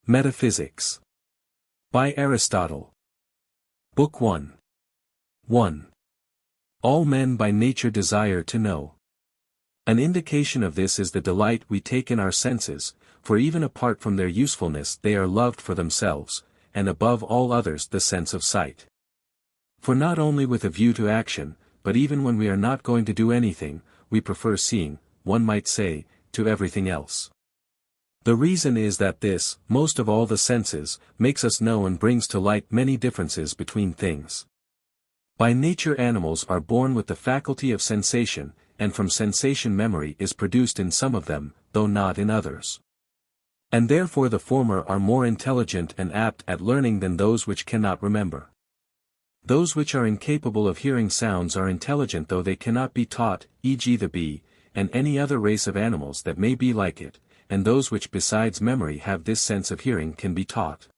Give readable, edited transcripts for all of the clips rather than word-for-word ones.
Metaphysics. By Aristotle. Book 1. 1. All men by nature desire to know. An indication of this is the delight we take in our senses, for even apart from their usefulness they are loved for themselves, and above all others the sense of sight. For not only with a view to action, but even when we are not going to do anything, we prefer seeing, one might say, to everything else. The reason is that this, most of all the senses, makes us know and brings to light many differences between things. By nature animals are born with the faculty of sensation, and from sensation memory is produced in some of them, though not in others. And therefore the former are more intelligent and apt at learning than those which cannot remember. Those which are incapable of hearing sounds are intelligent though they cannot be taught, e.g. the bee, and any other race of animals that may be like it, and those which besides memory have this sense of hearing can be taught.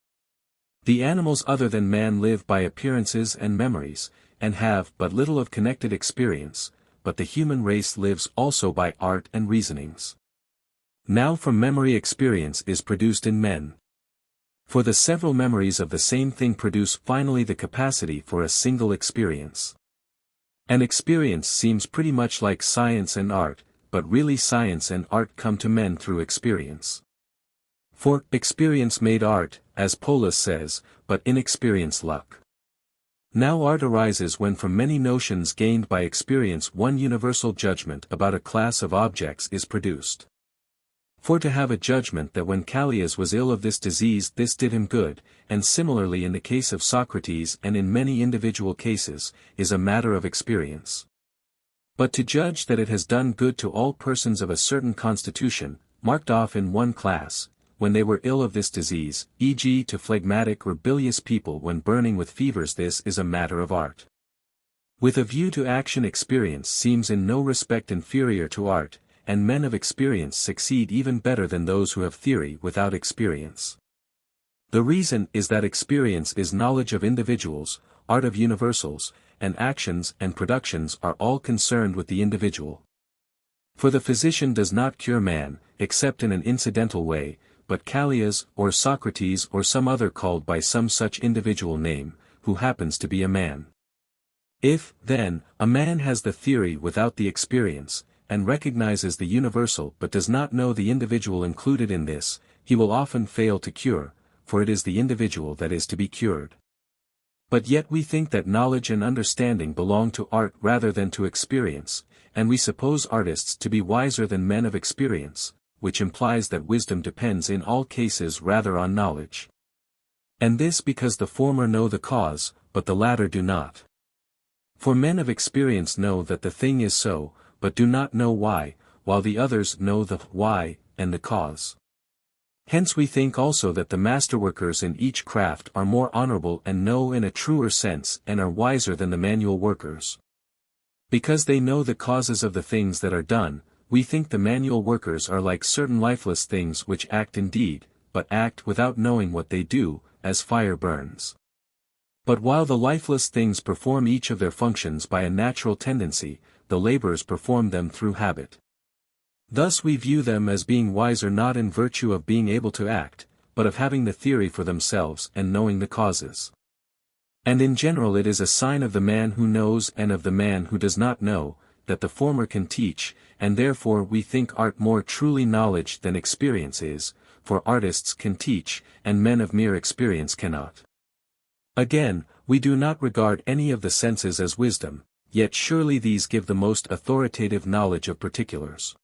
The animals other than man live by appearances and memories, and have but little of connected experience, but the human race lives also by art and reasonings. Now from memory experience is produced in men. For the several memories of the same thing produce finally the capacity for a single experience. An experience seems pretty much like science and art, but really science and art come to men through experience. For experience made art, as Polus says, but inexperience luck. Now art arises when from many notions gained by experience one universal judgment about a class of objects is produced. For to have a judgment that when Callias was ill of this disease this did him good, and similarly in the case of Socrates and in many individual cases, is a matter of experience. But to judge that it has done good to all persons of a certain constitution, marked off in one class, when they were ill of this disease, e.g. to phlegmatic or bilious people when burning with fevers, this is a matter of art. With a view to action experience seems in no respect inferior to art, and men of experience succeed even better than those who have theory without experience. The reason is that experience is knowledge of individuals, art of universals, and actions and productions are all concerned with the individual. For the physician does not cure man, except in an incidental way, but Callias or Socrates or some other called by some such individual name, who happens to be a man. If, then, a man has the theory without the experience, and recognizes the universal but does not know the individual included in this, he will often fail to cure, for it is the individual that is to be cured. But yet we think that knowledge and understanding belong to art rather than to experience, and we suppose artists to be wiser than men of experience, which implies that wisdom depends in all cases rather on knowledge. And this because the former know the cause, but the latter do not. For men of experience know that the thing is so, but do not know why, while the others know the why and the cause. Hence we think also that the masterworkers in each craft are more honorable and know in a truer sense and are wiser than the manual workers. Because they know the causes of the things that are done, we think the manual workers are like certain lifeless things which act indeed, but act without knowing what they do, as fire burns. But while the lifeless things perform each of their functions by a natural tendency, the laborers perform them through habit. Thus we view them as being wiser not in virtue of being able to act, but of having the theory for themselves and knowing the causes. And in general it is a sign of the man who knows and of the man who does not know, that the former can teach, and therefore we think art more truly knowledge than experience is, for artists can teach, and men of mere experience cannot. Again, we do not regard any of the senses as wisdom, yet surely these give the most authoritative knowledge of particulars.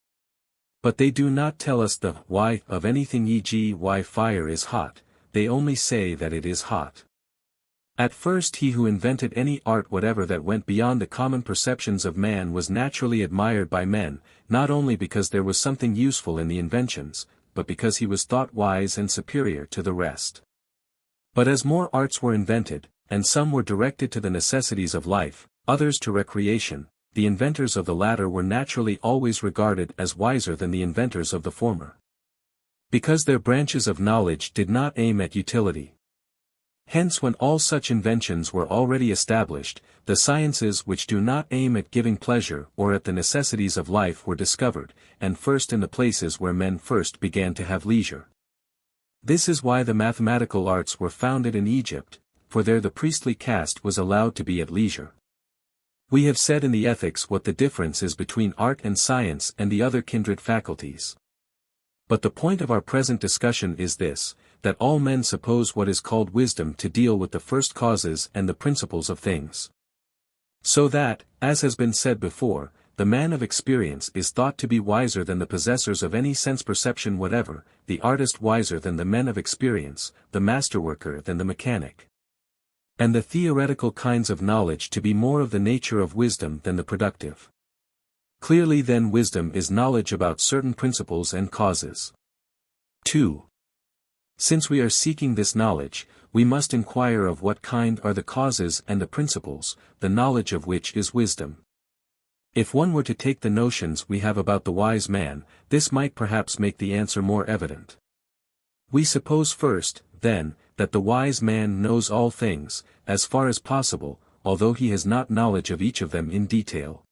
But they do not tell us the why of anything, e.g. why fire is hot, they only say that it is hot. At first he who invented any art whatever that went beyond the common perceptions of man was naturally admired by men, not only because there was something useful in the inventions, but because he was thought wise and superior to the rest. But as more arts were invented, and some were directed to the necessities of life, others to recreation, the inventors of the latter were naturally always regarded as wiser than the inventors of the former. Because their branches of knowledge did not aim at utility. Hence when all such inventions were already established, the sciences which do not aim at giving pleasure or at the necessities of life were discovered, and first in the places where men first began to have leisure. This is why the mathematical arts were founded in Egypt, for there the priestly caste was allowed to be at leisure. We have said in the Ethics what the difference is between art and science and the other kindred faculties. But the point of our present discussion is this, that all men suppose what is called wisdom to deal with the first causes and the principles of things. So that, as has been said before, the man of experience is thought to be wiser than the possessors of any sense perception whatever, the artist wiser than the men of experience, the masterworker than the mechanic. And the theoretical kinds of knowledge to be more of the nature of wisdom than the productive. Clearly then wisdom is knowledge about certain principles and causes. 2. Since we are seeking this knowledge, we must inquire of what kind are the causes and the principles, the knowledge of which is wisdom. If one were to take the notions we have about the wise man, this might perhaps make the answer more evident. We suppose first, then, that the wise man knows all things, as far as possible, although he has not knowledge of each of them in detail.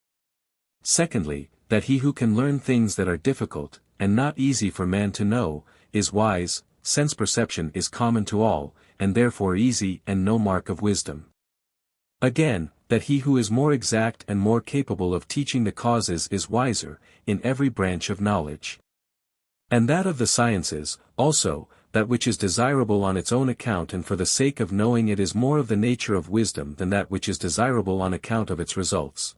Secondly, that he who can learn things that are difficult, and not easy for man to know, is wise. Sense perception is common to all, and therefore easy and no mark of wisdom. Again, that he who is more exact and more capable of teaching the causes is wiser, in every branch of knowledge. And that of the sciences, also, that which is desirable on its own account and for the sake of knowing it is more of the nature of wisdom than that which is desirable on account of its results.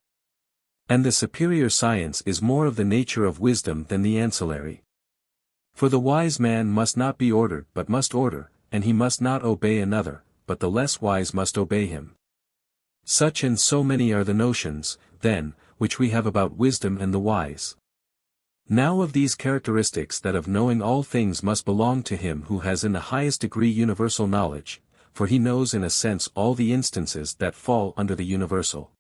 And the superior science is more of the nature of wisdom than the ancillary. For the wise man must not be ordered but must order, and he must not obey another, but the less wise must obey him. Such and so many are the notions, then, which we have about wisdom and the wise. Now of these characteristics that of knowing all things must belong to him who has in the highest degree universal knowledge, for he knows in a sense all the instances that fall under the universal.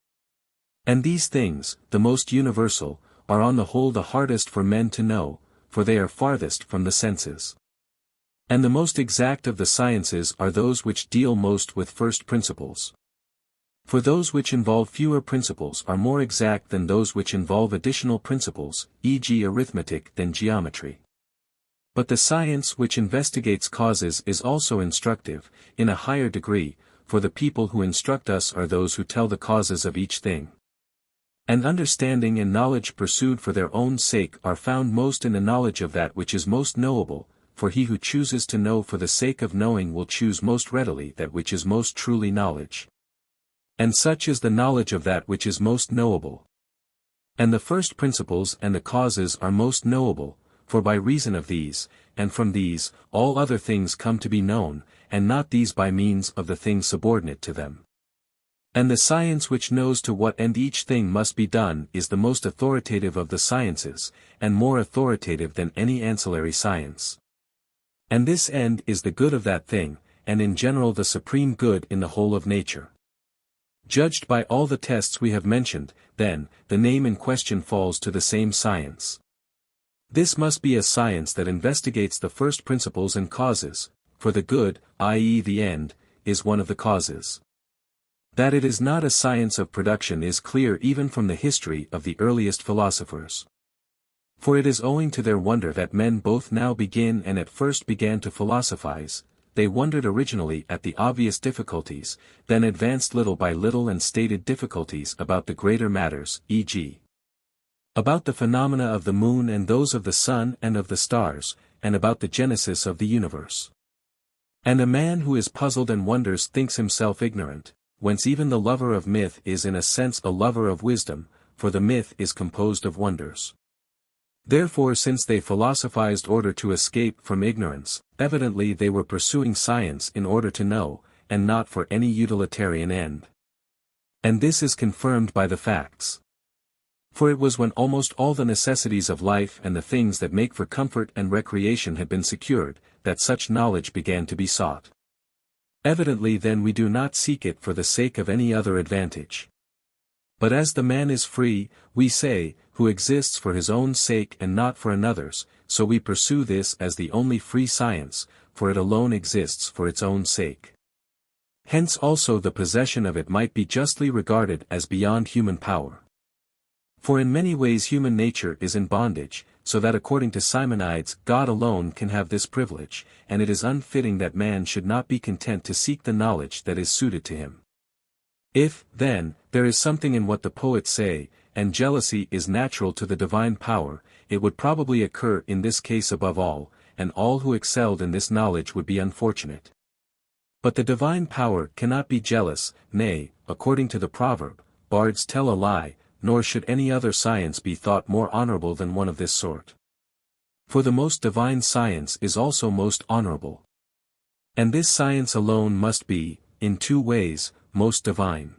And these things, the most universal, are on the whole the hardest for men to know, for they are farthest from the senses. And the most exact of the sciences are those which deal most with first principles. For those which involve fewer principles are more exact than those which involve additional principles, e.g. arithmetic than geometry. But the science which investigates causes is also instructive, in a higher degree, for the people who instruct us are those who tell the causes of each thing. And understanding and knowledge pursued for their own sake are found most in the knowledge of that which is most knowable, for he who chooses to know for the sake of knowing will choose most readily that which is most truly knowledge. And such is the knowledge of that which is most knowable. And the first principles and the causes are most knowable, for by reason of these, and from these, all other things come to be known, and not these by means of the things subordinate to them. And the science which knows to what end each thing must be done is the most authoritative of the sciences, and more authoritative than any ancillary science. And this end is the good of that thing, and in general the supreme good in the whole of nature. Judged by all the tests we have mentioned, then, the name in question falls to the same science. This must be a science that investigates the first principles and causes, for the good, i.e. the end, is one of the causes. That it is not a science of production is clear even from the history of the earliest philosophers. For it is owing to their wonder that men both now begin and at first began to philosophize. They wondered originally at the obvious difficulties, then advanced little by little and stated difficulties about the greater matters, e.g. about the phenomena of the moon and those of the sun and of the stars, and about the genesis of the universe. And a man who is puzzled and wonders thinks himself ignorant, whence even the lover of myth is in a sense a lover of wisdom, for the myth is composed of wonders. Therefore since they philosophized order to escape from ignorance, evidently they were pursuing science in order to know, and not for any utilitarian end. And this is confirmed by the facts. For it was when almost all the necessities of life and the things that make for comfort and recreation had been secured, that such knowledge began to be sought. Evidently then we do not seek it for the sake of any other advantage. But as the man is free, we say, who exists for his own sake and not for another's, so we pursue this as the only free science, for it alone exists for its own sake. Hence also the possession of it might be justly regarded as beyond human power. For in many ways human nature is in bondage, so that according to Simonides God alone can have this privilege, and it is unfitting that man should not be content to seek the knowledge that is suited to him. If, then, there is something in what the poets say, and jealousy is natural to the divine power, it would probably occur in this case above all, and all who excelled in this knowledge would be unfortunate. But the divine power cannot be jealous, nay, according to the proverb, bards tell a lie, nor should any other science be thought more honorable than one of this sort. For the most divine science is also most honorable. And this science alone must be, in two ways, most divine.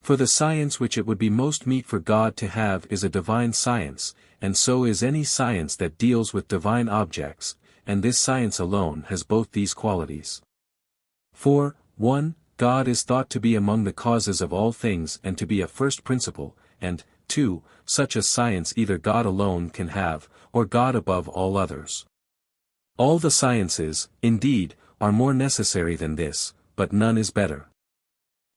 For the science which it would be most meet for God to have is a divine science, and so is any science that deals with divine objects, and this science alone has both these qualities. For, 1. God is thought to be among the causes of all things and to be a first principle, and, 2. Such a science either God alone can have, or God above all others. All the sciences, indeed, are more necessary than this, but none is better.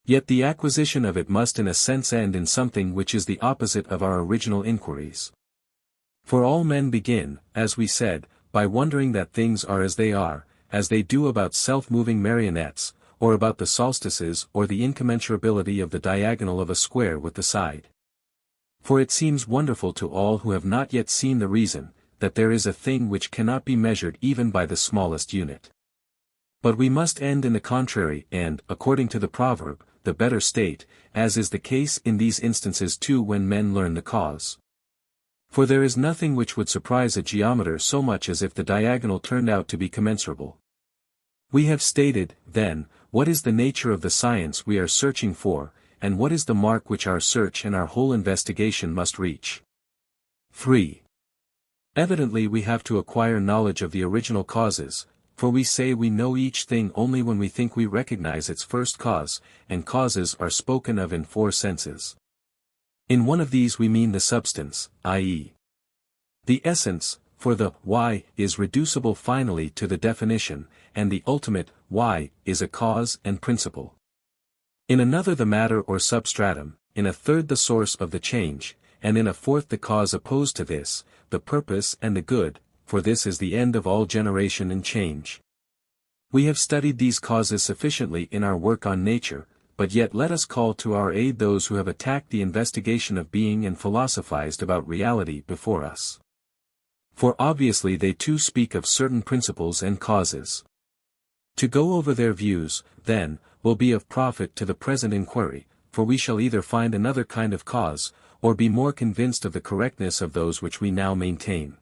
Yet the acquisition of it must in a sense end in something which is the opposite of our original inquiries. For all men begin, as we said, by wondering that things are as they do about self-moving marionettes, or about the solstices or the incommensurability of the diagonal of a square with the side. For it seems wonderful to all who have not yet seen the reason, that there is a thing which cannot be measured even by the smallest unit. But we must end in the contrary and, according to the proverb, the better state, as is the case in these instances too when men learn the cause. For there is nothing which would surprise a geometer so much as if the diagonal turned out to be commensurable. We have stated, then, what is the nature of the science we are searching for, and what is the mark which our search and our whole investigation must reach. 3. Evidently we have to acquire knowledge of the original causes, for we say we know each thing only when we think we recognize its first cause, and causes are spoken of in 4 senses. In one of these we mean the substance, i.e. the essence, for the why is reducible finally to the definition, and the ultimate why is a cause and principle. In another the matter or substratum, in a third the source of the change, and in a fourth the cause opposed to this, the purpose and the good, for this is the end of all generation and change. We have studied these causes sufficiently in our work on nature, but yet let us call to our aid those who have attacked the investigation of being and philosophized about reality before us. For obviously they too speak of certain principles and causes. To go over their views, then, will be of profit to the present inquiry, for we shall either find another kind of cause, or be more convinced of the correctness of those which we now maintain.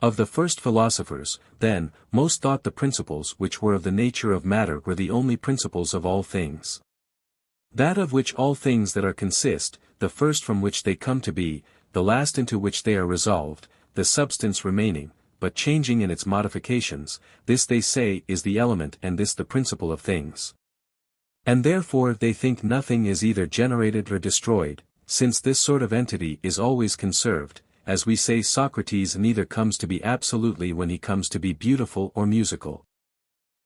Of the first philosophers, then, most thought the principles which were of the nature of matter were the only principles of all things. That of which all things that are consist, the first from which they come to be, the last into which they are resolved, the substance remaining, but changing in its modifications, this they say is the element and this the principle of things. And therefore they think nothing is either generated or destroyed, since this sort of entity is always conserved, as we say Socrates neither comes to be absolutely when he comes to be beautiful or musical,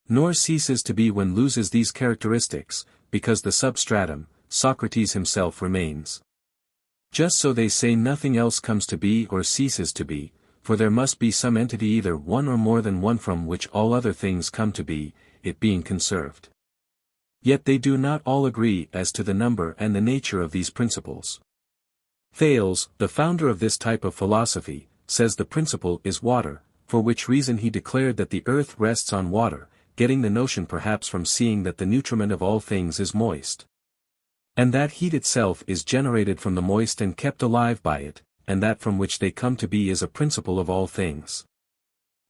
nor ceases to be when loses these characteristics, because the substratum, Socrates himself remains. Just so they say nothing else comes to be or ceases to be, for there must be some entity either one or more than one from which all other things come to be, it being conserved. Yet they do not all agree as to the number and the nature of these principles. Thales, the founder of this type of philosophy, says the principle is water, for which reason he declared that the earth rests on water, getting the notion perhaps from seeing that the nutriment of all things is moist. And that heat itself is generated from the moist and kept alive by it, and that from which they come to be is a principle of all things.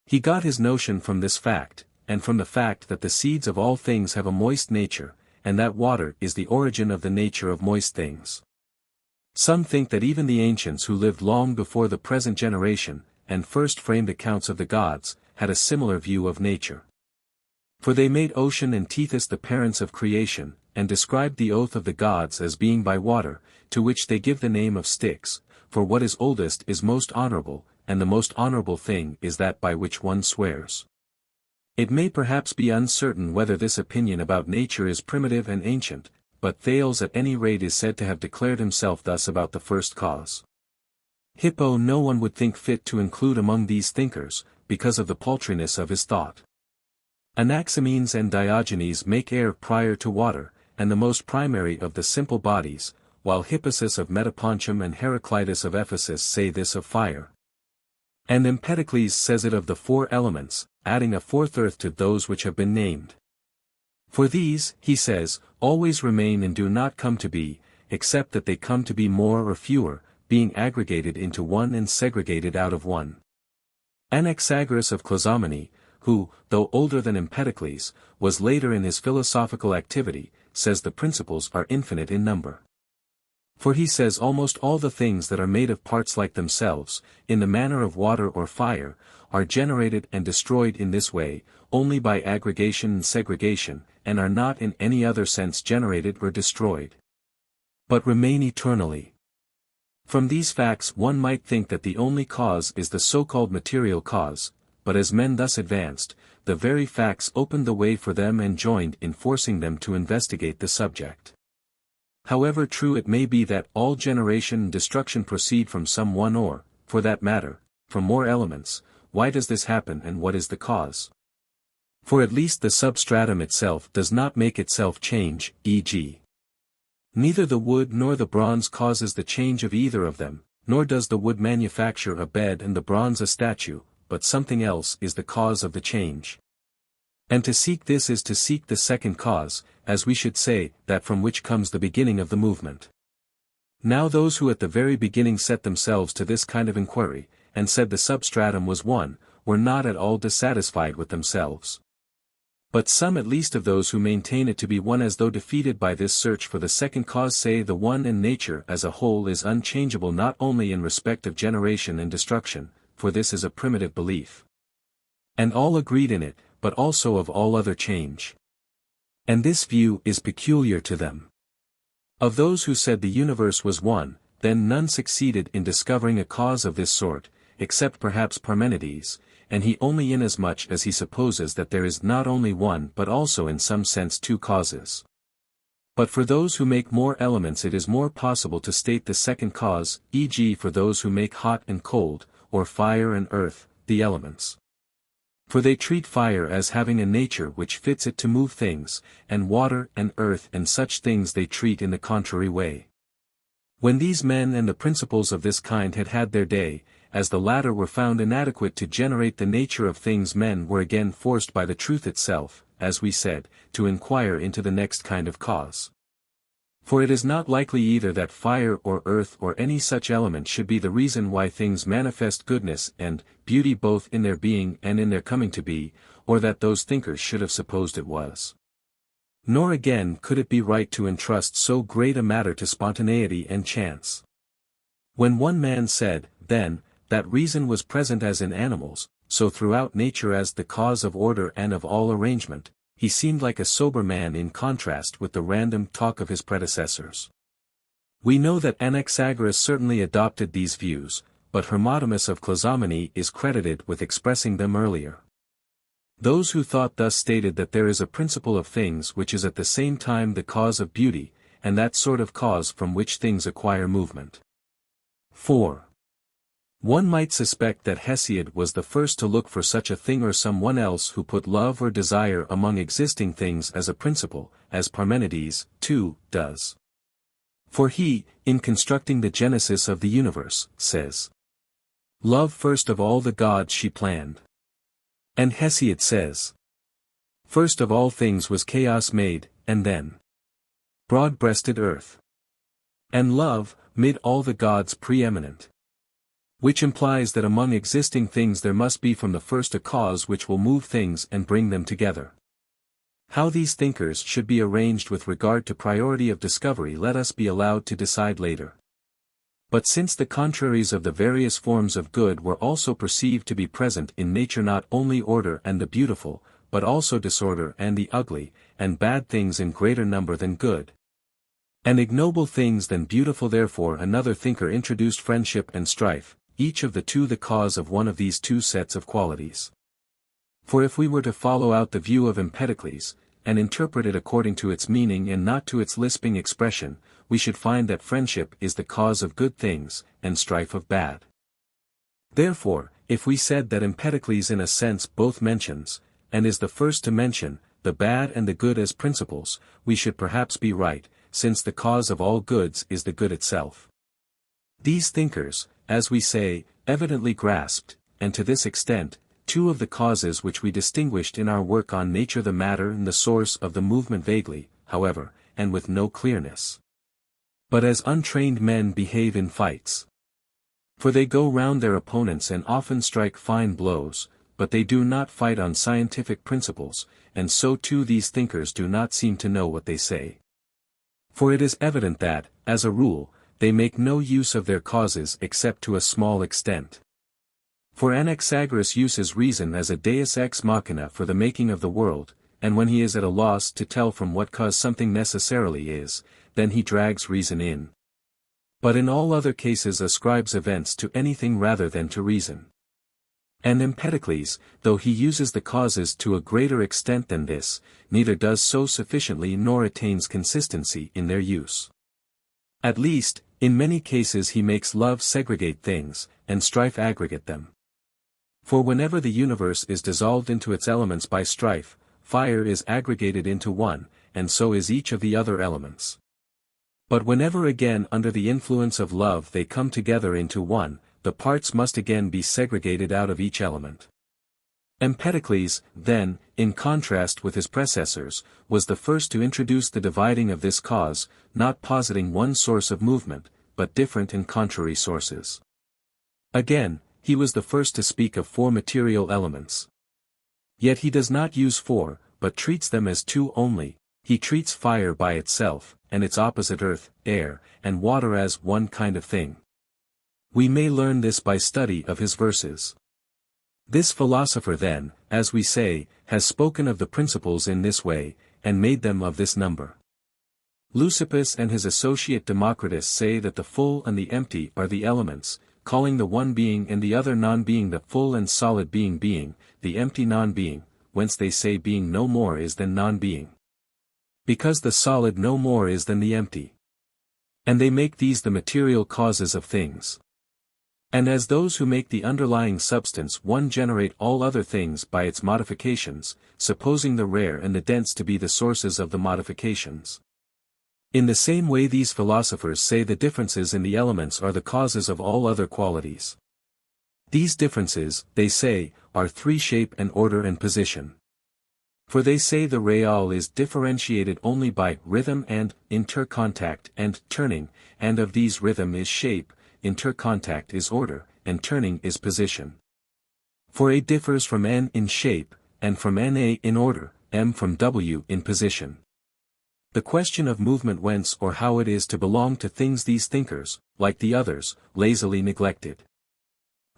He got his notion from this fact, and from the fact that the seeds of all things have a moist nature, and that water is the origin of the nature of moist things. Some think that even the ancients who lived long before the present generation, and first framed accounts of the gods, had a similar view of nature. For they made ocean and Tethys the parents of creation, and described the oath of the gods as being by water, to which they give the name of Styx, for what is oldest is most honorable, and the most honorable thing is that by which one swears. It may perhaps be uncertain whether this opinion about nature is primitive and ancient, but Thales at any rate is said to have declared himself thus about the first cause. Hippo no one would think fit to include among these thinkers, because of the paltriness of his thought. Anaximenes and Diogenes make air prior to water, and the most primary of the simple bodies, while Hippasus of Metapontum and Heraclitus of Ephesus say this of fire. And Empedocles says it of the four elements, adding a fourth earth to those which have been named. For these, he says, always remain and do not come to be, except that they come to be more or fewer, being aggregated into one and segregated out of one. Anaxagoras of Clazomenae, who, though older than Empedocles, was later in his philosophical activity, says the principles are infinite in number. For he says almost all the things that are made of parts like themselves, in the manner of water or fire, are generated and destroyed in this way, only by aggregation and segregation, and are not in any other sense generated or destroyed, but remain eternally. From these facts one might think that the only cause is the so-called material cause, but as men thus advanced, the very facts opened the way for them and joined in forcing them to investigate the subject. However true it may be that all generation and destruction proceed from some one or, for that matter, from more elements, why does this happen and what is the cause? For at least the substratum itself does not make itself change, e.g. neither the wood nor the bronze causes the change of either of them, nor does the wood manufacture a bed and the bronze a statue, but something else is the cause of the change. And to seek this is to seek the second cause, as we should say, that from which comes the beginning of the movement. Now those who at the very beginning set themselves to this kind of inquiry, and said the substratum was one, were not at all dissatisfied with themselves. But some at least of those who maintain it to be one as though defeated by this search for the second cause say the one and nature as a whole is unchangeable not only in respect of generation and destruction, for this is a primitive belief. And all agreed in it, but also of all other change. And this view is peculiar to them. Of those who said the universe was one, then none succeeded in discovering a cause of this sort, except perhaps Parmenides, and he only inasmuch as he supposes that there is not only one but also in some sense two causes. But for those who make more elements it is more possible to state the second cause, e.g. for those who make hot and cold, or fire and earth, the elements. For they treat fire as having a nature which fits it to move things, and water and earth and such things they treat in the contrary way. When these men and the principles of this kind had had their day, as the latter were found inadequate to generate the nature of things, men were again forced by the truth itself, as we said, to inquire into the next kind of cause. For it is not likely either that fire or earth or any such element should be the reason why things manifest goodness and beauty both in their being and in their coming to be, or that those thinkers should have supposed it was. Nor again could it be right to entrust so great a matter to spontaneity and chance. When one man said, then, that reason was present as in animals, so throughout nature as the cause of order and of all arrangement, he seemed like a sober man in contrast with the random talk of his predecessors. We know that Anaxagoras certainly adopted these views, but Hermotimus of Clazomenae is credited with expressing them earlier. Those who thought thus stated that there is a principle of things which is at the same time the cause of beauty, and that sort of cause from which things acquire movement. 4. One might suspect that Hesiod was the first to look for such a thing or someone else who put love or desire among existing things as a principle, as Parmenides, too, does. For he, in constructing the genesis of the universe, says, "Love first of all the gods she planned." And Hesiod says, "First of all things was chaos made, and then broad-breasted earth. And love, mid all the gods preeminent." Which implies that among existing things there must be from the first a cause which will move things and bring them together. How these thinkers should be arranged with regard to priority of discovery let us be allowed to decide later. But since the contraries of the various forms of good were also perceived to be present in nature, not only order and the beautiful, but also disorder and the ugly, and bad things in greater number than good, and ignoble things than beautiful, therefore another thinker introduced friendship and strife, each of the two the cause of one of these two sets of qualities. For if we were to follow out the view of Empedocles, and interpret it according to its meaning and not to its lisping expression, we should find that friendship is the cause of good things, and strife of bad. Therefore, if we said that Empedocles in a sense both mentions, and is the first to mention, the bad and the good as principles, we should perhaps be right, since the cause of all goods is the good itself. These thinkers, as we say, evidently grasped, and to this extent, two of the causes which we distinguished in our work on nature, the matter and the source of the movement, vaguely, however, and with no clearness. But as untrained men behave in fights. For they go round their opponents and often strike fine blows, but they do not fight on scientific principles, and so too these thinkers do not seem to know what they say. For it is evident that, as a rule, they make no use of their causes except to a small extent. For Anaxagoras uses reason as a deus ex machina for the making of the world, and when he is at a loss to tell from what cause something necessarily is, then he drags reason in. But in all other cases ascribes events to anything rather than to reason. And Empedocles, though he uses the causes to a greater extent than this, neither does so sufficiently nor attains consistency in their use. At least, in many cases he makes love segregate things, and strife aggregate them. For whenever the universe is dissolved into its elements by strife, fire is aggregated into one, and so is each of the other elements. But whenever again under the influence of love they come together into one, the parts must again be segregated out of each element. Empedocles, then, in contrast with his predecessors, was the first to introduce the dividing of this cause, not positing one source of movement, but different and contrary sources. Again, he was the first to speak of four material elements. Yet he does not use four, but treats them as two only. He treats fire by itself, and its opposite earth, air, and water as one kind of thing. We may learn this by study of his verses. This philosopher then, as we say, has spoken of the principles in this way, and made them of this number. Leucippus and his associate Democritus say that the full and the empty are the elements, calling the one being and the other non-being, the full and solid being, the empty non-being, whence they say being no more is than non-being. Because the solid no more is than the empty. And they make these the material causes of things. And as those who make the underlying substance one generate all other things by its modifications, supposing the rare and the dense to be the sources of the modifications. In the same way these philosophers say the differences in the elements are the causes of all other qualities. These differences, they say, are three: shape and order and position. For they say the real is differentiated only by rhythm and intercontact and turning, and of these rhythm is shape, intercontact is order, and turning is position. For A differs from N in shape, and from Na in order, M from W in position. The question of movement whence or how it is to belong to things these thinkers, like the others, lazily neglected.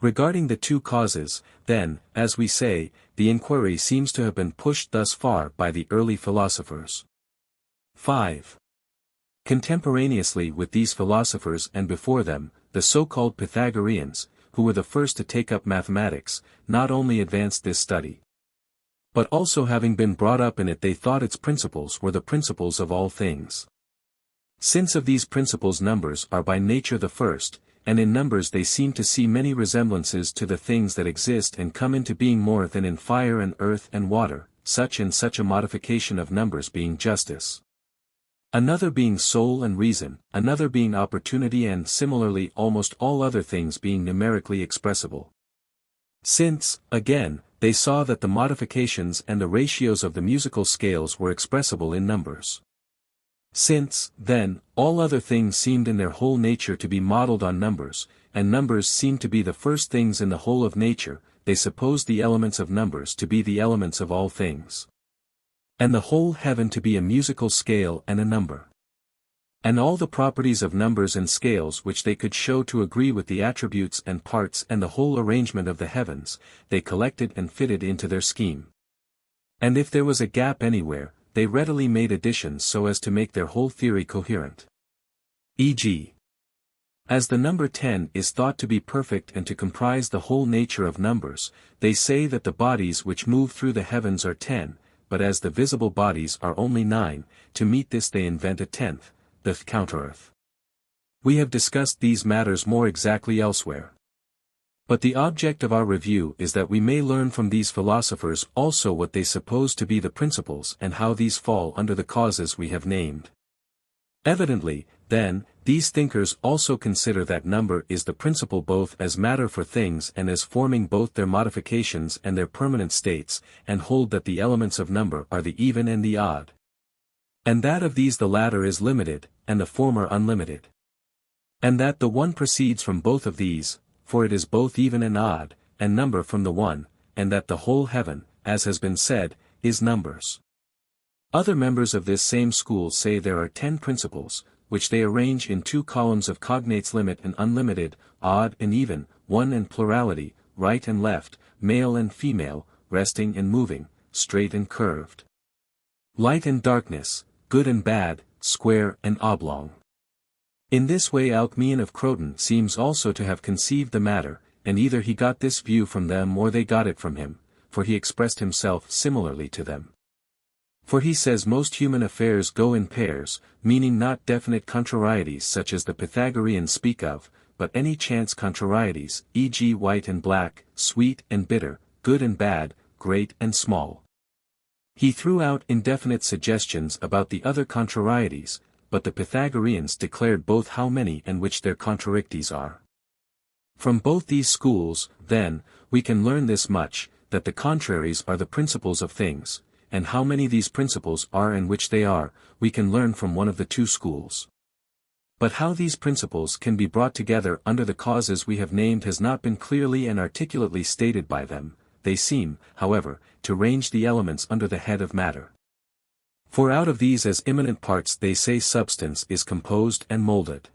Regarding the two causes, then, as we say, the inquiry seems to have been pushed thus far by the early philosophers. 5. Contemporaneously with these philosophers and before them, the so-called Pythagoreans, who were the first to take up mathematics, not only advanced this study, but also having been brought up in it they thought its principles were the principles of all things. Since of these principles numbers are by nature the first, and in numbers they seem to see many resemblances to the things that exist and come into being more than in fire and earth and water, such and such a modification of numbers being justice. Another being soul and reason, another being opportunity, and similarly almost all other things being numerically expressible. Since, again, they saw that the modifications and the ratios of the musical scales were expressible in numbers. Since, then, all other things seemed in their whole nature to be modeled on numbers, and numbers seemed to be the first things in the whole of nature, they supposed the elements of numbers to be the elements of all things. And the whole heaven to be a musical scale and a number. And all the properties of numbers and scales which they could show to agree with the attributes and parts and the whole arrangement of the heavens, they collected and fitted into their scheme. And if there was a gap anywhere, they readily made additions so as to make their whole theory coherent. E.g. as the number 10 is thought to be perfect and to comprise the whole nature of numbers, they say that the bodies which move through the heavens are 10, but as the visible bodies are only 9, to meet this they invent a 10th, the counter-earth. We have discussed these matters more exactly elsewhere. But the object of our review is that we may learn from these philosophers also what they suppose to be the principles and how these fall under the causes we have named. Evidently, then, these thinkers also consider that number is the principle both as matter for things and as forming both their modifications and their permanent states, and hold that the elements of number are the even and the odd. And that of these the latter is limited, and the former unlimited. And that the one proceeds from both of these, for it is both even and odd, and number from the one, and that the whole heaven, as has been said, is numbers. Other members of this same school say there are 10 principles, which they arrange in 2 columns of cognates limit and unlimited, odd and even, one and plurality, right and left, male and female, resting and moving, straight and curved, light and darkness, good and bad, square and oblong. In this way Alcmaeon of Croton seems also to have conceived the matter, and either he got this view from them or they got it from him, for he expressed himself similarly to them. For he says most human affairs go in pairs, meaning not definite contrarieties such as the Pythagoreans speak of, but any chance contrarieties, e.g. white and black, sweet and bitter, good and bad, great and small. He threw out indefinite suggestions about the other contrarieties, but the Pythagoreans declared both how many and which their contraricties are. From both these schools, then, we can learn this much, that the contraries are the principles of things, and how many these principles are and which they are, we can learn from one of the 2 schools. But how these principles can be brought together under the causes we have named has not been clearly and articulately stated by them. They seem, however, to range the elements under the head of matter. For out of these as immanent parts they say substance is composed and moulded.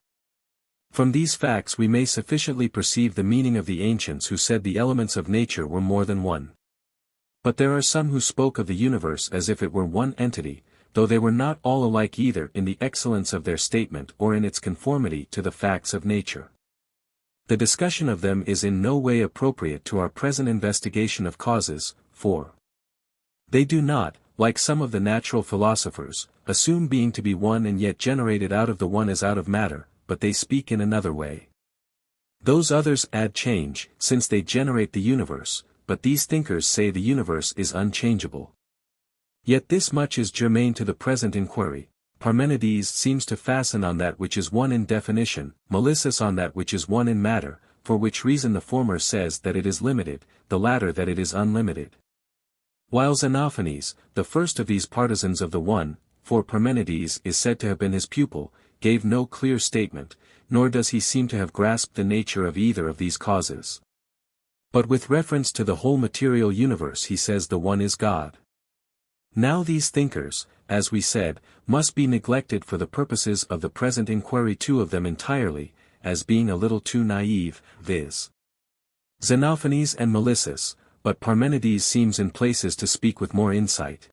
From these facts we may sufficiently perceive the meaning of the ancients who said the elements of nature were more than one. But there are some who spoke of the universe as if it were one entity, though they were not all alike either in the excellence of their statement or in its conformity to the facts of nature. The discussion of them is in no way appropriate to our present investigation of causes, for they do not, like some of the natural philosophers, assume being to be one and yet generated out of the one as out of matter, but they speak in another way. Those others add change, since they generate the universe, but these thinkers say the universe is unchangeable. Yet this much is germane to the present inquiry. Parmenides seems to fasten on that which is one in definition, Melissus on that which is one in matter, for which reason the former says that it is limited, the latter that it is unlimited. While Xenophanes, the first of these partisans of the one, for Parmenides is said to have been his pupil, gave no clear statement, nor does he seem to have grasped the nature of either of these causes. But with reference to the whole material universe he says the one is God. Now these thinkers, as we said, must be neglected for the purposes of the present inquiry, 2 of them entirely, as being a little too naive, viz. Xenophanes and Melissus, but Parmenides seems in places to speak with more insight.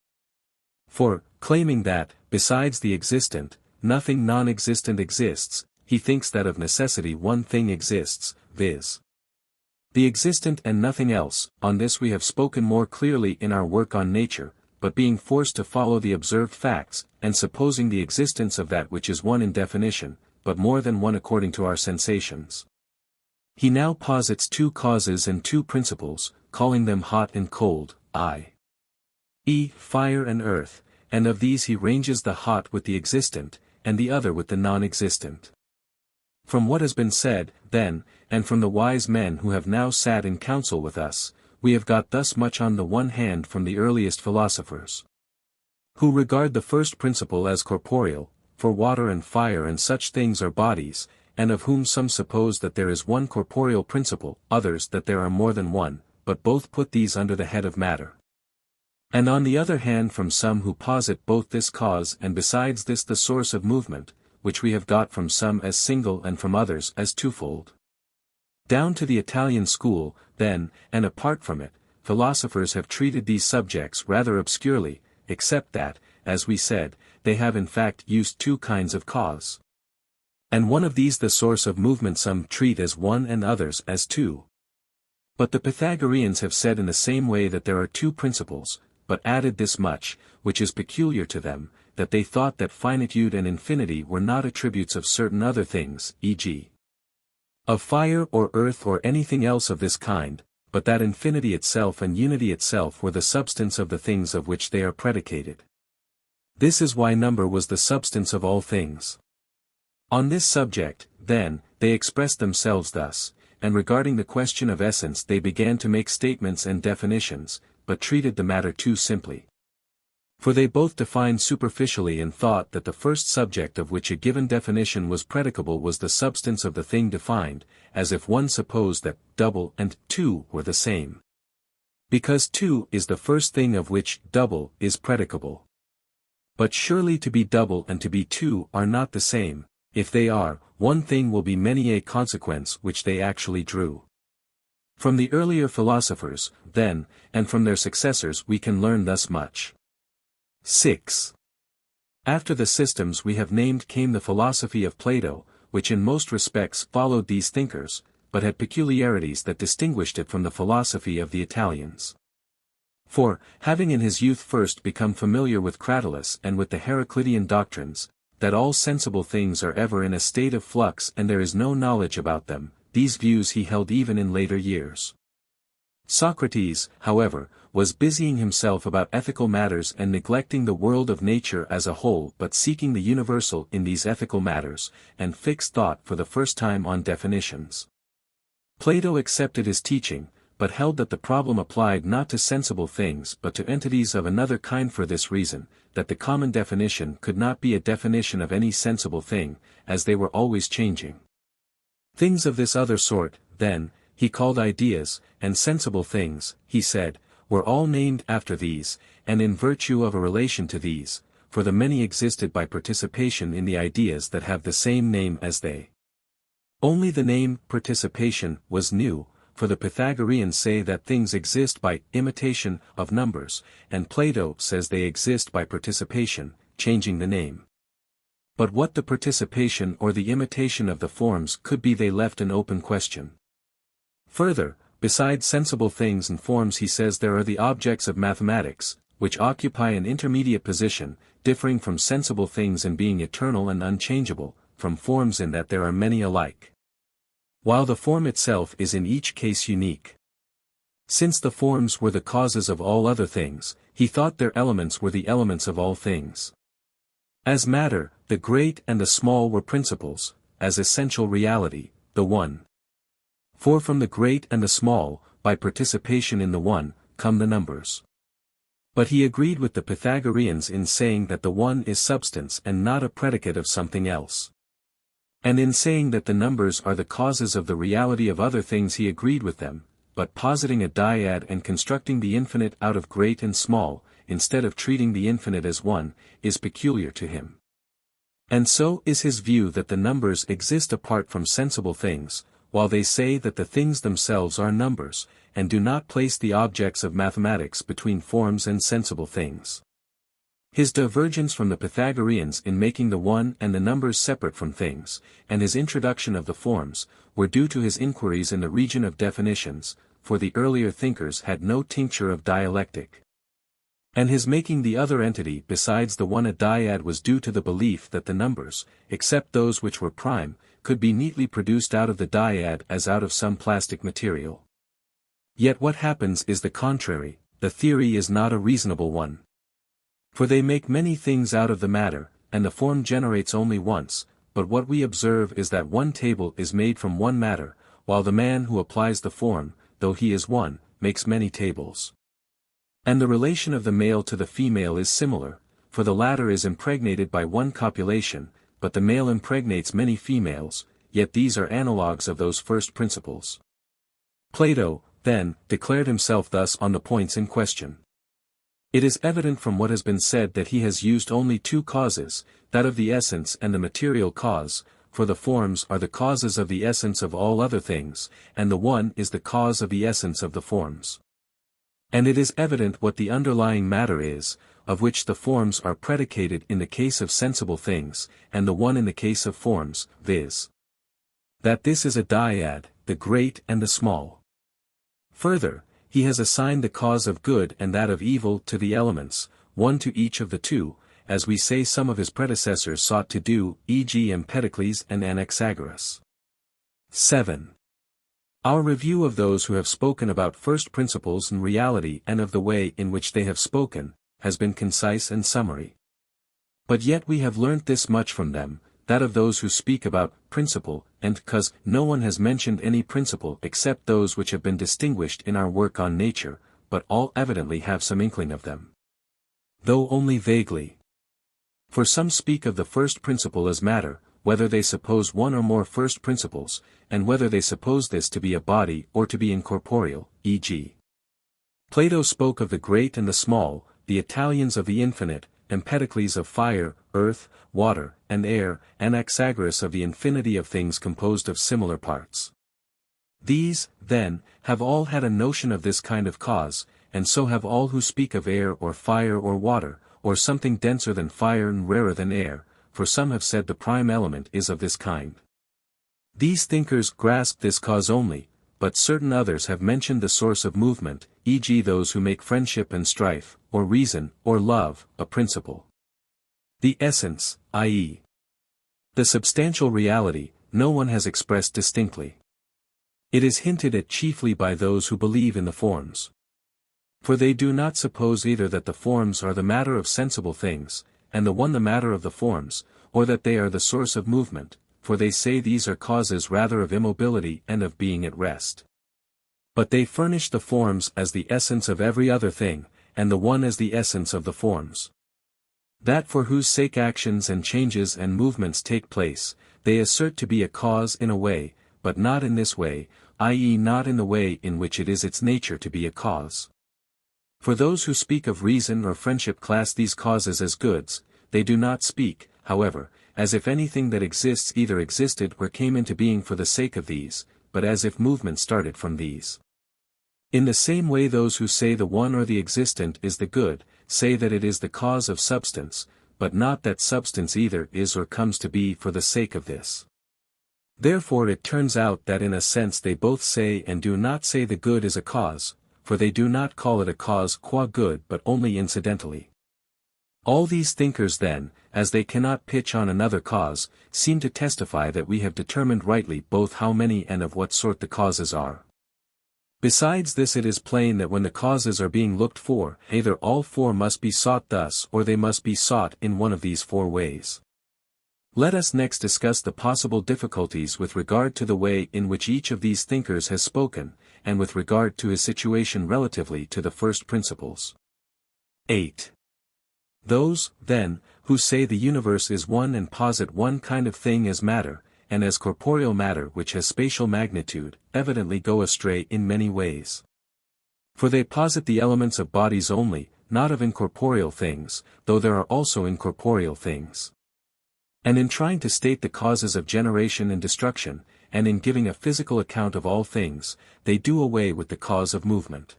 For, claiming that, besides the existent, nothing non-existent exists, he thinks that of necessity one thing exists, viz. the existent and nothing else. On this we have spoken more clearly in our work on nature, but being forced to follow the observed facts, and supposing the existence of that which is one in definition, but more than one according to our sensations. He now posits 2 causes and 2 principles, calling them hot and cold, i.e. fire and earth, and of these he ranges the hot with the existent, and the other with the non-existent. From what has been said, then, and from the wise men who have now sat in council with us, we have got thus much on the one hand from the earliest philosophers, who regard the first principle as corporeal, for water and fire and such things are bodies, and of whom some suppose that there is one corporeal principle, others that there are more than one, but both put these under the head of matter. And on the other hand from some who posit both this cause and besides this the source of movement, which we have got from some as single and from others as twofold. Down to the Italian school, then, and apart from it, philosophers have treated these subjects rather obscurely, except that, as we said, they have in fact used 2 kinds of cause. And one of these the source of movement some treat as one and others as 2. But the Pythagoreans have said in the same way that there are 2 principles, but added this much, which is peculiar to them, that they thought that finitude and infinity were not attributes of certain other things, e.g. of fire or earth or anything else of this kind, but that infinity itself and unity itself were the substance of the things of which they are predicated. This is why number was the substance of all things. On this subject, then, they expressed themselves thus, and regarding the question of essence they began to make statements and definitions, but treated the matter too simply. For they both defined superficially and thought that the first subject of which a given definition was predicable was the substance of the thing defined, as if one supposed that double and two were the same. Because two is the first thing of which double is predicable. But surely to be double and to be two are not the same. If they are, one thing will be many a consequence which they actually drew. From the earlier philosophers, then, and from their successors we can learn thus much. 6. After the systems we have named came the philosophy of Plato, which in most respects followed these thinkers, but had peculiarities that distinguished it from the philosophy of the Italians. For, having in his youth first become familiar with Cratylus and with the Heraclitean doctrines, that all sensible things are ever in a state of flux and there is no knowledge about them, these views he held even in later years. Socrates, however, was busying himself about ethical matters and neglecting the world of nature as a whole but seeking the universal in these ethical matters, and fixed thought for the first time on definitions. Plato accepted his teaching, but held that the problem applied not to sensible things but to entities of another kind for this reason, that the common definition could not be a definition of any sensible thing, as they were always changing. Things of this other sort, then, he called ideas, and sensible things, he said, were all named after these, and in virtue of a relation to these, for the many existed by participation in the ideas that have the same name as they. Only the name participation was new, for the Pythagoreans say that things exist by imitation of numbers, and Plato says they exist by participation, changing the name. But what the participation or the imitation of the forms could be they left an open question. Further, besides sensible things and forms he says there are the objects of mathematics, which occupy an intermediate position, differing from sensible things in being eternal and unchangeable, from forms in that there are many alike, while the form itself is in each case unique. Since the forms were the causes of all other things, he thought their elements were the elements of all things. As matter, the great and the small were principles, as essential reality, the one. For from the great and the small, by participation in the one, come the numbers. But he agreed with the Pythagoreans in saying that the one is substance and not a predicate of something else. And in saying that the numbers are the causes of the reality of other things he agreed with them, but positing a dyad and constructing the infinite out of great and small, instead of treating the infinite as one, is peculiar to him. And so is his view that the numbers exist apart from sensible things, while they say that the things themselves are numbers, and do not place the objects of mathematics between forms and sensible things. His divergence from the Pythagoreans in making the one and the numbers separate from things, and his introduction of the forms, were due to his inquiries in the region of definitions, for the earlier thinkers had no tincture of dialectic. And his making the other entity besides the one a dyad was due to the belief that the numbers, except those which were prime, could be neatly produced out of the dyad as out of some plastic material. Yet what happens is the contrary, the theory is not a reasonable one. For they make many things out of the matter, and the form generates only once, but what we observe is that one table is made from one matter, while the man who applies the form, though he is one, makes many tables. And the relation of the male to the female is similar, for the latter is impregnated by one copulation, but the male impregnates many females, yet these are analogues of those first principles. Plato, then, declared himself thus on the points in question. It is evident from what has been said that he has used only two causes, that of the essence and the material cause, for the forms are the causes of the essence of all other things, and the one is the cause of the essence of the forms. And it is evident what the underlying matter is, of which the forms are predicated in the case of sensible things, and the one in the case of forms, viz. that this is a dyad, the great and the small. Further, he has assigned the cause of good and that of evil to the elements, one to each of the two, as we say some of his predecessors sought to do, e.g. Empedocles and Anaxagoras. 7. Our review of those who have spoken about first principles and reality and of the way in which they have spoken, has been concise and summary. But yet we have learnt this much from them, that of those who speak about principle, and cause no one has mentioned any principle except those which have been distinguished in our work on nature, but all evidently have some inkling of them. Though only vaguely. For some speak of the first principle as matter, whether they suppose one or more first principles, and whether they suppose this to be a body or to be incorporeal, e.g. Plato spoke of the great and the small, the Italians of the infinite, Empedocles of fire, earth, water, and air, Anaxagoras of the infinity of things composed of similar parts. These, then, have all had a notion of this kind of cause, and so have all who speak of air or fire or water, or something denser than fire and rarer than air, for some have said the prime element is of this kind. These thinkers grasp this cause only, but certain others have mentioned the source of movement, e.g. those who make friendship and strife, or reason, or love, a principle. The essence, i.e. the substantial reality, no one has expressed distinctly. It is hinted at chiefly by those who believe in the forms. For they do not suppose either that the forms are the matter of sensible things, and the one the matter of the forms, or that they are the source of movement, for they say these are causes rather of immobility and of being at rest. But they furnish the forms as the essence of every other thing, and the one as the essence of the forms. That for whose sake actions and changes and movements take place, they assert to be a cause in a way, but not in this way, i.e. not in the way in which it is its nature to be a cause. For those who speak of reason or friendship class these causes as goods, they do not speak, however, as if anything that exists either existed or came into being for the sake of these, but as if movement started from these. In the same way those who say the one or the existent is the good, say that it is the cause of substance, but not that substance either is or comes to be for the sake of this. Therefore it turns out that in a sense they both say and do not say the good is a cause, for they do not call it a cause qua good but only incidentally. All these thinkers then, as they cannot pitch on another cause, seem to testify that we have determined rightly both how many and of what sort the causes are. Besides this it is plain that when the causes are being looked for, either all four must be sought thus or they must be sought in one of these four ways. Let us next discuss the possible difficulties with regard to the way in which each of these thinkers has spoken, and with regard to his situation relatively to the first principles. 8. Those, then, who say the universe is one and posit one kind of thing as matter, and as corporeal matter which has spatial magnitude, evidently go astray in many ways. For they posit the elements of bodies only, not of incorporeal things, though there are also incorporeal things. And in trying to state the causes of generation and destruction, and in giving a physical account of all things, they do away with the cause of movement.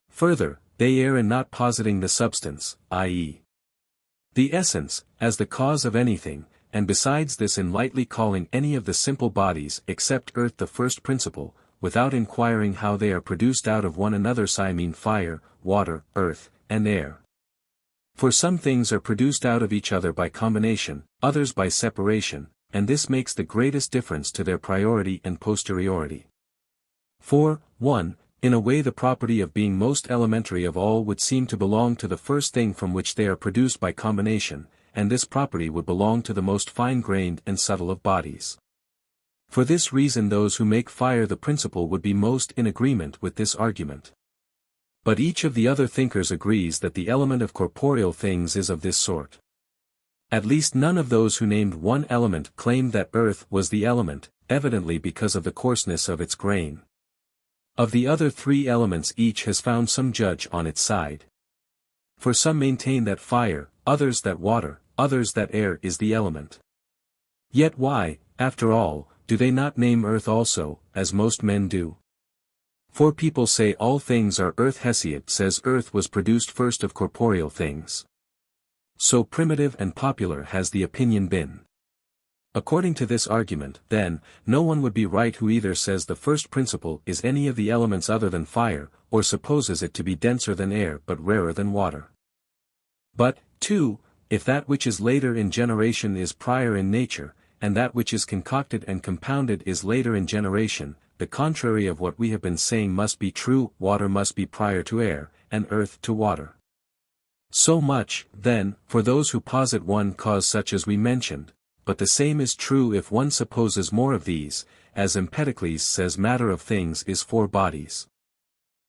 Further, they err in not positing the substance, i.e. the essence, as the cause of anything, and besides this in lightly calling any of the simple bodies except earth the first principle, without inquiring how they are produced out of one another, I mean fire, water, earth, and air. For some things are produced out of each other by combination, others by separation, and this makes the greatest difference to their priority and posteriority. For, 1, in a way the property of being most elementary of all would seem to belong to the first thing from which they are produced by combination, and this property would belong to the most fine-grained and subtle of bodies. For this reason those who make fire the principle would be most in agreement with this argument. But each of the other thinkers agrees that the element of corporeal things is of this sort. At least none of those who named one element claimed that earth was the element, evidently because of the coarseness of its grain. Of the other three elements each has found some judge on its side. For some maintain that fire, others that water, others that air is the element. Yet why, after all, do they not name earth also, as most men do? For people say all things are earth. Hesiod says earth was produced first of corporeal things. So primitive and popular has the opinion been. According to this argument, then, no one would be right who either says the first principle is any of the elements other than fire, or supposes it to be denser than air but rarer than water. But, 2, if that which is later in generation is prior in nature, and that which is concocted and compounded is later in generation, the contrary of what we have been saying must be true: water must be prior to air, and earth to water. So much, then, for those who posit one cause such as we mentioned, but the same is true if one supposes more of these, as Empedocles says matter of things is 4 bodies.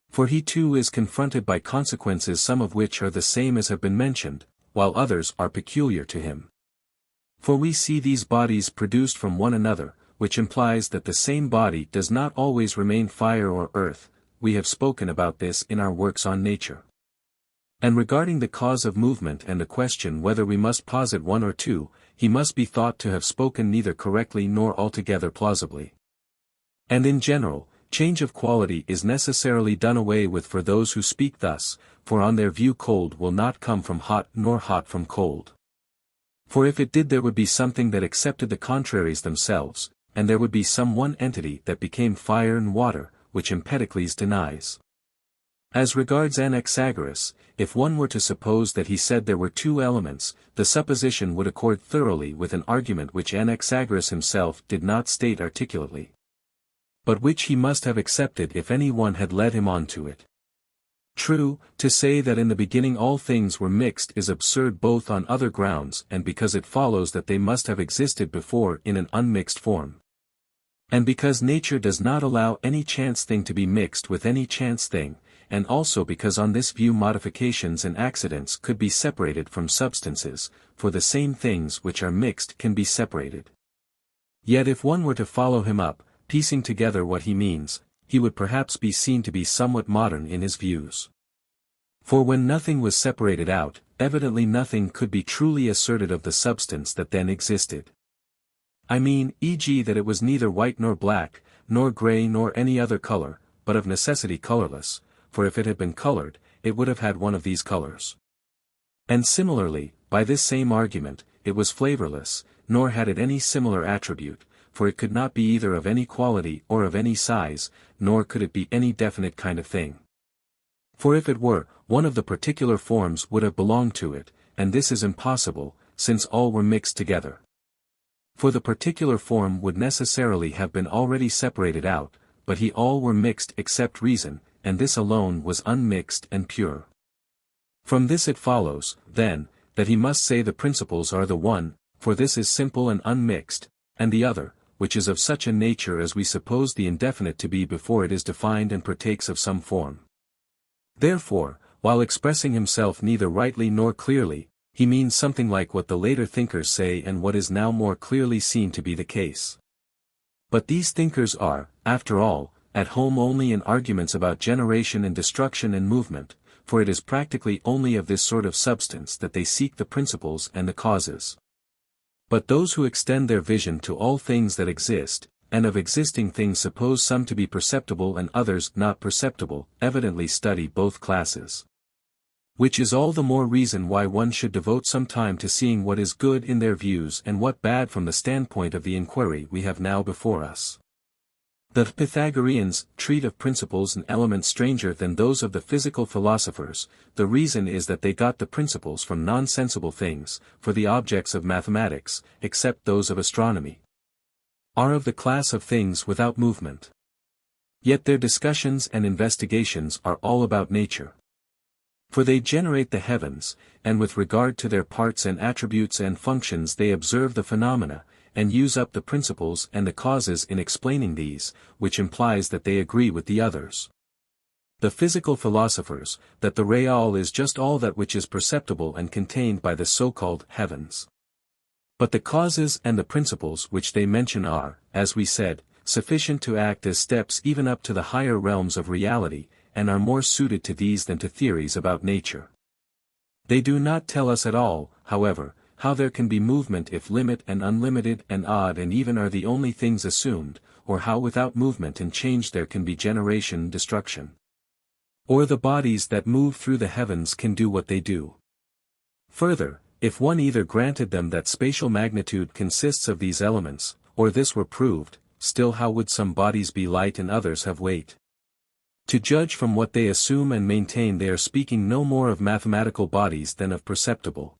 For he too is confronted by consequences, some of which are the same as have been mentioned, while others are peculiar to him. For we see these bodies produced from one another, which implies that the same body does not always remain fire or earth. We have spoken about this in our works on nature. And regarding the cause of movement and the question whether we must posit one or two, he must be thought to have spoken neither correctly nor altogether plausibly. And in general, change of quality is necessarily done away with for those who speak thus, for on their view cold will not come from hot nor hot from cold. For if it did, there would be something that accepted the contraries themselves, and there would be some one entity that became fire and water, which Empedocles denies. As regards Anaxagoras, if one were to suppose that he said there were 2 elements, the supposition would accord thoroughly with an argument which Anaxagoras himself did not state articulately, but which he must have accepted if any one had led him on to it. True, to say that in the beginning all things were mixed is absurd both on other grounds and because it follows that they must have existed before in an unmixed form. And because nature does not allow any chance thing to be mixed with any chance thing, and also because on this view modifications and accidents could be separated from substances, for the same things which are mixed can be separated. Yet if one were to follow him up, piecing together what he means, he would perhaps be seen to be somewhat modern in his views. For when nothing was separated out, evidently nothing could be truly asserted of the substance that then existed. I mean, e.g. that it was neither white nor black, nor grey nor any other color, but of necessity colorless, for if it had been colored, it would have had one of these colors. And similarly, by this same argument, it was flavorless, nor had it any similar attribute, for it could not be either of any quality or of any size, nor could it be any definite kind of thing. For if it were, one of the particular forms would have belonged to it, and this is impossible, since all were mixed together. For the particular form would necessarily have been already separated out, but he all were mixed except reason, and this alone was unmixed and pure. From this it follows, then, that he must say the principles are the one, for this is simple and unmixed, and the other, which is of such a nature as we suppose the indefinite to be before it is defined and partakes of some form. Therefore, while expressing himself neither rightly nor clearly, he means something like what the later thinkers say and what is now more clearly seen to be the case. But these thinkers are, after all, at home only in arguments about generation and destruction and movement, for it is practically only of this sort of substance that they seek the principles and the causes. But those who extend their vision to all things that exist, and of existing things suppose some to be perceptible and others not perceptible, evidently study both classes. Which is all the more reason why one should devote some time to seeing what is good in their views and what bad from the standpoint of the inquiry we have now before us. The Pythagoreans treat of principles and elements stranger than those of the physical philosophers. The reason is that they got the principles from nonsensible things, for the objects of mathematics, except those of astronomy, are of the class of things without movement. Yet their discussions and investigations are all about nature. For they generate the heavens, and with regard to their parts and attributes and functions they observe the phenomena, and use up the principles and the causes in explaining these, which implies that they agree with the others. The physical philosophers, that the real is just all that which is perceptible and contained by the so-called heavens. But the causes and the principles which they mention are, as we said, sufficient to act as steps even up to the higher realms of reality, and are more suited to these than to theories about nature. They do not tell us at all, however, how there can be movement if limit and unlimited and odd and even are the only things assumed, or how without movement and change there can be generation and destruction. Or the bodies that move through the heavens can do what they do. Further, if one either granted them that spatial magnitude consists of these elements, or this were proved, still how would some bodies be light and others have weight? To judge from what they assume and maintain, they are speaking no more of mathematical bodies than of perceptible.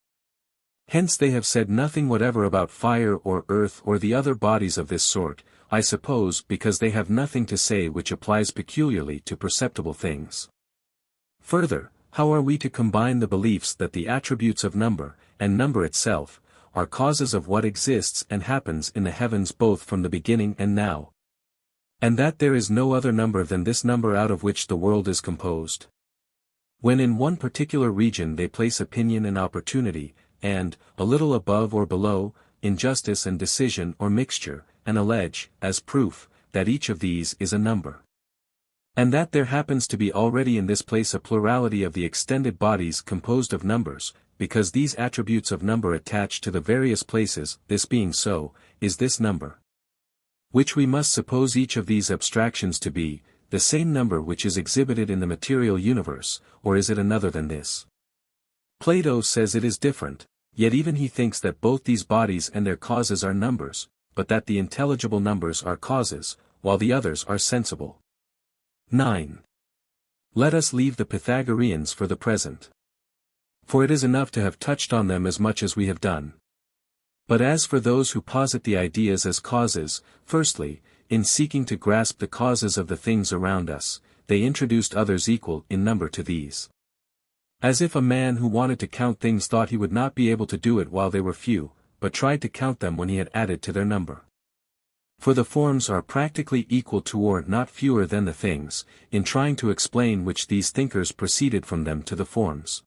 Hence they have said nothing whatever about fire or earth or the other bodies of this sort, I suppose because they have nothing to say which applies peculiarly to perceptible things. Further, how are we to combine the beliefs that the attributes of number, and number itself, are causes of what exists and happens in the heavens both from the beginning and now? And that there is no other number than this number out of which the world is composed. When in one particular region they place opinion and opportunity, and, a little above or below, injustice and decision or mixture, and allege, as proof, that each of these is a number. And that there happens to be already in this place a plurality of the extended bodies composed of numbers, because these attributes of number attach to the various places, this being so, is this number. Which we must suppose each of these abstractions to be, the same number which is exhibited in the material universe, or is it another than this? Plato says it is different, yet even he thinks that both these bodies and their causes are numbers, but that the intelligible numbers are causes, while the others are sensible. 9. Let us leave the Pythagoreans for the present. For it is enough to have touched on them as much as we have done. But as for those who posit the ideas as causes, firstly, in seeking to grasp the causes of the things around us, they introduced others equal in number to these. As if a man who wanted to count things thought he would not be able to do it while they were few, but tried to count them when he had added to their number. For the forms are practically equal to or not fewer than the things, in trying to explain which these thinkers proceeded from them to the forms.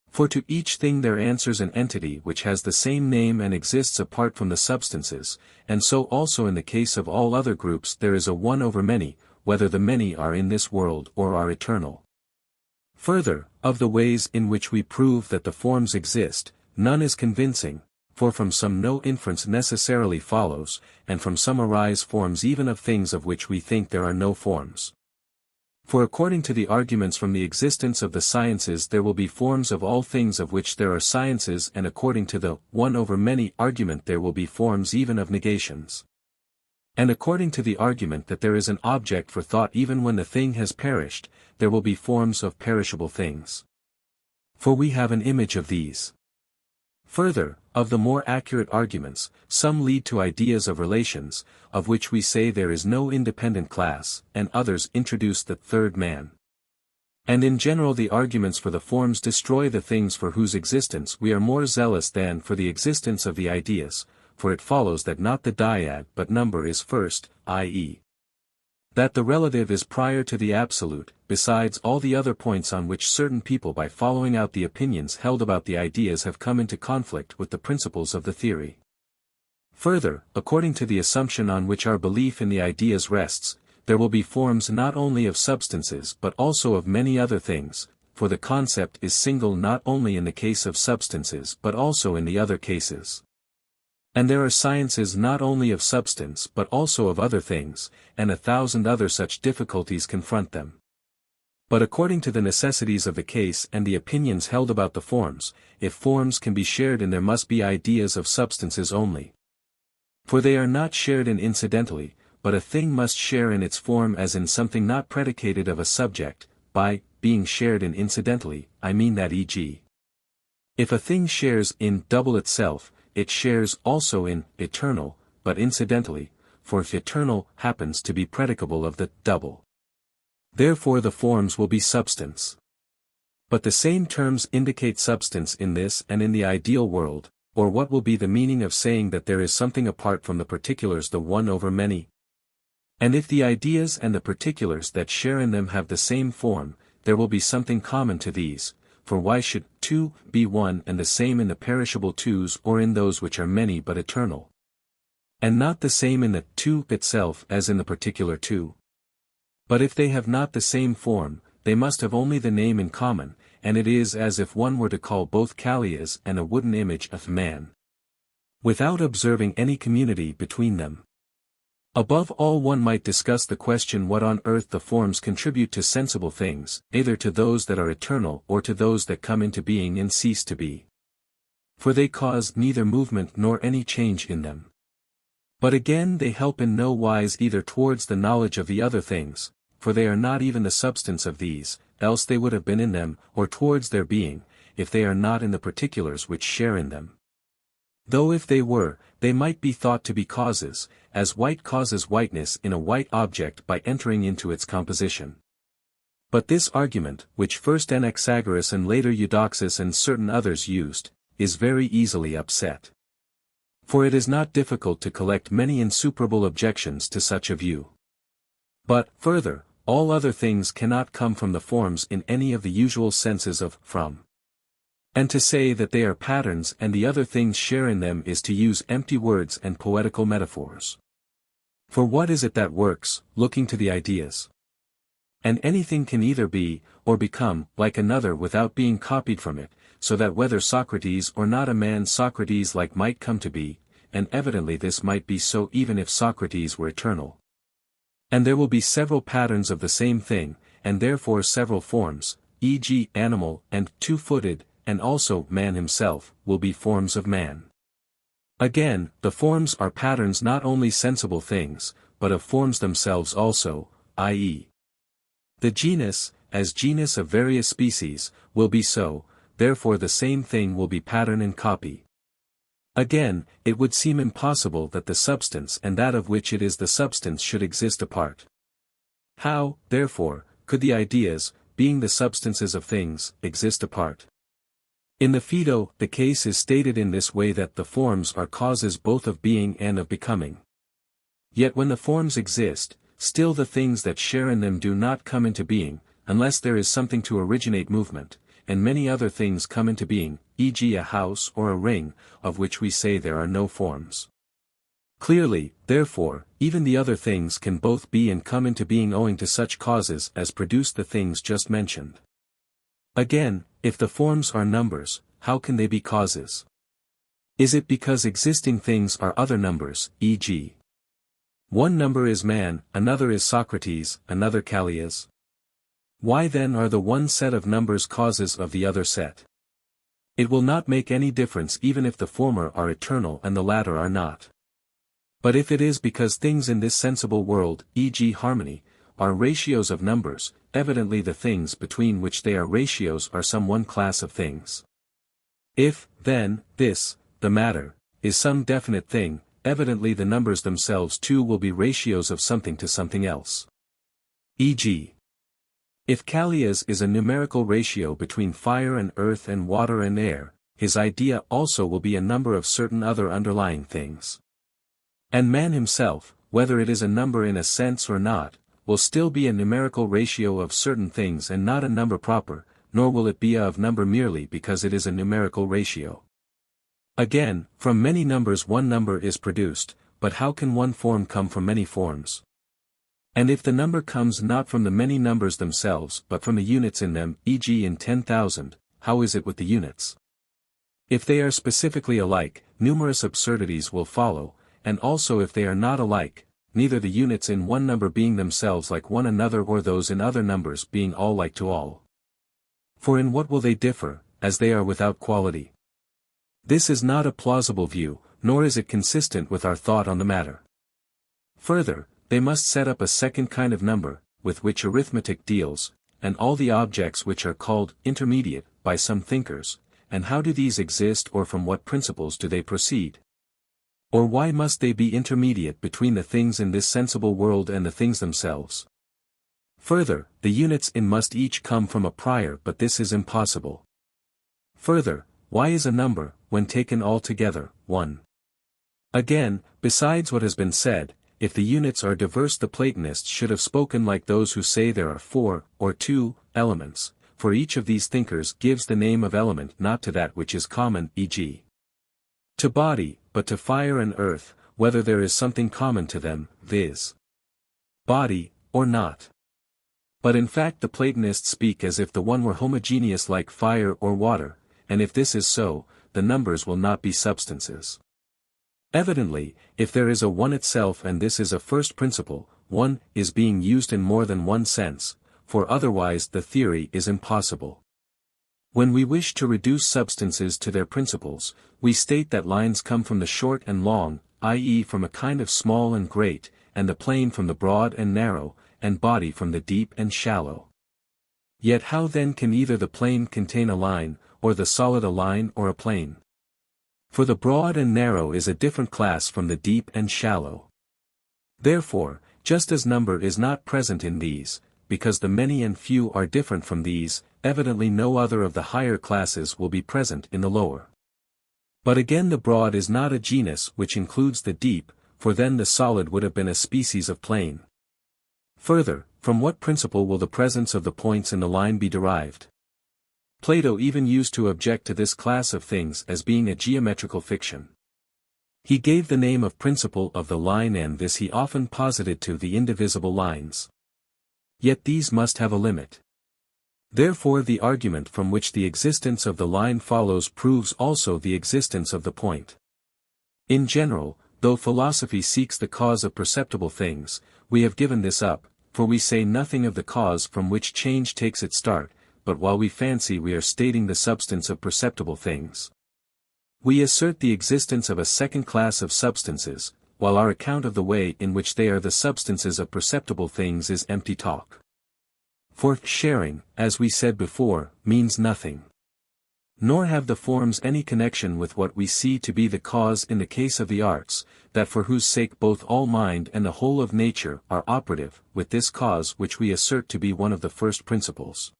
For to each thing there answers an entity which has the same name and exists apart from the substances, and so also in the case of all other groups there is a one over many, whether the many are in this world or are eternal. Further, of the ways in which we prove that the forms exist, none is convincing, for from some no inference necessarily follows, and from some arise forms even of things of which we think there are no forms. For according to the arguments from the existence of the sciences there will be forms of all things of which there are sciences, and according to the one over many argument there will be forms even of negations. And according to the argument that there is an object for thought even when the thing has perished, there will be forms of perishable things. For we have an image of these. Further, of the more accurate arguments, some lead to ideas of relations, of which we say there is no independent class, and others introduce the third man. And in general the arguments for the forms destroy the things for whose existence we are more zealous than for the existence of the ideas, for it follows that not the dyad but number is first, i.e. that the relative is prior to the absolute, besides all the other points on which certain people by following out the opinions held about the ideas have come into conflict with the principles of the theory. Further, according to the assumption on which our belief in the ideas rests, there will be forms not only of substances but also of many other things, for the concept is single not only in the case of substances but also in the other cases. And there are sciences not only of substance but also of other things, and 1,000 other such difficulties confront them. But according to the necessities of the case and the opinions held about the forms, if forms can be shared in there must be ideas of substances only. For they are not shared in incidentally, but a thing must share in its form as in something not predicated of a subject, by being shared in incidentally, I mean that e.g. if a thing shares in double itself, it shares also in eternal, but incidentally, for if eternal happens to be predicable of the double. Therefore the forms will be substance. But the same terms indicate substance in this and in the ideal world, or what will be the meaning of saying that there is something apart from the particulars the one over many? And if the ideas and the particulars that share in them have the same form, there will be something common to these, for why should two be one and the same in the perishable twos or in those which are many but eternal? And not the same in the two itself as in the particular two? But if they have not the same form, they must have only the name in common, and it is as if one were to call both Callias and a wooden image of man, without observing any community between them. Above all one might discuss the question what on earth the forms contribute to sensible things, either to those that are eternal or to those that come into being and cease to be. For they cause neither movement nor any change in them. But again they help in no wise either towards the knowledge of the other things, for they are not even the substance of these, else they would have been in them, or towards their being, if they are not in the particulars which share in them. Though if they were, they might be thought to be causes, as white causes whiteness in a white object by entering into its composition. But this argument, which first Anaxagoras and later Eudoxus and certain others used, is very easily upset. For it is not difficult to collect many insuperable objections to such a view. But, further, all other things cannot come from the forms in any of the usual senses of from. And to say that they are patterns and the other things share in them is to use empty words and poetical metaphors. For what is it that works, looking to the ideas? And anything can either be, or become, like another without being copied from it, so that whether Socrates or not a man Socrates like might come to be, and evidently this might be so even if Socrates were eternal. And there will be several patterns of the same thing, and therefore several forms, e.g. animal and two-footed, and also man himself, will be forms of man. Again, the forms are patterns not only sensible things, but of forms themselves also, i.e. the genus, as genus of various species, will be so, therefore the same thing will be pattern and copy. Again, it would seem impossible that the substance and that of which it is the substance should exist apart. How, therefore, could the ideas, being the substances of things, exist apart? In the Phaedo, the case is stated in this way that the forms are causes both of being and of becoming. Yet when the forms exist, still the things that share in them do not come into being, unless there is something to originate movement, and many other things come into being, e.g. a house or a ring, of which we say there are no forms. Clearly, therefore, even the other things can both be and come into being owing to such causes as produce the things just mentioned. Again, if the forms are numbers, how can they be causes? Is it because existing things are other numbers, e.g. one number is man, another is Socrates, another Callias? Why then are the one set of numbers causes of the other set? It will not make any difference even if the former are eternal and the latter are not. But if it is because things in this sensible world, e.g. harmony, are ratios of numbers, evidently the things between which they are ratios are some one class of things. If, then, this, the matter, is some definite thing, evidently the numbers themselves too will be ratios of something to something else. E.g. if Callias is a numerical ratio between fire and earth and water and air, his idea also will be a number of certain other underlying things. And man himself, whether it is a number in a sense or not, will still be a numerical ratio of certain things and not a number proper, nor will it be of number merely because it is a numerical ratio. Again, from many numbers one number is produced, but how can one form come from many forms? And if the number comes not from the many numbers themselves but from the units in them, e.g. in 10,000, how is it with the units? If they are specifically alike, numerous absurdities will follow, and also if they are not alike, neither the units in one number being themselves like one another or those in other numbers being all like to all. For in what will they differ, as they are without quality? This is not a plausible view, nor is it consistent with our thought on the matter. Further, they must set up a second kind of number, with which arithmetic deals, and all the objects which are called intermediate by some thinkers, and how do these exist or from what principles do they proceed? Or why must they be intermediate between the things in this sensible world and the things themselves? Further, the units in must each come from a prior but this is impossible. Further, why is a number, when taken all together, one? Again, besides what has been said, if the units are diverse the Platonists should have spoken like those who say there are 4, or 2, elements, for each of these thinkers gives the name of element not to that which is common, e.g. to body, but to fire and earth, whether there is something common to them, viz. body, or not. But in fact the Platonists speak as if the one were homogeneous like fire or water, and if this is so, the numbers will not be substances. Evidently, if there is a one itself and this is a first principle, one is being used in more than one sense, for otherwise the theory is impossible. When we wish to reduce substances to their principles, we state that lines come from the short and long, i.e. from a kind of small and great, and the plane from the broad and narrow, and body from the deep and shallow. Yet how then can either the plane contain a line, or the solid a line or a plane? For the broad and narrow is a different class from the deep and shallow. Therefore, just as number is not present in these, because the many and few are different from these, evidently no other of the higher classes will be present in the lower. But again the broad is not a genus which includes the deep, for then the solid would have been a species of plane. Further, from what principle will the presence of the points in the line be derived? Plato even used to object to this class of things as being a geometrical fiction. He gave the name of principle of the line, and this he often posited to the indivisible lines. Yet these must have a limit. Therefore the argument from which the existence of the line follows proves also the existence of the point. In general, though philosophy seeks the cause of perceptible things, we have given this up, for we say nothing of the cause from which change takes its start, but while we fancy we are stating the substance of perceptible things, we assert the existence of a second class of substances, while our account of the way in which they are the substances of perceptible things is empty talk. For sharing, as we said before, means nothing. Nor have the forms any connection with what we see to be the cause in the case of the arts, that for whose sake both all mind and the whole of nature are operative, with this cause which we assert to be one of the first principles.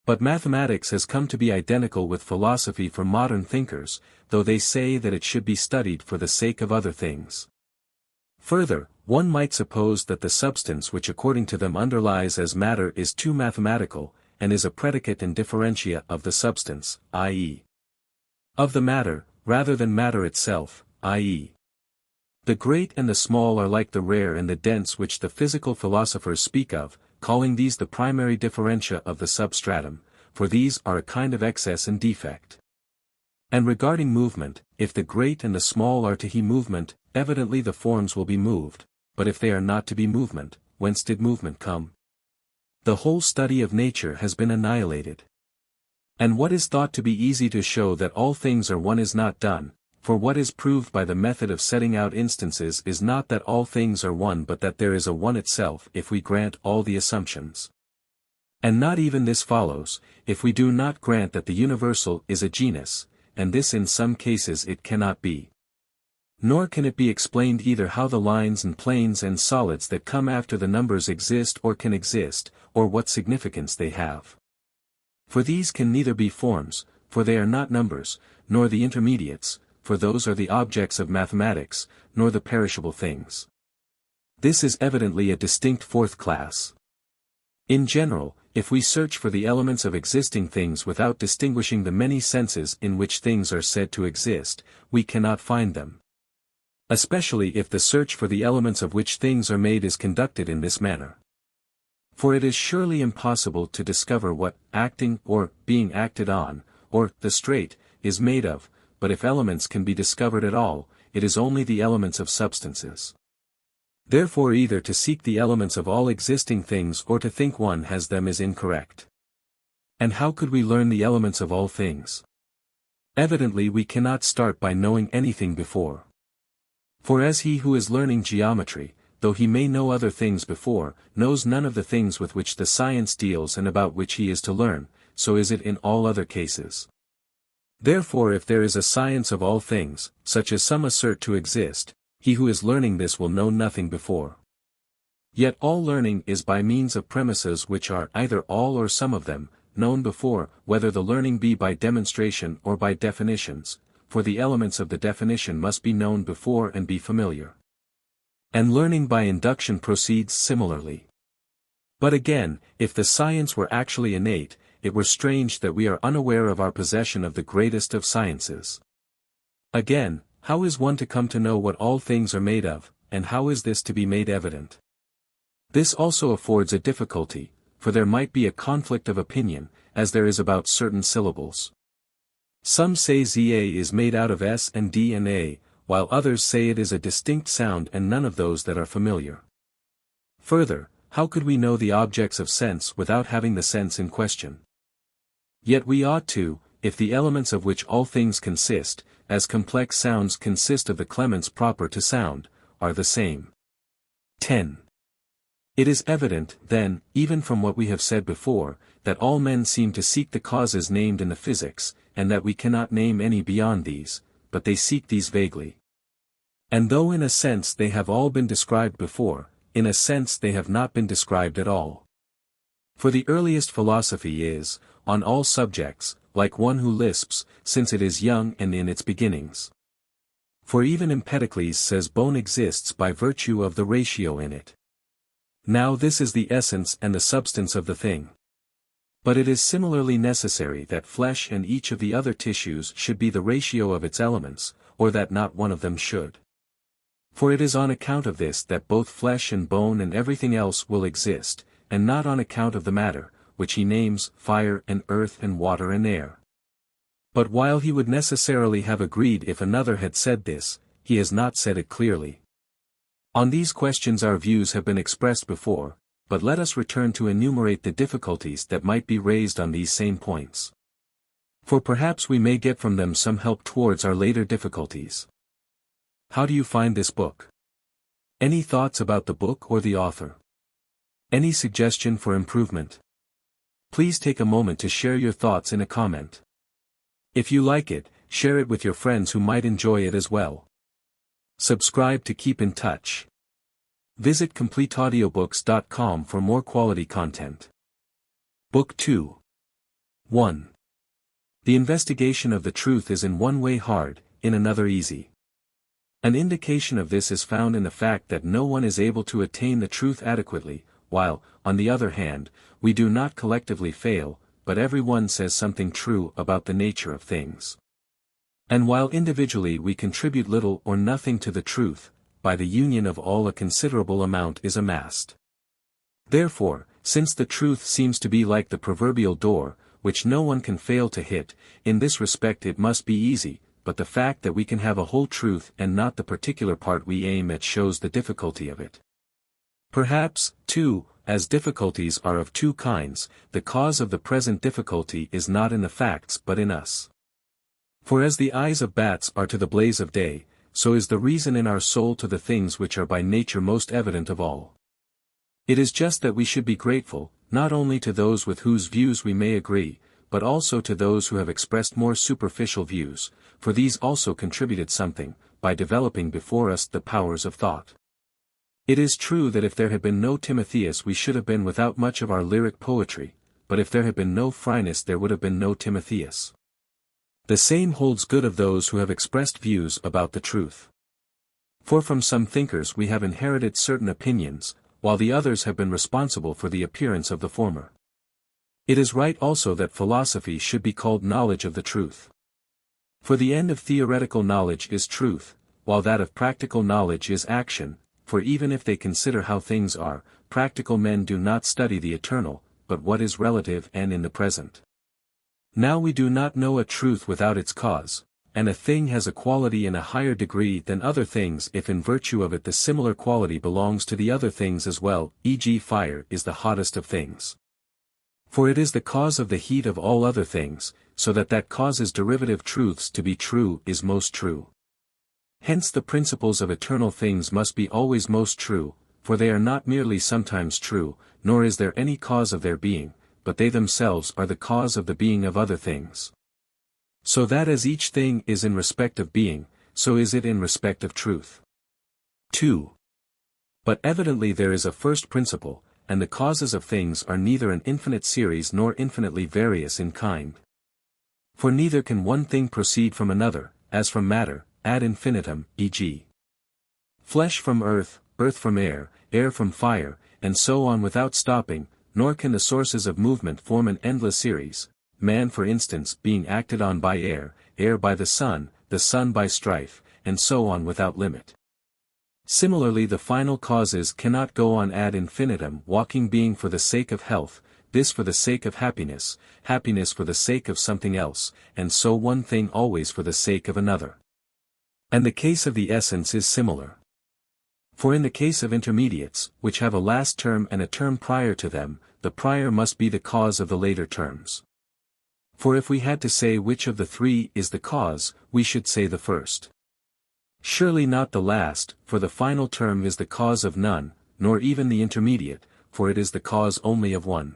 But mathematics has come to be identical with philosophy for modern thinkers, though they say that it should be studied for the sake of other things. Further, one might suppose that the substance which according to them underlies as matter is too mathematical, and is a predicate and differentia of the substance, i.e. of the matter, rather than matter itself, i.e. the great and the small are like the rare and the dense which the physical philosophers speak of, calling these the primary differentia of the substratum, for these are a kind of excess and defect. And regarding movement, if the great and the small are to he movement, evidently the forms will be moved, but if they are not to be movement, whence did movement come? The whole study of nature has been annihilated. And what is thought to be easy to show that all things are one is not done, for what is proved by the method of setting out instances is not that all things are one but that there is a one itself if we grant all the assumptions. And not even this follows, if we do not grant that the universal is a genus, and this in some cases it cannot be. Nor can it be explained either how the lines and planes and solids that come after the numbers exist or can exist, or what significance they have. For these can neither be forms, for they are not numbers, nor the intermediates, for those are the objects of mathematics, nor the perishable things. This is evidently a distinct fourth class. In general, if we search for the elements of existing things without distinguishing the many senses in which things are said to exist, we cannot find them. Especially if the search for the elements of which things are made is conducted in this manner. For it is surely impossible to discover what acting or being acted on, or the straight, is made of, but if elements can be discovered at all, it is only the elements of substances. Therefore either to seek the elements of all existing things or to think one has them is incorrect. And how could we learn the elements of all things? Evidently we cannot start by knowing anything before. For as he who is learning geometry, though he may know other things before, knows none of the things with which the science deals and about which he is to learn, so is it in all other cases. Therefore if there is a science of all things, such as some assert to exist, he who is learning this will know nothing before. Yet all learning is by means of premises which are either all or some of them, known before, whether the learning be by demonstration or by definitions, for the elements of the definition must be known before and be familiar. And learning by induction proceeds similarly. But again, if the science were actually innate, it were strange that we are unaware of our possession of the greatest of sciences. Again, how is one to come to know what all things are made of, and how is this to be made evident? This also affords a difficulty, for there might be a conflict of opinion, as there is about certain syllables. Some say ZA is made out of S and D and A, while others say it is a distinct sound and none of those that are familiar. Further, how could we know the objects of sense without having the sense in question? Yet we ought to, if the elements of which all things consist, as complex sounds consist of the clements proper to sound, are the same. 10. It is evident, then, even from what we have said before, that all men seem to seek the causes named in the physics, and that we cannot name any beyond these, but they seek these vaguely. And though in a sense they have all been described before, in a sense they have not been described at all. For the earliest philosophy is, on all subjects, like one who lisps, since it is young and in its beginnings. For even Empedocles says bone exists by virtue of the ratio in it. Now this is the essence and the substance of the thing. But it is similarly necessary that flesh and each of the other tissues should be the ratio of its elements, or that not one of them should. For it is on account of this that both flesh and bone and everything else will exist, and not on account of the matter, which he names fire and earth and water and air. But while he would necessarily have agreed if another had said this, he has not said it clearly. On these questions our views have been expressed before, but let us return to enumerate the difficulties that might be raised on these same points. For perhaps we may get from them some help towards our later difficulties. How do you find this book? Any thoughts about the book or the author? Any suggestion for improvement? Please take a moment to share your thoughts in a comment. If you like it, share it with your friends who might enjoy it as well. Subscribe to keep in touch. Visit CompleteAudiobooks.com for more quality content. Book 2. 1. The investigation of the truth is in one way hard, in another easy. An indication of this is found in the fact that no one is able to attain the truth adequately, while, on the other hand, we do not collectively fail, but everyone says something true about the nature of things. And while individually we contribute little or nothing to the truth, by the union of all a considerable amount is amassed. Therefore, since the truth seems to be like the proverbial door, which no one can fail to hit, in this respect it must be easy, but the fact that we can have a whole truth and not the particular part we aim at shows the difficulty of it. Perhaps, too, as difficulties are of two kinds, the cause of the present difficulty is not in the facts but in us. For as the eyes of bats are to the blaze of day, so is the reason in our soul to the things which are by nature most evident of all. It is just that we should be grateful, not only to those with whose views we may agree, but also to those who have expressed more superficial views, for these also contributed something, by developing before us the powers of thought. It is true that if there had been no Timotheus we should have been without much of our lyric poetry, but if there had been no Phrynis there would have been no Timotheus. The same holds good of those who have expressed views about the truth. For from some thinkers we have inherited certain opinions, while the others have been responsible for the appearance of the former. It is right also that philosophy should be called knowledge of the truth. For the end of theoretical knowledge is truth, while that of practical knowledge is action, for even if they consider how things are, practical men do not study the eternal, but what is relative and in the present. Now we do not know a truth without its cause, and a thing has a quality in a higher degree than other things if in virtue of it the similar quality belongs to the other things as well, e.g. fire is the hottest of things. For it is the cause of the heat of all other things, so that causes derivative truths to be true is most true. Hence the principles of eternal things must be always most true, for they are not merely sometimes true, nor is there any cause of their being, but they themselves are the cause of the being of other things. So that as each thing is in respect of being, so is it in respect of truth. 2. But evidently there is a first principle, and the causes of things are neither an infinite series nor infinitely various in kind. For neither can one thing proceed from another, as from matter, ad infinitum, e.g. flesh from earth, earth from air from fire, and so on without stopping, nor can the sources of movement form an endless series, man for instance being acted on by air by the sun by strife, and so on without limit. Similarly the final causes cannot go on ad infinitum, walking being for the sake of health, this for the sake of happiness, happiness for the sake of something else, and so one thing always for the sake of another. And the case of the essence is similar. For in the case of intermediates, which have a last term and a term prior to them, the prior must be the cause of the later terms. For if we had to say which of the three is the cause, we should say the first. Surely not the last, for the final term is the cause of none, nor even the intermediate, for it is the cause only of one.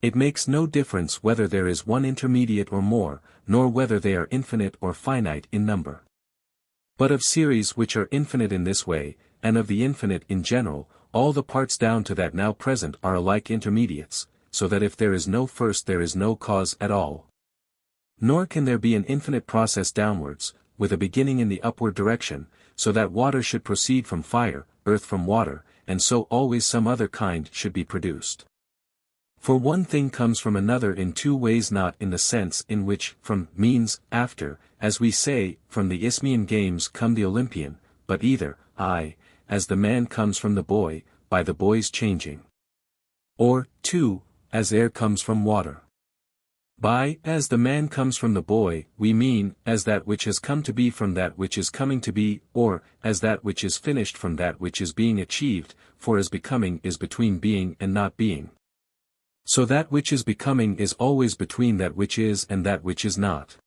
It makes no difference whether there is one intermediate or more, nor whether they are infinite or finite in number. But of series which are infinite in this way, and of the infinite in general, all the parts down to that now present are alike intermediates, so that if there is no first there is no cause at all. Nor can there be an infinite process downwards, with a beginning in the upward direction, so that water should proceed from fire, earth from water, and so always some other kind should be produced. For one thing comes from another in two ways, not in the sense in which from means after, as we say, from the Isthmian games come the Olympian, but either, as the man comes from the boy, by the boy's changing. Or, 2, as air comes from water. By, as the man comes from the boy, we mean, as that which has come to be from that which is coming to be, or, as that which is finished from that which is being achieved, for as becoming is between being and not being. So that which is becoming is always between that which is and that which is not.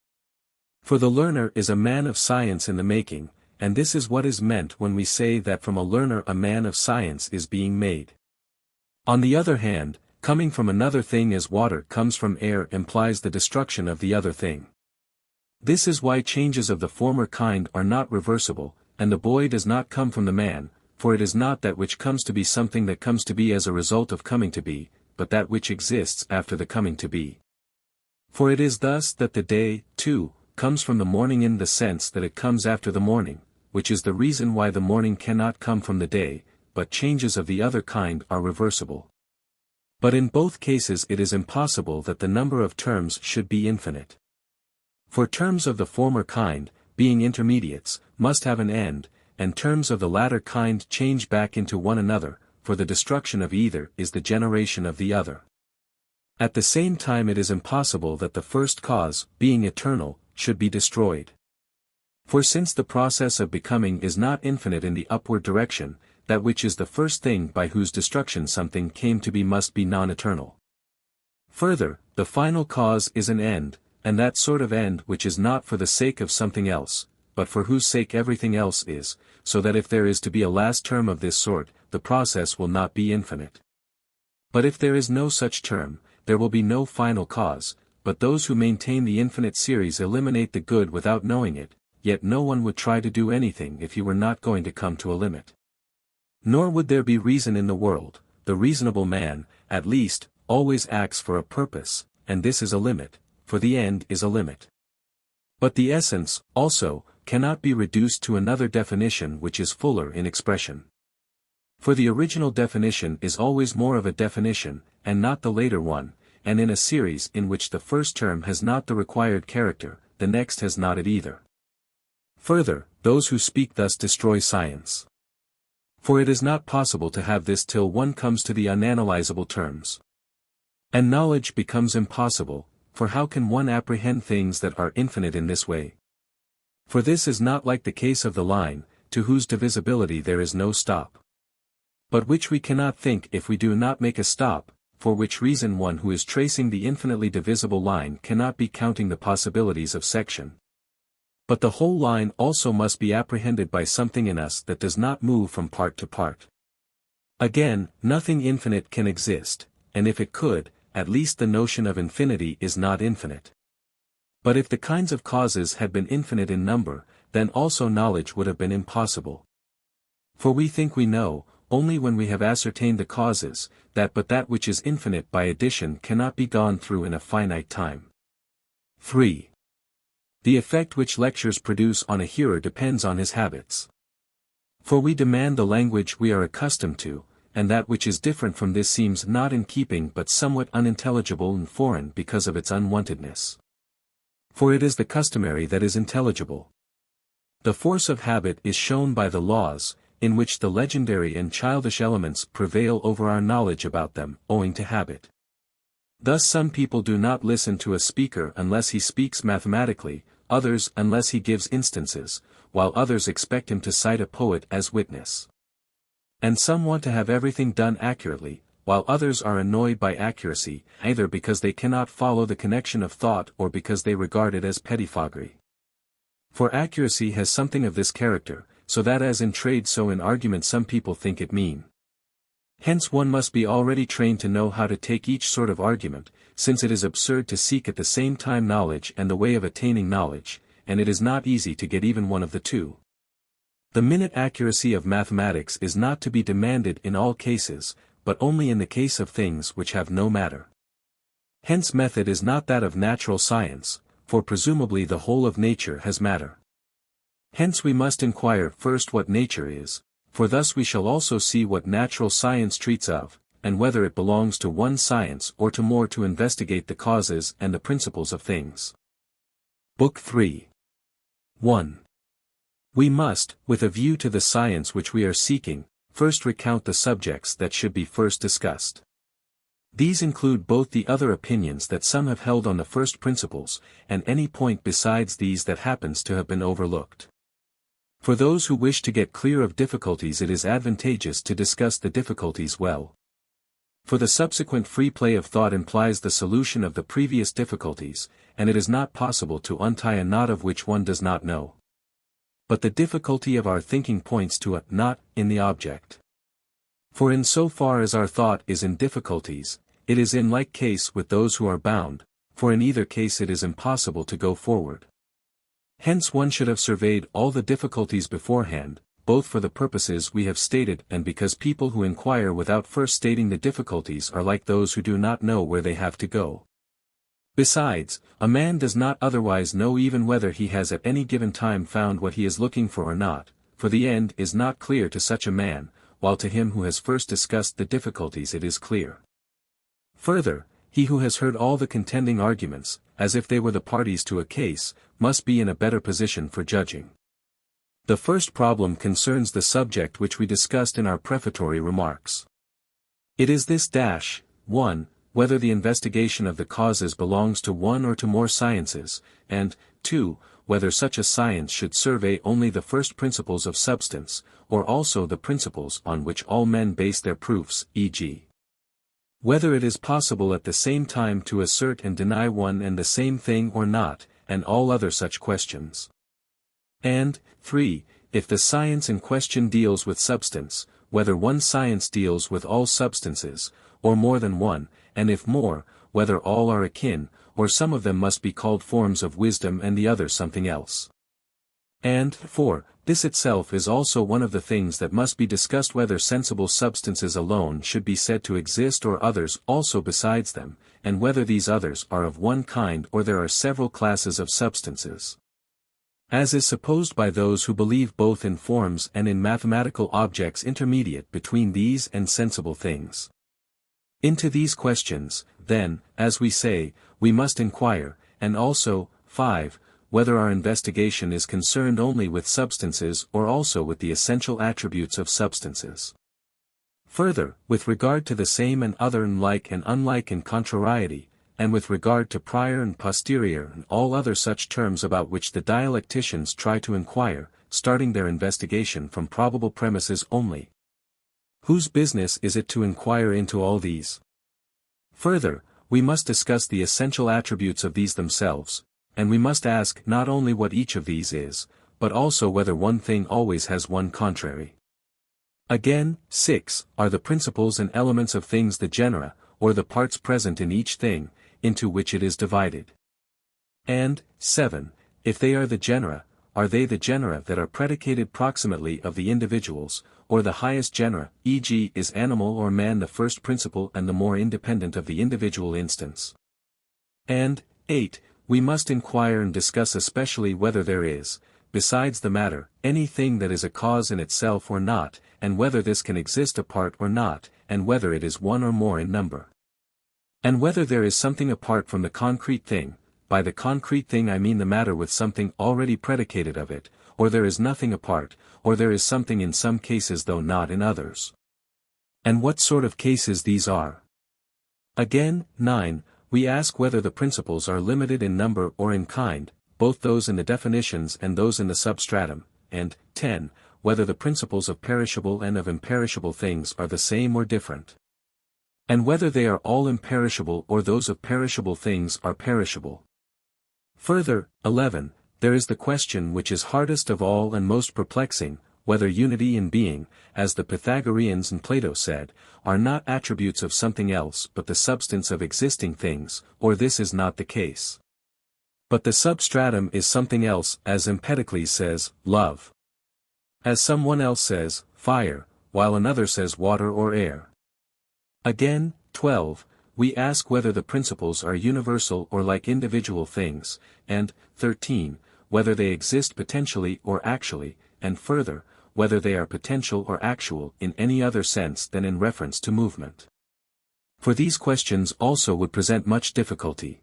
For the learner is a man of science in the making, and this is what is meant when we say that from a learner a man of science is being made. On the other hand, coming from another thing as water comes from air implies the destruction of the other thing. This is why changes of the former kind are not reversible, and the boy does not come from the man, for it is not that which comes to be something that comes to be as a result of coming to be, but that which exists after the coming to be. For it is thus that the day, too, comes from the morning in the sense that it comes after the morning, which is the reason why the morning cannot come from the day, but changes of the other kind are reversible. But in both cases it is impossible that the number of terms should be infinite. For terms of the former kind, being intermediates, must have an end, and terms of the latter kind change back into one another, for the destruction of either is the generation of the other. At the same time it is impossible that the first cause, being eternal, should be destroyed. For since the process of becoming is not infinite in the upward direction, that which is the first thing by whose destruction something came to be must be non-eternal. Further, the final cause is an end, and that sort of end which is not for the sake of something else, but for whose sake everything else is, so that if there is to be a last term of this sort, the process will not be infinite. But if there is no such term, there will be no final cause, but those who maintain the infinite series eliminate the good without knowing it, yet no one would try to do anything if he were not going to come to a limit. Nor would there be reason in the world. The reasonable man, at least, always acts for a purpose, and this is a limit, for the end is a limit. But the essence, also, cannot be reduced to another definition which is fuller in expression. For the original definition is always more of a definition, and not the later one, and in a series in which the first term has not the required character, the next has not it either. Further, those who speak thus destroy science. For it is not possible to have this till one comes to the unanalyzable terms. And knowledge becomes impossible, for how can one apprehend things that are infinite in this way? For this is not like the case of the line, to whose divisibility there is no stop. But which we cannot think if we do not make a stop, for which reason one who is tracing the infinitely divisible line cannot be counting the possibilities of section. But the whole line also must be apprehended by something in us that does not move from part to part. Again, nothing infinite can exist, and if it could, at least the notion of infinity is not infinite. But if the kinds of causes had been infinite in number, then also knowledge would have been impossible. For we think we know, only when we have ascertained the causes, but that which is infinite by addition cannot be gone through in a finite time. 3. The effect which lectures produce on a hearer depends on his habits. For we demand the language we are accustomed to, and that which is different from this seems not in keeping but somewhat unintelligible and foreign because of its unwontedness. For it is the customary that is intelligible. The force of habit is shown by the laws, in which the legendary and childish elements prevail over our knowledge about them, owing to habit. Thus some people do not listen to a speaker unless he speaks mathematically, others unless he gives instances, while others expect him to cite a poet as witness. And some want to have everything done accurately, while others are annoyed by accuracy, either because they cannot follow the connection of thought or because they regard it as pettifoggery. For accuracy has something of this character, so that as in trade so in argument some people think it mean. Hence one must be already trained to know how to take each sort of argument, since it is absurd to seek at the same time knowledge and the way of attaining knowledge, and it is not easy to get even one of the two. The minute accuracy of mathematics is not to be demanded in all cases, but only in the case of things which have no matter. Hence method is not that of natural science, for presumably the whole of nature has matter. Hence we must inquire first what nature is, for thus we shall also see what natural science treats of, and whether it belongs to one science or to more to investigate the causes and the principles of things. Book 3. 1. We must, with a view to the science which we are seeking, first recount the subjects that should be first discussed. These include both the other opinions that some have held on the first principles, and any point besides these that happens to have been overlooked. For those who wish to get clear of difficulties, it is advantageous to discuss the difficulties well. For the subsequent free play of thought implies the solution of the previous difficulties, and it is not possible to untie a knot of which one does not know. But the difficulty of our thinking points to a knot in the object. For in so far as our thought is in difficulties, it is in like case with those who are bound, for in either case it is impossible to go forward. Hence one should have surveyed all the difficulties beforehand, both for the purposes we have stated and because people who inquire without first stating the difficulties are like those who do not know where they have to go. Besides, a man does not otherwise know even whether he has at any given time found what he is looking for or not, for the end is not clear to such a man, while to him who has first discussed the difficulties it is clear. Further, he who has heard all the contending arguments, as if they were the parties to a case, must be in a better position for judging. The first problem concerns the subject which we discussed in our prefatory remarks. It is this 1. Whether the investigation of the causes belongs to one or to more sciences, and 2. Whether such a science should survey only the first principles of substance, or also the principles on which all men base their proofs, e.g. whether it is possible at the same time to assert and deny one and the same thing or not, and all other such questions. And 3. If the science in question deals with substance, whether one science deals with all substances, or more than one, and if more, whether all are akin, or some of them must be called forms of wisdom and the other something else. And 4. This itself is also one of the things that must be discussed, whether sensible substances alone should be said to exist or others also besides them, and whether these others are of one kind or there are several classes of substances. As is supposed by those who believe both in forms and in mathematical objects intermediate between these and sensible things. Into these questions, then, as we say, we must inquire, and also, 5. Whether our investigation is concerned only with substances or also with the essential attributes of substances. Further, with regard to the same and other and like and unlike and contrariety, and with regard to prior and posterior and all other such terms about which the dialecticians try to inquire, starting their investigation from probable premises only. Whose business is it to inquire into all these? Further, we must discuss the essential attributes of these themselves, and we must ask not only what each of these is, but also whether one thing always has one contrary. Again, 6. Are the principles and elements of things the genera, or the parts present in each thing, into which it is divided? And 7. If they are the genera, are they the genera that are predicated proximately of the individuals, or the highest genera, e.g. is animal or man the first principle and the more independent of the individual instance? And 8. We must inquire and discuss especially whether there is, besides the matter, anything that is a cause in itself or not, and whether this can exist apart or not, and whether it is one or more in number. And whether there is something apart from the concrete thing, by the concrete thing I mean the matter with something already predicated of it, or there is nothing apart, or there is something in some cases though not in others. And what sort of cases these are. Again, 9. We ask whether the principles are limited in number or in kind, both those in the definitions and those in the substratum, and 10. Whether the principles of perishable and of imperishable things are the same or different. And whether they are all imperishable or those of perishable things are perishable. Further, 11. There is the question which is hardest of all and most perplexing, whether unity in being, as the Pythagoreans and Plato said, are not attributes of something else but the substance of existing things, or this is not the case. But the substratum is something else, as Empedocles says, love. As someone else says, fire, while another says water or air. Again, 12, we ask whether the principles are universal or like individual things, and, 13, whether they exist potentially or actually, and further, whether they are potential or actual in any other sense than in reference to movement. For these questions also would present much difficulty.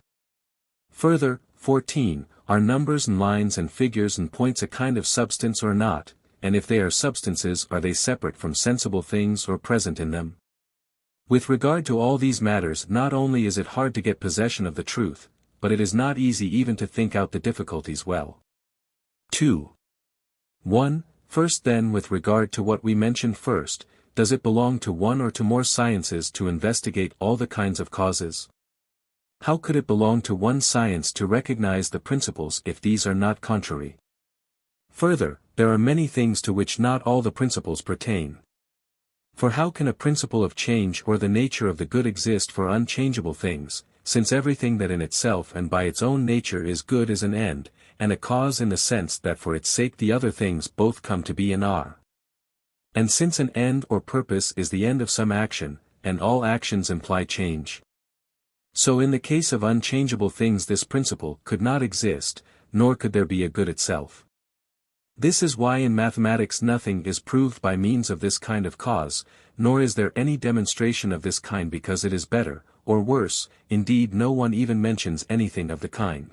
Further, 14, are numbers and lines and figures and points a kind of substance or not, and if they are substances are they separate from sensible things or present in them? With regard to all these matters, not only is it hard to get possession of the truth, but it is not easy even to think out the difficulties well. 2. 1. First then, with regard to what we mentioned first, does it belong to one or to more sciences to investigate all the kinds of causes? How could it belong to one science to recognize the principles if these are not contrary? Further, there are many things to which not all the principles pertain. For how can a principle of change or the nature of the good exist for unchangeable things, since everything that in itself and by its own nature is good is an end, and a cause in the sense that for its sake the other things both come to be and are? And since an end or purpose is the end of some action, and all actions imply change, so in the case of unchangeable things this principle could not exist, nor could there be a good itself. This is why in mathematics nothing is proved by means of this kind of cause, nor is there any demonstration of this kind because it is better, or worse, indeed no one even mentions anything of the kind.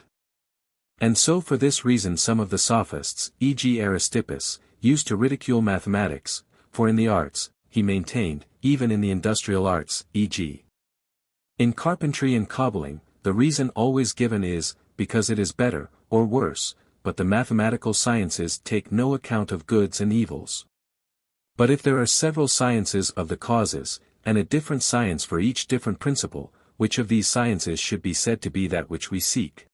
And so for this reason some of the sophists, e.g. Aristippus, used to ridicule mathematics, for in the arts, he maintained, even in the industrial arts, e.g. in carpentry and cobbling, the reason always given is, because it is better, or worse, but the mathematical sciences take no account of goods and evils. But if there are several sciences of the causes, and a different science for each different principle, which of these sciences should be said to be that which we seek?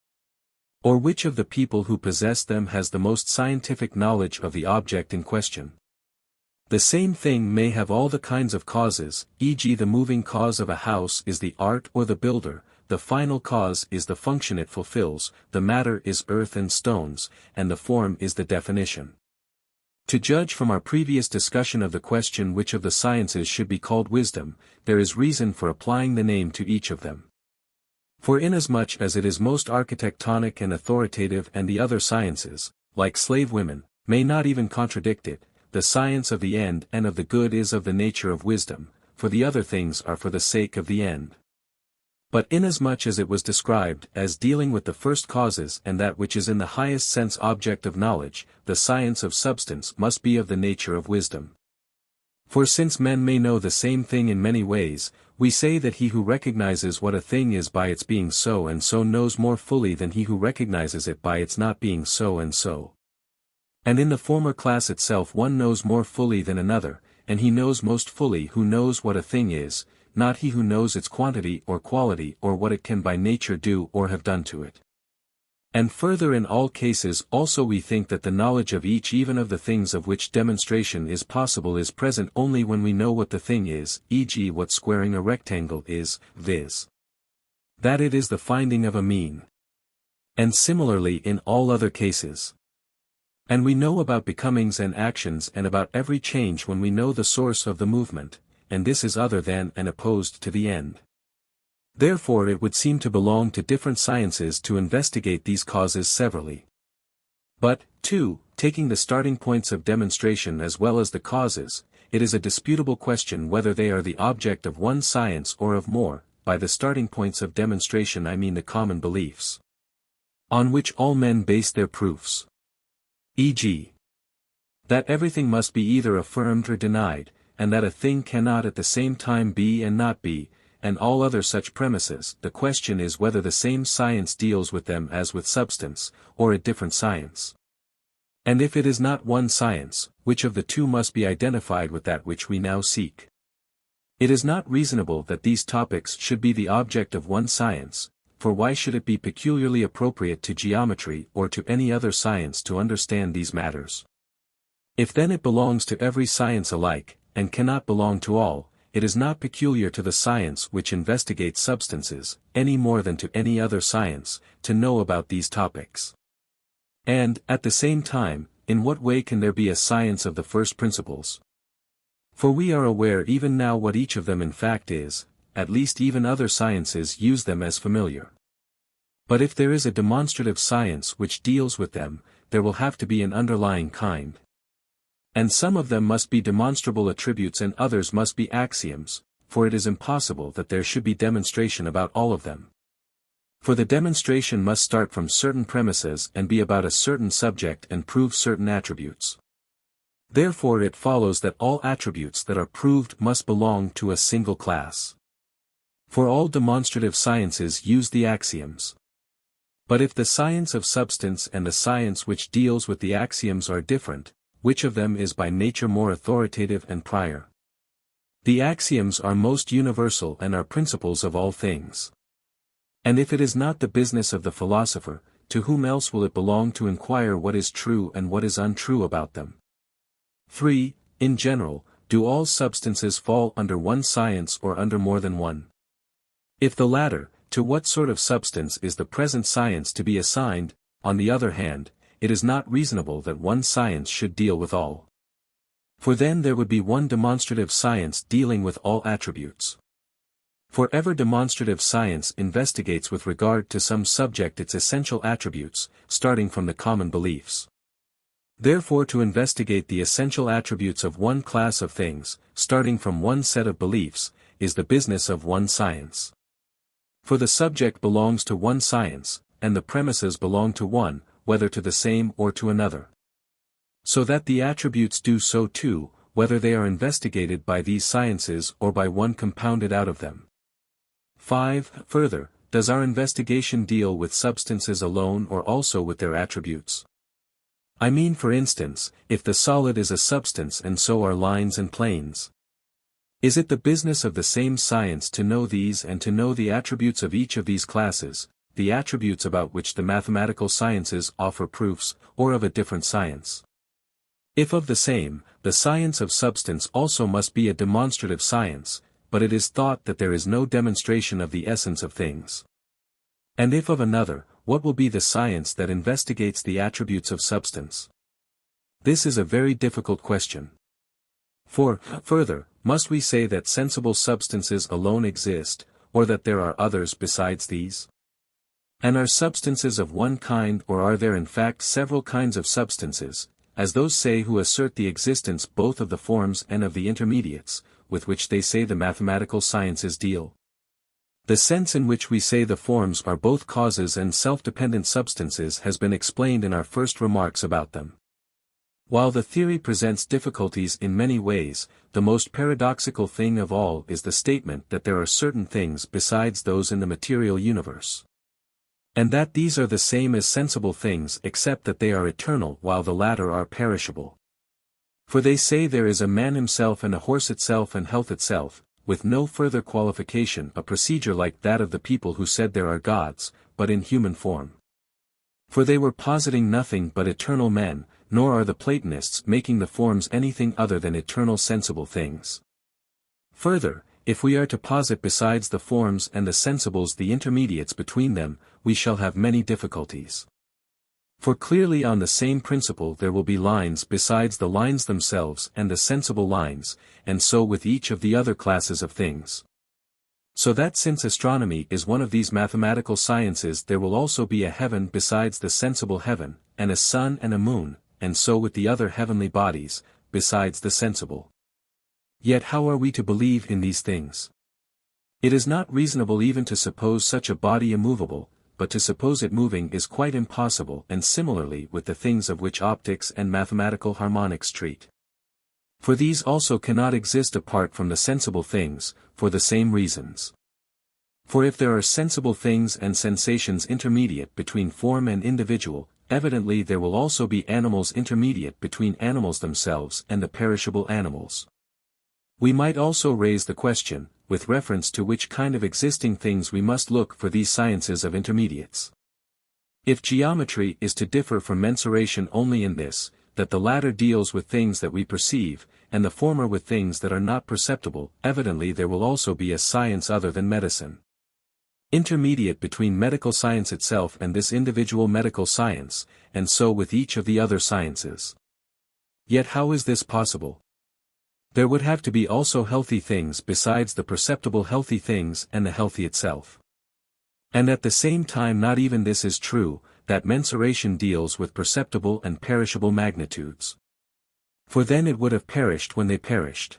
Or which of the people who possess them has the most scientific knowledge of the object in question? The same thing may have all the kinds of causes, e.g. the moving cause of a house is the art or the builder, the final cause is the function it fulfills, the matter is earth and stones, and the form is the definition. To judge from our previous discussion of the question which of the sciences should be called wisdom, there is reason for applying the name to each of them. For inasmuch as it is most architectonic and authoritative and the other sciences, like slave women, may not even contradict it, the science of the end and of the good is of the nature of wisdom, for the other things are for the sake of the end. But inasmuch as it was described as dealing with the first causes and that which is in the highest sense object of knowledge, the science of substance must be of the nature of wisdom. For since men may know the same thing in many ways, we say that he who recognizes what a thing is by its being so and so knows more fully than he who recognizes it by its not being so and so. And in the former class itself one knows more fully than another, and he knows most fully who knows what a thing is, not he who knows its quantity or quality or what it can by nature do or have done to it. And further in all cases also we think that the knowledge of each even of the things of which demonstration is possible is present only when we know what the thing is, e.g. what squaring a rectangle is, viz. that it is the finding of a mean. And similarly in all other cases. And we know about becomings and actions and about every change when we know the source of the movement, and this is other than and opposed to the end. Therefore it would seem to belong to different sciences to investigate these causes severally. But, 2, taking the starting points of demonstration as well as the causes, it is a disputable question whether they are the object of one science or of more. By the starting points of demonstration I mean the common beliefs, on which all men base their proofs. E.g. that everything must be either affirmed or denied, and that a thing cannot at the same time be and not be, and all other such premises. The question is whether the same science deals with them as with substance, or a different science. And if it is not one science, which of the two must be identified with that which we now seek? It is not reasonable that these topics should be the object of one science, for why should it be peculiarly appropriate to geometry or to any other science to understand these matters? If then it belongs to every science alike, and cannot belong to all, it is not peculiar to the science which investigates substances, any more than to any other science, to know about these topics. And, at the same time, in what way can there be a science of the first principles? For we are aware even now what each of them in fact is, at least even other sciences use them as familiar. But if there is a demonstrative science which deals with them, there will have to be an underlying kind. And some of them must be demonstrable attributes and others must be axioms, for it is impossible that there should be demonstration about all of them. For the demonstration must start from certain premises and be about a certain subject and prove certain attributes. Therefore it follows that all attributes that are proved must belong to a single class. For all demonstrative sciences use the axioms. But if the science of substance and the science which deals with the axioms are different, which of them is by nature more authoritative and prior? The axioms are most universal and are principles of all things. And if it is not the business of the philosopher, to whom else will it belong to inquire what is true and what is untrue about them? 3. In general, do all substances fall under one science or under more than one? If the latter, to what sort of substance is the present science to be assigned? On the other hand, it is not reasonable that one science should deal with all. For then there would be one demonstrative science dealing with all attributes. For every demonstrative science investigates with regard to some subject its essential attributes, starting from the common beliefs. Therefore to investigate the essential attributes of one class of things, starting from one set of beliefs, is the business of one science. For the subject belongs to one science, and the premises belong to one, whether to the same or to another. So that the attributes do so too, whether they are investigated by these sciences or by one compounded out of them. 5. Further, does our investigation deal with substances alone or also with their attributes? I mean, for instance, if the solid is a substance and so are lines and planes. Is it the business of the same science to know these and to know the attributes of each of these classes, the attributes about which the mathematical sciences offer proofs, or of a different science? If of the same, the science of substance also must be a demonstrative science, but it is thought that there is no demonstration of the essence of things. And if of another, what will be the science that investigates the attributes of substance? This is a very difficult question. For, further, must we say that sensible substances alone exist, or that there are others besides these? And are substances of one kind or are there in fact several kinds of substances, as those say who assert the existence both of the forms and of the intermediates, with which they say the mathematical sciences deal? The sense in which we say the forms are both causes and self-dependent substances has been explained in our first remarks about them. While the theory presents difficulties in many ways, the most paradoxical thing of all is the statement that there are certain things besides those in the material universe. And that these are the same as sensible things except that they are eternal while the latter are perishable. For they say there is a man himself and a horse itself and health itself, with no further qualification, a procedure like that of the people who said there are gods, but in human form. For they were positing nothing but eternal men, nor are the Platonists making the forms anything other than eternal sensible things. Further, if we are to posit besides the forms and the sensibles the intermediates between them, we shall have many difficulties. For clearly on the same principle there will be lines besides the lines themselves and the sensible lines, and so with each of the other classes of things. So that since astronomy is one of these mathematical sciences there will also be a heaven besides the sensible heaven, and a sun and a moon, and so with the other heavenly bodies, besides the sensible. Yet how are we to believe in these things? It is not reasonable even to suppose such a body immovable, but to suppose it moving is quite impossible, and similarly with the things of which optics and mathematical harmonics treat. For these also cannot exist apart from the sensible things, for the same reasons. For if there are sensible things and sensations intermediate between form and individual, evidently there will also be animals intermediate between animals themselves and the perishable animals. We might also raise the question, with reference to which kind of existing things we must look for these sciences of intermediates. If geometry is to differ from mensuration only in this, that the latter deals with things that we perceive, and the former with things that are not perceptible. Evidently there will also be a science other than medicine, intermediate between medical science itself and this individual medical science, and so with each of the other sciences. Yet how is this possible? There would have to be also healthy things besides the perceptible healthy things and the healthy itself. And at the same time not even this is true, that mensuration deals with perceptible and perishable magnitudes. For then it would have perished when they perished.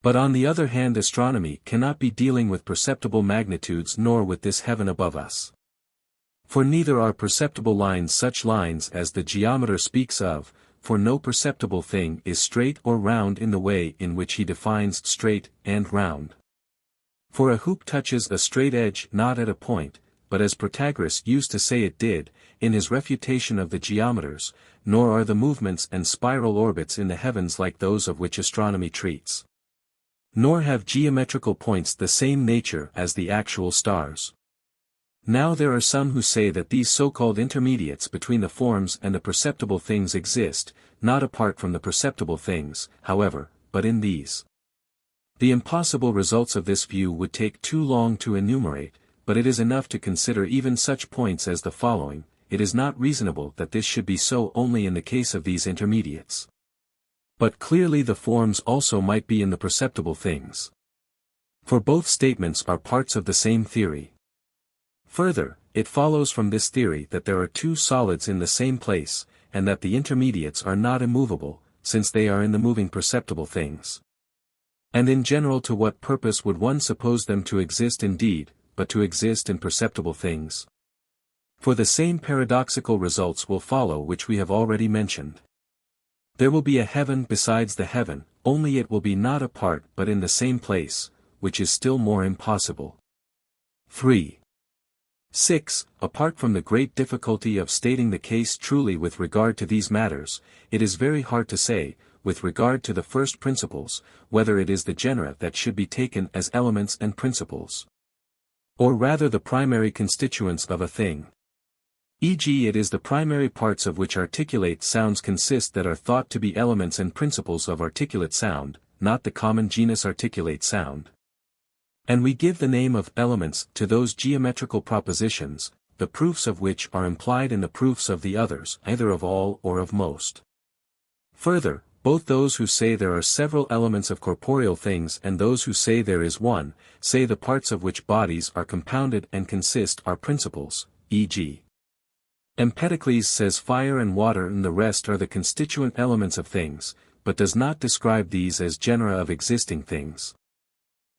But on the other hand astronomy cannot be dealing with perceptible magnitudes nor with this heaven above us. For neither are perceptible lines such lines as the geometer speaks of, for no perceptible thing is straight or round in the way in which he defines straight and round. For a hoop touches a straight edge not at a point, but as Protagoras used to say it did, in his refutation of the geometers, nor are the movements and spiral orbits in the heavens like those of which astronomy treats. Nor have geometrical points the same nature as the actual stars. Now there are some who say that these so-called intermediates between the forms and the perceptible things exist, not apart from the perceptible things, however, but in these. The impossible results of this view would take too long to enumerate, but it is enough to consider even such points as the following. It is not reasonable that this should be so only in the case of these intermediates. But clearly the forms also might be in the perceptible things. For both statements are parts of the same theory. Further, it follows from this theory that there are two solids in the same place, and that the intermediates are not immovable, since they are in the moving perceptible things. And in general to what purpose would one suppose them to exist indeed, but to exist in perceptible things? For the same paradoxical results will follow which we have already mentioned. There will be a heaven besides the heaven, only it will be not apart but in the same place, which is still more impossible. 3. 6. Apart from the great difficulty of stating the case truly with regard to these matters, it is very hard to say, with regard to the first principles, whether it is the genera that should be taken as elements and principles, or rather the primary constituents of a thing. E.g. it is the primary parts of which articulate sounds consist that are thought to be elements and principles of articulate sound, not the common genus articulate sound. And we give the name of elements to those geometrical propositions, the proofs of which are implied in the proofs of the others, either of all or of most. Further, both those who say there are several elements of corporeal things and those who say there is one, say the parts of which bodies are compounded and consist are principles, e.g. Empedocles says fire and water and the rest are the constituent elements of things, but does not describe these as genera of existing things.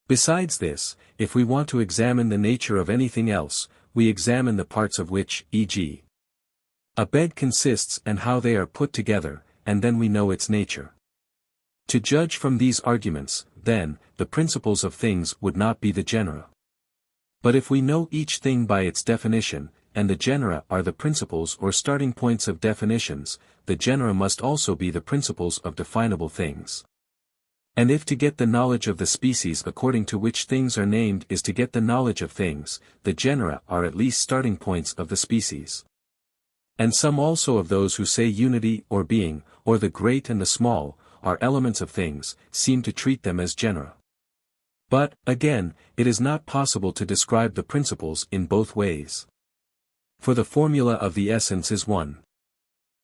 Besides this, if we want to examine the nature of anything else, we examine the parts of which, e.g. a bed consists and how they are put together, and then we know its nature. To judge from these arguments, then, the principles of things would not be the genera. But if we know each thing by its definition, and the genera are the principles or starting points of definitions, the genera must also be the principles of definable things. And if to get the knowledge of the species according to which things are named is to get the knowledge of things, the genera are at least starting points of the species. And some also of those who say unity or being, or the great and the small, are elements of things, seem to treat them as genera. But, again, it is not possible to describe the principles in both ways. For the formula of the essence is one.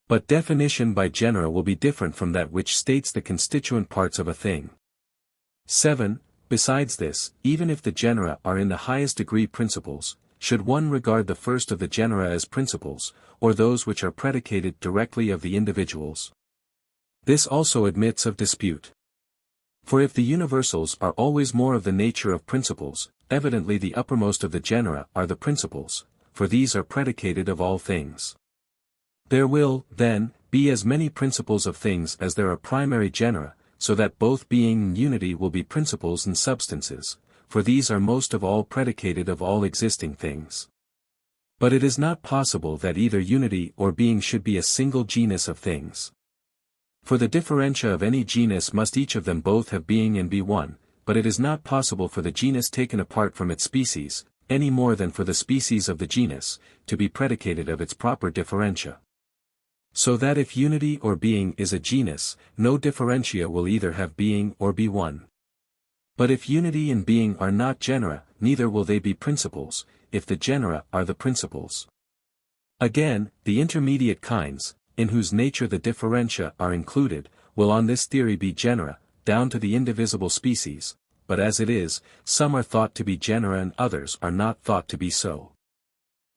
But definition by genera will be different from that which states the constituent parts of a thing. 7. Besides this, even if the genera are in the highest degree principles, should one regard the first of the genera as principles, or those which are predicated directly of the individuals? This also admits of dispute. For if the universals are always more of the nature of principles, evidently the uppermost of the genera are the principles, for these are predicated of all things. There will, then, be as many principles of things as there are primary genera, so that both being and unity will be principles and substances, for these are most of all predicated of all existing things. But it is not possible that either unity or being should be a single genus of things. For the differentia of any genus must each of them both have being and be one, but it is not possible for the genus taken apart from its species, any more than for the species of the genus, to be predicated of its proper differentia. So that if unity or being is a genus, no differentia will either have being or be one. But if unity and being are not genera, neither will they be principles, if the genera are the principles. Again, the intermediate kinds, in whose nature the differentia are included, will on this theory be genera, down to the indivisible species, but as it is, some are thought to be genera and others are not thought to be so.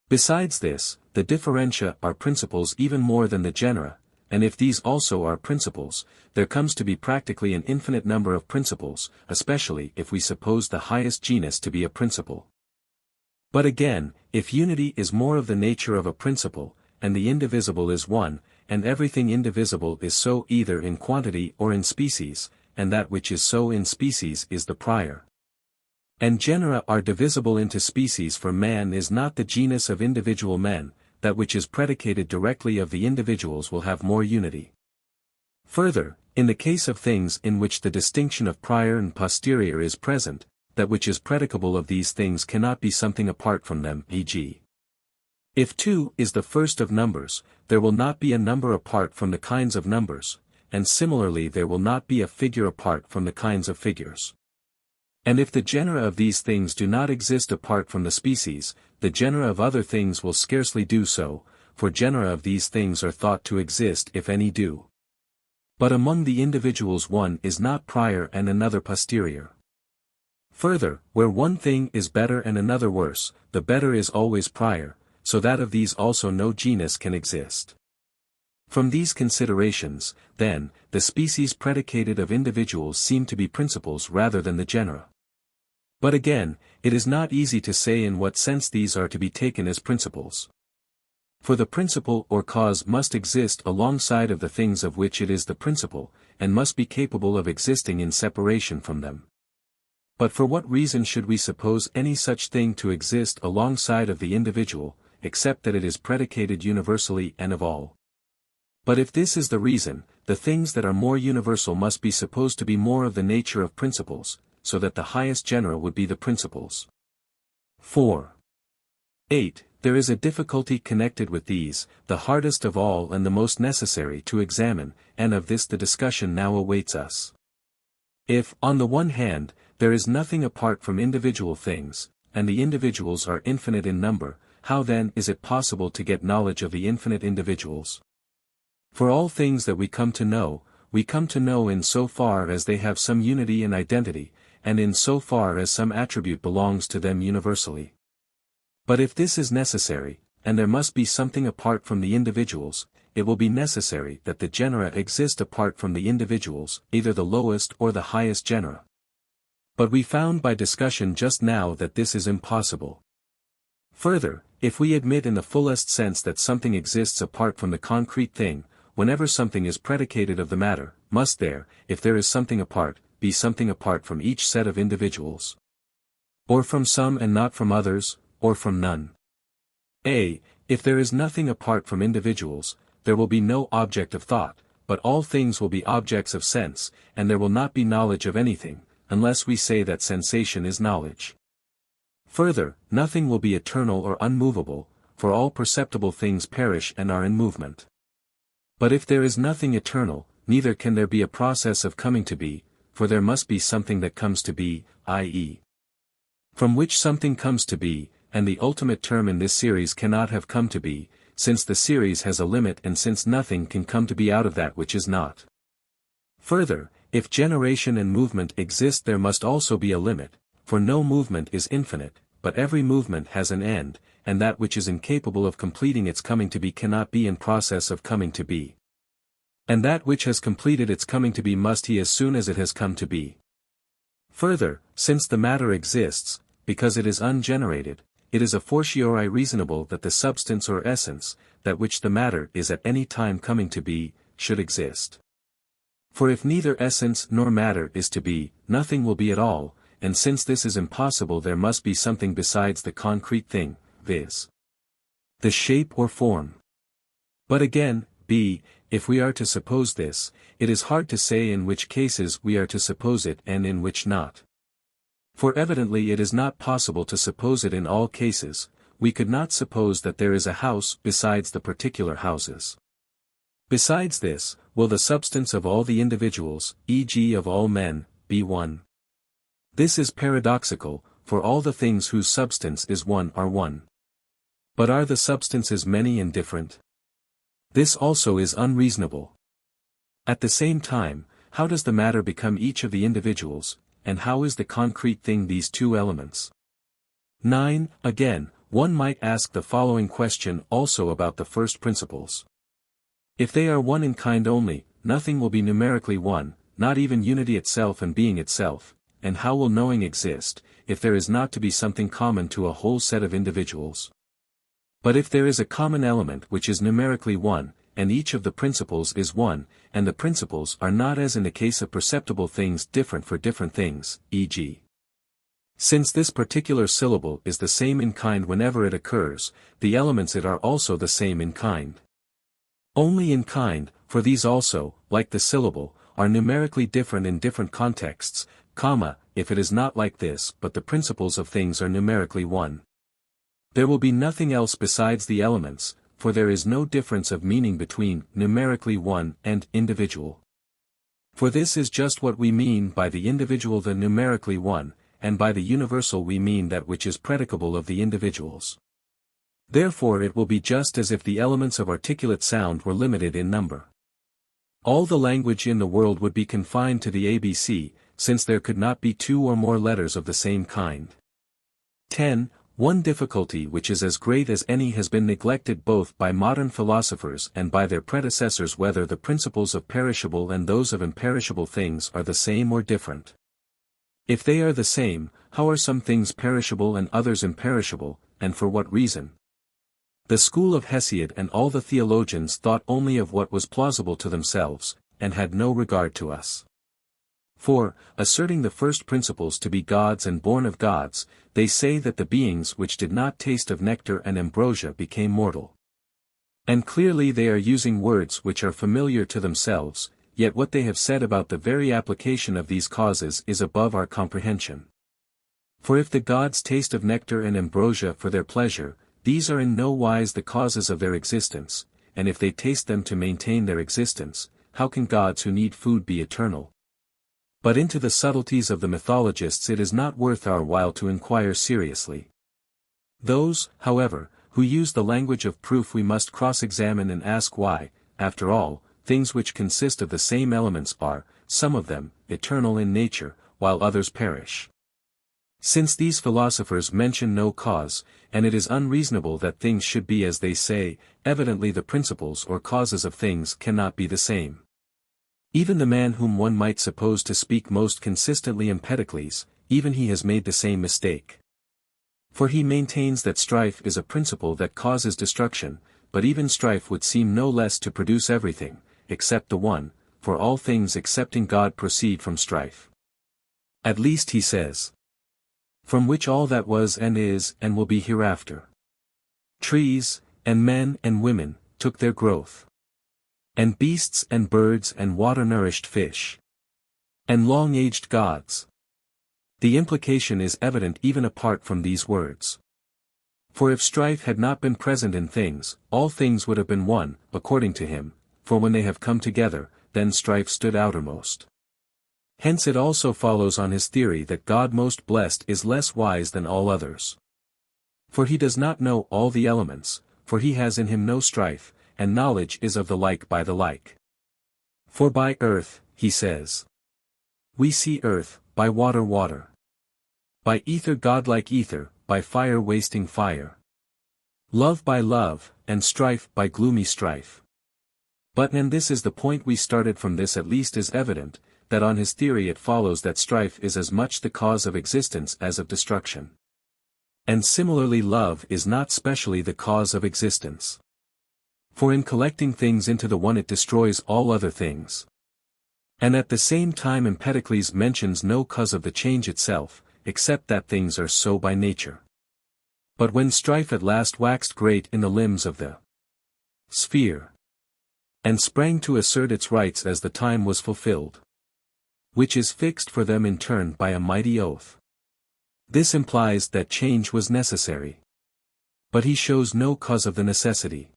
Besides this, the differentia are principles even more than the genera, and if these also are principles, there comes to be practically an infinite number of principles, especially if we suppose the highest genus to be a principle. But again, if unity is more of the nature of a principle, and the indivisible is one, and everything indivisible is so either in quantity or in species, and that which is so in species is the prior. And genera are divisible into species, for man is not the genus of individual men, that which is predicated directly of the individuals will have more unity. Further, in the case of things in which the distinction of prior and posterior is present, that which is predicable of these things cannot be something apart from them, e.g. if 2 is the first of numbers, there will not be a number apart from the kinds of numbers, and similarly there will not be a figure apart from the kinds of figures. And if the genera of these things do not exist apart from the species, the genera of other things will scarcely do so, for genera of these things are thought to exist if any do. But among the individuals one is not prior and another posterior. Further, where one thing is better and another worse, the better is always prior, so that of these also no genus can exist. From these considerations, then, the species predicated of individuals seem to be principles rather than the genera. But again, it is not easy to say in what sense these are to be taken as principles. For the principle or cause must exist alongside of the things of which it is the principle, and must be capable of existing in separation from them. But for what reason should we suppose any such thing to exist alongside of the individual, except that it is predicated universally and of all? But if this is the reason, the things that are more universal must be supposed to be more of the nature of principles, so that the highest genera would be the principles. 4. 8. There is a difficulty connected with these, the hardest of all and the most necessary to examine, and of this the discussion now awaits us. If, on the one hand, there is nothing apart from individual things, and the individuals are infinite in number, how then is it possible to get knowledge of the infinite individuals? For all things that we come to know in so far as they have some unity and identity, and in so far as some attribute belongs to them universally. But if this is necessary, and there must be something apart from the individuals, it will be necessary that the genera exist apart from the individuals, either the lowest or the highest genera. But we found by discussion just now that this is impossible. Further, if we admit in the fullest sense that something exists apart from the concrete thing, whenever something is predicated of the matter, must there, if there is something apart, be something apart from each set of individuals? Or from some and not from others, or from none? If there is nothing apart from individuals, there will be no object of thought, but all things will be objects of sense, and there will not be knowledge of anything, unless we say that sensation is knowledge. Further, nothing will be eternal or unmovable, for all perceptible things perish and are in movement. But if there is nothing eternal, neither can there be a process of coming to be, for there must be something that comes to be, i.e. from which something comes to be, and the ultimate term in this series cannot have come to be, since the series has a limit and since nothing can come to be out of that which is not. Further, if generation and movement exist there must also be a limit, for no movement is infinite, but every movement has an end, and that which is incapable of completing its coming to be cannot be in process of coming to be. And that which has completed its coming to be must he as soon as it has come to be. Further, since the matter exists, because it is ungenerated, it is a fortiori reasonable that the substance or essence, that which the matter is at any time coming to be, should exist. For if neither essence nor matter is to be, nothing will be at all, and since this is impossible there must be something besides the concrete thing, viz. the shape or form. But again, if we are to suppose this, it is hard to say in which cases we are to suppose it and in which not. For evidently it is not possible to suppose it in all cases. We could not suppose that there is a house besides the particular houses. Besides this, will the substance of all the individuals, e.g. of all men, be one? This is paradoxical, for all the things whose substance is one are one. But are the substances many and different? This also is unreasonable. At the same time, how does the matter become each of the individuals, and how is the concrete thing these two elements? 9. Again, one might ask the following question also about the first principles. If they are one in kind only, nothing will be numerically one, not even unity itself and being itself, and how will knowing exist, if there is not to be something common to a whole set of individuals? But if there is a common element which is numerically one, and each of the principles is one, and the principles are not as in the case of perceptible things different for different things, e.g. since this particular syllable is the same in kind whenever it occurs, the elements it are also the same in kind. Only in kind, for these also, like the syllable, are numerically different in different contexts, if it is not like this but the principles of things are numerically one. There will be nothing else besides the elements, for there is no difference of meaning between numerically one and individual. For this is just what we mean by the individual, the numerically one, and by the universal we mean that which is predicable of the individuals. Therefore it will be just as if the elements of articulate sound were limited in number. All the language in the world would be confined to the ABC, since there could not be two or more letters of the same kind. 10. One difficulty which is as great as any has been neglected both by modern philosophers and by their predecessors, whether the principles of perishable and those of imperishable things are the same or different. If they are the same, how are some things perishable and others imperishable, and for what reason? The school of Hesiod and all the theologians thought only of what was plausible to themselves, and had no regard to us. For, asserting the first principles to be gods and born of gods, they say that the beings which did not taste of nectar and ambrosia became mortal. And clearly they are using words which are familiar to themselves, yet what they have said about the very application of these causes is above our comprehension. For if the gods taste of nectar and ambrosia for their pleasure, these are in no wise the causes of their existence, and if they taste them to maintain their existence, how can gods who need food be eternal? But into the subtleties of the mythologists it is not worth our while to inquire seriously. Those, however, who use the language of proof we must cross-examine and ask why, after all, things which consist of the same elements are, some of them, eternal in nature, while others perish. Since these philosophers mention no cause, and it is unreasonable that things should be as they say, evidently the principles or causes of things cannot be the same. Even the man whom one might suppose to speak most consistently, Empedocles, even he has made the same mistake. For he maintains that strife is a principle that causes destruction, but even strife would seem no less to produce everything, except the one, for all things excepting God proceed from strife. At least he says, from which all that was and is and will be hereafter. Trees, and men and women, took their growth. And beasts and birds and water-nourished fish. And long-aged gods. The implication is evident even apart from these words. For if strife had not been present in things, all things would have been one, according to him, for when they have come together, then strife stood outermost. Hence it also follows on his theory that God most blessed is less wise than all others. For he does not know all the elements, for he has in him no strife, and knowledge is of the like by the like. For by earth, he says, we see earth, by water water. By ether godlike ether, by fire wasting fire. Love by love, and strife by gloomy strife. But and this is the point we started from, this at least is evident, that on his theory it follows that strife is as much the cause of existence as of destruction. And similarly love is not specially the cause of existence. For in collecting things into the one it destroys all other things. And at the same time Empedocles mentions no cause of the change itself, except that things are so by nature. But when strife at last waxed great in the limbs of the sphere, and sprang to assert its rights as the time was fulfilled, which is fixed for them in turn by a mighty oath. This implies that change was necessary. But he shows no cause of the necessity.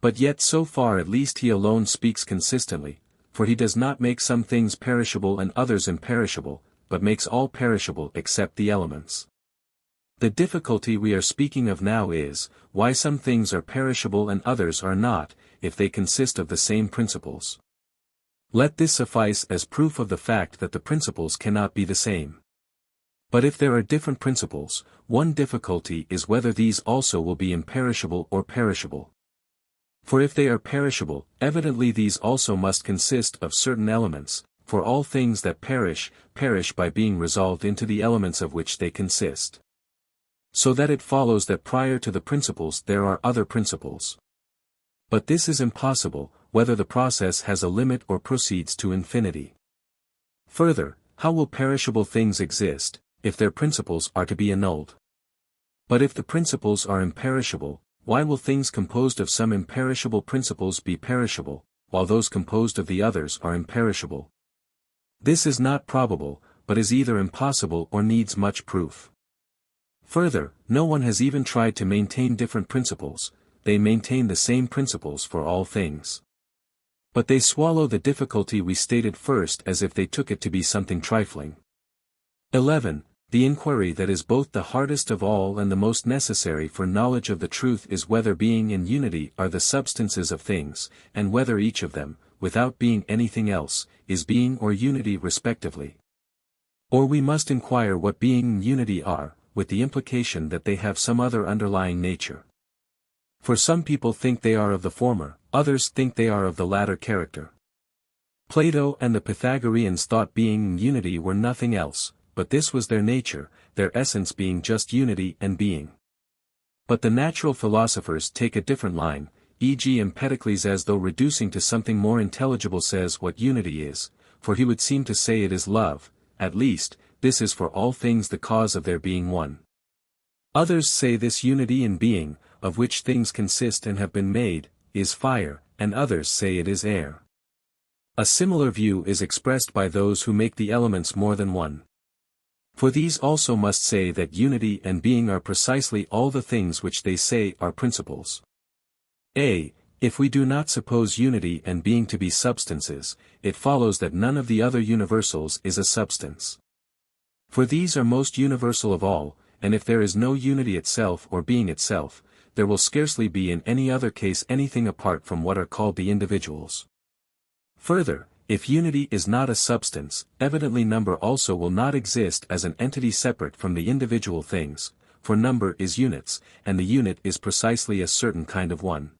But yet so far at least he alone speaks consistently, for he does not make some things perishable and others imperishable, but makes all perishable except the elements. The difficulty we are speaking of now is, why some things are perishable and others are not, if they consist of the same principles. Let this suffice as proof of the fact that the principles cannot be the same. But if there are different principles, one difficulty is whether these also will be imperishable or perishable. For if they are perishable, evidently these also must consist of certain elements, for all things that perish, perish by being resolved into the elements of which they consist. So that it follows that prior to the principles there are other principles. But this is impossible, whether the process has a limit or proceeds to infinity. Further, how will perishable things exist, if their principles are to be annulled? But if the principles are imperishable, why will things composed of some imperishable principles be perishable, while those composed of the others are imperishable? This is not probable, but is either impossible or needs much proof. Further, no one has even tried to maintain different principles, they maintain the same principles for all things. But they swallow the difficulty we stated first as if they took it to be something trifling. 11. The inquiry that is both the hardest of all and the most necessary for knowledge of the truth is whether being and unity are the substances of things, and whether each of them, without being anything else, is being or unity respectively. Or we must inquire what being and unity are, with the implication that they have some other underlying nature. For some people think they are of the former, others think they are of the latter character. Plato and the Pythagoreans thought being and unity were nothing else, but this was their nature, their essence being just unity and being. But the natural philosophers take a different line, e.g. Empedocles, as though reducing to something more intelligible, says what unity is, for he would seem to say it is love, at least, this is for all things the cause of their being one. Others say this unity in being, of which things consist and have been made, is fire, and others say it is air. A similar view is expressed by those who make the elements more than one. For these also must say that unity and being are precisely all the things which they say are principles. If we do not suppose unity and being to be substances, it follows that none of the other universals is a substance. For these are most universal of all, and if there is no unity itself or being itself, there will scarcely be in any other case anything apart from what are called the individuals. Further, if unity is not a substance, evidently number also will not exist as an entity separate from the individual things, for number is units, and the unit is precisely a certain kind of one.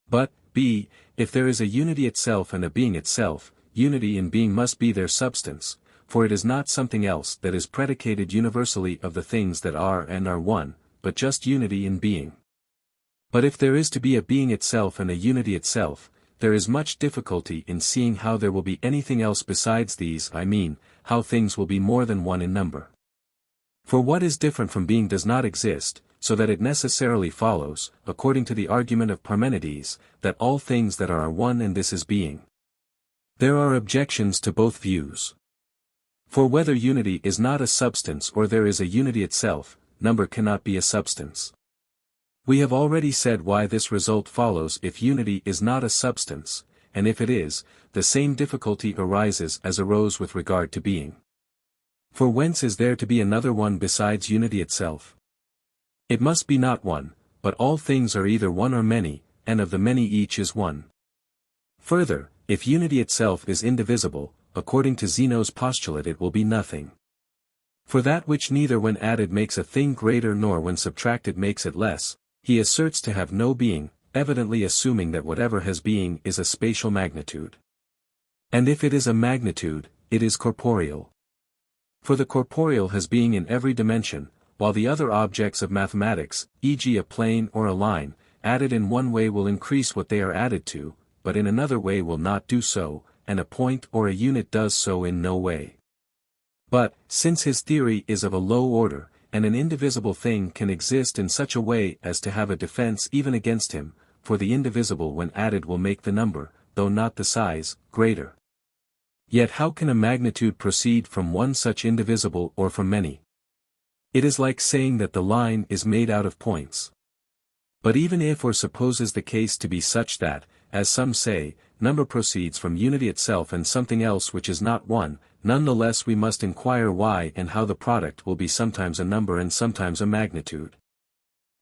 But, if there is a unity itself and a being itself, unity in being must be their substance, for it is not something else that is predicated universally of the things that are and are one, but just unity in being. But if there is to be a being itself and a unity itself, there is much difficulty in seeing how there will be anything else besides these, I mean, how things will be more than one in number. For what is different from being does not exist, so that it necessarily follows, according to the argument of Parmenides, that all things that are one, and this is being. There are objections to both views. For whether unity is not a substance or there is a unity itself, number cannot be a substance. We have already said why this result follows if unity is not a substance, and if it is, the same difficulty arises as arose with regard to being. For whence is there to be another one besides unity itself? It must be not one, but all things are either one or many, and of the many each is one. Further, if unity itself is indivisible, according to Zeno's postulate it will be nothing. For that which neither when added makes a thing greater nor when subtracted makes it less, he asserts to have no being, evidently assuming that whatever has being is a spatial magnitude. And if it is a magnitude, it is corporeal. For the corporeal has being in every dimension, while the other objects of mathematics, e.g. a plane or a line, added in one way will increase what they are added to, but in another way will not do so, and a point or a unit does so in no way. But, since his theory is of a low order, and an indivisible thing can exist in such a way as to have a defense even against him, for the indivisible when added will make the number, though not the size, greater. Yet how can a magnitude proceed from one such indivisible or from many? It is like saying that the line is made out of points. But even if or supposes the case to be such that, as some say, number proceeds from unity itself and something else which is not one, nonetheless we must inquire why and how the product will be sometimes a number and sometimes a magnitude.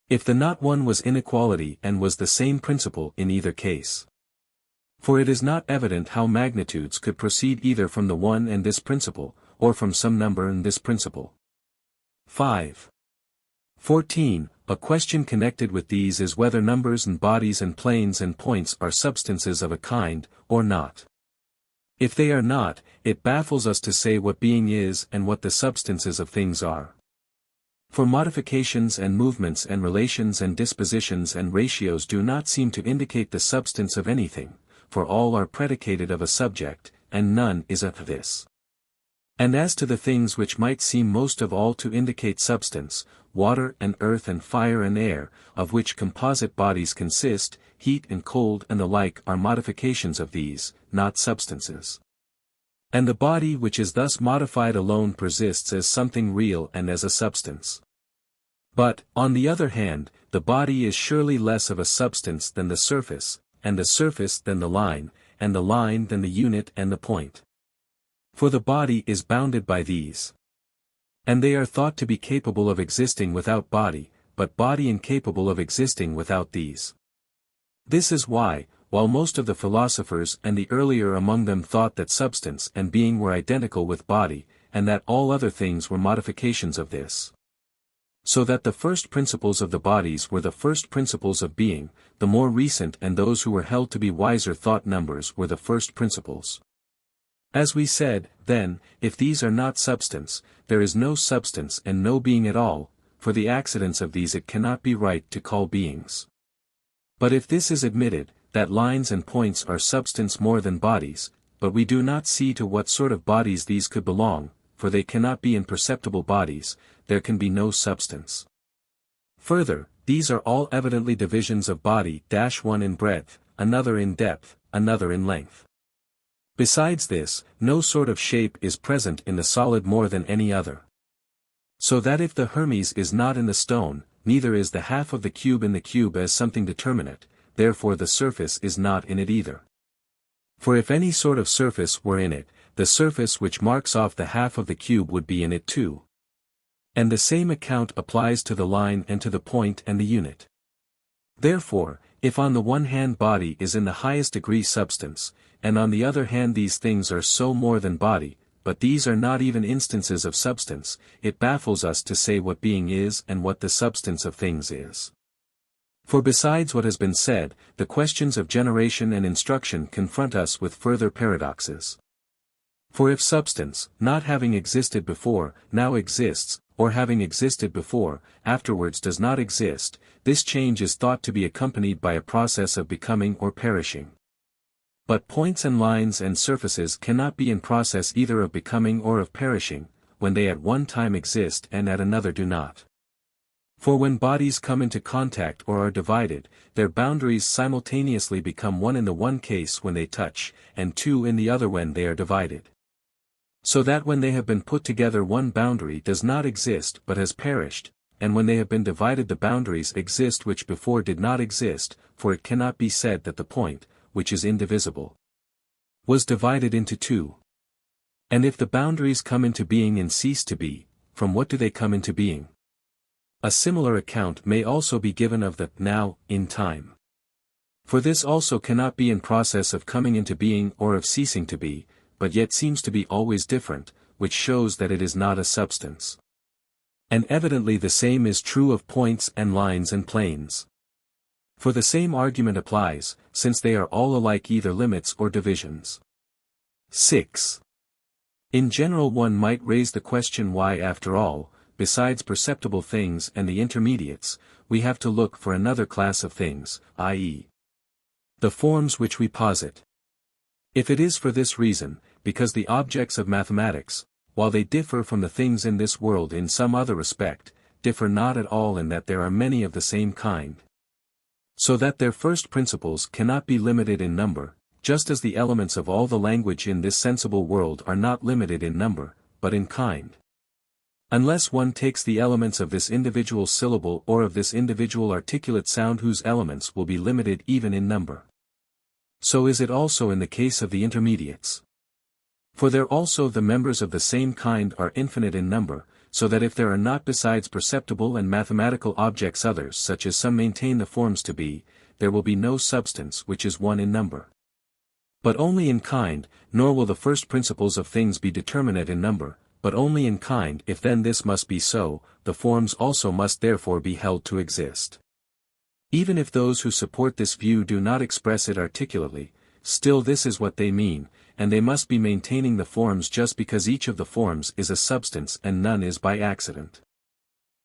If the not one was inequality and was the same principle in either case. For it is not evident how magnitudes could proceed either from the one and this principle, or from some number and this principle. 5. 14. A question connected with these is whether numbers and bodies and planes and points are substances of a kind, or not. If they are not, it baffles us to say what being is and what the substances of things are. For modifications and movements and relations and dispositions and ratios do not seem to indicate the substance of anything, for all are predicated of a subject, and none is of this. And as to the things which might seem most of all to indicate substance, water and earth and fire and air, of which composite bodies consist, heat and cold and the like are modifications of these, not substances. And the body which is thus modified alone persists as something real and as a substance. But, on the other hand, the body is surely less of a substance than the surface, and the surface than the line, and the line than the unit and the point. For the body is bounded by these. And they are thought to be capable of existing without body, but body incapable of existing without these. This is why, while most of the philosophers and the earlier among them thought that substance and being were identical with body, and that all other things were modifications of this. So that the first principles of the bodies were the first principles of being, the more recent and those who were held to be wiser thought numbers were the first principles. As we said, then, if these are not substance, there is no substance and no being at all, for the accidents of these it cannot be right to call beings. But if this is admitted, that lines and points are substance more than bodies, but we do not see to what sort of bodies these could belong, for they cannot be imperceptible bodies, there can be no substance. Further, these are all evidently divisions of body, one in breadth, another in depth, another in length. Besides this, no sort of shape is present in the solid more than any other. So that if the Hermes is not in the stone, neither is the half of the cube in the cube as something determinate, therefore the surface is not in it either. For if any sort of surface were in it, the surface which marks off the half of the cube would be in it too. And the same account applies to the line and to the point and the unit. Therefore, if on the one hand body is in the highest degree substance, and on the other hand these things are so more than body, but these are not even instances of substance, it baffles us to say what being is and what the substance of things is. For besides what has been said, the questions of generation and instruction confront us with further paradoxes. For if substance, not having existed before, now exists, or having existed before, afterwards does not exist, this change is thought to be accompanied by a process of becoming or perishing. But points and lines and surfaces cannot be in process either of becoming or of perishing, when they at one time exist and at another do not. For when bodies come into contact or are divided, their boundaries simultaneously become one in the one case when they touch, and two in the other when they are divided. So that when they have been put together one boundary does not exist but has perished, and when they have been divided the boundaries exist which before did not exist, for it cannot be said that the point, which is indivisible, was divided into two. And if the boundaries come into being and cease to be, from what do they come into being? A similar account may also be given of the now, in time. For this also cannot be in process of coming into being or of ceasing to be, but yet seems to be always different, which shows that it is not a substance. And evidently the same is true of points and lines and planes. For the same argument applies, since they are all alike either limits or divisions. 6. In general one might raise the question why after all, besides perceptible things and the intermediates, we have to look for another class of things, i.e. the forms which we posit. If it is for this reason, because the objects of mathematics, while they differ from the things in this world in some other respect, differ not at all in that there are many of the same kind. So that their first principles cannot be limited in number, just as the elements of all the language in this sensible world are not limited in number, but in kind. Unless one takes the elements of this individual syllable or of this individual articulate sound whose elements will be limited even in number. So is it also in the case of the intermediates. For there also the members of the same kind are infinite in number, so that if there are not besides perceptible and mathematical objects others such as some maintain the forms to be, there will be no substance which is one in number. But only in kind, nor will the first principles of things be determinate in number, but only in kind. If then this must be so, the forms also must therefore be held to exist. Even if those who support this view do not express it articulately, still this is what they mean, and they must be maintaining the forms just because each of the forms is a substance and none is by accident.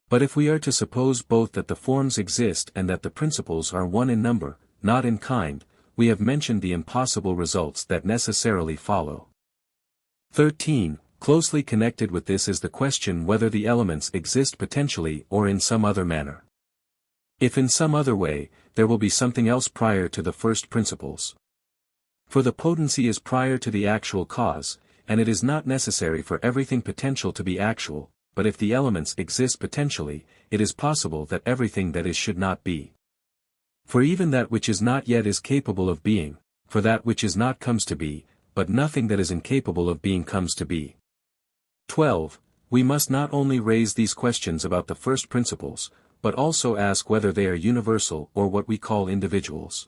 But if we are to suppose both that the forms exist and that the principles are one in number, not in kind, we have mentioned the impossible results that necessarily follow. 13. Closely connected with this is the question whether the elements exist potentially or in some other manner. If in some other way, there will be something else prior to the first principles. For the potency is prior to the actual cause, and it is not necessary for everything potential to be actual, but if the elements exist potentially, it is possible that everything that is should not be. For even that which is not yet is capable of being, for that which is not comes to be, but nothing that is incapable of being comes to be. 12. We must not only raise these questions about the first principles, but also ask whether they are universal or what we call individuals.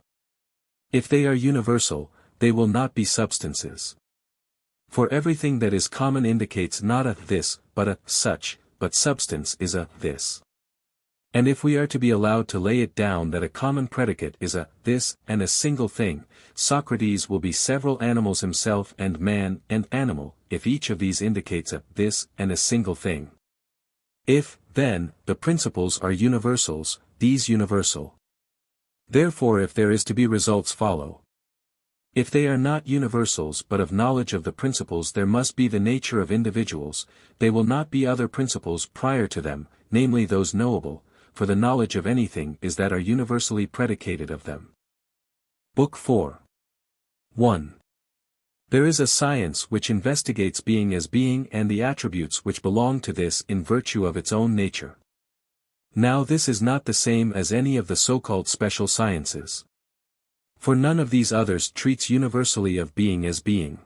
If they are universal, they will not be substances. For everything that is common indicates not a this, but a such, but substance is a this. And if we are to be allowed to lay it down that a common predicate is a this and a single thing, Socrates will be several animals himself and man and animal, if each of these indicates a this and a single thing. If, then, the principles are universals, these universal. Therefore if there is to be results follow. If they are not universals but of knowledge of the principles there must be the nature of individuals, they will not be other principles prior to them, namely those knowable, for the knowledge of anything is that are universally predicated of them. Book 4. 1. There is a science which investigates being as being and the attributes which belong to this in virtue of its own nature. Now this is not the same as any of the so-called special sciences. For none of these others treats universally of being as being.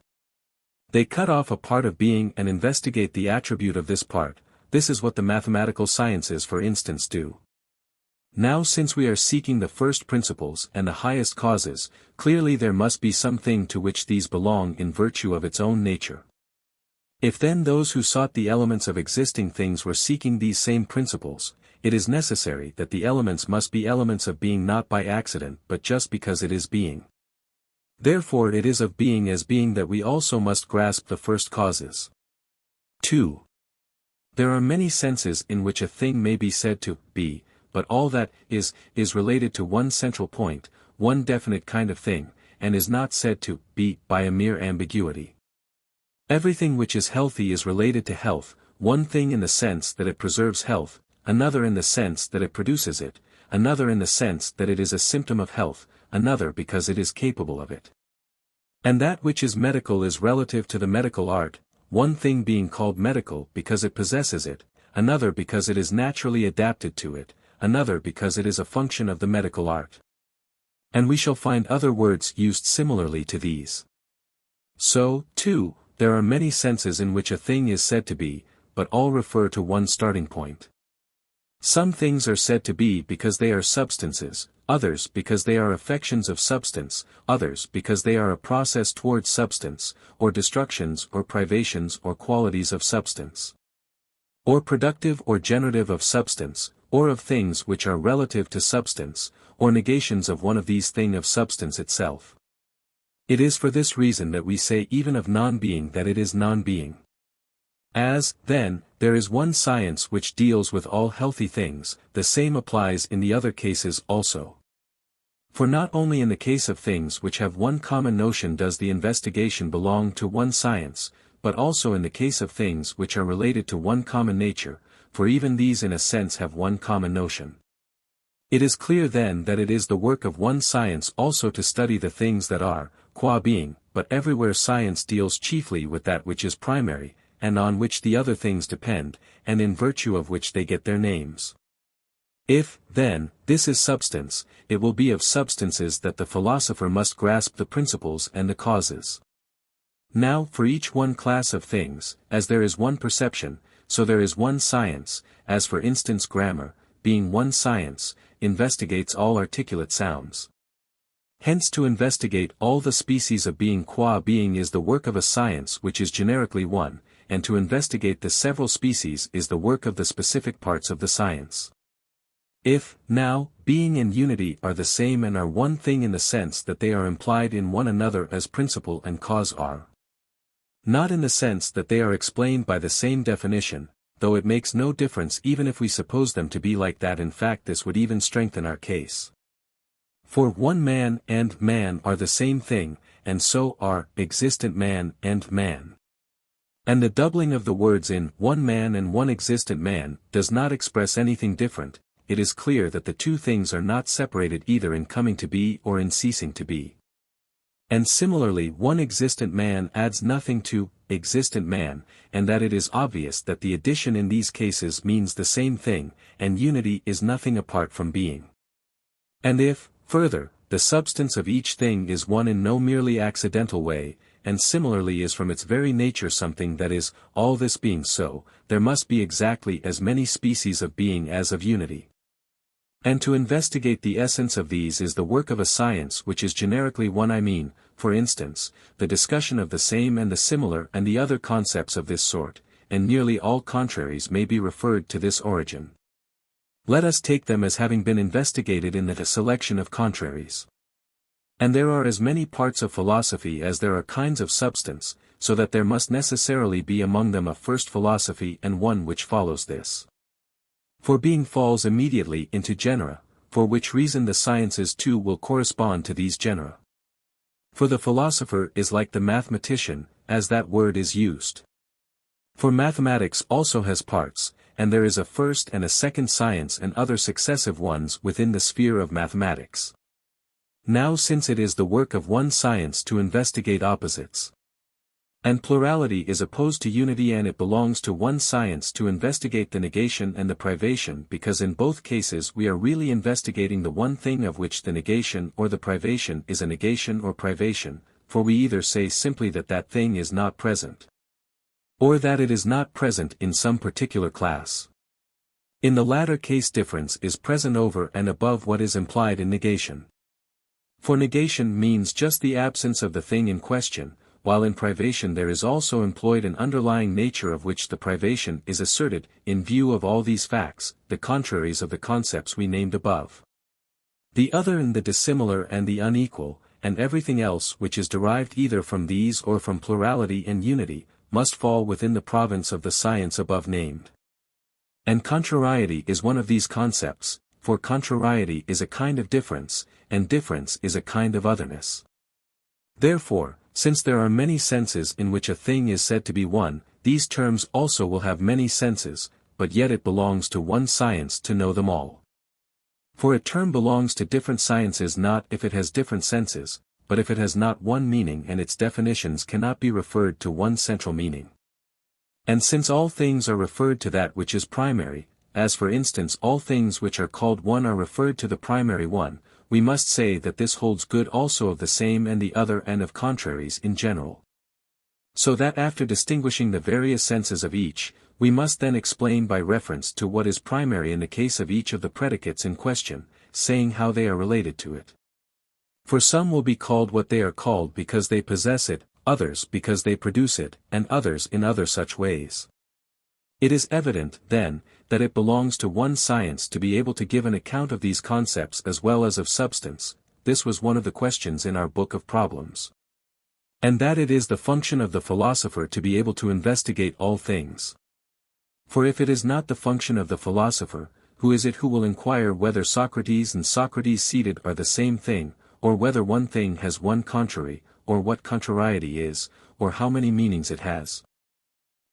They cut off a part of being and investigate the attribute of this part. This is what the mathematical sciences for instance do. Now since we are seeking the first principles and the highest causes, clearly there must be something to which these belong in virtue of its own nature. If then those who sought the elements of existing things were seeking these same principles, it is necessary that the elements must be elements of being not by accident but just because it is being. Therefore it is of being as being that we also must grasp the first causes. 2. There are many senses in which a thing may be said to be, but all that is related to one central point, one definite kind of thing, and is not said to be by a mere ambiguity. Everything which is healthy is related to health, one thing in the sense that it preserves health, another in the sense that it produces it, another in the sense that it is a symptom of health, another because it is capable of it. And that which is medical is relative to the medical art, one thing being called medical because it possesses it, another because it is naturally adapted to it, another because it is a function of the medical art. And we shall find other words used similarly to these. So, too, there are many senses in which a thing is said to be, but all refer to one starting point. Some things are said to be because they are substances, others because they are affections of substance, others because they are a process towards substance, or destructions or privations or qualities of substance. Or productive or generative of substance, or of things which are relative to substance, or negations of one of these things of substance itself. It is for this reason that we say even of non-being that it is non-being. As, then, there is one science which deals with all healthy things, the same applies in the other cases also. For not only in the case of things which have one common notion does the investigation belong to one science, but also in the case of things which are related to one common nature, for even these in a sense have one common notion. It is clear then that it is the work of one science also to study the things that are, qua being, but everywhere science deals chiefly with that which is primary, and on which the other things depend, and in virtue of which they get their names. If, then, this is substance, it will be of substances that the philosopher must grasp the principles and the causes. Now for each one class of things, as there is one perception, so there is one science, as for instance grammar, being one science, investigates all articulate sounds. Hence to investigate all the species of being qua being is the work of a science which is generically one, and to investigate the several species is the work of the specific parts of the science. If, now, being and unity are the same and are one thing in the sense that they are implied in one another as principle and cause are, not in the sense that they are explained by the same definition, though it makes no difference even if we suppose them to be like that, in fact this would even strengthen our case. For one man and man are the same thing, and so are existent man and man. And the doubling of the words in one man and one existent man does not express anything different. It is clear that the two things are not separated either in coming to be or in ceasing to be. And similarly one existent man adds nothing to existent man, and that it is obvious that the addition in these cases means the same thing, and unity is nothing apart from being. And if, further, the substance of each thing is one in no merely accidental way, and similarly is from its very nature something that is, all this being so, there must be exactly as many species of being as of unity. And to investigate the essence of these is the work of a science which is generically one, I mean, for instance, the discussion of the same and the similar and the other concepts of this sort, and nearly all contraries may be referred to this origin. Let us take them as having been investigated in that a selection of contraries. And there are as many parts of philosophy as there are kinds of substance, so that there must necessarily be among them a first philosophy and one which follows this. For being falls immediately into genera, for which reason the sciences too will correspond to these genera. For the philosopher is like the mathematician, as that word is used. For mathematics also has parts, and there is a first and a second science and other successive ones within the sphere of mathematics. Now since it is the work of one science to investigate opposites, and plurality is opposed to unity, and it belongs to one science to investigate the negation and the privation, because in both cases we are really investigating the one thing of which the negation or the privation is a negation or privation, for we either say simply that that thing is not present, or that it is not present in some particular class. In the latter case difference is present over and above what is implied in negation. For negation means just the absence of the thing in question, while in privation there is also employed an underlying nature of which the privation is asserted, in view of all these facts, the contraries of the concepts we named above. The other and the dissimilar and the unequal, and everything else which is derived either from these or from plurality and unity, must fall within the province of the science above named. And contrariety is one of these concepts, for contrariety is a kind of difference, and difference is a kind of otherness. Therefore, since there are many senses in which a thing is said to be one, these terms also will have many senses, but yet it belongs to one science to know them all. For a term belongs to different sciences not if it has different senses, but if it has not one meaning and its definitions cannot be referred to one central meaning. And since all things are referred to that which is primary, as for instance all things which are called one are referred to the primary one, we must say that this holds good also of the same and the other and of contraries in general. So that after distinguishing the various senses of each, we must then explain by reference to what is primary in the case of each of the predicates in question, saying how they are related to it. For some will be called what they are called because they possess it, others because they produce it, and others in other such ways. It is evident, then, that it belongs to one science to be able to give an account of these concepts as well as of substance. This was one of the questions in our book of problems. And that it is the function of the philosopher to be able to investigate all things. For if it is not the function of the philosopher, who is it who will inquire whether Socrates and Socrates seated are the same thing, or whether one thing has one contrary, or what contrariety is, or how many meanings it has?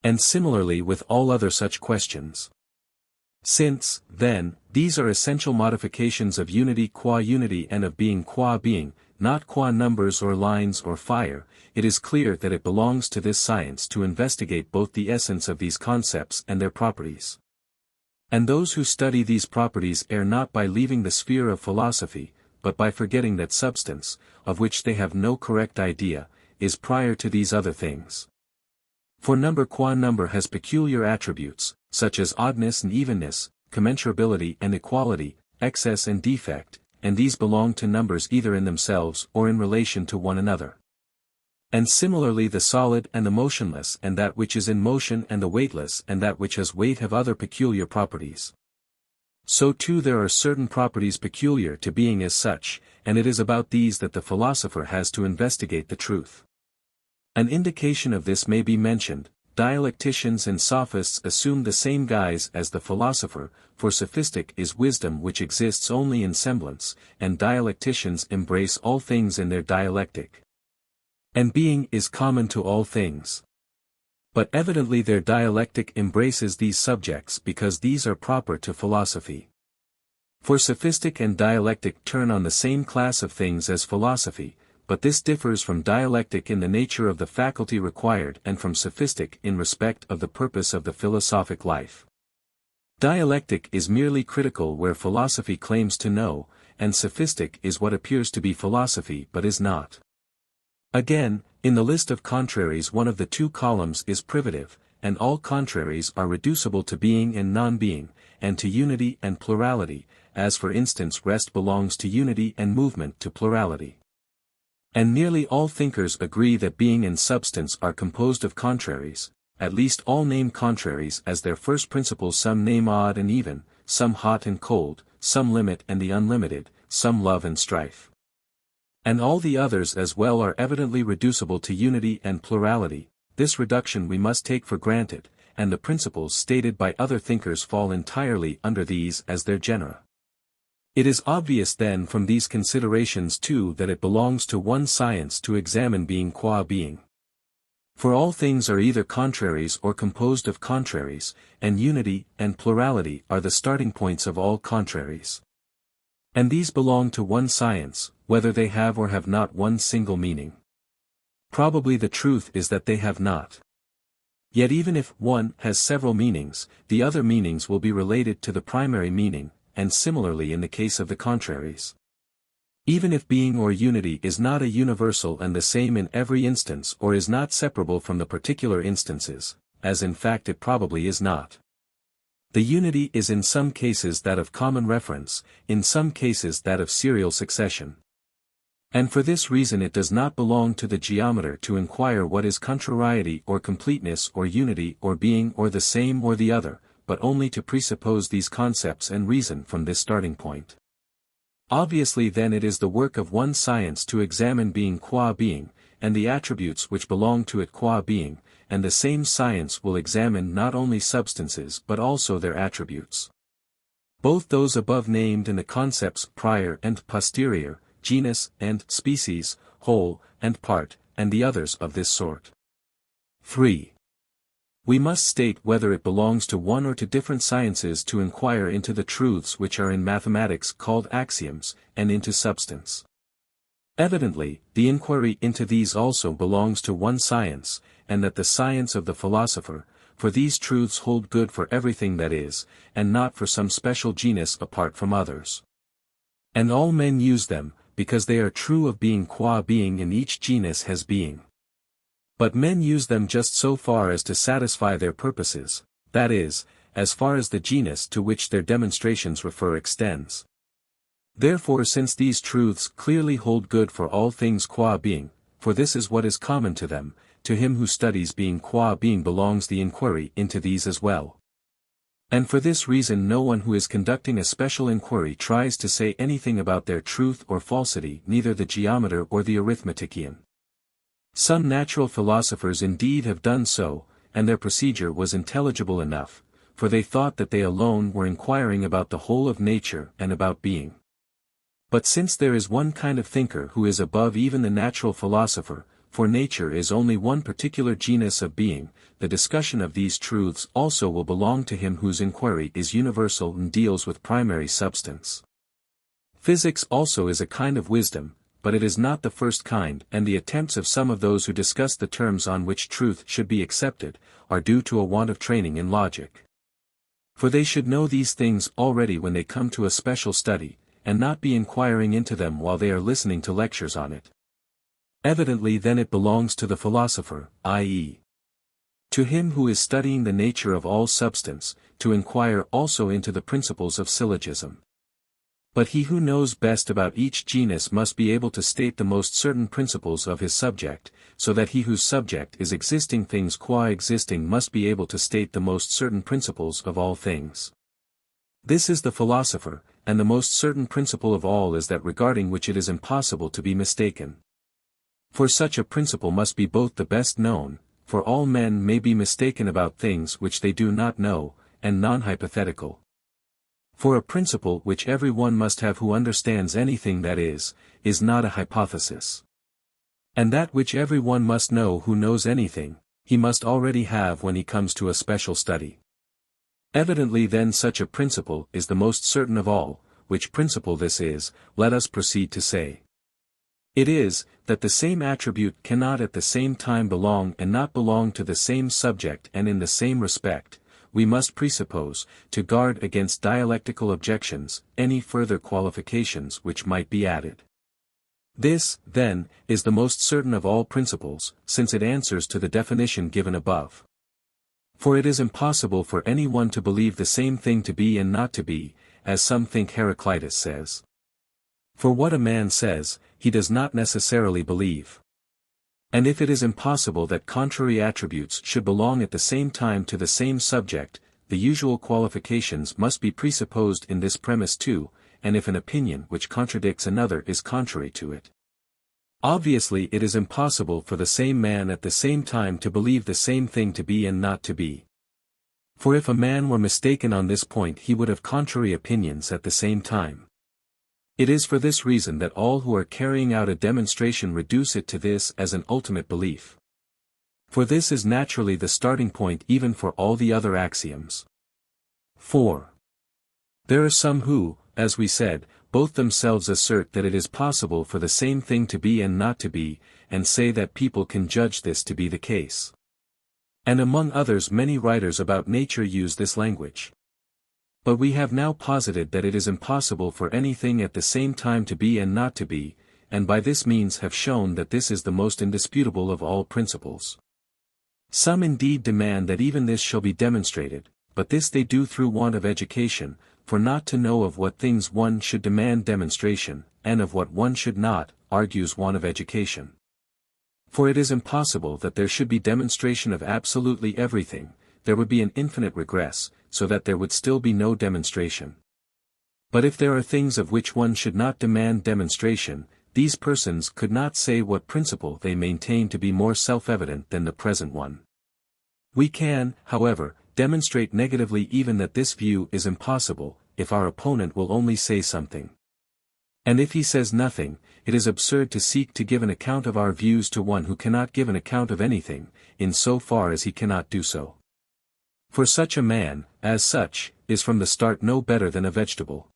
And similarly with all other such questions. Since, then, these are essential modifications of unity qua unity and of being qua being, not qua numbers or lines or fire, it is clear that it belongs to this science to investigate both the essence of these concepts and their properties. And those who study these properties err not by leaving the sphere of philosophy, but by forgetting that substance, of which they have no correct idea, is prior to these other things. For number qua number has peculiar attributes, such as oddness and evenness, commensurability and equality, excess and defect, and these belong to numbers either in themselves or in relation to one another. And similarly the solid and the motionless and that which is in motion and the weightless and that which has weight have other peculiar properties. So too there are certain properties peculiar to being as such, and it is about these that the philosopher has to investigate the truth. An indication of this may be mentioned. Dialecticians and sophists assume the same guise as the philosopher, for sophistic is wisdom which exists only in semblance, and dialecticians embrace all things in their dialectic. And being is common to all things. But evidently their dialectic embraces these subjects because these are proper to philosophy. For sophistic and dialectic turn on the same class of things as philosophy, but this differs from dialectic in the nature of the faculty required and from sophistic in respect of the purpose of the philosophic life. Dialectic is merely critical where philosophy claims to know, and sophistic is what appears to be philosophy but is not. Again, in the list of contraries one of the two columns is privative, and all contraries are reducible to being and non-being, and to unity and plurality, as for instance rest belongs to unity and movement to plurality. And nearly all thinkers agree that being and substance are composed of contraries, at least all name contraries as their first principles. Some name odd and even, some hot and cold, some limit and the unlimited, some love and strife. And all the others as well are evidently reducible to unity and plurality. This reduction we must take for granted, and the principles stated by other thinkers fall entirely under these as their genera. It is obvious then from these considerations too that it belongs to one science to examine being qua being. For all things are either contraries or composed of contraries, and unity and plurality are the starting points of all contraries. And these belong to one science, whether they have or have not one single meaning. Probably the truth is that they have not. Yet even if one has several meanings, the other meanings will be related to the primary meaning, and similarly in the case of the contraries. Even if being or unity is not a universal and the same in every instance or is not separable from the particular instances, as in fact it probably is not. The unity is in some cases that of common reference, in some cases that of serial succession. And for this reason it does not belong to the geometer to inquire what is contrariety or completeness or unity or being or the same or the other, but only to presuppose these concepts and reason from this starting point. Obviously then it is the work of one science to examine being qua being, and the attributes which belong to it qua being, and the same science will examine not only substances but also their attributes. Both those above named and the concepts prior and posterior, genus and species, whole and part, and the others of this sort. 3. We must state whether it belongs to one or to different sciences to inquire into the truths which are in mathematics called axioms, and into substance. Evidently, the inquiry into these also belongs to one science, and that the science of the philosopher, for these truths hold good for everything that is, and not for some special genus apart from others. And all men use them, because they are true of being qua being in each genus has being. But men use them just so far as to satisfy their purposes, that is, as far as the genus to which their demonstrations refer extends. Therefore since these truths clearly hold good for all things qua being, for this is what is common to them, to him who studies being qua being belongs the inquiry into these as well. And for this reason no one who is conducting a special inquiry tries to say anything about their truth or falsity, neither the geometer or the arithmetician. Some natural philosophers indeed have done so, and their procedure was intelligible enough, for they thought that they alone were inquiring about the whole of nature and about being. But since there is one kind of thinker who is above even the natural philosopher, for nature is only one particular genus of being, the discussion of these truths also will belong to him whose inquiry is universal and deals with primary substance. Physics also is a kind of wisdom, but it is not the first kind, and the attempts of some of those who discuss the terms on which truth should be accepted, are due to a want of training in logic. For they should know these things already when they come to a special study, and not be inquiring into them while they are listening to lectures on it. Evidently then it belongs to the philosopher, i.e., to him who is studying the nature of all substance, to inquire also into the principles of syllogism. But he who knows best about each genus must be able to state the most certain principles of his subject, so that he whose subject is existing things qua existing must be able to state the most certain principles of all things. This is the philosopher, and the most certain principle of all is that regarding which it is impossible to be mistaken. For such a principle must be both the best known, for all men may be mistaken about things which they do not know, and non-hypothetical. For a principle which every one must have who understands anything that is not a hypothesis. And that which every one must know who knows anything, he must already have when he comes to a special study. Evidently then such a principle is the most certain of all, which principle this is, let us proceed to say. It is, that the same attribute cannot at the same time belong and not belong to the same subject and in the same respect. We must presuppose, to guard against dialectical objections, any further qualifications which might be added. This, then, is the most certain of all principles, since it answers to the definition given above. For it is impossible for any one to believe the same thing to be and not to be, as some think Heraclitus says. For what a man says, he does not necessarily believe. And if it is impossible that contrary attributes should belong at the same time to the same subject, the usual qualifications must be presupposed in this premise too, and if an opinion which contradicts another is contrary to it. Obviously it is impossible for the same man at the same time to believe the same thing to be and not to be. For if a man were mistaken on this point he would have contrary opinions at the same time. It is for this reason that all who are carrying out a demonstration reduce it to this as an ultimate belief. For this is naturally the starting point even for all the other axioms. 4. There are some who, as we said, both themselves assert that it is possible for the same thing to be and not to be, and say that people can judge this to be the case. And among others many writers about nature use this language. But we have now posited that it is impossible for anything at the same time to be and not to be, and by this means have shown that this is the most indisputable of all principles. Some indeed demand that even this shall be demonstrated, but this they do through want of education, for not to know of what things one should demand demonstration, and of what one should not, argues want of education. For it is impossible that there should be demonstration of absolutely everything, there would be an infinite regress, so that there would still be no demonstration. But if there are things of which one should not demand demonstration, these persons could not say what principle they maintain to be more self-evident than the present one. We can, however, demonstrate negatively even that this view is impossible, if our opponent will only say something. And if he says nothing, it is absurd to seek to give an account of our views to one who cannot give an account of anything, in so far as he cannot do so. For such a man, as such, is from the start no better than a vegetable.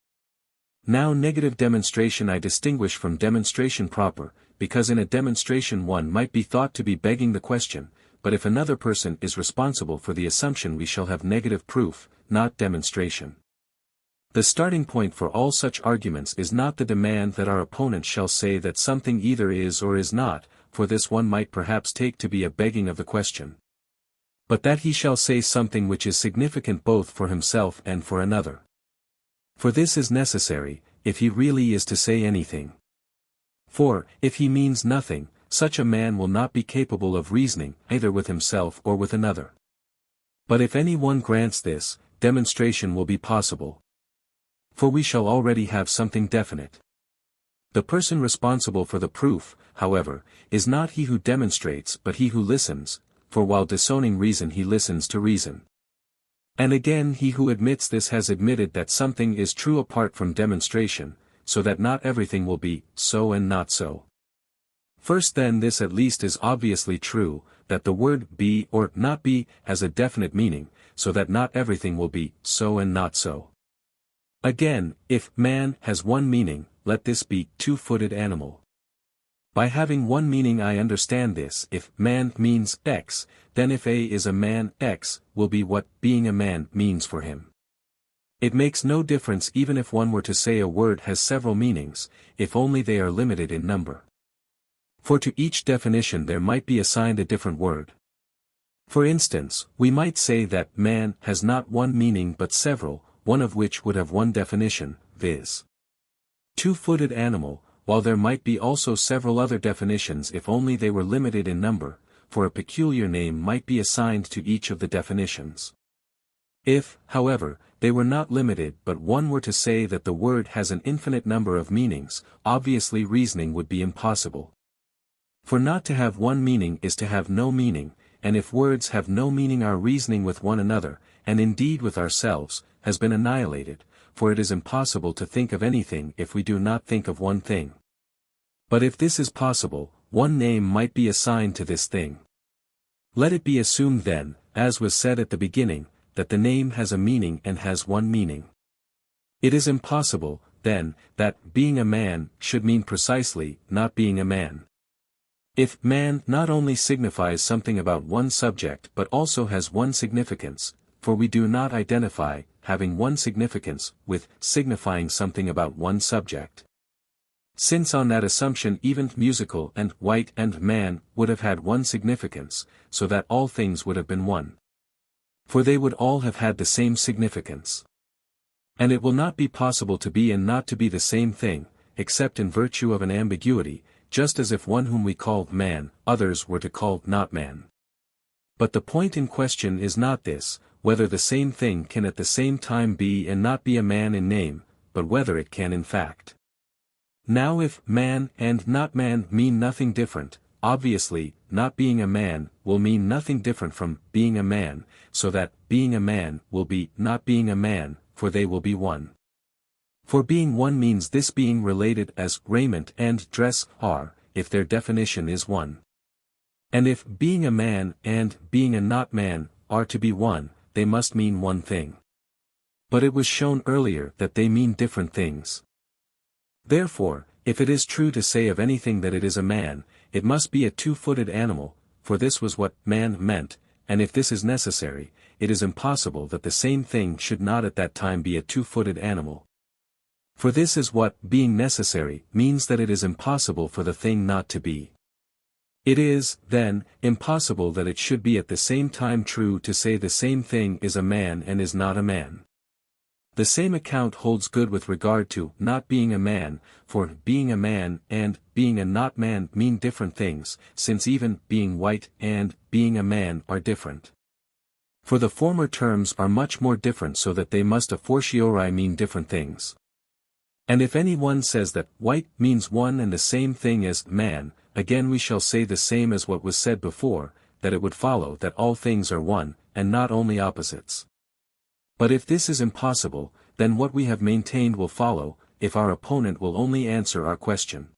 Now negative demonstration I distinguish from demonstration proper, because in a demonstration one might be thought to be begging the question, but if another person is responsible for the assumption we shall have negative proof, not demonstration. The starting point for all such arguments is not the demand that our opponent shall say that something either is or is not, for this one might perhaps take to be a begging of the question. But that he shall say something which is significant both for himself and for another. For this is necessary, if he really is to say anything. For, if he means nothing, such a man will not be capable of reasoning either with himself or with another. But if any one grants this, demonstration will be possible. For we shall already have something definite. The person responsible for the proof, however, is not he who demonstrates but he who listens, for while disowning reason he listens to reason. And again he who admits this has admitted that something is true apart from demonstration, so that not everything will be so and not so. First then this at least is obviously true, that the word be or not be has a definite meaning, so that not everything will be so and not so. Again, if man has one meaning, let this be two-footed animal. By having one meaning I understand this: if man means X, then if A is a man, X will be what being a man means for him. It makes no difference even if one were to say a word has several meanings, if only they are limited in number. For to each definition there might be assigned a different word. For instance, we might say that man has not one meaning but several, one of which would have one definition, viz. Two-footed animal, while there might be also several other definitions if only they were limited in number, for a peculiar name might be assigned to each of the definitions. If, however, they were not limited but one were to say that the word has an infinite number of meanings, obviously reasoning would be impossible. For not to have one meaning is to have no meaning, and if words have no meaning our reasoning with one another, and indeed with ourselves, has been annihilated, for it is impossible to think of anything if we do not think of one thing. But if this is possible, one name might be assigned to this thing. Let it be assumed then, as was said at the beginning, that the name has a meaning and has one meaning. It is impossible, then, that being a man should mean precisely not being a man. If man not only signifies something about one subject but also has one significance, for we do not identify having one significance with signifying something about one subject. Since on that assumption even musical and white and man would have had one significance, so that all things would have been one. For they would all have had the same significance. And it will not be possible to be and not to be the same thing, except in virtue of an ambiguity, just as if one whom we called man, others were to call not man. But the point in question is not this, whether the same thing can at the same time be and not be a man in name, but whether it can in fact. Now if man and not man mean nothing different, obviously, not being a man will mean nothing different from being a man, so that being a man will be not being a man, for they will be one. For being one means this being related as raiment and dress are, if their definition is one. And if being a man and being a not man are to be one, they must mean one thing. But it was shown earlier that they mean different things. Therefore, if it is true to say of anything that it is a man, it must be a two-footed animal, for this was what man meant, and if this is necessary, it is impossible that the same thing should not at that time be a two-footed animal. For this is what being necessary means, that it is impossible for the thing not to be. It is, then, impossible that it should be at the same time true to say the same thing is a man and is not a man. The same account holds good with regard to not being a man, for being a man and being a not man mean different things, since even being white and being a man are different. For the former terms are much more different, so that they must a fortiori mean different things. And if any one says that white means one and the same thing as man, again we shall say the same as what was said before, that it would follow that all things are one, and not only opposites. But if this is impossible, then what we have maintained will follow, if our opponent will only answer our question.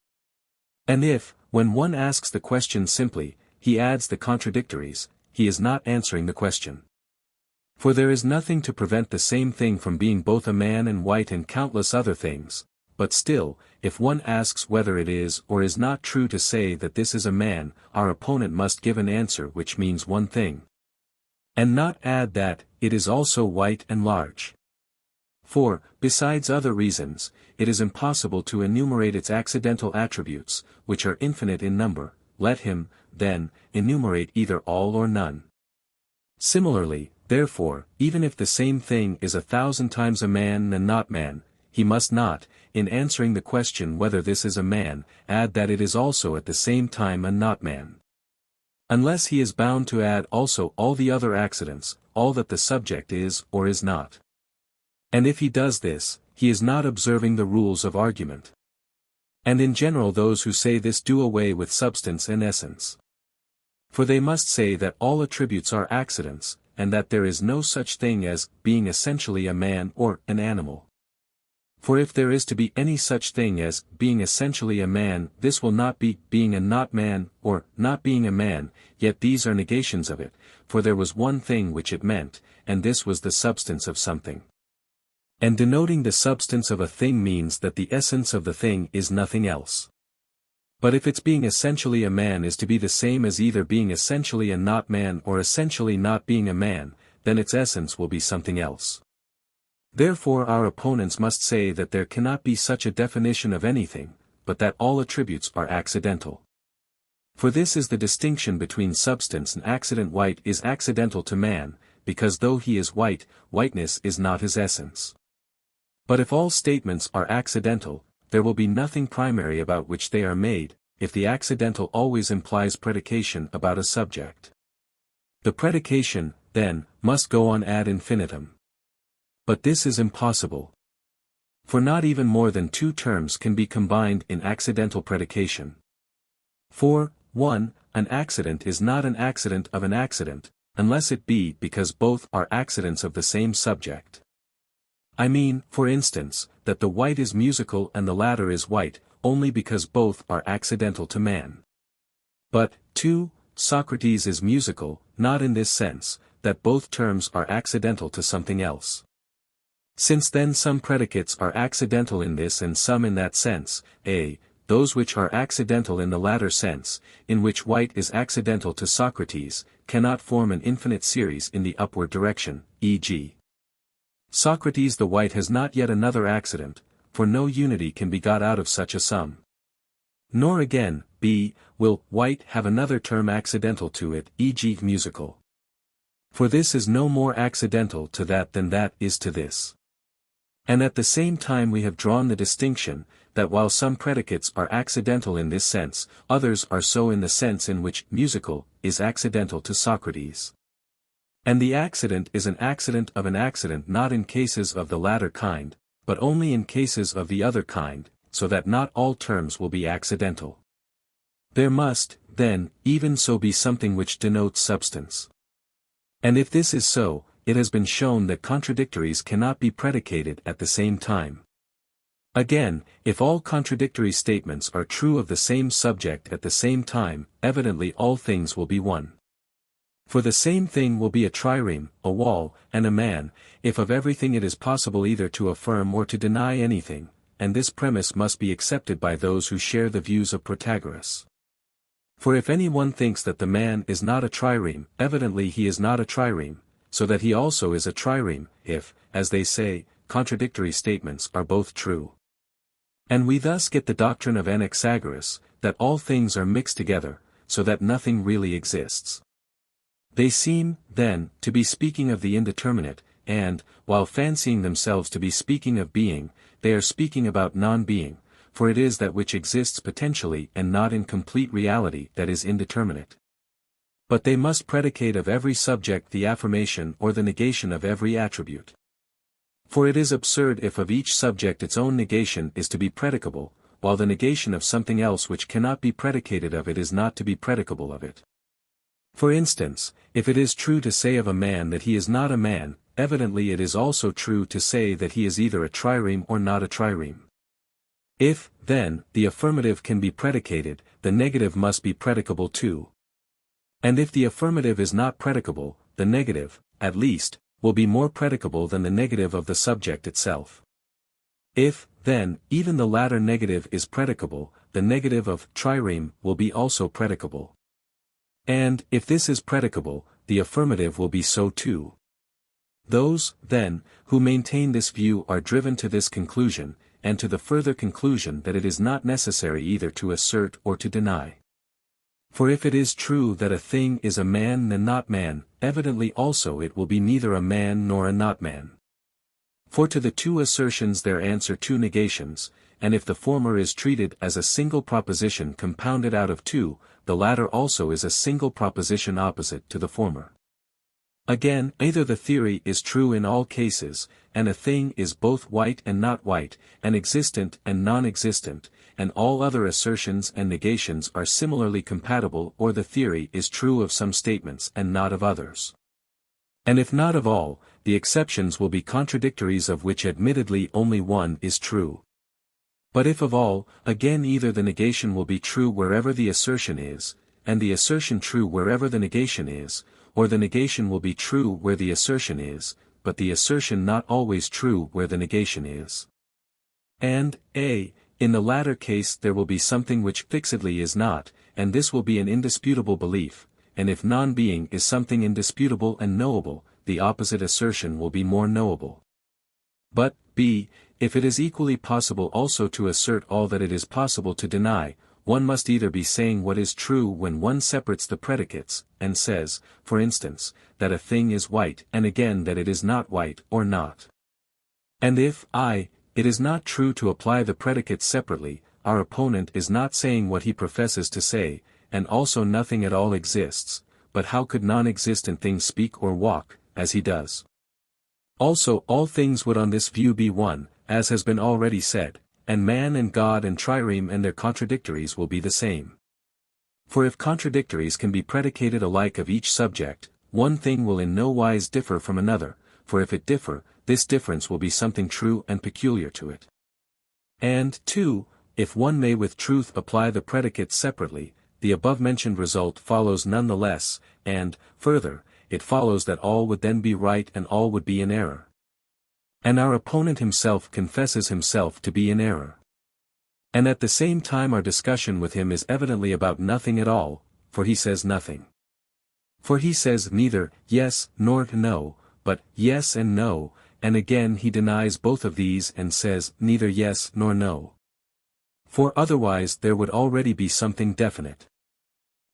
And if, when one asks the question simply, he adds the contradictories, he is not answering the question. For there is nothing to prevent the same thing from being both a man and white and countless other things, but still, if one asks whether it is or is not true to say that this is a man, our opponent must give an answer which means one thing. And not add that it is also white and large. For, besides other reasons, it is impossible to enumerate its accidental attributes, which are infinite in number. Let him, then, enumerate either all or none. Similarly, therefore, even if the same thing is 1,000 times a man and not man, he must not, in answering the question whether this is a man, add that it is also at the same time a not man. Unless he is bound to add also all the other accidents, all that the subject is or is not. And if he does this, he is not observing the rules of argument. And in general those who say this do away with substance and essence. For they must say that all attributes are accidents, and that there is no such thing as being essentially a man or an animal. For if there is to be any such thing as being essentially a man, this will not be being a not man or not being a man, yet these are negations of it, for there was one thing which it meant, and this was the substance of something. And denoting the substance of a thing means that the essence of the thing is nothing else. But if its being essentially a man is to be the same as either being essentially a not man or essentially not being a man, then its essence will be something else. Therefore our opponents must say that there cannot be such a definition of anything, but that all attributes are accidental. For this is the distinction between substance and accident. White is accidental to man, because though he is white, whiteness is not his essence. But if all statements are accidental, there will be nothing primary about which they are made, if the accidental always implies predication about a subject. The predication, then, must go on ad infinitum. But this is impossible. For not even more than two terms can be combined in accidental predication. For, 1, an accident is not an accident of an accident, unless it be because both are accidents of the same subject. I mean, for instance, that the white is musical and the latter is white, only because both are accidental to man. But, 2, Socrates is musical, not in this sense, that both terms are accidental to something else. Since then some predicates are accidental in this and some in that sense, those which are accidental in the latter sense, in which white is accidental to Socrates, cannot form an infinite series in the upward direction, e.g. Socrates the white has not yet another accident, for no unity can be got out of such a sum. Nor again, will white have another term accidental to it, e.g. musical. For this is no more accidental to that than that is to this. And at the same time we have drawn the distinction, that while some predicates are accidental in this sense, others are so in the sense in which musical is accidental to Socrates. And the accident is an accident of an accident not in cases of the latter kind, but only in cases of the other kind, so that not all terms will be accidental. There must, then, even so be something which denotes substance. And if this is so, it has been shown that contradictories cannot be predicated at the same time. Again, if all contradictory statements are true of the same subject at the same time, evidently all things will be one. For the same thing will be a trireme, a wall, and a man, if of everything it is possible either to affirm or to deny anything, and this premise must be accepted by those who share the views of Protagoras. For if any one thinks that the man is not a trireme, evidently he is not a trireme, so that he also is a trireme, if, as they say, contradictory statements are both true. And we thus get the doctrine of Anaxagoras, that all things are mixed together, so that nothing really exists. They seem, then, to be speaking of the indeterminate, and, while fancying themselves to be speaking of being, they are speaking about non-being, for it is that which exists potentially and not in complete reality that is indeterminate. But they must predicate of every subject the affirmation or the negation of every attribute. For it is absurd if of each subject its own negation is to be predicable, while the negation of something else which cannot be predicated of it is not to be predicable of it. For instance, if it is true to say of a man that he is not a man, evidently it is also true to say that he is either a trireme or not a trireme. If, then, the affirmative can be predicated, the negative must be predicable too. And if the affirmative is not predicable, the negative, at least, will be more predicable than the negative of the subject itself. If, then, even the latter negative is predicable, the negative of trireme will be also predicable. And, if this is predicable, the affirmative will be so too. Those, then, who maintain this view are driven to this conclusion, and to the further conclusion that it is not necessary either to assert or to deny. For if it is true that a thing is a man and not man, evidently also it will be neither a man nor a not man. For to the two assertions there answer two negations, and if the former is treated as a single proposition compounded out of two, the latter also is a single proposition opposite to the former. Again, either the theory is true in all cases, and a thing is both white and not white, and existent and non-existent, and all other assertions and negations are similarly compatible, or the theory is true of some statements and not of others. And if not of all, the exceptions will be contradictories of which admittedly only one is true. But if of all, again either the negation will be true wherever the assertion is, and the assertion true wherever the negation is, or the negation will be true where the assertion is, but the assertion not always true where the negation is. And, In the latter case there will be something which fixedly is not, and this will be an indisputable belief, and if non-being is something indisputable and knowable, the opposite assertion will be more knowable. But, b. If it is equally possible also to assert all that it is possible to deny, one must either be saying what is true when one separates the predicates, and says, for instance, that a thing is white and again that it is not white or not. And if, it is not true to apply the predicates separately, our opponent is not saying what he professes to say, and also nothing at all exists, but how could non-existent things speak or walk, as he does? Also all things would on this view be one, as has been already said, and man and God and trireme and their contradictories will be the same. For if contradictories can be predicated alike of each subject, one thing will in no wise differ from another, for if it differ, this difference will be something true and peculiar to it. And, 2, if one may with truth apply the predicates separately, the above-mentioned result follows none the less, and, further, it follows that all would then be right and all would be in error. And our opponent himself confesses himself to be in error. And at the same time our discussion with him is evidently about nothing at all, for he says nothing. For he says neither yes nor no, but yes and no, and again he denies both of these and says neither yes nor no. For otherwise there would already be something definite.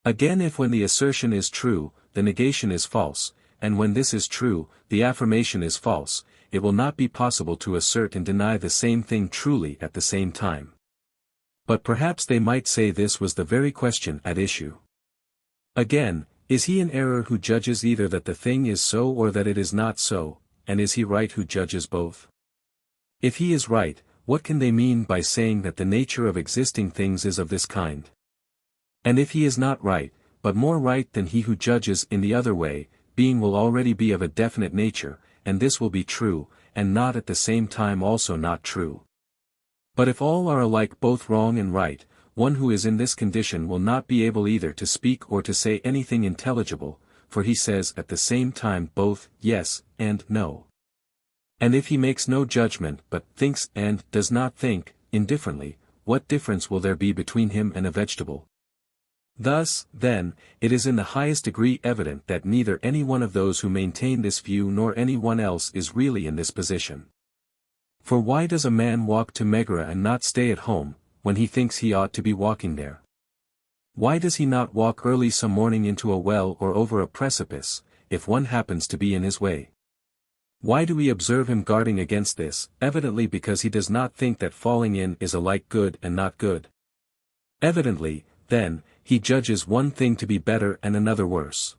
Again, if when the assertion is true, the negation is false, and when this is true, the affirmation is false, it will not be possible to assert and deny the same thing truly at the same time. But perhaps they might say this was the very question at issue. Again, is he in error who judges either that the thing is so or that it is not so, and is he right who judges both? If he is right, what can they mean by saying that the nature of existing things is of this kind? And if he is not right, but more right than he who judges in the other way, being will already be of a definite nature, and this will be true, and not at the same time also not true. But if all are alike both wrong and right, one who is in this condition will not be able either to speak or to say anything intelligible, for he says at the same time both yes and no. And if he makes no judgment but thinks and does not think, indifferently, what difference will there be between him and a vegetable? Thus, then, it is in the highest degree evident that neither any one of those who maintain this view nor any one else is really in this position. For why does a man walk to Megara and not stay at home, when he thinks he ought to be walking there? Why does he not walk early some morning into a well or over a precipice, if one happens to be in his way? Why do we observe him guarding against this? Evidently because he does not think that falling in is alike good and not good. Evidently, then, he judges one thing to be better and another worse.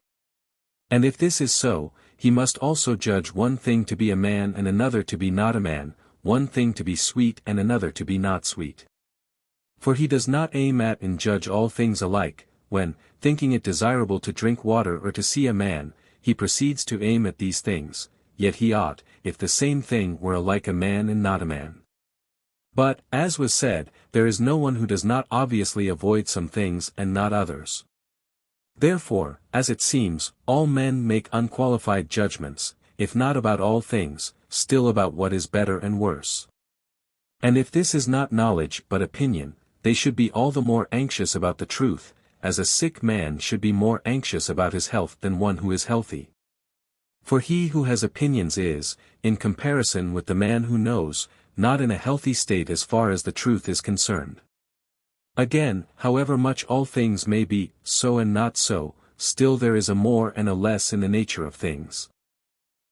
And if this is so, he must also judge one thing to be a man and another to be not a man, one thing to be sweet and another to be not sweet. For he does not aim at and judge all things alike, when, thinking it desirable to drink water or to see a man, he proceeds to aim at these things, yet he ought, if the same thing were alike a man and not a man. But, as was said, there is no one who does not obviously avoid some things and not others. Therefore, as it seems, all men make unqualified judgments, if not about all things, still about what is better and worse. And if this is not knowledge but opinion, they should be all the more anxious about the truth, as a sick man should be more anxious about his health than one who is healthy. For he who has opinions is, in comparison with the man who knows, not in a healthy state as far as the truth is concerned. Again, however much all things may be so and not so, still there is a more and a less in the nature of things.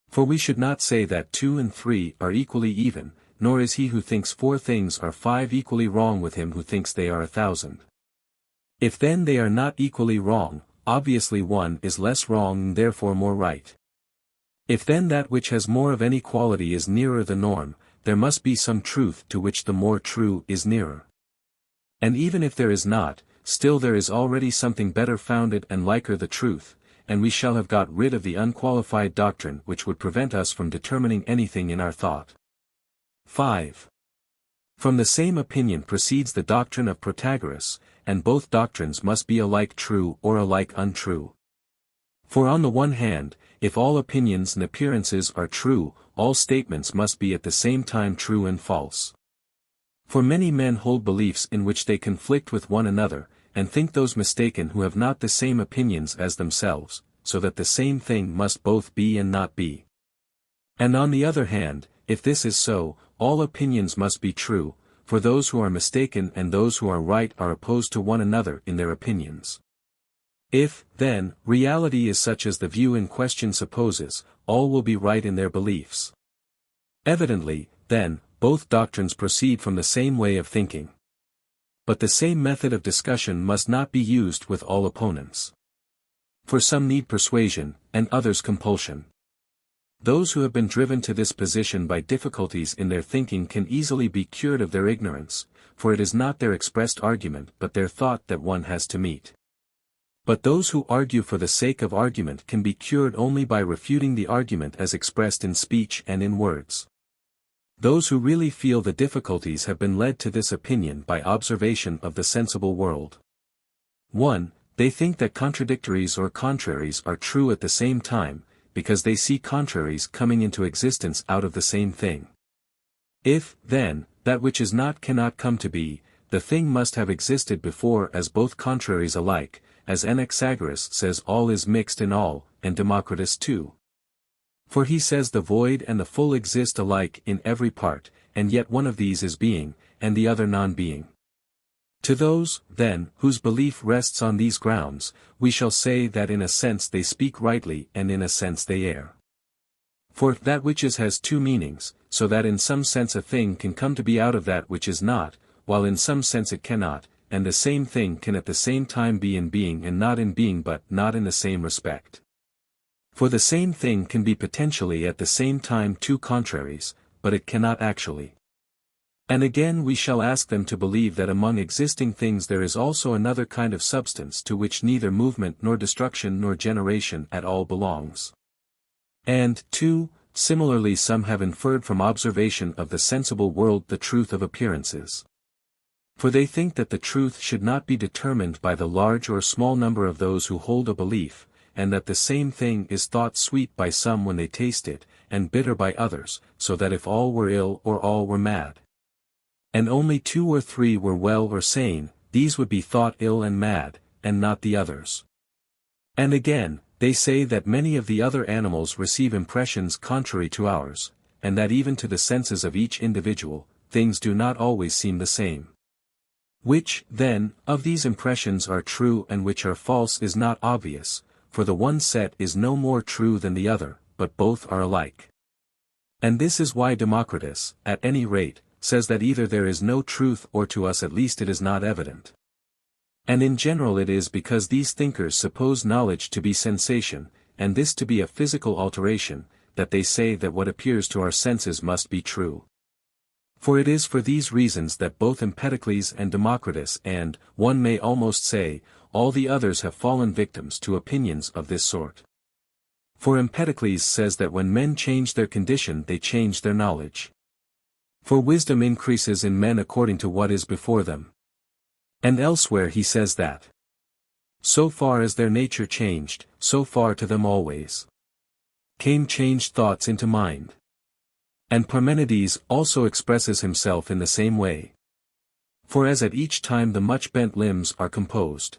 For we should not say that 2 and 3 are equally even, nor is he who thinks 4 things are 5 equally wrong with him who thinks they are 1,000. If then they are not equally wrong, obviously one is less wrong and therefore more right. If then that which has more of any quality is nearer the norm, there must be some truth to which the more true is nearer. And even if there is not, still there is already something better founded and liker the truth, and we shall have got rid of the unqualified doctrine which would prevent us from determining anything in our thought. 5. From the same opinion proceeds the doctrine of Protagoras, and both doctrines must be alike true or alike untrue. For on the one hand, if all opinions and appearances are true, all statements must be at the same time true and false. For many men hold beliefs in which they conflict with one another, and think those mistaken who have not the same opinions as themselves, so that the same thing must both be and not be. And on the other hand, if this is so, all opinions must be true, for those who are mistaken and those who are right are opposed to one another in their opinions. If, then, reality is such as the view in question supposes, all will be right in their beliefs. Evidently, then, both doctrines proceed from the same way of thinking. But the same method of discussion must not be used with all opponents. For some need persuasion, and others compulsion. Those who have been driven to this position by difficulties in their thinking can easily be cured of their ignorance, for it is not their expressed argument but their thought that one has to meet. But those who argue for the sake of argument can be cured only by refuting the argument as expressed in speech and in words. Those who really feel the difficulties have been led to this opinion by observation of the sensible world. 1. They think that contradictories or contraries are true at the same time, because they see contraries coming into existence out of the same thing. If, then, that which is not cannot come to be, the thing must have existed before as both contraries alike, as Anaxagoras says all is mixed in all, and Democritus too. For he says the void and the full exist alike in every part, and yet one of these is being, and the other non-being. To those, then, whose belief rests on these grounds, we shall say that in a sense they speak rightly and in a sense they err. For that which is has two meanings, so that in some sense a thing can come to be out of that which is not, while in some sense it cannot, and the same thing can at the same time be in being and not in being but not in the same respect. For the same thing can be potentially at the same time two contraries, but it cannot actually. And again we shall ask them to believe that among existing things there is also another kind of substance to which neither movement nor destruction nor generation at all belongs. And, 2, similarly some have inferred from observation of the sensible world the truth of appearances. For they think that the truth should not be determined by the large or small number of those who hold a belief, and that the same thing is thought sweet by some when they taste it, and bitter by others, so that if all were ill or all were mad, and only 2 or 3 were well or sane, these would be thought ill and mad, and not the others. And again, they say that many of the other animals receive impressions contrary to ours, and that even to the senses of each individual, things do not always seem the same. Which, then, of these impressions are true and which are false is not obvious, for the one set is no more true than the other, but both are alike. And this is why Democritus, at any rate, says that either there is no truth or to us at least it is not evident. And in general it is because these thinkers suppose knowledge to be sensation, and this to be a physical alteration, that they say that what appears to our senses must be true. For it is for these reasons that both Empedocles and Democritus and, one may almost say, all the others have fallen victims to opinions of this sort. For Empedocles says that when men change their condition they change their knowledge. For wisdom increases in men according to what is before them. And elsewhere he says that, so far as their nature changed, so far to them always came changed thoughts into mind. And Parmenides also expresses himself in the same way. For as at each time the much bent limbs are composed,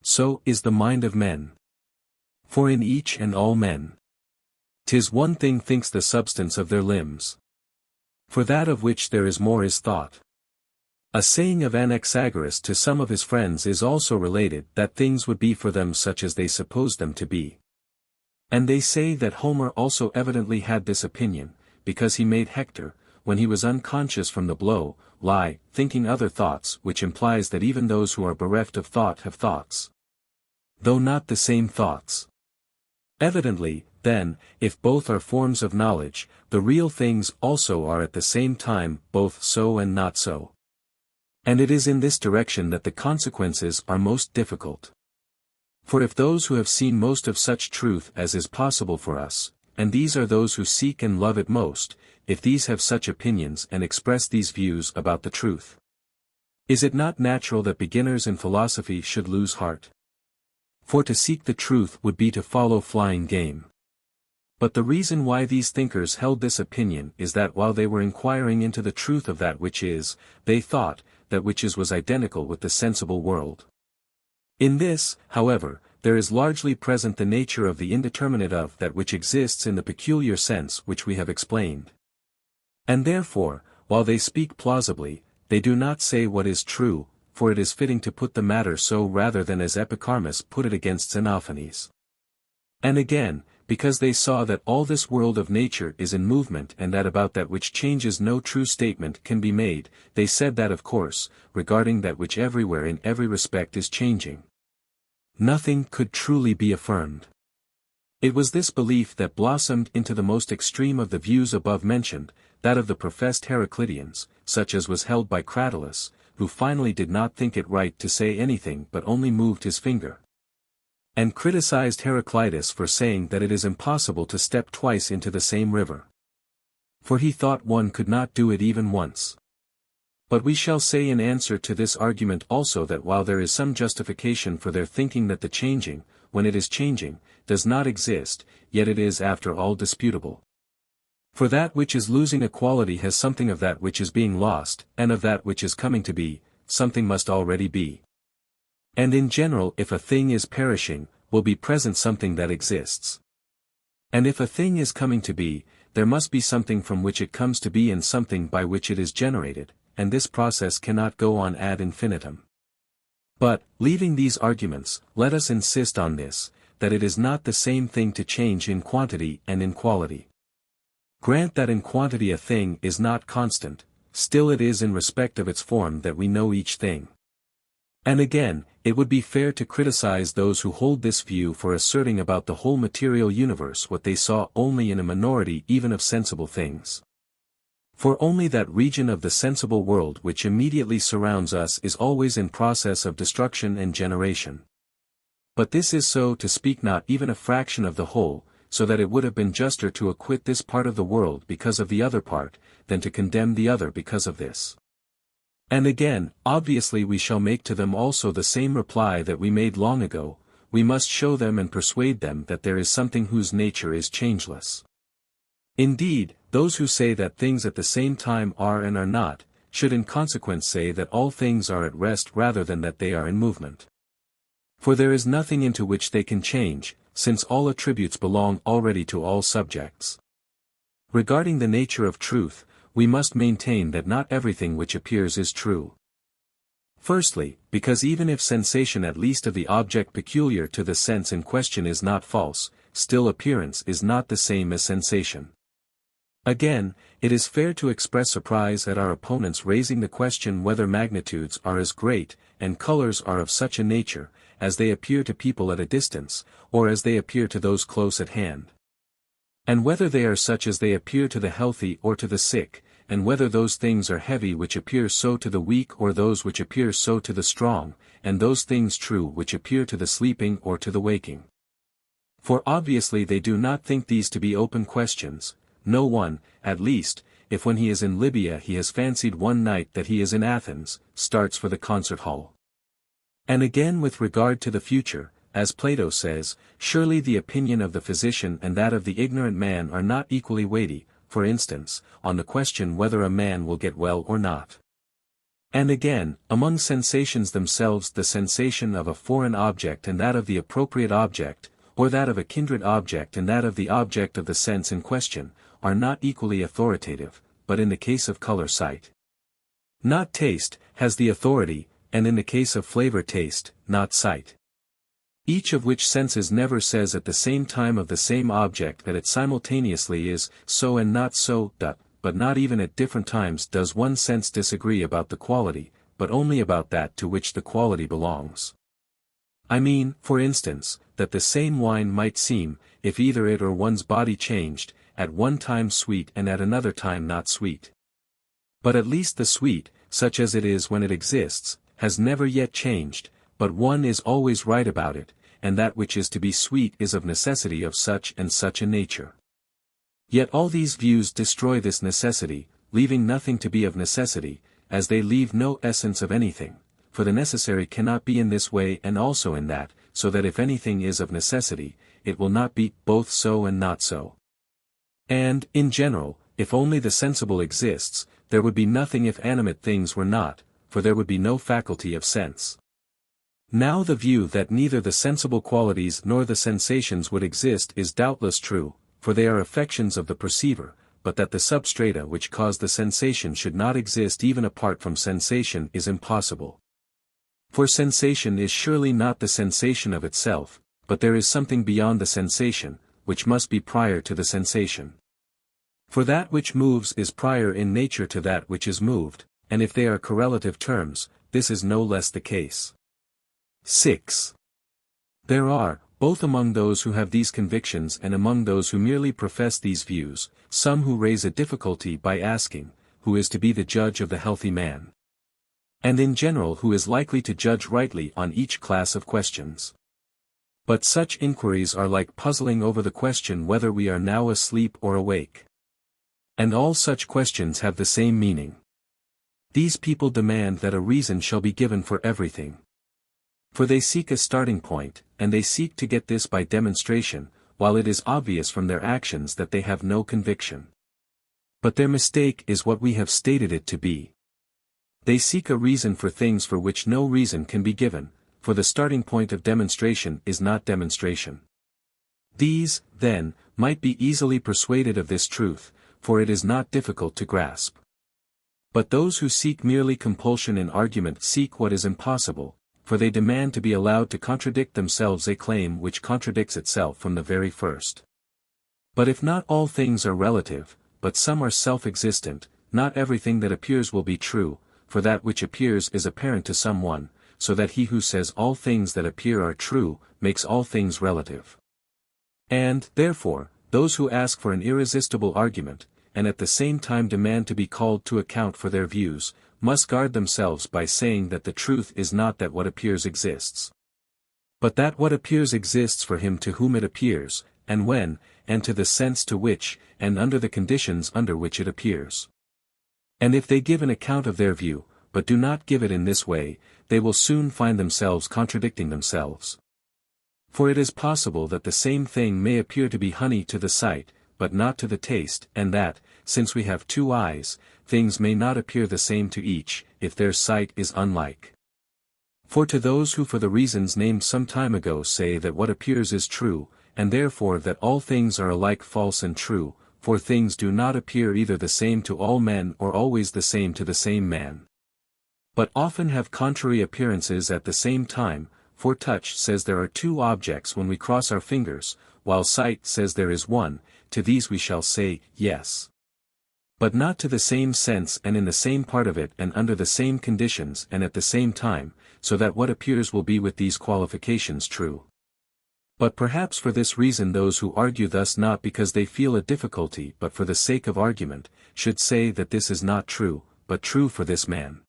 so is the mind of men. For in each and all men, 'tis one thing thinks the substance of their limbs. For that of which there is more is thought. A saying of Anaxagoras to some of his friends is also related that things would be for them such as they supposed them to be. And they say that Homer also evidently had this opinion, because he made Hector, when he was unconscious from the blow, lie, thinking other thoughts, which implies that even those who are bereft of thought have thoughts, though not the same thoughts. Evidently, then, if both are forms of knowledge, the real things also are at the same time both so and not so. And it is in this direction that the consequences are most difficult. For if those who have seen most of such truth as is possible for us, and these are those who seek and love it most, if these have such opinions and express these views about the truth, is it not natural that beginners in philosophy should lose heart? For to seek the truth would be to follow flying game. But the reason why these thinkers held this opinion is that while they were inquiring into the truth of that which is, they thought, that which is was identical with the sensible world. In this, however, there is largely present the nature of the indeterminate of that which exists in the peculiar sense which we have explained. And therefore, while they speak plausibly, they do not say what is true, for it is fitting to put the matter so rather than as Epicharmus put it against Xenophanes. And again, because they saw that all this world of nature is in movement and that about that which changes no true statement can be made, they said that of course, regarding that which everywhere in every respect is changing, nothing could truly be affirmed. It was this belief that blossomed into the most extreme of the views above mentioned, that of the professed Heracliteans, such as was held by Cratylus, who finally did not think it right to say anything but only moved his finger, and criticized Heraclitus for saying that it is impossible to step twice into the same river, for he thought one could not do it even once. But we shall say in answer to this argument also that while there is some justification for their thinking that the changing, when it is changing, does not exist, yet it is after all disputable. For that which is losing a quality has something of that which is being lost, and of that which is coming to be, something must already be. And in general if a thing is perishing, will be present something that exists. And if a thing is coming to be, there must be something from which it comes to be and something by which it is generated, and this process cannot go on ad infinitum. But, leaving these arguments, let us insist on this, that it is not the same thing to change in quantity and in quality. Grant that in quantity a thing is not constant, still it is in respect of its form that we know each thing. And again, it would be fair to criticize those who hold this view for asserting about the whole material universe what they saw only in a minority even of sensible things. For only that region of the sensible world which immediately surrounds us is always in process of destruction and generation. But this is so to speak not even a fraction of the whole, so that it would have been juster to acquit this part of the world because of the other part, than to condemn the other because of this. And again, obviously we shall make to them also the same reply that we made long ago, we must show them and persuade them that there is something whose nature is changeless. Indeed, those who say that things at the same time are and are not, should in consequence say that all things are at rest rather than that they are in movement. For there is nothing into which they can change, since all attributes belong already to all subjects. Regarding the nature of truth, we must maintain that not everything which appears is true. Firstly, because even if sensation at least of the object peculiar to the sense in question is not false, still appearance is not the same as sensation. Again, it is fair to express surprise at our opponents raising the question whether magnitudes are as great, and colors are of such a nature, as they appear to people at a distance, or as they appear to those close at hand. And whether they are such as they appear to the healthy or to the sick, and whether those things are heavy which appear so to the weak or those which appear so to the strong, and those things true which appear to the sleeping or to the waking. For obviously they do not think these to be open questions. No one, at least, if when he is in Libya he has fancied one night that he is in Athens, starts for the concert hall. And again with regard to the future, as Plato says, surely the opinion of the physician and that of the ignorant man are not equally weighty, for instance, on the question whether a man will get well or not. And again, among sensations themselves the sensation of a foreign object and that of the appropriate object, or that of a kindred object and that of the object of the sense in question, are not equally authoritative, but in the case of color sight, not taste, has the authority, and in the case of flavor taste, not sight. Each of which senses never says at the same time of the same object that it simultaneously is so and not so, but not even at different times does one sense disagree about the quality, but only about that to which the quality belongs. I mean, for instance, that the same wine might seem, if either it or one's body changed, at one time sweet and at another time not sweet. But at least the sweet, such as it is when it exists, has never yet changed, but one is always right about it, and that which is to be sweet is of necessity of such and such a nature. Yet all these views destroy this necessity, leaving nothing to be of necessity, as they leave no essence of anything, for the necessary cannot be in this way and also in that, so that if anything is of necessity, it will not be both so and not so. And, in general, if only the sensible exists, there would be nothing if animate things were not, for there would be no faculty of sense. Now the view that neither the sensible qualities nor the sensations would exist is doubtless true, for they are affections of the perceiver, but that the substrata which cause the sensation should not exist even apart from sensation is impossible. For sensation is surely not the sensation of itself, but there is something beyond the sensation, which must be prior to the sensation. For that which moves is prior in nature to that which is moved, and if they are correlative terms, this is no less the case. 6. There are, both among those who have these convictions and among those who merely profess these views, some who raise a difficulty by asking, who is to be the judge of the healthy man? And in general who is likely to judge rightly on each class of questions? But such inquiries are like puzzling over the question whether we are now asleep or awake. And all such questions have the same meaning. These people demand that a reason shall be given for everything. For they seek a starting point, and they seek to get this by demonstration, while it is obvious from their actions that they have no conviction. But their mistake is what we have stated it to be. They seek a reason for things for which no reason can be given, for the starting point of demonstration is not demonstration. These, then, might be easily persuaded of this truth, for it is not difficult to grasp. But those who seek merely compulsion in argument seek what is impossible, for they demand to be allowed to contradict themselves, a claim which contradicts itself from the very first. But if not all things are relative, but some are self-existent, not everything that appears will be true, for that which appears is apparent to someone, so that he who says all things that appear are true, makes all things relative. And, therefore, those who ask for an irresistible argument, and at the same time demand to be called to account for their views, must guard themselves by saying that the truth is not that what appears exists, but that what appears exists for him to whom it appears, and when, and to the sense to which, and under the conditions under which it appears. And if they give an account of their view, but do not give it in this way, they will soon find themselves contradicting themselves. For it is possible that the same thing may appear to be honey to the sight, but not to the taste, and that, since we have two eyes, things may not appear the same to each, if their sight is unlike. For to those who for the reasons named some time ago say that what appears is true, and therefore that all things are alike false and true, for things do not appear either the same to all men or always the same to the same man, but often have contrary appearances at the same time, for touch says there are two objects when we cross our fingers, while sight says there is one, to these we shall say, yes. But not to the same sense and in the same part of it and under the same conditions and at the same time, so that what appears will be with these qualifications true. But perhaps for this reason those who argue thus not because they feel a difficulty but for the sake of argument, should say that this is not true, but true for this man.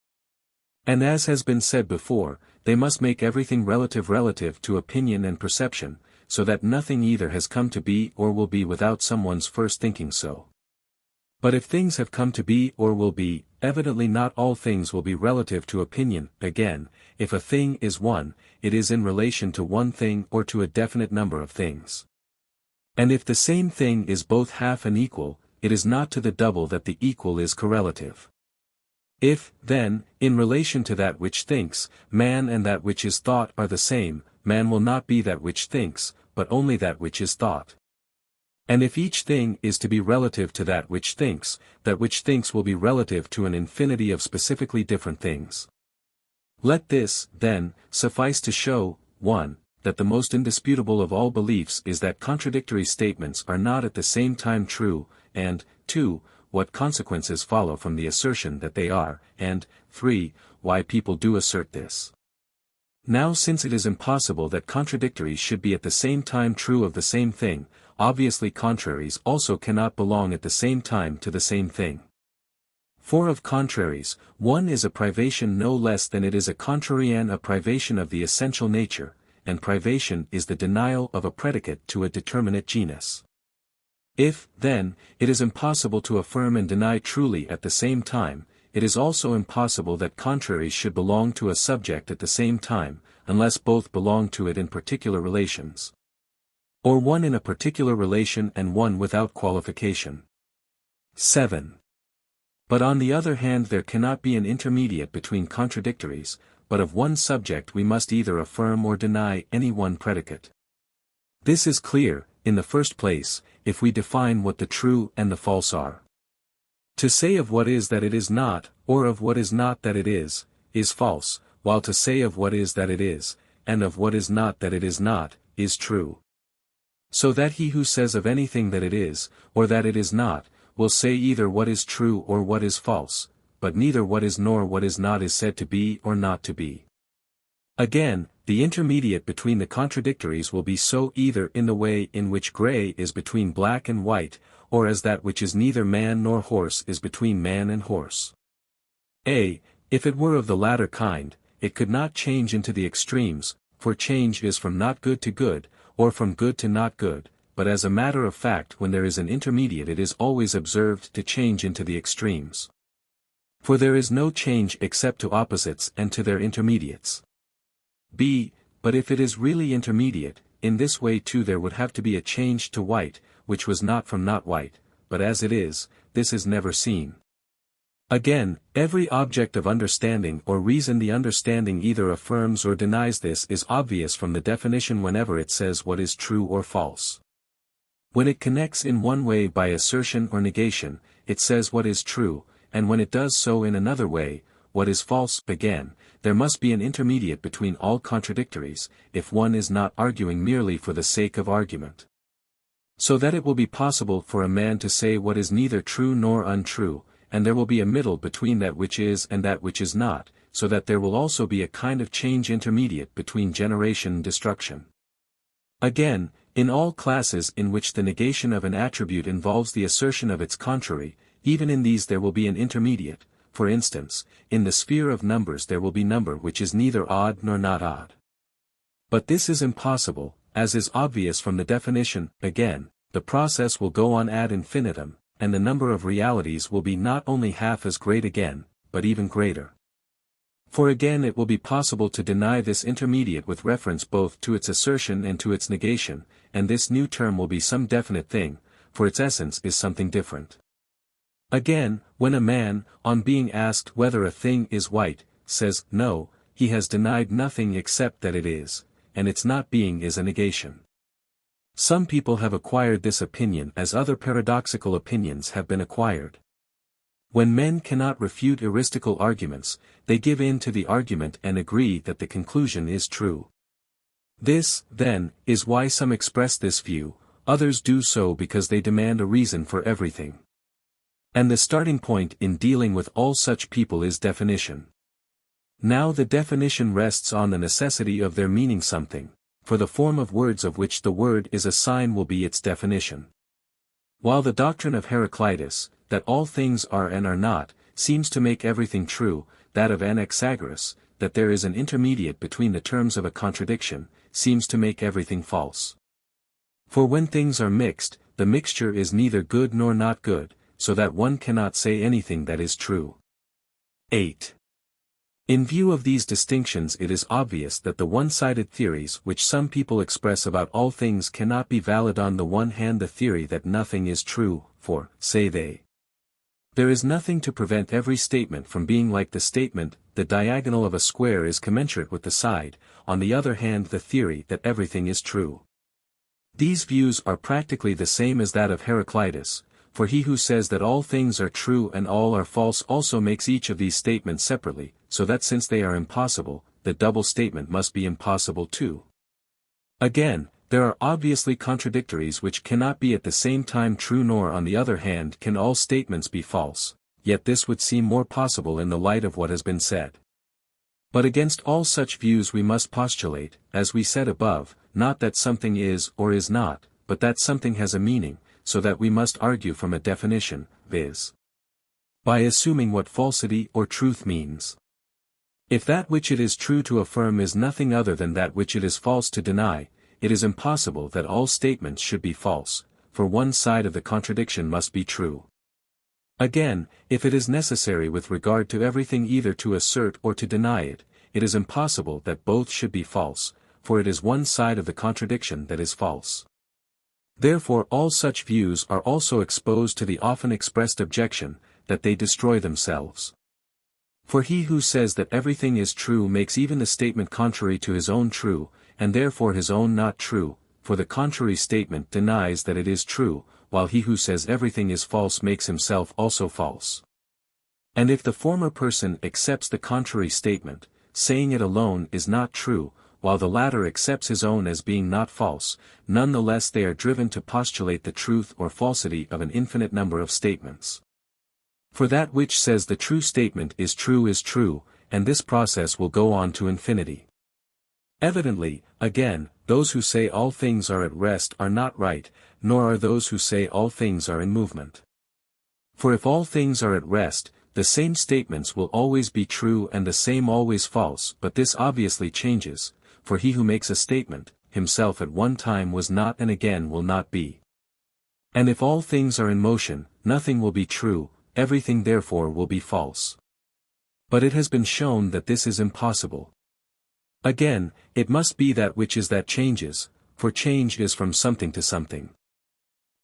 And as has been said before, they must make everything relative to opinion and perception, so that nothing either has come to be or will be without someone's first thinking so. But if things have come to be or will be, evidently not all things will be relative to opinion. Again, if a thing is one, it is in relation to one thing or to a definite number of things. And if the same thing is both half and equal, it is not to the double that the equal is correlative. If, then, in relation to that which thinks, man and that which is thought are the same, man will not be that which thinks, but only that which is thought. And if each thing is to be relative to that which thinks will be relative to an infinity of specifically different things. Let this, then, suffice to show, 1, that the most indisputable of all beliefs is that contradictory statements are not at the same time true, and, 2, what consequences follow from the assertion that they are, and, 3, why people do assert this. Now since it is impossible that contradictories should be at the same time true of the same thing, obviously contraries also cannot belong at the same time to the same thing. For of contraries, one is a privation no less than it is a contrary and a privation of the essential nature, and privation is the denial of a predicate to a determinate genus. If, then, it is impossible to affirm and deny truly at the same time, it is also impossible that contraries should belong to a subject at the same time, unless both belong to it in particular relations. Or one in a particular relation and one without qualification. 7. But on the other hand there cannot be an intermediate between contradictories, but of one subject we must either affirm or deny any one predicate. This is clear, in the first place, if we define what the true and the false are. To say of what is that it is not, or of what is not that it is false, while to say of what is that it is, and of what is not that it is not, is true. So that he who says of anything that it is, or that it is not, will say either what is true or what is false, but neither what is nor what is not is said to be or not to be. Again, the intermediate between the contradictories will be so either in the way in which gray is between black and white, or as that which is neither man nor horse is between man and horse. If it were of the latter kind, it could not change into the extremes, for change is from not good to good, or from good to not good, but as a matter of fact when there is an intermediate it is always observed to change into the extremes. For there is no change except to opposites and to their intermediates. But if it is really intermediate, in this way too there would have to be a change to white, which was not from not white, but as it is, this is never seen. Again, every object of understanding or reason the understanding either affirms or denies this is obvious from the definition whenever it says what is true or false. When it connects in one way by assertion or negation, it says what is true, and when it does so in another way, what is false. Again, there must be an intermediate between all contradictories, if one is not arguing merely for the sake of argument. So that it will be possible for a man to say what is neither true nor untrue, and there will be a middle between that which is and that which is not, so that there will also be a kind of change intermediate between generation and destruction. Again, in all classes in which the negation of an attribute involves the assertion of its contrary, even in these there will be an intermediate. For instance, in the sphere of numbers there will be number which is neither odd nor not odd. But this is impossible, as is obvious from the definition. Again, the process will go on ad infinitum, and the number of realities will be not only half as great again, but even greater. For again it will be possible to deny this intermediate with reference both to its assertion and to its negation, and this new term will be some definite thing, for its essence is something different. Again, when a man, on being asked whether a thing is white, says, no, he has denied nothing except that it is, and its not being is a negation. Some people have acquired this opinion as other paradoxical opinions have been acquired. When men cannot refute Aristotle arguments, they give in to the argument and agree that the conclusion is true. This, then, is why some express this view, others do so because they demand a reason for everything. And the starting point in dealing with all such people is definition. Now the definition rests on the necessity of their meaning something, for the form of words of which the word is a sign will be its definition. While the doctrine of Heraclitus, that all things are and are not, seems to make everything true, that of Anaxagoras, that there is an intermediate between the terms of a contradiction, seems to make everything false. For when things are mixed, the mixture is neither good nor not good, so that one cannot say anything that is true. 8. In view of these distinctions it is obvious that the one-sided theories which some people express about all things cannot be valid. On the one hand the theory that nothing is true, for, say they, there is nothing to prevent every statement from being like the statement, the diagonal of a square is commensurate with the side, on the other hand the theory that everything is true. These views are practically the same as that of Heraclitus, for he who says that all things are true and all are false also makes each of these statements separately, so that since they are impossible, the double statement must be impossible too. Again, there are obviously contradictories which cannot be at the same time true, nor on the other hand can all statements be false, yet this would seem more possible in the light of what has been said. But against all such views we must postulate, as we said above, not that something is or is not, but that something has a meaning, so that we must argue from a definition, viz. by assuming what falsity or truth means. If that which it is true to affirm is nothing other than that which it is false to deny, it is impossible that all statements should be false, for one side of the contradiction must be true. Again, if it is necessary with regard to everything either to assert or to deny it, it is impossible that both should be false, for it is one side of the contradiction that is false. Therefore all such views are also exposed to the often expressed objection, that they destroy themselves. For he who says that everything is true makes even the statement contrary to his own true, and therefore his own not true, for the contrary statement denies that it is true, while he who says everything is false makes himself also false. And if the former person accepts the contrary statement, saying it alone is not true, while the latter accepts his own as being not false, none the less they are driven to postulate the truth or falsity of an infinite number of statements. For that which says the true statement is true, and this process will go on to infinity. Evidently, again, those who say all things are at rest are not right, nor are those who say all things are in movement. For if all things are at rest, the same statements will always be true and the same always false, but this obviously changes, for he who makes a statement, himself at one time was not and again will not be. And if all things are in motion, nothing will be true, everything therefore will be false. But it has been shown that this is impossible. Again, it must be that which is that changes, for change is from something to something.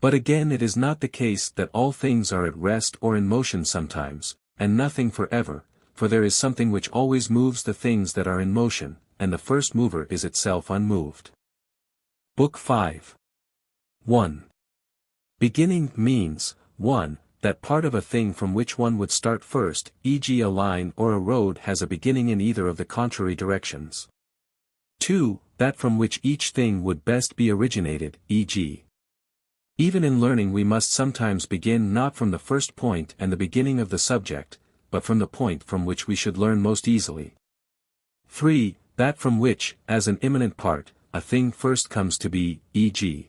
But again it is not the case that all things are at rest or in motion sometimes, and nothing forever, for there is something which always moves the things that are in motion, and the first mover is itself unmoved. Book 5. 1. Beginning means, 1, that part of a thing from which one would start first, e.g. a line or a road has a beginning in either of the contrary directions. 2, that from which each thing would best be originated, e.g. even in learning we must sometimes begin not from the first point and the beginning of the subject, but from the point from which we should learn most easily. 3, that from which, as an immanent part, a thing first comes to be, e.g.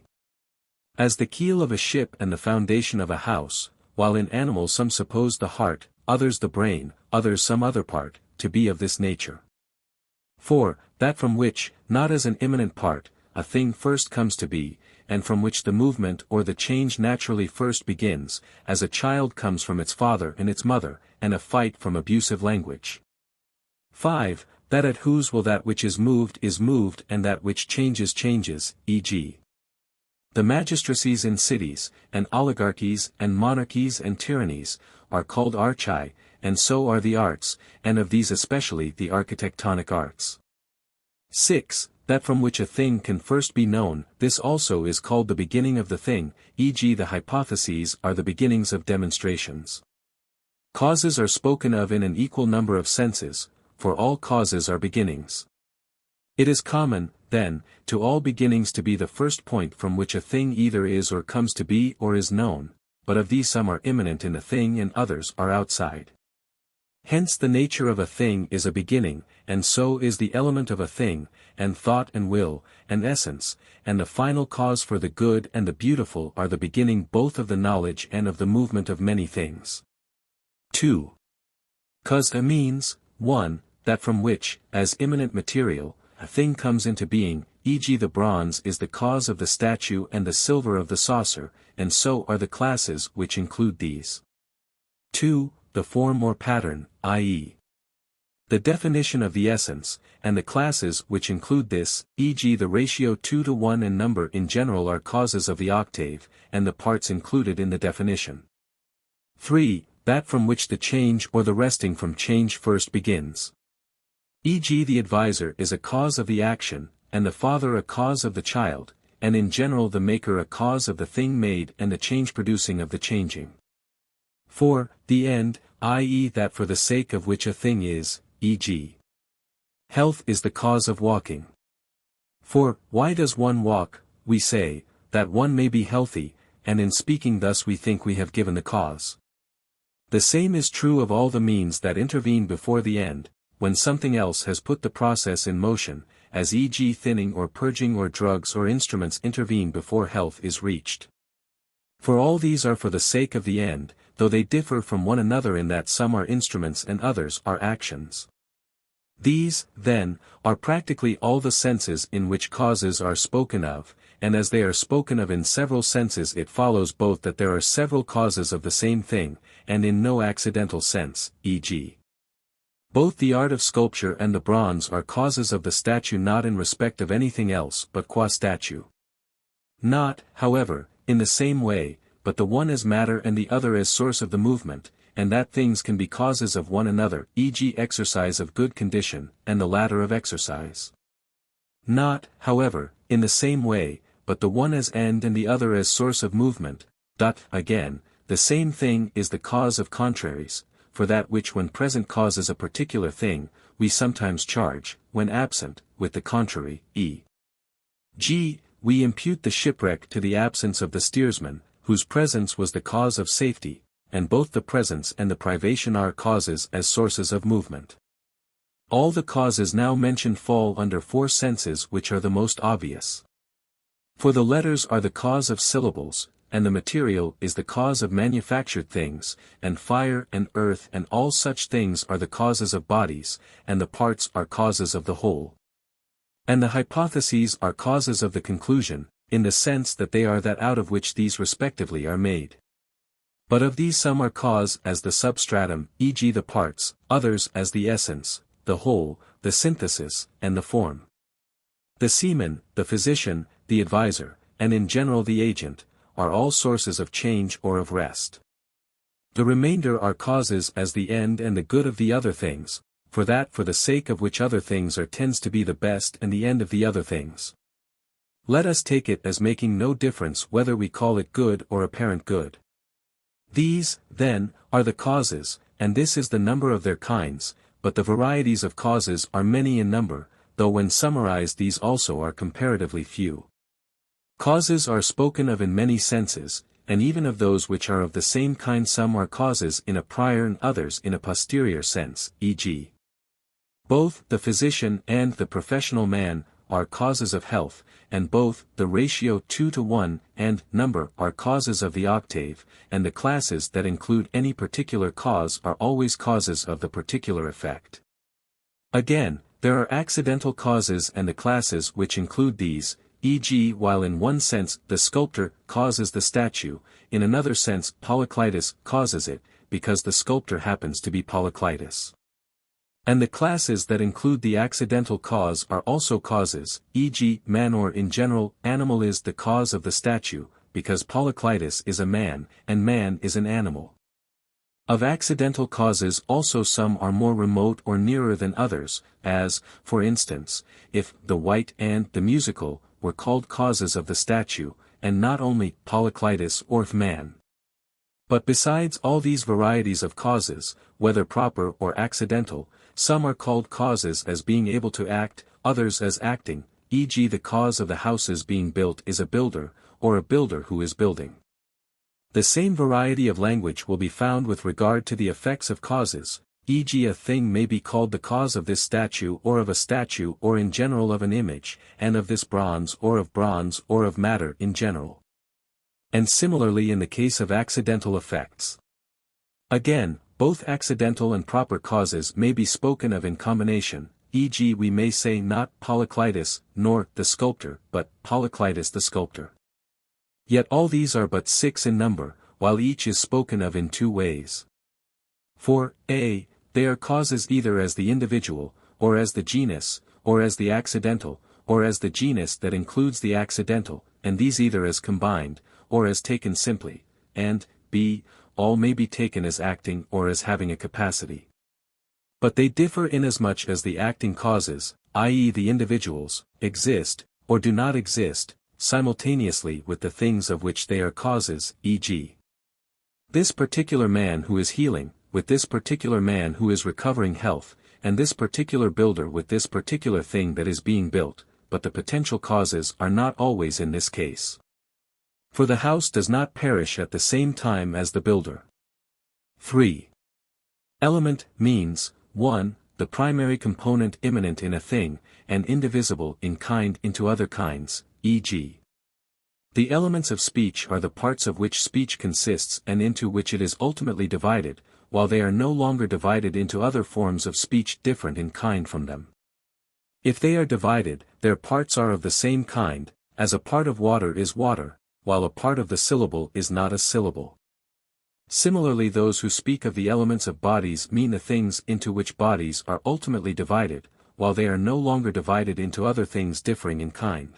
as the keel of a ship and the foundation of a house, while in animals some suppose the heart, others the brain, others some other part, to be of this nature. 4, that from which, not as an immanent part, a thing first comes to be, and from which the movement or the change naturally first begins, as a child comes from its father and its mother, and a fight from abusive language. 5, that at whose will that which is moved and that which changes changes, e.g. the magistracies in cities, and oligarchies and monarchies and tyrannies, are called archai, and so are the arts, and of these especially the architectonic arts. 6, that from which a thing can first be known, this also is called the beginning of the thing, e.g. the hypotheses are the beginnings of demonstrations. Causes are spoken of in an equal number of senses, for all causes are beginnings. It is common, then, to all beginnings to be the first point from which a thing either is or comes to be or is known, but of these some are immanent in a thing and others are outside. Hence the nature of a thing is a beginning, and so is the element of a thing, and thought and will, and essence, and the final cause for the good and the beautiful are the beginning both of the knowledge and of the movement of many things. 2. Cause means, 1, that from which, as immanent material, a thing comes into being, e.g. the bronze is the cause of the statue and the silver of the saucer, and so are the classes which include these. 2, the form or pattern, i.e. the definition of the essence, and the classes which include this, e.g. the ratio 2:1 and number in general are causes of the octave, and the parts included in the definition. 3, that from which the change or the resting from change first begins. E.g. the advisor is a cause of the action, and the father a cause of the child, and in general the maker a cause of the thing made and the change producing of the changing. 4, the end, i.e. that for the sake of which a thing is, e.g. health is the cause of walking. For, why does one walk, we say, that one may be healthy, and in speaking thus we think we have given the cause. The same is true of all the means that intervene before the end, when something else has put the process in motion, as e.g. thinning or purging or drugs or instruments intervene before health is reached. For all these are for the sake of the end, though they differ from one another in that some are instruments and others are actions. These, then, are practically all the senses in which causes are spoken of, and as they are spoken of in several senses it follows both that there are several causes of the same thing, and in no accidental sense, e.g. both the art of sculpture and the bronze are causes of the statue not in respect of anything else but qua statue. Not, however, in the same way, but the one as matter and the other as source of the movement, and that things can be causes of one another, e.g. exercise of good condition, and the latter of exercise. Not, however, in the same way, but the one as end and the other as source of movement. Again, the same thing is the cause of contraries, for that which when present causes a particular thing, we sometimes charge, when absent, with the contrary, e.g., we impute the shipwreck to the absence of the steersman, whose presence was the cause of safety, and both the presence and the privation are causes as sources of movement. All the causes now mentioned fall under four senses which are the most obvious. For the letters are the cause of syllables, and the material is the cause of manufactured things, and fire and earth and all such things are the causes of bodies, and the parts are causes of the whole. And the hypotheses are causes of the conclusion, in the sense that they are that out of which these respectively are made. But of these some are cause as the substratum, e.g. the parts, others as the essence, the whole, the synthesis, and the form. The seaman, the physician, the advisor, and in general the agent, are all sources of change or of rest. The remainder are causes as the end and the good of the other things, for that for the sake of which other things are tends to be the best and the end of the other things. Let us take it as making no difference whether we call it good or apparent good. These, then, are the causes, and this is the number of their kinds, but the varieties of causes are many in number, though when summarized these also are comparatively few. Causes are spoken of in many senses, and even of those which are of the same kind some are causes in a prior and others in a posterior sense, e.g. both the physician and the professional man are causes of health, and both the ratio 2:1 and number are causes of the octave, and the classes that include any particular cause are always causes of the particular effect. Again, there are accidental causes and the classes which include these, e.g. while in one sense the sculptor causes the statue, in another sense Polyclitus causes it, because the sculptor happens to be Polyclitus. And the classes that include the accidental cause are also causes, e.g. man or in general, animal is the cause of the statue, because Polyclitus is a man, and man is an animal. Of accidental causes also some are more remote or nearer than others, as, for instance, if the white and the musical were called causes of the statue, and not only Polyclitus or man. But besides all these varieties of causes, whether proper or accidental, some are called causes as being able to act, others as acting, e.g. the cause of the houses being built is a builder, or a builder who is building. The same variety of language will be found with regard to the effects of causes, e.g. a thing may be called the cause of this statue or of a statue or in general of an image, and of this bronze or of matter in general. And similarly in the case of accidental effects. Again, both accidental and proper causes may be spoken of in combination, e.g. we may say not Polyclitus, nor the sculptor, but Polyclitus the sculptor. Yet all these are but 6 in number, while each is spoken of in 2 ways. For, a, they are causes either as the individual, or as the genus, or as the accidental, or as the genus that includes the accidental, and these either as combined, or as taken simply, and, b, all may be taken as acting or as having a capacity. But they differ inasmuch as the acting causes, i.e. the individuals, exist, or do not exist, simultaneously with the things of which they are causes, e.g. this particular man who is healing, with this particular man who is recovering health, and this particular builder with this particular thing that is being built, but the potential causes are not always in this case. For the house does not perish at the same time as the builder. 3. Element means, 1, the primary component immanent in a thing, and indivisible in kind into other kinds, e.g. the elements of speech are the parts of which speech consists and into which it is ultimately divided, while they are no longer divided into other forms of speech different in kind from them. If they are divided, their parts are of the same kind, as a part of water is water, while a part of the syllable is not a syllable. Similarly those who speak of the elements of bodies mean the things into which bodies are ultimately divided, while they are no longer divided into other things differing in kind.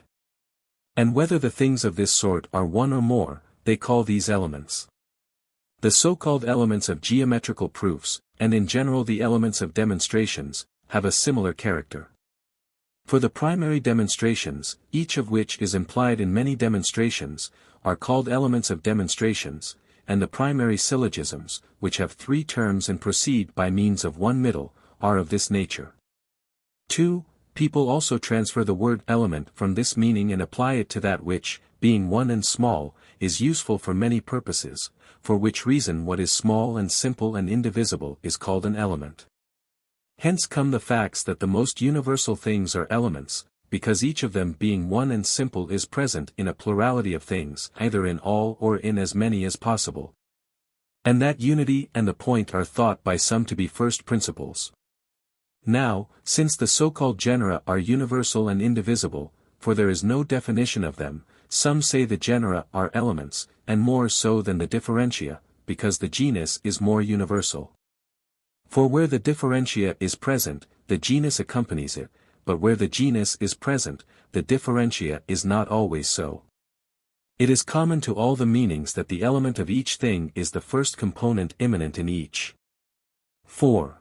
And whether the things of this sort are one or more, they call these elements. The so-called elements of geometrical proofs, and in general the elements of demonstrations, have a similar character. For the primary demonstrations, each of which is implied in many demonstrations, are called elements of demonstrations, and the primary syllogisms, which have three terms and proceed by means of one middle, are of this nature. 2. People also transfer the word element from this meaning and apply it to that which, being one and small, is useful for many purposes, for which reason what is small and simple and indivisible is called an element. Hence come the facts that the most universal things are elements, because each of them being one and simple is present in a plurality of things, either in all or in as many as possible. And that unity and the point are thought by some to be first principles. Now, since the so-called genera are universal and indivisible, for there is no definition of them, some say the genera are elements, and more so than the differentia, because the genus is more universal. For where the differentia is present, the genus accompanies it, but where the genus is present, the differentia is not always so. It is common to all the meanings that the element of each thing is the first component immanent in each. 4.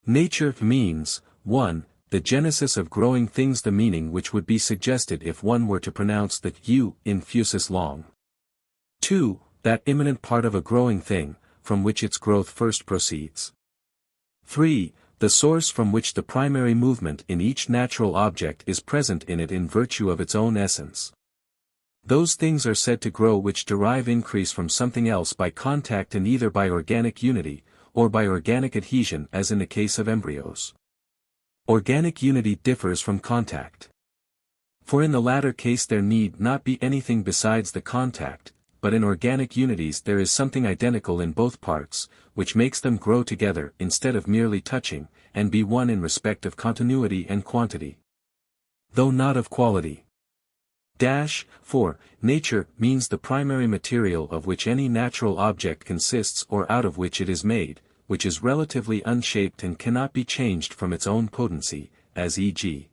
Nature means, 1. The genesis of growing things, the meaning which would be suggested if one were to pronounce the u in fusus long. 2. That immanent part of a growing thing, from which its growth first proceeds. 3. The source from which the primary movement in each natural object is present in it in virtue of its own essence. Those things are said to grow which derive increase from something else by contact, and either by organic unity, or by organic adhesion, as in the case of embryos. Organic unity differs from contact. For in the latter case there need not be anything besides the contact, but in organic unities there is something identical in both parts, which makes them grow together instead of merely touching, and be one in respect of continuity and quantity, though not of quality. 4. Nature means the primary material of which any natural object consists or out of which it is made, which is relatively unshaped and cannot be changed from its own potency, as e.g.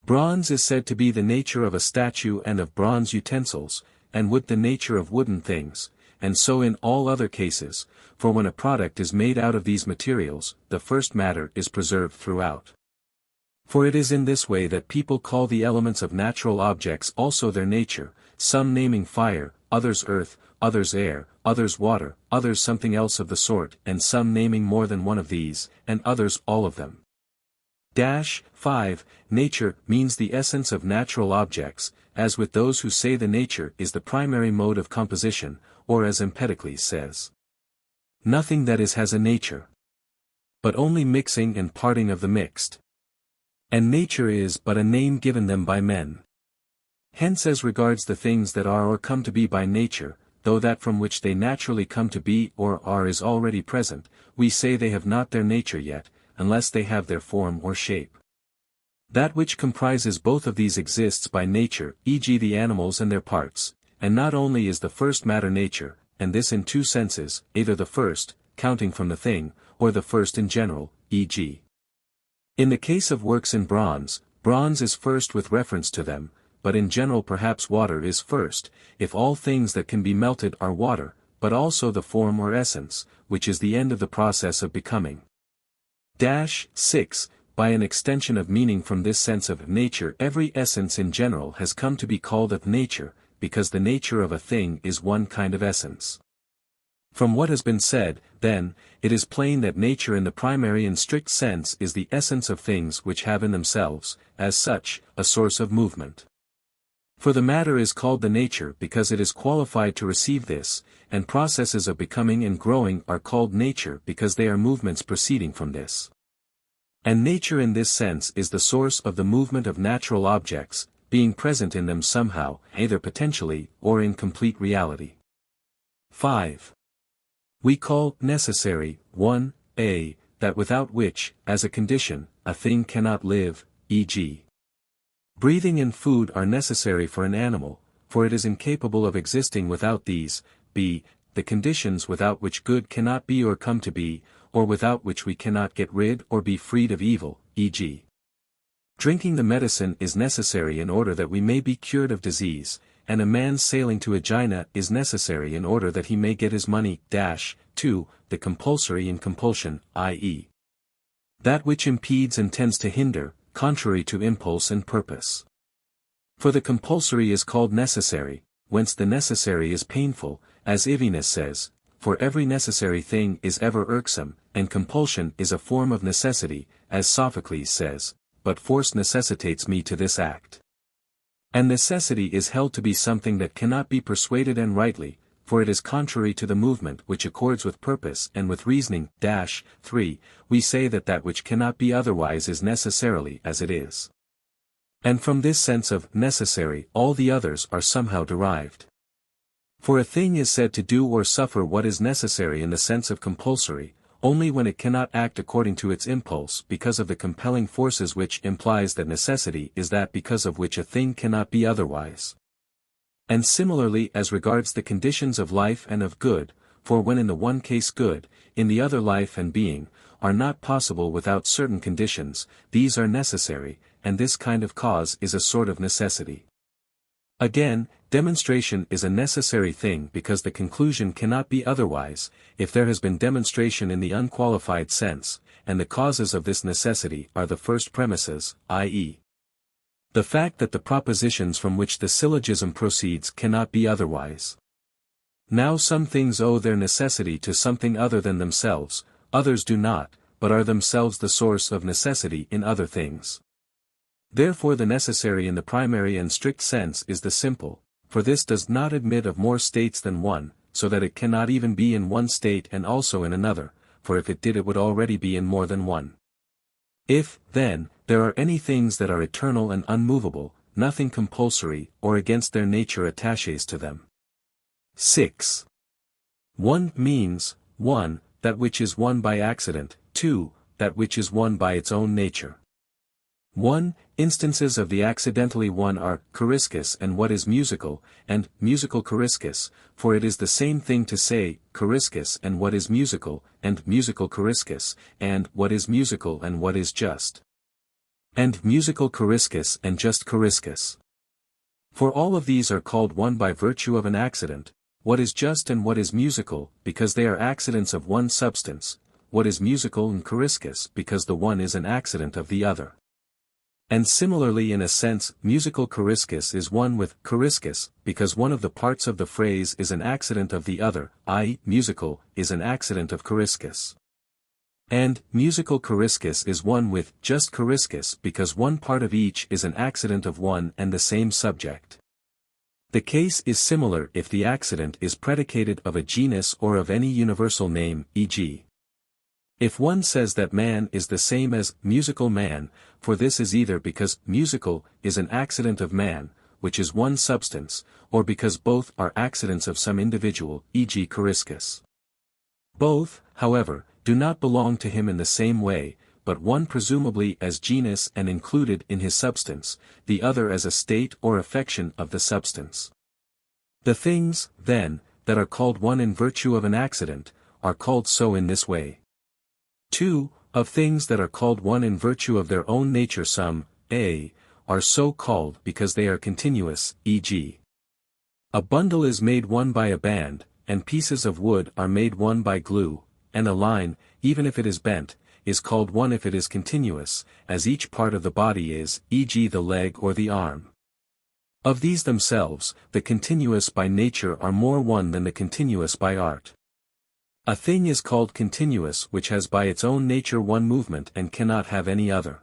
bronze is said to be the nature of a statue and of bronze utensils, and wood the nature of wooden things, and so in all other cases, for when a product is made out of these materials, the first matter is preserved throughout. For it is in this way that people call the elements of natural objects also their nature, some naming fire, others earth, others air, others water, others something else of the sort, and some naming more than one of these, and others all of them. 5. Nature means the essence of natural objects, as with those who say the nature is the primary mode of composition, or as Empedocles says, nothing that is has a nature, but only mixing and parting of the mixed. And nature is but a name given them by men. Hence as regards the things that are or come to be by nature, though that from which they naturally come to be or are is already present, we say they have not their nature yet, unless they have their form or shape. That which comprises both of these exists by nature, e.g. the animals and their parts, and not only is the first matter nature, and this in two senses, either the first, counting from the thing, or the first in general, e.g. in the case of works in bronze, bronze is first with reference to them, but in general perhaps water is first, if all things that can be melted are water, but also the form or essence, which is the end of the process of becoming. 6. By an extension of meaning from this sense of nature, every essence in general has come to be called of nature, because the nature of a thing is one kind of essence. From what has been said, then, it is plain that nature in the primary and strict sense is the essence of things which have in themselves, as such, a source of movement. For the matter is called the nature because it is qualified to receive this, and processes of becoming and growing are called nature because they are movements proceeding from this. And nature in this sense is the source of the movement of natural objects, being present in them somehow, either potentially or in complete reality. 5. We call necessary, 1, a, that without which, as a condition, a thing cannot live, e.g. breathing and food are necessary for an animal, for it is incapable of existing without these, b, the conditions without which good cannot be or come to be, or without which we cannot get rid or be freed of evil, e.g. Drinking the medicine is necessary in order that we may be cured of disease, and a man sailing to Aegina is necessary in order that he may get his money. 2. The compulsory in compulsion, i.e. that which impedes and tends to hinder, contrary to impulse and purpose. For the compulsory is called necessary, whence the necessary is painful, as Ivinus says, for every necessary thing is ever irksome, and compulsion is a form of necessity, as Sophocles says, but force necessitates me to this act. And necessity is held to be something that cannot be persuaded and rightly, for it is contrary to the movement which accords with purpose and with reasoning. 3. We say that that which cannot be otherwise is necessarily as it is. And from this sense of necessary all the others are somehow derived. For a thing is said to do or suffer what is necessary in the sense of compulsory, only when it cannot act according to its impulse because of the compelling forces, which implies that necessity is that because of which a thing cannot be otherwise. And similarly as regards the conditions of life and of good, for when in the one case good, in the other life and being, are not possible without certain conditions, these are necessary, and this kind of cause is a sort of necessity. Again, demonstration is a necessary thing because the conclusion cannot be otherwise, if there has been demonstration in the unqualified sense, and the causes of this necessity are the first premises, i.e. the fact that the propositions from which the syllogism proceeds cannot be otherwise. Now some things owe their necessity to something other than themselves, others do not, but are themselves the source of necessity in other things. Therefore the necessary in the primary and strict sense is the simple, for this does not admit of more states than one, so that it cannot even be in one state and also in another, for if it did it would already be in more than one. If, then, there are any things that are eternal and unmovable, nothing compulsory or against their nature attaches to them. 6. 1 means, 1, that which is one by accident, 2, that which is one by its own nature. 1. Instances of the accidentally one are choriscus and what is musical, and musical choriscus, for it is the same thing to say choriscus and what is musical, and musical choriscus, and what is musical and what is just. And musical choriscus and just choriscus. For all of these are called one by virtue of an accident, what is just and what is musical, because they are accidents of one substance, what is musical and choriscus because the one is an accident of the other. And similarly in a sense musical choriscus is one with choriscus, because one of the parts of the phrase is an accident of the other, i.e. musical, is an accident of choriscus. And musical choriscus is one with just choriscus because one part of each is an accident of one and the same subject. The case is similar if the accident is predicated of a genus or of any universal name, e.g. if one says that man is the same as musical man, for this is either because musical is an accident of man, which is one substance, or because both are accidents of some individual, e.g. choriscus. Both, however, do not belong to him in the same way, but one presumably as genus and included in his substance, the other as a state or affection of the substance. The things, then, that are called one in virtue of an accident, are called so in this way. 2. Of things that are called one in virtue of their own nature some, a, are so called because they are continuous, e.g. a bundle is made one by a band, and pieces of wood are made one by glue, and a line, even if it is bent, is called one if it is continuous, as each part of the body is, e.g. the leg or the arm. Of these themselves, the continuous by nature are more one than the continuous by art. A thing is called continuous which has by its own nature one movement and cannot have any other.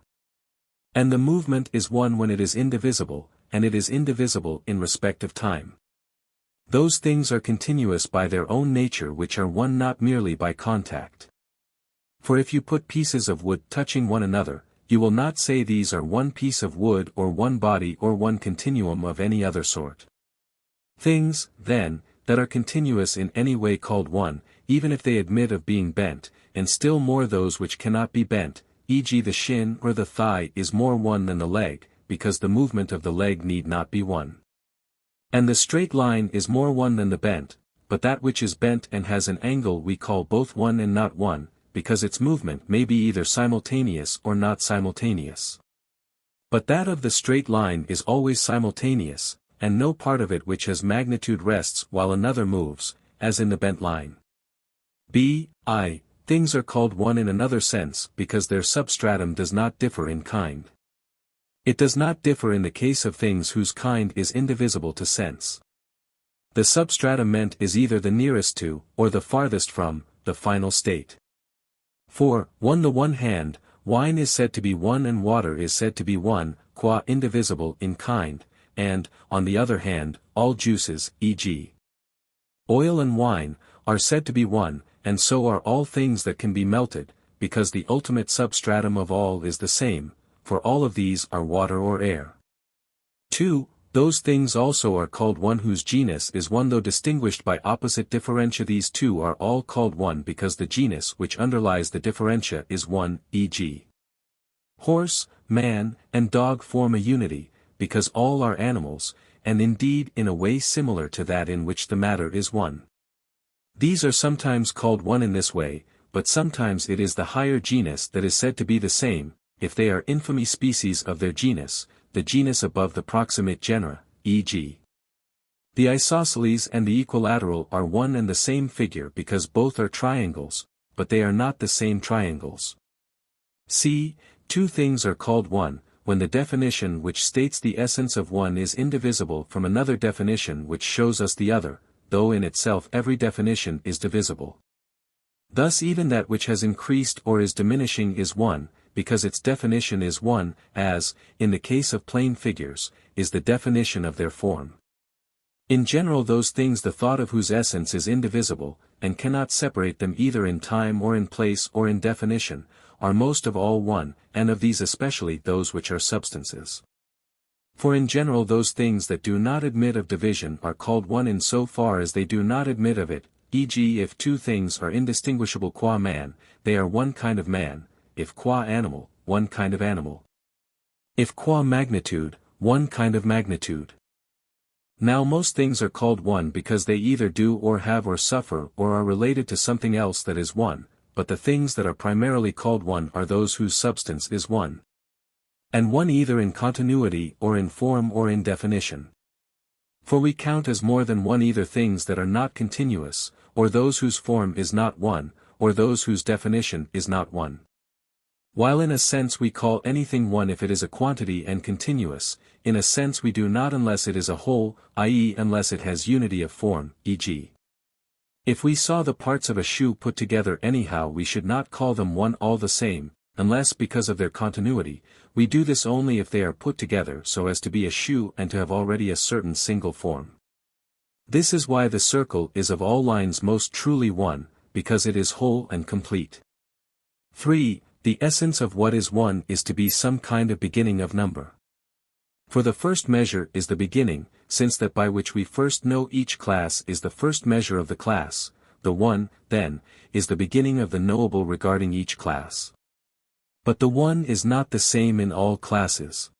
And the movement is one when it is indivisible, and it is indivisible in respect of time. Those things are continuous by their own nature which are one not merely by contact. For if you put pieces of wood touching one another, you will not say these are one piece of wood or one body or one continuum of any other sort. Things, then, that are continuous in any way called one, even if they admit of being bent, and still more those which cannot be bent, e.g. the shin or the thigh is more one than the leg, because the movement of the leg need not be one. And the straight line is more one than the bent, but that which is bent and has an angle we call both one and not one, because its movement may be either simultaneous or not simultaneous. But that of the straight line is always simultaneous, and no part of it which has magnitude rests while another moves, as in the bent line. Things are called one in another sense because their substratum does not differ in kind. It does not differ in the case of things whose kind is indivisible to sense. The substratum meant is either the nearest to, or the farthest from, the final state. For, on the one hand, wine is said to be one and water is said to be one, qua indivisible in kind, and, on the other hand, all juices, e.g. oil and wine, are said to be one, and so are all things that can be melted, because the ultimate substratum of all is the same, for all of these are water or air. 2. Those things also are called one whose genus is one though distinguished by opposite differentia. These two are all called one because the genus which underlies the differentia is one, e.g. horse, man, and dog form a unity, because all are animals, and indeed in a way similar to that in which the matter is one. These are sometimes called one in this way, but sometimes it is the higher genus that is said to be the same, if they are infamy species of their genus, the genus above the proximate genera, e.g. the isosceles and the equilateral are one and the same figure because both are triangles, but they are not the same triangles. c. Two things are called one, when the definition which states the essence of one is indivisible from another definition which shows us the other, though in itself every definition is divisible. Thus even that which has increased or is diminishing is one, because its definition is one, as, in the case of plane figures, is the definition of their form. In general those things the thought of whose essence is indivisible, and cannot separate them either in time or in place or in definition, are most of all one, and of these especially those which are substances. For in general those things that do not admit of division are called one in so far as they do not admit of it, e.g. if two things are indistinguishable qua man, they are one kind of man, if qua animal, one kind of animal. If qua magnitude, one kind of magnitude. Now most things are called one because they either do or have or suffer or are related to something else that is one, but the things that are primarily called one are those whose substance is one. And one either in continuity or in form or in definition. For we count as more than one either things that are not continuous, or those whose form is not one, or those whose definition is not one. While in a sense we call anything one if it is a quantity and continuous, in a sense we do not unless it is a whole, i.e. unless it has unity of form, e.g. if we saw the parts of a shoe put together anyhow we should not call them one all the same, unless because of their continuity, we do this only if they are put together so as to be a shoe and to have already a certain single form. This is why the circle is of all lines most truly one, because it is whole and complete. 3. The essence of what is one is to be some kind of beginning of number. For the first measure is the beginning, since that by which we first know each class is the first measure of the class, the one, then, is the beginning of the knowable regarding each class. But the one is not the same in all classes.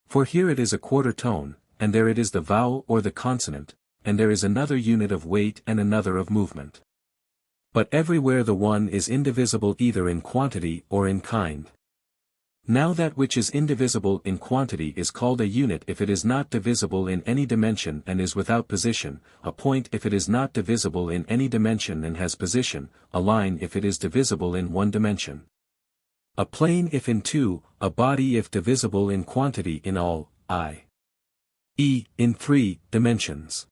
For here it is a quarter tone, and there it is the vowel or the consonant, and there is another unit of weight and another of movement. But everywhere the one is indivisible either in quantity or in kind. Now that which is indivisible in quantity is called a unit if it is not divisible in any dimension and is without position, a point if it is not divisible in any dimension and has position, a line if it is divisible in one dimension. A plane if in two, a body if divisible in quantity in all, i.e. in three, dimensions.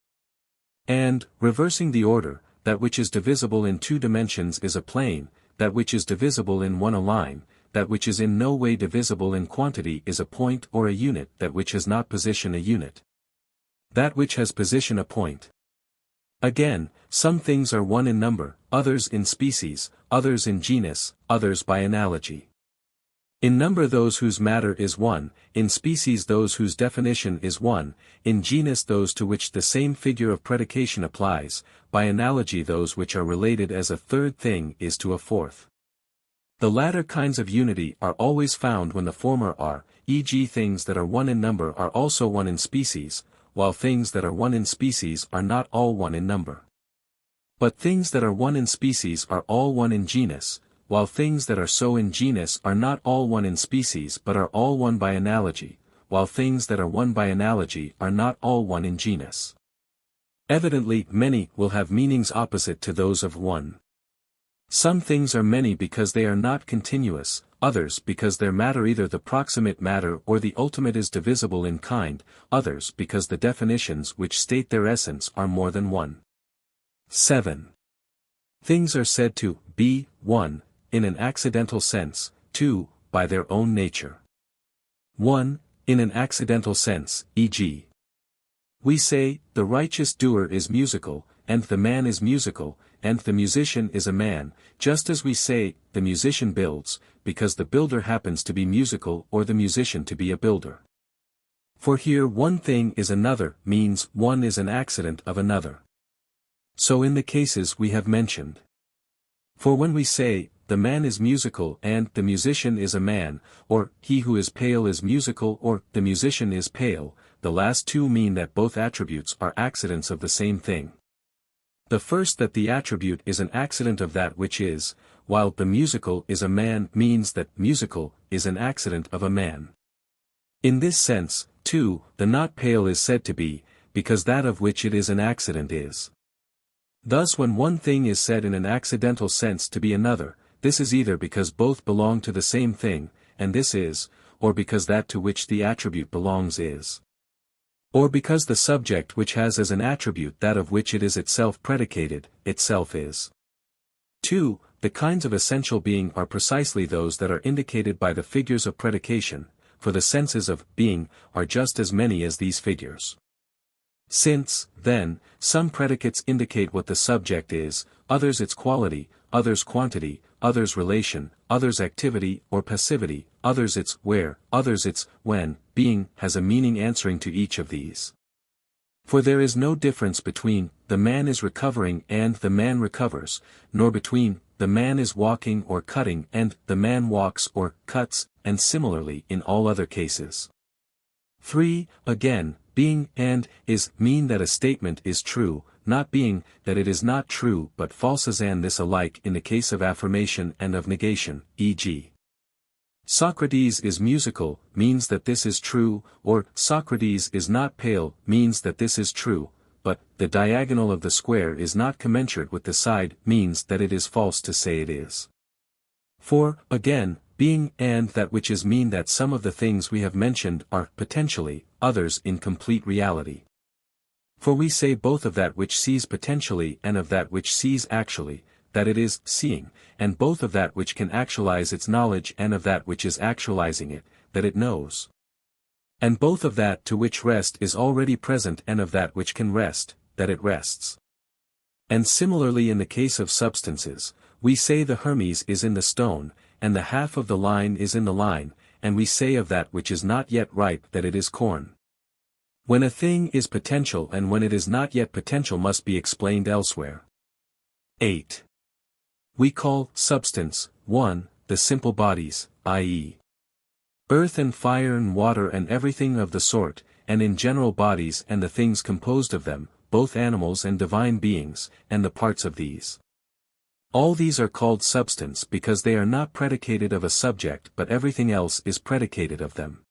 And, reversing the order, that which is divisible in two dimensions is a plane, that which is divisible in one a line, that which is in no way divisible in quantity is a point or a unit, that which has not position a unit. That which has position a point. Again, some things are one in number, others in species, others in genus, others by analogy. In number those whose matter is one, in species those whose definition is one, in genus those to which the same figure of predication applies, by analogy those which are related as a third thing is to a fourth. The latter kinds of unity are always found when the former are, e.g. things that are one in number are also one in species, while things that are one in species are not all one in number. But things that are one in species are all one in genus, while things that are so in genus are not all one in species but are all one by analogy, while things that are one by analogy are not all one in genus. Evidently, many will have meanings opposite to those of one. Some things are many because they are not continuous, others because their matter either the proximate matter or the ultimate is divisible in kind, others because the definitions which state their essence are more than one. 7. Things are said to be 1, in an accidental sense, 2, by their own nature. 1, in an accidental sense, e.g. we say, the righteous doer is musical, and the man is musical, and the musician is a man, just as we say, the musician builds, because the builder happens to be musical or the musician to be a builder. For here one thing is another means one is an accident of another. So in the cases we have mentioned. For when we say, the man is musical and the musician is a man, or he who is pale is musical or the musician is pale, the last two mean that both attributes are accidents of the same thing. The first that the attribute is an accident of that which is, while the musical is a man means that musical is an accident of a man. In this sense, too, the not pale is said to be, because that of which it is an accident is. Thus when one thing is said in an accidental sense to be another, this is either because both belong to the same thing, and this is, or because that to which the attribute belongs is. Or because the subject which has as an attribute that of which it is itself predicated, itself is. 2. The kinds of essential being are precisely those that are indicated by the figures of predication, for the senses of being are just as many as these figures. Since, then, some predicates indicate what the subject is, others its quality, others quantity, others relation, others activity or passivity, others its where, others its when, being has a meaning answering to each of these. For there is no difference between the man is recovering and the man recovers, nor between the man is walking or cutting and the man walks or cuts, and similarly in all other cases. 3. Again, being and is mean that a statement is true, not being that it is not true but false, as and this alike in the case of affirmation and of negation, e.g. Socrates is musical means that this is true, or Socrates is not pale means that this is true, but the diagonal of the square is not commensurate with the side means that it is false to say it is. 4. Again, being and that which is mean that some of the things we have mentioned are potentially, others in complete reality. For we say both of that which sees potentially and of that which sees actually, that it is seeing, and both of that which can actualize its knowledge and of that which is actualizing it, that it knows. And both of that to which rest is already present and of that which can rest, that it rests. And similarly in the case of substances, we say the Hermes is in the stone, and the half of the line is in the line, and we say of that which is not yet ripe that it is corn. When a thing is potential and when it is not yet potential must be explained elsewhere. 8. We call substance, 1, the simple bodies, i.e. earth and fire and water and everything of the sort, and in general bodies and the things composed of them, both animals and divine beings, and the parts of these. All these are called substance because they are not predicated of a subject but everything else is predicated of them.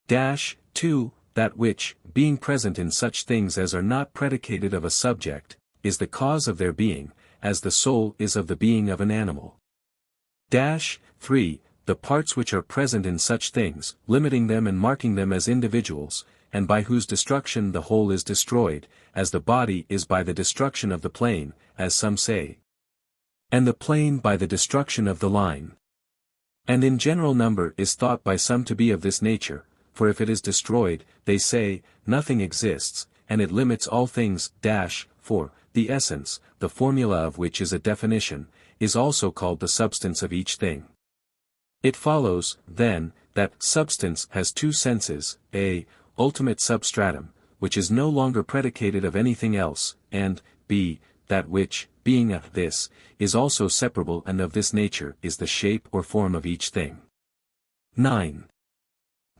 2. That which, being present in such things as are not predicated of a subject, is the cause of their being, as the soul is of the being of an animal. 3. The parts which are present in such things, limiting them and marking them as individuals, and by whose destruction the whole is destroyed, as the body is by the destruction of the plane, as some say. And the plane by the destruction of the line. And in general number is thought by some to be of this nature, for if it is destroyed, they say, nothing exists, and it limits all things. 4. The essence, the formula of which is a definition, is also called the substance of each thing. It follows, then, that substance has two senses, a, ultimate substratum, which is no longer predicated of anything else, and b, that which, being a this, is also separable and of this nature is the shape or form of each thing. 9.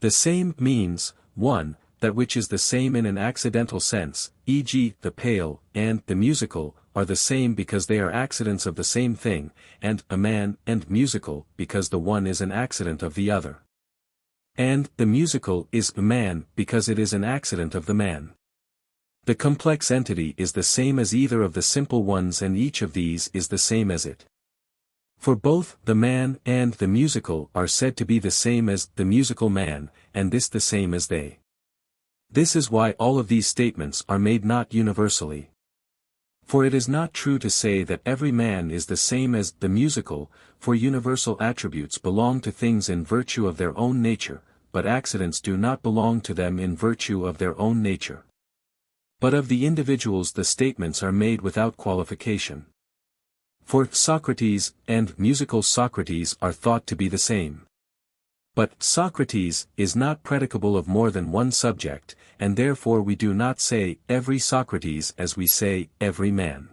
The same means, 1, that which is the same in an accidental sense, e.g. the pale, and the musical, are the same because they are accidents of the same thing, and a man and musical because the one is an accident of the other. And the musical is a man because it is an accident of the man. The complex entity is the same as either of the simple ones, and each of these is the same as it. For both the man and the musical are said to be the same as the musical man, and this the same as they. This is why all of these statements are made not universally. For it is not true to say that every man is the same as the musical, for universal attributes belong to things in virtue of their own nature, but accidents do not belong to them in virtue of their own nature. But of the individuals the statements are made without qualification. For Socrates and musical Socrates are thought to be the same. But Socrates is not predicable of more than one subject, and therefore we do not say every Socrates as we say every man.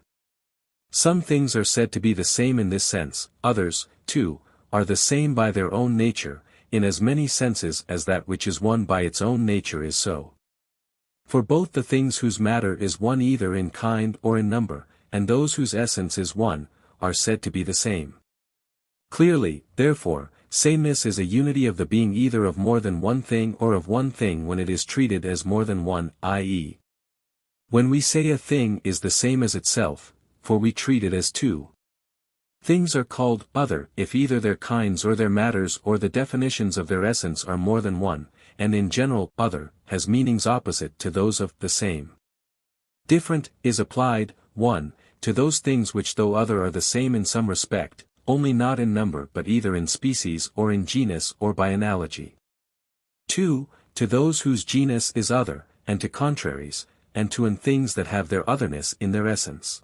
Some things are said to be the same in this sense, others, too, are the same by their own nature, in as many senses as that which is one by its own nature is so. For both the things whose matter is one either in kind or in number, and those whose essence is one, are said to be the same. Clearly, therefore, sameness is a unity of the being either of more than one thing or of one thing when it is treated as more than one, i.e. when we say a thing is the same as itself, for we treat it as two. Things are called other if either their kinds or their matters or the definitions of their essence are more than one, and in general other has meanings opposite to those of the same. Different is applied, 1, to those things which though other are the same in some respect, only not in number but either in species or in genus or by analogy. 2, to those whose genus is other, and to contraries, and to things that have their otherness in their essence.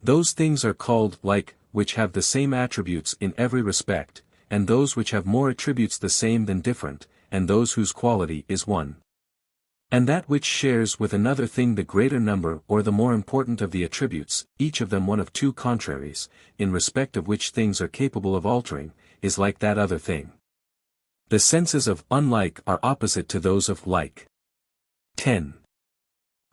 Those things are called like, which have the same attributes in every respect, and those which have more attributes the same than different, and those whose quality is one. And that which shares with another thing the greater number or the more important of the attributes, each of them one of two contraries, in respect of which things are capable of altering, is like that other thing. The senses of unlike are opposite to those of like. 10.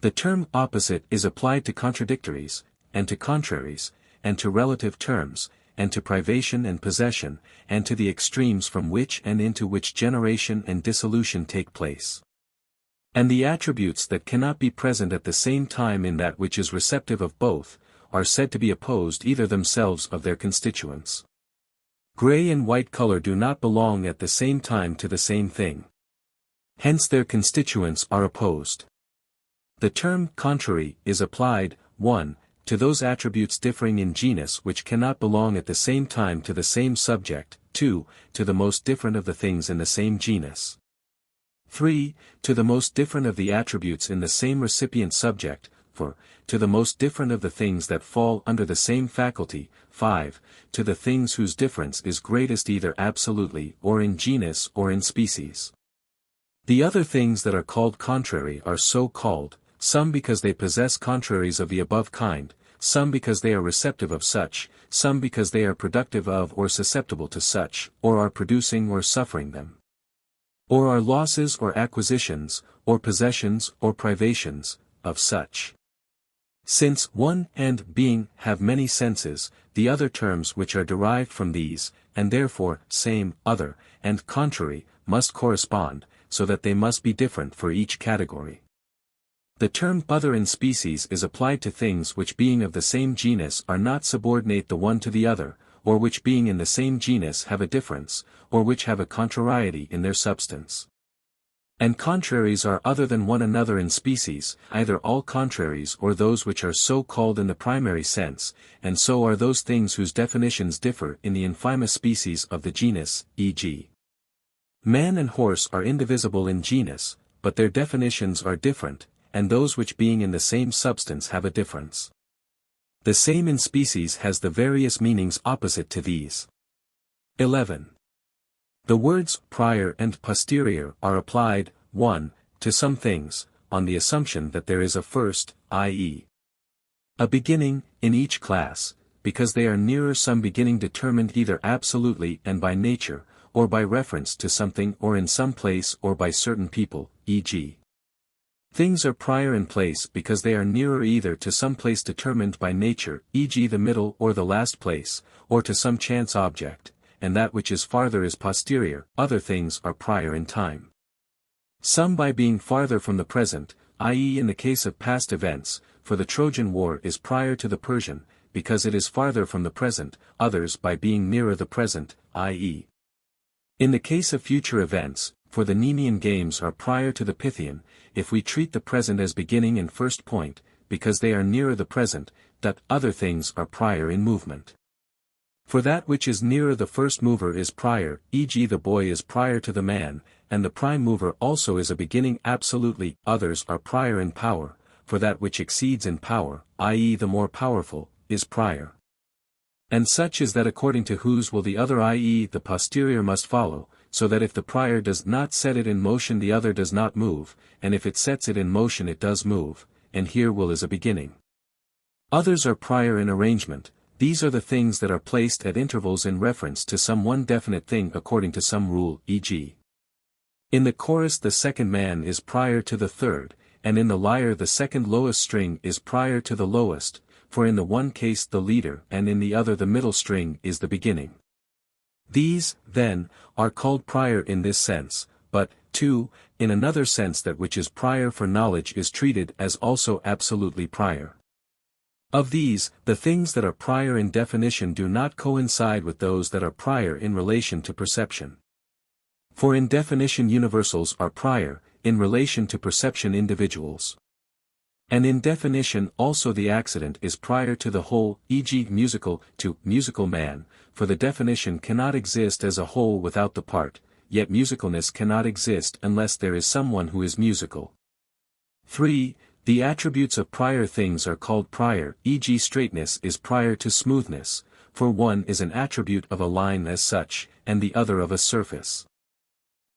The term opposite is applied to contradictories, and to contraries, and to relative terms, and to privation and possession, and to the extremes from which and into which generation and dissolution take place. And the attributes that cannot be present at the same time in that which is receptive of both, are said to be opposed either themselves of their constituents. Gray and white color do not belong at the same time to the same thing. Hence their constituents are opposed. The term contrary is applied, 1, to those attributes differing in genus which cannot belong at the same time to the same subject, 2, to the most different of the things in the same genus. 3, to the most different of the attributes in the same recipient subject, 4, to the most different of the things that fall under the same faculty, 5, to the things whose difference is greatest either absolutely or in genus or in species. The other things that are called contrary are so called, some because they possess contraries of the above kind, some because they are receptive of such, some because they are productive of or susceptible to such, or are producing or suffering them. Or are losses or acquisitions, or possessions or privations, of such. Since one and being have many senses, the other terms which are derived from these, and therefore same, other, and contrary, must correspond, so that they must be different for each category. The term other in species is applied to things which being of the same genus are not subordinate the one to the other, or which being in the same genus have a difference, or which have a contrariety in their substance. And contraries are other than one another in species, either all contraries or those which are so called in the primary sense, and so are those things whose definitions differ in the infimous species of the genus, e.g. Man and horse are indivisible in genus, but their definitions are different, and those which being in the same substance have a difference. The same in species has the various meanings opposite to these. 11. The words prior and posterior are applied, 1, to some things, on the assumption that there is a first, i.e. a beginning, in each class, because they are nearer some beginning determined either absolutely and by nature, or by reference to something or in some place or by certain people, e.g. Things are prior in place because they are nearer either to some place determined by nature, e.g. the middle or the last place, or to some chance object, and that which is farther is posterior. Other things are prior in time. Some by being farther from the present, i.e. in the case of past events, for the Trojan War is prior to the Persian, because it is farther from the present, others by being nearer the present, i.e. in the case of future events, for the Nemean Games are prior to the Pythian, if we treat the present as beginning and first point, because they are nearer the present, that other things are prior in movement. For that which is nearer the first mover is prior, e.g. the boy is prior to the man, and the prime mover also is a beginning absolutely. Others are prior in power, for that which exceeds in power, i.e. the more powerful, is prior. And such is that according to whose will the other, i.e. the posterior must follow, so that if the prior does not set it in motion the other does not move, and if it sets it in motion it does move, and here will is a beginning. Others are prior in arrangement. These are the things that are placed at intervals in reference to some one definite thing according to some rule, e.g. in the chorus the second man is prior to the third, and in the lyre the second lowest string is prior to the lowest, for in the one case the leader and in the other the middle string is the beginning. These, then, are called prior in this sense, but, too, in another sense that which is prior for knowledge is treated as also absolutely prior. Of these, the things that are prior in definition do not coincide with those that are prior in relation to perception. For in definition universals are prior, in relation to perception individuals. And in definition also the accident is prior to the whole, e.g. musical, to musical man, for the definition cannot exist as a whole without the part, yet musicalness cannot exist unless there is someone who is musical. 3. The attributes of prior things are called prior, e.g. straightness is prior to smoothness, for one is an attribute of a line as such, and the other of a surface.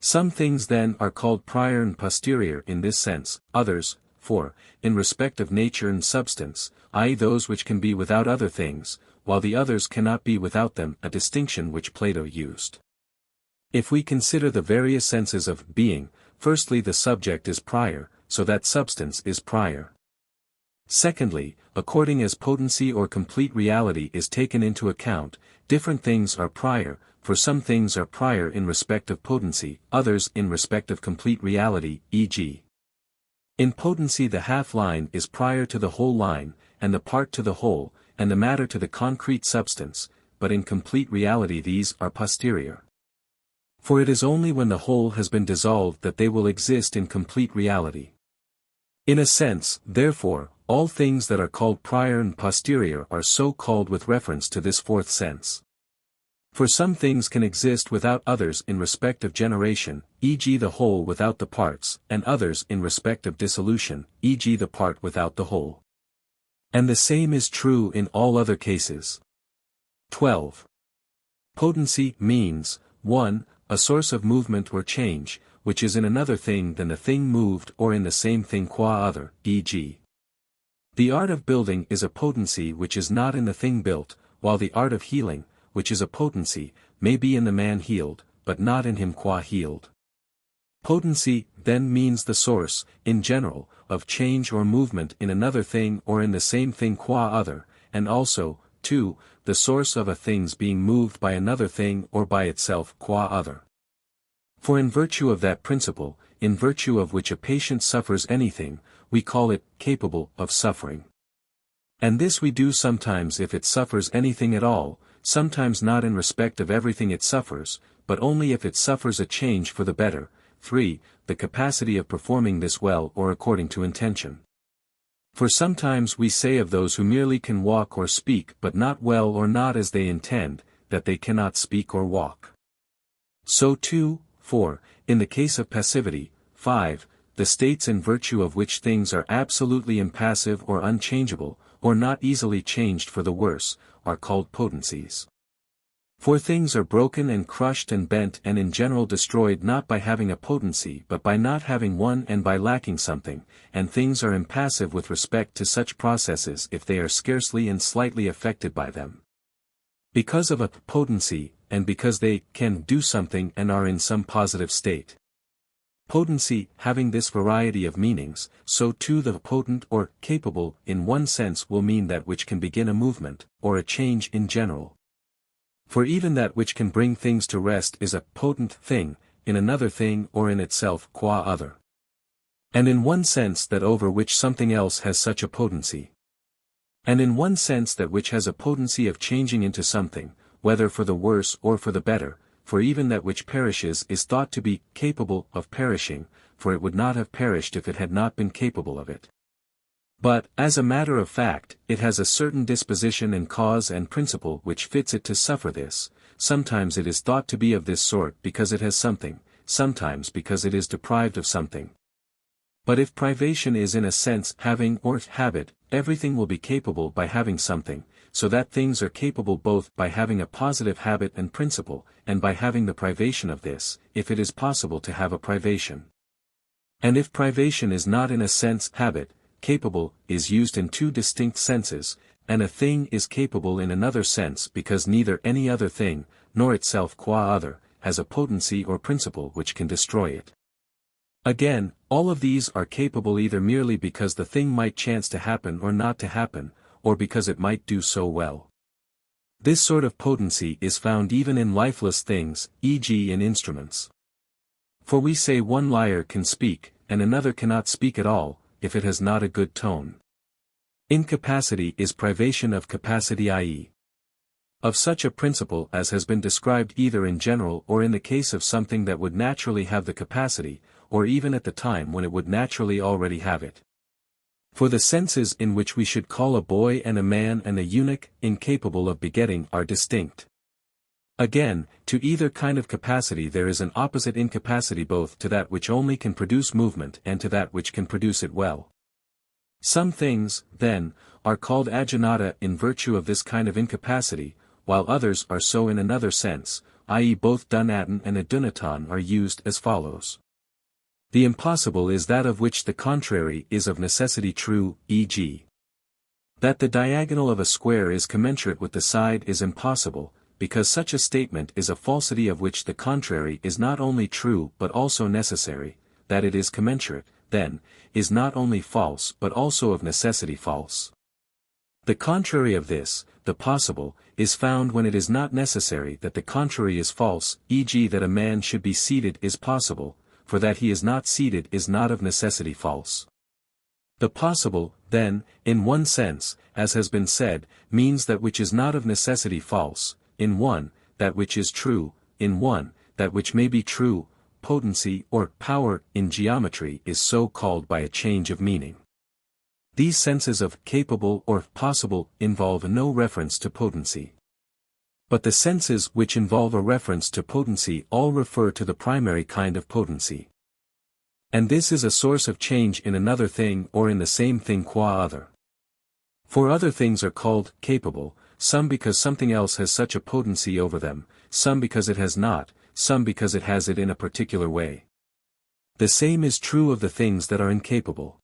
Some things then are called prior and posterior in this sense, others, for, in respect of nature and substance, i.e. those which can be without other things, while the others cannot be without them, a distinction which Plato used. If we consider the various senses of being, firstly the subject is prior, so that substance is prior. Secondly, according as potency or complete reality is taken into account, different things are prior, for some things are prior in respect of potency, others in respect of complete reality, e.g. in potency the half line is prior to the whole line, and the part to the whole, and the matter to the concrete substance, but in complete reality these are posterior. For it is only when the whole has been dissolved that they will exist in complete reality. In a sense, therefore, all things that are called prior and posterior are so called with reference to this fourth sense. For some things can exist without others in respect of generation, e.g. the whole without the parts, and others in respect of dissolution, e.g. the part without the whole. And the same is true in all other cases. 12. Potency means, 1. A source of movement or change, which is in another thing than the thing moved or in the same thing qua other, e.g. the art of building is a potency which is not in the thing built, while the art of healing, which is a potency, may be in the man healed, but not in him qua healed. Potency, then means the source, in general, of change or movement in another thing or in the same thing qua other, and also, 2, the source of a thing's being moved by another thing or by itself qua other. For in virtue of that principle, in virtue of which a patient suffers anything, we call it capable of suffering. And this we do sometimes if it suffers anything at all, sometimes not in respect of everything it suffers, but only if it suffers a change for the better. 3. The capacity of performing this well or according to intention. For sometimes we say of those who merely can walk or speak but not well or not as they intend, that they cannot speak or walk. So too, 4, in the case of passivity. 5, the states in virtue of which things are absolutely impassive or unchangeable, or not easily changed for the worse, are called potencies. For things are broken and crushed and bent and in general destroyed not by having a potency but by not having one and by lacking something, and things are impassive with respect to such processes if they are scarcely and slightly affected by them. Because of a potency, and because they can do something and are in some positive state. Potency, having this variety of meanings, so too the potent or capable in one sense will mean that which can begin a movement, or a change in general. For even that which can bring things to rest is a potent thing, in another thing or in itself qua other. And in one sense that over which something else has such a potency. And in one sense that which has a potency of changing into something, whether for the worse or for the better, for even that which perishes is thought to be capable of perishing, for it would not have perished if it had not been capable of it. But, as a matter of fact, it has a certain disposition and cause and principle which fits it to suffer this. Sometimes it is thought to be of this sort because it has something, sometimes because it is deprived of something. But if privation is in a sense having or habit, everything will be capable by having something, so that things are capable both by having a positive habit and principle, and by having the privation of this, if it is possible to have a privation. And if privation is not in a sense habit, capable is used in two distinct senses, and a thing is capable in another sense because neither any other thing, nor itself qua other, has a potency or principle which can destroy it. Again, all of these are capable either merely because the thing might chance to happen or not to happen, or because it might do so well. This sort of potency is found even in lifeless things, e.g. in instruments. For we say one lyre can speak, and another cannot speak at all, if it has not a good tone. Incapacity is privation of capacity, i.e. of such a principle as has been described either in general or in the case of something that would naturally have the capacity, or even at the time when it would naturally already have it. For the senses in which we should call a boy and a man and a eunuch incapable of begetting are distinct. Again, to either kind of capacity there is an opposite incapacity both to that which only can produce movement and to that which can produce it well. Some things, then, are called agenata in virtue of this kind of incapacity, while others are so in another sense, i.e. both dunaton and adunaton are used as follows. The impossible is that of which the contrary is of necessity true, e.g. that the diagonal of a square is commensurate with the side is impossible, because such a statement is a falsity of which the contrary is not only true but also necessary, that it is commensurate, then, is not only false but also of necessity false. The contrary of this, the possible, is found when it is not necessary that the contrary is false, e.g. that a man should be seated is possible, for that he is not seated is not of necessity false. The possible, then, in one sense, as has been said, means that which is not of necessity false, in one, that which is true, in one, that which may be true. Potency or power in geometry is so called by a change of meaning. These senses of capable or possible involve no reference to potency. But the senses which involve a reference to potency all refer to the primary kind of potency. And this is a source of change in another thing or in the same thing qua other. For other things are called capable, some because something else has such a potency over them, some because it has not, some because it has it in a particular way. The same is true of the things that are incapable.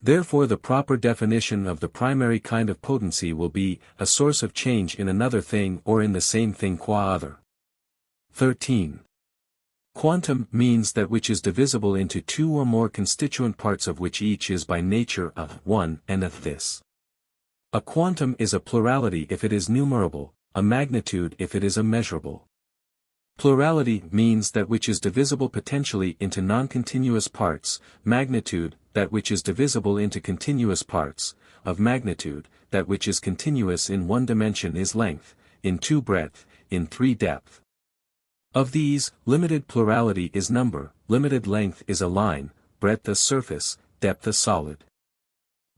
Therefore the proper definition of the primary kind of potency will be, a source of change in another thing or in the same thing qua other. 13. Quantum means that which is divisible into two or more constituent parts of which each is by nature a one and a this. A quantum is a plurality if it is numerable, a magnitude if it is immeasurable. Plurality means that which is divisible potentially into non-continuous parts, magnitude, that which is divisible into continuous parts, of magnitude, that which is continuous in one dimension is length, in two breadth, in three depth. Of these, limited plurality is number, limited length is a line, breadth a surface, depth a solid.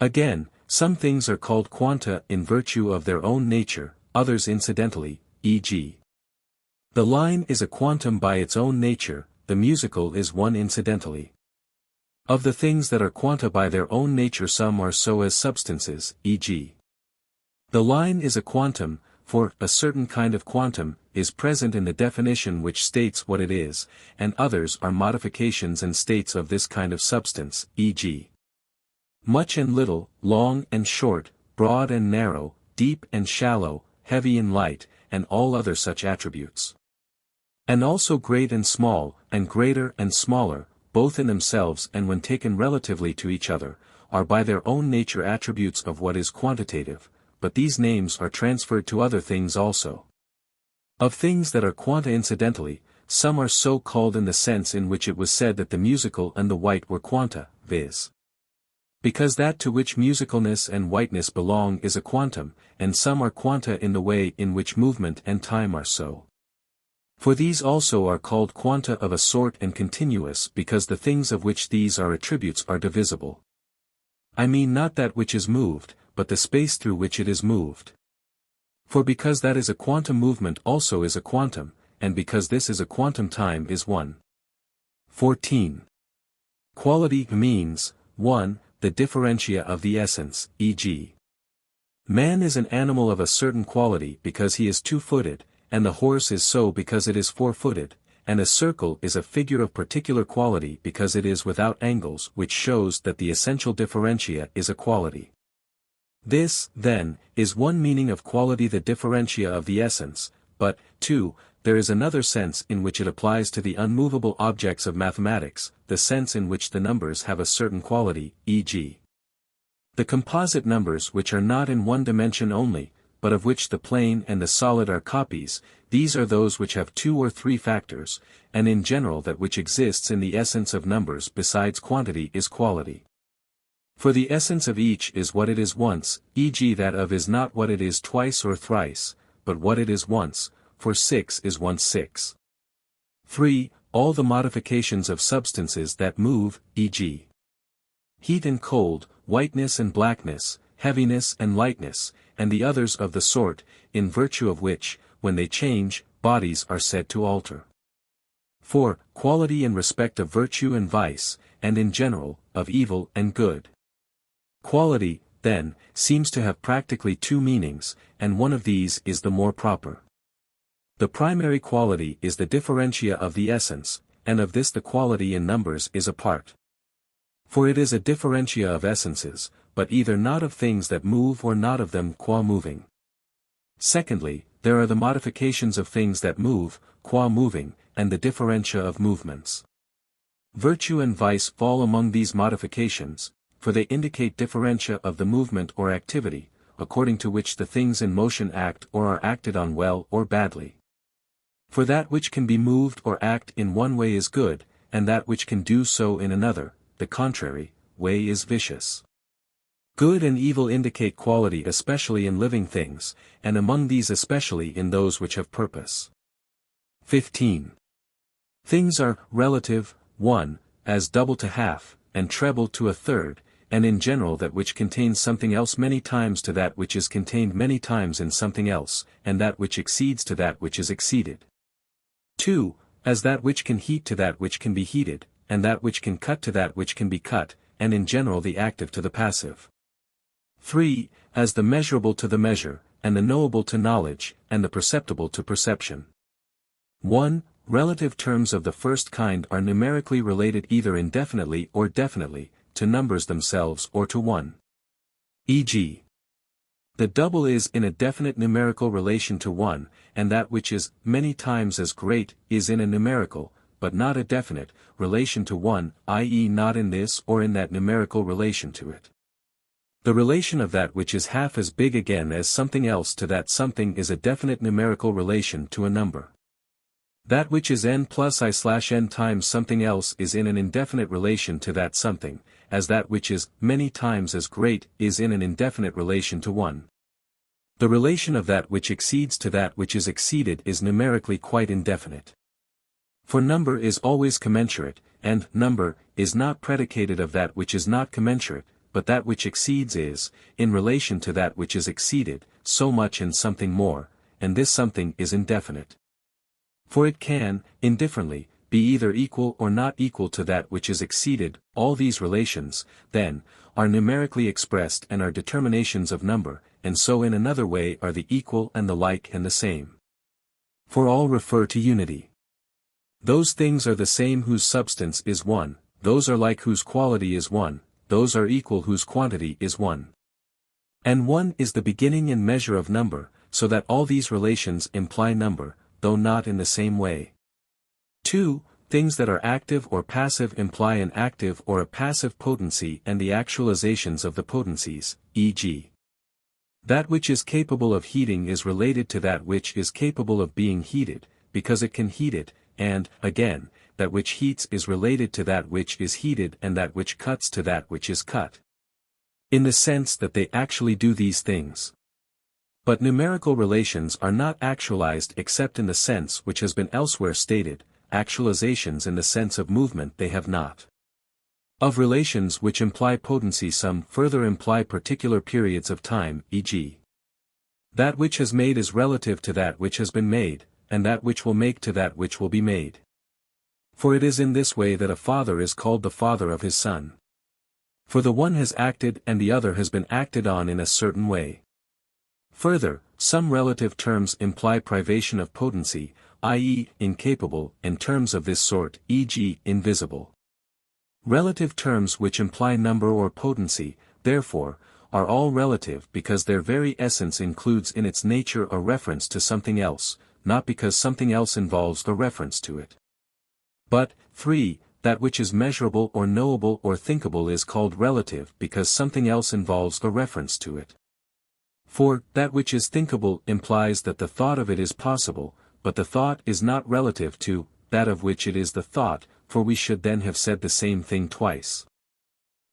Again, some things are called quanta in virtue of their own nature, others incidentally, e.g. the line is a quantum by its own nature, the musical is one incidentally. Of the things that are quanta by their own nature some are so as substances, e.g. the line is a quantum, for a certain kind of quantum is present in the definition which states what it is, and others are modifications and states of this kind of substance, e.g. much and little, long and short, broad and narrow, deep and shallow, heavy and light, and all other such attributes. And also great and small, and greater and smaller, both in themselves and when taken relatively to each other, are by their own nature attributes of what is quantitative, but these names are transferred to other things also. Of things that are quanta incidentally, some are so called in the sense in which it was said that the musical and the white were quanta, viz. Because that to which musicalness and whiteness belong is a quantum, and some are quanta in the way in which movement and time are so. For these also are called quanta of a sort and continuous because the things of which these are attributes are divisible. I mean not that which is moved, but the space through which it is moved. For because that is a quantum movement also is a quantum, and because this is a quantum time is one. 14. Quality means, 1. The differentia of the essence, e.g. Man is an animal of a certain quality because he is two-footed, and the horse is so because it is four-footed, and a circle is a figure of particular quality because it is without angles, which shows that the essential differentia is a quality. This, then, is one meaning of quality, the differentia of the essence, but, 2, there is another sense in which it applies to the unmovable objects of mathematics, the sense in which the numbers have a certain quality, e.g. the composite numbers which are not in one dimension only, but of which the plane and the solid are copies, these are those which have 2 or 3 factors, and in general that which exists in the essence of numbers besides quantity is quality. For the essence of each is what it is once, e.g. that of is not what it is twice or thrice, but what it is once, for 6 is once 6. 3. All the modifications of substances that move, e.g. heat and cold, whiteness and blackness, heaviness and lightness, and the others of the sort, in virtue of which, when they change, bodies are said to alter. 4. Quality in respect of virtue and vice, and in general, of evil and good. Quality, then, seems to have practically 2 meanings, and one of these is the more proper. The primary quality is the differentia of the essence, and of this the quality in numbers is a part. For it is a differentia of essences, but either not of things that move or not of them qua moving. Secondly, there are the modifications of things that move, qua moving, and the differentia of movements. Virtue and vice fall among these modifications, for they indicate differentia of the movement or activity, according to which the things in motion act or are acted on well or badly. For that which can be moved or act in one way is good, and that which can do so in another, the contrary, way is vicious. Good and evil indicate quality especially in living things, and among these especially in those which have purpose. 15. Things are relative, 1, as double to half, and treble to a third, and in general that which contains something else many times to that which is contained many times in something else, and that which exceeds to that which is exceeded. 2, as that which can heat to that which can be heated, and that which can cut to that which can be cut, and in general the active to the passive. 3, as the measurable to the measure, and the knowable to knowledge, and the perceptible to perception. 1. Relative terms of the first kind are numerically related either indefinitely or definitely, to numbers themselves or to one. E.g. the double is in a definite numerical relation to 1, and that which is many times as great is in a numerical, but not a definite, relation to 1, i.e. not in this or in that numerical relation to it. The relation of that which is half as big again as something else to that something is a definite numerical relation to a number. That which is n plus I/n times something else is in an indefinite relation to that something, as that which is many times as great is in an indefinite relation to 1. The relation of that which exceeds to that which is exceeded is numerically quite indefinite. For number is always commensurate, and number is not predicated of that which is not commensurate, but that which exceeds is, in relation to that which is exceeded, so much and something more, and this something is indefinite. For it can, indifferently, be either equal or not equal to that which is exceeded. All these relations, then, are numerically expressed and are determinations of number, and so in another way are the equal and the like and the same. For all refer to unity. Those things are the same whose substance is one, those are like whose quality is one, those are equal whose quantity is one. And one is the beginning and measure of number, so that all these relations imply number, though not in the same way. 2. things that are active or passive imply an active or a passive potency and the actualizations of the potencies, e.g. that which is capable of heating is related to that which is capable of being heated, because it can heat it, and, again, that which heats is related to that which is heated and that which cuts to that which is cut. In the sense that they actually do these things. But numerical relations are not actualized except in the sense which has been elsewhere stated, actualizations in the sense of movement they have not. Of relations which imply potency some further imply particular periods of time, e.g. that which has made is relative to that which has been made, and that which will make to that which will be made. For it is in this way that a father is called the father of his son. For the one has acted and the other has been acted on in a certain way. Further, some relative terms imply privation of potency, i.e., incapable, and terms of this sort, e.g., invisible. Relative terms which imply number or potency, therefore, are all relative because their very essence includes in its nature a reference to something else, not because something else involves the reference to it. But, 3. That which is measurable or knowable or thinkable is called relative because something else involves the reference to it. For, that which is thinkable implies that the thought of it is possible, but the thought is not relative to that of which it is the thought, for we should then have said the same thing twice.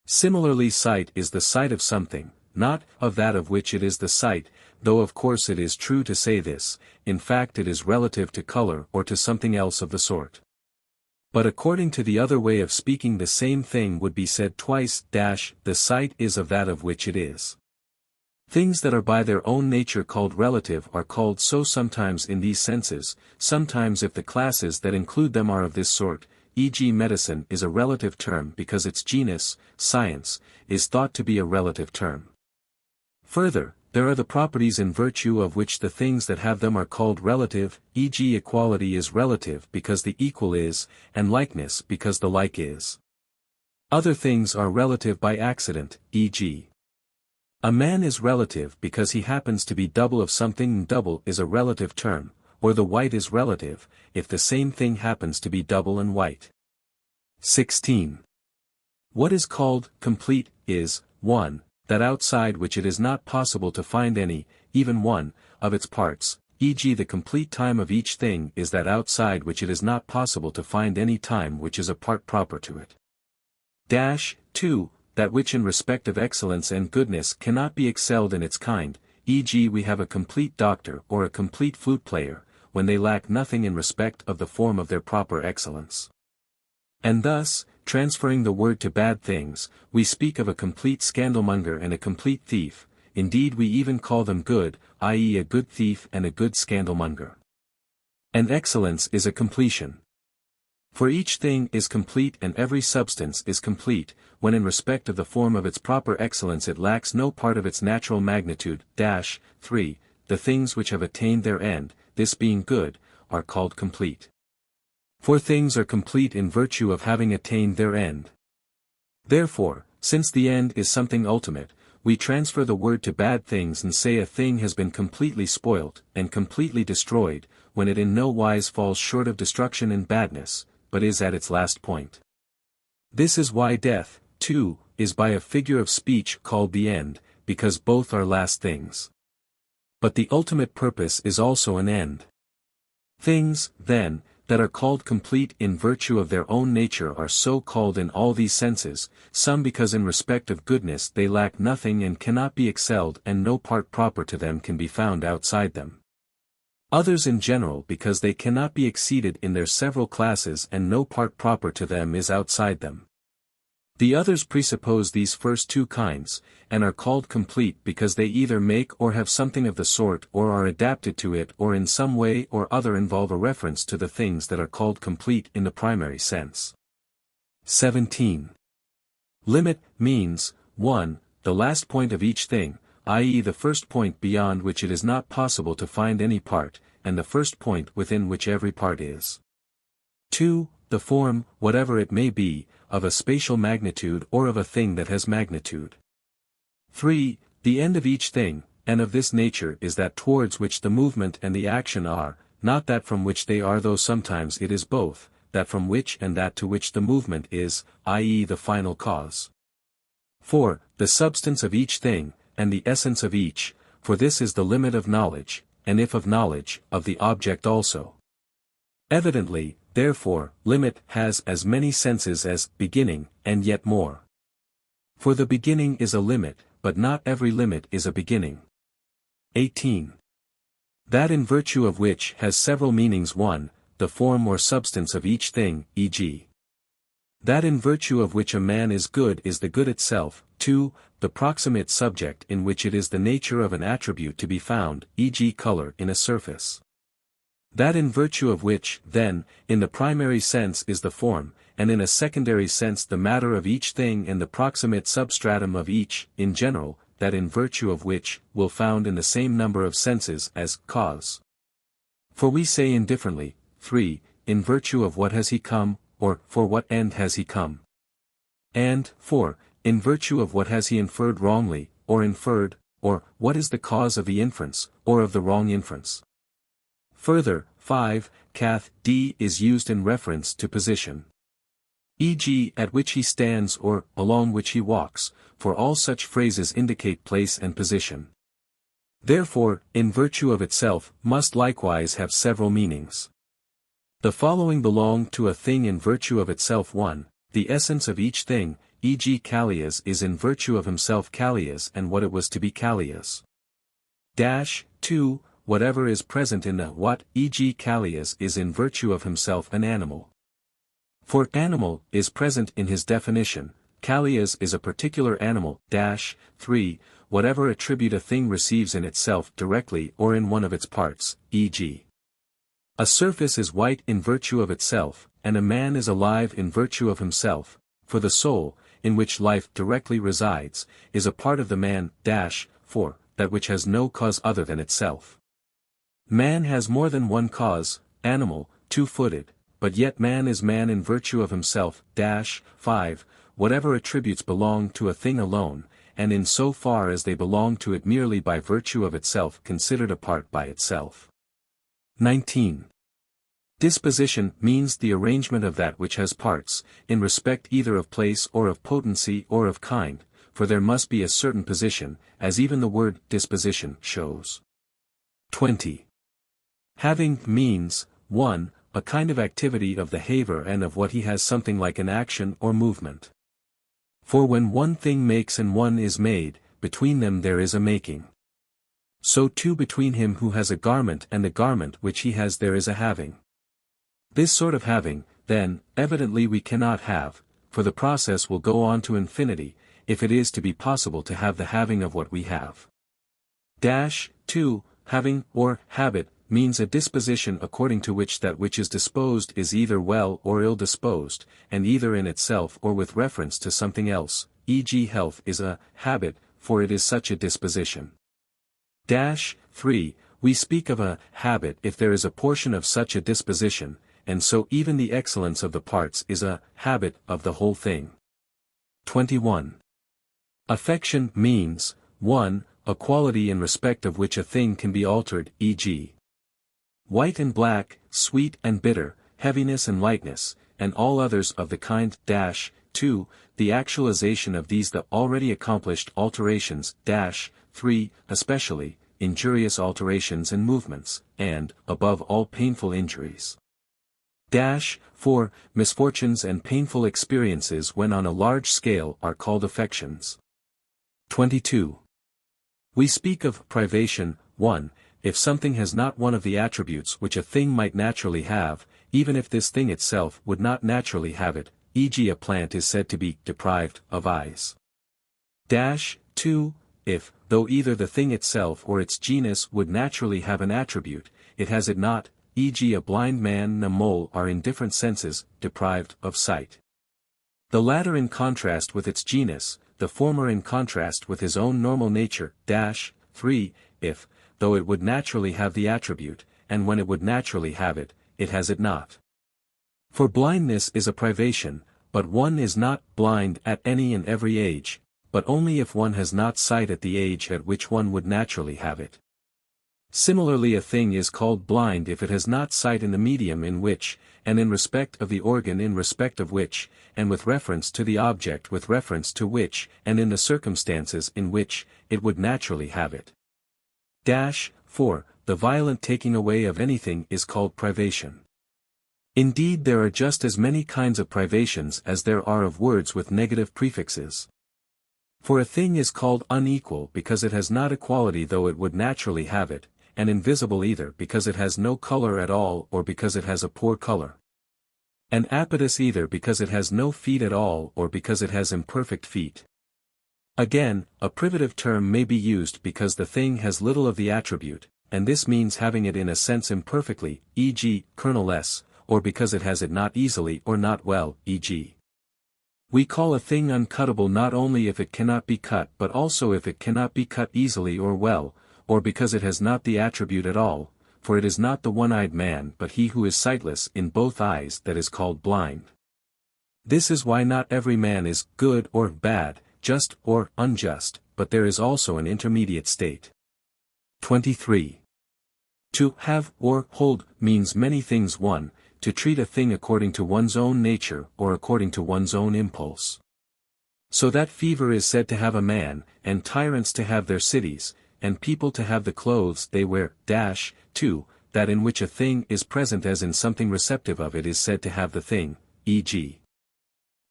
Similarly, sight is the sight of something, not of that of which it is the sight, though of course it is true to say this, in fact it is relative to color or to something else of the sort. But according to the other way of speaking the same thing would be said twice, the sight is of that of which it is. Things that are by their own nature called relative are called so sometimes in these senses, sometimes if the classes that include them are of this sort, e.g. medicine is a relative term because its genus, science, is thought to be a relative term. Further, there are the properties in virtue of which the things that have them are called relative, e.g. equality is relative because the equal is, and likeness because the like is. Other things are relative by accident, e.g. a man is relative because he happens to be double of something and double is a relative term, or the white is relative, if the same thing happens to be double and white. 16. What is called complete is 1. That outside which it is not possible to find any, even one, of its parts, e.g. the complete time of each thing is that outside which it is not possible to find any time which is a part proper to it. 2. That which in respect of excellence and goodness cannot be excelled in its kind, e.g. we have a complete doctor or a complete flute player, when they lack nothing in respect of the form of their proper excellence. And thus, transferring the word to bad things, we speak of a complete scandalmonger and a complete thief, indeed we even call them good, i.e. a good thief and a good scandalmonger. And excellence is a completion. For each thing is complete and every substance is complete, when in respect of the form of its proper excellence it lacks no part of its natural magnitude. 3. The things which have attained their end, this being good, are called complete. For things are complete in virtue of having attained their end. Therefore, since the end is something ultimate, we transfer the word to bad things and say a thing has been completely spoilt and completely destroyed, when it in no wise falls short of destruction and badness, but is at its last point. This is why death, too, is by a figure of speech called the end, because both are last things. But the ultimate purpose is also an end. Things, then, that are called complete in virtue of their own nature are so called in all these senses, some because in respect of goodness they lack nothing and cannot be excelled and no part proper to them can be found outside them. Others in general because they cannot be exceeded in their several classes and no part proper to them is outside them. The others presuppose these first two kinds, and are called complete because they either make or have something of the sort or are adapted to it or in some way or other involve a reference to the things that are called complete in the primary sense. 17. Limit means, 1. The last point of each thing, i.e. the first point beyond which it is not possible to find any part, and the first point within which every part is. 2. The form, whatever it may be, of a spatial magnitude or of a thing that has magnitude. 3. The end of each thing, and of this nature is that towards which the movement and the action are, not that from which they are though sometimes it is both, that from which and that to which the movement is, i.e. the final cause. 4. The substance of each thing, and the essence of each, for this is the limit of knowledge, and if of knowledge, of the object also. Evidently, therefore, limit has as many senses as beginning, and yet more. For the beginning is a limit, but not every limit is a beginning. 18. That in virtue of which has several meanings. 1. The form or substance of each thing, e.g. that in virtue of which a man is good is the good itself. 2. The proximate subject in which it is the nature of an attribute to be found, e.g. color in a surface. That in virtue of which, then, in the primary sense is the form, and in a secondary sense the matter of each thing and the proximate substratum of each, in general, that in virtue of which, will found in the same number of senses as cause. For we say indifferently, 3. In virtue of what has he come, or, for what end has he come? And, 4. In virtue of what has he inferred wrongly, or inferred, or, what is the cause of the inference, or of the wrong inference? Further, 5. Cath. D is used in reference to position. E.g. at which he stands or, along which he walks, for all such phrases indicate place and position. Therefore, in virtue of itself, must likewise have several meanings. The following belong to a thing in virtue of itself. 1. The essence of each thing, e.g. Callias is in virtue of himself Callias and what it was to be Callias. 2. Whatever is present in the what, e.g. Callias is in virtue of himself an animal. For animal is present in his definition, Callias is a particular animal. 3. Whatever attribute a thing receives in itself directly or in one of its parts, e.g. a surface is white in virtue of itself, and a man is alive in virtue of himself, for the soul, in which life directly resides, is a part of the man. 4. That which has no cause other than itself. Man has more than one cause, animal, two-footed, but yet man is man in virtue of himself. 5. Whatever attributes belong to a thing alone, and in so far as they belong to it merely by virtue of itself considered apart by itself. 19. Disposition means the arrangement of that which has parts, in respect either of place or of potency or of kind, for there must be a certain position, as even the word disposition shows. 20. Having means, 1. A kind of activity of the haver and of what he has something like an action or movement. For when one thing makes and one is made, between them there is a making. So too between him who has a garment and the garment which he has there is a having. This sort of having, then, evidently we cannot have, for the process will go on to infinity, if it is to be possible to have the having of what we have. 2. Having, or habit, means a disposition according to which that which is disposed is either well or ill disposed, and either in itself or with reference to something else, e.g. health is a habit, for it is such a disposition. 3. We speak of a habit if there is a portion of such a disposition, and so even the excellence of the parts is a habit of the whole thing. 21. Affection means, 1. A quality in respect of which a thing can be altered, e.g. white and black, sweet and bitter, heaviness and lightness, and all others of the kind. 2. The actualization of these the already accomplished alterations. 3. Especially, injurious alterations and movements, and, above all painful injuries. 4. Misfortunes and painful experiences when on a large scale are called affections. 22. We speak of privation. 1. If something has not one of the attributes which a thing might naturally have, even if this thing itself would not naturally have it, e.g. a plant is said to be deprived of eyes. 2. If, though either the thing itself or its genus would naturally have an attribute, it has it not, e.g. a blind man and a mole are in different senses, deprived of sight. The latter in contrast with its genus, the former in contrast with his own normal nature. 3. If, though it would naturally have the attribute, and when it would naturally have it, it has it not. For blindness is a privation, but one is not blind at any and every age, but only if one has not sight at the age at which one would naturally have it. Similarly, a thing is called blind if it has not sight in the medium in which, and in respect of the organ in respect of which, and with reference to the object with reference to which, and in the circumstances in which, it would naturally have it. 4. The violent taking away of anything is called privation. Indeed, there are just as many kinds of privations as there are of words with negative prefixes. For a thing is called unequal because it has not equality though it would naturally have it, and invisible either because it has no color at all or because it has a poor color. And apodous either because it has no feet at all or because it has imperfect feet. Again, a privative term may be used because the thing has little of the attribute, and this means having it in a sense imperfectly, e.g., kernel-less, or because it has it not easily or not well, e.g. We call a thing uncuttable not only if it cannot be cut but also if it cannot be cut easily or well, or because it has not the attribute at all, for it is not the one-eyed man but he who is sightless in both eyes that is called blind. This is why not every man is good or bad, just or unjust, but there is also an intermediate state. 23. To have or hold means many things. 1. To treat a thing according to one's own nature or according to one's own impulse. So that fever is said to have a man, and tyrants to have their cities, and people to have the clothes they wear. 2. That in which a thing is present as in something receptive of it is said to have the thing, e.g.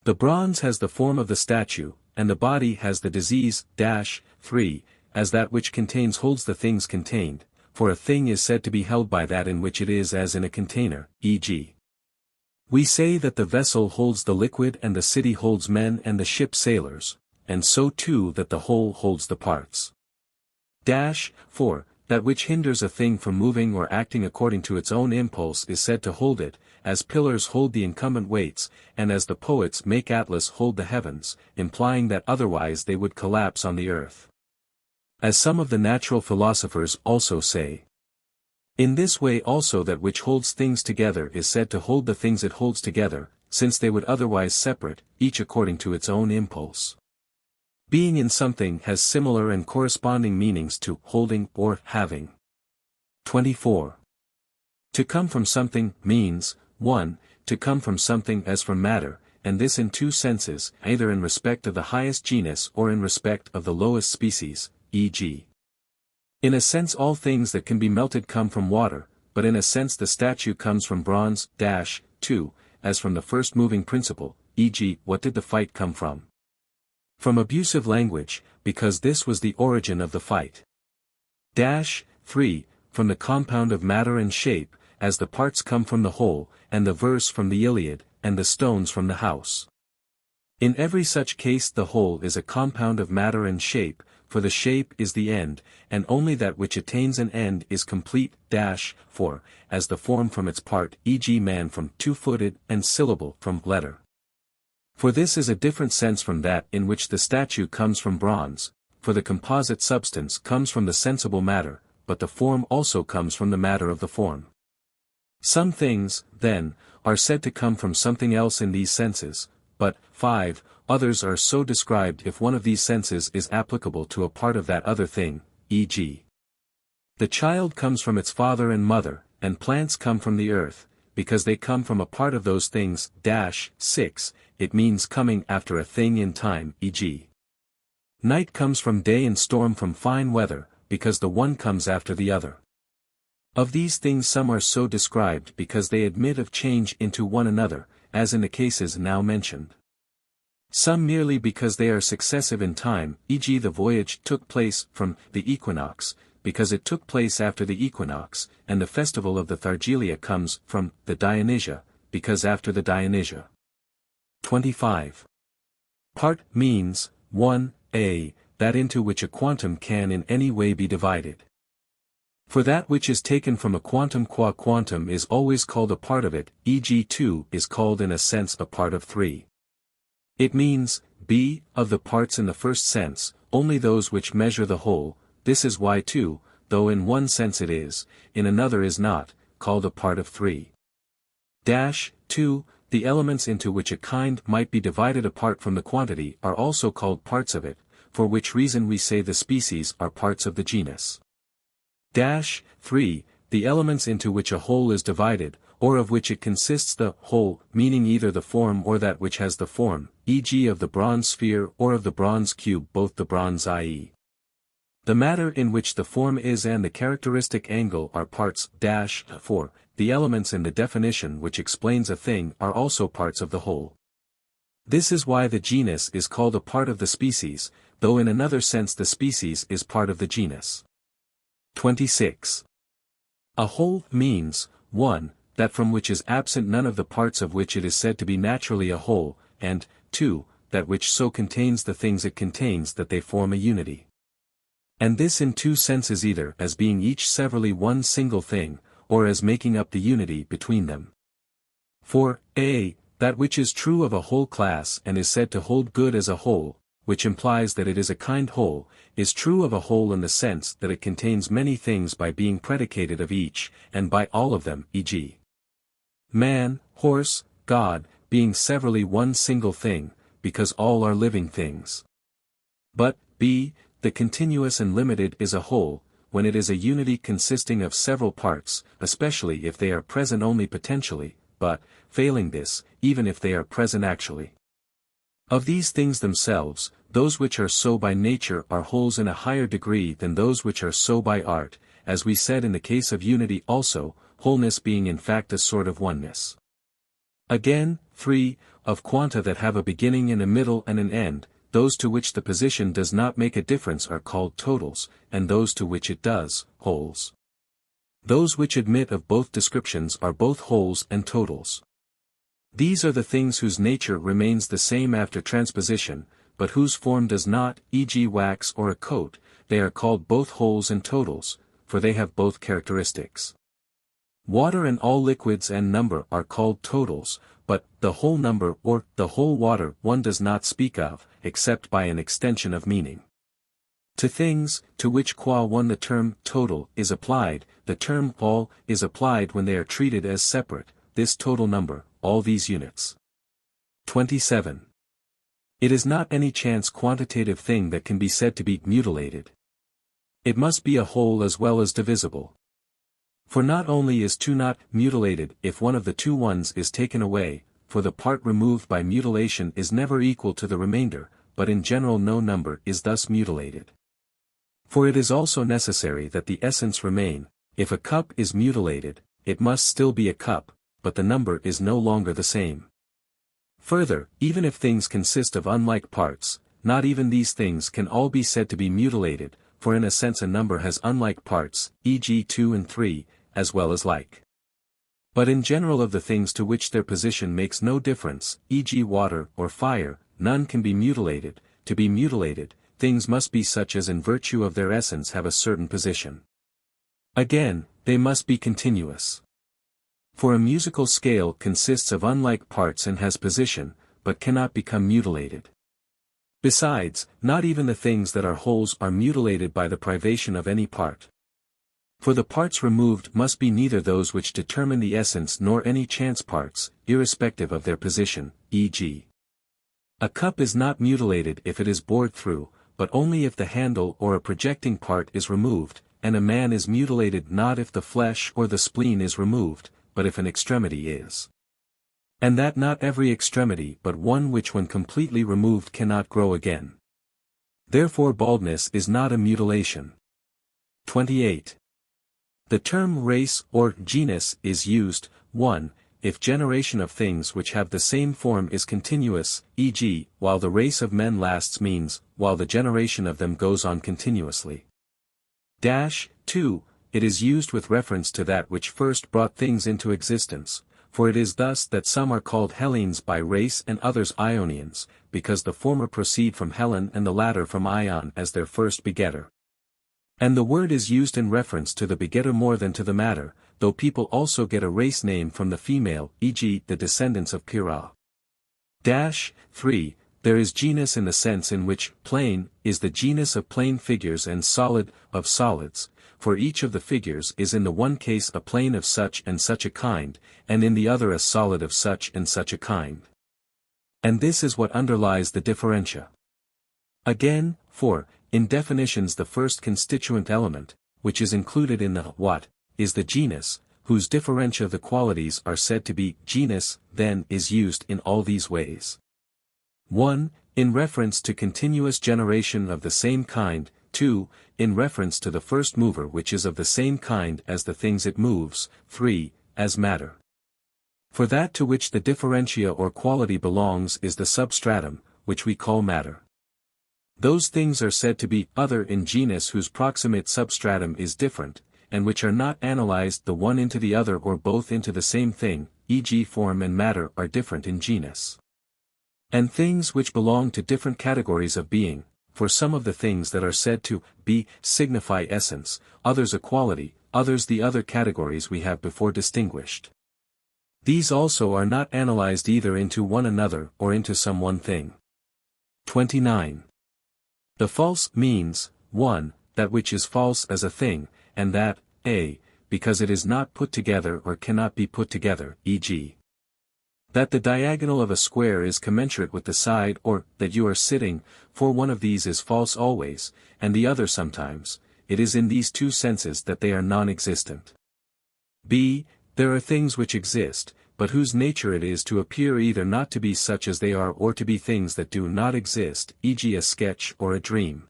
the bronze has the form of the statue, and the body has the disease. 3. As that which contains holds the things contained, for a thing is said to be held by that in which it is as in a container, e.g. we say that the vessel holds the liquid and the city holds men and the ship sailors, and so too that the whole holds the parts. 4. That which hinders a thing from moving or acting according to its own impulse is said to hold it, as pillars hold the incumbent weights, and as the poets make Atlas hold the heavens, implying that otherwise they would collapse on the earth. As some of the natural philosophers also say. In this way also that which holds things together is said to hold the things it holds together, since they would otherwise separate, each according to its own impulse. Being in something has similar and corresponding meanings to holding or having. 24. To come from something means, 1. To come from something as from matter, and this in two senses, either in respect of the highest genus or in respect of the lowest species, e.g. in a sense all things that can be melted come from water, but in a sense the statue comes from bronze. 2. As from the first moving principle, e.g. what did the fight come from? From abusive language, because this was the origin of the fight. 3. From the compound of matter and shape, as the parts come from the whole, and the verse from the Iliad, and the stones from the house. In every such case the whole is a compound of matter and shape, for the shape is the end, and only that which attains an end is complete. 4. As the form from its part, e.g. man from two-footed, and syllable from letter. For this is a different sense from that in which the statue comes from bronze, for the composite substance comes from the sensible matter, but the form also comes from the matter of the form. Some things, then, are said to come from something else in these senses, but, 5, others are so described if one of these senses is applicable to a part of that other thing, e.g. the child comes from its father and mother, and plants come from the earth, because they come from a part of those things. 6. It means coming after a thing in time, e.g. night comes from day and storm from fine weather, because the one comes after the other. Of these things some are so described because they admit of change into one another, as in the cases now mentioned. Some merely because they are successive in time, e.g. the voyage took place from the equinox, because it took place after the equinox, and the festival of the Thargelia comes from the Dionysia, because after the Dionysia. 25. Part means, 1a, that into which a quantum can in any way be divided. For that which is taken from a quantum qua quantum is always called a part of it, e.g. 2 is called in a sense a part of 3. It means, b, of the parts in the first sense, only those which measure the whole. This is why 2, though in one sense it is, in another is not, called a part of 3. 2. The elements into which a kind might be divided apart from the quantity are also called parts of it, for which reason we say the species are parts of the genus. 3. The elements into which a whole is divided, or of which it consists, the whole, meaning either the form or that which has the form, e.g. of the bronze sphere or of the bronze cube, both the bronze i.e. the matter in which the form is and the characteristic angle are parts. 4. The elements in the definition which explains a thing are also parts of the whole. This is why the genus is called a part of the species, though in another sense the species is part of the genus. 26. A whole means, 1. That from which is absent none of the parts of which it is said to be naturally a whole, and, 2. That which so contains the things it contains that they form a unity. And this in two senses, either as being each severally one single thing, or as making up the unity between them. For, a. That which is true of a whole class and is said to hold good as a whole, which implies that it is a kind whole, is true of a whole in the sense that it contains many things by being predicated of each, and by all of them, e.g. man, horse, God, being severally one single thing, because all are living things. But, b. The continuous and limited is a whole, when it is a unity consisting of several parts, especially if they are present only potentially, but, failing this, even if they are present actually. Of these things themselves, those which are so by nature are wholes in a higher degree than those which are so by art, as we said in the case of unity also, wholeness being in fact a sort of oneness. Again, 3. Of quanta that have a beginning and a middle and an end, those to which the position does not make a difference are called totals, and those to which it does, wholes. Those which admit of both descriptions are both wholes and totals. These are the things whose nature remains the same after transposition, but whose form does not, e.g. wax or a coat. They are called both wholes and totals, for they have both characteristics. Water and all liquids and number are called totals, but the whole number or the whole water one does not speak of, except by an extension of meaning. To things, to which qua one the term total is applied, the term all is applied when they are treated as separate, this total number, all these units. 27. It is not any chance quantitative thing that can be said to be mutilated. It must be a whole as well as divisible. For not only is two not mutilated if one of the two ones is taken away, for the part removed by mutilation is never equal to the remainder, but in general no number is thus mutilated. For it is also necessary that the essence remain. If a cup is mutilated, it must still be a cup, but the number is no longer the same. Further, even if things consist of unlike parts, not even these things can all be said to be mutilated, for in a sense a number has unlike parts, e.g. 2 and 3, as well as like. But in general of the things to which their position makes no difference, e.g. water or fire, none can be mutilated. To be mutilated, things must be such as in virtue of their essence have a certain position. Again, they must be continuous. For a musical scale consists of unlike parts and has position, but cannot become mutilated. Besides, not even the things that are wholes are mutilated by the privation of any part. For the parts removed must be neither those which determine the essence nor any chance parts, irrespective of their position, e.g. a cup is not mutilated if it is bored through, but only if the handle or a projecting part is removed, and a man is mutilated not if the flesh or the spleen is removed, but if an extremity is. And that not every extremity but one which when completely removed cannot grow again. Therefore baldness is not a mutilation. 28. The term race or genus is used, 1. If generation of things which have the same form is continuous, e.g., while the race of men lasts means, while the generation of them goes on continuously. 2. It is used with reference to that which first brought things into existence, for it is thus that some are called Hellenes by race and others Ionians, because the former proceed from Hellen and the latter from Ion as their first begetter. And the word is used in reference to the begetter more than to the matter, though people also get a race name from the female, e.g. the descendants of Pyrrha. 3. There is genus in the sense in which plane is the genus of plane figures and solid of solids, for each of the figures is in the one case a plane of such and such a kind, and in the other a solid of such and such a kind. And this is what underlies the differentia. Again, 4. In definitions the first constituent element, which is included in the what, is the genus, whose differentia the qualities are said to be genus, then is used in all these ways. 1. In reference to continuous generation of the same kind, 2. In reference to the first mover which is of the same kind as the things it moves, 3. As matter. For that to which the differentia or quality belongs is the substratum, which we call matter. Those things are said to be other in genus whose proximate substratum is different, and which are not analyzed the one into the other or both into the same thing, e.g. form and matter are different in genus. And things which belong to different categories of being, for some of the things that are said to be signify essence, others a quality, others the other categories we have before distinguished. These also are not analyzed either into one another or into some one thing. 29. The false means, 1, that which is false as a thing, and that, a, because it is not put together or cannot be put together, e.g. that the diagonal of a square is commensurate with the side or that you are sitting, for one of these is false always, and the other sometimes, it is in these two senses that they are non-existent. b. There are things which exist, but whose nature it is to appear either not to be such as they are or to be things that do not exist, e.g. a sketch or a dream.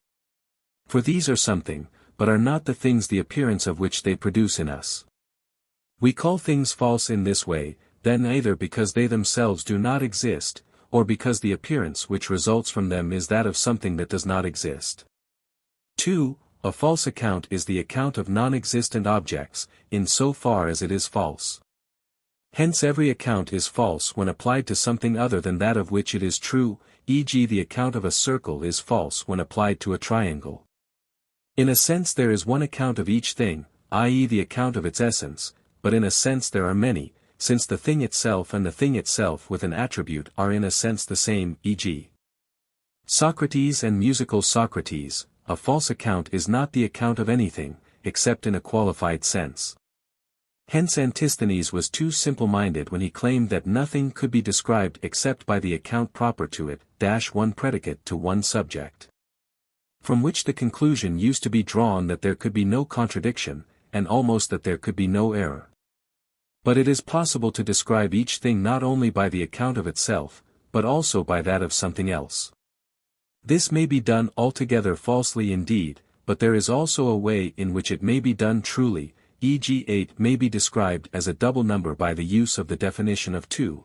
For these are something, but are not the things the appearance of which they produce in us. We call things false in this way, then either because they themselves do not exist, or because the appearance which results from them is that of something that does not exist. 2. A false account is the account of non-existent objects, in so far as it is false. Hence every account is false when applied to something other than that of which it is true, e.g. the account of a circle is false when applied to a triangle. In a sense there is one account of each thing, i.e. the account of its essence, but in a sense there are many, since the thing itself and the thing itself with an attribute are in a sense the same, e.g. Socrates and musical Socrates. A false account is not the account of anything, except in a qualified sense. Hence Antisthenes was too simple-minded when he claimed that nothing could be described except by the account proper to it, one predicate to one subject. From which the conclusion used to be drawn that there could be no contradiction, and almost that there could be no error. But it is possible to describe each thing not only by the account of itself, but also by that of something else. This may be done altogether falsely indeed, but there is also a way in which it may be done truly, e.g. 8 may be described as a double number by the use of the definition of 2.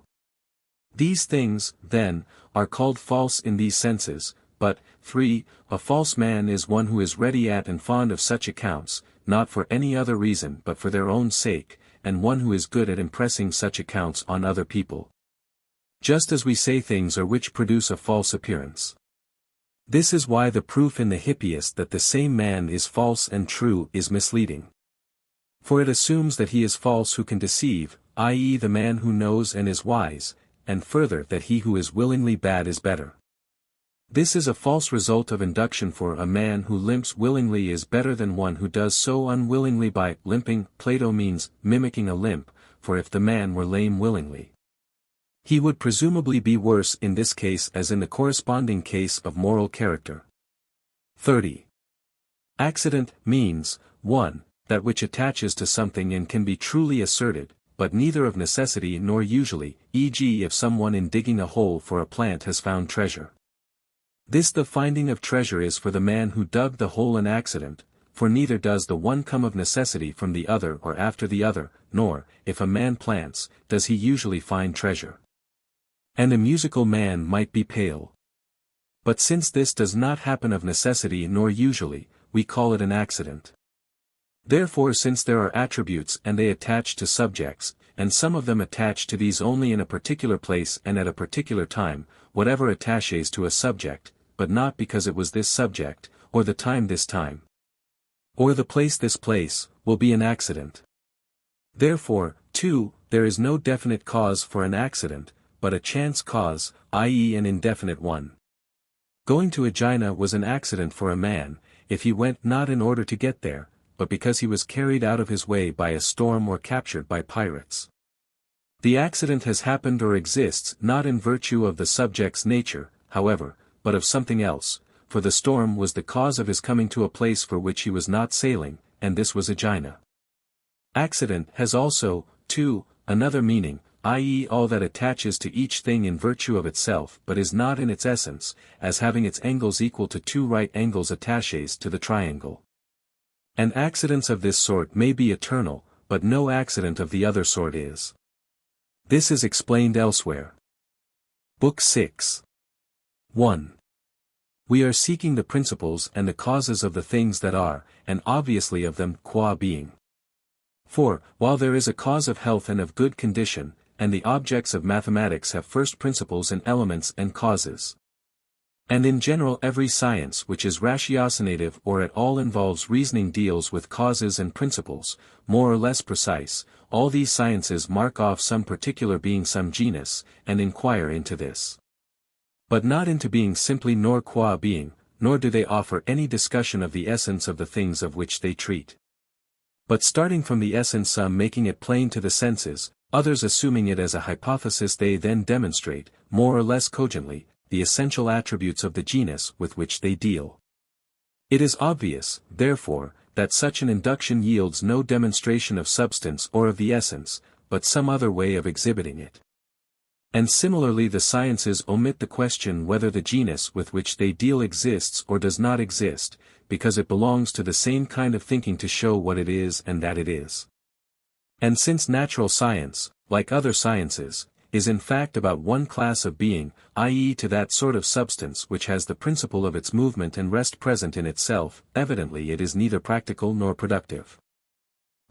These things, then, are called false in these senses, but, 3, a false man is one who is ready at and fond of such accounts, not for any other reason but for their own sake, and one who is good at impressing such accounts on other people. Just as we say things are which produce a false appearance. This is why the proof in the Hippias that the same man is false and true is misleading. For it assumes that he is false who can deceive, i.e. the man who knows and is wise, and further that he who is willingly bad is better. This is a false result of induction, for a man who limps willingly is better than one who does so unwillingly. By limping, Plato means mimicking a limp, for if the man were lame willingly, he would presumably be worse in this case as in the corresponding case of moral character. 30. Accident means, 1. That which attaches to something and can be truly asserted, but neither of necessity nor usually, e.g. if someone in digging a hole for a plant has found treasure. This the finding of treasure is for the man who dug the hole an accident, for neither does the one come of necessity from the other or after the other, nor, if a man plants, does he usually find treasure. And a musical man might be pale. But since this does not happen of necessity nor usually, we call it an accident. Therefore, since there are attributes and they attach to subjects, and some of them attach to these only in a particular place and at a particular time, whatever attaches to a subject, but not because it was this subject, or the time this time, or the place this place, will be an accident. Therefore, 2, there is no definite cause for an accident, but a chance cause, i.e. an indefinite one. Going to Aegina was an accident for a man, if he went not in order to get there, but because he was carried out of his way by a storm or captured by pirates. The accident has happened or exists not in virtue of the subject's nature, however, but of something else, for the storm was the cause of his coming to a place for which he was not sailing, and this was aegina. Accident has also, too, another meaning, i.e. all that attaches to each thing in virtue of itself but is not in its essence, as having its angles equal to two right angles attaches to the triangle. And accidents of this sort may be eternal, but no accident of the other sort is. This is explained elsewhere. Book 6. 1. We are seeking the principles and the causes of the things that are, and obviously of them qua being. For, while there is a cause of health and of good condition, and the objects of mathematics have first principles and elements and causes. And in general every science which is ratiocinative or at all involves reasoning deals with causes and principles, more or less precise. All these sciences mark off some particular being, some genus, and inquire into this. But not into being simply nor qua being, nor do they offer any discussion of the essence of the things of which they treat. But starting from the essence, some making it plain to the senses, others assuming it as a hypothesis, they then demonstrate, more or less cogently, the essential attributes of the genus with which they deal. It is obvious, therefore, that such an induction yields no demonstration of substance or of the essence, but some other way of exhibiting it. And similarly the sciences omit the question whether the genus with which they deal exists or does not exist, because it belongs to the same kind of thinking to show what it is and that it is. And since natural science, like other sciences, is in fact about one class of being, i.e. to that sort of substance which has the principle of its movement and rest present in itself, evidently it is neither practical nor productive.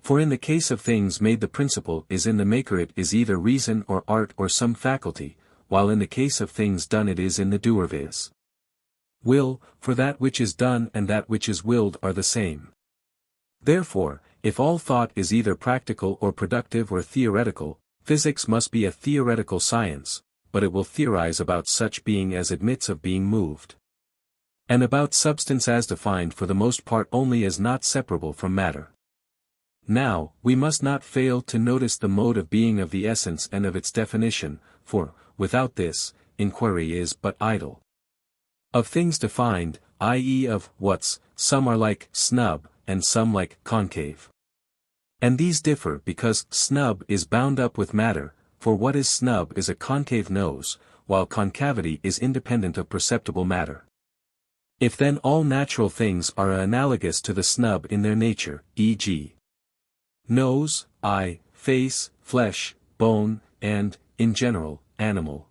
For in the case of things made the principle is in the maker, it is either reason or art or some faculty, while in the case of things done it is in the doer, viz. Will, for that which is done and that which is willed are the same. Therefore, if all thought is either practical or productive or theoretical, physics must be a theoretical science, but it will theorize about such being as admits of being moved. And about substance as defined for the most part only as not separable from matter. Now, we must not fail to notice the mode of being of the essence and of its definition, for, without this, inquiry is but idle. Of things defined, i.e. of what's, some are like snub, and some like concave. And these differ because snub is bound up with matter, for what is snub is a concave nose, while concavity is independent of perceptible matter. If then all natural things are analogous to the snub in their nature, e.g. nose, eye, face, flesh, bone, and, in general, animal.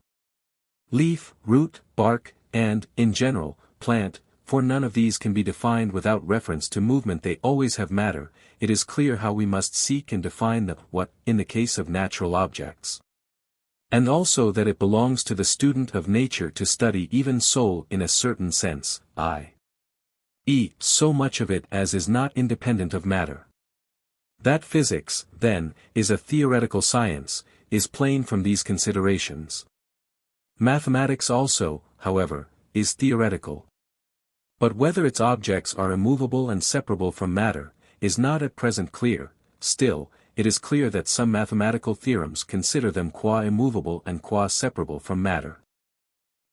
Leaf, root, bark, and, in general, plant, for none of these can be defined without reference to movement, they always have matter, it is clear how we must seek and define the what, in the case of natural objects. And also that it belongs to the student of nature to study even soul in a certain sense, i.e. so much of it as is not independent of matter. That physics, then, is a theoretical science, is plain from these considerations. Mathematics also, however, is theoretical. But whether its objects are immovable and separable from matter, is not at present clear. Still, it is clear that some mathematical theorems consider them qua immovable and qua separable from matter.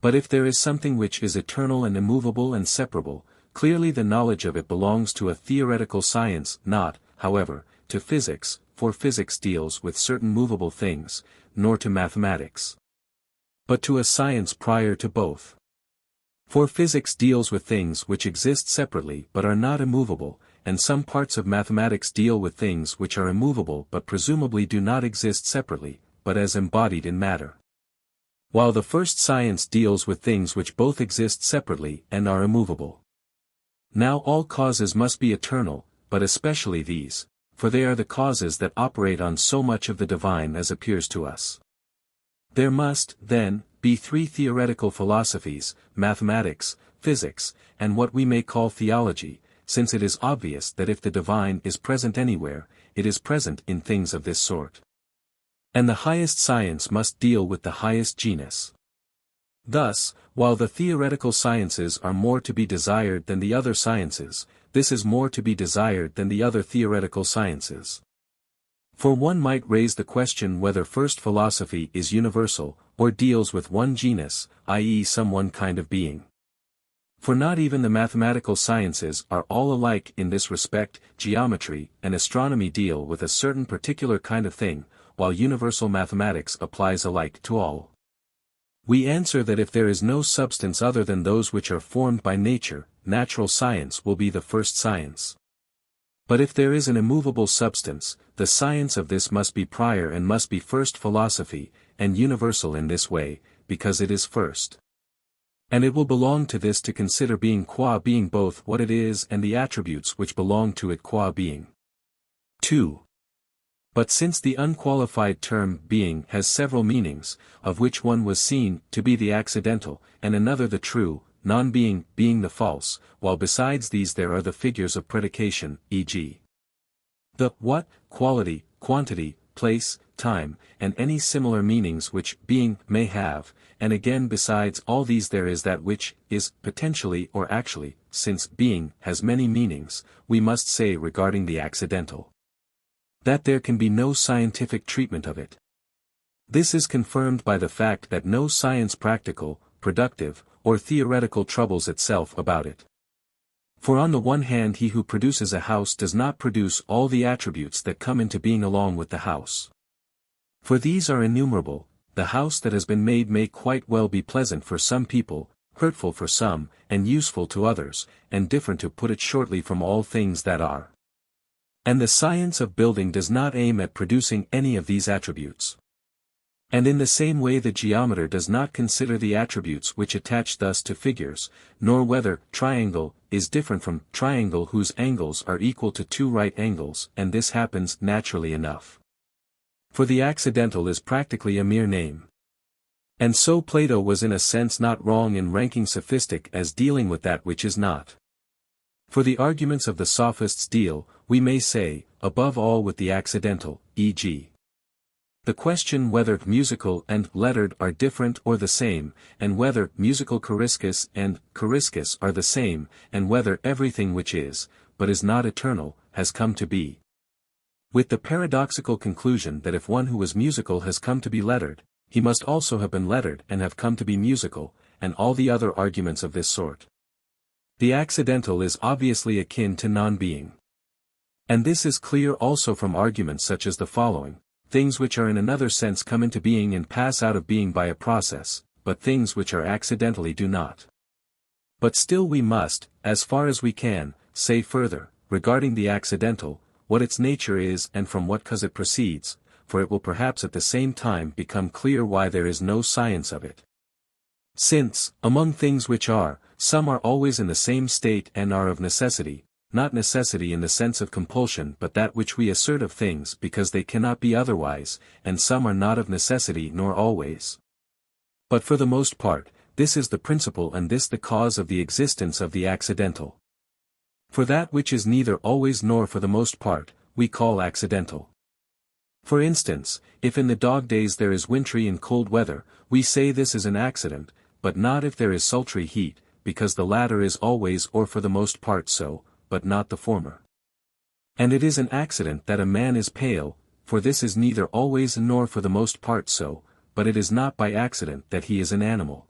But if there is something which is eternal and immovable and separable, clearly the knowledge of it belongs to a theoretical science, not, however, to physics, for physics deals with certain movable things, nor to mathematics, but to a science prior to both. For physics deals with things which exist separately but are not immovable, and some parts of mathematics deal with things which are immovable but presumably do not exist separately, but as embodied in matter. While the first science deals with things which both exist separately and are immovable. Now all causes must be eternal, but especially these, for they are the causes that operate on so much of the divine as appears to us. There must, then, be three theoretical philosophies, mathematics, physics, and what we may call theology, since it is obvious that if the divine is present anywhere, it is present in things of this sort. And the highest science must deal with the highest genus. Thus, while the theoretical sciences are more to be desired than the other sciences, this is more to be desired than the other theoretical sciences. For one might raise the question whether first philosophy is universal, or deals with one genus, i.e. some one kind of being. For not even the mathematical sciences are all alike in this respect. Geometry and astronomy deal with a certain particular kind of thing, while universal mathematics applies alike to all. We answer that if there is no substance other than those which are formed by nature, natural science will be the first science. But if there is an immovable substance, the science of this must be prior and must be first philosophy, and universal in this way, because it is first. And it will belong to this to consider being qua being both what it is and the attributes which belong to it qua being. 2. But since the unqualified term being has several meanings, of which one was seen to be the accidental, and another the true, non-being being the false, while besides these there are the figures of predication, e.g. the what, quality, quantity, place, time, and any similar meanings which being may have, and again besides all these there is that which is potentially or actually, since being has many meanings, we must say regarding the accidental that there can be no scientific treatment of it. This is confirmed by the fact that no science practical, productive, or theoretical troubles itself about it. For on the one hand he who produces a house does not produce all the attributes that come into being along with the house. For these are innumerable. The house that has been made may quite well be pleasant for some people, hurtful for some, and useful to others, and different to put it shortly from all things that are. And the science of building does not aim at producing any of these attributes. And in the same way the geometer does not consider the attributes which attach thus to figures, nor whether triangle is different from triangle whose angles are equal to two right angles, and this happens naturally enough. For the accidental is practically a mere name. And so Plato was in a sense not wrong in ranking sophistic as dealing with that which is not. For the arguments of the sophists deal, we may say, above all with the accidental, e.g. the question whether musical and lettered are different or the same, and whether musical choriscus and choriscus are the same, and whether everything which is, but is not eternal, has come to be. With the paradoxical conclusion that if one who was musical has come to be lettered, he must also have been lettered and have come to be musical, and all the other arguments of this sort. The accidental is obviously akin to non-being. And this is clear also from arguments such as the following: things which are in another sense come into being and pass out of being by a process, but things which are accidentally do not. But still we must, as far as we can, say further, regarding the accidental, what its nature is and from what cause it proceeds, for it will perhaps at the same time become clear why there is no science of it. Since, among things which are, some are always in the same state and are of necessity, not necessity in the sense of compulsion but that which we assert of things because they cannot be otherwise, and some are not of necessity nor always. But for the most part, this is the principle and this the cause of the existence of the accidental. For that which is neither always nor for the most part, we call accidental. For instance, if in the dog days there is wintry and cold weather, we say this is an accident, but not if there is sultry heat, because the latter is always or for the most part so, but not the former. And it is an accident that a man is pale, for this is neither always nor for the most part so, but it is not by accident that he is an animal.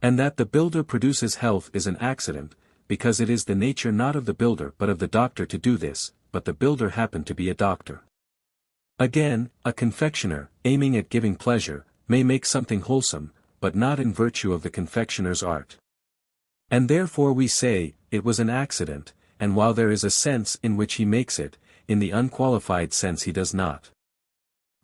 And that the builder produces health is an accident, because it is the nature not of the builder but of the doctor to do this, but the builder happened to be a doctor. Again, a confectioner, aiming at giving pleasure, may make something wholesome, but not in virtue of the confectioner's art. And therefore we say, it was an accident, and while there is a sense in which he makes it, in the unqualified sense he does not.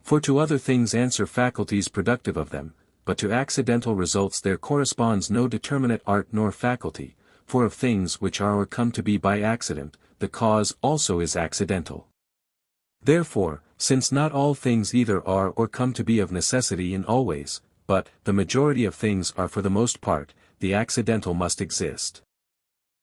For to other things answer faculties productive of them, but to accidental results there corresponds no determinate art nor faculty, for of things which are or come to be by accident, the cause also is accidental. Therefore, since not all things either are or come to be of necessity in always, but the majority of things are for the most part, the accidental must exist.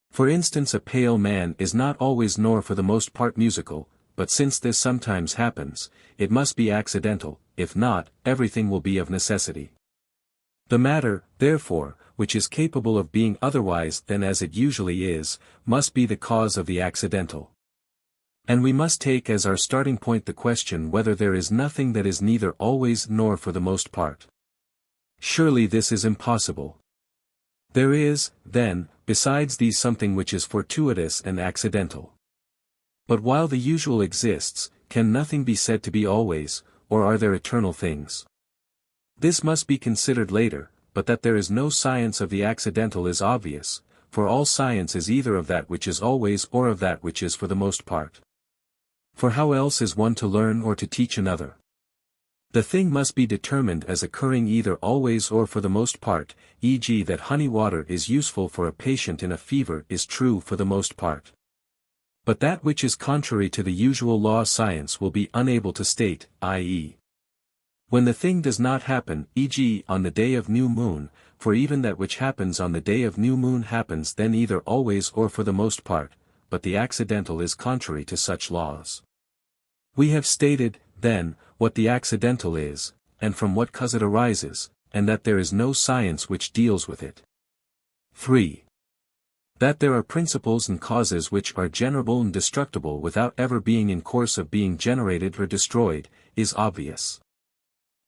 For instance, a pale man is not always nor for the most part musical, but since this sometimes happens, it must be accidental, if not, everything will be of necessity. The matter, therefore, which is capable of being otherwise than as it usually is, must be the cause of the accidental. And we must take as our starting point the question whether there is nothing that is neither always nor for the most part. Surely this is impossible. There is, then, besides these something which is fortuitous and accidental. But while the usual exists, can nothing be said to be always, or are there eternal things? This must be considered later, but that there is no science of the accidental is obvious, for all science is either of that which is always or of that which is for the most part. For how else is one to learn or to teach another? The thing must be determined as occurring either always or for the most part, e.g. that honey water is useful for a patient in a fever is true for the most part. But that which is contrary to the usual law science will be unable to state, i.e. when the thing does not happen, e.g. on the day of new moon, for even that which happens on the day of new moon happens then either always or for the most part, but the accidental is contrary to such laws. We have stated, then, what the accidental is, and from what cause it arises, and that there is no science which deals with it. 3. That there are principles and causes which are generable and destructible without ever being in course of being generated or destroyed, is obvious.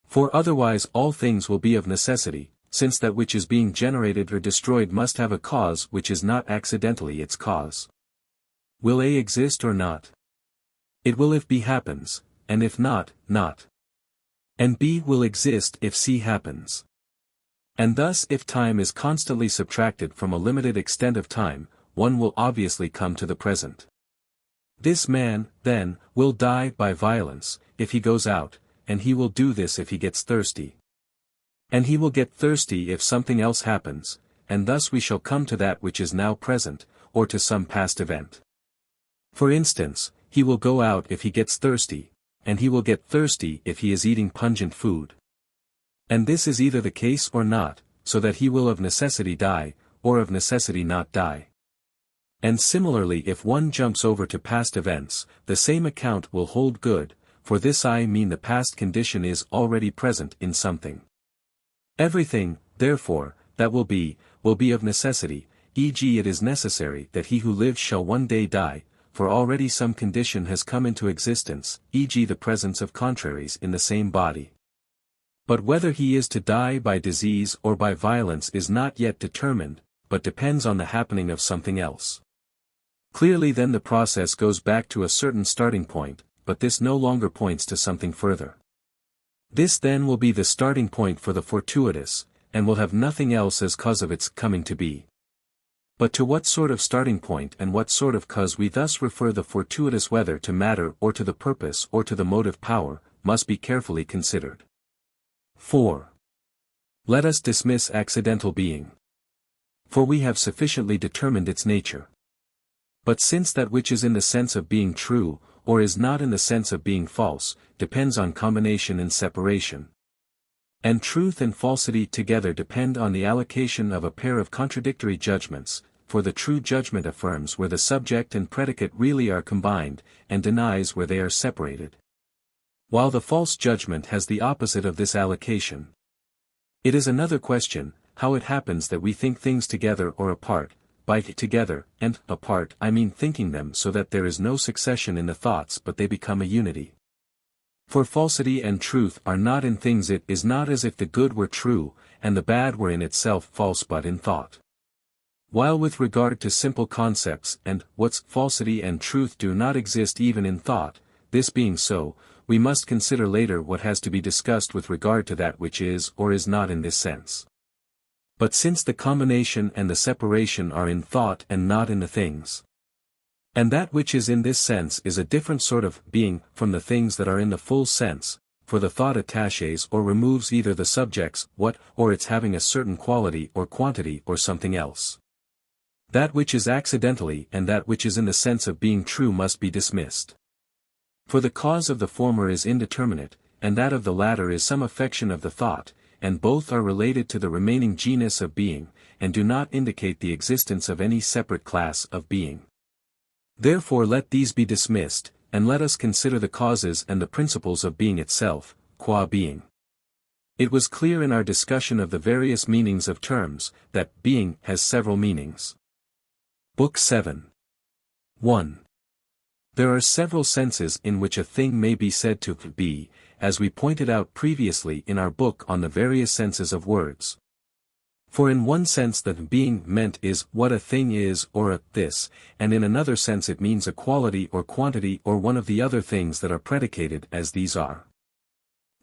For otherwise all things will be of necessity, since that which is being generated or destroyed must have a cause which is not accidentally its cause. Will A exist or not? It will if B happens, and if not, not. And B will exist if C happens. And thus if time is constantly subtracted from a limited extent of time, one will obviously come to the present. This man, then, will die by violence, if he goes out, and he will do this if he gets thirsty. And he will get thirsty if something else happens, and thus we shall come to that which is now present, or to some past event. For instance, he will go out if he gets thirsty, and he will get thirsty if he is eating pungent food. And this is either the case or not, so that he will of necessity die, or of necessity not die. And similarly if one jumps over to past events, the same account will hold good, for this I mean the past condition is already present in something. Everything, therefore, that will be of necessity, e.g. it is necessary that he who lives shall one day die, for already some condition has come into existence, e.g. the presence of contraries in the same body. But whether he is to die by disease or by violence is not yet determined, but depends on the happening of something else. Clearly then the process goes back to a certain starting point, but this no longer points to something further. This then will be the starting point for the fortuitous, and will have nothing else as cause of its coming to be. But to what sort of starting point and what sort of cause we thus refer the fortuitous, whether to matter or to the purpose or to the motive power, must be carefully considered. 4. Let us dismiss accidental being. For we have sufficiently determined its nature. But since that which is in the sense of being true, or is not in the sense of being false, depends on combination and separation. And truth and falsity together depend on the allocation of a pair of contradictory judgments, for the true judgment affirms where the subject and predicate really are combined, and denies where they are separated. While the false judgment has the opposite of this allocation. It is another question, how it happens that we think things together or apart. By together, and apart I mean thinking them so that there is no succession in the thoughts but they become a unity. For falsity and truth are not in things, it is not as if the good were true, and the bad were in itself false but in thought. While with regard to simple concepts and what's falsity and truth do not exist even in thought, this being so, we must consider later what has to be discussed with regard to that which is or is not in this sense. But since the combination and the separation are in thought and not in the things, and that which is in this sense is a different sort of being from the things that are in the full sense, for the thought attaches or removes either the subjects, what, or its having a certain quality or quantity or something else. That which is accidentally and that which is in the sense of being true must be dismissed. For the cause of the former is indeterminate, and that of the latter is some affection of the thought, and both are related to the remaining genus of being, and do not indicate the existence of any separate class of being. Therefore let these be dismissed, and let us consider the causes and the principles of being itself, qua being. It was clear in our discussion of the various meanings of terms, that being has several meanings. Book 7. 1. There are several senses in which a thing may be said to be, as we pointed out previously in our book on the various senses of words. For in one sense the being meant is what a thing is or a this, and in another sense it means a quality or quantity or one of the other things that are predicated as these are.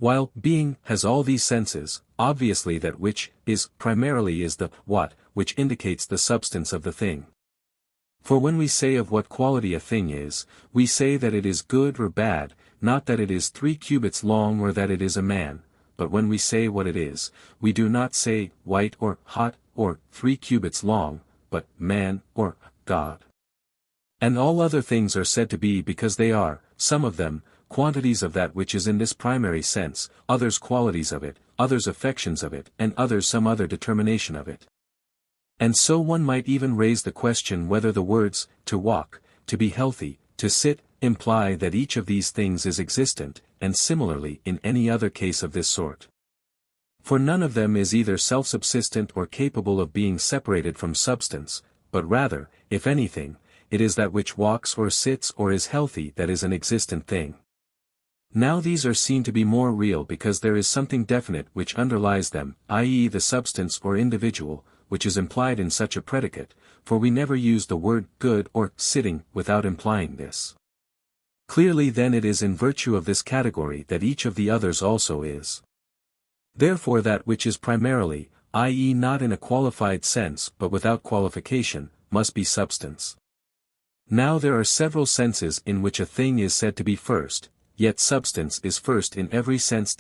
While being has all these senses, obviously that which is primarily is the what, which indicates the substance of the thing. For when we say of what quality a thing is, we say that it is good or bad, not that it is 3 cubits long or that it is a man, but when we say what it is, we do not say white or hot or 3 cubits long, but man or God. And all other things are said to be because they are, some of them, quantities of that which is in this primary sense, others qualities of it, others affections of it, and others some other determination of it. And so one might even raise the question whether the words, to walk, to be healthy, to sit, imply that each of these things is existent, and similarly in any other case of this sort. For none of them is either self-subsistent or capable of being separated from substance, but rather, if anything, it is that which walks or sits or is healthy that is an existent thing. Now these are seen to be more real because there is something definite which underlies them, i.e. the substance or individual, which is implied in such a predicate, for we never use the word good or sitting without implying this. Clearly then it is in virtue of this category that each of the others also is. Therefore that which is primarily, i.e. not in a qualified sense but without qualification, must be substance. Now there are several senses in which a thing is said to be first, yet substance is first in every sense.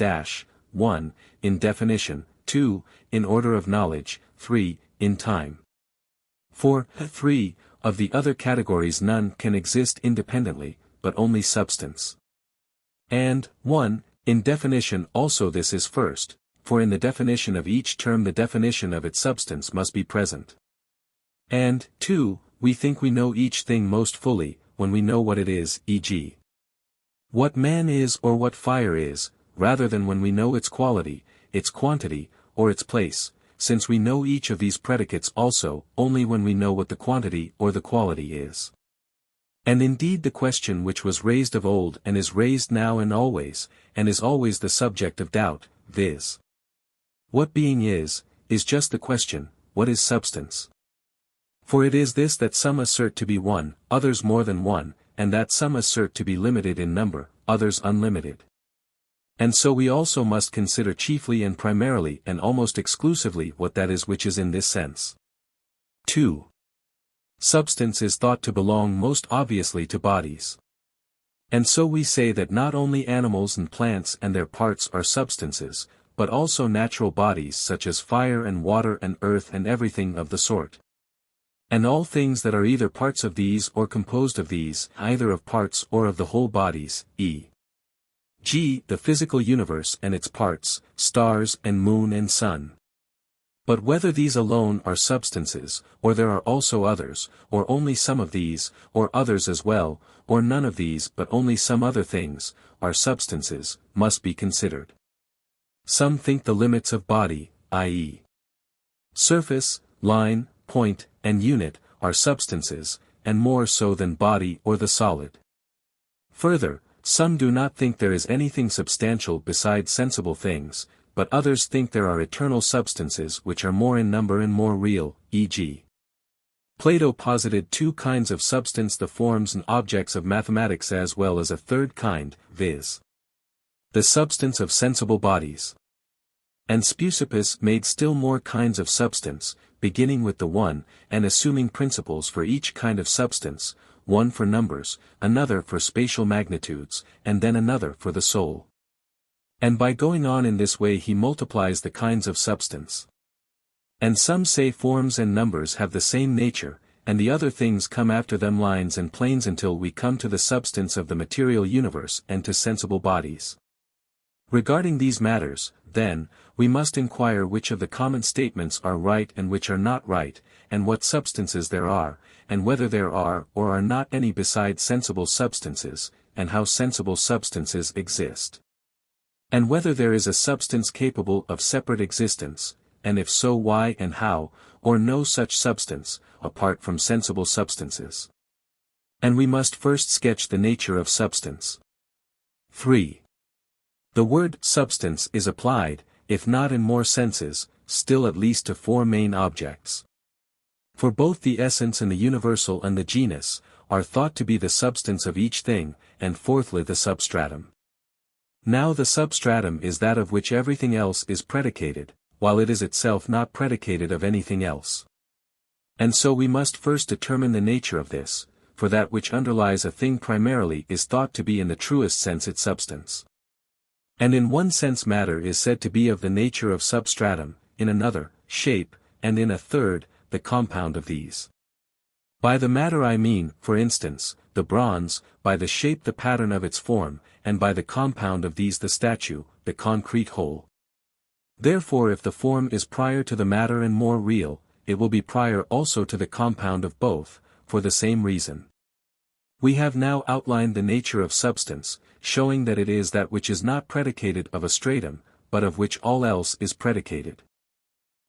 1. In definition, 2. In order of knowledge, 3. In time. For 3. Of the other categories none can exist independently, but only substance. And 1. In definition also this is first, for in the definition of each term the definition of its substance must be present. And 2. We think we know each thing most fully, when we know what it is, e.g. what man is or what fire is, rather than when we know its quality, its quantity, or its place, since we know each of these predicates also only when we know what the quantity or the quality is. And indeed the question which was raised of old and is raised now and is always the subject of doubt, viz. What being is just the question, what is substance? For it is this that some assert to be one, others more than one, and that some assert to be limited in number, others unlimited. And so we also must consider chiefly and primarily and almost exclusively what that is which is in this sense. 2. Substance is thought to belong most obviously to bodies. And so we say that not only animals and plants and their parts are substances, but also natural bodies such as fire and water and earth and everything of the sort. And all things that are either parts of these or composed of these, either of parts or of the whole bodies, e.g. the physical universe and its parts, stars and moon and sun. But whether these alone are substances, or there are also others, or only some of these, or others as well, or none of these but only some other things, are substances, must be considered. Some think the limits of body, i.e. surface, line, point, and unit, are substances, and more so than body or the solid. Further, some do not think there is anything substantial besides sensible things, but others think there are eternal substances which are more in number and more real, e.g. Plato posited 2 kinds of substance, the forms and objects of mathematics, as well as a third kind, viz. the substance of sensible bodies. And Speusippus made still more kinds of substance, beginning with the one, and assuming principles for each kind of substance, one for numbers, another for spatial magnitudes, and then another for the soul. And by going on in this way he multiplies the kinds of substance. And some say forms and numbers have the same nature, and the other things come after them, lines and planes, until we come to the substance of the material universe and to sensible bodies. Regarding these matters, then, we must inquire which of the common statements are right and which are not right, and what substances there are, and whether there are or are not any besides sensible substances, and how sensible substances exist. And whether there is a substance capable of separate existence, and if so why and how, or no such substance, apart from sensible substances. And we must first sketch the nature of substance. 3. The word substance is applied, if not in more senses, still at least to four main objects. For both the essence and the universal and the genus, are thought to be the substance of each thing, and fourthly the substratum. Now the substratum is that of which everything else is predicated, while it is itself not predicated of anything else. And so we must first determine the nature of this, for that which underlies a thing primarily is thought to be in the truest sense its substance. And in one sense matter is said to be of the nature of substratum, in another, shape, and in a third, the compound of these. By the matter I mean, for instance, the bronze, by the shape the pattern of its form, and by the compound of these the statue, the concrete whole. Therefore if the form is prior to the matter and more real, it will be prior also to the compound of both, for the same reason. We have now outlined the nature of substance, showing that it is that which is not predicated of a stratum, but of which all else is predicated.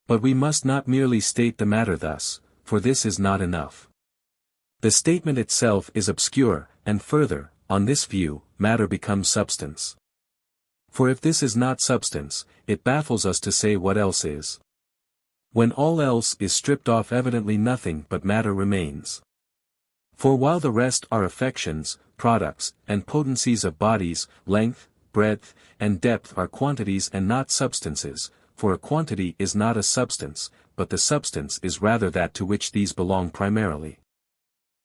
But we must not merely state the matter thus, for this is not enough. The statement itself is obscure, and further, on this view, matter becomes substance. For if this is not substance, it baffles us to say what else is. When all else is stripped off evidently nothing but matter remains. For while the rest are affections, products, and potencies of bodies, length, breadth, and depth are quantities and not substances, for a quantity is not a substance, but the substance is rather that to which these belong primarily.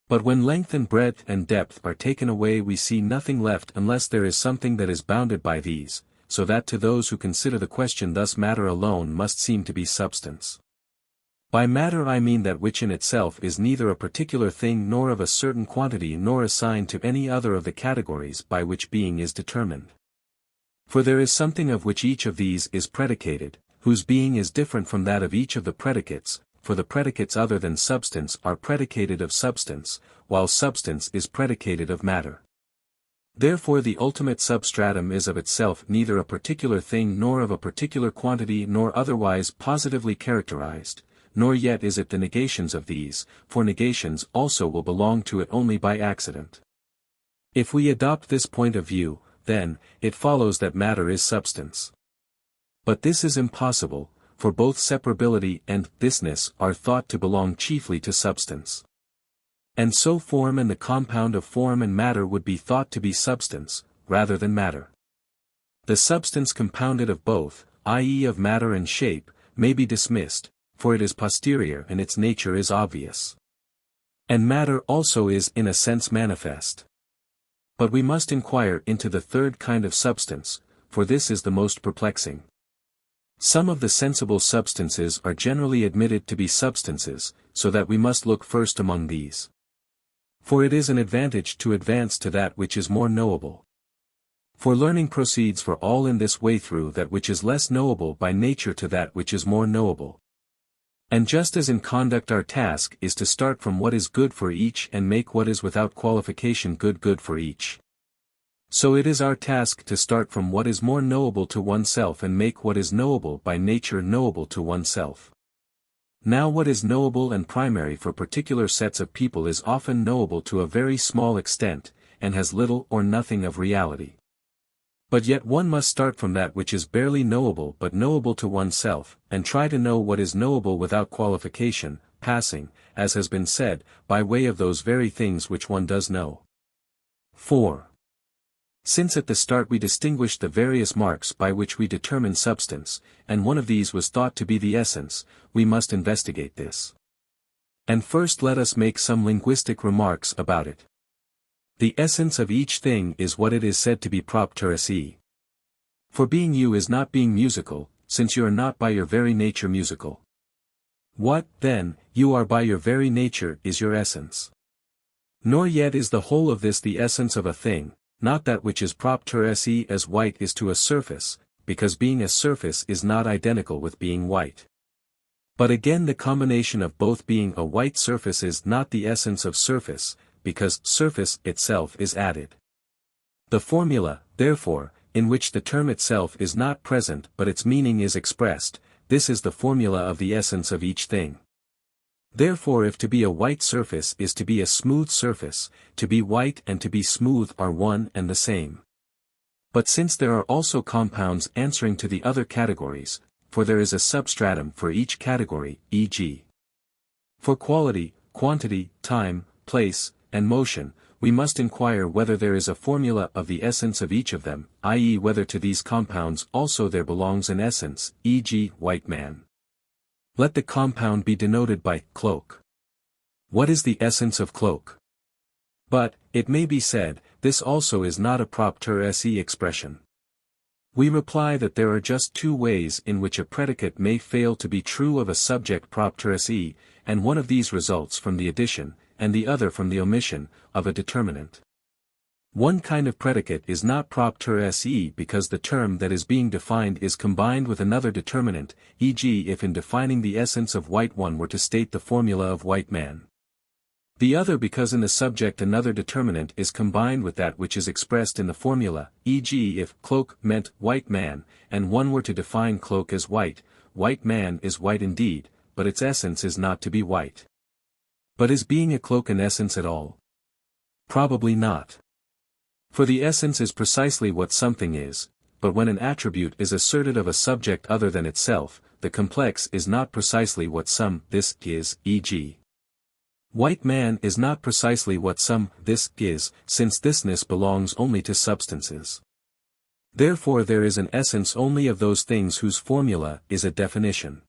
But when length and breadth and depth are taken away we see nothing left unless there is something that is bounded by these, so that to those who consider the question thus matter alone must seem to be substance. By matter I mean that which in itself is neither a particular thing nor of a certain quantity nor assigned to any other of the categories by which being is determined. For there is something of which each of these is predicated, whose being is different from that of each of the predicates, for the predicates other than substance are predicated of substance, while substance is predicated of matter. Therefore the ultimate substratum is of itself neither a particular thing nor of a particular quantity nor otherwise positively characterized, nor yet is it the negations of these, for negations also will belong to it only by accident. If we adopt this point of view, then, it follows that matter is substance. But this is impossible, for both separability and thisness are thought to belong chiefly to substance. And so form and the compound of form and matter would be thought to be substance, rather than matter. The substance compounded of both, i.e. of matter and shape, may be dismissed, for it is posterior and its nature is obvious. And matter also is in a sense manifest. But we must inquire into the third kind of substance, for this is the most perplexing. Some of the sensible substances are generally admitted to be substances, so that we must look first among these. For it is an advantage to advance to that which is more knowable. For learning proceeds for all in this way through that which is less knowable by nature to that which is more knowable. And just as in conduct our task is to start from what is good for each and make what is without qualification good for each. So it is our task to start from what is more knowable to oneself and make what is knowable by nature knowable to oneself. Now what is knowable and primary for particular sets of people is often knowable to a very small extent, and has little or nothing of reality. But yet one must start from that which is barely knowable but knowable to oneself, and try to know what is knowable without qualification, passing, as has been said, by way of those very things which one does know. 4. Since at the start we distinguished the various marks by which we determine substance, and one of these was thought to be the essence, we must investigate this. And first let us make some linguistic remarks about it. The essence of each thing is what it is said to be propterus e. For being you is not being musical, since you are not by your very nature musical. What, then, you are by your very nature is your essence. Nor yet is the whole of this the essence of a thing, not that which is propterus e as white is to a surface, because being a surface is not identical with being white. But again the combination of both being a white surface is not the essence of surface, because surface itself is added. The formula, therefore, in which the term itself is not present but its meaning is expressed, this is the formula of the essence of each thing. Therefore if to be a white surface is to be a smooth surface, to be white and to be smooth are one and the same. But since there are also compounds answering to the other categories, for there is a substratum for each category, e.g. for quality, quantity, time, place, and motion, we must inquire whether there is a formula of the essence of each of them, i.e. whether to these compounds also there belongs an essence, e.g. white man. Let the compound be denoted by cloak. What is the essence of cloak? But, it may be said, this also is not a propter se expression. We reply that there are just two ways in which a predicate may fail to be true of a subject propter se, and one of these results from the addition, and the other from the omission, of a determinant. One kind of predicate is not propter se because the term that is being defined is combined with another determinant, e.g. if in defining the essence of white one were to state the formula of white man. The other because in the subject another determinant is combined with that which is expressed in the formula, e.g. if cloak meant white man, and one were to define cloak as white man is white indeed, but its essence is not to be white. But is being a cloak an essence at all? Probably not. For the essence is precisely what something is, but when an attribute is asserted of a subject other than itself, the complex is not precisely what this is, e.g. white man is not precisely what this is, since thisness belongs only to substances. Therefore there is an essence only of those things whose formula is a definition.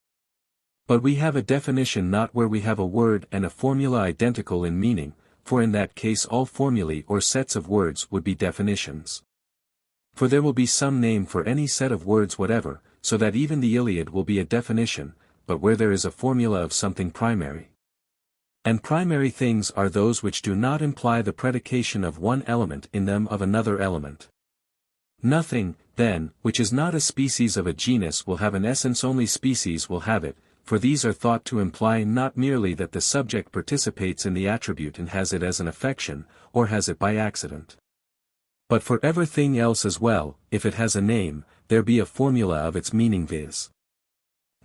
But we have a definition not where we have a word and a formula identical in meaning, for in that case all formulae or sets of words would be definitions. For there will be some name for any set of words whatever, so that even the Iliad will be a definition, but where there is a formula of something primary. And primary things are those which do not imply the predication of one element in them of another element. Nothing, then, which is not a species of a genus will have an essence, only species will have it, for these are thought to imply not merely that the subject participates in the attribute and has it as an affection, or has it by accident. But for everything else as well, if it has a name, there be a formula of its meaning, viz.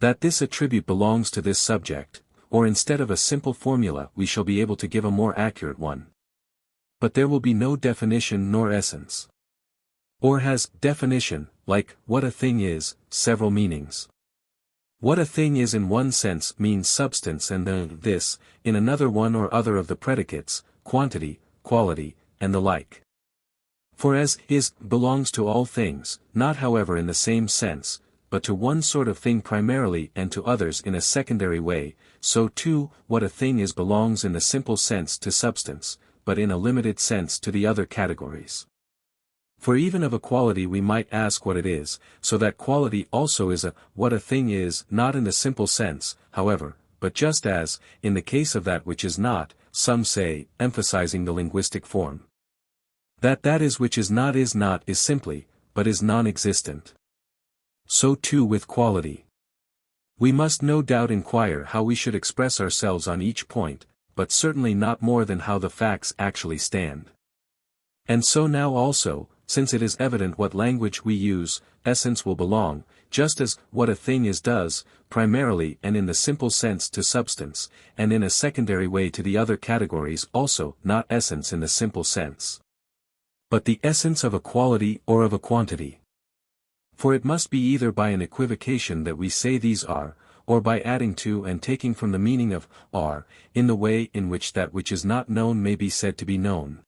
that this attribute belongs to this subject, or instead of a simple formula we shall be able to give a more accurate one. But there will be no definition nor essence. Or has definition, like what a thing is, several meanings. What a thing is in one sense means substance and this, in another one or other of the predicates, quantity, quality, and the like. For as is belongs to all things, not however in the same sense, but to one sort of thing primarily and to others in a secondary way, so too, what a thing is belongs in the simple sense to substance, but in a limited sense to the other categories. For even of a quality we might ask what it is, so that quality also is what a thing is, not in the simple sense, however, but just as, in the case of that which is not, some say, emphasizing the linguistic form. That is which is not is simply, but is non-existent. So too with quality. We must no doubt inquire how we should express ourselves on each point, but certainly not more than how the facts actually stand. And so now also, since it is evident what language we use, essence will belong, just as what a thing is does, primarily and in the simple sense to substance, and in a secondary way to the other categories also, not essence in the simple sense, but the essence of a quality or of a quantity. For it must be either by an equivocation that we say these are, or by adding to and taking from the meaning of are, in the way in which that which is not known may be said to be known.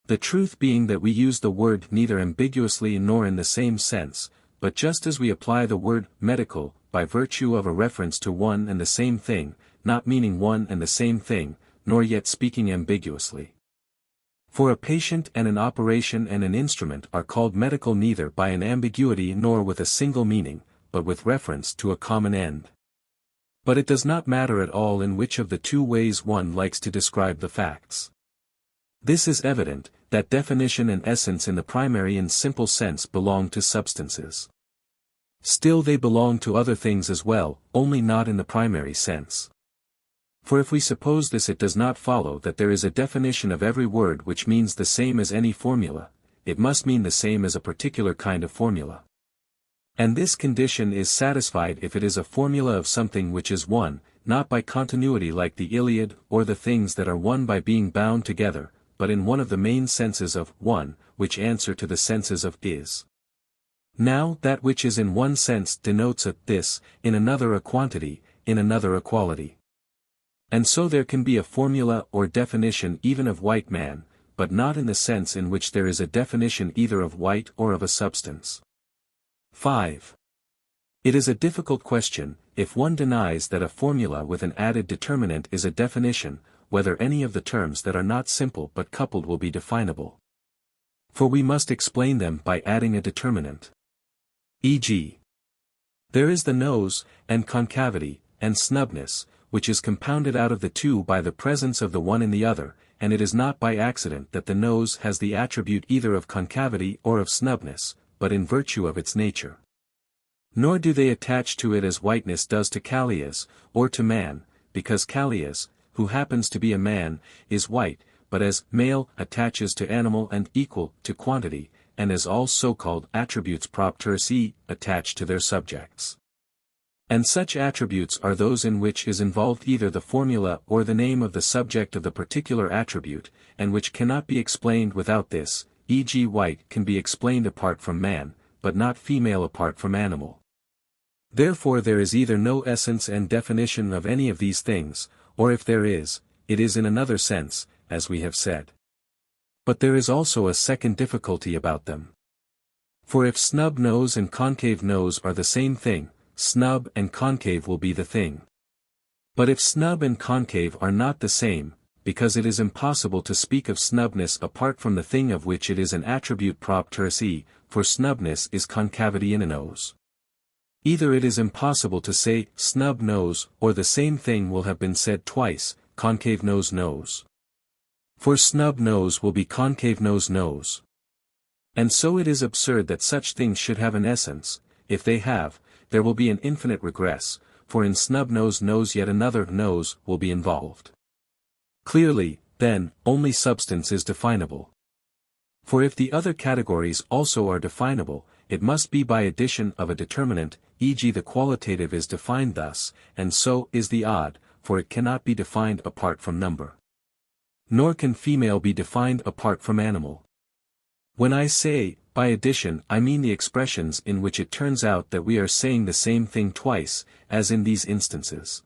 The truth being that we use the word neither ambiguously nor in the same sense, but just as we apply the word medical, by virtue of a reference to one and the same thing, not meaning one and the same thing, nor yet speaking ambiguously. For a patient and an operation and an instrument are called medical neither by an ambiguity nor with a single meaning, but with reference to a common end. But it does not matter at all in which of the two ways one likes to describe the facts. This is evident, that definition and essence in the primary and simple sense belong to substances. Still they belong to other things as well, only not in the primary sense. For if we suppose this, it does not follow that there is a definition of every word which means the same as any formula, it must mean the same as a particular kind of formula. And this condition is satisfied if it is a formula of something which is one, not by continuity like the Iliad or the things that are one by being bound together, but in one of the main senses of one, which answer to the senses of is. Now that which is in one sense denotes a this, in another a quantity, in another a quality. And so there can be a formula or definition even of white man, but not in the sense in which there is a definition either of white or of a substance. 5. It is a difficult question, if one denies that a formula with an added determinant is a definition, whether any of the terms that are not simple but coupled will be definable. For we must explain them by adding a determinant. E.g., there is the nose, and concavity, and snubness, which is compounded out of the two by the presence of the one in the other, and it is not by accident that the nose has the attribute either of concavity or of snubness, but in virtue of its nature. Nor do they attach to it as whiteness does to Callias, or to man, because Callias, who happens to be a man, is white, but as male attaches to animal and equal to quantity, and as all so-called attributes propter se attach to their subjects. And such attributes are those in which is involved either the formula or the name of the subject of the particular attribute, and which cannot be explained without this, e.g. white can be explained apart from man, but not female apart from animal. Therefore there is either no essence and definition of any of these things, or if there is, it is in another sense, as we have said. But there is also a second difficulty about them. For if snub nose and concave nose are the same thing, snub and concave will be the thing. But if snub and concave are not the same, because it is impossible to speak of snubness apart from the thing of which it is an attribute propter se, for snubness is concavity in a nose. Either it is impossible to say snub nose, or the same thing will have been said twice, concave nose nose. For snub nose will be concave nose nose. And so it is absurd that such things should have an essence. If they have, there will be an infinite regress, for in snub nose nose yet another nose will be involved. Clearly, then, only substance is definable. For if the other categories also are definable, it must be by addition of a determinant, e.g. the qualitative is defined thus, and so is the odd, for it cannot be defined apart from number. Nor can female be defined apart from animal. When I say, by addition, I mean the expressions in which it turns out that we are saying the same thing twice, as in these instances.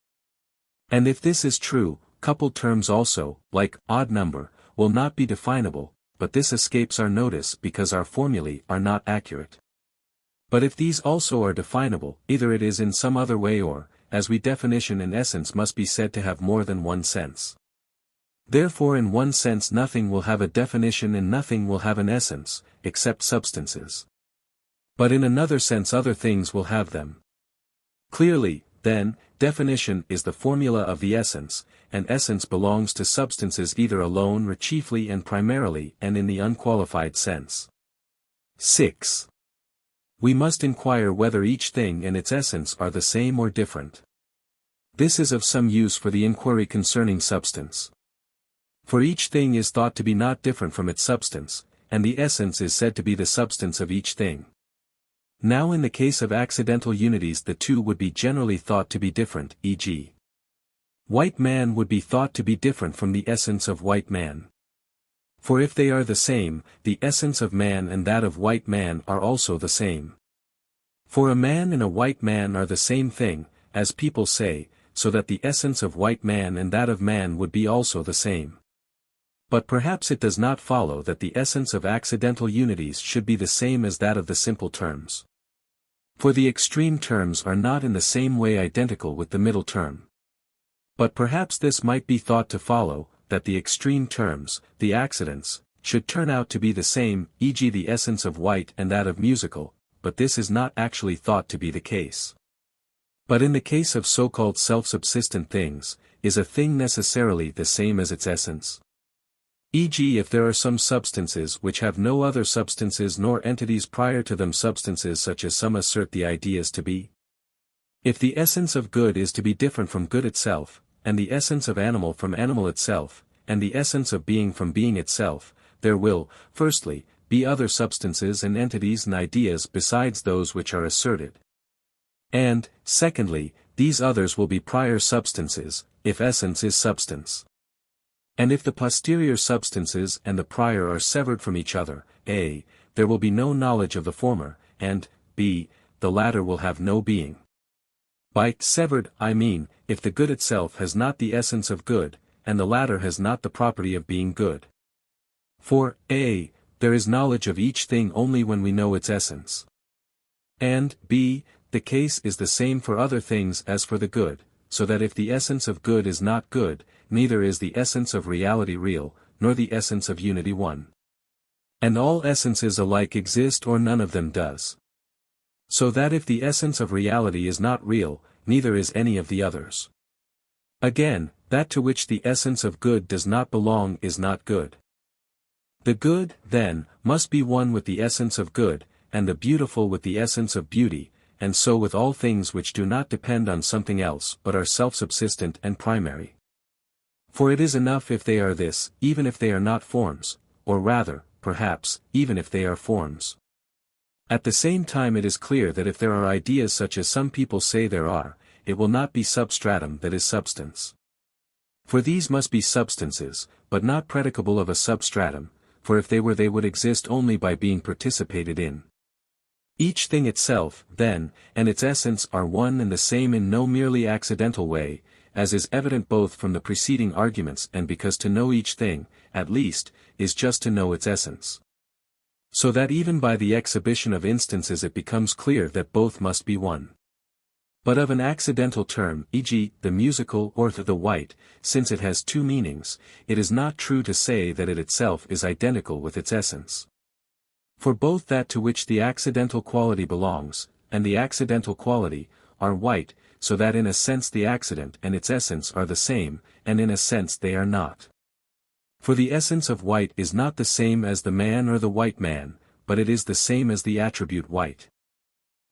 And if this is true, coupled terms also, like odd number, will not be definable, but this escapes our notice because our formulae are not accurate. But if these also are definable, either it is in some other way or, as we definition and essence must be said to have more than one sense. Therefore in one sense nothing will have a definition and nothing will have an essence, except substances. But in another sense other things will have them. Clearly, then, definition is the formula of the essence, and essence belongs to substances either alone or chiefly and primarily and in the unqualified sense. 6. We must inquire whether each thing and its essence are the same or different. This is of some use for the inquiry concerning substance. For each thing is thought to be not different from its substance, and the essence is said to be the substance of each thing. Now in the case of accidental unities the two would be generally thought to be different, e.g. white man would be thought to be different from the essence of white man. For if they are the same, the essence of man and that of white man are also the same. For a man and a white man are the same thing, as people say, so that the essence of white man and that of man would be also the same. But perhaps it does not follow that the essence of accidental unities should be the same as that of the simple terms. For the extreme terms are not in the same way identical with the middle term. But perhaps this might be thought to follow, that the extreme terms, the accidents, should turn out to be the same, e.g. the essence of white and that of musical, but this is not actually thought to be the case. But in the case of so-called self-subsistent things, is a thing necessarily the same as its essence? E.g. if there are some substances which have no other substances nor entities prior to them, substances such as some assert the ideas to be. If the essence of good is to be different from good itself, and the essence of animal from animal itself, and the essence of being from being itself, there will, firstly, be other substances and entities and ideas besides those which are asserted. And, secondly, these others will be prior substances, if essence is substance. And if the posterior substances and the prior are severed from each other, a, there will be no knowledge of the former, and, be, the latter will have no being. By severed, I mean, if the good itself has not the essence of good, and the latter has not the property of being good. For, a, there is knowledge of each thing only when we know its essence. And, b, the case is the same for other things as for the good, so that if the essence of good is not good, neither is the essence of reality real, nor the essence of unity one. And all essences alike exist or none of them does. So that if the essence of reality is not real, neither is any of the others. Again, that to which the essence of good does not belong is not good. The good, then, must be one with the essence of good, and the beautiful with the essence of beauty, and so with all things which do not depend on something else but are self-subsistent and primary. For it is enough if they are this, even if they are not forms, or rather, perhaps, even if they are forms. At the same time it is clear that if there are ideas such as some people say there are, it will not be substratum that is substance. For these must be substances, but not predicable of a substratum, for if they were they would exist only by being participated in. Each thing itself, then, and its essence are one and the same in no merely accidental way, as is evident both from the preceding arguments and because to know each thing, at least, is just to know its essence. So that even by the exhibition of instances it becomes clear that both must be one. But of an accidental term, e.g., the musical or the white, since it has two meanings, it is not true to say that it itself is identical with its essence. For both that to which the accidental quality belongs, and the accidental quality, are white, so that in a sense the accident and its essence are the same, and in a sense they are not. For the essence of white is not the same as the man or the white man, but it is the same as the attribute white.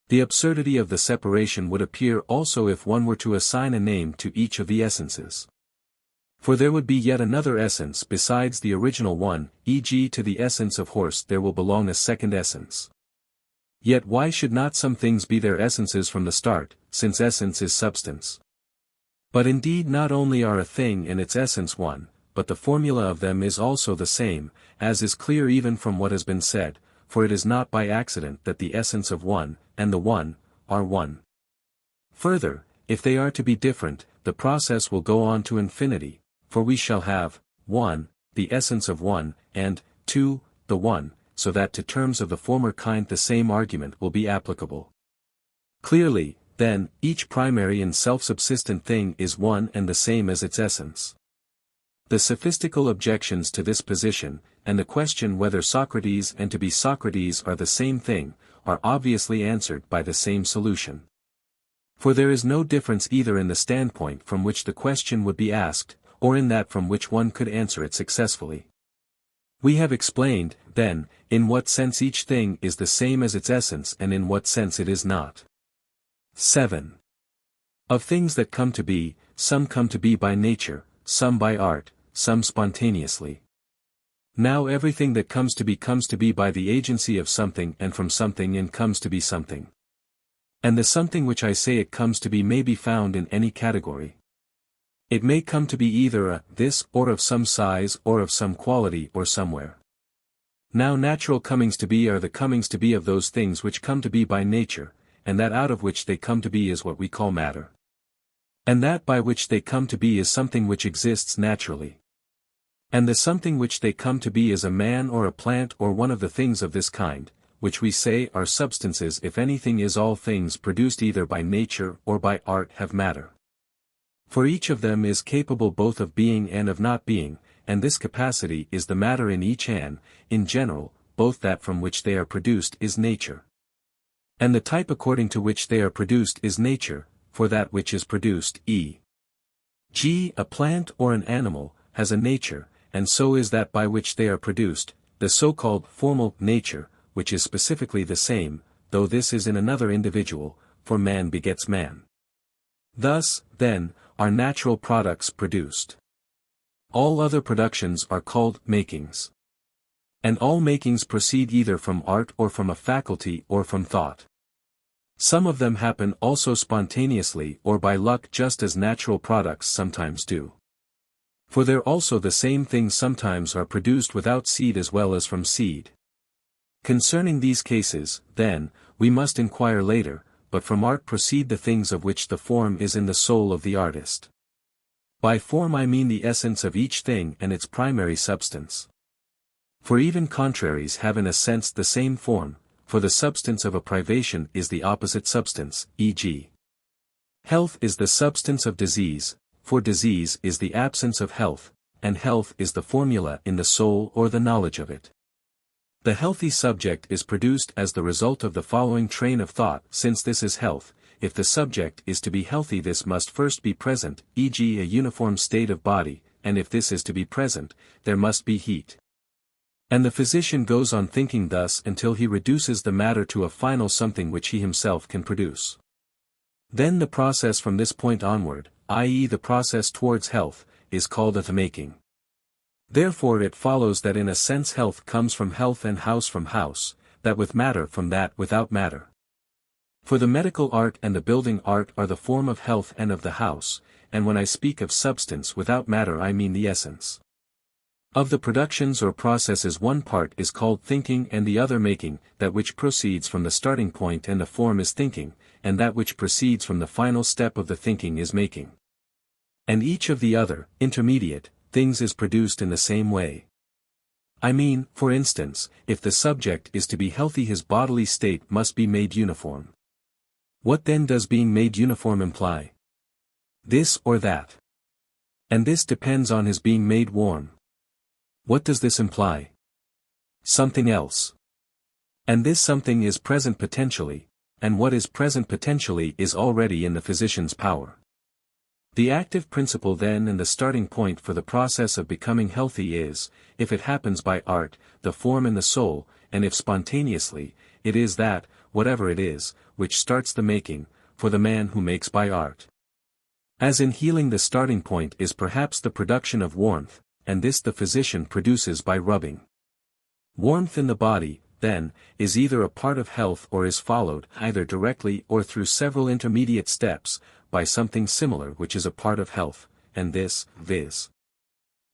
The absurdity of the separation would appear also if one were to assign a name to each of the essences. For there would be yet another essence besides the original one, e.g. to the essence of horse there will belong a second essence. Yet why should not some things be their essences from the start, since essence is substance? But indeed not only are a thing and its essence one, but the formula of them is also the same, as is clear even from what has been said, for it is not by accident that the essence of one, and the one, are one. Further, if they are to be different, the process will go on to infinity, for we shall have, 1, the essence of one, and, 2, the one, so that to terms of the former kind the same argument will be applicable. Clearly, then, each primary and self-subsistent thing is one and the same as its essence. The sophistical objections to this position, and the question whether Socrates and to be Socrates are the same thing, are obviously answered by the same solution. For there is no difference either in the standpoint from which the question would be asked, or in that from which one could answer it successfully. We have explained, then, in what sense each thing is the same as its essence and in what sense it is not. 7. Of things that come to be, some come to be by nature, some by art, some spontaneously. Now everything that comes to be by the agency of something and from something and comes to be something. And the something which I say it comes to be may be found in any category. It may come to be either a this or of some size or of some quality or somewhere. Now natural comings to be are the comings to be of those things which come to be by nature, and that out of which they come to be is what we call matter. And that by which they come to be is something which exists naturally. And the something which they come to be is a man or a plant or one of the things of this kind, which we say are substances if anything is all things produced either by nature or by art have matter. For each of them is capable both of being and of not being, and this capacity is the matter in each and, in general, both that from which they are produced is nature. And the type according to which they are produced is nature, for that which is produced, e.g. a plant or an animal, has a nature, and so is that by which they are produced, the so-called formal nature, which is specifically the same, though this is in another individual, for man begets man. Thus, then, are natural products produced. All other productions are called makings. And all makings proceed either from art or from a faculty or from thought. Some of them happen also spontaneously or by luck just as natural products sometimes do. For there also the same things sometimes are produced without seed as well as from seed. Concerning these cases, then, we must inquire later, but from art proceed the things of which the form is in the soul of the artist. By form I mean the essence of each thing and its primary substance. For even contraries have in a sense the same form, for the substance of a privation is the opposite substance, e.g. health is the substance of disease, for disease is the absence of health, and health is the formula in the soul or the knowledge of it. The healthy subject is produced as the result of the following train of thought. Since this is health, if the subject is to be healthy this must first be present, e.g. a uniform state of body, and if this is to be present, there must be heat. And the physician goes on thinking thus until he reduces the matter to a final something which he himself can produce. Then the process from this point onward, i.e. the process towards health, is called a making. Therefore it follows that in a sense health comes from health and house from house, that with matter from that without matter. For the medical art and the building art are the form of health and of the house, and when I speak of substance without matter I mean the essence. Of the productions or processes one part is called thinking and the other making, that which proceeds from the starting point and the form is thinking, and that which proceeds from the final step of the thinking is making. And each of the other, intermediate, things is produced in the same way. I mean, for instance, if the subject is to be healthy his bodily state must be made uniform. What then does being made uniform imply? This or that. And this depends on his being made warm. What does this imply? Something else. And this something is present potentially, and what is present potentially is already in the physician's power. The active principle then and the starting point for the process of becoming healthy is, if it happens by art, the form in the soul, and if spontaneously, it is that, whatever it is, which starts the making, for the man who makes by art. As in healing the starting point is perhaps the production of warmth, and this the physician produces by rubbing. Warmth in the body, then, is either a part of health or is followed, either directly or through several intermediate steps, by something similar which is a part of health, and this, viz.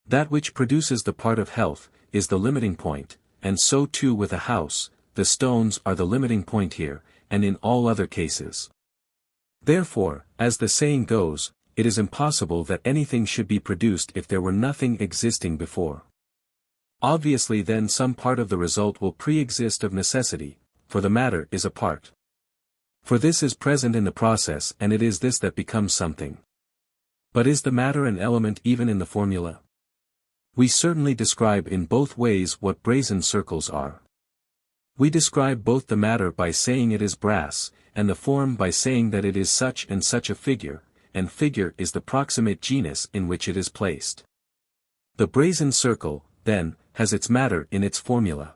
that which produces the part of health, is the limiting point, and so too with a house, the stones are the limiting point here, and in all other cases. Therefore, as the saying goes, it is impossible that anything should be produced if there were nothing existing before. Obviously then some part of the result will pre-exist of necessity, for the matter is a part. For this is present in the process and it is this that becomes something. But is the matter an element even in the formula? We certainly describe in both ways what brazen circles are. We describe both the matter by saying it is brass, and the form by saying that it is such and such a figure, and figure is the proximate genus in which it is placed. The brazen circle, then, has its matter in its formula.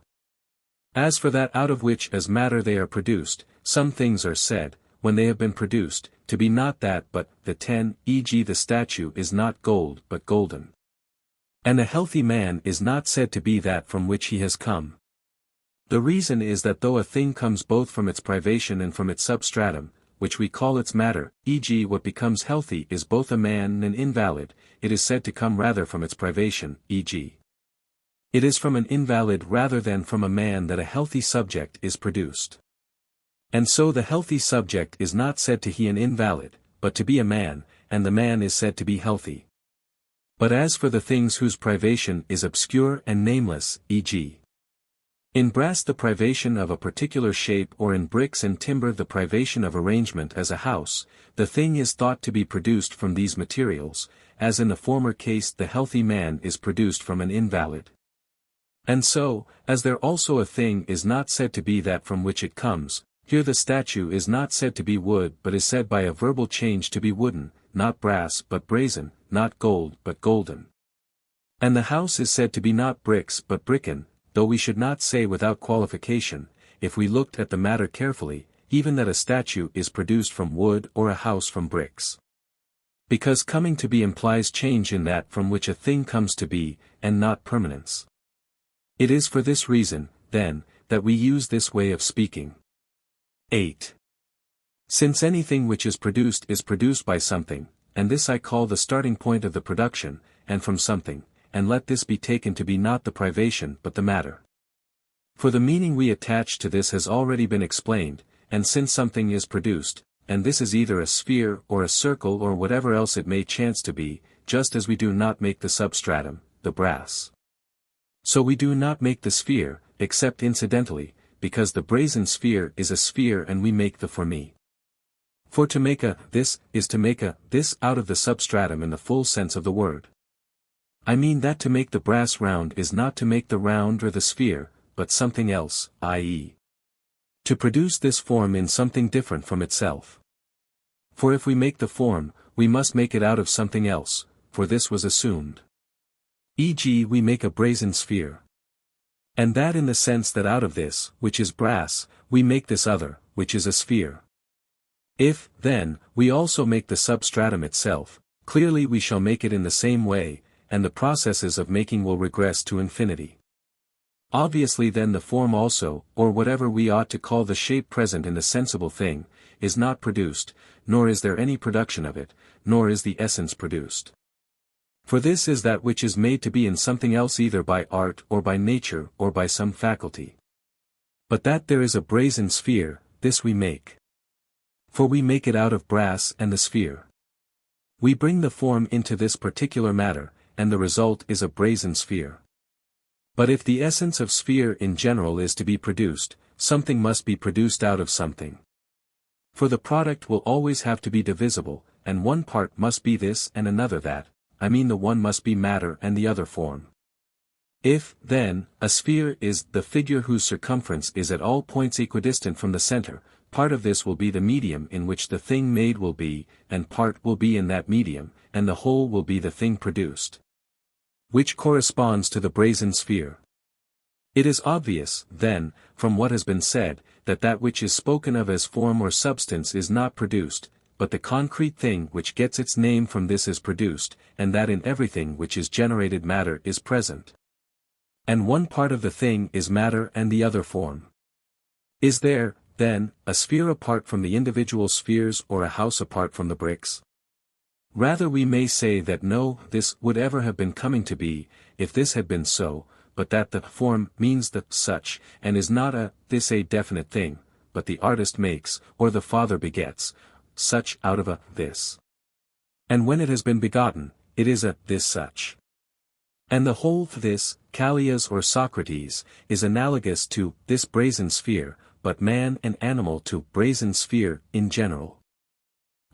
As for that out of which as matter they are produced, some things are said, when they have been produced, to be not that but the 10, e.g. the statue is not gold but golden. And a healthy man is not said to be that from which he has come. The reason is that though a thing comes both from its privation and from its substratum, which we call its matter, e.g. what becomes healthy is both a man and an invalid, it is said to come rather from its privation, e.g. it is from an invalid rather than from a man that a healthy subject is produced. And so the healthy subject is not said to be an invalid, but to be a man, and the man is said to be healthy. But as for the things whose privation is obscure and nameless, e.g. in brass the privation of a particular shape or in bricks and timber the privation of arrangement as a house, the thing is thought to be produced from these materials, as in the former case the healthy man is produced from an invalid. And so, as there also a thing is not said to be that from which it comes, here the statue is not said to be wood but is said by a verbal change to be wooden, not brass but brazen, not gold but golden. And the house is said to be not bricks but bricken, though we should not say without qualification, if we looked at the matter carefully, even that a statue is produced from wood or a house from bricks. Because coming to be implies change in that from which a thing comes to be, and not permanence. It is for this reason, then, that we use this way of speaking. 8. Since anything which is produced by something, and this I call the starting point of the production, and from something, and let this be taken to be not the privation but the matter. For the meaning we attach to this has already been explained, and since something is produced, and this is either a sphere or a circle or whatever else it may chance to be, just as we do not make the substratum, the brass. So we do not make the sphere, except incidentally, because the brazen sphere is a sphere and we make the forme. For to make a this is to make a this out of the substratum in the full sense of the word. I mean that to make the brass round is not to make the round or the sphere, but something else, i.e. to produce this form in something different from itself. For if we make the form, we must make it out of something else, for this was assumed. E.g., we make a brazen sphere. And that in the sense that out of this, which is brass, we make this other, which is a sphere. If, then, we also make the substratum itself, clearly we shall make it in the same way, and the processes of making will regress to infinity. Obviously then the form also, or whatever we ought to call the shape present in the sensible thing, is not produced, nor is there any production of it, nor is the essence produced. For this is that which is made to be in something else either by art or by nature or by some faculty. But that there is a brazen sphere, this we make. For we make it out of brass and the sphere. We bring the form into this particular matter, and the result is a brazen sphere. But if the essence of sphere in general is to be produced, something must be produced out of something. For the product will always have to be divisible, and one part must be this and another that, I mean the one must be matter and the other form. If, then, a sphere is the figure whose circumference is at all points equidistant from the center, part of this will be the medium in which the thing made will be, and part will be in that medium, and the whole will be the thing produced, which corresponds to the brazen sphere. It is obvious, then, from what has been said, that that which is spoken of as form or substance is not produced, but the concrete thing which gets its name from this is produced, and that in everything which is generated matter is present. And one part of the thing is matter and the other form. Is there, then, a sphere apart from the individual spheres or a house apart from the bricks? Rather we may say that no, this would ever have been coming to be, if this had been so, but that the form means the such, and is not this a definite thing, but the artist makes, or the Father begets, such out of a this. And when it has been begotten, it is a this such. And the whole this, Callias or Socrates, is analogous to this brazen sphere, but man and animal to brazen sphere in general.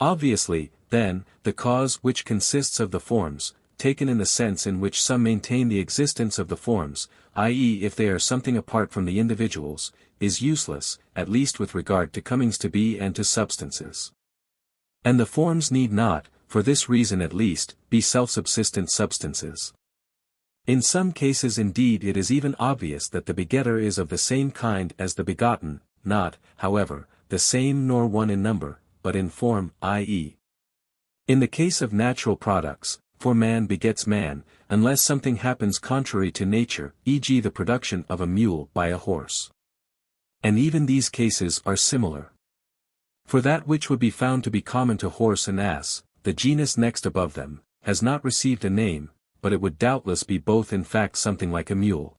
Obviously, then, the cause which consists of the forms, taken in the sense in which some maintain the existence of the forms, i.e. if they are something apart from the individuals, is useless, at least with regard to comings to be and to substances. And the forms need not, for this reason at least, be self-subsistent substances. In some cases indeed it is even obvious that the begetter is of the same kind as the begotten, not, however, the same nor one in number, but in form, i.e. in the case of natural products, for man begets man, unless something happens contrary to nature, e.g. the production of a mule by a horse. And even these cases are similar. For that which would be found to be common to horse and ass, the genus next above them, has not received a name, but it would doubtless be both in fact something like a mule.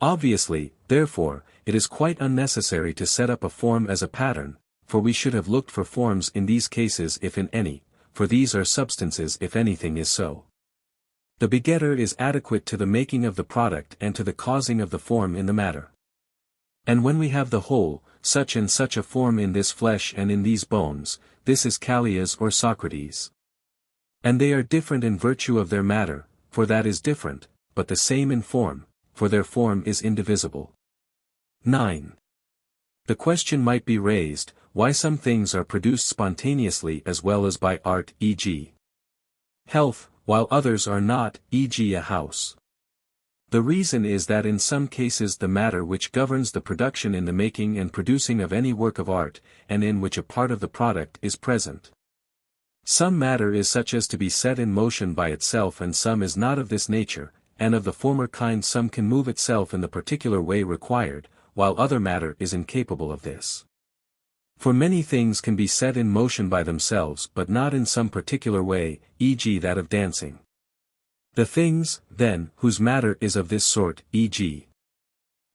Obviously, therefore, it is quite unnecessary to set up a form as a pattern, for we should have looked for forms in these cases if in any, for these are substances if anything is so. The begetter is adequate to the making of the product and to the causing of the form in the matter. And when we have the whole, such and such a form in this flesh and in these bones, this is Callias or Socrates. And they are different in virtue of their matter, for that is different, but the same in form, for their form is indivisible. 9. The question might be raised, why some things are produced spontaneously as well as by art, e.g. health, while others are not, e.g. a house. The reason is that in some cases the matter which governs the production in the making and producing of any work of art, and in which a part of the product is present. Some matter is such as to be set in motion by itself and some is not of this nature, and of the former kind some can move itself in the particular way required, while other matter is incapable of this. For many things can be set in motion by themselves but not in some particular way, e.g. that of dancing. The things, then, whose matter is of this sort, e.g.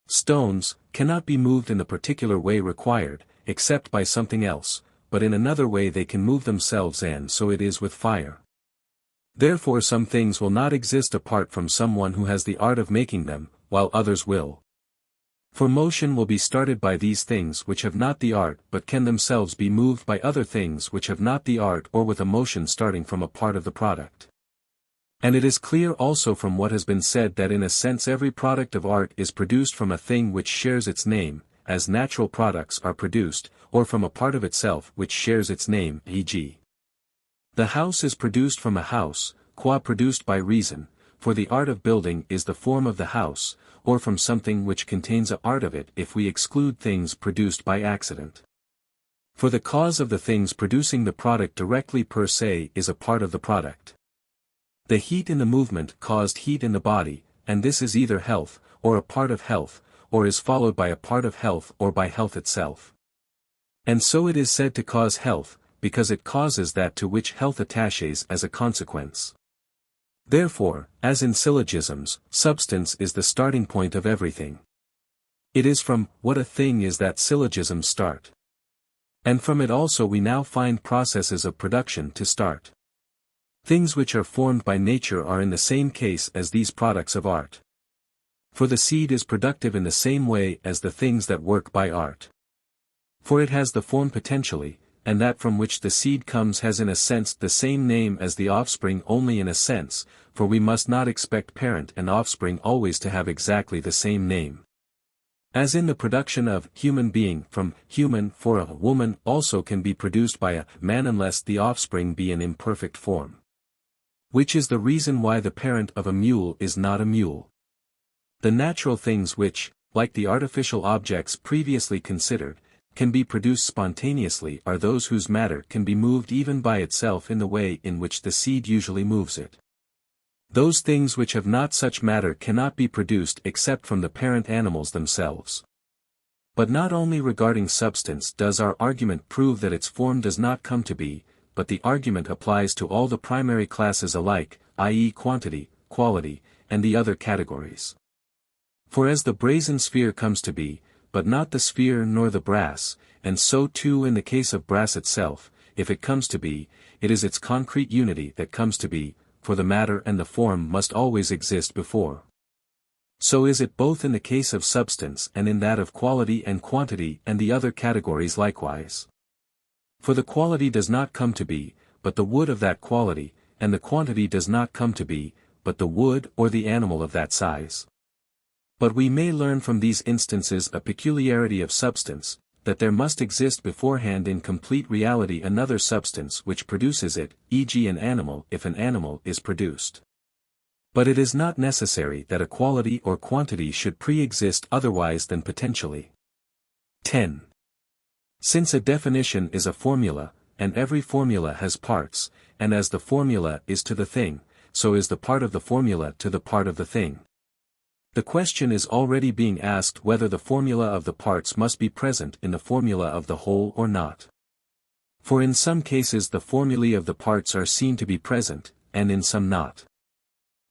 stones, cannot be moved in the particular way required, except by something else, but in another way they can move themselves, and so it is with fire. Therefore some things will not exist apart from someone who has the art of making them, while others will. For motion will be started by these things which have not the art but can themselves be moved by other things which have not the art, or with a motion starting from a part of the product. And it is clear also from what has been said that in a sense every product of art is produced from a thing which shares its name, as natural products are produced, or from a part of itself which shares its name, e.g. the house is produced from a house, qua produced by reason, for the art of building is the form of the house, or from something which contains a art of it if we exclude things produced by accident. For the cause of the things producing the product directly per se is a part of the product. The heat in the movement caused heat in the body, and this is either health, or a part of health, or is followed by a part of health or by health itself. And so it is said to cause health, because it causes that to which health attaches as a consequence. Therefore, as in syllogisms, substance is the starting point of everything. It is from what a thing is that syllogisms start. And from it also we now find processes of production to start. Things which are formed by nature are in the same case as these products of art. For the seed is productive in the same way as the things that work by art. For it has the form potentially, and that from which the seed comes has in a sense the same name as the offspring, only in a sense, for we must not expect parent and offspring always to have exactly the same name. As in the production of human being from human, for a woman also can be produced by a man unless the offspring be an imperfect form. Which is the reason why the parent of a mule is not a mule. The natural things which, like the artificial objects previously considered, can be produced spontaneously are those whose matter can be moved even by itself in the way in which the seed usually moves it. Those things which have not such matter cannot be produced except from the parent animals themselves. But not only regarding substance does our argument prove that its form does not come to be, but the argument applies to all the primary classes alike, i.e. quantity, quality, and the other categories. For as the brazen sphere comes to be, but not the sphere nor the brass, and so too in the case of brass itself, if it comes to be, it is its concrete unity that comes to be, for the matter and the form must always exist before. So is it both in the case of substance and in that of quality and quantity and the other categories likewise. For the quality does not come to be, but the wood of that quality, and the quantity does not come to be, but the wood or the animal of that size. But we may learn from these instances a peculiarity of substance, that there must exist beforehand in complete reality another substance which produces it, e.g. an animal if an animal is produced. But it is not necessary that a quality or quantity should pre-exist otherwise than potentially. 10. Since a definition is a formula, and every formula has parts, and as the formula is to the thing, so is the part of the formula to the part of the thing. The question is already being asked whether the formula of the parts must be present in the formula of the whole or not. For in some cases the formulae of the parts are seen to be present, and in some not.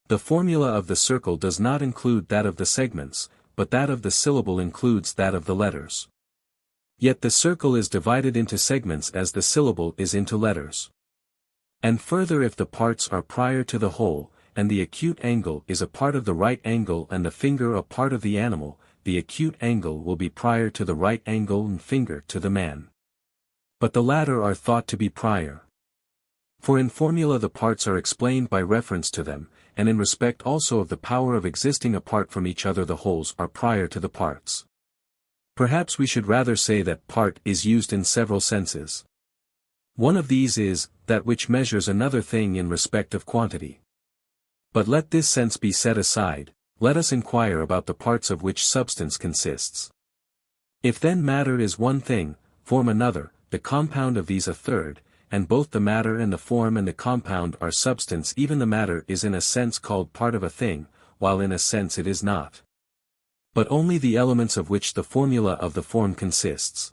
The formula of the circle does not include that of the segments, but that of the syllable includes that of the letters. Yet the circle is divided into segments as the syllable is into letters. And further, if the parts are prior to the whole, and the acute angle is a part of the right angle and the finger a part of the animal, the acute angle will be prior to the right angle and finger to the man. But the latter are thought to be prior. For in formula the parts are explained by reference to them, and in respect also of the power of existing apart from each other the wholes are prior to the parts. Perhaps we should rather say that part is used in several senses. One of these is, that which measures another thing in respect of quantity. But let this sense be set aside, let us inquire about the parts of which substance consists. If then matter is one thing, form another, the compound of these a third, and both the matter and the form and the compound are substance, even the matter is in a sense called part of a thing, while in a sense it is not. But only the elements of which the formula of the form consists.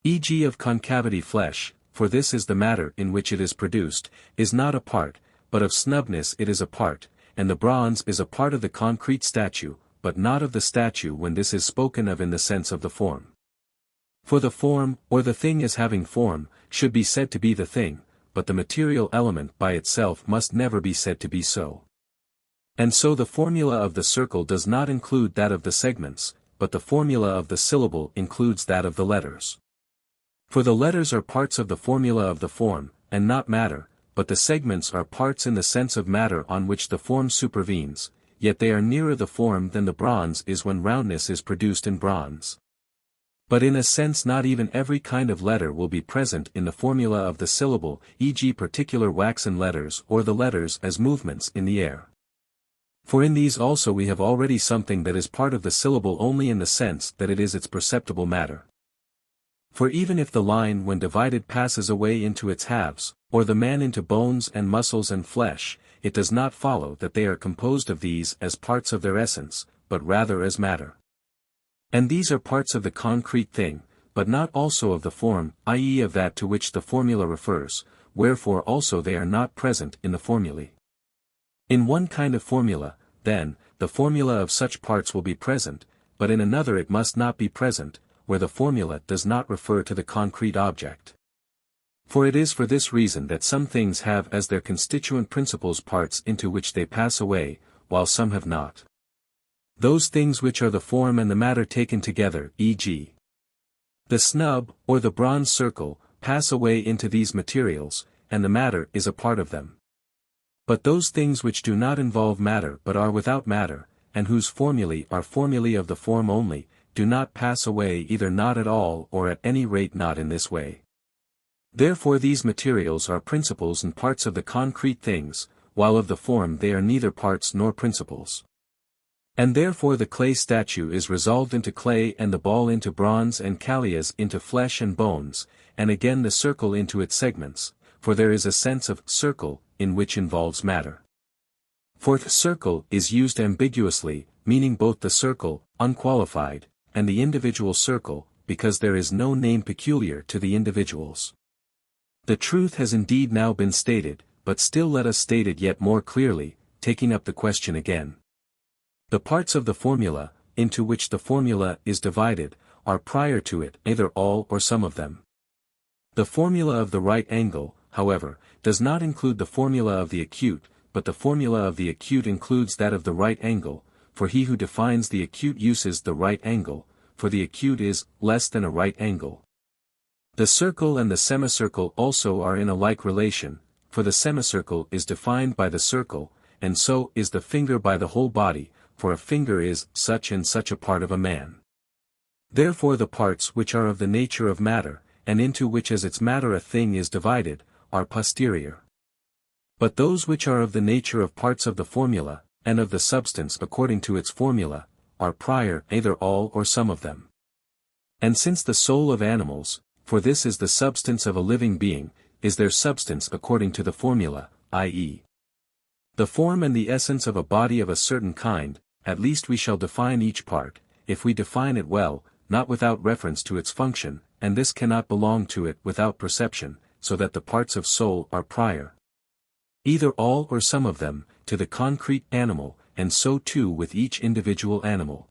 E.g. of concavity flesh, for this is the matter in which it is produced, is not a part, but of snugness it is a part, and the bronze is a part of the concrete statue, but not of the statue when this is spoken of in the sense of the form. For the form, or the thing as having form, should be said to be the thing, but the material element by itself must never be said to be so. And so the formula of the circle does not include that of the segments, but the formula of the syllable includes that of the letters. For the letters are parts of the formula of the form, and not matter, but the segments are parts in the sense of matter on which the form supervenes, yet they are nearer the form than the bronze is when roundness is produced in bronze. But in a sense not even every kind of letter will be present in the formula of the syllable, e.g. particular waxen letters or the letters as movements in the air. For in these also we have already something that is part of the syllable only in the sense that it is its perceptible matter. For even if the line when divided passes away into its halves, or the man into bones and muscles and flesh, it does not follow that they are composed of these as parts of their essence, but rather as matter. And these are parts of the concrete thing, but not also of the form, i.e. of that to which the formula refers, wherefore also they are not present in the formulae. In one kind of formula, then, the formula of such parts will be present, but in another it must not be present, where the formula does not refer to the concrete object. For it is for this reason that some things have as their constituent principles parts into which they pass away, while some have not. Those things which are the form and the matter taken together, e.g. the snub, or the bronze circle, pass away into these materials, and the matter is a part of them. But those things which do not involve matter but are without matter, and whose formulae are formulae of the form only, do not pass away either not at all or at any rate not in this way. Therefore these materials are principles and parts of the concrete things, while of the form they are neither parts nor principles. And therefore the clay statue is resolved into clay and the ball into bronze and callias into flesh and bones, and again the circle into its segments, for there is a sense of circle, in which involves matter. For the circle is used ambiguously, meaning both the circle, unqualified, and the individual circle, because there is no name peculiar to the individuals. The truth has indeed now been stated, but still let us state it yet more clearly, taking up the question again. The parts of the formula, into which the formula is divided, are prior to it, either all or some of them. The formula of the right angle, however, does not include the formula of the acute, but the formula of the acute includes that of the right angle, for he who defines the acute uses the right angle, for the acute is less than a right angle. The circle and the semicircle also are in a like relation, for the semicircle is defined by the circle, and so is the finger by the whole body, for a finger is such and such a part of a man. Therefore the parts which are of the nature of matter, and into which as its matter a thing is divided, are posterior. But those which are of the nature of parts of the formula, and of the substance according to its formula, are prior, either all or some of them. And since the soul of animals, for this is the substance of a living being, is their substance according to the formula, i.e. the form and the essence of a body of a certain kind, at least we shall define each part, if we define it well, not without reference to its function, and this cannot belong to it without perception, so that the parts of soul are prior, either all or some of them, to the concrete animal, and so too with each individual animal.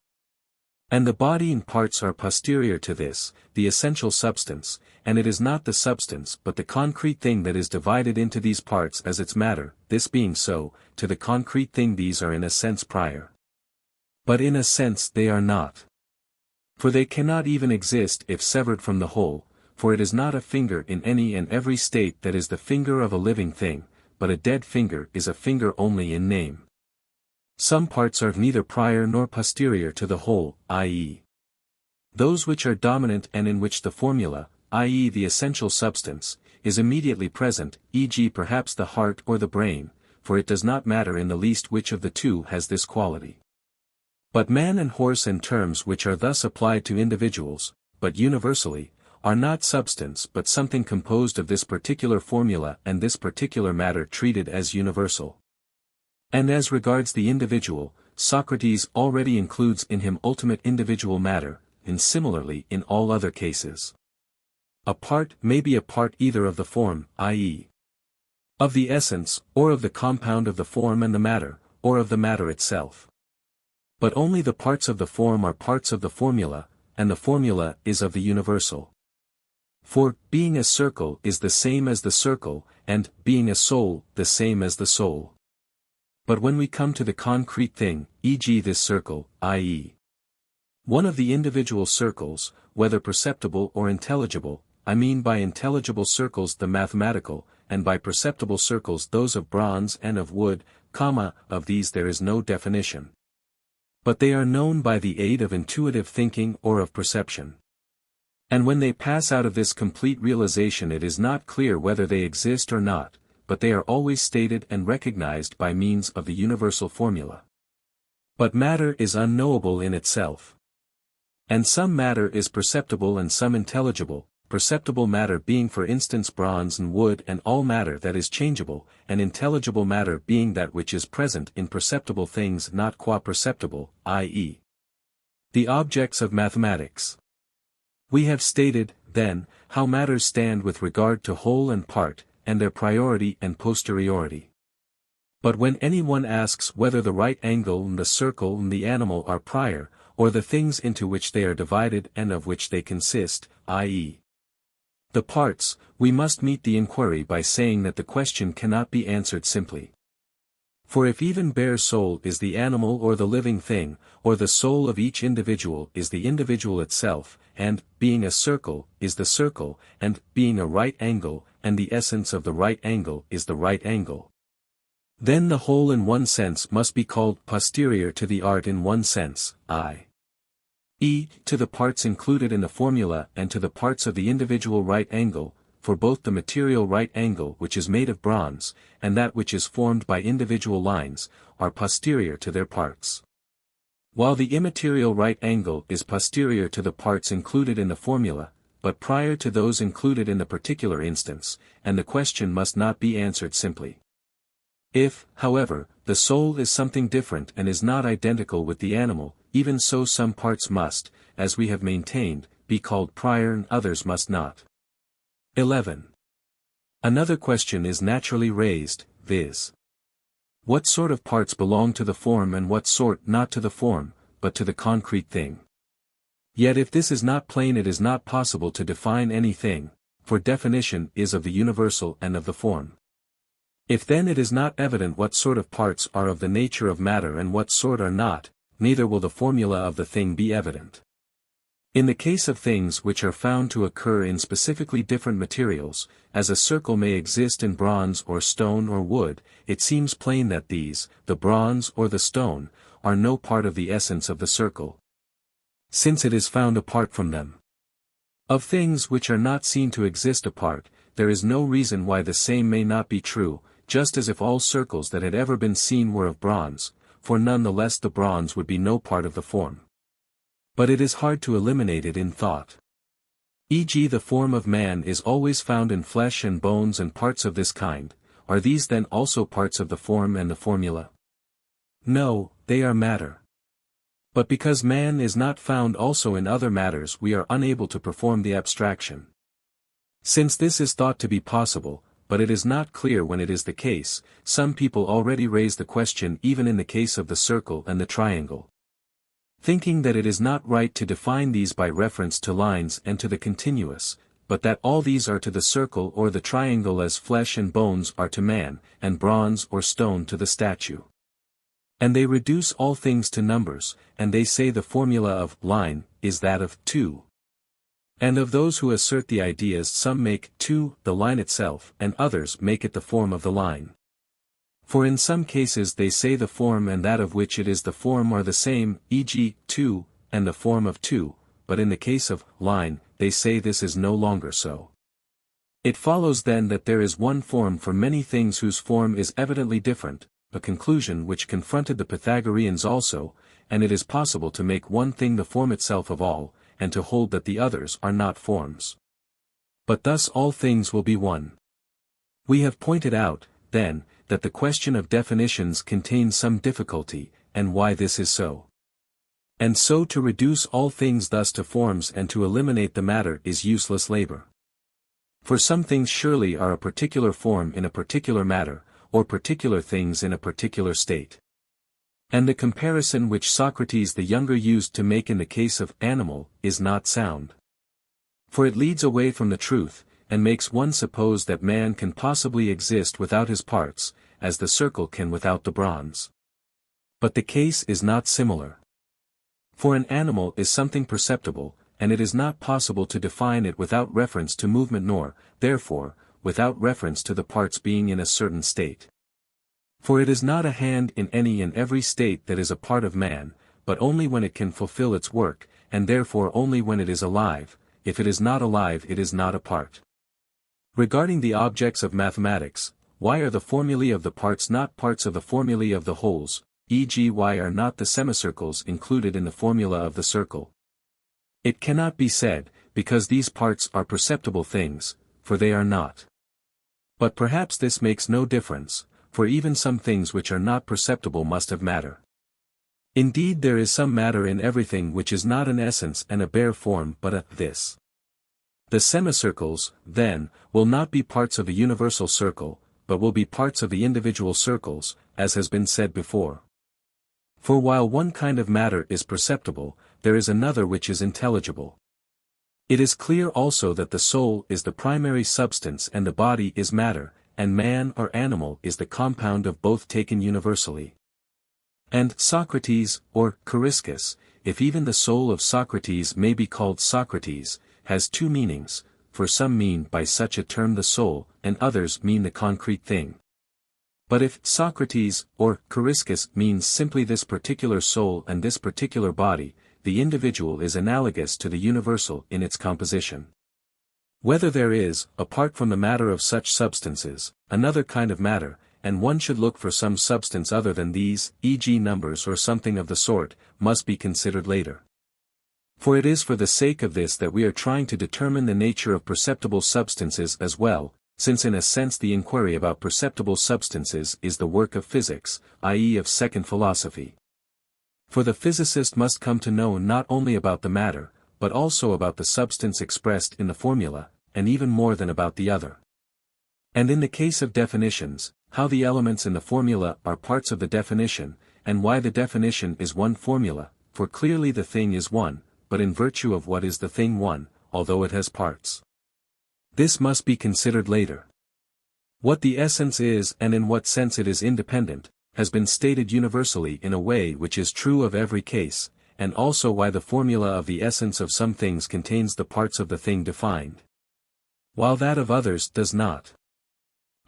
And the body and parts are posterior to this, the essential substance, and it is not the substance but the concrete thing that is divided into these parts as its matter, this being so, to the concrete thing these are in a sense prior. But in a sense they are not. For they cannot even exist if severed from the whole, for it is not a finger in any and every state that is the finger of a living thing, but a dead finger is a finger only in name. Some parts are neither prior nor posterior to the whole, i.e. those which are dominant and in which the formula, i.e. the essential substance, is immediately present, e.g. perhaps the heart or the brain, for it does not matter in the least which of the two has this quality. But man and horse and terms which are thus applied to individuals, but universally, are not substance but something composed of this particular formula and this particular matter treated as universal. And as regards the individual, Socrates already includes in him ultimate individual matter, and similarly in all other cases. A part may be a part either of the form, i.e. of the essence, or of the compound of the form and the matter, or of the matter itself. But only the parts of the form are parts of the formula, and the formula is of the universal. For, being a circle is the same as the circle, and, being a soul, the same as the soul. But when we come to the concrete thing, e.g. this circle, i.e. one of the individual circles, whether perceptible or intelligible, I mean by intelligible circles the mathematical, and by perceptible circles those of bronze and of wood, of these there is no definition. But they are known by the aid of intuitive thinking or of perception. And when they pass out of this complete realization it is not clear whether they exist or not, but they are always stated and recognized by means of the universal formula. But matter is unknowable in itself. And some matter is perceptible and some intelligible, perceptible matter being for instance bronze and wood and all matter that is changeable, and intelligible matter being that which is present in perceptible things not qua perceptible, i.e. the objects of mathematics. We have stated, then, how matters stand with regard to whole and part, and their priority and posteriority. But when anyone asks whether the right angle and the circle and the animal are prior, or the things into which they are divided and of which they consist, i.e. the parts, we must meet the inquiry by saying that the question cannot be answered simply. For if even bare soul is the animal or the living thing, or the soul of each individual is the individual itself, and, being a circle, is the circle, and, being a right angle, and the essence of the right angle is the right angle, then the whole in one sense must be called posterior to the art in one sense, i.e. to the parts included in the formula and to the parts of the individual right angle, for both the material right angle which is made of bronze, and that which is formed by individual lines, are posterior to their parts. While the immaterial right angle is posterior to the parts included in the formula, but prior to those included in the particular instance, and the question must not be answered simply. If, however, the soul is something different and is not identical with the animal, even so some parts must, as we have maintained, be called prior and others must not. 11. Another question is naturally raised, viz. What sort of parts belong to the form and what sort not to the form, but to the concrete thing? Yet if this is not plain it is not possible to define anything, for definition is of the universal and of the form. If then it is not evident what sort of parts are of the nature of matter and what sort are not, neither will the formula of the thing be evident. In the case of things which are found to occur in specifically different materials, as a circle may exist in bronze or stone or wood, it seems plain that these, the bronze or the stone, are no part of the essence of the circle, since it is found apart from them. Of things which are not seen to exist apart, there is no reason why the same may not be true, just as if all circles that had ever been seen were of bronze, for none the less the bronze would be no part of the form. But it is hard to eliminate it in thought. E.g. the form of man is always found in flesh and bones and parts of this kind, are these then also parts of the form and the formula? No, they are matter. But because man is not found also in other matters we are unable to perform the abstraction. Since this is thought to be possible, but it is not clear when it is the case, some people already raise the question even in the case of the circle and the triangle, thinking that it is not right to define these by reference to lines and to the continuous, but that all these are to the circle or the triangle as flesh and bones are to man, and bronze or stone to the statue. And they reduce all things to numbers, and they say the formula of line is that of 2. And of those who assert the ideas some make 2 the line itself and others make it the form of the line. For in some cases they say the form and that of which it is the form are the same, e.g., 2, and the form of 2, but in the case of line, they say this is no longer so. It follows then that there is one form for many things whose form is evidently different, a conclusion which confronted the Pythagoreans also, and it is possible to make one thing the form itself of all, and to hold that the others are not forms. But thus all things will be one. We have pointed out, then, that the question of definitions contains some difficulty, and why this is so. And so to reduce all things thus to forms and to eliminate the matter is useless labor. For some things surely are a particular form in a particular matter, or particular things in a particular state. And the comparison which Socrates the Younger used to make in the case of animal is not sound. For it leads away from the truth, and makes one suppose that man can possibly exist without his parts, as the circle can without the bronze. But the case is not similar. For an animal is something perceptible, and it is not possible to define it without reference to movement nor, therefore, without reference to the parts being in a certain state. For it is not a hand in any and every state that is a part of man, but only when it can fulfill its work, and therefore only when it is alive. If it is not alive it is not a part. Regarding the objects of mathematics, why are the formulae of the parts not parts of the formulae of the wholes, e.g. why are not the semicircles included in the formula of the circle? It cannot be said, because these parts are perceptible things, for they are not. But perhaps this makes no difference, for even some things which are not perceptible must have matter. Indeed there is some matter in everything which is not an essence and a bare form but a this. The semicircles, then, will not be parts of a universal circle, but will be parts of the individual circles, as has been said before. For while one kind of matter is perceptible, there is another which is intelligible. It is clear also that the soul is the primary substance and the body is matter, and man or animal is the compound of both taken universally. And Socrates, or Coriscus, if even the soul of Socrates may be called Socrates, has two meanings, for some mean by such a term the soul, and others mean the concrete thing. But if Socrates, or Coriscus means simply this particular soul and this particular body, the individual is analogous to the universal in its composition. Whether there is, apart from the matter of such substances, another kind of matter, and one should look for some substance other than these, e.g. numbers or something of the sort, must be considered later. For it is for the sake of this that we are trying to determine the nature of perceptible substances as well, since in a sense the inquiry about perceptible substances is the work of physics, i.e. of second philosophy. For the physicist must come to know not only about the matter, but also about the substance expressed in the formula, and even more than about the other. And in the case of definitions, how the elements in the formula are parts of the definition, and why the definition is one formula, for clearly the thing is one, but in virtue of what is the thing one, although it has parts. This must be considered later. What the essence is and in what sense it is independent, has been stated universally in a way which is true of every case, and also why the formula of the essence of some things contains the parts of the thing defined, while that of others does not.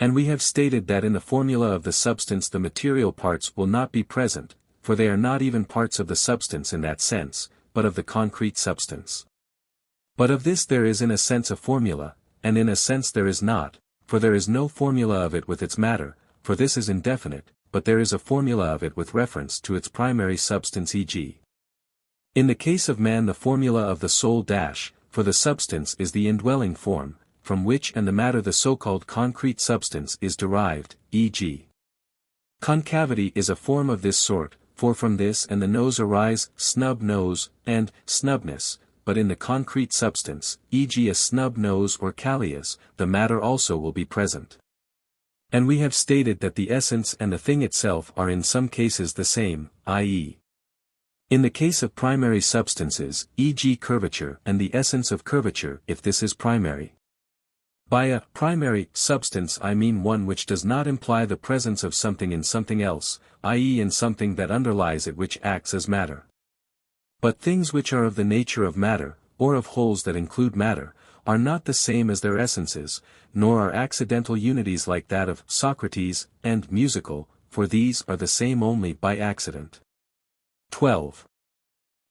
And we have stated that in the formula of the substance the material parts will not be present, for they are not even parts of the substance in that sense, but of the concrete substance. But of this there is in a sense a formula, and in a sense there is not, for there is no formula of it with its matter, for this is indefinite, but there is a formula of it with reference to its primary substance, e.g. in the case of man the formula of the soul for the substance is the indwelling form, from which and the matter the so-called concrete substance is derived, e.g. concavity is a form of this sort, for from this and the nose arise snub nose, and snubness, but in the concrete substance, e.g. a snub nose or callias, the matter also will be present. And we have stated that the essence and the thing itself are in some cases the same, i.e. in the case of primary substances, e.g. curvature and the essence of curvature if this is primary. By a primary substance I mean one which does not imply the presence of something in something else, i.e. in something that underlies it which acts as matter. But things which are of the nature of matter, or of wholes that include matter, are not the same as their essences, nor are accidental unities like that of Socrates and musical, for these are the same only by accident. 12.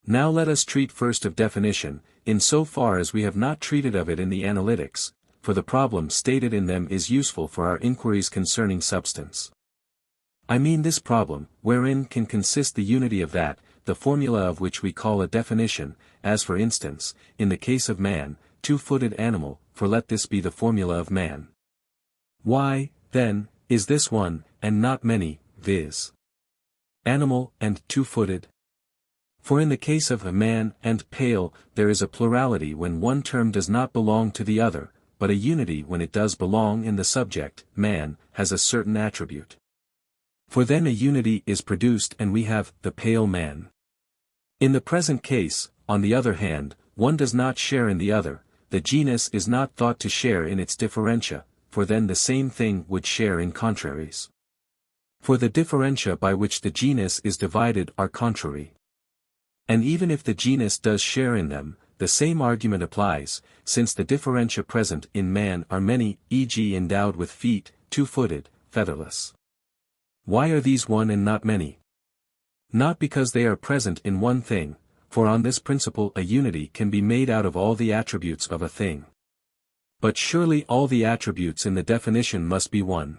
Now let us treat first of definition, in so far as we have not treated of it in the analytics, for the problem stated in them is useful for our inquiries concerning substance. I mean this problem, wherein can consist the unity of that, the formula of which we call a definition, as for instance, in the case of man, two-footed animal, for let this be the formula of man. Why, then, is this one, and not many, viz. animal and two-footed? For in the case of a man and pale, there is a plurality when one term does not belong to the other, but a unity when it does belong in the subject, man, has a certain attribute. For then a unity is produced and we have the pale man. In the present case, on the other hand, one does not share in the other, the genus is not thought to share in its differentia, for then the same thing would share in contraries. For the differentia by which the genus is divided are contrary. And even if the genus does share in them, the same argument applies, since the differentia present in man are many, e.g. endowed with feet, two-footed, featherless. Why are these one and not many? Not because they are present in one thing, for on this principle a unity can be made out of all the attributes of a thing. But surely all the attributes in the definition must be one.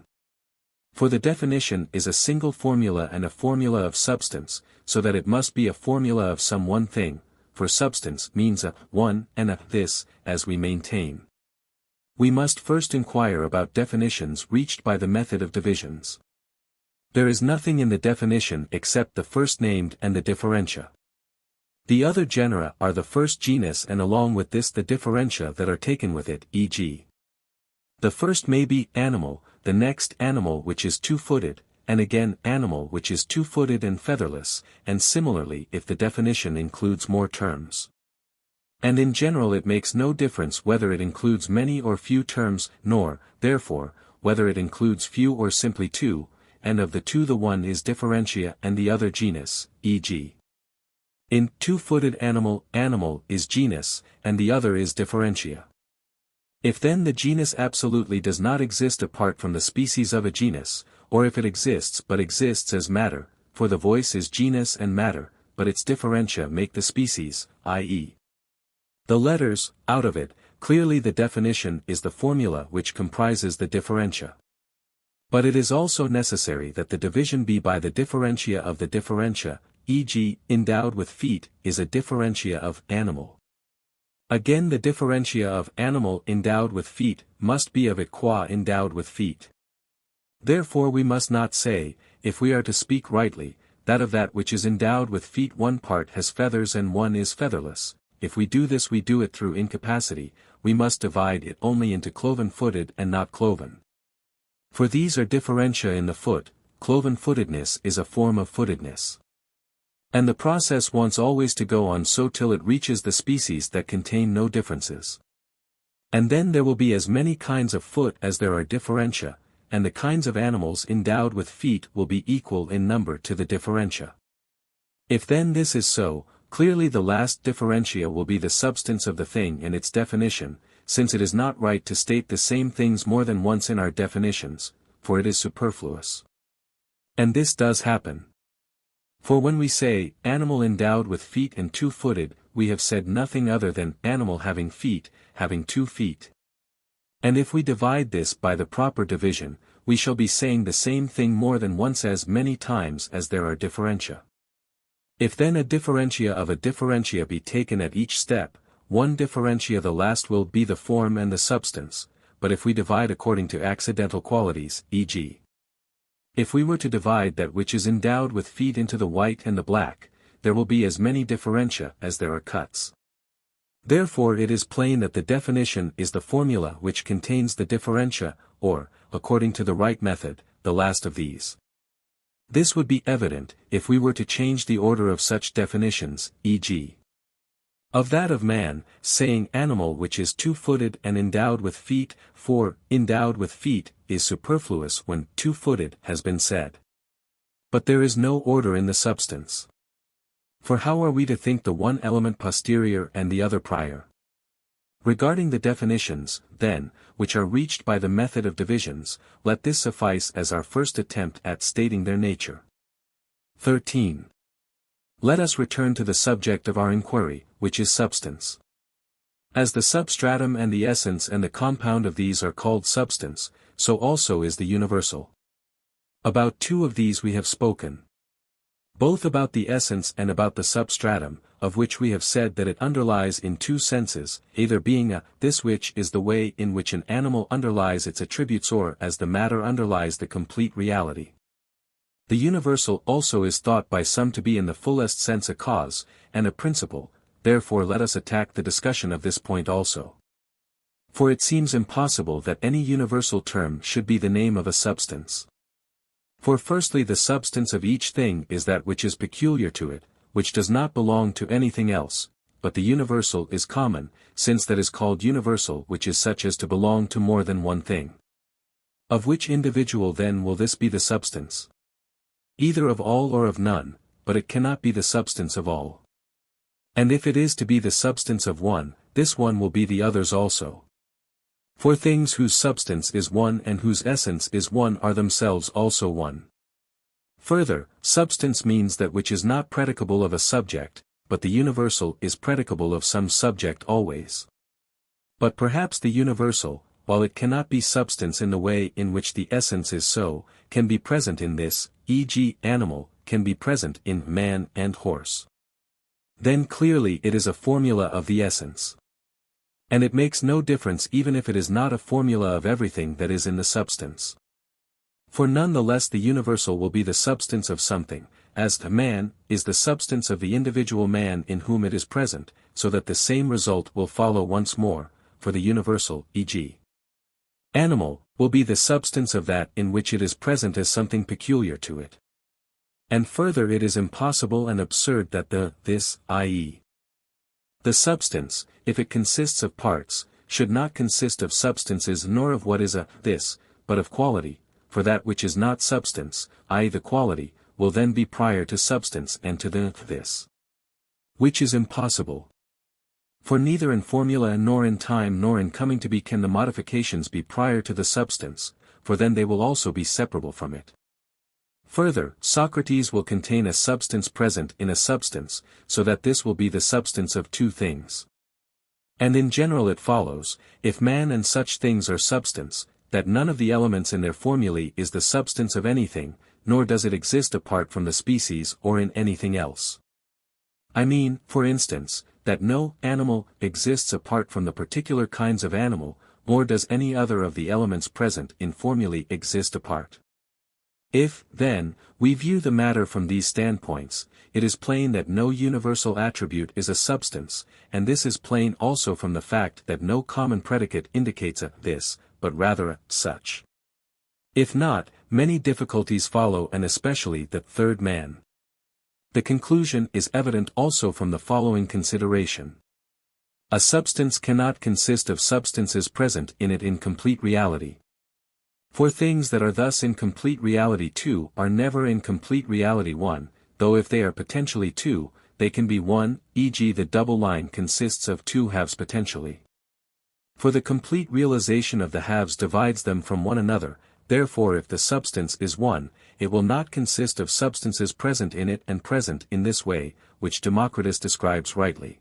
For the definition is a single formula and a formula of substance, so that it must be a formula of some one thing, for substance means a one and a this, as we maintain. We must first inquire about definitions reached by the method of divisions. There is nothing in the definition except the first named and the differentia. The other genera are the first genus and along with this the differentia that are taken with it, e.g. the first may be animal, the next animal which is two-footed, and again animal which is two-footed and featherless, and similarly if the definition includes more terms. And in general it makes no difference whether it includes many or few terms, nor, therefore, whether it includes few or simply two, and of the two the one is differentia and the other genus, e.g. in two-footed animal, animal is genus, and the other is differentia. If then the genus absolutely does not exist apart from the species of a genus, or if it exists but exists as matter, for the voice is genus and matter, but its differentia make the species, i.e. the letters, out of it, clearly the definition is the formula which comprises the differentia. But it is also necessary that the division be by the differentia of the differentia, e.g., endowed with feet, is a differentia of animal. Again the differentia of animal endowed with feet must be of it qua endowed with feet. Therefore we must not say, if we are to speak rightly, that of that which is endowed with feet one part has feathers and one is featherless. If we do this we do it through incapacity, we must divide it only into cloven-footed and not cloven. For these are differentia in the foot, cloven-footedness is a form of footedness. And the process wants always to go on so till it reaches the species that contain no differences. And then there will be as many kinds of foot as there are differentia, and the kinds of animals endowed with feet will be equal in number to the differentia. If then this is so, clearly the last differentia will be the substance of the thing and its definition, since it is not right to state the same things more than once in our definitions, for it is superfluous. And this does happen. For when we say, animal endowed with feet and two-footed, we have said nothing other than animal having feet, having 2 feet. And if we divide this by the proper division, we shall be saying the same thing more than once as many times as there are differentia. If then a differentia of a differentia be taken at each step, one differentia the last will be the form and the substance, but if we divide according to accidental qualities, e.g. if we were to divide that which is endowed with feet into the white and the black, there will be as many differentia as there are cuts. Therefore it is plain that the definition is the formula which contains the differentia, or, according to the right method, the last of these. This would be evident, if we were to change the order of such definitions, e.g. of that of man, saying animal which is two-footed and endowed with feet, for, endowed with feet, is superfluous when two-footed has been said. But there is no order in the substance. For how are we to think the one element posterior and the other prior? Regarding the definitions, then, which are reached by the method of divisions, let this suffice as our first attempt at stating their nature. 13. Let us return to the subject of our inquiry, which is substance. As the substratum and the essence and the compound of these are called substance, so also is the universal. About 2 of these we have spoken. Both about the essence and about the substratum, of which we have said that it underlies in 2 senses, either being this which is the way in which an animal underlies its attributes or as the matter underlies the complete reality. The universal also is thought by some to be in the fullest sense a cause, and a principle, therefore let us attack the discussion of this point also. For it seems impossible that any universal term should be the name of a substance. For firstly the substance of each thing is that which is peculiar to it, which does not belong to anything else, but the universal is common, since that is called universal which is such as to belong to more than one thing. Of which individual then will this be the substance? Either of all or of none, but it cannot be the substance of all. And if it is to be the substance of one, this one will be the others also. For things whose substance is one and whose essence is one are themselves also one. Further, substance means that which is not predicable of a subject, but the universal is predicable of some subject always. But perhaps the universal, while it cannot be substance in the way in which the essence is so, can be present in this, e.g., animal, can be present in man and horse. Then clearly it is a formula of the essence. And it makes no difference even if it is not a formula of everything that is in the substance. For none the less the universal will be the substance of something, as the man is the substance of the individual man in whom it is present, so that the same result will follow once more, for the universal, e.g. animal, will be the substance of that in which it is present as something peculiar to it. And further it is impossible and absurd that this, i.e. the substance, if it consists of parts, should not consist of substances nor of what is this, but of quality, for that which is not substance, i.e. the quality, will then be prior to substance and to this. Which is impossible. For neither in formula nor in time nor in coming to be can the modifications be prior to the substance, for then they will also be separable from it. Further, Socrates will contain a substance present in a substance, so that this will be the substance of two things. And in general it follows, if man and such things are substance, that none of the elements in their formulae is the substance of anything, nor does it exist apart from the species or in anything else. I mean, for instance, that no animal exists apart from the particular kinds of animal, nor does any other of the elements present in formulae exist apart. If, then, we view the matter from these standpoints, it is plain that no universal attribute is a substance, and this is plain also from the fact that no common predicate indicates a this, but rather a such. If not, many difficulties follow and especially the third man. The conclusion is evident also from the following consideration. A substance cannot consist of substances present in it in complete reality. For things that are thus in complete reality two are never in complete reality one, though if they are potentially two, they can be one, e.g. the double line consists of two halves potentially. For the complete realization of the halves divides them from one another, therefore if the substance is one, it will not consist of substances present in it and present in this way, which Democritus describes rightly.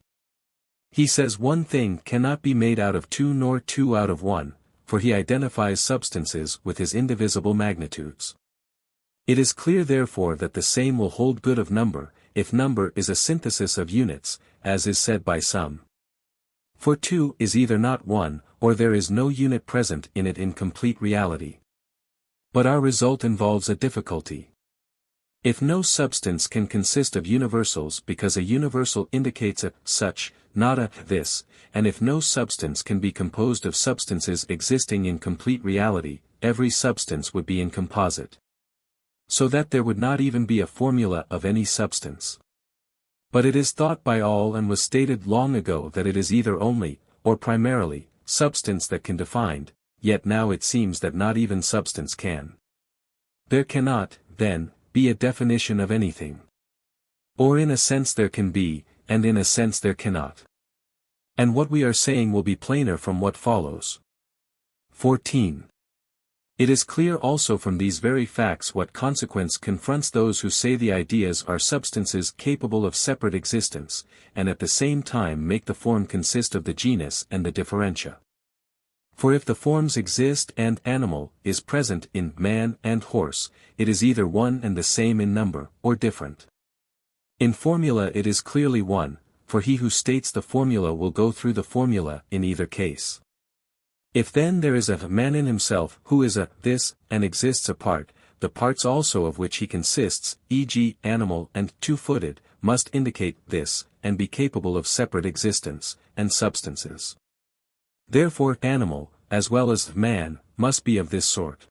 He says one thing cannot be made out of two nor two out of one, for he identifies substances with his indivisible magnitudes. It is clear therefore that the same will hold good of number, if number is a synthesis of units, as is said by some. For two is either not one, or there is no unit present in it in complete reality. But our result involves a difficulty. If no substance can consist of universals because a universal indicates a such, not a this, and if no substance can be composed of substances existing in complete reality, every substance would be in composite. So that there would not even be a formula of any substance. But it is thought by all and was stated long ago that it is either only, or primarily, substance that can define, yet now it seems that not even substance can. There cannot, then, be a definition of anything. Or in a sense there can be, and in a sense there cannot. And what we are saying will be plainer from what follows. 14. It is clear also from these very facts what consequence confronts those who say the ideas are substances capable of separate existence, and at the same time make the form consist of the genus and the differentia. For if the forms exist and animal is present in man and horse, it is either one and the same in number, or different. In formula it is clearly one, for he who states the formula will go through the formula in either case. If then there is a man in himself who is a this, and exists apart, the parts also of which he consists, e.g. animal and two-footed, must indicate this, and be capable of separate existence, and substances. Therefore animal, as well as man, must be of this sort.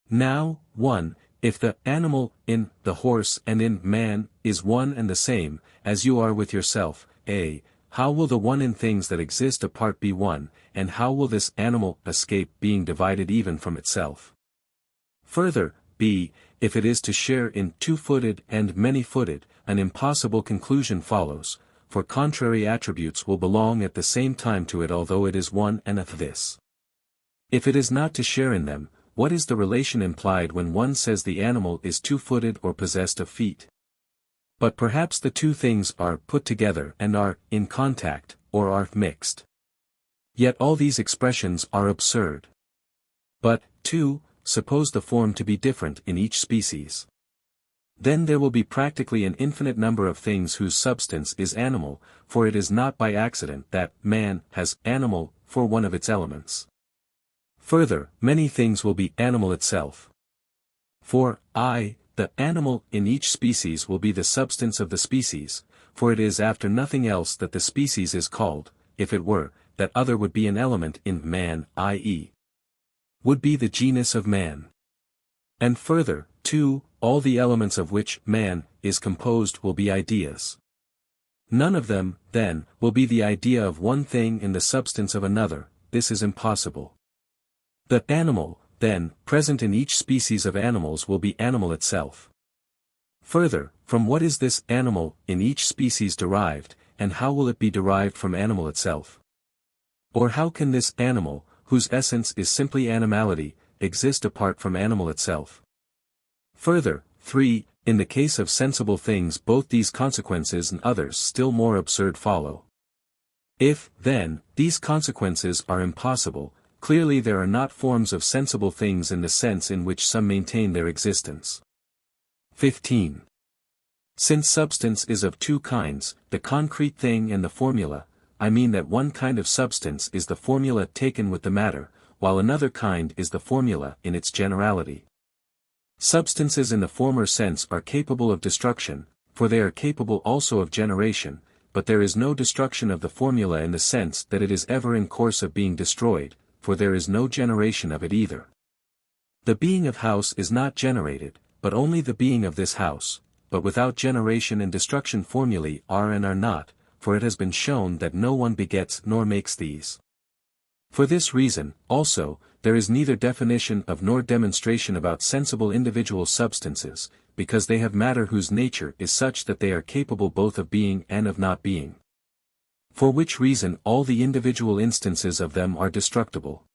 Now, 1, If the animal in the horse and in man is one and the same, as you are with yourself, A, how will the one in things that exist apart be one, and how will this animal escape being divided even from itself? Further, B, if it is to share in two-footed and many-footed, an impossible conclusion follows, for contrary attributes will belong at the same time to it although it is one and of this. If it is not to share in them, what is the relation implied when one says the animal is two-footed or possessed of feet? But perhaps the two things are put together and are in contact, or are mixed. Yet all these expressions are absurd. But, 2, suppose the form to be different in each species. Then there will be practically an infinite number of things whose substance is animal, for it is not by accident that man has animal for one of its elements. Further, many things will be animal itself. For, the animal in each species will be the substance of the species, for it is after nothing else that the species is called. If it were, that other would be an element in man, i.e., would be the genus of man. And further, 2, all the elements of which man is composed will be ideas. None of them, then, will be the idea of one thing in the substance of another. This is impossible. The animal, then, present in each species of animals will be animal itself. Further, from what is this animal in each species derived, and how will it be derived from animal itself? Or how can this animal, whose essence is simply animality, exist apart from animal itself? Further, 3, in the case of sensible things both these consequences and others still more absurd follow. If, then, these consequences are impossible, clearly there are not forms of sensible things in the sense in which some maintain their existence. 15. Since substance is of two kinds, the concrete thing and the formula, I mean that one kind of substance is the formula taken with the matter, while another kind is the formula in its generality. Substances in the former sense are capable of destruction, for they are capable also of generation, but there is no destruction of the formula in the sense that it is ever in course of being destroyed, for there is no generation of it either. The being of house is not generated, but only the being of this house, but without generation and destruction formulae are and are not, for it has been shown that no one begets nor makes these. For this reason, also, there is neither definition of nor demonstration about sensible individual substances, because they have matter whose nature is such that they are capable both of being and of not being. For which reason all the individual instances of them are destructible.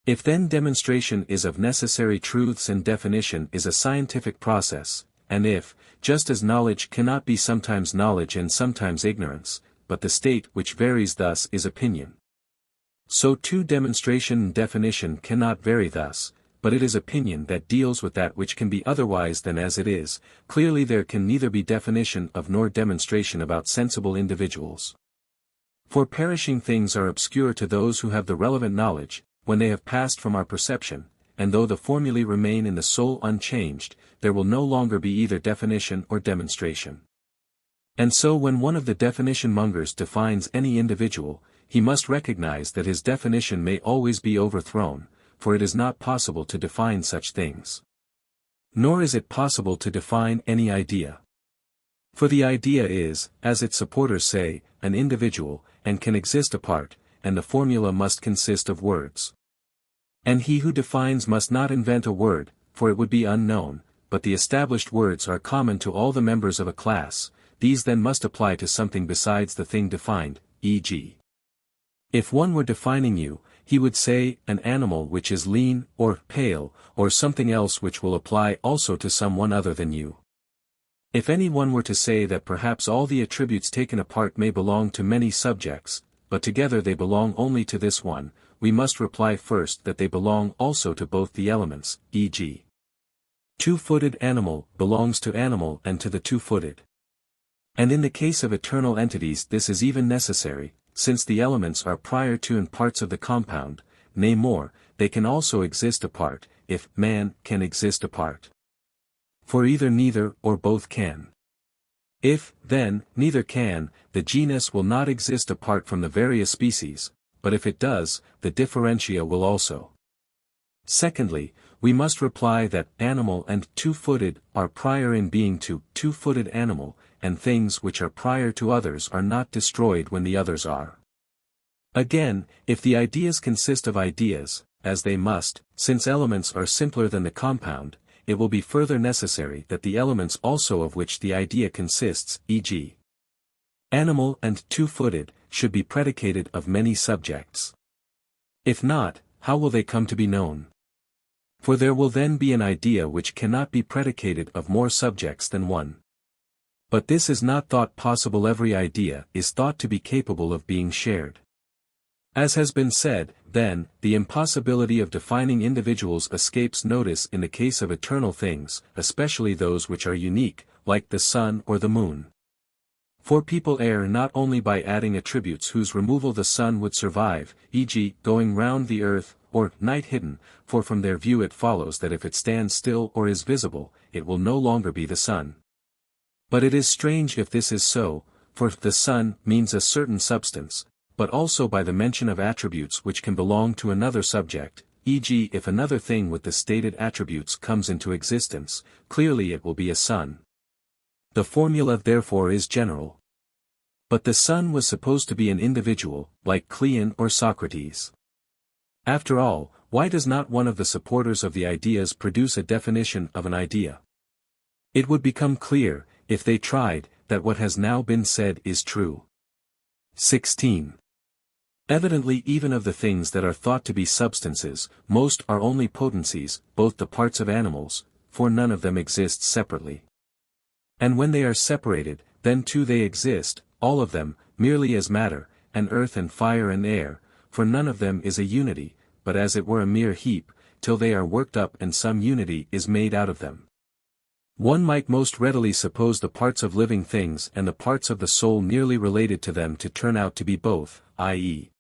If then demonstration is of necessary truths and definition is a scientific process, and if, just as knowledge cannot be sometimes knowledge and sometimes ignorance, but the state which varies thus is opinion. So too demonstration and definition cannot vary thus, but it is opinion that deals with that which can be otherwise than as it is. Clearly there can neither be definition of nor demonstration about sensible individuals. For perishing things are obscure to those who have the relevant knowledge, when they have passed from our perception, and though the formulae remain in the soul unchanged, there will no longer be either definition or demonstration. And so when one of the definition mongers defines any individual, he must recognize that his definition may always be overthrown, for it is not possible to define such things. Nor is it possible to define any idea. For the idea is, as its supporters say, an individual, and can exist apart, and the formula must consist of words. And he who defines must not invent a word, for it would be unknown, but the established words are common to all the members of a class. These then must apply to something besides the thing defined, e.g. if one were defining you, he would say, an animal which is lean, or pale, or something else which will apply also to someone other than you. If any one were to say that perhaps all the attributes taken apart may belong to many subjects, but together they belong only to this one, we must reply first that they belong also to both the elements, e.g. two-footed animal belongs to animal and to the two-footed. And in the case of eternal entities this is even necessary, since the elements are prior to and parts of the compound, nay more, they can also exist apart, if man can exist apart. For either neither or both can. If, then, neither can, the genus will not exist apart from the various species, but if it does, the differentia will also. Secondly, we must reply that animal and two-footed are prior in being to two-footed animal, and things which are prior to others are not destroyed when the others are. Again, if the ideas consist of ideas, as they must, since elements are simpler than the compound, it will be further necessary that the elements also of which the idea consists, e.g., animal and two-footed, should be predicated of many subjects. If not, how will they come to be known? For there will then be an idea which cannot be predicated of more subjects than one. But this is not thought possible. Every idea is thought to be capable of being shared. As has been said, then, the impossibility of defining individuals escapes notice in the case of eternal things, especially those which are unique, like the sun or the moon. For people err not only by adding attributes whose removal the sun would survive, e.g., going round the earth, or night hidden, for from their view it follows that if it stands still or is visible, it will no longer be the sun. But it is strange if this is so, for the sun means a certain substance, but also by the mention of attributes which can belong to another subject, e.g., if another thing with the stated attributes comes into existence, clearly it will be a sun. The formula therefore is general. But the sun was supposed to be an individual, like Cleon or Socrates. After all, why does not one of the supporters of the ideas produce a definition of an idea? It would become clear, if they tried, that what has now been said is true. 16. Evidently even of the things that are thought to be substances, most are only potencies, both the parts of animals, for none of them exists separately. And when they are separated, then too they exist, all of them, merely as matter, and earth and fire and air, for none of them is a unity, but as it were a mere heap, till they are worked up and some unity is made out of them. One might most readily suppose the parts of living things and the parts of the soul nearly related to them to turn out to be both, i.e.,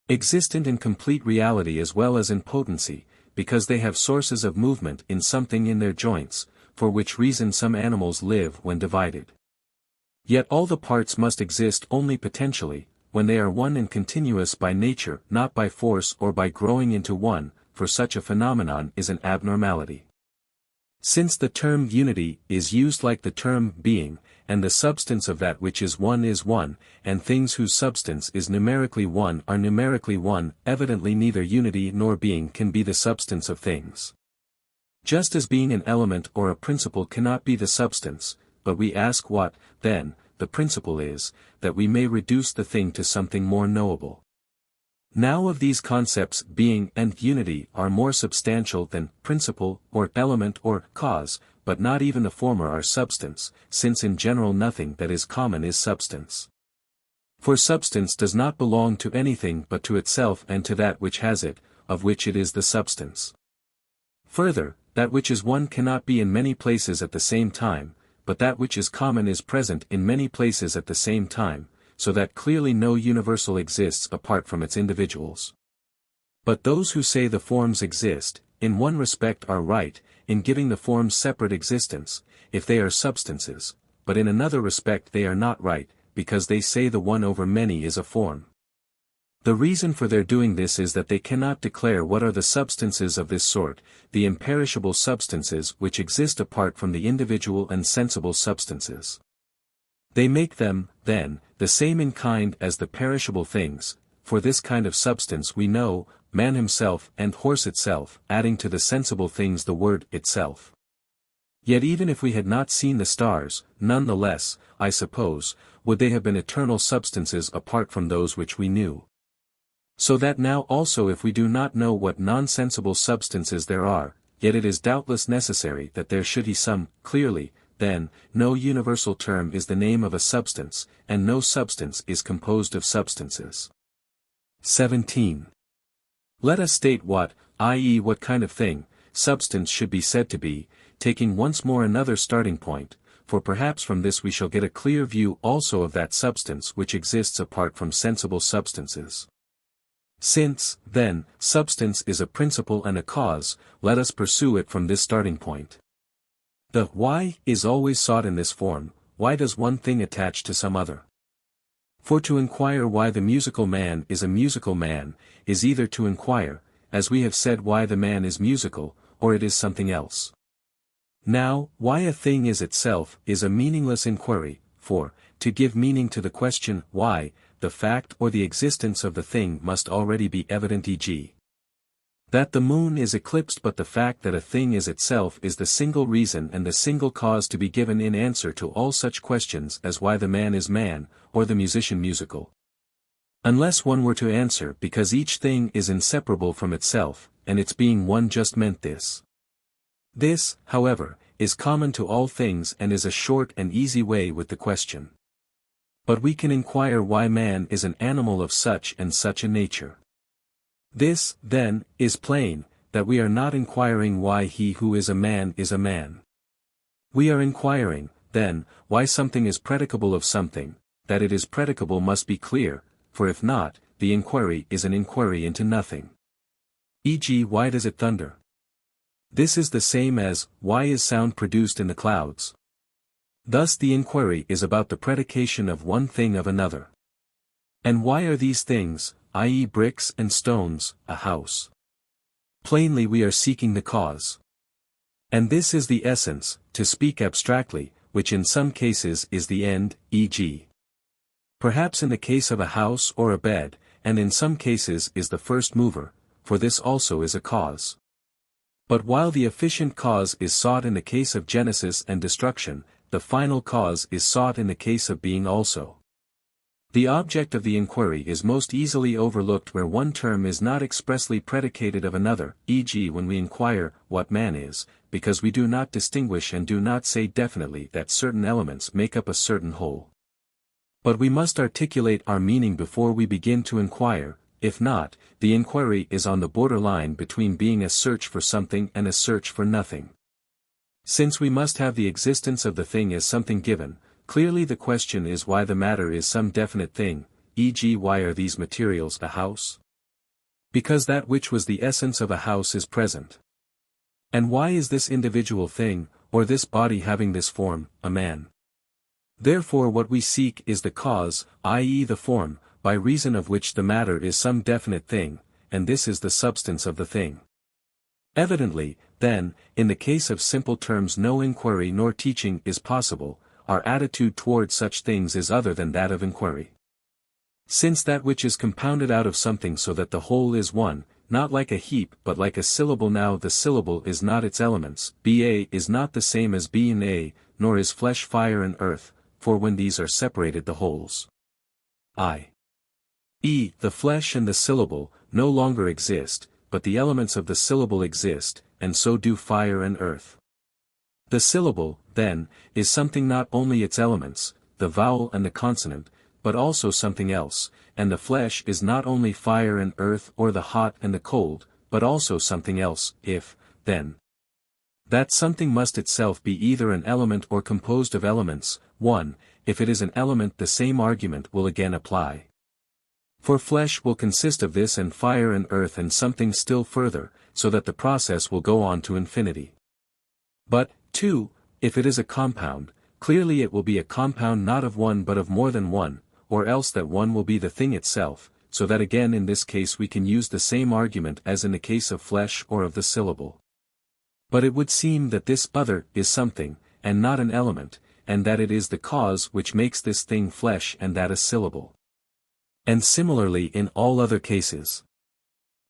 existent in complete reality as well as in potency, because they have sources of movement in something in their joints, for which reason some animals live when divided. Yet all the parts must exist only potentially, when they are one and continuous by nature, not by force or by growing into one, for such a phenomenon is an abnormality. Since the term unity is used like the term being, and the substance of that which is one, and things whose substance is numerically one are numerically one, evidently neither unity nor being can be the substance of things. Just as being an element or a principle cannot be the substance, but we ask what, then, the principle is, that we may reduce the thing to something more knowable. Now of these concepts being and unity are more substantial than principle, or element or cause, but not even the former are substance, since in general nothing that is common is substance. For substance does not belong to anything but to itself and to that which has it, of which it is the substance. Further, that which is one cannot be in many places at the same time, but that which is common is present in many places at the same time, so that clearly no universal exists apart from its individuals. But those who say the forms exist, in one respect are right, in giving the forms separate existence, if they are substances, but in another respect they are not right, because they say the one over many is a form. The reason for their doing this is that they cannot declare what are the substances of this sort, the imperishable substances which exist apart from the individual and sensible substances. They make them, then, the same in kind as the perishable things, for this kind of substance we know, man himself and horse itself, adding to the sensible things the word itself. Yet even if we had not seen the stars, none the less, I suppose, would they have been eternal substances apart from those which we knew. So that now also if we do not know what non-sensible substances there are, yet it is doubtless necessary that there should be some, clearly, then, no universal term is the name of a substance, and no substance is composed of substances. 17. Let us state what, i.e. what kind of thing, substance should be said to be, taking once more another starting point, for perhaps from this we shall get a clear view also of that substance which exists apart from sensible substances. Since, then, substance is a principle and a cause, let us pursue it from this starting point. The why is always sought in this form, why does one thing attach to some other? For to inquire why the musical man is a musical man, is either to inquire, as we have said why the man is musical, or it is something else. Now, why a thing is itself is a meaningless inquiry, for, to give meaning to the question why, the fact or the existence of the thing must already be evident, e.g. that the moon is eclipsed, but the fact that a thing is itself is the single reason and the single cause to be given in answer to all such questions as why the man is man, or the musician musical. Unless one were to answer because each thing is inseparable from itself, and its being one just meant this. This, however, is common to all things and is a short and easy way with the question. But we can inquire why man is an animal of such and such a nature. This, then, is plain, that we are not inquiring why he who is a man is a man. We are inquiring, then, why something is predicable of something. That it is predicable must be clear, for if not, the inquiry is an inquiry into nothing. E.g., why does it thunder? This is the same as, why is sound produced in the clouds? Thus the inquiry is about the predication of one thing of another. And why are these things, i.e. bricks and stones, a house? Plainly we are seeking the cause. And this is the essence, to speak abstractly, which in some cases is the end, e.g. perhaps in the case of a house or a bed, and in some cases is the first mover, for this also is a cause. But while the efficient cause is sought in the case of genesis and destruction, the final cause is sought in the case of being also. The object of the inquiry is most easily overlooked where one term is not expressly predicated of another, e.g. when we inquire what man is, because we do not distinguish and do not say definitely that certain elements make up a certain whole. But we must articulate our meaning before we begin to inquire. If not, the inquiry is on the borderline between being a search for something and a search for nothing. Since we must have the existence of the thing as something given, clearly the question is why the matter is some definite thing, e.g. why are these materials a house? Because that which was the essence of a house is present. And why is this individual thing, or this body having this form, a man? Therefore what we seek is the cause, i.e. the form, by reason of which the matter is some definite thing, and this is the substance of the thing. Evidently, then, in the case of simple terms no inquiry nor teaching is possible, our attitude toward such things is other than that of inquiry. Since that which is compounded out of something so that the whole is one, not like a heap but like a syllable, now the syllable is not its elements, ba is not the same as b and a, nor is flesh fire and earth, for when these are separated the wholes, i.e. the flesh and the syllable, no longer exist, but the elements of the syllable exist, and so do fire and earth. The syllable, then, is something not only its elements, the vowel and the consonant, but also something else, and the flesh is not only fire and earth or the hot and the cold, but also something else, if, then, that something must itself be either an element or composed of elements. 1. If it is an element the same argument will again apply. For flesh will consist of this and fire and earth and something still further, so that the process will go on to infinity. But, 2. If it is a compound, clearly it will be a compound not of one but of more than one, or else that one will be the thing itself, so that again in this case we can use the same argument as in the case of flesh or of the syllable. But it would seem that this other is something, and not an element, and that it is the cause which makes this thing flesh and that a syllable. And similarly in all other cases.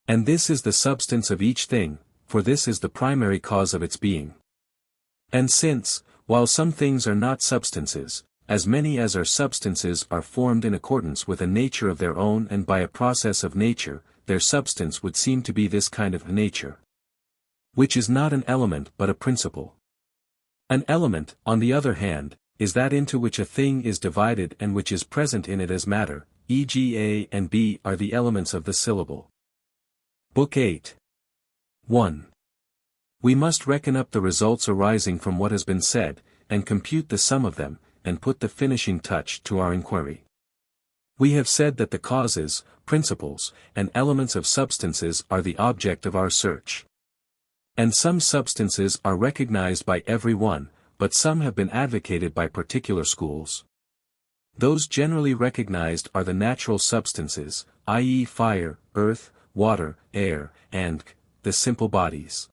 And this is the substance of each thing, for this is the primary cause of its being. And since, while some things are not substances, as many as are substances are formed in accordance with a nature of their own and by a process of nature, their substance would seem to be this kind of nature, which is not an element but a principle. An element, on the other hand, is that into which a thing is divided and which is present in it as matter, e.g. A and B are the elements of the syllable. Book 8. 1. We must reckon up the results arising from what has been said, and compute the sum of them, and put the finishing touch to our inquiry. We have said that the causes, principles, and elements of substances are the object of our search. And some substances are recognized by every one, but some have been advocated by particular schools. Those generally recognized are the natural substances, i.e. fire, earth, water, air, and the simple bodies.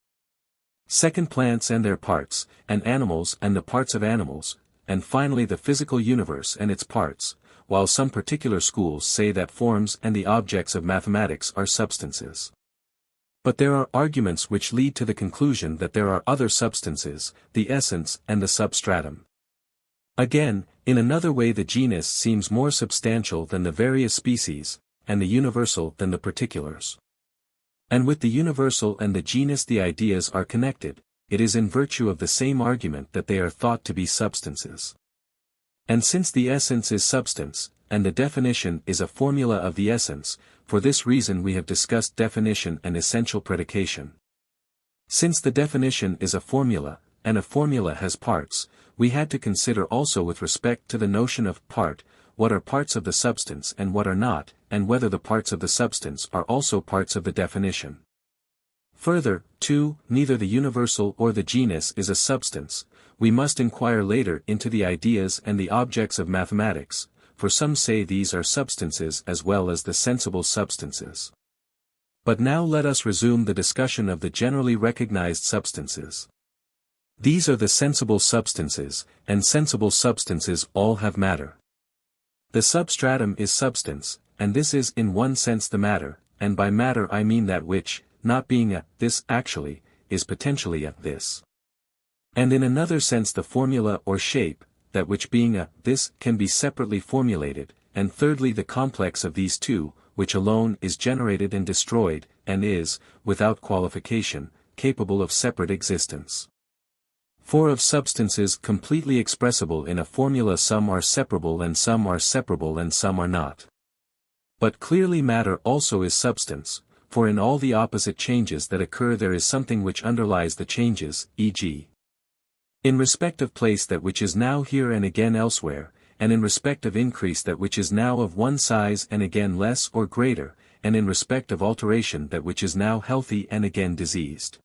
Second, plants and their parts, and animals and the parts of animals, and finally the physical universe and its parts, while some particular schools say that forms and the objects of mathematics are substances. But there are arguments which lead to the conclusion that there are other substances, the essence and the substratum. Again, in another way the genus seems more substantial than the various species, and the universal than the particulars. And with the universal and the genus the ideas are connected, it is in virtue of the same argument that they are thought to be substances. And since the essence is substance, and the definition is a formula of the essence, for this reason we have discussed definition and essential predication. Since the definition is a formula, and a formula has parts, we had to consider also with respect to the notion of part, what are parts of the substance and what are not, and whether the parts of the substance are also parts of the definition. Further, too, neither the universal or the genus is a substance. We must inquire later into the ideas and the objects of mathematics, for some say these are substances as well as the sensible substances. But now let us resume the discussion of the generally recognized substances. These are the sensible substances, and sensible substances all have matter. The substratum is substance, and this is in one sense the matter, and by matter I mean that which, not being a this actually, is potentially a this. And in another sense the formula or shape, that which being a this can be separately formulated, and thirdly the complex of these two, which alone is generated and destroyed, and is, without qualification, capable of separate existence. For of substances completely expressible in a formula some are separable and some are not. But clearly matter also is substance, for in all the opposite changes that occur there is something which underlies the changes, e.g. in respect of place that which is now here and again elsewhere, and in respect of increase that which is now of one size and again less or greater, and in respect of alteration that which is now healthy and again diseased.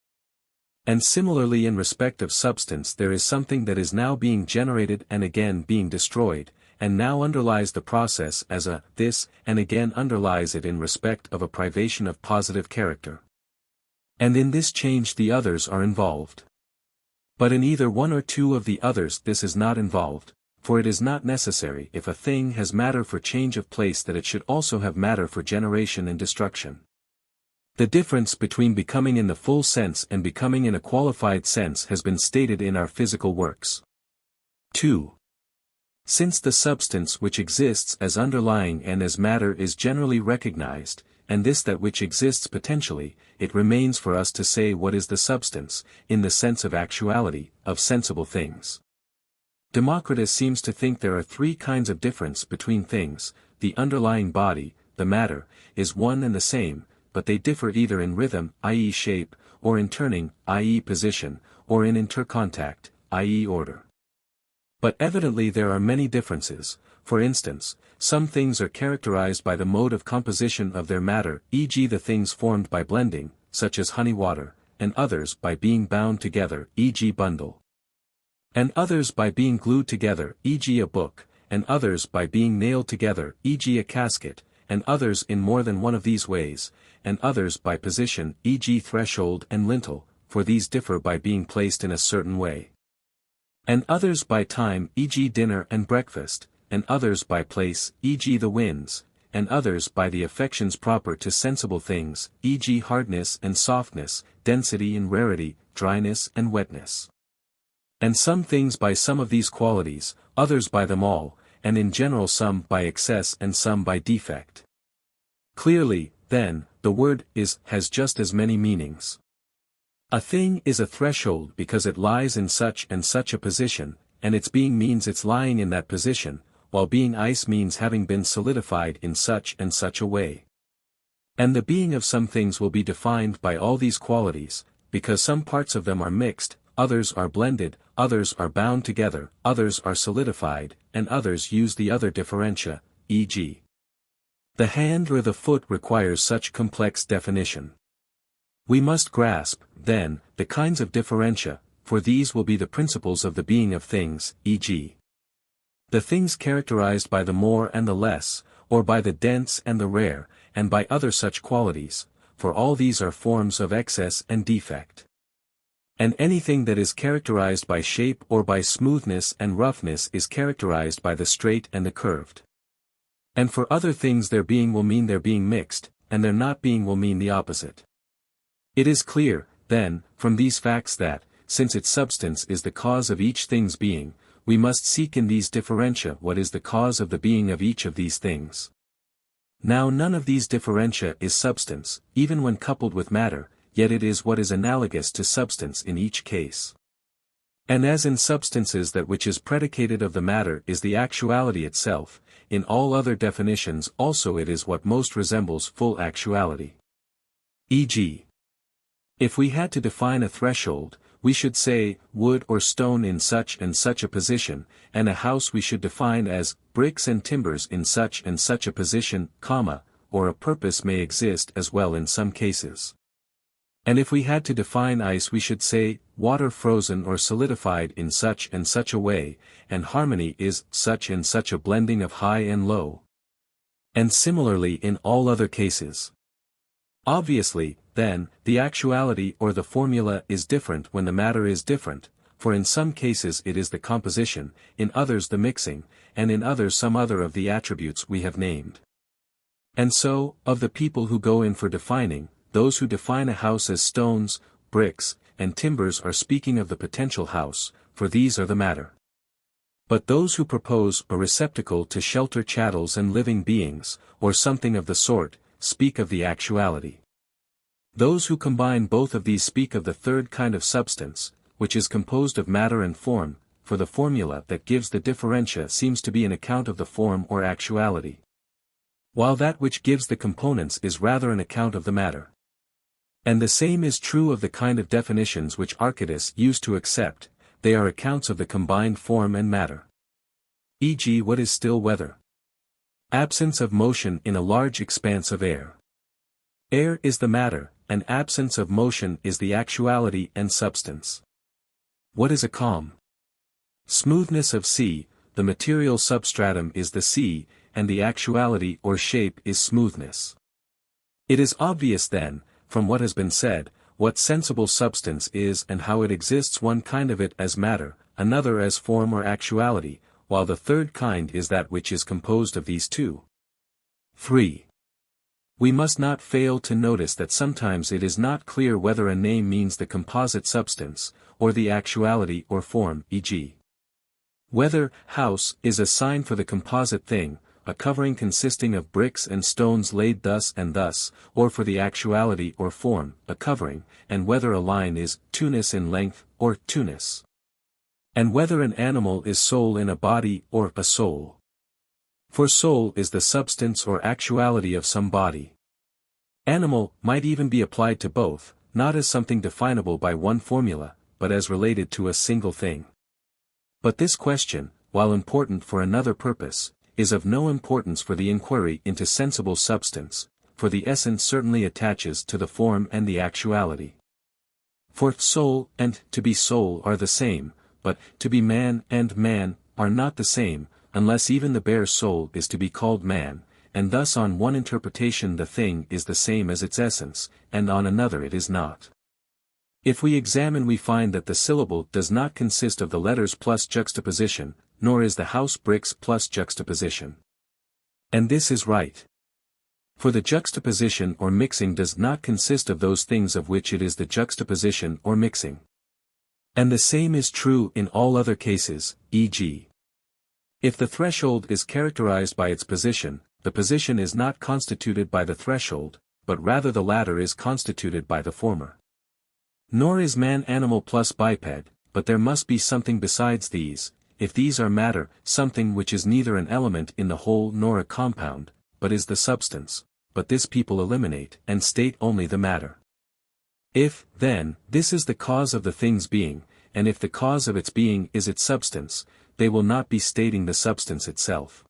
And similarly in respect of substance there is something that is now being generated and again being destroyed, and now underlies the process as a this, and again underlies it in respect of a privation of positive character. And in this change the others are involved. But in either one or two of the others this is not involved, for it is not necessary if a thing has matter for change of place that it should also have matter for generation and destruction. The difference between becoming in the full sense and becoming in a qualified sense has been stated in our physical works. 2. Since the substance which exists as underlying and as matter is generally recognized, and this that which exists potentially, it remains for us to say what is the substance, in the sense of actuality, of sensible things. Democritus seems to think there are three kinds of difference between things: the underlying body, the matter, is one and the same, but they differ either in rhythm, i.e. shape, or in turning, i.e. position, or in intercontact, i.e. order. But evidently there are many differences. For instance, some things are characterized by the mode of composition of their matter, e.g. the things formed by blending, such as honey water, and others by being bound together, e.g. bundle. And others by being glued together, e.g. a book, and others by being nailed together, e.g. a casket, and others in more than one of these ways, and others by position, e.g. threshold and lintel, for these differ by being placed in a certain way. And others by time, e.g. dinner and breakfast, and others by place, e.g. the winds, and others by the affections proper to sensible things, e.g. hardness and softness, density and rarity, dryness and wetness. And some things by some of these qualities, others by them all, and in general some by excess and some by defect. Clearly, then, the word is has just as many meanings. A thing is a threshold because it lies in such and such a position, and its being means its lying in that position, while being ice means having been solidified in such and such a way. And the being of some things will be defined by all these qualities, because some parts of them are mixed, others are blended, others are bound together, others are solidified, and others use the other differentia, e.g. the hand or the foot requires such complex definition. We must grasp, then, the kinds of differentia, for these will be the principles of the being of things, e.g. the things characterized by the more and the less, or by the dense and the rare, and by other such qualities, for all these are forms of excess and defect. And anything that is characterized by shape or by smoothness and roughness is characterized by the straight and the curved. And for other things their being will mean their being mixed, and their not being will mean the opposite. It is clear, then, from these facts that, since its substance is the cause of each thing's being, we must seek in these differentia what is the cause of the being of each of these things. Now none of these differentia is substance, even when coupled with matter, yet it is what is analogous to substance in each case. And as in substances that which is predicated of the matter is the actuality itself, in all other definitions also it is what most resembles full actuality. E.g., if we had to define a threshold, we should say, wood or stone in such and such a position, and a house we should define as, bricks and timbers in such and such a position, or a purpose may exist as well in some cases. And if we had to define ice we should say, water frozen or solidified in such and such a way, and harmony is such and such a blending of high and low. And similarly in all other cases. Obviously, then, the actuality or the formula is different when the matter is different, for in some cases it is the composition, in others the mixing, and in others some other of the attributes we have named. And so, of the people who go in for defining, those who define a house as stones, bricks, and timbers are speaking of the potential house, for these are the matter. But those who propose a receptacle to shelter chattels and living beings, or something of the sort, speak of the actuality. Those who combine both of these speak of the third kind of substance, which is composed of matter and form, for the formula that gives the differentia seems to be an account of the form or actuality, while that which gives the components is rather an account of the matter. And the same is true of the kind of definitions which Archytas used to accept, they are accounts of the combined form and matter. E.g., what is still weather? Absence of motion in a large expanse of air. Air is the matter, and absence of motion is the actuality and substance. What is a calm? Smoothness of sea, the material substratum is the sea, and the actuality or shape is smoothness. It is obvious then, from what has been said, what sensible substance is and how it exists, one kind of it as matter, another as form or actuality, while the third kind is that which is composed of these two. 3. We must not fail to notice that sometimes it is not clear whether a name means the composite substance, or the actuality or form, e.g. whether house is a sign for the composite thing, a covering consisting of bricks and stones laid thus and thus, or for the actuality or form, a covering, and whether a line is tunus in length, or tunus. And whether an animal is soul in a body or a soul. For soul is the substance or actuality of some body. Animal might even be applied to both, not as something definable by one formula, but as related to a single thing. But this question, while important for another purpose, is of no importance for the inquiry into sensible substance, for the essence certainly attaches to the form and the actuality. For soul and to be soul are the same, but to be man and man are not the same, unless even the bare soul is to be called man, and thus on one interpretation the thing is the same as its essence, and on another it is not. If we examine we find that the syllable does not consist of the letters plus juxtaposition, nor is the house bricks plus juxtaposition. And this is right. For the juxtaposition or mixing does not consist of those things of which it is the juxtaposition or mixing. And the same is true in all other cases, e.g. if the threshold is characterized by its position, the position is not constituted by the threshold, but rather the latter is constituted by the former. Nor is man animal plus biped, but there must be something besides these, if these are matter, something which is neither an element in the whole nor a compound, but is the substance, but this people eliminate and state only the matter. If, then, this is the cause of the thing's being, and if the cause of its being is its substance, they will not be stating the substance itself.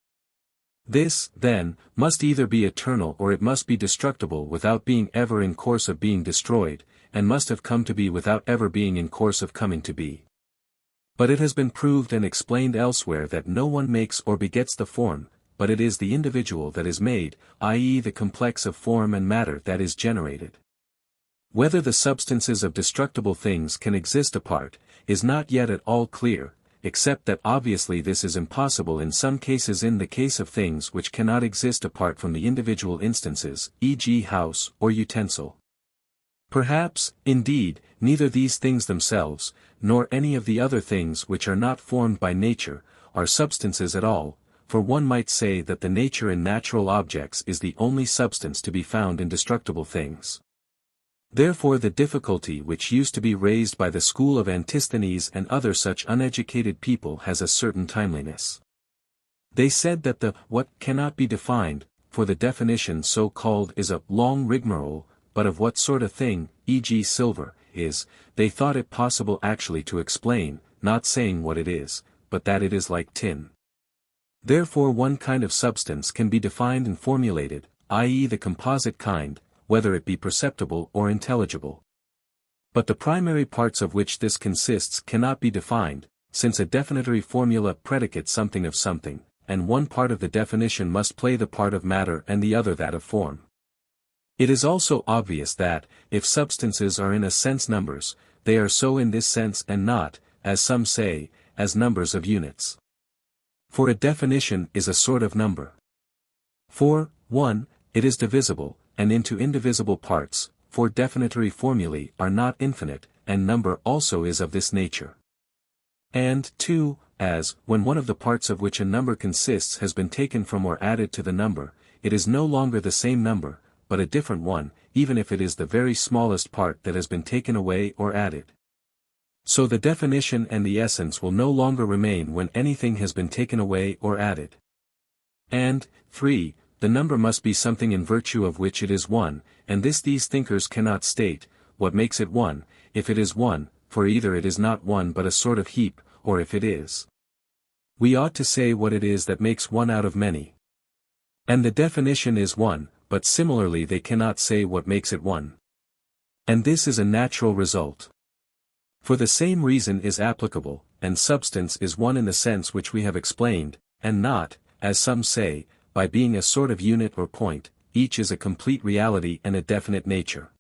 This, then, must either be eternal or it must be destructible without being ever in course of being destroyed, and must have come to be without ever being in course of coming to be. But it has been proved and explained elsewhere that no one makes or begets the form, but it is the individual that is made, i.e. the complex of form and matter that is generated. Whether the substances of destructible things can exist apart, is not yet at all clear, except that obviously this is impossible in some cases in the case of things which cannot exist apart from the individual instances, e.g. house or utensil. Perhaps, indeed, neither these things themselves, nor any of the other things which are not formed by nature, are substances at all, for one might say that the nature in natural objects is the only substance to be found in destructible things. Therefore the difficulty which used to be raised by the school of Antisthenes and other such uneducated people has a certain timeliness. They said that the what cannot be defined, for the definition so called is a long rigmarole, but of what sort of thing, e.g. silver, is, they thought it possible actually to explain, not saying what it is, but that it is like tin. Therefore one kind of substance can be defined and formulated, i.e. the composite kind, whether it be perceptible or intelligible. But the primary parts of which this consists cannot be defined, since a definitory formula predicates something of something, and one part of the definition must play the part of matter and the other that of form. It is also obvious that, if substances are in a sense numbers, they are so in this sense and not, as some say, as numbers of units. For a definition is a sort of number. For, 1, it is divisible, and into indivisible parts, for definitory formulae are not infinite, and number also is of this nature. And, 2, as, when one of the parts of which a number consists has been taken from or added to the number, it is no longer the same number, but a different one, even if it is the very smallest part that has been taken away or added. So the definition and the essence will no longer remain when anything has been taken away or added. And, 3, the number must be something in virtue of which it is one, and this these thinkers cannot state, what makes it one, if it is one, for either it is not one but a sort of heap, or if it is. We ought to say what it is that makes one out of many. And the definition is one, but similarly they cannot say what makes it one. And this is a natural result. For the same reason is applicable, and substance is one in the sense which we have explained, and not, as some say, by being a sort of unit or point, each is a complete reality and a definite nature.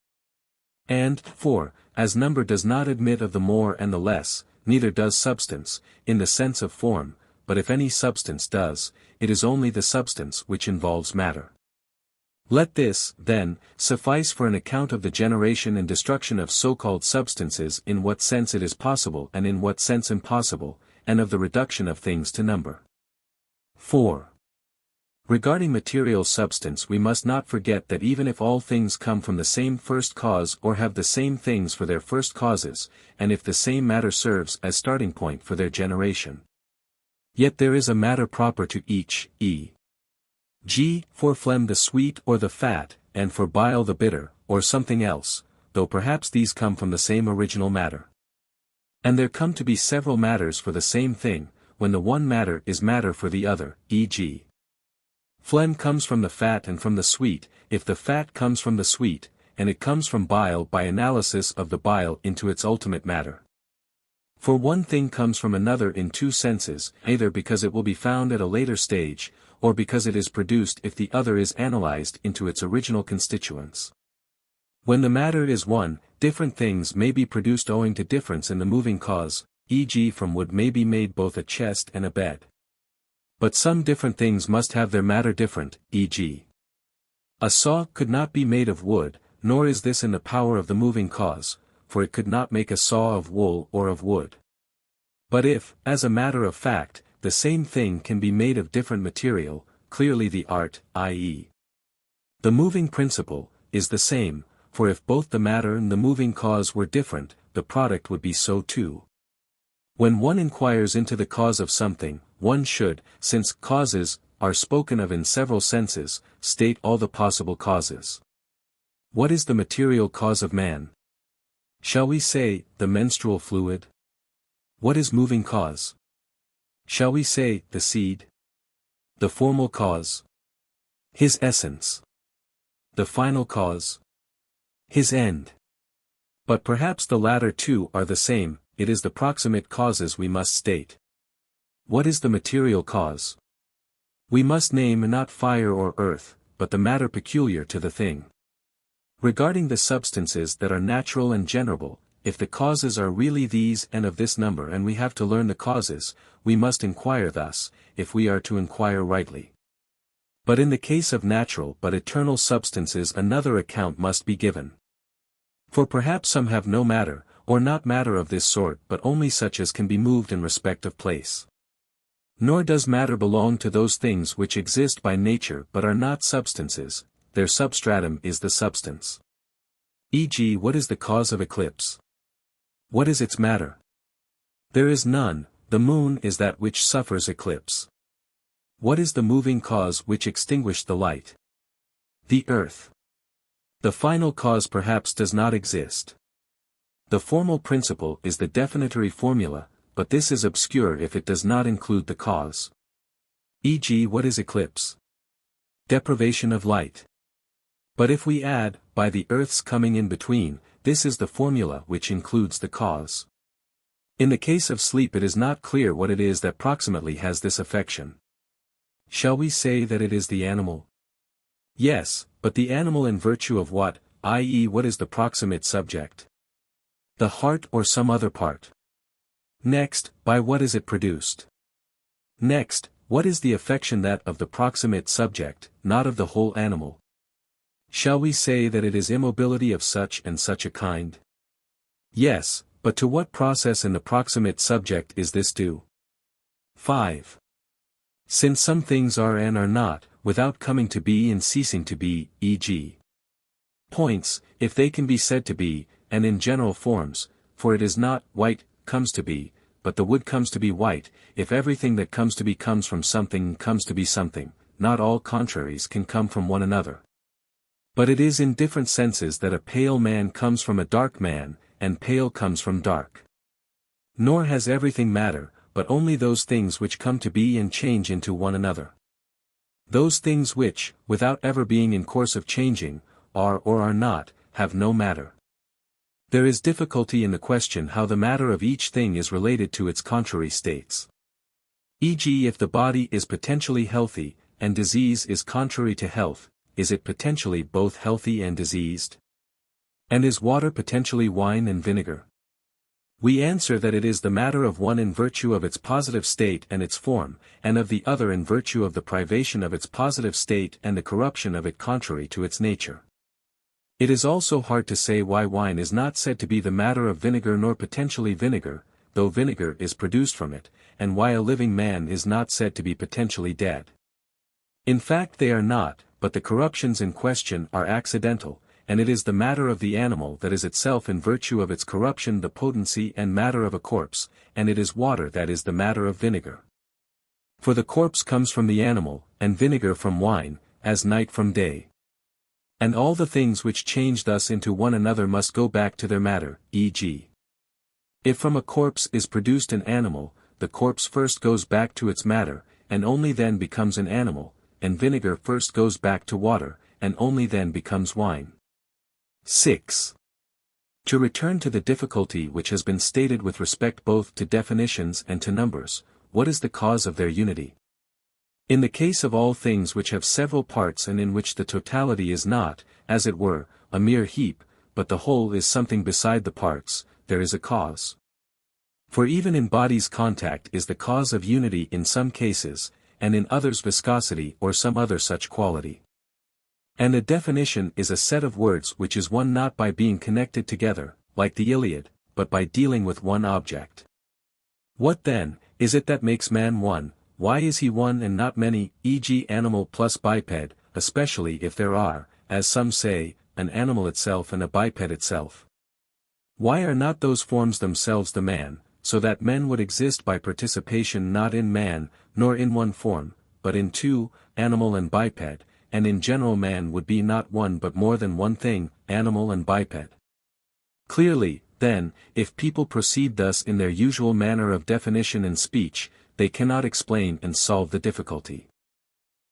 And, 4, as number does not admit of the more and the less, neither does substance, in the sense of form, but if any substance does, it is only the substance which involves matter. Let this, then, suffice for an account of the generation and destruction of so-called substances in what sense it is possible and in what sense impossible, and of the reduction of things to number. 4. Regarding material substance we must not forget that even if all things come from the same first cause or have the same things for their first causes, and if the same matter serves as starting point for their generation, yet there is a matter proper to each, e.g., for phlegm the sweet or the fat, and for bile the bitter, or something else, though perhaps these come from the same original matter. And there come to be several matters for the same thing, when the one matter is matter for the other, e.g., phlegm comes from the fat and from the sweet, if the fat comes from the sweet, and it comes from bile by analysis of the bile into its ultimate matter. For one thing comes from another in two senses, either because it will be found at a later stage, or because it is produced if the other is analyzed into its original constituents. When the matter is one, different things may be produced owing to difference in the moving cause, e.g. from wood may be made both a chest and a bed. But some different things must have their matter different, e.g. a saw could not be made of wood, nor is this in the power of the moving cause, for it could not make a saw of wool or of wood. But if, as a matter of fact, the same thing can be made of different material, clearly the art, i.e. the moving principle, is the same, for if both the matter and the moving cause were different, the product would be so too. When one inquires into the cause of something, one should, since causes are spoken of in several senses, state all the possible causes. What is the material cause of man? Shall we say, the menstrual fluid? What is moving cause? Shall we say, the seed? The formal cause? His essence. The final cause? His end. But perhaps the latter two are the same, it is the proximate causes we must state. What is the material cause? We must name not fire or earth, but the matter peculiar to the thing. Regarding the substances that are natural and generable, if the causes are really these and of this number and we have to learn the causes, we must inquire thus, if we are to inquire rightly. But in the case of natural but eternal substances another account must be given. For perhaps some have no matter, or not matter of this sort but only such as can be moved in respect of place. Nor does matter belong to those things which exist by nature but are not substances, their substratum is the substance. E.g., what is the cause of eclipse? What is its matter? There is none, the moon is that which suffers eclipse. What is the moving cause which extinguished the light? The earth. The final cause perhaps does not exist. The formal principle is the definitory formula, but this is obscure if it does not include the cause. E.g., what is eclipse? Deprivation of light. But if we add, by the earth's coming in between, this is the formula which includes the cause. In the case of sleep it is not clear what it is that proximately has this affection. Shall we say that it is the animal? Yes, but the animal in virtue of what, i.e., what is the proximate subject? The heart or some other part? Next, by what is it produced? Next, what is the affection that of the proximate subject, not of the whole animal? Shall we say that it is immobility of such and such a kind? Yes, but to what process in the proximate subject is this due? 5. Since some things are and are not, without coming to be and ceasing to be, e.g. points, if they can be said to be, and in general forms, for it is not, white, comes to be, but the wood comes to be white, if everything that comes to be comes from something and comes to be something, not all contraries can come from one another. But it is in different senses that a pale man comes from a dark man, and pale comes from dark. Nor has everything matter, but only those things which come to be and change into one another. Those things which, without ever being in course of changing, are or are not, have no matter. There is difficulty in the question how the matter of each thing is related to its contrary states. E.g., if the body is potentially healthy, and disease is contrary to health, is it potentially both healthy and diseased? And is water potentially wine and vinegar? We answer that it is the matter of one in virtue of its positive state and its form, and of the other in virtue of the privation of its positive state and the corruption of it contrary to its nature. It is also hard to say why wine is not said to be the matter of vinegar nor potentially vinegar, though vinegar is produced from it, and why a living man is not said to be potentially dead. In fact they are not, but the corruptions in question are accidental, and it is the matter of the animal that is itself in virtue of its corruption the potency and matter of a corpse, and it is water that is the matter of vinegar. For the corpse comes from the animal, and vinegar from wine, as night from day. And all the things which change thus into one another must go back to their matter, e.g. if from a corpse is produced an animal, the corpse first goes back to its matter, and only then becomes an animal, and vinegar first goes back to water, and only then becomes wine. 6. To return to the difficulty which has been stated with respect both to definitions and to numbers, what is the cause of their unity? In the case of all things which have several parts and in which the totality is not, as it were, a mere heap, but the whole is something beside the parts, there is a cause. For even in bodies contact is the cause of unity in some cases, and in others viscosity or some other such quality. And a definition is a set of words which is one not by being connected together, like the Iliad, but by dealing with one object. What then, is it that makes man one? Why is he one and not many, e.g. animal plus biped, especially if there are, as some say, an animal itself and a biped itself? Why are not those forms themselves the man, so that men would exist by participation not in man, nor in one form, but in two, animal and biped, and in general man would be not one but more than one thing, animal and biped? Clearly, then, if people proceed thus in their usual manner of definition and speech, they cannot explain and solve the difficulty.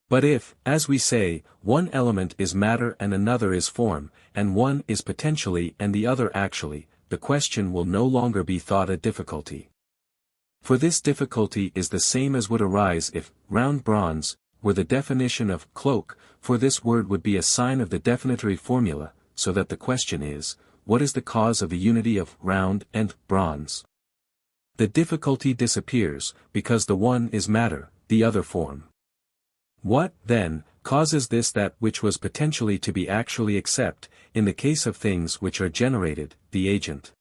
But if, as we say, one element is matter and another is form, and one is potentially and the other actually, the question will no longer be thought a difficulty. For this difficulty is the same as would arise if, round bronze, were the definition of cloak, for this word would be a sign of the definitory formula, so that the question is, what is the cause of the unity of round and bronze? The difficulty disappears, because the one is matter, the other form. What, then, causes this that which was potentially to be actually except, in the case of things which are generated, the agent?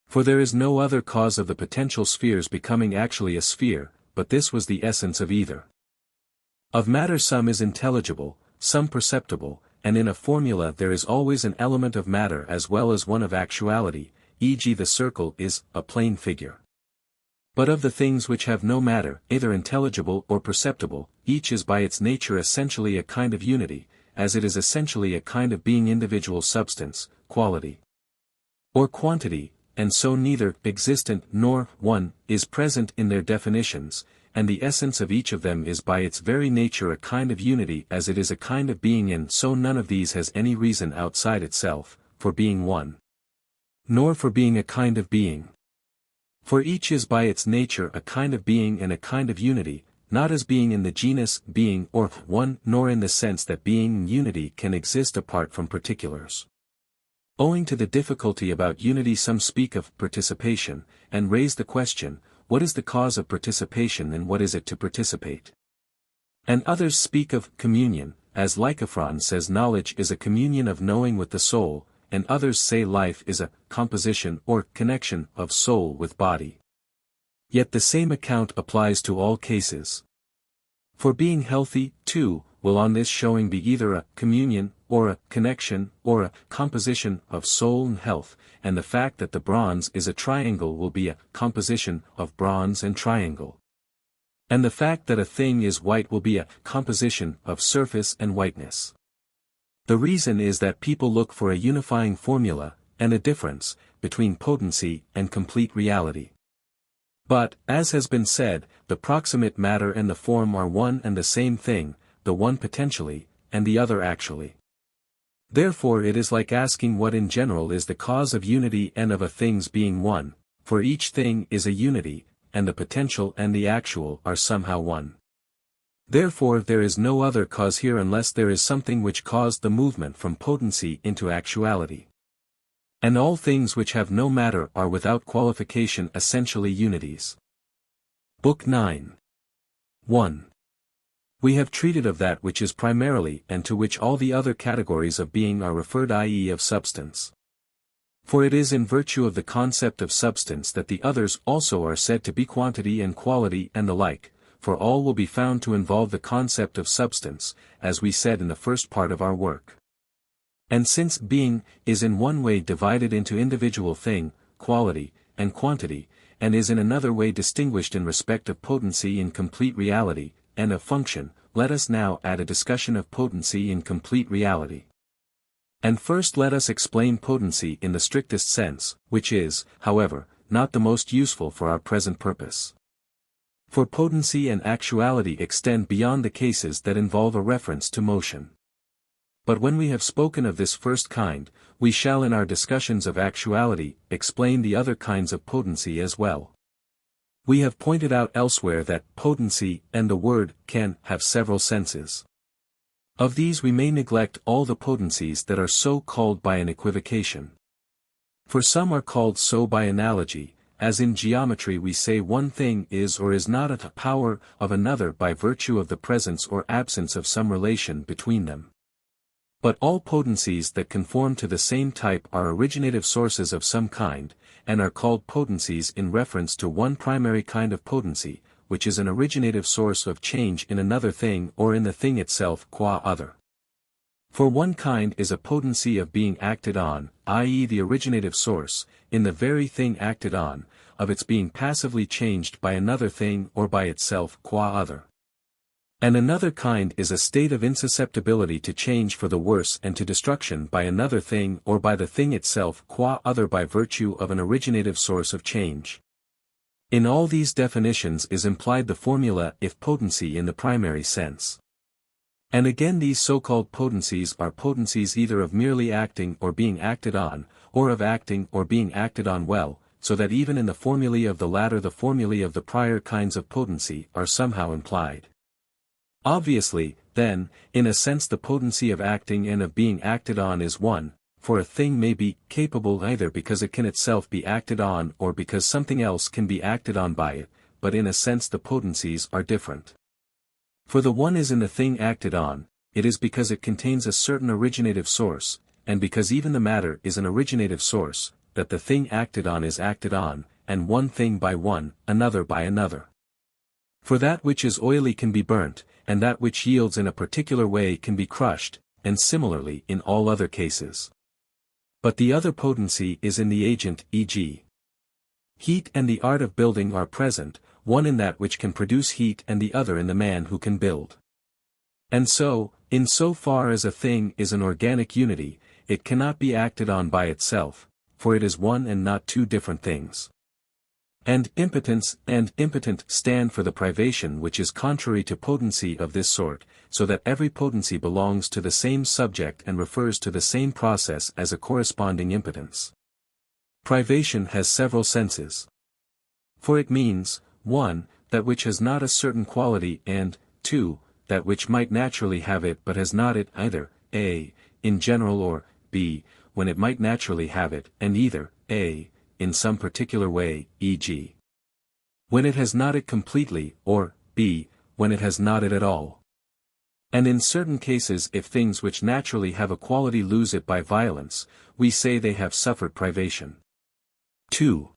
For there is no other cause of the potential spheres becoming actually a sphere, but this was the essence of either. Of matter some is intelligible, some perceptible, and in a formula there is always an element of matter as well as one of actuality, e.g. the circle is a plane figure. But of the things which have no matter, either intelligible or perceptible, each is by its nature essentially a kind of unity, as it is essentially a kind of being individual substance, quality, or quantity, and so neither existent nor one is present in their definitions, and the essence of each of them is by its very nature a kind of unity as it is a kind of being, and so none of these has any reason outside itself, for being one, nor for being a kind of being. For each is by its nature a kind of being and a kind of unity, not as being in the genus being or one, nor in the sense that being and unity can exist apart from particulars. Owing to the difficulty about unity some speak of participation, and raise the question, what is the cause of participation and what is it to participate? And others speak of communion, as Lycophron says knowledge is a communion of knowing with the soul, and others say life is a composition or connection of soul with body. Yet the same account applies to all cases. For being healthy, too, will on this showing be either a communion, or a connection, or a composition of soul and health, and the fact that the bronze is a triangle will be a composition of bronze and triangle. And the fact that a thing is white will be a composition of surface and whiteness. The reason is that people look for a unifying formula, and a difference, between potency and complete reality. But, as has been said, the proximate matter and the form are one and the same thing, the one potentially, and the other actually. Therefore it is like asking what in general is the cause of unity and of a thing's being one, for each thing is a unity, and the potential and the actual are somehow one. Therefore there is no other cause here unless there is something which caused the movement from potency into actuality. And all things which have no matter are without qualification essentially unities. Book 9. 1. We have treated of that which is primarily and to which all the other categories of being are referred, i.e. of substance. For it is in virtue of the concept of substance that the others also are said to be quantity and quality and the like, for all will be found to involve the concept of substance, as we said in the first part of our work. And since being is in one way divided into individual thing, quality, and quantity, and is in another way distinguished in respect of potency in complete reality, and of function, let us now add a discussion of potency in complete reality. And first let us explain potency in the strictest sense, which is, however, not the most useful for our present purpose. For potency and actuality extend beyond the cases that involve a reference to motion. But when we have spoken of this first kind, we shall in our discussions of actuality explain the other kinds of potency as well. We have pointed out elsewhere that potency and the word can have several senses. Of these we may neglect all the potencies that are so called by an equivocation. For some are called so by analogy, as in geometry we say one thing is or is not a power of another by virtue of the presence or absence of some relation between them. But all potencies that conform to the same type are originative sources of some kind, and are called potencies in reference to one primary kind of potency, which is an originative source of change in another thing or in the thing itself qua other. For one kind is a potency of being acted on, i.e. the originative source, in the very thing acted on, of its being passively changed by another thing or by itself qua other. And another kind is a state of insusceptibility to change for the worse and to destruction by another thing or by the thing itself qua other by virtue of an originative source of change. In all these definitions is implied the formula if potency in the primary sense. And again these so-called potencies are potencies either of merely acting or being acted on, or of acting or being acted on well, so that even in the formulae of the latter the formulae of the prior kinds of potency are somehow implied. Obviously, then, in a sense the potency of acting and of being acted on is one, for a thing may be capable either because it can itself be acted on or because something else can be acted on by it, but in a sense the potencies are different. For the one is in the thing acted on, it is because it contains a certain originative source, and because even the matter is an originative source, that the thing acted on is acted on, and one thing by one, another by another. For that which is oily can be burnt, and that which yields in a particular way can be crushed, and similarly in all other cases. But the other potency is in the agent, e.g. heat and the art of building are present, one in that which can produce heat and the other in the man who can build. And so, in so far as a thing is an organic unity, it cannot be acted on by itself, for it is one and not two different things. And impotence and impotent stand for the privation which is contrary to potency of this sort, so that every potency belongs to the same subject and refers to the same process as a corresponding impotence. Privation has several senses. For it means, 1, that which has not a certain quality and, 2, that which might naturally have it but has not it either, a, in general or, b, when it might naturally have it and either, a, in some particular way, e.g. when it has not it completely, or, b, when it has not it at all. And in certain cases if things which naturally have a quality lose it by violence, we say they have suffered privation. 2.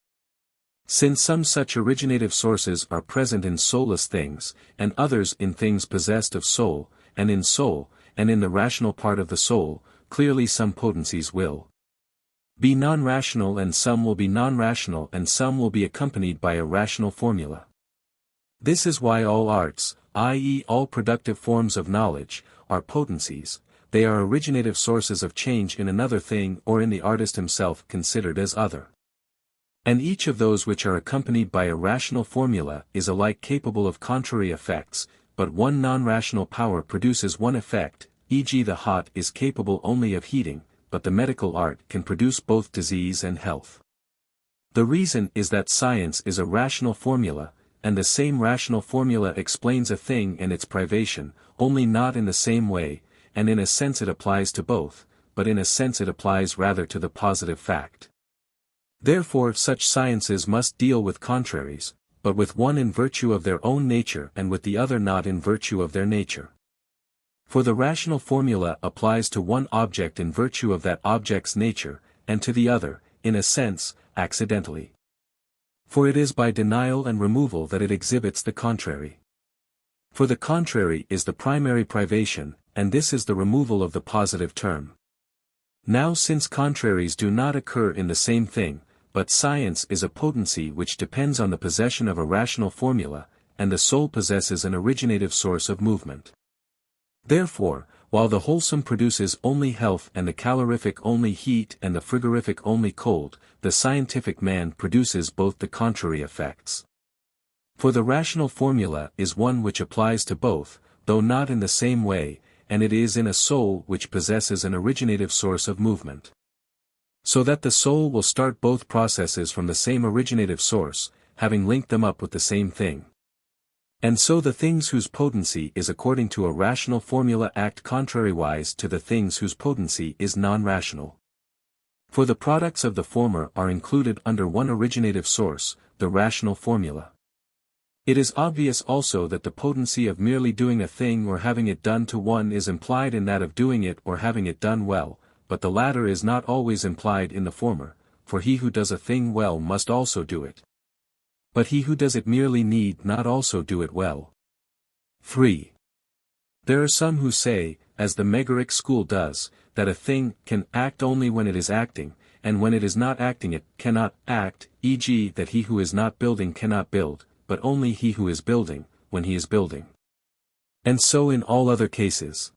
Since some such originative sources are present in soulless things, and others in things possessed of soul, and in soul, and in the rational part of the soul, clearly some potencies will be non-rational and some will be non-rational and some will be accompanied by a rational formula. This is why all arts, i.e. all productive forms of knowledge, are potencies, they are originative sources of change in another thing or in the artist himself considered as other. And each of those which are accompanied by a rational formula is alike capable of contrary effects, but one non-rational power produces one effect, e.g. the hot is capable only of heating, but the medical art can produce both disease and health. The reason is that science is a rational formula, and the same rational formula explains a thing and its privation, only not in the same way, and in a sense it applies to both, but in a sense it applies rather to the positive fact. Therefore such sciences must deal with contraries, but with one in virtue of their own nature and with the other not in virtue of their nature. For the rational formula applies to one object in virtue of that object's nature, and to the other, in a sense, accidentally. For it is by denial and removal that it exhibits the contrary. For the contrary is the primary privation, and this is the removal of the positive term. Now since contraries do not occur in the same thing, but science is a potency which depends on the possession of a rational formula, and the soul possesses an originative source of movement. Therefore, while the wholesome produces only health and the calorific only heat and the frigorific only cold, the scientific man produces both the contrary effects. For the rational formula is one which applies to both, though not in the same way, and it is in a soul which possesses an originative source of movement. So that the soul will start both processes from the same originative source, having linked them up with the same thing. And so the things whose potency is according to a rational formula act contrariwise to the things whose potency is non-rational. For the products of the former are included under one originative source, the rational formula. It is obvious also that the potency of merely doing a thing or having it done to one is implied in that of doing it or having it done well, but the latter is not always implied in the former, for he who does a thing well must also do it. But he who does it merely need not also do it well. 3. There are some who say, as the Megaric school does, that a thing can act only when it is acting, and when it is not acting it cannot act, e.g. that he who is not building cannot build, but only he who is building, when he is building. And so in all other cases.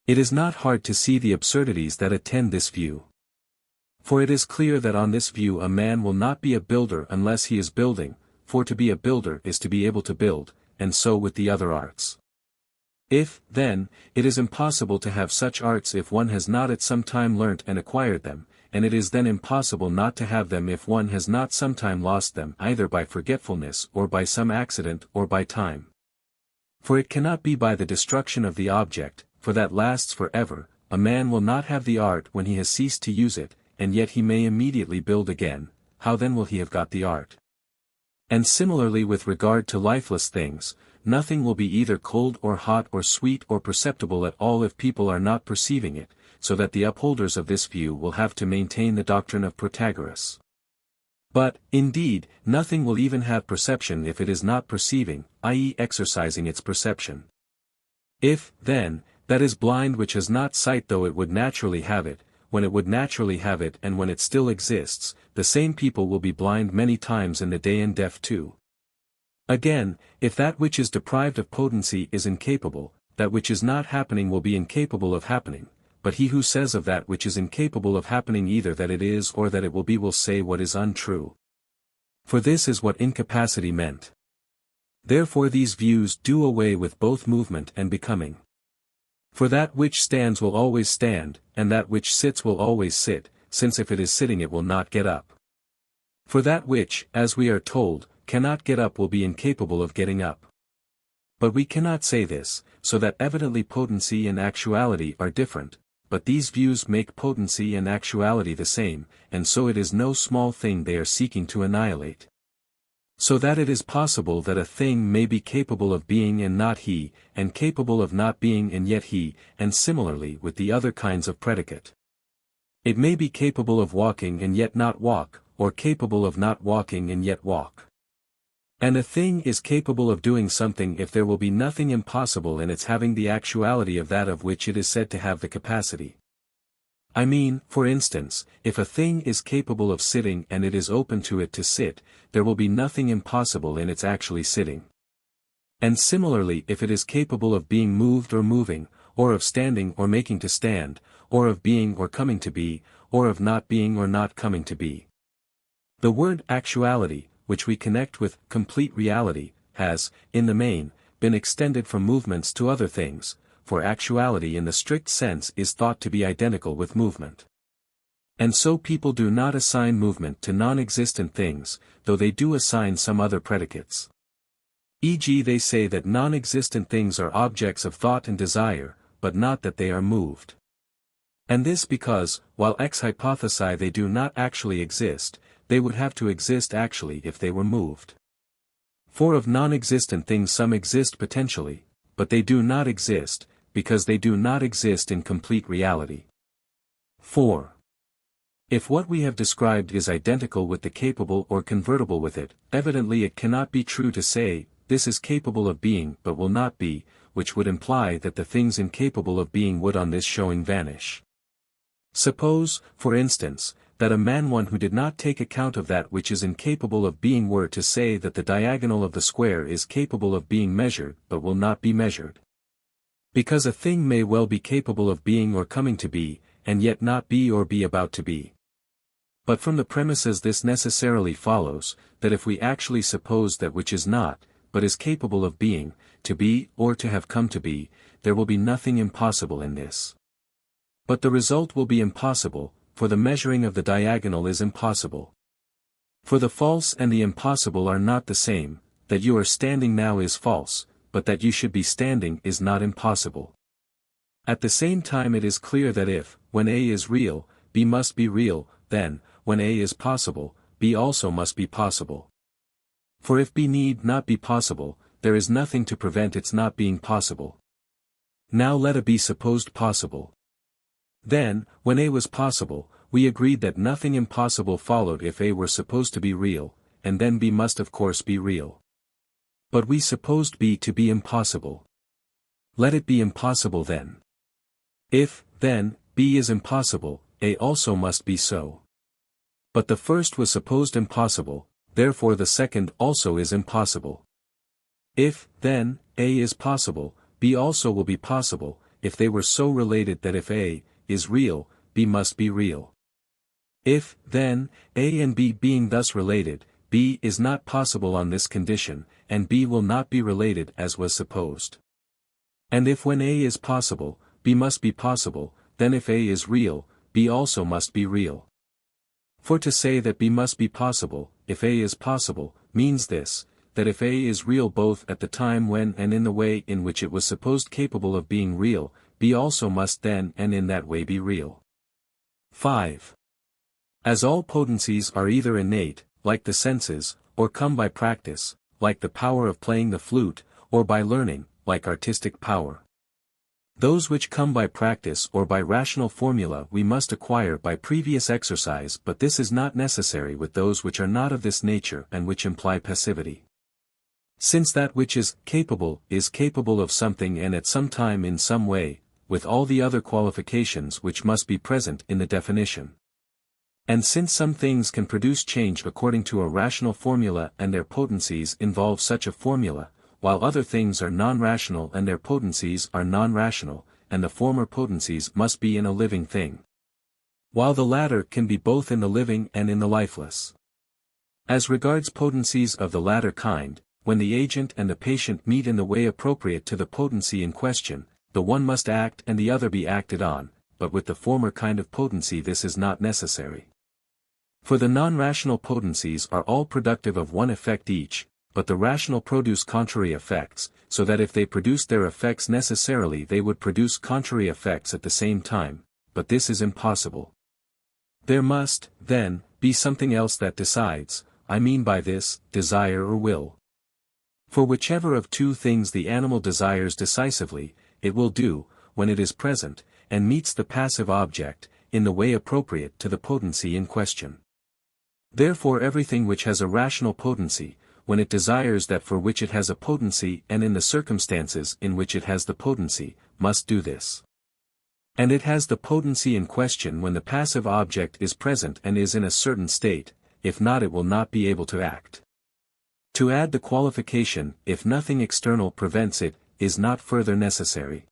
It is not hard to see the absurdities that attend this view. For it is clear that on this view a man will not be a builder unless he is building, for to be a builder is to be able to build, and so with the other arts. If, then, it is impossible to have such arts if one has not at some time learnt and acquired them, and it is then impossible not to have them if one has not sometime lost them either by forgetfulness or by some accident or by time. For it cannot be by the destruction of the object, for that lasts forever. A man will not have the art when he has ceased to use it, and yet he may immediately build again. How then will he have got the art? And similarly with regard to lifeless things, nothing will be either cold or hot or sweet or perceptible at all if people are not perceiving it, so that the upholders of this view will have to maintain the doctrine of Protagoras. But, indeed, nothing will even have perception if it is not perceiving, i.e. exercising its perception. If, then, that is blind which has not sight though it would naturally have it, when it would naturally have it and when it still exists, the same people will be blind many times in the day and deaf too. Again, if that which is deprived of potency is incapable, that which is not happening will be incapable of happening, but he who says of that which is incapable of happening either that it is or that it will be will say what is untrue. For this is what incapacity meant. Therefore these views do away with both movement and becoming. For that which stands will always stand, and that which sits will always sit, since if it is sitting it will not get up. For that which, as we are told, cannot get up will be incapable of getting up. But we cannot say this, so that evidently potency and actuality are different, but these views make potency and actuality the same, and so it is no small thing they are seeking to annihilate. So that it is possible that a thing may be capable of being and not he, and capable of not being and yet he, and similarly with the other kinds of predicate. It may be capable of walking and yet not walk, or capable of not walking and yet walk. And a thing is capable of doing something if there will be nothing impossible in its having the actuality of that of which it is said to have the capacity. I mean, for instance, if a thing is capable of sitting and it is open to it to sit, there will be nothing impossible in its actually sitting. And similarly if it is capable of being moved or moving, or of standing or making to stand, or of being or coming to be, or of not being or not coming to be. The word actuality, which we connect with complete reality, has, in the main, been extended from movements to other things, for actuality in the strict sense is thought to be identical with movement. And so people do not assign movement to non-existent things, though they do assign some other predicates. E.g. they say that non-existent things are objects of thought and desire, but not that they are moved. And this because, while ex hypothesi they do not actually exist, they would have to exist actually if they were moved. For of non-existent things some exist potentially, but they do not exist, because they do not exist in complete reality. 4. If what we have described is identical with the capable or convertible with it, evidently it cannot be true to say, this is capable of being but will not be, which would imply that the things incapable of being would on this showing vanish. Suppose, for instance, that a man one who did not take account of that which is incapable of being were to say that the diagonal of the square is capable of being measured but will not be measured. Because a thing may well be capable of being or coming to be, and yet not be or be about to be. But from the premises this necessarily follows, that if we actually suppose that which is not, but is capable of being, to be or to have come to be, there will be nothing impossible in this. But the result will be impossible, for the measuring of the diagonal is impossible. For the false and the impossible are not the same, that you are standing now is false, but that you should be standing is not impossible. At the same time it is clear that if, when A is real, B must be real, then, when A is possible, B also must be possible. For if B need not be possible, there is nothing to prevent its not being possible. Now let A be supposed possible. Then, when A was possible, we agreed that nothing impossible followed if A were supposed to be real, and then B must of course be real. But we supposed B to be impossible. Let it be impossible then. If, then, B is impossible, A also must be so. But the first was supposed impossible, therefore the second also is impossible. If, then, A is possible, B also will be possible, if they were so related that if A is real, B must be real. If, then, A and B being thus related, B is not possible on this condition, and B will not be related as was supposed. And if when A is possible, B must be possible, then if A is real, B also must be real. For to say that B must be possible, if A is possible, means this, that if A is real both at the time when and in the way in which it was supposed capable of being real, B also must then and in that way be real. 5. As all potencies are either innate, like the senses, or come by practice, like the power of playing the flute, or by learning, like artistic power. Those which come by practice or by rational formula we must acquire by previous exercise, but this is not necessary with those which are not of this nature and which imply passivity. Since that which is capable of something and at some time in some way, with all the other qualifications which must be present in the definition. And since some things can produce change according to a rational formula and their potencies involve such a formula, while other things are non-rational and their potencies are non-rational, and the former potencies must be in a living thing, while the latter can be both in the living and in the lifeless. As regards potencies of the latter kind, when the agent and the patient meet in the way appropriate to the potency in question, the one must act and the other be acted on, but with the former kind of potency this is not necessary. For the non-rational potencies are all productive of one effect each, but the rational produce contrary effects, so that if they produced their effects necessarily they would produce contrary effects at the same time, but this is impossible. There must, then, be something else that decides, I mean by this, desire or will. For whichever of two things the animal desires decisively, it will do, when it is present, and meets the passive object, in the way appropriate to the potency in question. Therefore everything which has a rational potency, when it desires that for which it has a potency and in the circumstances in which it has the potency, must do this. And it has the potency in question when the passive object is present and is in a certain state, if not it will not be able to act. To add the qualification, if nothing external prevents it, is not further necessary.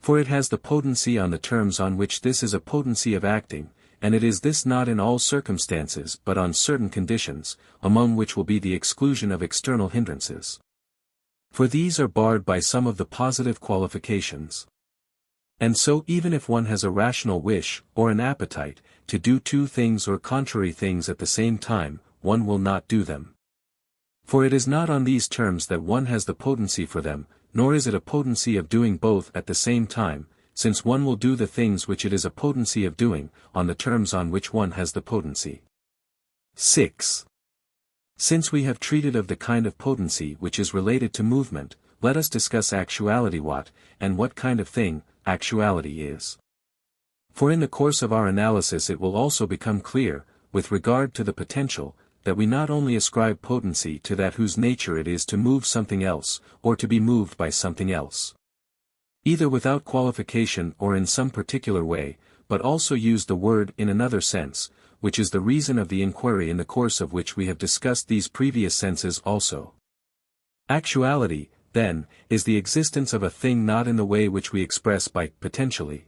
For it has the potency on the terms on which this is a potency of acting, and it is this not in all circumstances but on certain conditions, among which will be the exclusion of external hindrances. For these are barred by some of the positive qualifications. And so even if one has a rational wish, or an appetite, to do two things or contrary things at the same time, one will not do them. For it is not on these terms that one has the potency for them, nor is it a potency of doing both at the same time, since one will do the things which it is a potency of doing, on the terms on which one has the potency. 6. Since we have treated of the kind of potency which is related to movement, let us discuss actuality and what kind of thing, actuality is. For in the course of our analysis it will also become clear, with regard to the potential, that we not only ascribe potency to that whose nature it is to move something else, or to be moved by something else, either without qualification or in some particular way, but also use the word in another sense, which is the reason of the inquiry in the course of which we have discussed these previous senses also. Actuality, then, is the existence of a thing not in the way which we express by potentially.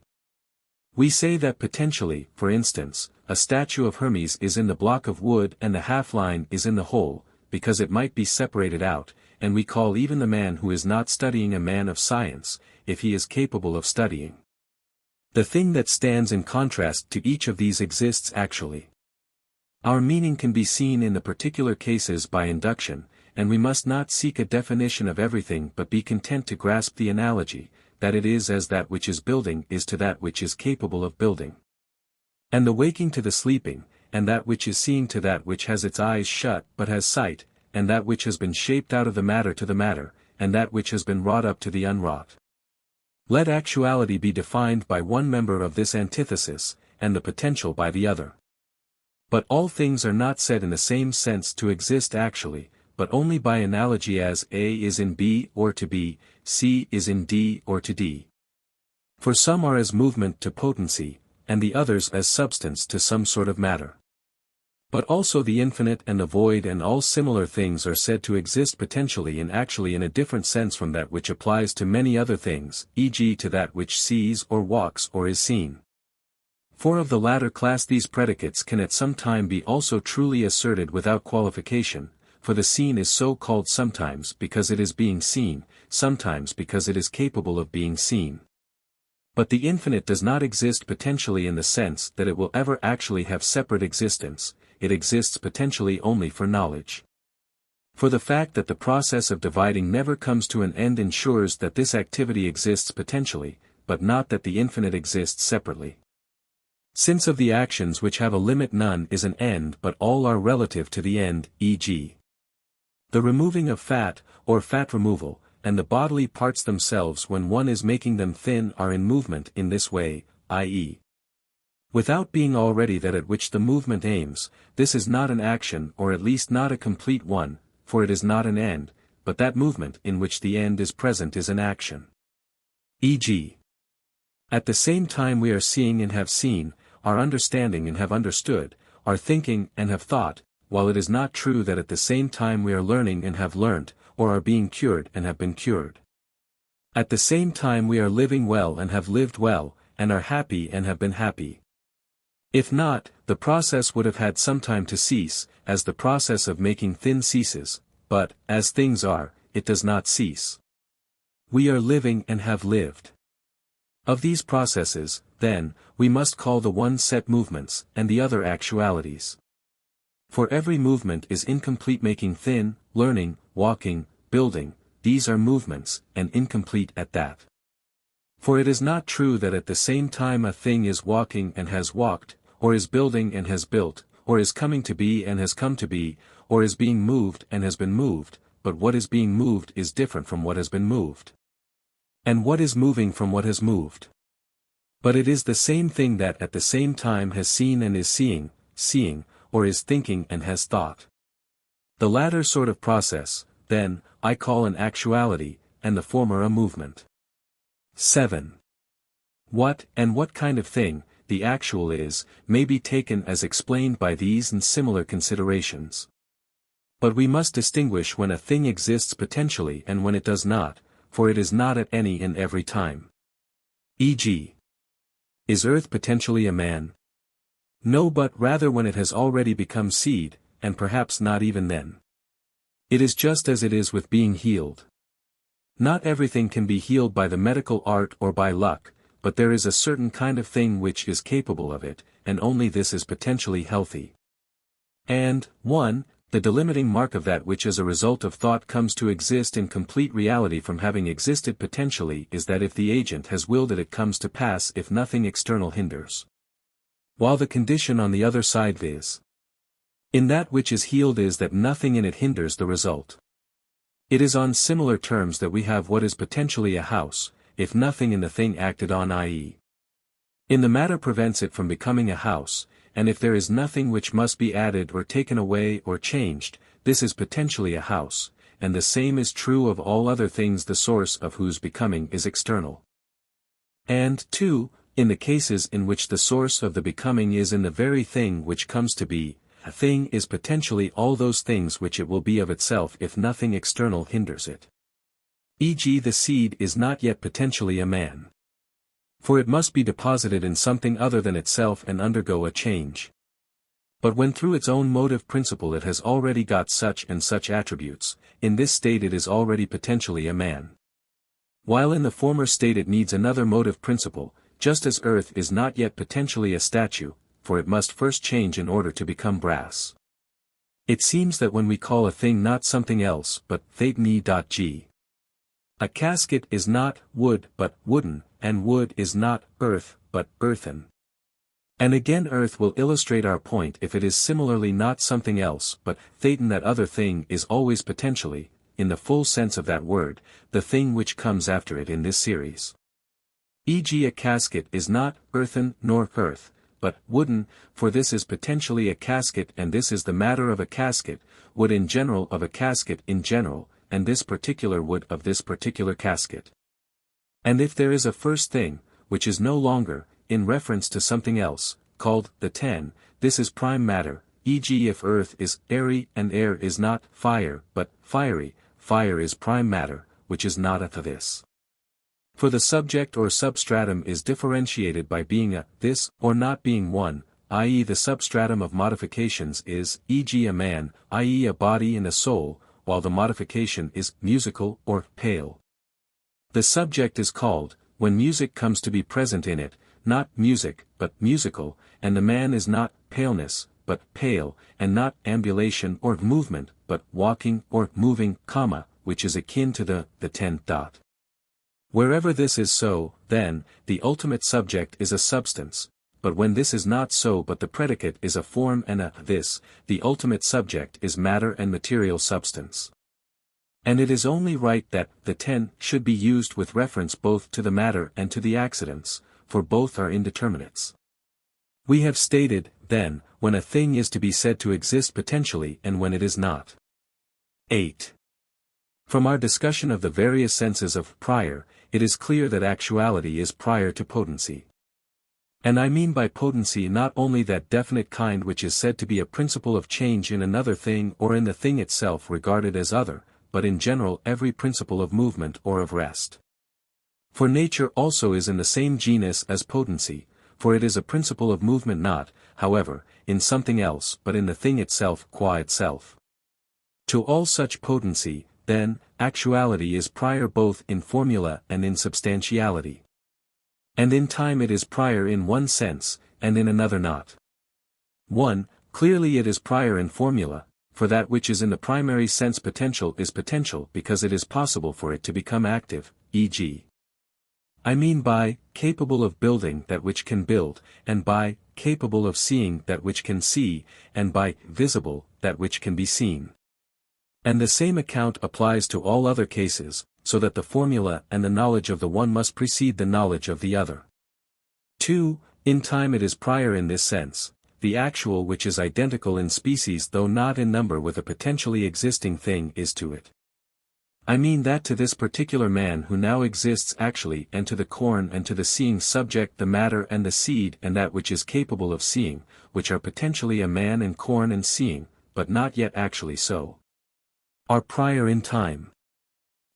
We say that potentially, for instance, a statue of Hermes is in the block of wood and the half-line is in the hole, because it might be separated out, and we call even the man who is not studying a man of science, if he is capable of studying. The thing that stands in contrast to each of these exists actually. Our meaning can be seen in the particular cases by induction, and we must not seek a definition of everything but be content to grasp the analogy, that it is as that which is building is to that which is capable of building. And the waking to the sleeping, and that which is seeing to that which has its eyes shut but has sight, and that which has been shaped out of the matter to the matter, and that which has been wrought up to the unwrought. Let actuality be defined by one member of this antithesis, and the potential by the other. But all things are not said in the same sense to exist actually, but only by analogy as A is in B or to B, C is in D or to D. For some are as movement to potency, and the others as substance to some sort of matter. But also the infinite and the void and all similar things are said to exist potentially and actually in a different sense from that which applies to many other things, e.g. to that which sees or walks or is seen. For of the latter class these predicates can at some time be also truly asserted without qualification, for the seen is so called sometimes because it is being seen, sometimes because it is capable of being seen. But the infinite does not exist potentially in the sense that it will ever actually have separate existence, it exists potentially only for knowledge. For the fact that the process of dividing never comes to an end ensures that this activity exists potentially, but not that the infinite exists separately. Since of the actions which have a limit none is an end but all are relative to the end, e.g. the removing of fat, or fat removal, and the bodily parts themselves when one is making them thin are in movement in this way, i.e. without being already that at which the movement aims, this is not an action or at least not a complete one, for it is not an end, but that movement in which the end is present is an action. E.g. at the same time we are seeing and have seen, are understanding and have understood, are thinking and have thought, while it is not true that at the same time we are learning and have learnt, or are being cured and have been cured. At the same time we are living well and have lived well, and are happy and have been happy. If not, the process would have had some time to cease, as the process of making thin ceases, but, as things are, it does not cease. We are living and have lived. Of these processes, then, we must call the one set movements, and the other actualities. For every movement is incomplete making thin, learning, walking, building, these are movements, and incomplete at that. For it is not true that at the same time a thing is walking and has walked, or is building and has built, or is coming to be and has come to be, or is being moved and has been moved, but what is being moved is different from what has been moved. And what is moving from what has moved. But it is the same thing that at the same time has seen and is seeing, or is thinking and has thought. The latter sort of process, then, I call an actuality, and the former a movement. 7. What kind of thing, the actual is, may be taken as explained by these and similar considerations. But we must distinguish when a thing exists potentially and when it does not, for it is not at any and every time. E.g. is earth potentially a man? No, but rather when it has already become seed, and perhaps not even then. It is just as it is with being healed. Not everything can be healed by the medical art or by luck, but there is a certain kind of thing which is capable of it, and only this is potentially healthy. And, 1, the delimiting mark of that which as a result of thought comes to exist in complete reality from having existed potentially is that if the agent has willed it comes to pass if nothing external hinders. While the condition on the other side is in that which is healed is that nothing in it hinders the result. It is on similar terms that we have what is potentially a house, if nothing in the thing acted on i.e. in the matter prevents it from becoming a house, and if there is nothing which must be added or taken away or changed, this is potentially a house, and the same is true of all other things the source of whose becoming is external. And 2, in the cases in which the source of the becoming is in the very thing which comes to be, a thing is potentially all those things which it will be of itself if nothing external hinders it. E.g. the seed is not yet potentially a man. For it must be deposited in something other than itself and undergo a change. But when through its own motive principle it has already got such and such attributes, in this state it is already potentially a man. While in the former state it needs another motive principle, just as earth is not yet potentially a statue, for it must first change in order to become brass. It seems that when we call a thing not something else but theitni.g. a casket is not wood but wooden, and wood is not earth but earthen. And again earth will illustrate our point if it is similarly not something else but thetan that other thing is always potentially, in the full sense of that word, the thing which comes after it in this series. E.g. a casket is not earthen nor earth, but wooden, for this is potentially a casket and this is the matter of a casket, wood in general of a casket in general, and this particular wood of this particular casket. And if there is a first thing, which is no longer, in reference to something else, called the ten, this is prime matter, e.g. if earth is airy and air is not fire but fiery, fire is prime matter, which is not a this. For the subject or substratum is differentiated by being a this or not being one, i.e. the substratum of modifications is, e.g. a man, i.e. a body and a soul, while the modification is musical or pale. The subject is called, when music comes to be present in it, not music but musical, and the man is not paleness, but pale, and not ambulation or movement, but walking or moving, which is akin to the tenth dot. Wherever this is so, then, the ultimate subject is a substance, but when this is not so but the predicate is a form and this, the ultimate subject is matter and material substance. And it is only right that the ten should be used with reference both to the matter and to the accidents, for both are indeterminates. We have stated, then, when a thing is to be said to exist potentially and when it is not. 8. From our discussion of the various senses of prior, it is clear that actuality is prior to potency. And I mean by potency not only that definite kind which is said to be a principle of change in another thing or in the thing itself regarded as other, but in general every principle of movement or of rest. For nature also is in the same genus as potency, for it is a principle of movement not, however, in something else but in the thing itself qua itself. To all such potency, then, actuality is prior both in formula and in substantiality. And in time it is prior in one sense, and in another not. 1. Clearly it is prior in formula, for that which is in the primary sense potential is potential because it is possible for it to become active, e.g. I mean by capable of building that which can build, and by capable of seeing that which can see, and by visible that which can be seen. And the same account applies to all other cases, so that the formula and the knowledge of the one must precede the knowledge of the other. 2. In time it is prior in this sense, the actual which is identical in species though not in number with a potentially existing thing is to it. I mean that to this particular man who now exists actually and to the corn and to the seeing subject the matter and the seed and that which is capable of seeing, which are potentially a man and corn and seeing, but not yet actually so, are prior in time.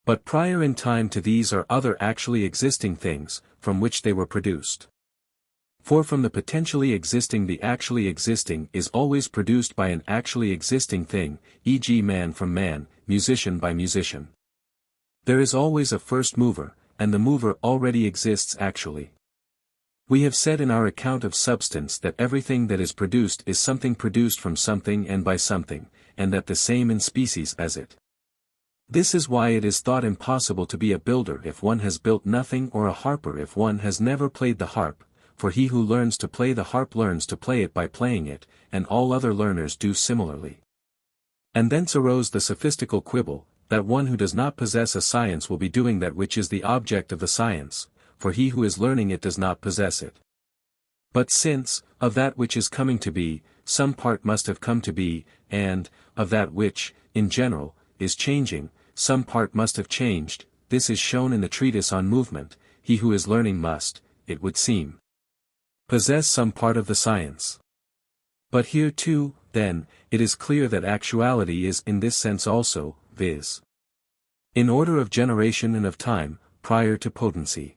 But prior in time to these are other actually existing things, from which they were produced. For from the potentially existing the actually existing is always produced by an actually existing thing, e.g. man from man, musician by musician. There is always a first mover, and the mover already exists actually. We have said in our account of substance that everything that is produced is something produced from something and by something, and that the same in species as it. This is why it is thought impossible to be a builder if one has built nothing or a harper if one has never played the harp, for he who learns to play the harp learns to play it by playing it, and all other learners do similarly. And thence arose the sophistical quibble, that one who does not possess a science will be doing that which is the object of the science, for he who is learning it does not possess it. But since, of that which is coming to be, some part must have come to be, and, of that which, in general, is changing, some part must have changed, this is shown in the treatise on movement, he who is learning must, it would seem, possess some part of the science. But here too, then, it is clear that actuality is in this sense also, viz. in order of generation and of time, prior to potency.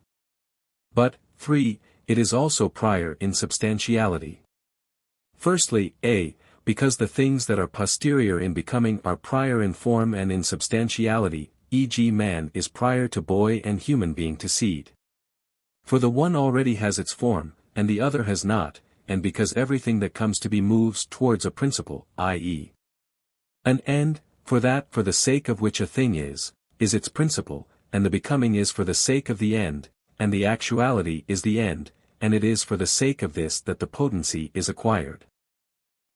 But, 3, it is also prior in substantiality. Firstly, a. Because the things that are posterior in becoming are prior in form and in substantiality, e.g. man is prior to boy and human being to seed. For the one already has its form, and the other has not, and because everything that comes to be moves towards a principle, i.e. an end, for the sake of which a thing is its principle, and the becoming is for the sake of the end, and the actuality is the end, and it is for the sake of this that the potency is acquired.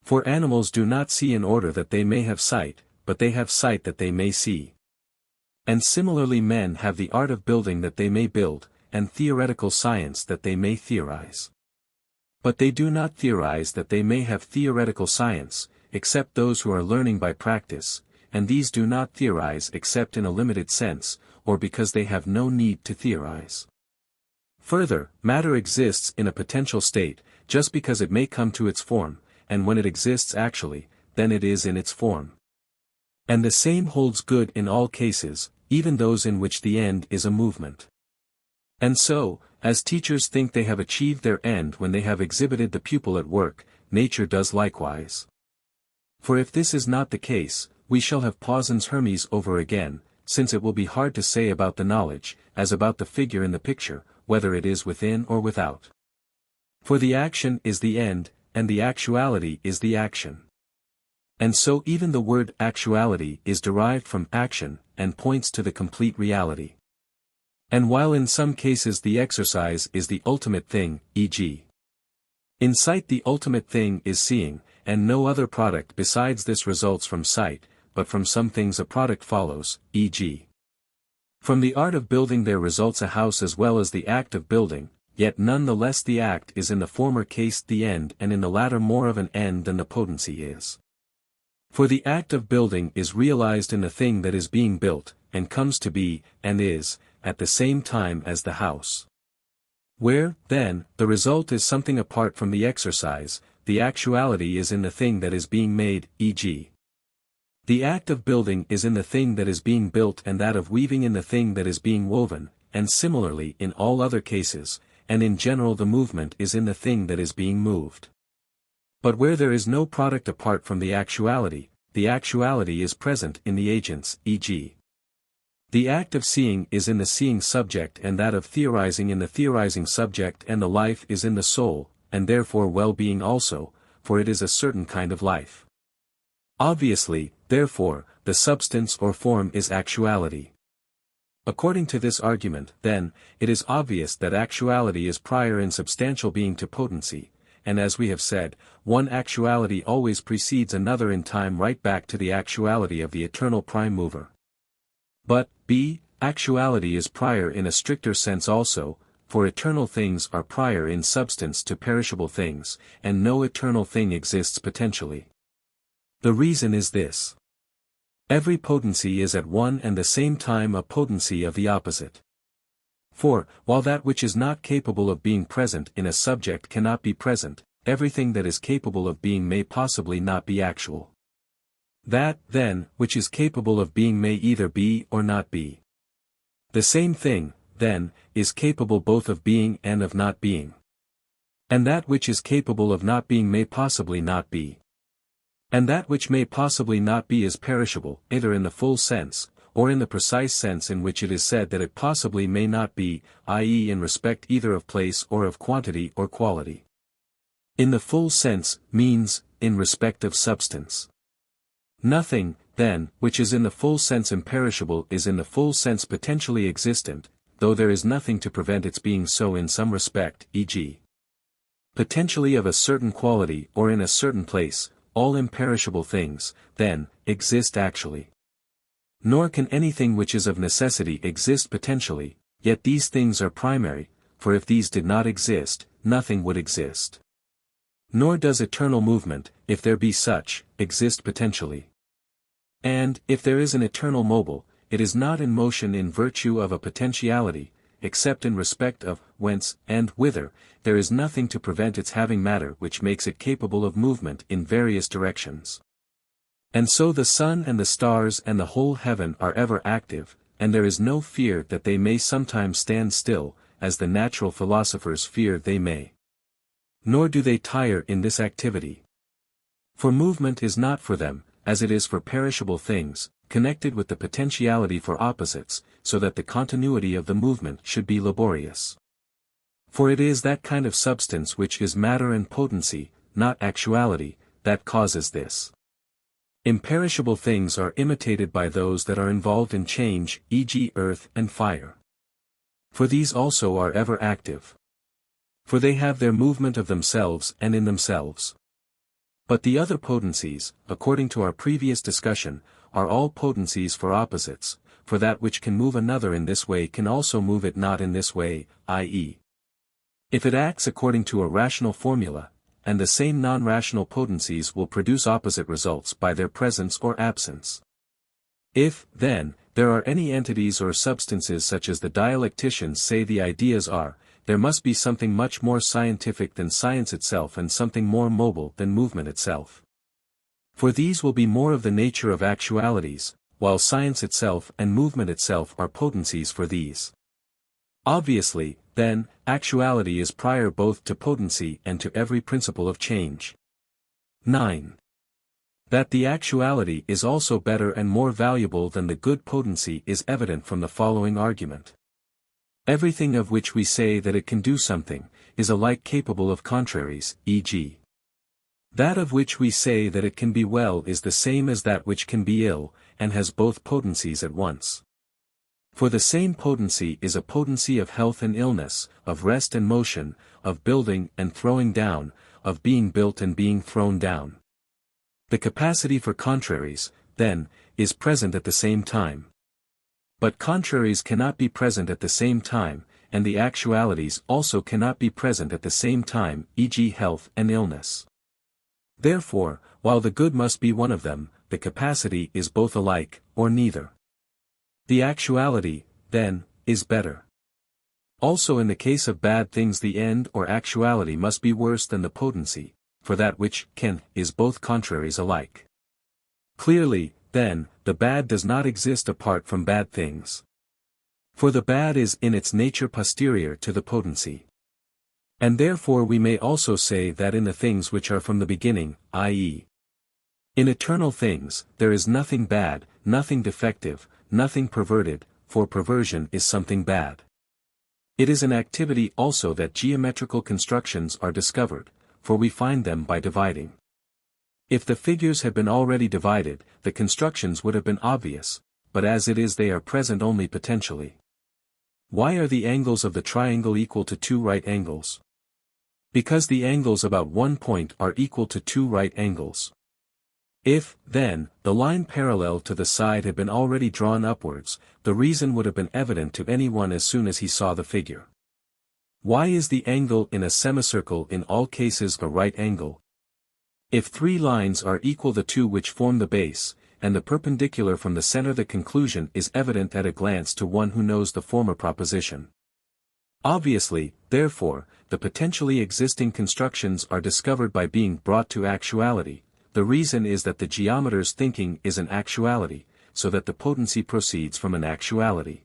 For animals do not see in order that they may have sight, but they have sight that they may see. And similarly men have the art of building that they may build, and theoretical science that they may theorize. But they do not theorize that they may have theoretical science, except those who are learning by practice, and these do not theorize except in a limited sense, or because they have no need to theorize. Further, matter exists in a potential state, just because it may come to its form, and when it exists actually, then it is in its form. And the same holds good in all cases, even those in which the end is a movement. And so, as teachers think they have achieved their end when they have exhibited the pupil at work, nature does likewise. For if this is not the case, we shall have Pauson's Hermes over again, since it will be hard to say about the knowledge, as about the figure in the picture, whether it is within or without. For the action is the end, and the actuality is the action. And so even the word actuality is derived from action, and points to the complete reality. And while in some cases the exercise is the ultimate thing, e.g. in sight the ultimate thing is seeing, and no other product besides this results from sight, but from some things a product follows, e.g. from the art of building there results a house as well as the act of building, yet none the less the act is in the former case the end and in the latter more of an end than the potency is. For the act of building is realized in the thing that is being built, and comes to be, and is, at the same time as the house. Where, then, the result is something apart from the exercise, the actuality is in the thing that is being made, e.g. the act of building is in the thing that is being built and that of weaving in the thing that is being woven, and similarly in all other cases, and in general the movement is in the thing that is being moved. But where there is no product apart from the actuality is present in the agents, e.g. the act of seeing is in the seeing subject and that of theorizing in the theorizing subject and the life is in the soul, and therefore well-being also, for it is a certain kind of life. Obviously, therefore, the substance or form is actuality. According to this argument, then, it is obvious that actuality is prior in substantial being to potency, and as we have said, one actuality always precedes another in time right back to the actuality of the eternal prime mover. But, b. actuality is prior in a stricter sense also, for eternal things are prior in substance to perishable things, and no eternal thing exists potentially. The reason is this. Every potency is at one and the same time a potency of the opposite. For, while that which is not capable of being present in a subject cannot be present, everything that is capable of being may possibly not be actual. That, then, which is capable of being may either be or not be. The same thing, then, is capable both of being and of not being. And that which is capable of not being may possibly not be. And that which may possibly not be is perishable, either in the full sense, or in the precise sense in which it is said that it possibly may not be, i.e. in respect either of place or of quantity or quality. In the full sense, means, in respect of substance. Nothing, then, which is in the full sense imperishable is in the full sense potentially existent, though there is nothing to prevent its being so in some respect, e.g. potentially of a certain quality or in a certain place. All imperishable things, then, exist actually. Nor can anything which is of necessity exist potentially, yet these things are primary, for if these did not exist, nothing would exist. Nor does eternal movement, if there be such, exist potentially. And, if there is an eternal mobile, it is not in motion in virtue of a potentiality, except in respect of whence and whither. There is nothing to prevent its having matter which makes it capable of movement in various directions. And so the sun and the stars and the whole heaven are ever active, and there is no fear that they may sometimes stand still, as the natural philosophers fear they may. Nor do they tire in this activity. For movement is not for them, as it is for perishable things, connected with the potentiality for opposites, so that the continuity of the movement should be laborious. For it is that kind of substance which is matter and potency, not actuality, that causes this. Imperishable things are imitated by those that are involved in change, e.g. earth and fire. For these also are ever active. For they have their movement of themselves and in themselves. But the other potencies, according to our previous discussion, are all potencies for opposites, for that which can move another in this way can also move it not in this way, i.e. if it acts according to a rational formula, and the same non-rational potencies will produce opposite results by their presence or absence. If, then, there are any entities or substances such as the dialecticians say the ideas are, there must be something much more scientific than science itself and something more mobile than movement itself. For these will be more of the nature of actualities, while science itself and movement itself are potencies for these. Obviously, then, actuality is prior both to potency and to every principle of change. 9. That the actuality is also better and more valuable than the good potency is evident from the following argument. Everything of which we say that it can do something, is alike capable of contraries, e.g. That of which we say that it can be well is the same as that which can be ill, and has both potencies at once. For the same potency is a potency of health and illness, of rest and motion, of building and throwing down, of being built and being thrown down. The capacity for contraries, then, is present at the same time. But contraries cannot be present at the same time, and the actualities also cannot be present at the same time, e.g. health and illness. Therefore, while the good must be one of them, the capacity is both alike, or neither. The actuality, then, is better. Also in the case of bad things the end or actuality must be worse than the potency, for that which can is both contraries alike. Clearly, then, the bad does not exist apart from bad things. For the bad is in its nature posterior to the potency. And therefore we may also say that in the things which are from the beginning, i.e. in eternal things, there is nothing bad, nothing defective, nothing perverted, for perversion is something bad. It is an activity also that geometrical constructions are discovered, for we find them by dividing. If the figures had been already divided, the constructions would have been obvious, but as it is they are present only potentially. Why are the angles of the triangle equal to 2 right angles? Because the angles about one point are equal to 2 right angles. If, then, the line parallel to the side had been already drawn upwards, the reason would have been evident to anyone as soon as he saw the figure. Why is the angle in a semicircle in all cases a right angle? If 3 lines are equal the 2 which form the base, and the perpendicular from the center, the conclusion is evident at a glance to one who knows the former proposition. Obviously, therefore, the potentially existing constructions are discovered by being brought to actuality. The reason is that the geometer's thinking is an actuality, so that the potency proceeds from an actuality.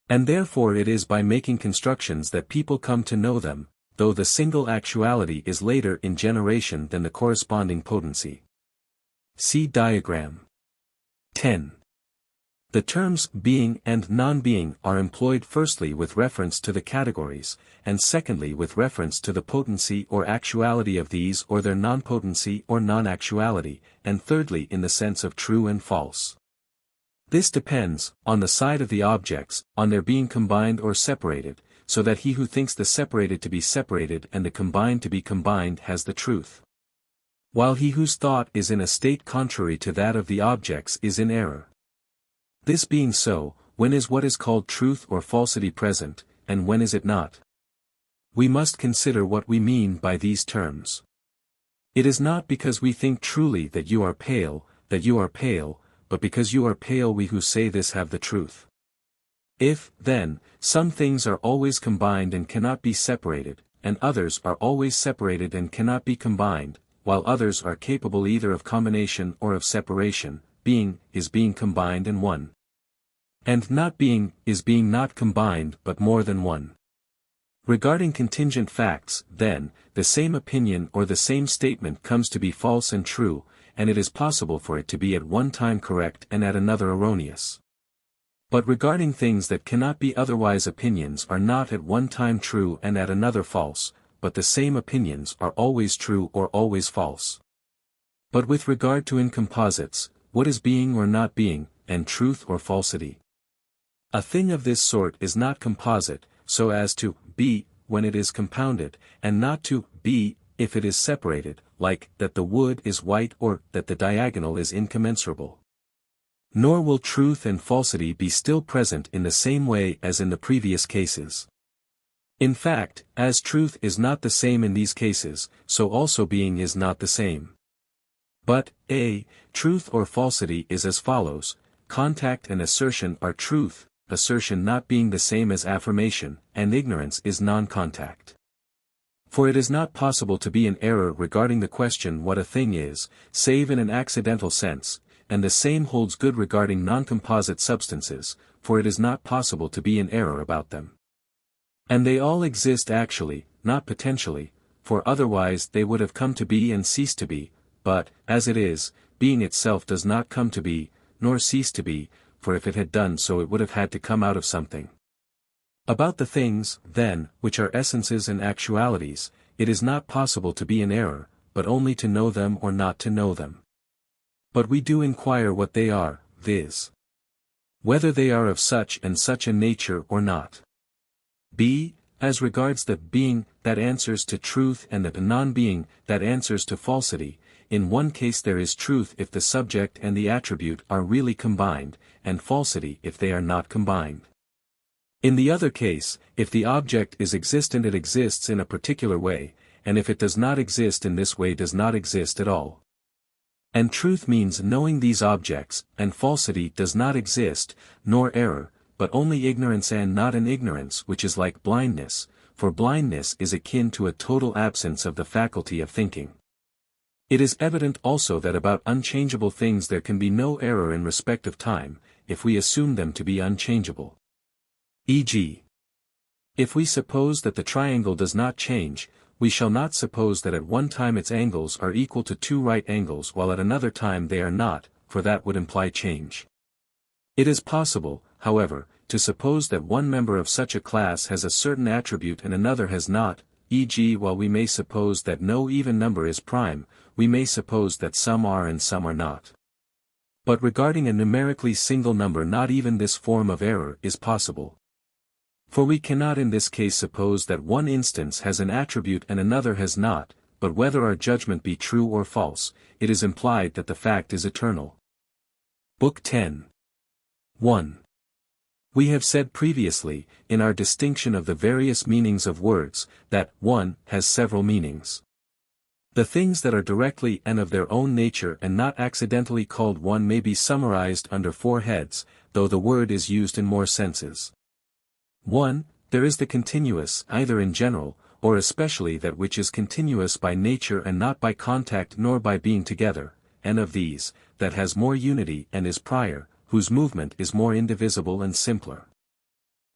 And therefore it is by making constructions that people come to know them, though the single actuality is later in generation than the corresponding potency. See diagram. 10. The terms being and non-being are employed firstly with reference to the categories, and secondly with reference to the potency or actuality of these or their non-potency or non-actuality, and thirdly in the sense of true and false. This depends, on the side of the objects, on their being combined or separated, so that he who thinks the separated to be separated and the combined to be combined has the truth, while he whose thought is in a state contrary to that of the objects is in error. This being so, when is what is called truth or falsity present, and when is it not? We must consider what we mean by these terms. It is not because we think truly that you are pale, but because you are pale we who say this have the truth. If, then, some things are always combined and cannot be separated, and others are always separated and cannot be combined, while others are capable either of combination or of separation, being is being combined and one. And not being is being not combined but more than one. Regarding contingent facts, then, the same opinion or the same statement comes to be false and true, and it is possible for it to be at one time correct and at another erroneous. But regarding things that cannot be otherwise, opinions are not at one time true and at another false, but the same opinions are always true or always false. But with regard to incomposites, what is being or not being, and truth or falsity? A thing of this sort is not composite, so as to be, when it is compounded, and not to be, if it is separated, like that the wood is white or that the diagonal is incommensurable. Nor will truth and falsity be still present in the same way as in the previous cases. In fact, as truth is not the same in these cases, so also being is not the same. But, a, truth or falsity is as follows: contact and assertion are truth, assertion not being the same as affirmation, and ignorance is non-contact. For it is not possible to be in error regarding the question what a thing is, save in an accidental sense, and the same holds good regarding non-composite substances, for it is not possible to be in error about them. And they all exist actually, not potentially, for otherwise they would have come to be and ceased to be, but, as it is, being itself does not come to be, nor cease to be, for if it had done so it would have had to come out of something. About the things, then, which are essences and actualities, it is not possible to be in error, but only to know them or not to know them. But we do inquire what they are, viz. whether they are of such and such a nature or not. b. As regards the being that answers to truth and the non-being that answers to falsity, in one case there is truth if the subject and the attribute are really combined, and falsity if they are not combined. In the other case, if the object is existent it exists in a particular way, and if it does not exist in this way does not exist at all. And truth means knowing these objects, and falsity does not exist, nor error, but only ignorance and not an ignorance which is like blindness, for blindness is akin to a total absence of the faculty of thinking. It is evident also that about unchangeable things there can be no error in respect of time, if we assume them to be unchangeable. E.g., if we suppose that the triangle does not change, we shall not suppose that at one time its angles are equal to two right angles while at another time they are not, for that would imply change. It is possible, however, to suppose that one member of such a class has a certain attribute and another has not, e.g. while we may suppose that no even number is prime, we may suppose that some are and some are not. But regarding a numerically single number not even this form of error is possible. For we cannot in this case suppose that one instance has an attribute and another has not, but whether our judgment be true or false, it is implied that the fact is eternal. Book 10. 1. We have said previously, in our distinction of the various meanings of words, that 1 has several meanings. The things that are directly and of their own nature and not accidentally called one may be summarized under 4 heads, though the word is used in more senses. 1. There is the continuous, either in general, or especially that which is continuous by nature and not by contact nor by being together, and of these, that has more unity and is prior, whose movement is more indivisible and simpler.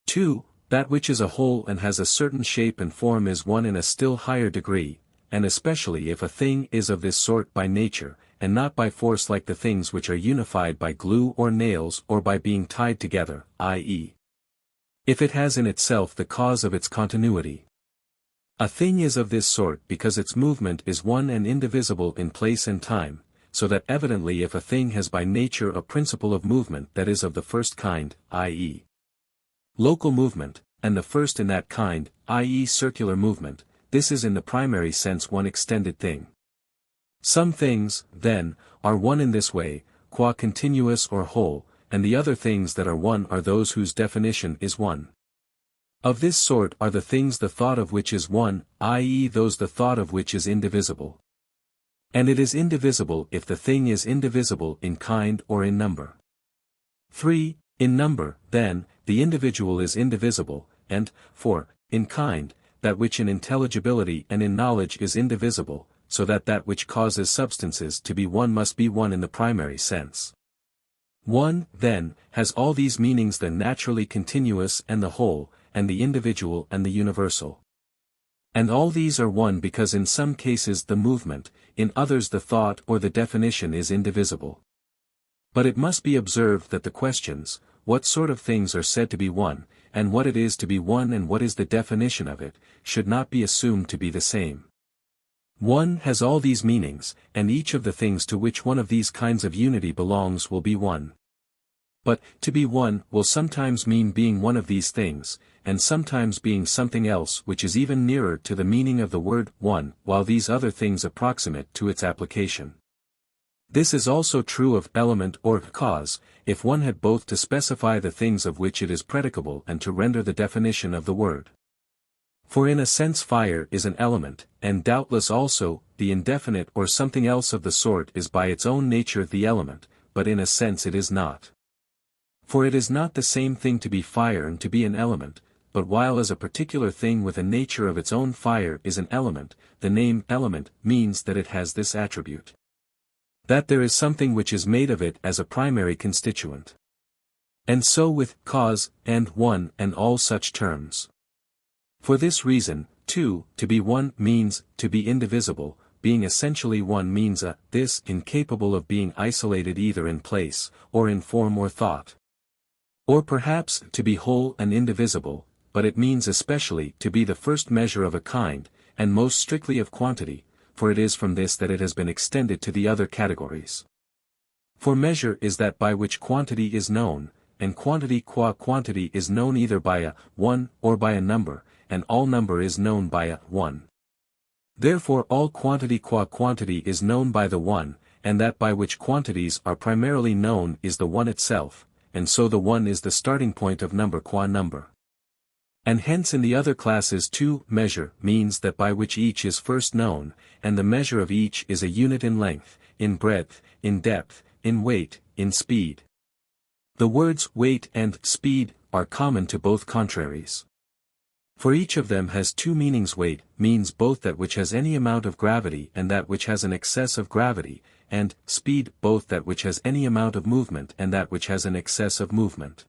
2. That which is a whole and has a certain shape and form is one in a still higher degree, and especially if a thing is of this sort by nature, and not by force like the things which are unified by glue or nails or by being tied together, i.e. if it has in itself the cause of its continuity. A thing is of this sort because its movement is one and indivisible in place and time, so that evidently if a thing has by nature a principle of movement that is of the first kind, i.e. local movement, and the first in that kind, i.e. circular movement, this is in the primary sense one extended thing. Some things, then, are one in this way, qua continuous or whole, and the other things that are one are those whose definition is one. Of this sort are the things the thought of which is one, i.e. those the thought of which is indivisible. And it is indivisible if the thing is indivisible in kind or in number. 3. In number, then, the individual is indivisible, and, 4. In kind, that which in intelligibility and in knowledge is indivisible, so that that which causes substances to be one must be one in the primary sense. 1, then, has all these meanings: the naturally continuous and the whole, and the individual and the universal. And all these are one because in some cases the movement, in others the thought or the definition is indivisible. But it must be observed that the questions, what sort of things are said to be one, and what it is to be one and what is the definition of it, should not be assumed to be the same. 1 has all these meanings, and each of the things to which one of these kinds of unity belongs will be one. But, to be one will sometimes mean being one of these things, and sometimes being something else which is even nearer to the meaning of the word one, while these other things approximate to its application. This is also true of element or cause, if one had both to specify the things of which it is predicable and to render the definition of the word. For in a sense fire is an element, and doubtless also, the indefinite or something else of the sort is by its own nature the element, but in a sense it is not. For it is not the same thing to be fire and to be an element, but while as a particular thing with a nature of its own fire is an element, the name element means that it has this attribute. That there is something which is made of it as a primary constituent. And so with cause, and one, and all such terms. For this reason, too, to be one means to be indivisible, being essentially one means this incapable of being isolated either in place, or in form or thought. Or perhaps to be whole and indivisible, but it means especially to be the first measure of a kind, and most strictly of quantity, for it is from this that it has been extended to the other categories. For measure is that by which quantity is known, and quantity qua quantity is known either by a 1 or by a number, and all number is known by a 1. Therefore all quantity qua quantity is known by the 1, and that by which quantities are primarily known is the 1 itself, and so the 1 is the starting point of number qua number. And hence in the other classes too, measure means that by which each is first known, and the measure of each is a unit in length, in breadth, in depth, in weight, in speed. The words weight and speed are common to both contraries. For each of them has two meanings. Weight means both that which has any amount of gravity and that which has an excess of gravity, and speed both that which has any amount of movement and that which has an excess of movement.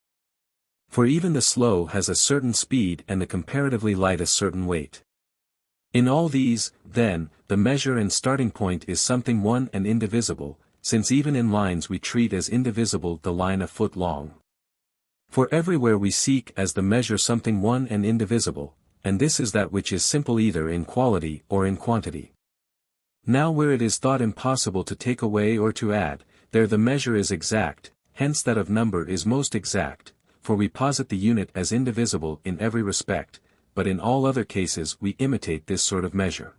For even the slow has a certain speed and the comparatively light a certain weight. In all these, then, the measure and starting point is something one and indivisible, since even in lines we treat as indivisible the line a foot long. For everywhere we seek as the measure something one and indivisible, and this is that which is simple either in quality or in quantity. Now where it is thought impossible to take away or to add, there the measure is exact, hence that of number is most exact, for we posit the unit as indivisible in every respect, but in all other cases we imitate this sort of measure.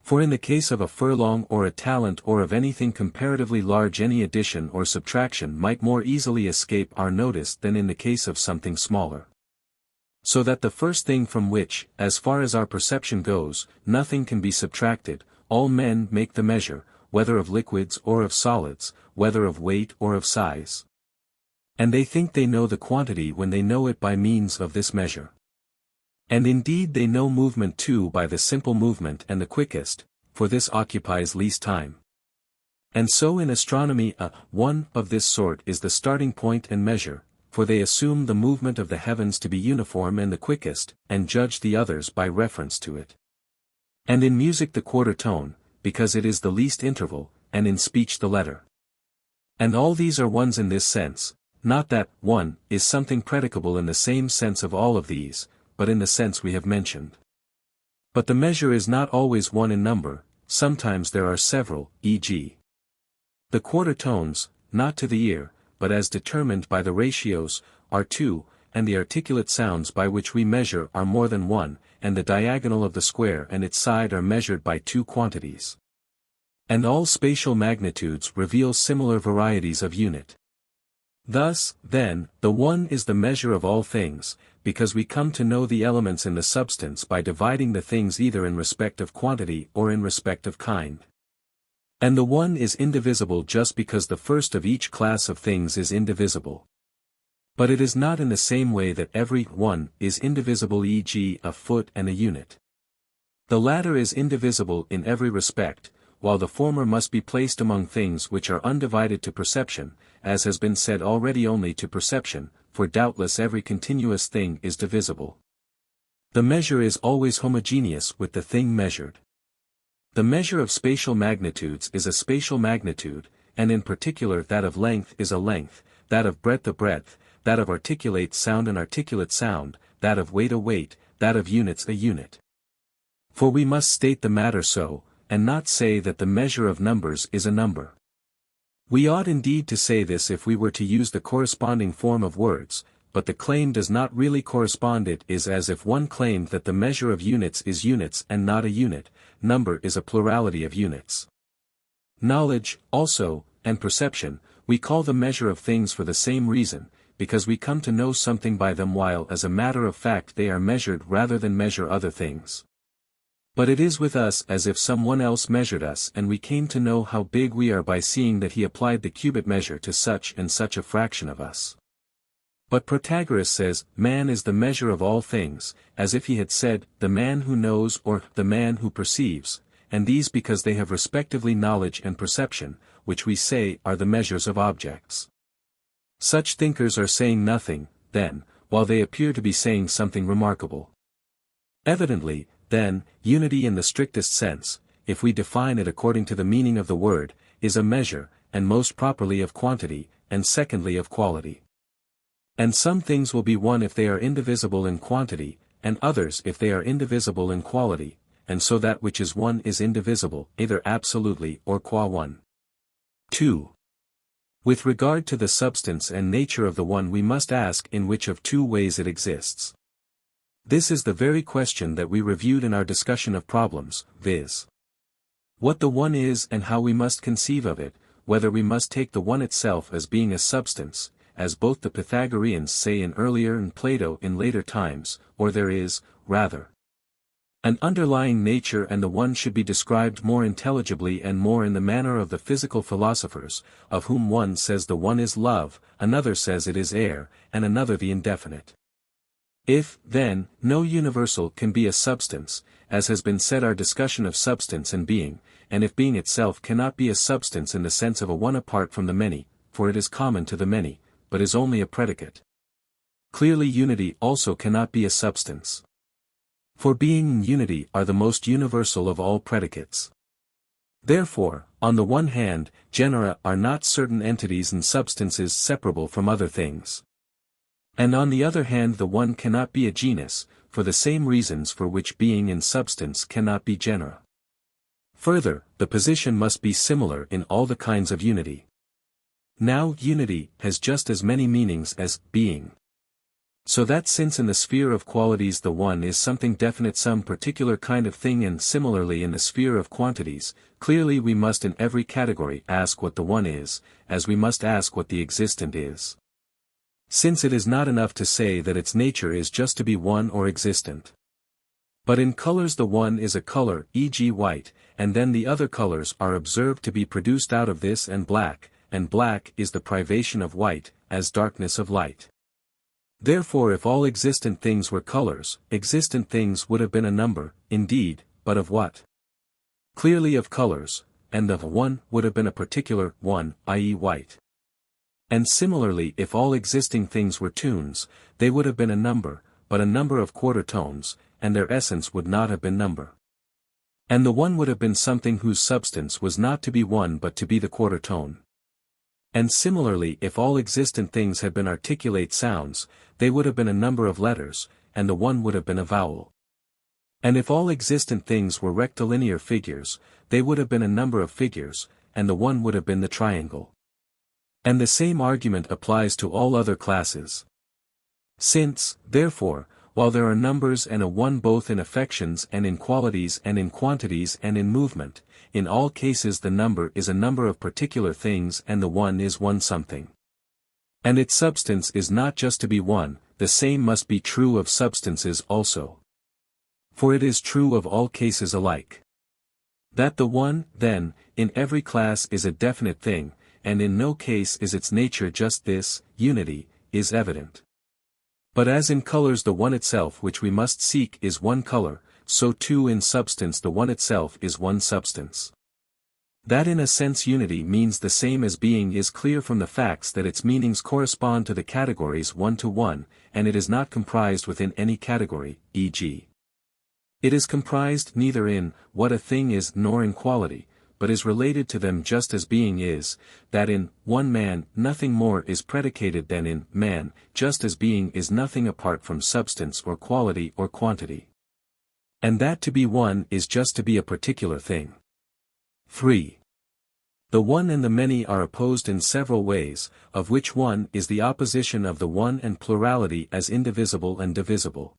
For in the case of a furlong or a talent or of anything comparatively large any addition or subtraction might more easily escape our notice than in the case of something smaller. So that the first thing from which, as far as our perception goes, nothing can be subtracted, all men make the measure, whether of liquids or of solids, whether of weight or of size. And they think they know the quantity when they know it by means of this measure. And indeed they know movement too by the simple movement and the quickest, for this occupies least time. And so in astronomy one of this sort is the starting point and measure, for they assume the movement of the heavens to be uniform and the quickest, and judge the others by reference to it. And in music the quarter tone, because it is the least interval, and in speech the letter. And all these are ones in this sense, not that one is something predicable in the same sense of all of these, but in the sense we have mentioned. But the measure is not always one in number, sometimes there are several, e.g. the quarter tones, not to the ear, but as determined by the ratios, are two, and the articulate sounds by which we measure are more than one, and the diagonal of the square and its side are measured by two quantities. And all spatial magnitudes reveal similar varieties of unit. Thus, then, the one is the measure of all things, because we come to know the elements in the substance by dividing the things either in respect of quantity or in respect of kind. And the one is indivisible just because the first of each class of things is indivisible. But it is not in the same way that every one is indivisible, e.g. a foot and a unit. The latter is indivisible in every respect, while the former must be placed among things which are undivided to perception, as has been said already only to perception, for doubtless every continuous thing is divisible. The measure is always homogeneous with the thing measured. The measure of spatial magnitudes is a spatial magnitude, and in particular that of length is a length, that of breadth a breadth, that of articulate sound an articulate sound, that of weight a weight, that of units a unit. For we must state the matter so, and not say that the measure of numbers is a number. We ought indeed to say this if we were to use the corresponding form of words, but the claim does not really correspond. It is as if one claimed that the measure of units is units and not a unit, number is a plurality of units. Knowledge, also, and perception, we call the measure of things for the same reason, because we come to know something by them while as a matter of fact they are measured rather than measure other things. But it is with us as if someone else measured us and we came to know how big we are by seeing that he applied the cubit measure to such and such a fraction of us. But Protagoras says, man is the measure of all things, as if he had said, the man who knows or the man who perceives, and these because they have respectively knowledge and perception, which we say are the measures of objects. Such thinkers are saying nothing, then, while they appear to be saying something remarkable. Evidently, then, unity in the strictest sense, if we define it according to the meaning of the word, is a measure, and most properly of quantity, and secondly of quality. And some things will be one if they are indivisible in quantity, and others if they are indivisible in quality, and so that which is one is indivisible, either absolutely or qua one. 2. With regard to the substance and nature of the one, we must ask in which of two ways it exists. This is the very question that we reviewed in our discussion of problems, viz. What the one is and how we must conceive of it, whether we must take the one itself as being a substance, as both the Pythagoreans say in earlier and Plato in later times, or there is, rather, an underlying nature, and the one should be described more intelligibly and more in the manner of the physical philosophers, of whom one says the one is love, another says it is air, and another the indefinite. If, then, no universal can be a substance, as has been said, our discussion of substance and being, and if being itself cannot be a substance in the sense of a one apart from the many, for it is common to the many, but is only a predicate. Clearly unity also cannot be a substance. For being and unity are the most universal of all predicates. Therefore, on the one hand, genera are not certain entities and substances separable from other things. And on the other hand, the one cannot be a genus, for the same reasons for which being and substance cannot be genera. Further, the position must be similar in all the kinds of unity. Now, unity has just as many meanings as being. So that since in the sphere of qualities the one is something definite, some particular kind of thing, and similarly in the sphere of quantities, clearly we must in every category ask what the one is, as we must ask what the existent is. Since it is not enough to say that its nature is just to be one or existent. But in colors the one is a color, e.g. white, and then the other colors are observed to be produced out of this, and black is the privation of white, as darkness of light. Therefore if all existent things were colors, existent things would have been a number, indeed, but of what? Clearly of colors, and the one would have been a particular one, i.e. white. And similarly if all existing things were tunes, they would have been a number, but a number of quarter tones, and their essence would not have been number. And the one would have been something whose substance was not to be one but to be the quarter tone. And similarly if all existent things had been articulate sounds, they would have been a number of letters, and the one would have been a vowel. And if all existent things were rectilinear figures, they would have been a number of figures, and the one would have been the triangle. And the same argument applies to all other classes. Since, therefore, while there are numbers and a one both in affections and in qualities and in quantities and in movement, in all cases the number is a number of particular things and the one is one something. And its substance is not just to be one, the same must be true of substances also. For it is true of all cases alike. That the one, then, in every class is a definite thing, and in no case is its nature just this, unity, is evident. But as in colors the one itself which we must seek is one color, so too in substance the one itself is one substance. That in a sense unity means the same as being is clear from the facts that its meanings correspond to the categories one to one, and it is not comprised within any category, e.g. it is comprised neither in what a thing is nor in quality, but is related to them just as being is, that in one man nothing more is predicated than in man, just as being is nothing apart from substance or quality or quantity. And that to be one is just to be a particular thing. 3. The one and the many are opposed in several ways, of which one is the opposition of the one and plurality as indivisible and divisible.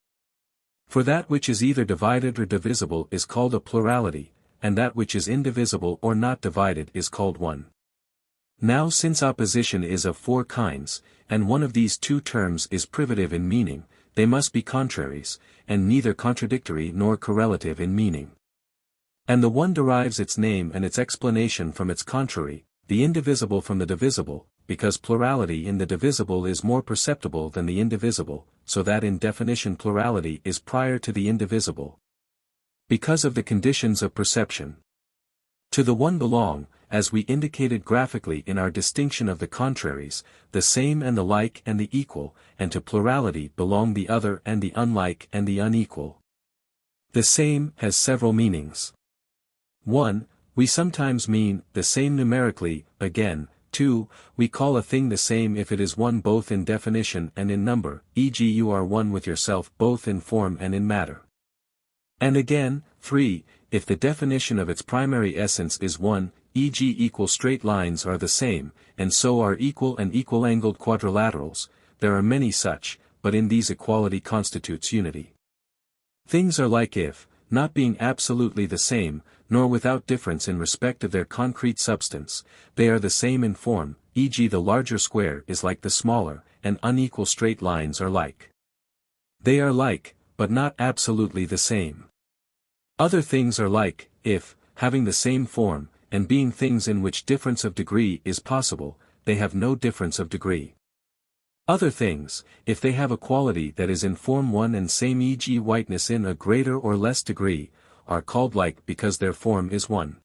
For that which is either divided or divisible is called a plurality, and that which is indivisible or not divided is called one. Now since opposition is of four kinds, and one of these two terms is privative in meaning, they must be contraries, and neither contradictory nor correlative in meaning. And the one derives its name and its explanation from its contrary, the indivisible from the divisible, because plurality in the divisible is more perceptible than the indivisible, so that in definition plurality is prior to the indivisible. Because of the conditions of perception. To the one belong, as we indicated graphically in our distinction of the contraries, the same and the like and the equal, and to plurality belong the other and the unlike and the unequal. The same has several meanings. 1. We sometimes mean the same numerically, again. 2. We call a thing the same if it is one both in definition and in number, e.g. you are one with yourself both in form and in matter. And again, 3, if the definition of its primary essence is 1, e.g. equal straight lines are the same, and so are equal and equal-angled quadrilaterals, there are many such, but in these equality constitutes unity. Things are like if, not being absolutely the same, nor without difference in respect of their concrete substance, they are the same in form, e.g. the larger square is like the smaller, and unequal straight lines are like. They are like, but not absolutely the same. Other things are like, if, having the same form, and being things in which difference of degree is possible, they have no difference of degree. Other things, if they have a quality that is in form one and same, e.g. whiteness in a greater or less degree, are called like because their form is one.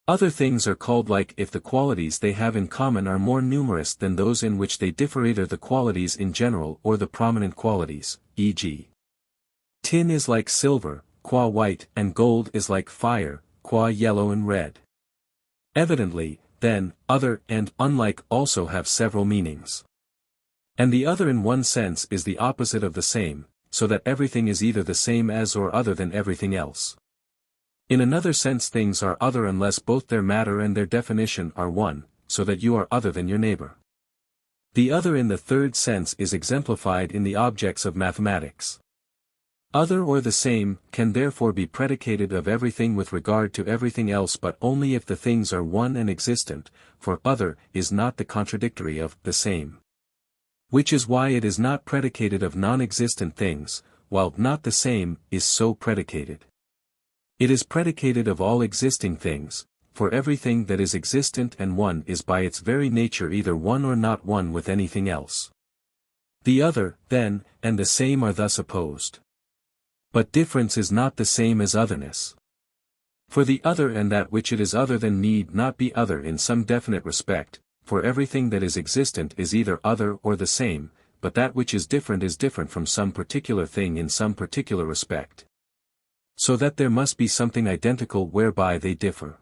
Other things are called like if the qualities they have in common are more numerous than those in which they differ, either the qualities in general or the prominent qualities, e.g. tin is like silver, qua white, and gold is like fire, qua yellow and red. Evidently, then, other and unlike also have several meanings. And the other in one sense is the opposite of the same, so that everything is either the same as or other than everything else. In another sense things are other unless both their matter and their definition are one, so that you are other than your neighbor. The other in the third sense is exemplified in the objects of mathematics. Other or the same can therefore be predicated of everything with regard to everything else, but only if the things are one and existent, for other is not the contradictory of the same. Which is why it is not predicated of non-existent things, while not the same is so predicated. It is predicated of all existing things, for everything that is existent and one is by its very nature either one or not one with anything else. The other, then, and the same are thus opposed. But difference is not the same as otherness. For the other and that which it is other than need not be other in some definite respect, for everything that is existent is either other or the same, but that which is different from some particular thing in some particular respect. So that there must be something identical whereby they differ.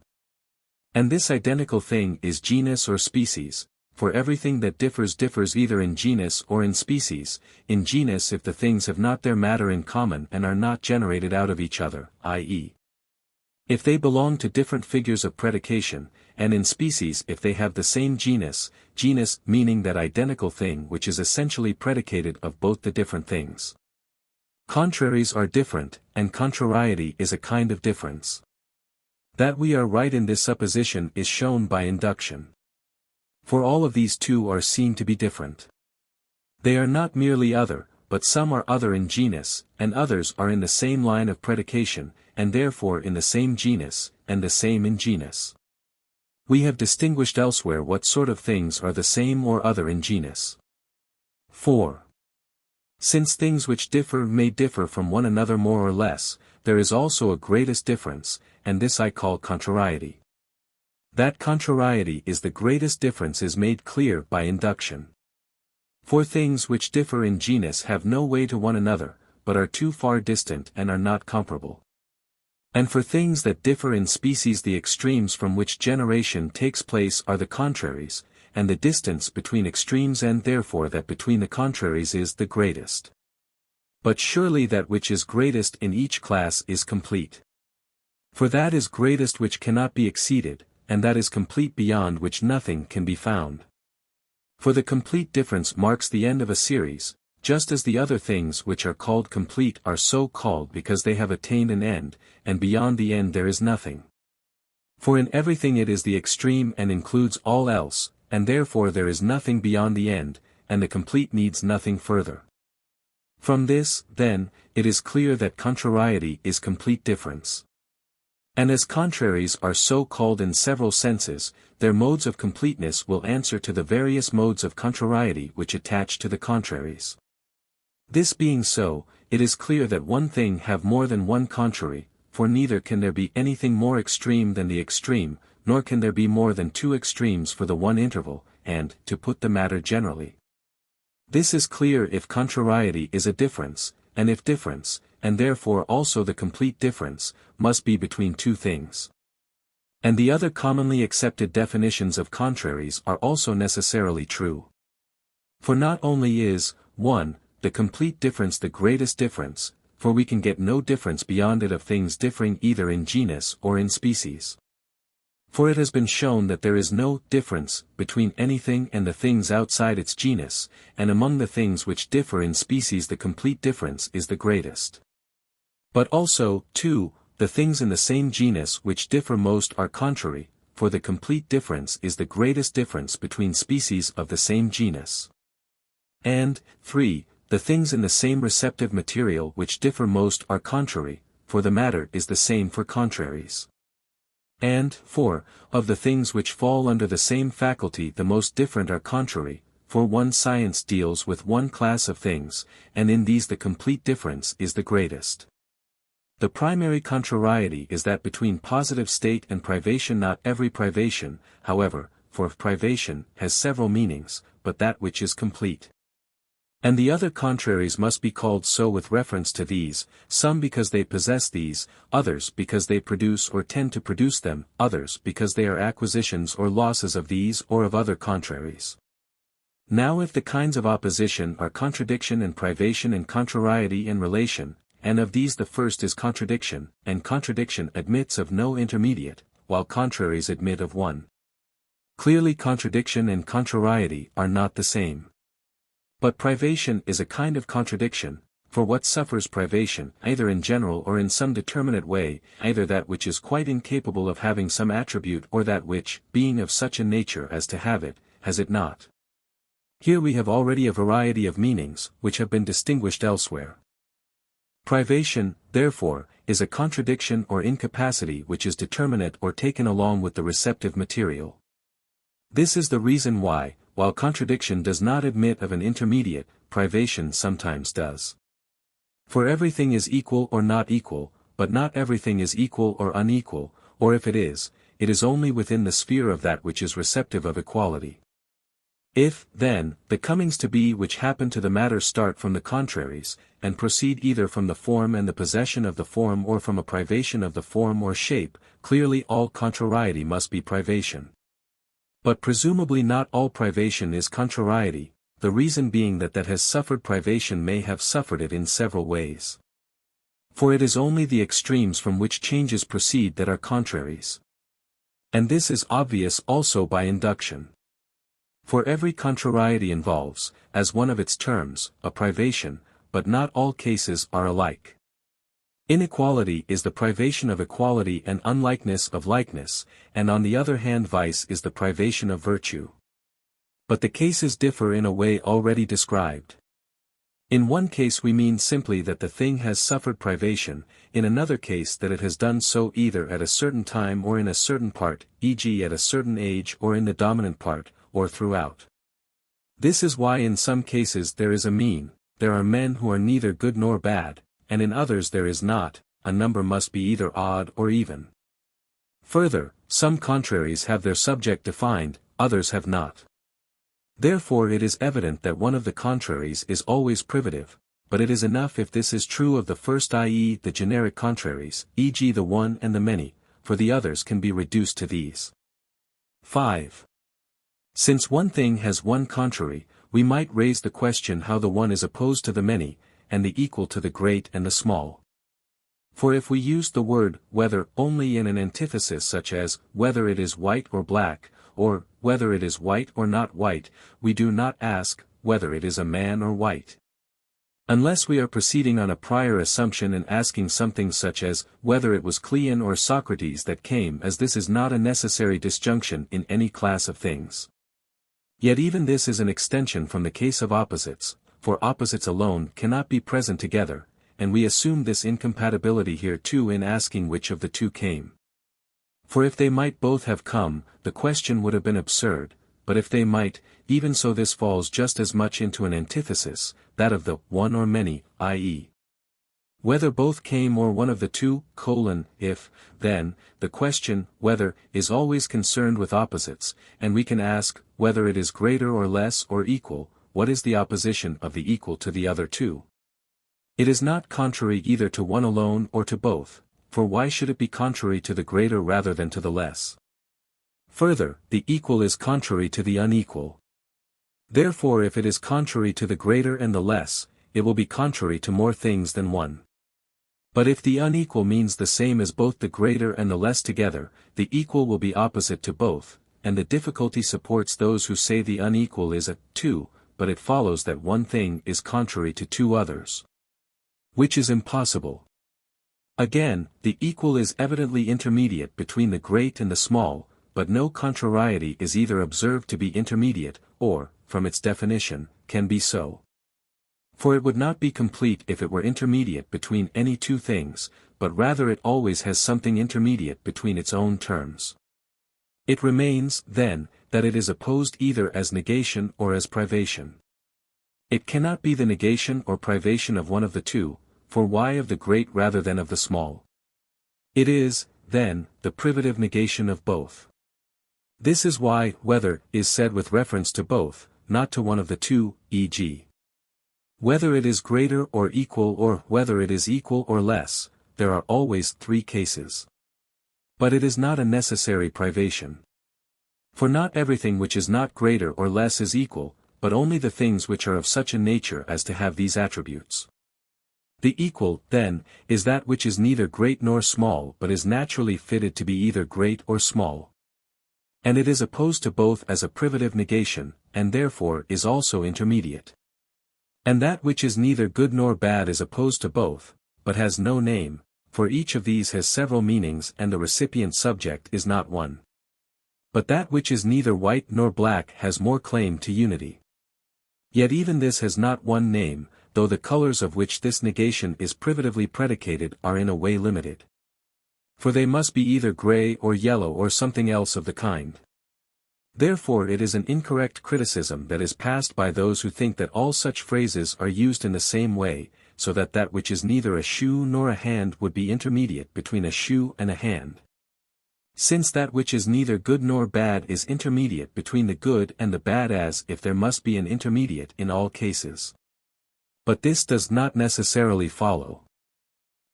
And this identical thing is genus or species, for everything that differs either in genus or in species, in genus if the things have not their matter in common and are not generated out of each other, i.e. if they belong to different figures of predication, and in species if they have the same genus meaning that identical thing which is essentially predicated of both the different things. Contraries are different, and contrariety is a kind of difference. That we are right in this supposition is shown by induction. For all of these two are seen to be different. They are not merely other, but some are other in genus, and others are in the same line of predication, and therefore in the same genus, and the same in genus. We have distinguished elsewhere what sort of things are the same or other in genus. 4. Since things which differ may differ from one another more or less, there is also a greatest difference, and this I call contrariety. That contrariety is the greatest difference is made clear by induction. For things which differ in genus have no way to one another, but are too far distant and are not comparable. And for things that differ in species the extremes from which generation takes place are the contraries, and the distance between extremes and therefore that between the contraries is the greatest. But surely that which is greatest in each class is complete. For that is greatest which cannot be exceeded, and that is complete beyond which nothing can be found. For the complete difference marks the end of a series, just as the other things which are called complete are so called because they have attained an end, and beyond the end there is nothing. For in everything it is the extreme and includes all else, and therefore there is nothing beyond the end, and the complete needs nothing further. From this, then, it is clear that contrariety is complete difference. And as contraries are so called in several senses, their modes of completeness will answer to the various modes of contrariety which attach to the contraries. This being so, it is clear that one thing have more than one contrary, for neither can there be anything more extreme than the extreme, nor can there be more than two extremes for the one interval, and, to put the matter generally. This is clear if contrariety is a difference, and if difference, and therefore also the complete difference, must be between two things. And the other commonly accepted definitions of contraries are also necessarily true. For not only is, 1, the complete difference the greatest difference, for we can get no difference beyond it of things differing either in genus or in species. For it has been shown that there is no difference between anything and the things outside its genus, and among the things which differ in species the complete difference is the greatest. But also, too, the things in the same genus which differ most are contrary, for the complete difference is the greatest difference between species of the same genus. And, 3, the things in the same receptive material which differ most are contrary, for the matter is the same for contraries. And, 4, of the things which fall under the same faculty the most different are contrary, for one science deals with one class of things, and in these the complete difference is the greatest. The primary contrariety is that between positive state and privation. Not every privation, however, for privation has several meanings, but that which is complete. And the other contraries must be called so with reference to these, some because they possess these, others because they produce or tend to produce them, others because they are acquisitions or losses of these or of other contraries. Now if the kinds of opposition are contradiction and privation and contrariety and relation, and of these the first is contradiction, and contradiction admits of no intermediate, while contraries admit of one. Clearly contradiction and contrariety are not the same. But privation is a kind of contradiction, for what suffers privation, either in general or in some determinate way, either that which is quite incapable of having some attribute or that which, being of such a nature as to have it, has it not. Here we have already a variety of meanings, which have been distinguished elsewhere. Privation, therefore, is a contradiction or incapacity which is determinate or taken along with the receptive material. This is the reason why, while contradiction does not admit of an intermediate, privation sometimes does. For everything is equal or not equal, but not everything is equal or unequal, or if it is only within the sphere of that which is receptive of equality. If, then, the comings to be which happen to the matter start from the contraries, and proceed either from the form and the possession of the form or from a privation of the form or shape, clearly all contrariety must be privation. But presumably not all privation is contrariety, the reason being that has suffered privation may have suffered it in several ways. For it is only the extremes from which changes proceed that are contraries. And this is obvious also by induction. For every contrariety involves, as one of its terms, a privation, but not all cases are alike. Inequality is the privation of equality and unlikeness of likeness, and on the other hand vice is the privation of virtue. But the cases differ in a way already described. In one case we mean simply that the thing has suffered privation, in another case that it has done so either at a certain time or in a certain part, e.g. at a certain age or in the dominant part, or throughout. This is why in some cases there is a mean, there are men who are neither good nor bad, and in others there is not, a number must be either odd or even. Further, some contraries have their subject defined, others have not. Therefore it is evident that one of the contraries is always privative, but it is enough if this is true of the first, i.e. the generic contraries, e.g. the one and the many, for the others can be reduced to these. 5. Since one thing has one contrary, we might raise the question how the one is opposed to the many, and the equal to the great and the small. For if we used the word whether only in an antithesis such as whether it is white or black, or whether it is white or not white, we do not ask whether it is a man or white. Unless we are proceeding on a prior assumption and asking something such as whether it was Cleon or Socrates that came, as this is not a necessary disjunction in any class of things. Yet even this is an extension from the case of opposites, for opposites alone cannot be present together, and we assume this incompatibility here too in asking which of the two came. For if they might both have come, the question would have been absurd, but if they might, even so this falls just as much into an antithesis, that of the one or many, i.e. whether both came or one of the two, if, then, the question, whether, is always concerned with opposites, and we can ask, whether it is greater or less or equal, what is the opposition of the equal to the other two? It is not contrary either to one alone or to both, for why should it be contrary to the greater rather than to the less? Further, the equal is contrary to the unequal. Therefore if it is contrary to the greater and the less, it will be contrary to more things than one. But if the unequal means the same as both the greater and the less together, the equal will be opposite to both, and the difficulty supports those who say the unequal is a 2, but it follows that one thing is contrary to two others, which is impossible. Again, the equal is evidently intermediate between the great and the small, but no contrariety is either observed to be intermediate, or, from its definition, can be so. For it would not be complete if it were intermediate between any two things, but rather it always has something intermediate between its own terms. It remains, then, that it is opposed either as negation or as privation. It cannot be the negation or privation of one of the two, for why of the great rather than of the small? It is, then, the privative negation of both. This is why whether is said with reference to both, not to one of the two, e.g. whether it is greater or equal or whether it is equal or less, there are always three cases. But it is not a necessary privation. For not everything which is not greater or less is equal, but only the things which are of such a nature as to have these attributes. The equal, then, is that which is neither great nor small but is naturally fitted to be either great or small. And it is opposed to both as a privative negation, and therefore is also intermediate. And that which is neither good nor bad is opposed to both, but has no name, for each of these has several meanings and the recipient subject is not one. But that which is neither white nor black has more claim to unity. Yet even this has not one name, though the colors of which this negation is privatively predicated are in a way limited. For they must be either gray or yellow or something else of the kind. Therefore it is an incorrect criticism that is passed by those who think that all such phrases are used in the same way, so that that which is neither a shoe nor a hand would be intermediate between a shoe and a hand. Since that which is neither good nor bad is intermediate between the good and the bad, as if there must be an intermediate in all cases. But this does not necessarily follow.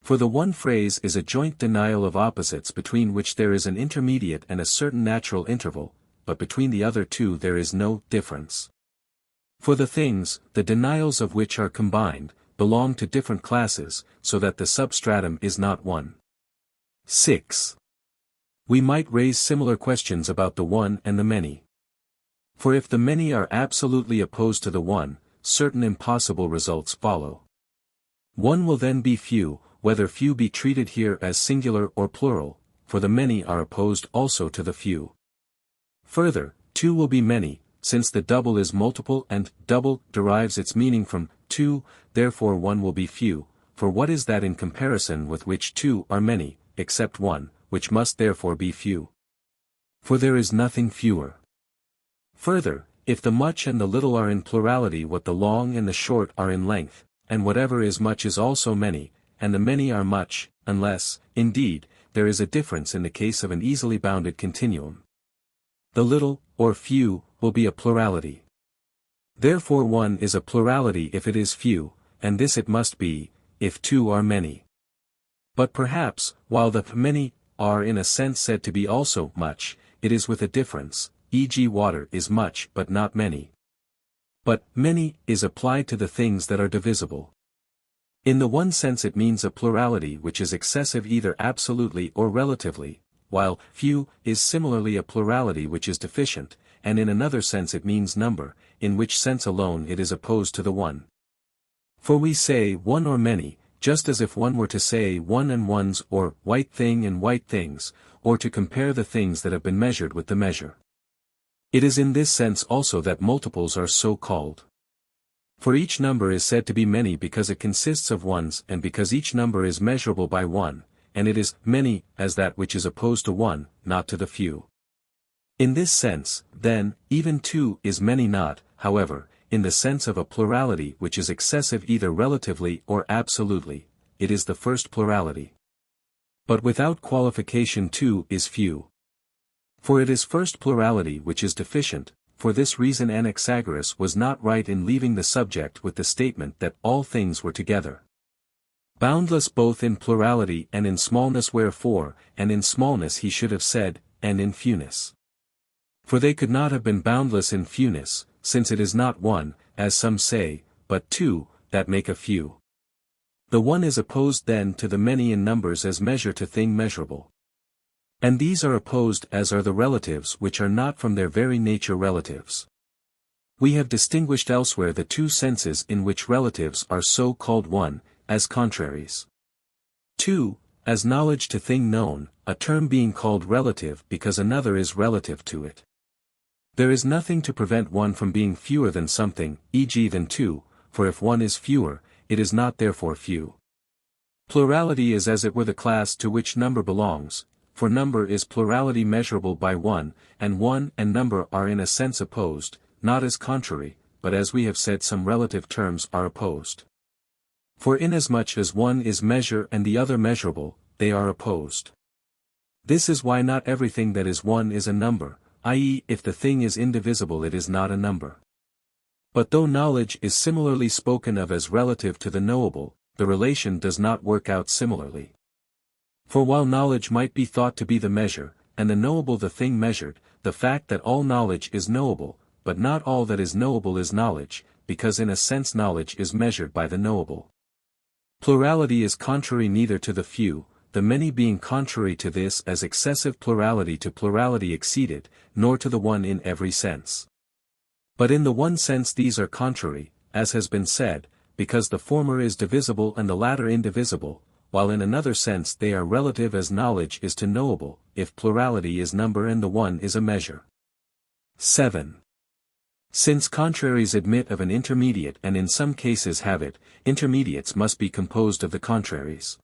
For the one phrase is a joint denial of opposites between which there is an intermediate and a certain natural interval, but between the other two there is no difference. For the things, the denials of which are combined, belong to different classes, so that the substratum is not one. 6. We might raise similar questions about the one and the many. For if the many are absolutely opposed to the one, certain impossible results follow. One will then be few, whether few be treated here as singular or plural, for the many are opposed also to the few. Further, two will be many, since the double is multiple and double derives its meaning from two, therefore one will be few, for what is that in comparison with which two are many, except one, which must therefore be few? For there is nothing fewer. Further, if the much and the little are in plurality what the long and the short are in length, and whatever is much is also many, and the many are much, unless, indeed, there is a difference in the case of an easily bounded continuum. The little, or few, will be a plurality. Therefore one is a plurality if it is few, and this it must be, if two are many. But perhaps, while the many are in a sense said to be also much, it is with a difference, e.g. water is much but not many. But many is applied to the things that are divisible. In the one sense it means a plurality which is excessive either absolutely or relatively, while few is similarly a plurality which is deficient, and in another sense it means number, in which sense alone it is opposed to the one. For we say one or many, just as if one were to say one and ones or white thing and white things, or to compare the things that have been measured with the measure. It is in this sense also that multiples are so called. For each number is said to be many because it consists of ones and because each number is measurable by one, and it is many as that which is opposed to one, not to the few. In this sense, then, even two is many not, however, in the sense of a plurality which is excessive either relatively or absolutely, it is the first plurality. But without qualification two is few. For it is first plurality which is deficient, for this reason Anaxagoras was not right in leaving the subject with the statement that all things were together boundless both in plurality and in smallness, wherefore, and in smallness he should have said, and in fewness. For they could not have been boundless in fewness, since it is not one, as some say, but two, that make a few. The one is opposed then to the many in numbers as measure to thing measurable. And these are opposed as are the relatives which are not from their very nature relatives. We have distinguished elsewhere the two senses in which relatives are so called: one, as contraries. 2, as knowledge to thing known, a term being called relative because another is relative to it. There is nothing to prevent one from being fewer than something, e.g. than two, for if one is fewer, it is not therefore few. Plurality is as it were the class to which number belongs, for number is plurality measurable by one and number are in a sense opposed, not as contrary, but as we have said some relative terms are opposed. For inasmuch as one is measure and the other measurable, they are opposed. This is why not everything that is one is a number, i.e. if the thing is indivisible it is not a number. But though knowledge is similarly spoken of as relative to the knowable, the relation does not work out similarly. For while knowledge might be thought to be the measure, and the knowable the thing measured, the fact that all knowledge is knowable, but not all that is knowable is knowledge, because in a sense knowledge is measured by the knowable. Plurality is contrary neither to the few, the many being contrary to this as excessive plurality to plurality exceeded, nor to the one in every sense. But in the one sense these are contrary, as has been said, because the former is divisible and the latter indivisible, while in another sense they are relative as knowledge is to knowable, if plurality is number and the one is a measure. 7. Since contraries admit of an intermediate and in some cases have it, intermediates must be composed of the contraries.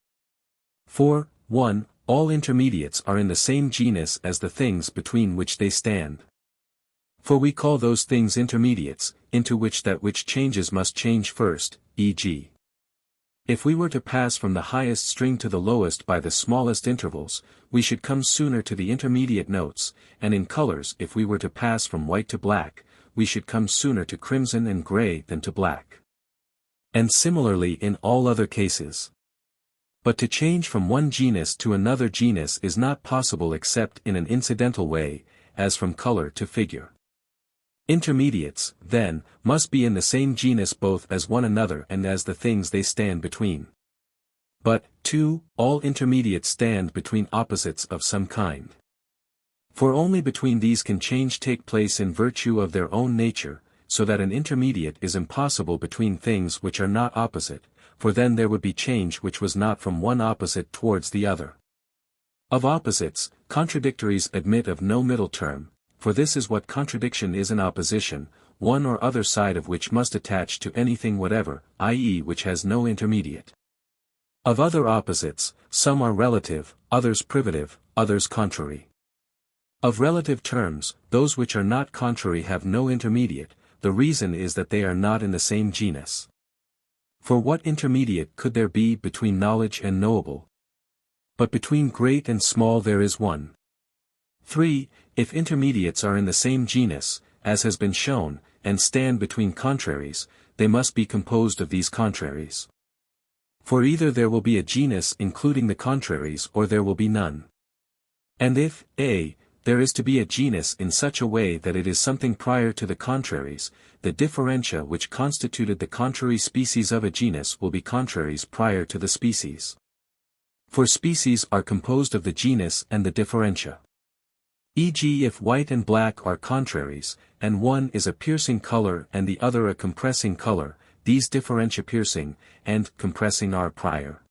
For, 1, all intermediates are in the same genus as the things between which they stand. For we call those things intermediates, into which that which changes must change first, e.g. if we were to pass from the highest string to the lowest by the smallest intervals, we should come sooner to the intermediate notes, and in colors if we were to pass from white to black, we should come sooner to crimson and gray than to black. And similarly in all other cases. But to change from one genus to another genus is not possible except in an incidental way, as from color to figure. Intermediates, then, must be in the same genus both as one another and as the things they stand between. But, 2, all intermediates stand between opposites of some kind. For only between these can change take place in virtue of their own nature, so that an intermediate is impossible between things which are not opposite, for then there would be change which was not from one opposite towards the other. Of opposites, contradictories admit of no middle term, for this is what contradiction is: an opposition, one or other side of which must attach to anything whatever, i.e. which has no intermediate. Of other opposites, some are relative, others privative, others contrary. Of relative terms, those which are not contrary have no intermediate, the reason is that they are not in the same genus. For what intermediate could there be between knowledge and knowable? But between great and small there is one. 3. If intermediates are in the same genus, as has been shown, and stand between contraries, they must be composed of these contraries. For either there will be a genus including the contraries or there will be none. And if, a, there is to be a genus in such a way that it is something prior to the contraries, the differentia which constituted the contrary species of a genus will be contraries prior to the species. For species are composed of the genus and the differentia. E.g. if white and black are contraries, and one is a piercing color and the other a compressing color, these differentia piercing and compressing are prior.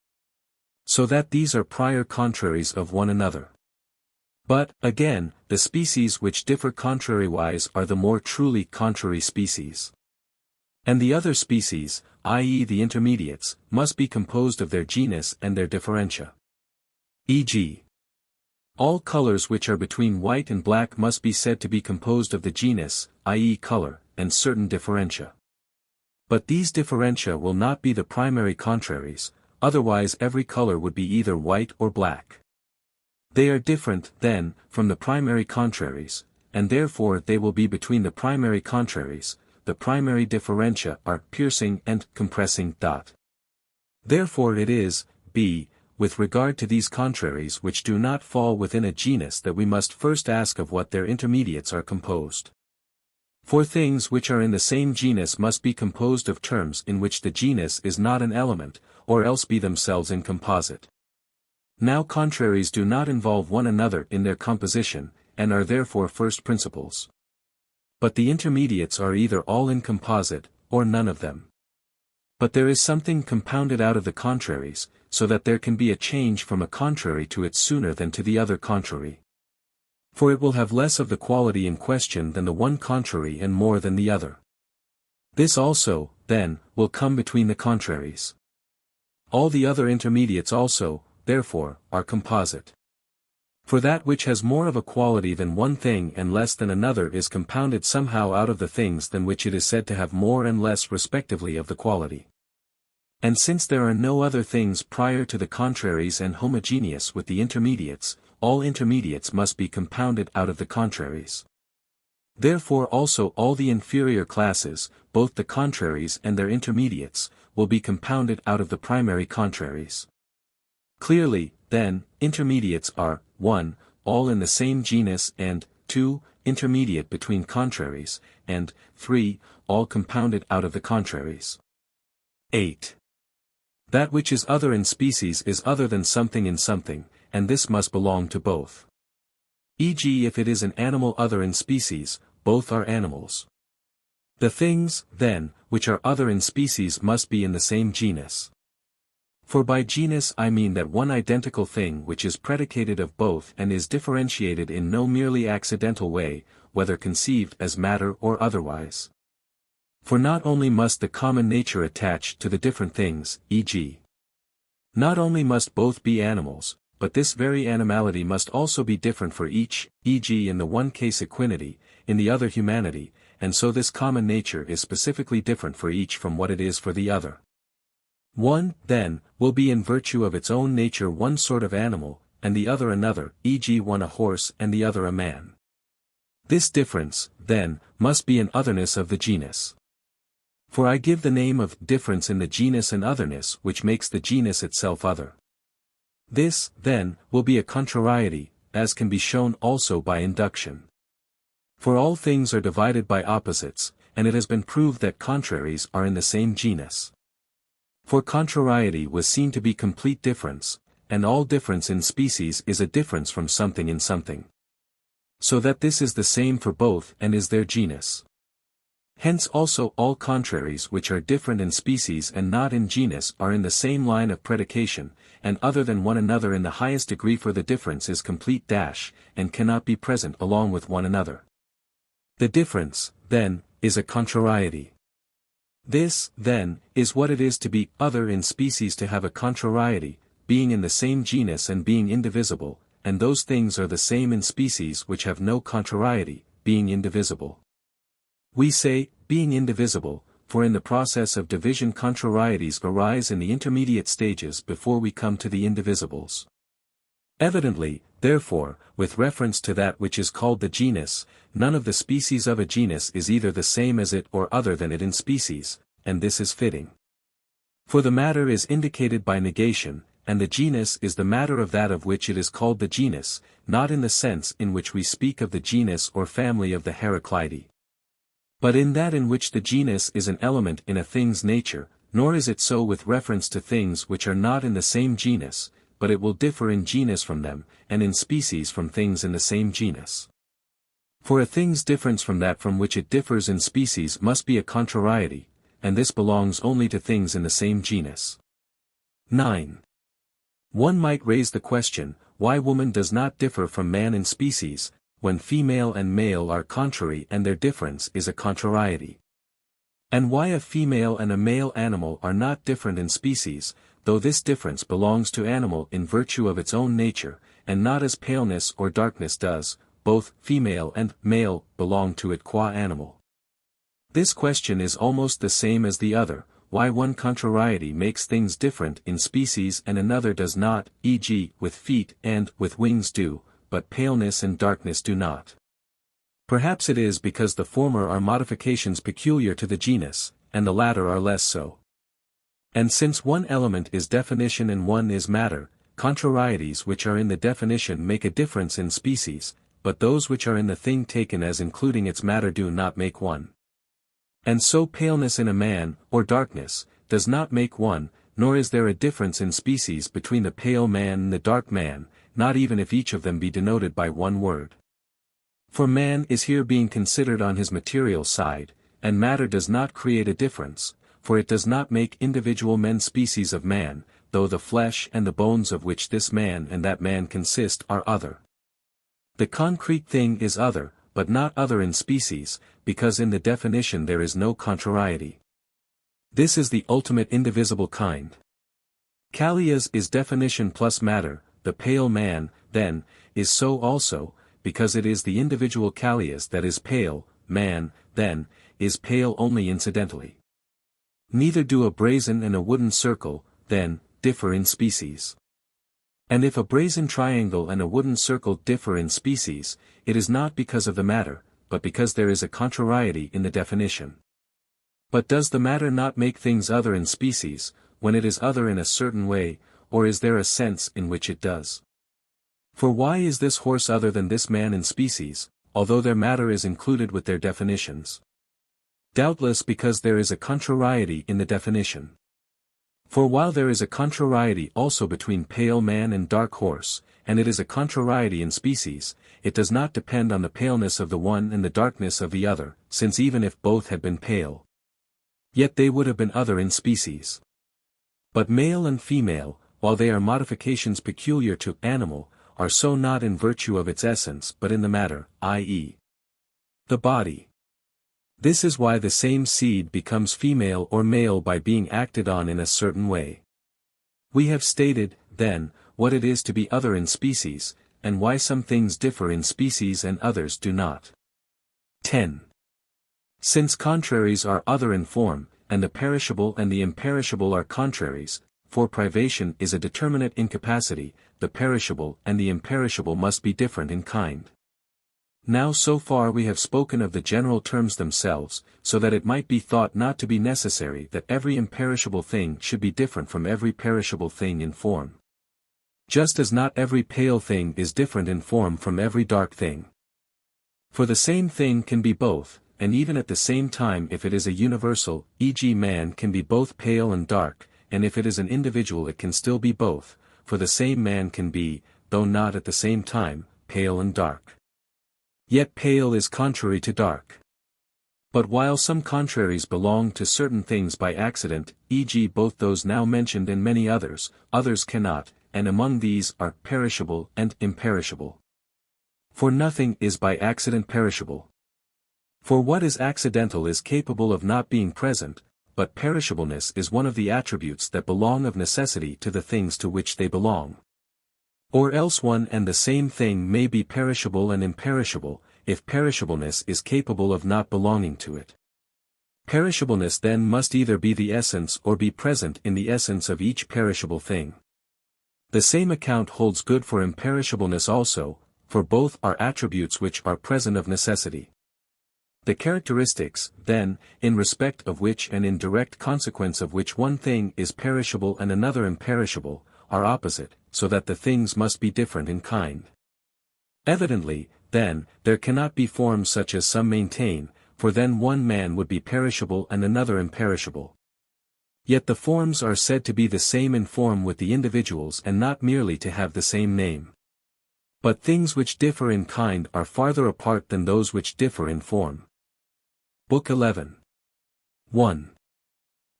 So that these are prior contraries of one another. But, again, the species which differ contrariwise are the more truly contrary species. And the other species, i.e. the intermediates, must be composed of their genus and their differentia. E.g. all colors which are between white and black must be said to be composed of the genus, i.e. color, and certain differentia. But these differentia will not be the primary contraries, otherwise every color would be either white or black. They are different, then, from the primary contraries, and therefore they will be between the primary contraries. The primary differentia are piercing and compressing. Therefore it is, b, with regard to these contraries which do not fall within a genus that we must first ask of what their intermediates are composed. For things which are in the same genus must be composed of terms in which the genus is not an element, or else be themselves incomposite. Now contraries do not involve one another in their composition, and are therefore first principles. But the intermediates are either all incomposite, or none of them. But there is something compounded out of the contraries, so that there can be a change from a contrary to it sooner than to the other contrary. For it will have less of the quality in question than the one contrary and more than the other. This also, then, will come between the contraries. All the other intermediates also, therefore, are composite. For that which has more of a quality than one thing and less than another is compounded somehow out of the things than which it is said to have more and less respectively of the quality. And since there are no other things prior to the contraries and homogeneous with the intermediates, all intermediates must be compounded out of the contraries. Therefore also all the inferior classes, both the contraries and their intermediates, will be compounded out of the primary contraries. Clearly, then, intermediates are, 1. All in the same genus and, 2. Intermediate between contraries, and, 3. All compounded out of the contraries. 8. That which is other in species is other than something in something, and this must belong to both. E.g. if it is an animal other in species, both are animals. The things, then, which are other in species must be in the same genus. For by genus I mean that one identical thing which is predicated of both and is differentiated in no merely accidental way, whether conceived as matter or otherwise. For not only must the common nature attach to the different things, e.g. not only must both be animals, but this very animality must also be different for each, e.g. in the one case equinity, in the other humanity, and so this common nature is specifically different for each from what it is for the other. One, then, will be in virtue of its own nature one sort of animal, and the other another, e.g. one a horse and the other a man. This difference, then, must be an otherness of the genus. For I give the name of difference in the genus and otherness which makes the genus itself other. This, then, will be a contrariety, as can be shown also by induction. For all things are divided by opposites, and it has been proved that contraries are in the same genus. For contrariety was seen to be complete difference, and all difference in species is a difference from something in something. So that this is the same for both and is their genus. Hence also all contraries which are different in species and not in genus are in the same line of predication, and other than one another in the highest degree, for the difference is complete and cannot be present along with one another. The difference, then, is a contrariety. This, then, is what it is to be other in species, to have a contrariety, being in the same genus and being indivisible, and those things are the same in species which have no contrariety, being indivisible. We say, being indivisible, for in the process of division contrarieties arise in the intermediate stages before we come to the indivisibles. Evidently, therefore, with reference to that which is called the genus, none of the species of a genus is either the same as it or other than it in species, and this is fitting. For the matter is indicated by negation, and the genus is the matter of that of which it is called the genus, not in the sense in which we speak of the genus or family of the Heraclidae, but in that in which the genus is an element in a thing's nature, nor is it so with reference to things which are not in the same genus, but it will differ in genus from them, and in species from things in the same genus. For a thing's difference from that from which it differs in species must be a contrariety, and this belongs only to things in the same genus. 9. One might raise the question, why woman does not differ from man in species, when female and male are contrary and their difference is a contrariety. And why a female and a male animal are not different in species, though this difference belongs to animal in virtue of its own nature, and not as paleness or darkness does, both female and male belong to it qua animal. This question is almost the same as the other, why one contrariety makes things different in species and another does not, e.g. with feet and with wings do, but paleness and darkness do not. Perhaps it is because the former are modifications peculiar to the genus, and the latter are less so. And since one element is definition and one is matter, contrarieties which are in the definition make a difference in species, but those which are in the thing taken as including its matter do not make one. And so paleness in a man, or darkness, does not make one, nor is there a difference in species between the pale man and the dark man, not even if each of them be denoted by one word. For man is here being considered on his material side, and matter does not create a difference, for it does not make individual men species of man, though the flesh and the bones of which this man and that man consist are other. The concrete thing is other, but not other in species, because in the definition there is no contrariety. This is the ultimate indivisible kind. Callias is definition plus matter, the pale man, then, is so also, because it is the individual Callias that is pale, man, then, is pale only incidentally. Neither do a brazen and a wooden circle, then, differ in species. And if a brazen triangle and a wooden circle differ in species, it is not because of the matter, but because there is a contrariety in the definition. But does the matter not make things other in species, when it is other in a certain way, or is there a sense in which it does? For why is this horse other than this man in species, although their matter is included with their definitions? Doubtless because there is a contrariety in the definition. For while there is a contrariety also between pale man and dark horse, and it is a contrariety in species, it does not depend on the paleness of the one and the darkness of the other, since even if both had been pale, yet they would have been other in species. But male and female, while they are modifications peculiar to animal, are so not in virtue of its essence but in the matter, i.e. the body. This is why the same seed becomes female or male by being acted on in a certain way. We have stated, then, what it is to be other in species, and why some things differ in species and others do not. 10. Since contraries are other in form, and the perishable and the imperishable are contraries, for privation is a determinate incapacity, the perishable and the imperishable must be different in kind. Now so far we have spoken of the general terms themselves, so that it might be thought not to be necessary that every imperishable thing should be different from every perishable thing in form. Just as not every pale thing is different in form from every dark thing. For the same thing can be both, and even at the same time if it is a universal, e.g. man can be both pale and dark, and if it is an individual it can still be both, for the same man can be, though not at the same time, pale and dark. Yet pale is contrary to dark. But while some contraries belong to certain things by accident, e.g. both those now mentioned and many others, others cannot, and among these are perishable and imperishable. For nothing is by accident perishable. For what is accidental is capable of not being present, but perishableness is one of the attributes that belong of necessity to the things to which they belong. Or else one and the same thing may be perishable and imperishable, if perishableness is capable of not belonging to it. Perishableness then must either be the essence or be present in the essence of each perishable thing. The same account holds good for imperishableness also, for both are attributes which are present of necessity. The characteristics, then, in respect of which and in direct consequence of which one thing is perishable and another imperishable, are opposite, so that the things must be different in kind. Evidently, then, there cannot be forms such as some maintain, for then one man would be perishable and another imperishable. Yet the forms are said to be the same in form with the individuals and not merely to have the same name. But things which differ in kind are farther apart than those which differ in form. Book 11. 1.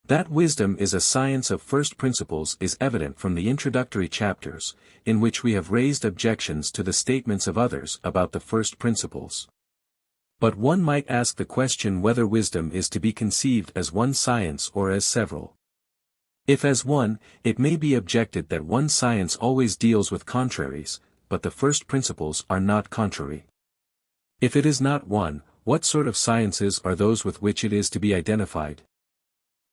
That wisdom is a science of first principles is evident from the introductory chapters, in which we have raised objections to the statements of others about the first principles. But one might ask the question whether wisdom is to be conceived as one science or as several. If as one, it may be objected that one science always deals with contraries, but the first principles are not contrary. If it is not one, what sort of sciences are those with which it is to be identified?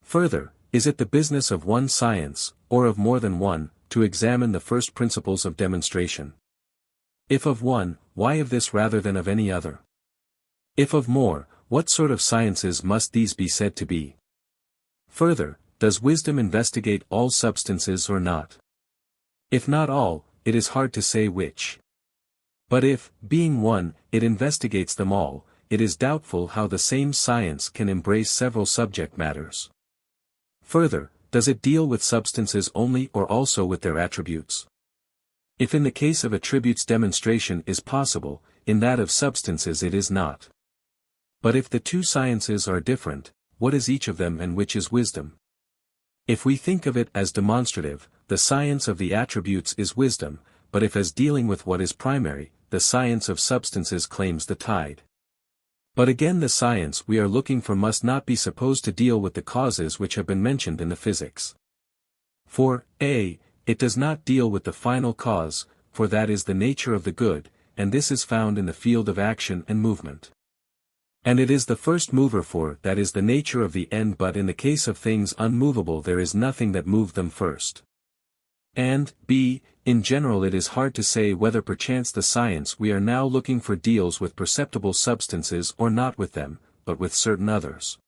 Further, is it the business of one science, or of more than one, to examine the first principles of demonstration? If of one, why of this rather than of any other? If of more, what sort of sciences must these be said to be? Further, does wisdom investigate all substances or not? If not all, it is hard to say which. But if, being one, it investigates them all, it is doubtful how the same science can embrace several subject matters. Further, does it deal with substances only or also with their attributes? If in the case of attributes demonstration is possible, in that of substances it is not. But if the two sciences are different, what is each of them and which is wisdom? If we think of it as demonstrative, the science of the attributes is wisdom, but if as dealing with what is primary, the science of substances claims the tide. But again the science we are looking for must not be supposed to deal with the causes which have been mentioned in the physics. For, a, it does not deal with the final cause, for that is the nature of the good, and this is found in the field of action and movement. And it is the first mover for that is the nature of the end, but in the case of things unmovable there is nothing that moved them first. And, b, in general it is hard to say whether perchance the science we are now looking for deals with perceptible substances or not with them, but with certain others.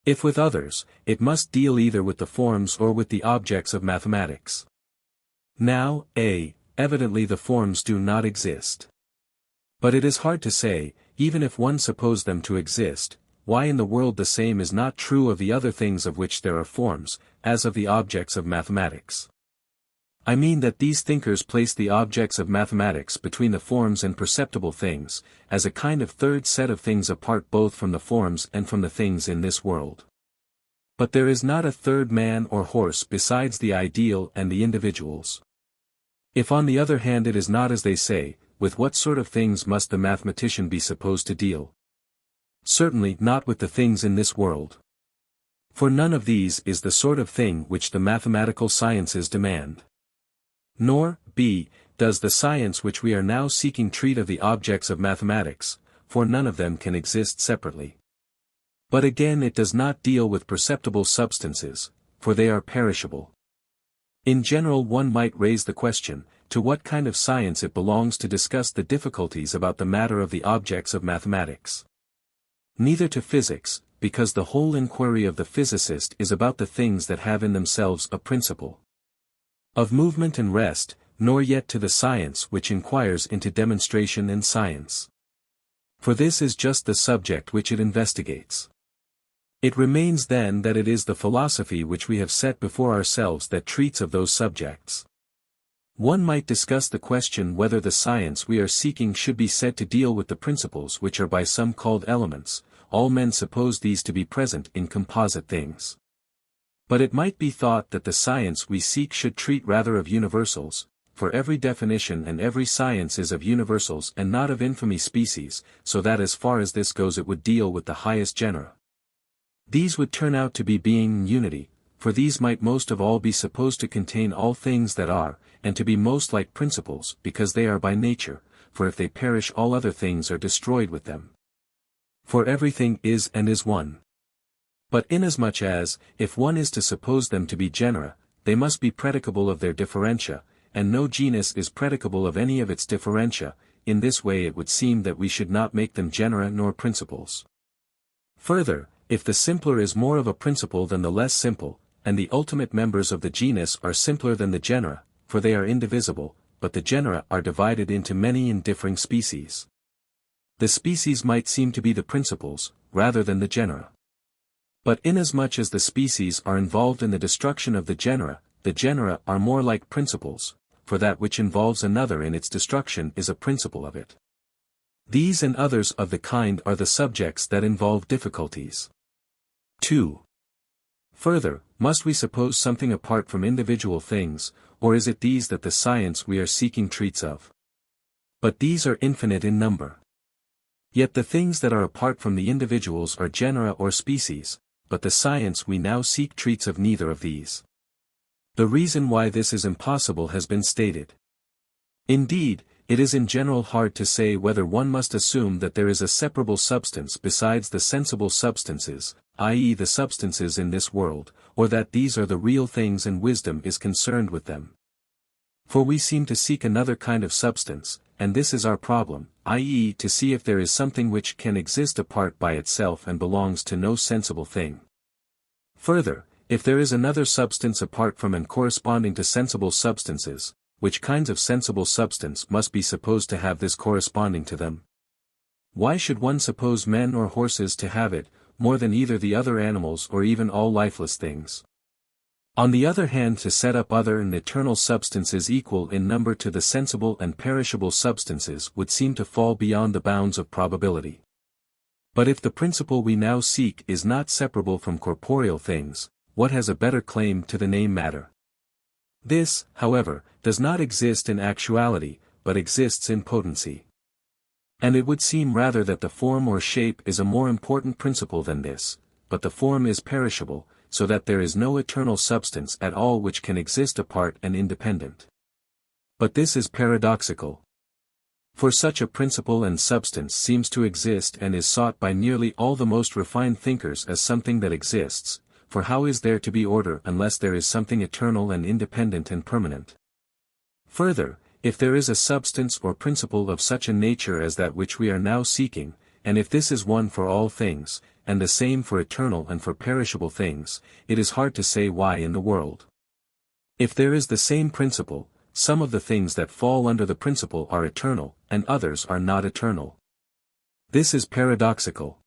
If with others, it must deal either with the forms or with the objects of mathematics. Now, a, evidently the forms do not exist. But it is hard to say, even if one suppose them to exist, why in the world the same is not true of the other things of which there are forms, as of the objects of mathematics. I mean that these thinkers place the objects of mathematics between the forms and perceptible things, as a kind of third set of things apart both from the forms and from the things in this world. But there is not a third man or horse besides the ideal and the individuals. If on the other hand it is not as they say, with what sort of things must the mathematician be supposed to deal? Certainly not with the things in this world. For none of these is the sort of thing which the mathematical sciences demand. Nor, b, does the science which we are now seeking treat of the objects of mathematics, for none of them can exist separately. But again it does not deal with perceptible substances, for they are perishable. In general one might raise the question, to what kind of science it belongs to discuss the difficulties about the matter of the objects of mathematics. Neither to physics, because the whole inquiry of the physicist is about the things that have in themselves a principle of movement and rest, nor yet to the science which inquires into demonstration and science. For this is just the subject which it investigates. It remains then that it is the philosophy which we have set before ourselves that treats of those subjects. One might discuss the question whether the science we are seeking should be said to deal with the principles which are by some called elements. All men suppose these to be present in composite things. But it might be thought that the science we seek should treat rather of universals, for every definition and every science is of universals and not of infamy species, so that as far as this goes it would deal with the highest genera. These would turn out to be being in unity, for these might most of all be supposed to contain all things that are, and to be most like principles, because they are by nature, for if they perish all other things are destroyed with them. For everything is and is one. But inasmuch as, if one is to suppose them to be genera, they must be predicable of their differentia, and no genus is predicable of any of its differentia, in this way it would seem that we should not make them genera nor principles. Further, if the simpler is more of a principle than the less simple, and the ultimate members of the genus are simpler than the genera, for they are indivisible, but the genera are divided into many and differing species. The species might seem to be the principles, rather than the genera. But inasmuch as the species are involved in the destruction of the genera are more like principles, for that which involves another in its destruction is a principle of it. These and others of the kind are the subjects that involve difficulties. 2. Further, must we suppose something apart from individual things, or is it these that the science we are seeking treats of? But these are infinite in number. Yet the things that are apart from the individuals are genera or species, but the science we now seek treats of neither of these. The reason why this is impossible has been stated. Indeed, it is in general hard to say whether one must assume that there is a separable substance besides the sensible substances, i.e. the substances in this world, or that these are the real things and wisdom is concerned with them. For we seem to seek another kind of substance, and this is our problem, i.e. to see if there is something which can exist apart by itself and belongs to no sensible thing. Further, if there is another substance apart from and corresponding to sensible substances, which kinds of sensible substance must be supposed to have this corresponding to them? Why should one suppose men or horses to have it, more than either the other animals or even all lifeless things? On the other hand, to set up other and eternal substances equal in number to the sensible and perishable substances would seem to fall beyond the bounds of probability. But if the principle we now seek is not separable from corporeal things, what has a better claim to the name matter? This, however, does not exist in actuality, but exists in potency. And it would seem rather that the form or shape is a more important principle than this, but the form is perishable, so that there is no eternal substance at all which can exist apart and independent. But this is paradoxical. For such a principle and substance seems to exist and is sought by nearly all the most refined thinkers as something that exists, for how is there to be order unless there is something eternal and independent and permanent? Further, if there is a substance or principle of such a nature as that which we are now seeking, and if this is one for all things, and the same for eternal and for perishable things, it is hard to say why in the world. If there is the same principle, some of the things that fall under the principle are eternal, and others are not eternal. This is paradoxical.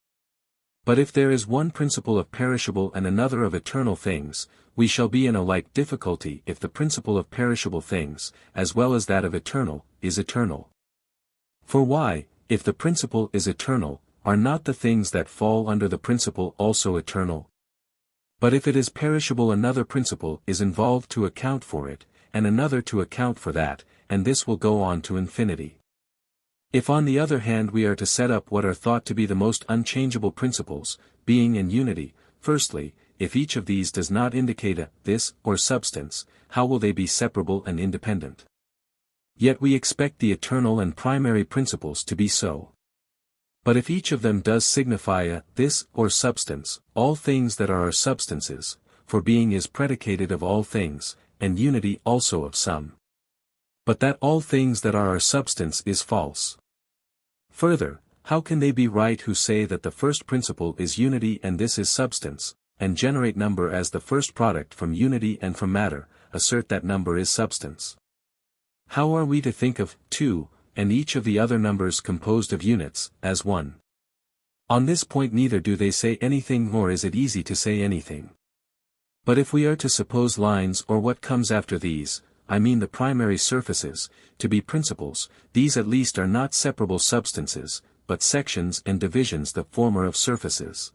But if there is one principle of perishable and another of eternal things, we shall be in a like difficulty if the principle of perishable things, as well as that of eternal, is eternal. For why, if the principle is eternal, are not the things that fall under the principle also eternal? But if it is perishable, another principle is involved to account for it, and another to account for that, and this will go on to infinity. If on the other hand we are to set up what are thought to be the most unchangeable principles, being and unity, firstly, if each of these does not indicate a this or substance, how will they be separable and independent? Yet we expect the eternal and primary principles to be so. But if each of them does signify a this or substance, all things that are substances, for being is predicated of all things, and unity also of some. But that all things that are substance is false. Further, how can they be right who say that the first principle is unity and this is substance, and generate number as the first product from unity and from matter, assert that number is substance? How are we to think of 2, and each of the other numbers composed of units, as 1? On this point neither do they say anything nor is it easy to say anything. But if we are to suppose lines or what comes after these, I mean the primary surfaces, to be principles, these at least are not separable substances, but sections and divisions, the former of surfaces,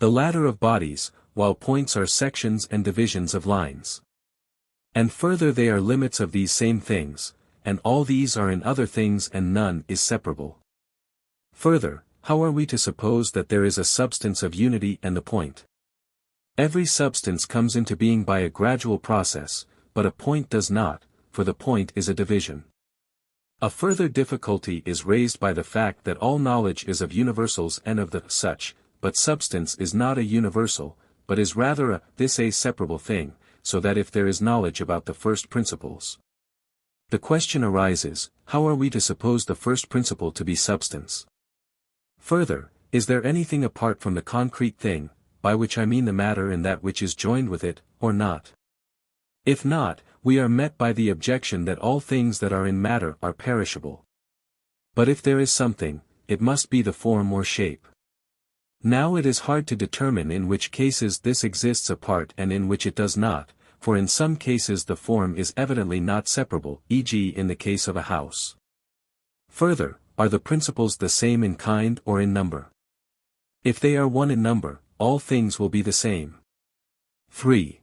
the latter of bodies, while points are sections and divisions of lines. And further they are limits of these same things, and all these are in other things and none is separable. Further, how are we to suppose that there is a substance of unity and the point? Every substance comes into being by a gradual process, but a point does not, for the point is a division. A further difficulty is raised by the fact that all knowledge is of universals and of the such, but substance is not a universal, but is rather a this a separable thing, so that if there is knowledge about the first principles, the question arises, how are we to suppose the first principle to be substance? Further, is there anything apart from the concrete thing, by which I mean the matter and that which is joined with it, or not? If not, we are met by the objection that all things that are in matter are perishable. But if there is something, it must be the form or shape. Now it is hard to determine in which cases this exists apart and in which it does not, for in some cases the form is evidently not separable, e.g. in the case of a house. Further, are the principles the same in kind or in number? If they are one in number, all things will be the same. 3.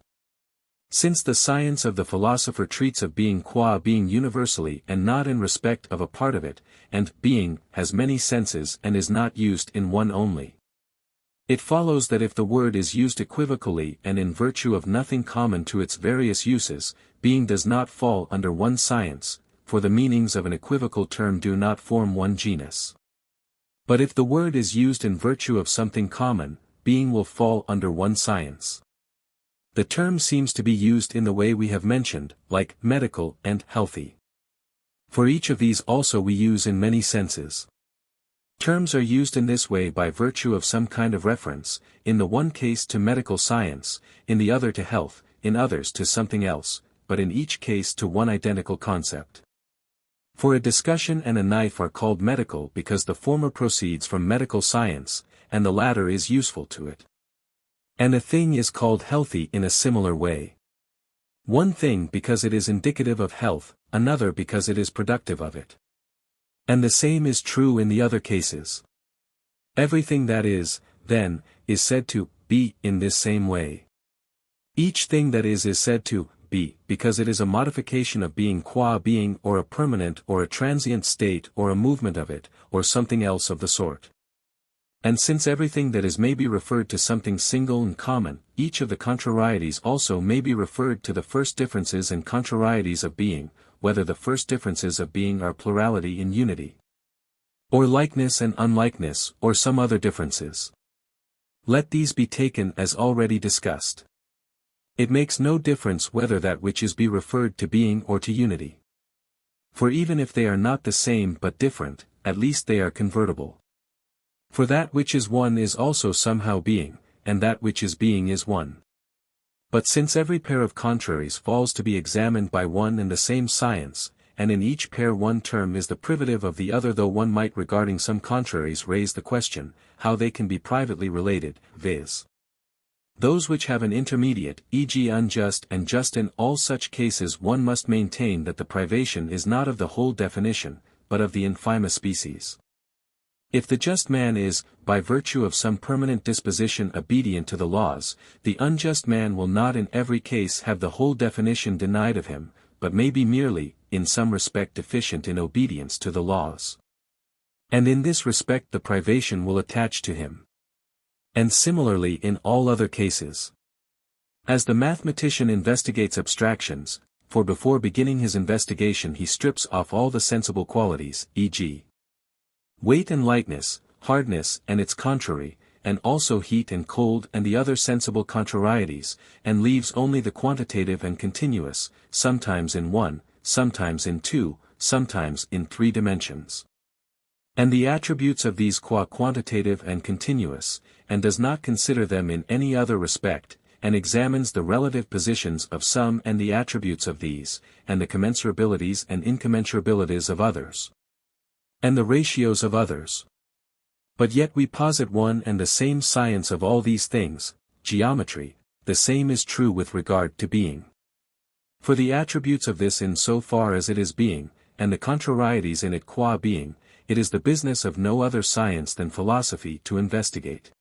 Since the science of the philosopher treats of being qua being universally and not in respect of a part of it, and being has many senses and is not used in one only, it follows that if the word is used equivocally and in virtue of nothing common to its various uses, being does not fall under one science, for the meanings of an equivocal term do not form one genus. But if the word is used in virtue of something common, being will fall under one science. The term seems to be used in the way we have mentioned, like medical and healthy. For each of these also we use in many senses. Terms are used in this way by virtue of some kind of reference, in the one case to medical science, in the other to health, in others to something else, but in each case to one identical concept. For a discussion and a knife are called medical because the former proceeds from medical science, and the latter is useful to it. And a thing is called healthy in a similar way. One thing because it is indicative of health, another because it is productive of it. And the same is true in the other cases. Everything that is, then, is said to be in this same way. Each thing that is said to be, because it is a modification of being qua being or a permanent or a transient state or a movement of it, or something else of the sort. And since everything that is may be referred to something single and common, each of the contrarieties also may be referred to the first differences and contrarieties of being, whether the first differences of being are plurality in unity, or likeness and unlikeness, or some other differences. Let these be taken as already discussed. It makes no difference whether that which is be referred to being or to unity. For even if they are not the same but different, at least they are convertible. For that which is one is also somehow being, and that which is being is one. But since every pair of contraries falls to be examined by one and the same science, and in each pair one term is the privative of the other, though one might regarding some contraries raise the question, how they can be privately related, viz. Those which have an intermediate, e.g. unjust and just, in all such cases one must maintain that the privation is not of the whole definition, but of the infima species. If the just man is, by virtue of some permanent disposition obedient to the laws, the unjust man will not in every case have the whole definition denied of him, but may be merely, in some respect deficient in obedience to the laws. And in this respect the privation will attach to him. And similarly in all other cases. As the mathematician investigates abstractions, for before beginning his investigation he strips off all the sensible qualities, e.g. weight and lightness, hardness and its contrary, and also heat and cold and the other sensible contrarieties, and leaves only the quantitative and continuous, sometimes in one, sometimes in two, sometimes in three dimensions. And the attributes of these qua quantitative and continuous, and does not consider them in any other respect, and examines the relative positions of some and the attributes of these, and the commensurabilities and incommensurabilities of others, and the ratios of others. But yet we posit one and the same science of all these things, geometry, the same is true with regard to being. For the attributes of this in so far as it is being, and the contrarieties in it qua being, it is the business of no other science than philosophy to investigate.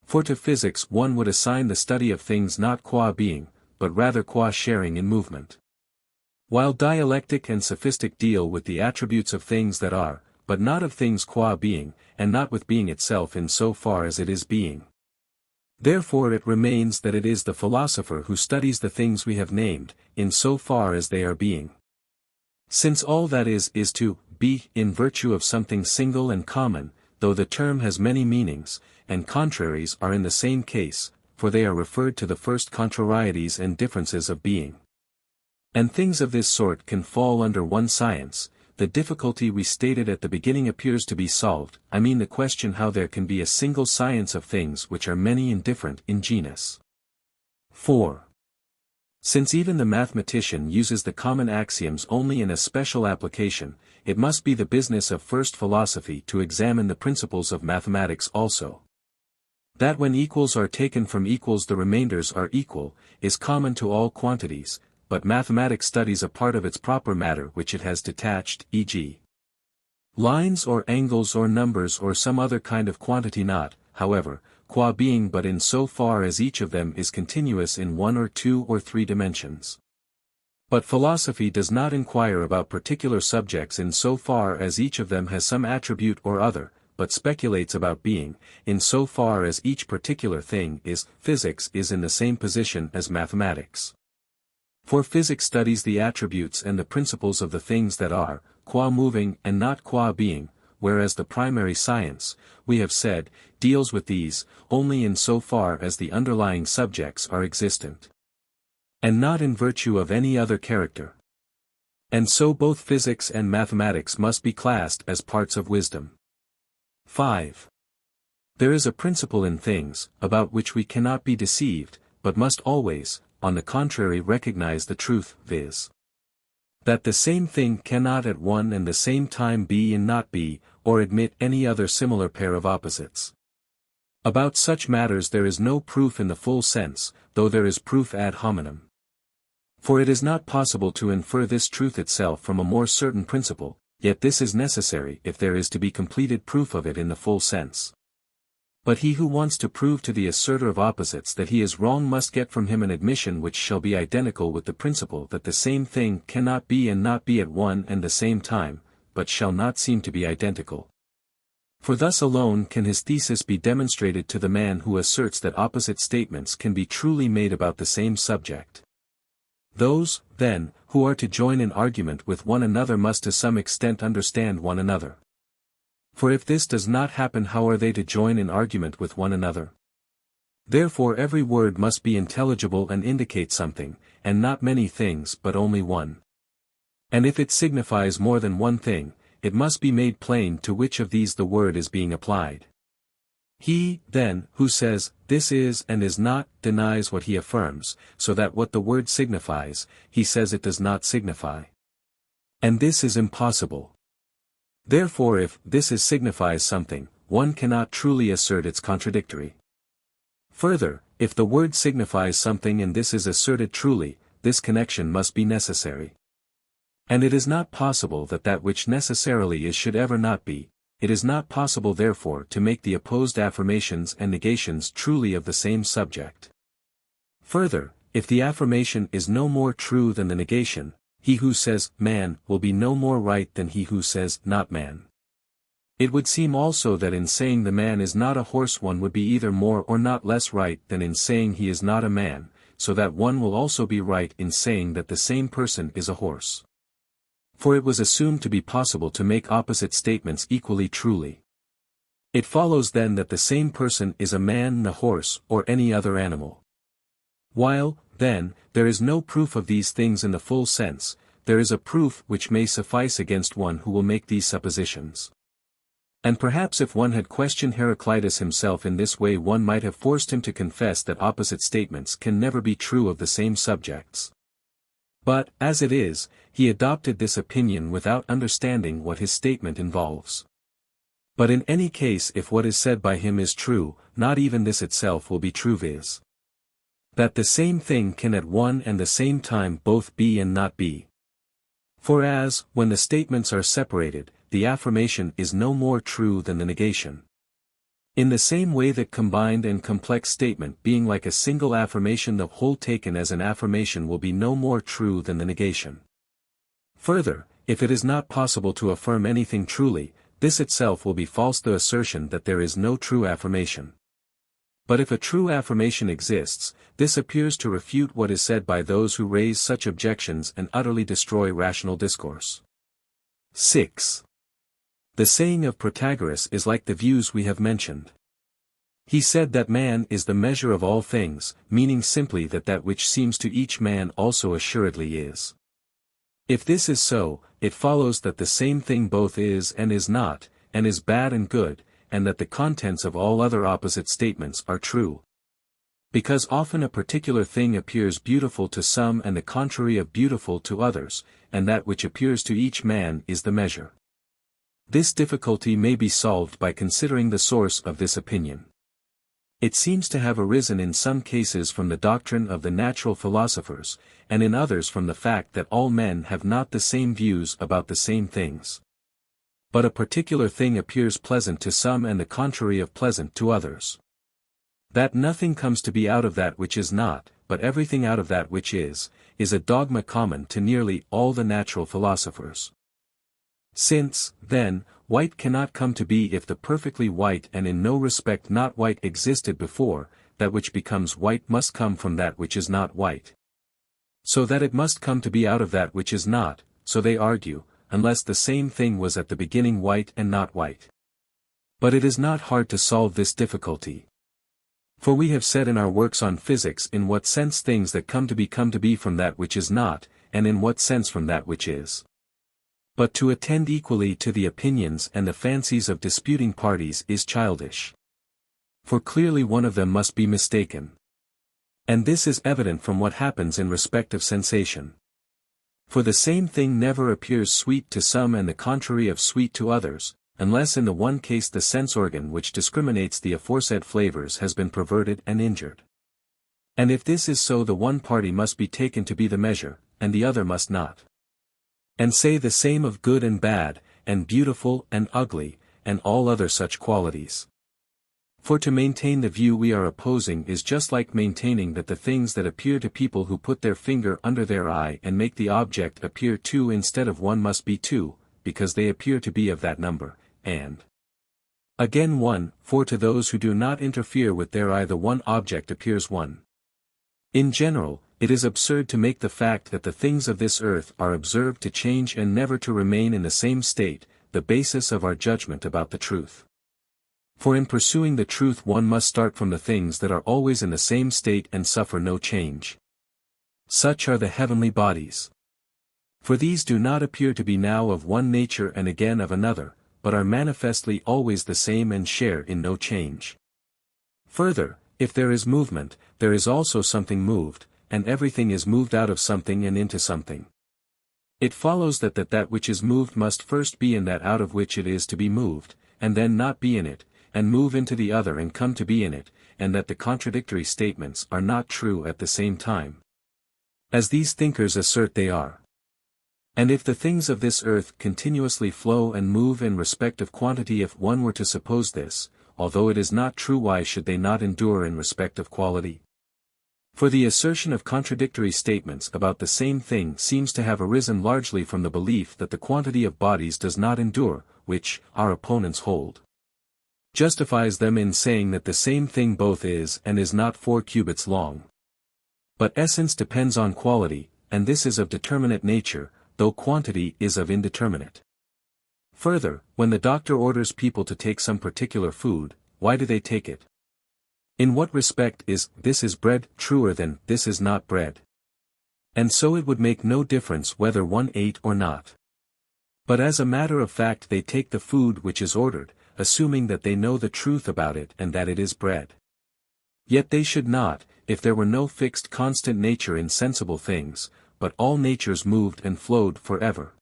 For to physics one would assign the study of things not qua being, but rather qua sharing in movement. While dialectic and sophistic deal with the attributes of things that are, but not of things qua being, and not with being itself in so far as it is being. Therefore it remains that it is the philosopher who studies the things we have named, in so far as they are being. Since all that is to be in virtue of something single and common, though the term has many meanings, and contraries are in the same case, for they are referred to the first contrarieties and differences of being. And things of this sort can fall under one science. The difficulty we stated at the beginning appears to be solved, I mean the question how there can be a single science of things which are many and different in genus. 4. Since even the mathematician uses the common axioms only in a special application, it must be the business of first philosophy to examine the principles of mathematics also. That when equals are taken from equals the remainders are equal, is common to all quantities, but mathematics studies a part of its proper matter which it has detached, e.g. lines or angles or numbers or some other kind of quantity not, however, qua being but in so far as each of them is continuous in one or two or three dimensions. But philosophy does not inquire about particular subjects in so far as each of them has some attribute or other, but speculates about being, in so far as each particular thing is. Physics is in the same position as mathematics. For physics studies the attributes and the principles of the things that are, qua moving and not qua being, whereas the primary science, we have said, deals with these, only in so far as the underlying subjects are existent, and not in virtue of any other character. And so both physics and mathematics must be classed as parts of wisdom. 5. There is a principle in things, about which we cannot be deceived, but must always, on the contrary recognize the truth, viz. that the same thing cannot at one and the same time be and not be, or admit any other similar pair of opposites. About such matters there is no proof in the full sense, though there is proof ad hominem. For it is not possible to infer this truth itself from a more certain principle, yet this is necessary if there is to be completed proof of it in the full sense. But he who wants to prove to the asserter of opposites that he is wrong must get from him an admission which shall be identical with the principle that the same thing cannot be and not be at one and the same time, but shall not seem to be identical. For thus alone can his thesis be demonstrated to the man who asserts that opposite statements can be truly made about the same subject. Those, then, who are to join in argument with one another must to some extent understand one another. For if this does not happen, how are they to join in argument with one another? Therefore every word must be intelligible and indicate something, and not many things but only one. And if it signifies more than one thing, it must be made plain to which of these the word is being applied. He, then, who says, this is and is not, denies what he affirms, so that what the word signifies, he says it does not signify. And this is impossible. Therefore if this is signifies something, one cannot truly assert its contradictory. Further, if the word signifies something and this is asserted truly, this connection must be necessary. And it is not possible that that which necessarily is should ever not be. It is not possible therefore to make the opposed affirmations and negations truly of the same subject. Further, if the affirmation is no more true than the negation, he who says, man, will be no more right than he who says, not man. It would seem also that in saying the man is not a horse one would be either more or not less right than in saying he is not a man, so that one will also be right in saying that the same person is a horse. For it was assumed to be possible to make opposite statements equally truly. It follows then that the same person is a man, a horse, or any other animal. While, then, there is no proof of these things in the full sense, there is a proof which may suffice against one who will make these suppositions. And perhaps if one had questioned Heraclitus himself in this way one might have forced him to confess that opposite statements can never be true of the same subjects. But, as it is, he adopted this opinion without understanding what his statement involves. But in any case if what is said by him is true, not even this itself will be true, viz. that the same thing can at one and the same time both be and not be. For as, when the statements are separated, the affirmation is no more true than the negation. In the same way that combined and complex statement being like a single affirmation, the whole taken as an affirmation will be no more true than the negation. Further, if it is not possible to affirm anything truly, this itself will be false, the assertion that there is no true affirmation. But if a true affirmation exists, this appears to refute what is said by those who raise such objections and utterly destroy rational discourse. 6. The saying of Protagoras is like the views we have mentioned. He said that man is the measure of all things, meaning simply that that which seems to each man also assuredly is. If this is so, it follows that the same thing both is and is not, and is bad and good, and that the contents of all other opposite statements are true. Because often a particular thing appears beautiful to some and the contrary of beautiful to others, and that which appears to each man is the measure. This difficulty may be solved by considering the source of this opinion. It seems to have arisen in some cases from the doctrine of the natural philosophers, and in others from the fact that all men have not the same views about the same things. But a particular thing appears pleasant to some and the contrary of pleasant to others. That nothing comes to be out of that which is not, but everything out of that which is a dogma common to nearly all the natural philosophers. Since, then, white cannot come to be if the perfectly white and in no respect not white existed before, that which becomes white must come from that which is not white. So that it must come to be out of that which is not, so they argue, unless the same thing was at the beginning white and not white. But it is not hard to solve this difficulty. For we have said in our works on physics in what sense things that come to be from that which is not, and in what sense from that which is. But to attend equally to the opinions and the fancies of disputing parties is childish. For clearly one of them must be mistaken. And this is evident from what happens in respect of sensation. For the same thing never appears sweet to some and the contrary of sweet to others, unless in the one case the sense organ which discriminates the aforesaid flavors has been perverted and injured. And if this is so, the one party must be taken to be the measure, and the other must not. And say the same of good and bad, and beautiful and ugly, and all other such qualities. For to maintain the view we are opposing is just like maintaining that the things that appear to people who put their finger under their eye and make the object appear two instead of one must be two, because they appear to be of that number, and again one, for to those who do not interfere with their eye the one object appears one. In general, it is absurd to make the fact that the things of this earth are observed to change and never to remain in the same state, the basis of our judgment about the truth. For in pursuing the truth one must start from the things that are always in the same state and suffer no change. Such are the heavenly bodies. For these do not appear to be now of one nature and again of another, but are manifestly always the same and share in no change. Further, if there is movement, there is also something moved, and everything is moved out of something and into something. It follows that which is moved must first be in that out of which it is to be moved, and then not be in it, and move into the other and come to be in it, and that the contradictory statements are not true at the same time, as these thinkers assert they are. And if the things of this earth continuously flow and move in respect of quantity, if one were to suppose this, although it is not true, why should they not endure in respect of quality? For the assertion of contradictory statements about the same thing seems to have arisen largely from the belief that the quantity of bodies does not endure, which, our opponents hold, justifies them in saying that the same thing both is and is not 4 cubits long. But essence depends on quality, and this is of determinate nature, though quantity is of indeterminate. Further, when the doctor orders people to take some particular food, why do they take it? In what respect is "this is bread" truer than "this is not bread"? And so it would make no difference whether one ate or not. But as a matter of fact they take the food which is ordered, assuming that they know the truth about it and that it is bread. Yet they should not, if there were no fixed constant nature in sensible things, but all natures moved and flowed forever.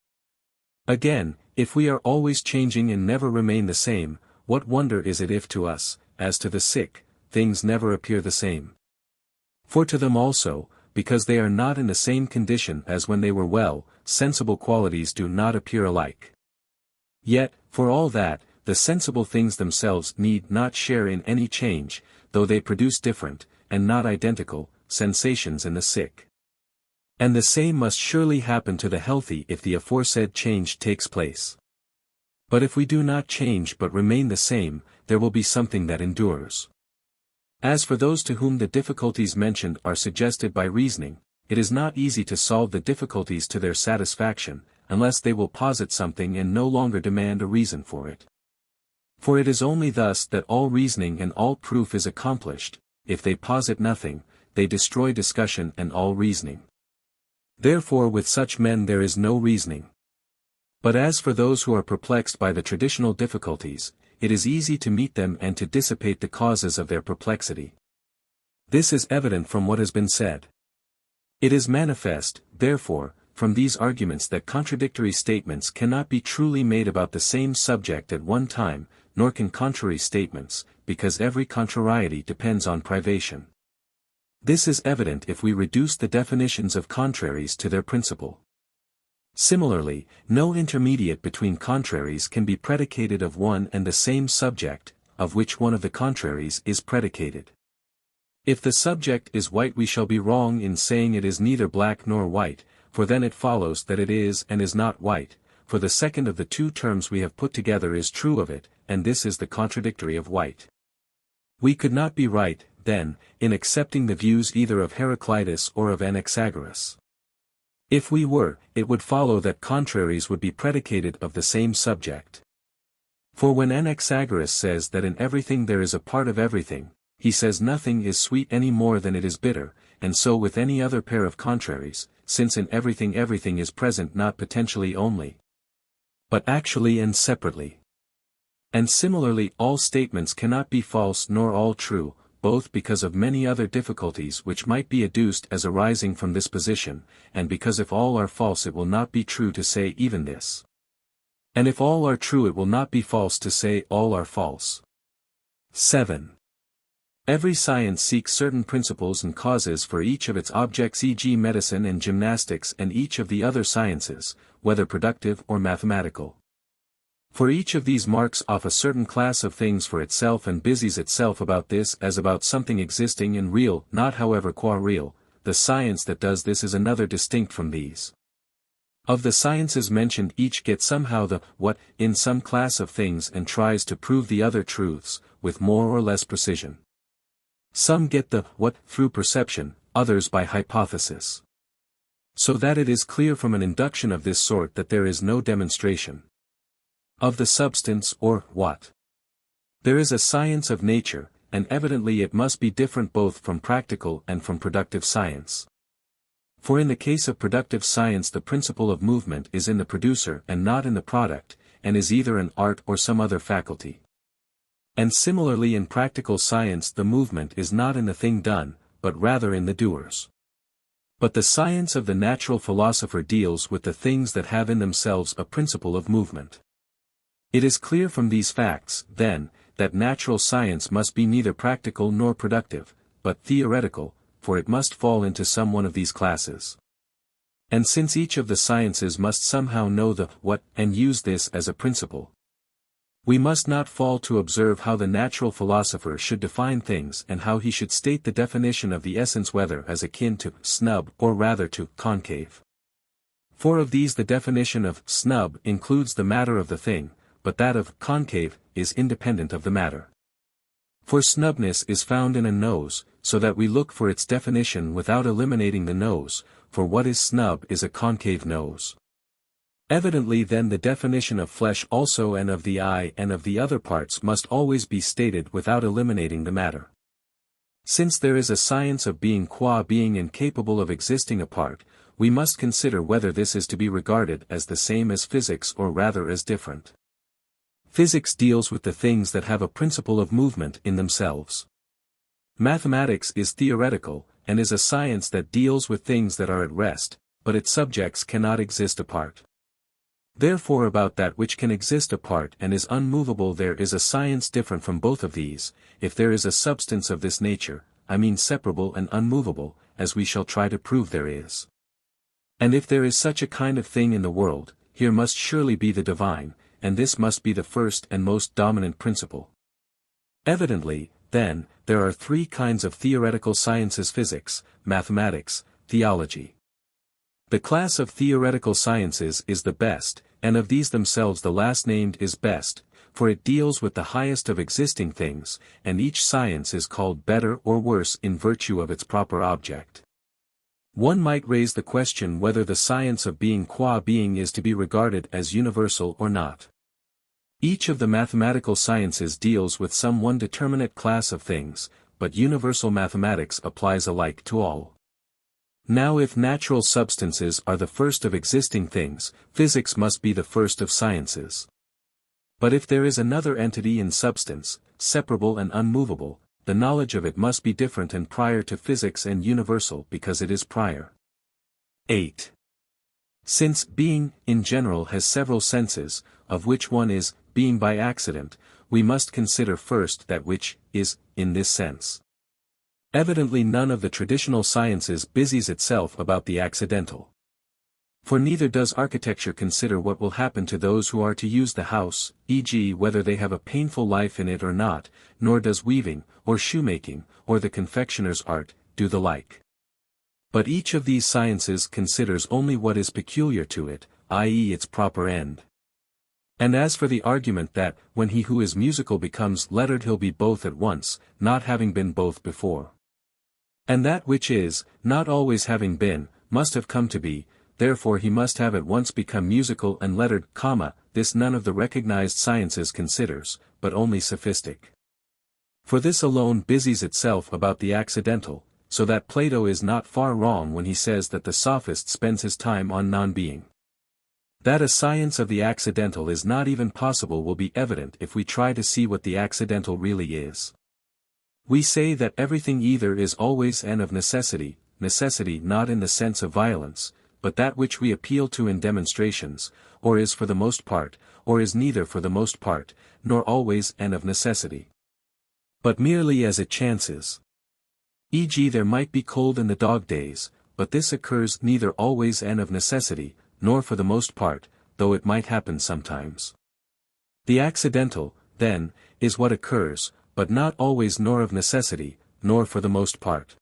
Again, if we are always changing and never remain the same, what wonder is it if to us, as to the sick, things never appear the same? For to them also, because they are not in the same condition as when they were well, sensible qualities do not appear alike. Yet, for all that, the sensible things themselves need not share in any change, though they produce different, and not identical, sensations in the sick. And the same must surely happen to the healthy if the aforesaid change takes place. But if we do not change but remain the same, there will be something that endures. As for those to whom the difficulties mentioned are suggested by reasoning, it is not easy to solve the difficulties to their satisfaction, unless they will posit something and no longer demand a reason for it. For it is only thus that all reasoning and all proof is accomplished. If they posit nothing, they destroy discussion and all reasoning. Therefore with such men there is no reasoning. But as for those who are perplexed by the traditional difficulties, it is easy to meet them and to dissipate the causes of their perplexity. This is evident from what has been said. It is manifest, therefore, from these arguments that contradictory statements cannot be truly made about the same subject at one time, nor can contrary statements, because every contrariety depends on privation. This is evident if we reduce the definitions of contraries to their principle. Similarly, no intermediate between contraries can be predicated of one and the same subject, of which one of the contraries is predicated. If the subject is white we shall be wrong in saying it is neither black nor white, for then it follows that it is and is not white, for the second of the two terms we have put together is true of it, and this is the contradictory of white. We could not be right, then, in accepting the views either of Heraclitus or of Anaxagoras. If we were, it would follow that contraries would be predicated of the same subject. For when Anaxagoras says that in everything there is a part of everything, he says nothing is sweet any more than it is bitter, and so with any other pair of contraries, since in everything everything is present not potentially only, but actually and separately. And similarly all statements cannot be false nor all true, both because of many other difficulties which might be adduced as arising from this position, and because if all are false it will not be true to say even this. And if all are true it will not be false to say all are false. 7. Every science seeks certain principles and causes for each of its objects, e.g. medicine and gymnastics, and each of the other sciences, whether productive or mathematical. For each of these marks off a certain class of things for itself and busies itself about this as about something existing and real, not however qua real. The science that does this is another distinct from these. Of the sciences mentioned, each gets somehow the what in some class of things and tries to prove the other truths, with more or less precision. Some get the what through perception, others by hypothesis. So that it is clear from an induction of this sort that there is no demonstration of the substance or what. There is a science of nature, and evidently it must be different both from practical and from productive science. For in the case of productive science the principle of movement is in the producer and not in the product, and is either an art or some other faculty. And similarly in practical science the movement is not in the thing done, but rather in the doers. But the science of the natural philosopher deals with the things that have in themselves a principle of movement. It is clear from these facts, then, that natural science must be neither practical nor productive, but theoretical, for it must fall into some one of these classes. And since each of the sciences must somehow know the what and use this as a principle, we must not fall to observe how the natural philosopher should define things and how he should state the definition of the essence, whether as akin to snub or rather to concave. For of these the definition of snub includes the matter of the thing, but that of concave is independent of the matter. For snubness is found in a nose, so that we look for its definition without eliminating the nose, for what is snub is a concave nose. Evidently then the definition of flesh also and of the eye and of the other parts must always be stated without eliminating the matter. Since there is a science of being qua being and capable of existing apart, we must consider whether this is to be regarded as the same as physics or rather as different. Physics deals with the things that have a principle of movement in themselves. Mathematics is theoretical, and is a science that deals with things that are at rest, but its subjects cannot exist apart. Therefore about that which can exist apart and is unmovable there is a science different from both of these, if there is a substance of this nature, I mean separable and unmovable, as we shall try to prove there is. And if there is such a kind of thing in the world, here must surely be the divine, and this must be the first and most dominant principle. Evidently, then, there are three kinds of theoretical sciences: physics, mathematics, theology. The class of theoretical sciences is the best, and of these themselves the last named is best, for it deals with the highest of existing things, and each science is called better or worse in virtue of its proper object. One might raise the question whether the science of being qua being is to be regarded as universal or not. Each of the mathematical sciences deals with some one determinate class of things, but universal mathematics applies alike to all. Now if natural substances are the first of existing things, physics must be the first of sciences. But if there is another entity in substance, separable and unmovable, the knowledge of it must be different and prior to physics and universal because it is prior. 8. Since being, in general, has several senses, of which one is being by accident, we must consider first that which is in this sense. Evidently none of the traditional sciences busies itself about the accidental. For neither does architecture consider what will happen to those who are to use the house, e.g. whether they have a painful life in it or not, nor does weaving, or shoemaking, or the confectioner's art, do the like. But each of these sciences considers only what is peculiar to it, i.e. its proper end. And as for the argument that, when he who is musical becomes lettered he'll be both at once, not having been both before. And that which is, not always having been, must have come to be, therefore he must have at once become musical and lettered, this none of the recognized sciences considers, but only sophistic. For this alone busies itself about the accidental, so that Plato is not far wrong when he says that the sophist spends his time on non-being. That a science of the accidental is not even possible will be evident if we try to see what the accidental really is. We say that everything either is always and of necessity, necessity not in the sense of violence, but that which we appeal to in demonstrations, or is for the most part, or is neither for the most part, nor always and of necessity, but merely as it chances. E.g., there might be cold in the dog days, but this occurs neither always and of necessity, nor for the most part, though it might happen sometimes. The accidental, then, is what occurs, but not always nor of necessity, nor for the most part.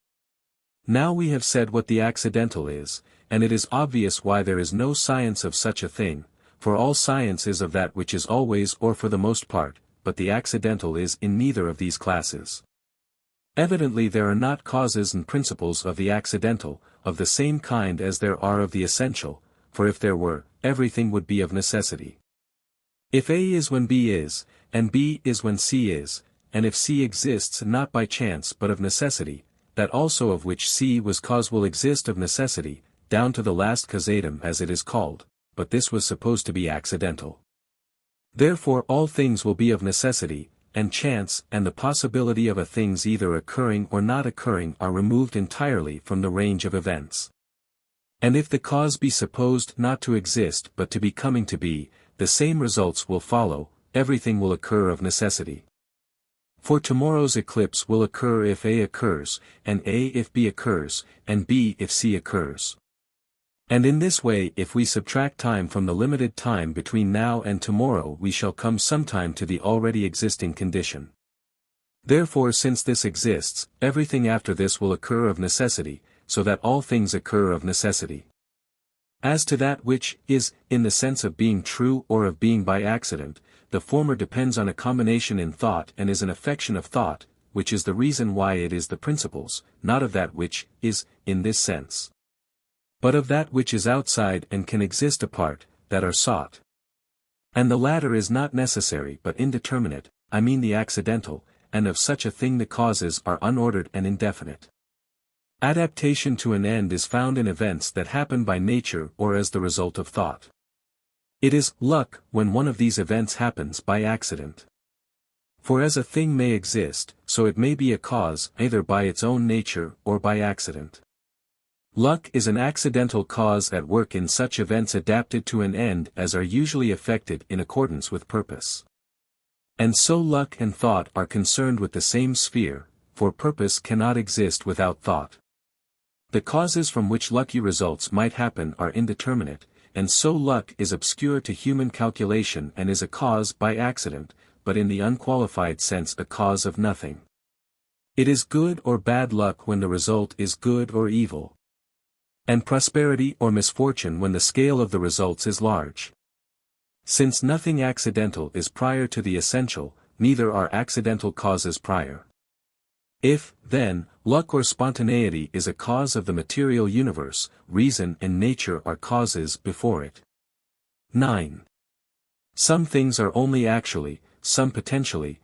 Now we have said what the accidental is, and it is obvious why there is no science of such a thing, for all science is of that which is always or for the most part, but the accidental is in neither of these classes. Evidently there are not causes and principles of the accidental, of the same kind as there are of the essential, for if there were, everything would be of necessity. If A is when B is, and B is when C is, and if C exists not by chance but of necessity, that also of which C was cause will exist of necessity, down to the last causatum as it is called, but this was supposed to be accidental. Therefore all things will be of necessity, and chance and the possibility of a thing's either occurring or not occurring are removed entirely from the range of events. And if the cause be supposed not to exist but to be coming to be, the same results will follow, everything will occur of necessity. For tomorrow's eclipse will occur if A occurs, and A if B occurs, and B if C occurs. And in this way if we subtract time from the limited time between now and tomorrow we shall come sometime to the already existing condition. Therefore since this exists, everything after this will occur of necessity, so that all things occur of necessity. As to that which is, in the sense of being true or of being by accident, the former depends on a combination in thought and is an affection of thought, which is the reason why it is the principles, not of that which is, in this sense, but of that which is outside and can exist apart, that are sought. And the latter is not necessary but indeterminate, I mean the accidental, and of such a thing the causes are unordered and indefinite. Adaptation to an end is found in events that happen by nature or as the result of thought. It is luck when one of these events happens by accident. For as a thing may exist, so it may be a cause either by its own nature or by accident. Luck is an accidental cause at work in such events adapted to an end as are usually effected in accordance with purpose. And so luck and thought are concerned with the same sphere, for purpose cannot exist without thought. The causes from which lucky results might happen are indeterminate, and so luck is obscure to human calculation and is a cause by accident, but in the unqualified sense a cause of nothing. It is good or bad luck when the result is good or evil, and prosperity or misfortune when the scale of the results is large. Since nothing accidental is prior to the essential, neither are accidental causes prior. If, then, luck or spontaneity is a cause of the material universe, reason and nature are causes before it. 9. Some things are only actually, some potentially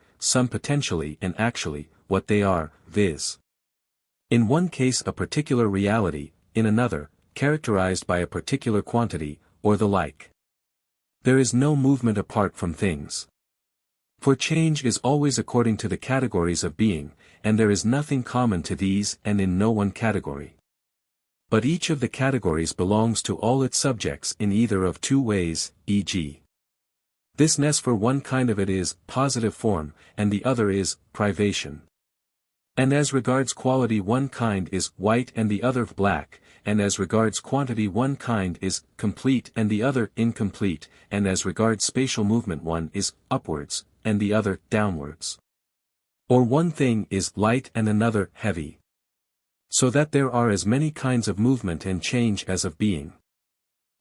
and actually, what they are, viz. In one case a particular reality, in another, characterized by a particular quantity, or the like. There is no movement apart from things. For change is always according to the categories of being, and there is nothing common to these and in no one category. But each of the categories belongs to all its subjects in either of two ways, e.g. Thisness for one kind of it is positive form, and the other is privation. And as regards quality one kind is white and the other black, and as regards quantity one kind is complete and the other incomplete, and as regards spatial movement one is upwards, and the other downwards. Or one thing is light and another heavy. So that there are as many kinds of movement and change as of being.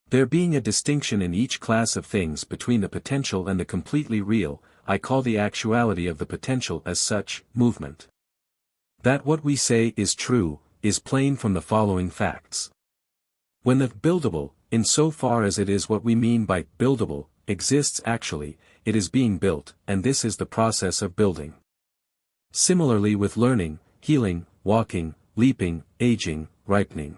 There being a distinction in each class of things between the potential and the completely real, I call the actuality of the potential as such, movement. That what we say is true, is plain from the following facts. When the buildable, in so far as it is what we mean by buildable, exists actually, it is being built, and this is the process of building. Similarly with learning, healing, walking, leaping, aging, ripening.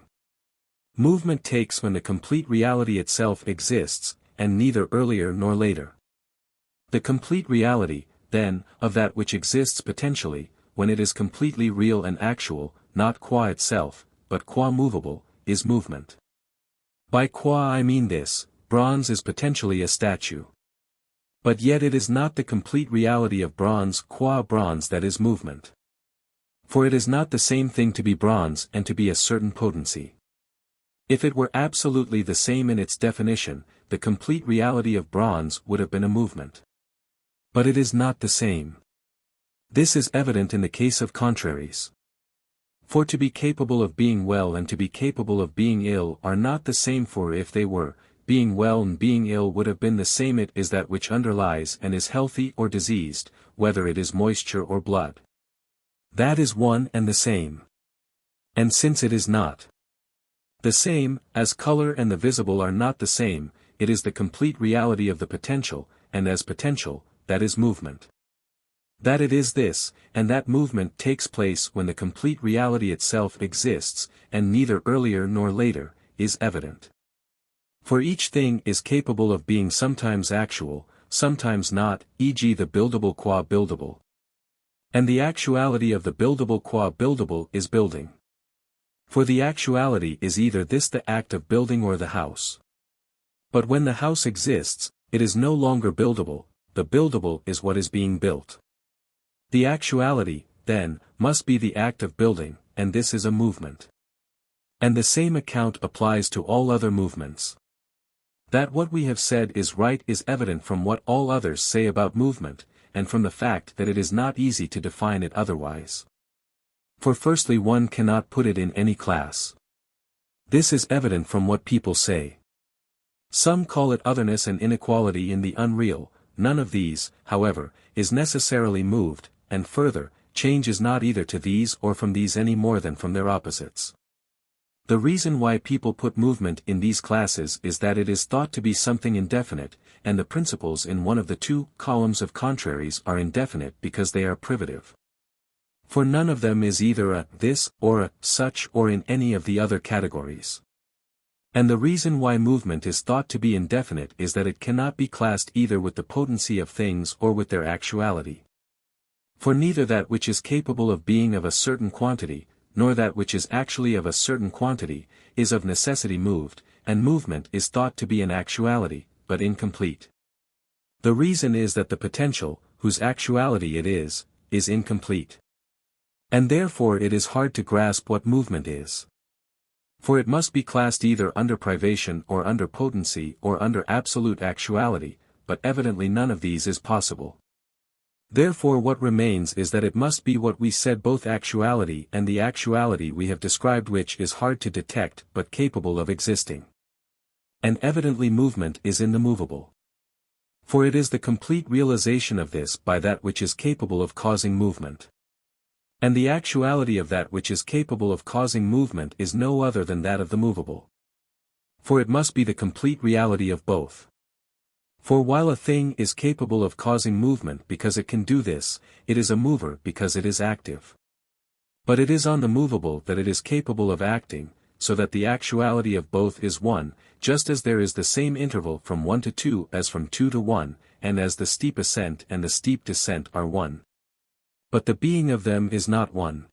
Movement takes when the complete reality itself exists, and neither earlier nor later. The complete reality, then, of that which exists potentially, when it is completely real and actual, not qua itself, but qua movable, is movement. By qua I mean this: bronze is potentially a statue. But yet it is not the complete reality of bronze qua bronze that is movement. For it is not the same thing to be bronze and to be a certain potency. If it were absolutely the same in its definition, the complete reality of bronze would have been a movement. But it is not the same. This is evident in the case of contraries. For to be capable of being well and to be capable of being ill are not the same, for if they were, being well and being ill would have been the same. It is that which underlies and is healthy or diseased, whether it is moisture or blood. That is one and the same. And since it is not the same, as color and the visible are not the same, it is the complete reality of the potential, and as potential, that is movement. That it is this, and that movement takes place when the complete reality itself exists, and neither earlier nor later, is evident. For each thing is capable of being sometimes actual, sometimes not, e.g. the buildable qua buildable. And the actuality of the buildable qua buildable is building. For the actuality is either this the act of building or the house. But when the house exists, it is no longer buildable, the buildable is what is being built. The actuality, then, must be the act of building, and this is a movement. And the same account applies to all other movements. That what we have said is right is evident from what all others say about movement, and from the fact that it is not easy to define it otherwise. For firstly, one cannot put it in any class. This is evident from what people say. Some call it otherness and inequality in the unreal. None of these, however, is necessarily moved, and further, change is not either to these or from these any more than from their opposites. The reason why people put movement in these classes is that it is thought to be something indefinite, and the principles in one of the two columns of contraries are indefinite because they are privative. For none of them is either a this or a such or in any of the other categories. And the reason why movement is thought to be indefinite is that it cannot be classed either with the potency of things or with their actuality. For neither that which is capable of being of a certain quantity, nor that which is actually of a certain quantity, is of necessity moved, and movement is thought to be an actuality, but incomplete. The reason is that the potential, whose actuality it is incomplete. And therefore it is hard to grasp what movement is. For it must be classed either under privation or under potency or under absolute actuality, but evidently none of these is possible. Therefore what remains is that it must be what we said, both actuality and the actuality we have described, which is hard to detect but capable of existing. And evidently movement is in the movable. For it is the complete realization of this by that which is capable of causing movement. And the actuality of that which is capable of causing movement is no other than that of the movable. For it must be the complete reality of both. For while a thing is capable of causing movement because it can do this, it is a mover because it is active. But it is on the movable that it is capable of acting, so that the actuality of both is one, just as there is the same interval from 1 to 2 as from 2 to 1, and as the steep ascent and the steep descent are one. But the being of them is not one.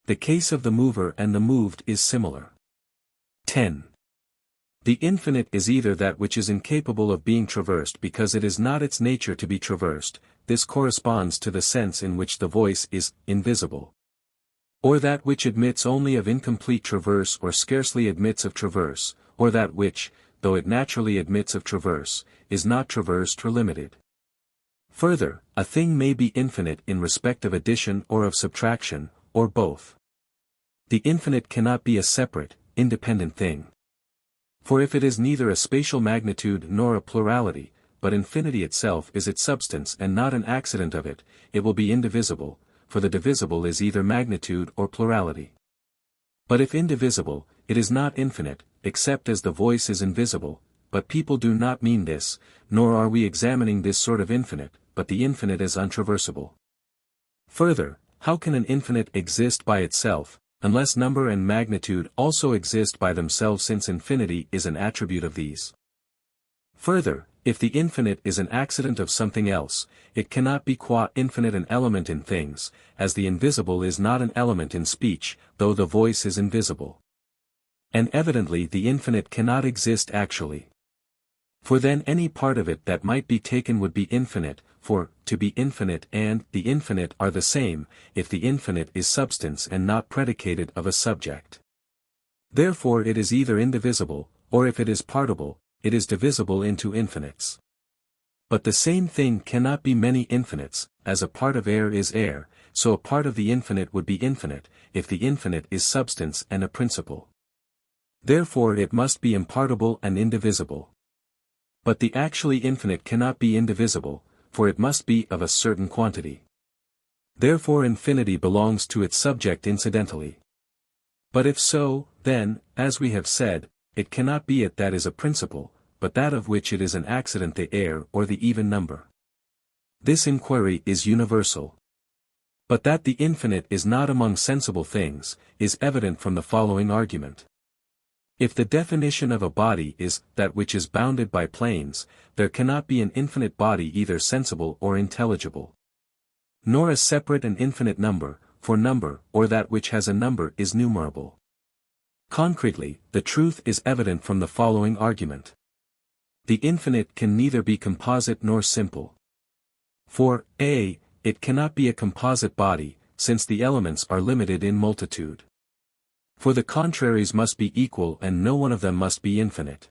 The case of the mover and the moved is similar. 10. The infinite is either that which is incapable of being traversed because it is not its nature to be traversed, this corresponds to the sense in which the voice is invisible. Or that which admits only of incomplete traverse or scarcely admits of traverse, or that which, though it naturally admits of traverse, is not traversed or limited. Further, a thing may be infinite in respect of addition or of subtraction, or both. The infinite cannot be a separate, independent thing. For if it is neither a spatial magnitude nor a plurality, but infinity itself is its substance and not an accident of it, it will be indivisible, for the divisible is either magnitude or plurality. But if indivisible, it is not infinite, except as the voice is invisible, but people do not mean this, nor are we examining this sort of infinite, but the infinite as untraversable. Further, how can an infinite exist by itself, unless number and magnitude also exist by themselves, since infinity is an attribute of these? Further, If the infinite is an accident of something else, it cannot be qua infinite an element in things, as the invisible is not an element in speech, though the voice is invisible. And evidently the infinite cannot exist actually. For then any part of it that might be taken would be infinite, for, to be infinite and the infinite are the same, if the infinite is substance and not predicated of a subject. Therefore it is either indivisible, or if it is partible, it is divisible into infinites. But the same thing cannot be many infinites, as a part of air is air, so a part of the infinite would be infinite, if the infinite is substance and a principle. Therefore it must be impartible and indivisible. But the actually infinite cannot be indivisible, for it must be of a certain quantity. Therefore infinity belongs to its subject incidentally. But if so, then, as we have said, it cannot be it that is a principle, but that of which it is an accident the air or the even number. This inquiry is universal. But that the infinite is not among sensible things, is evident from the following argument. If the definition of a body is that which is bounded by planes, there cannot be an infinite body either sensible or intelligible. Nor a separate and infinite number, for number or that which has a number is numerable. Concretely, the truth is evident from the following argument. The infinite can neither be composite nor simple. For, a, it cannot be a composite body, since the elements are limited in multitude. For the contraries must be equal and no one of them must be infinite.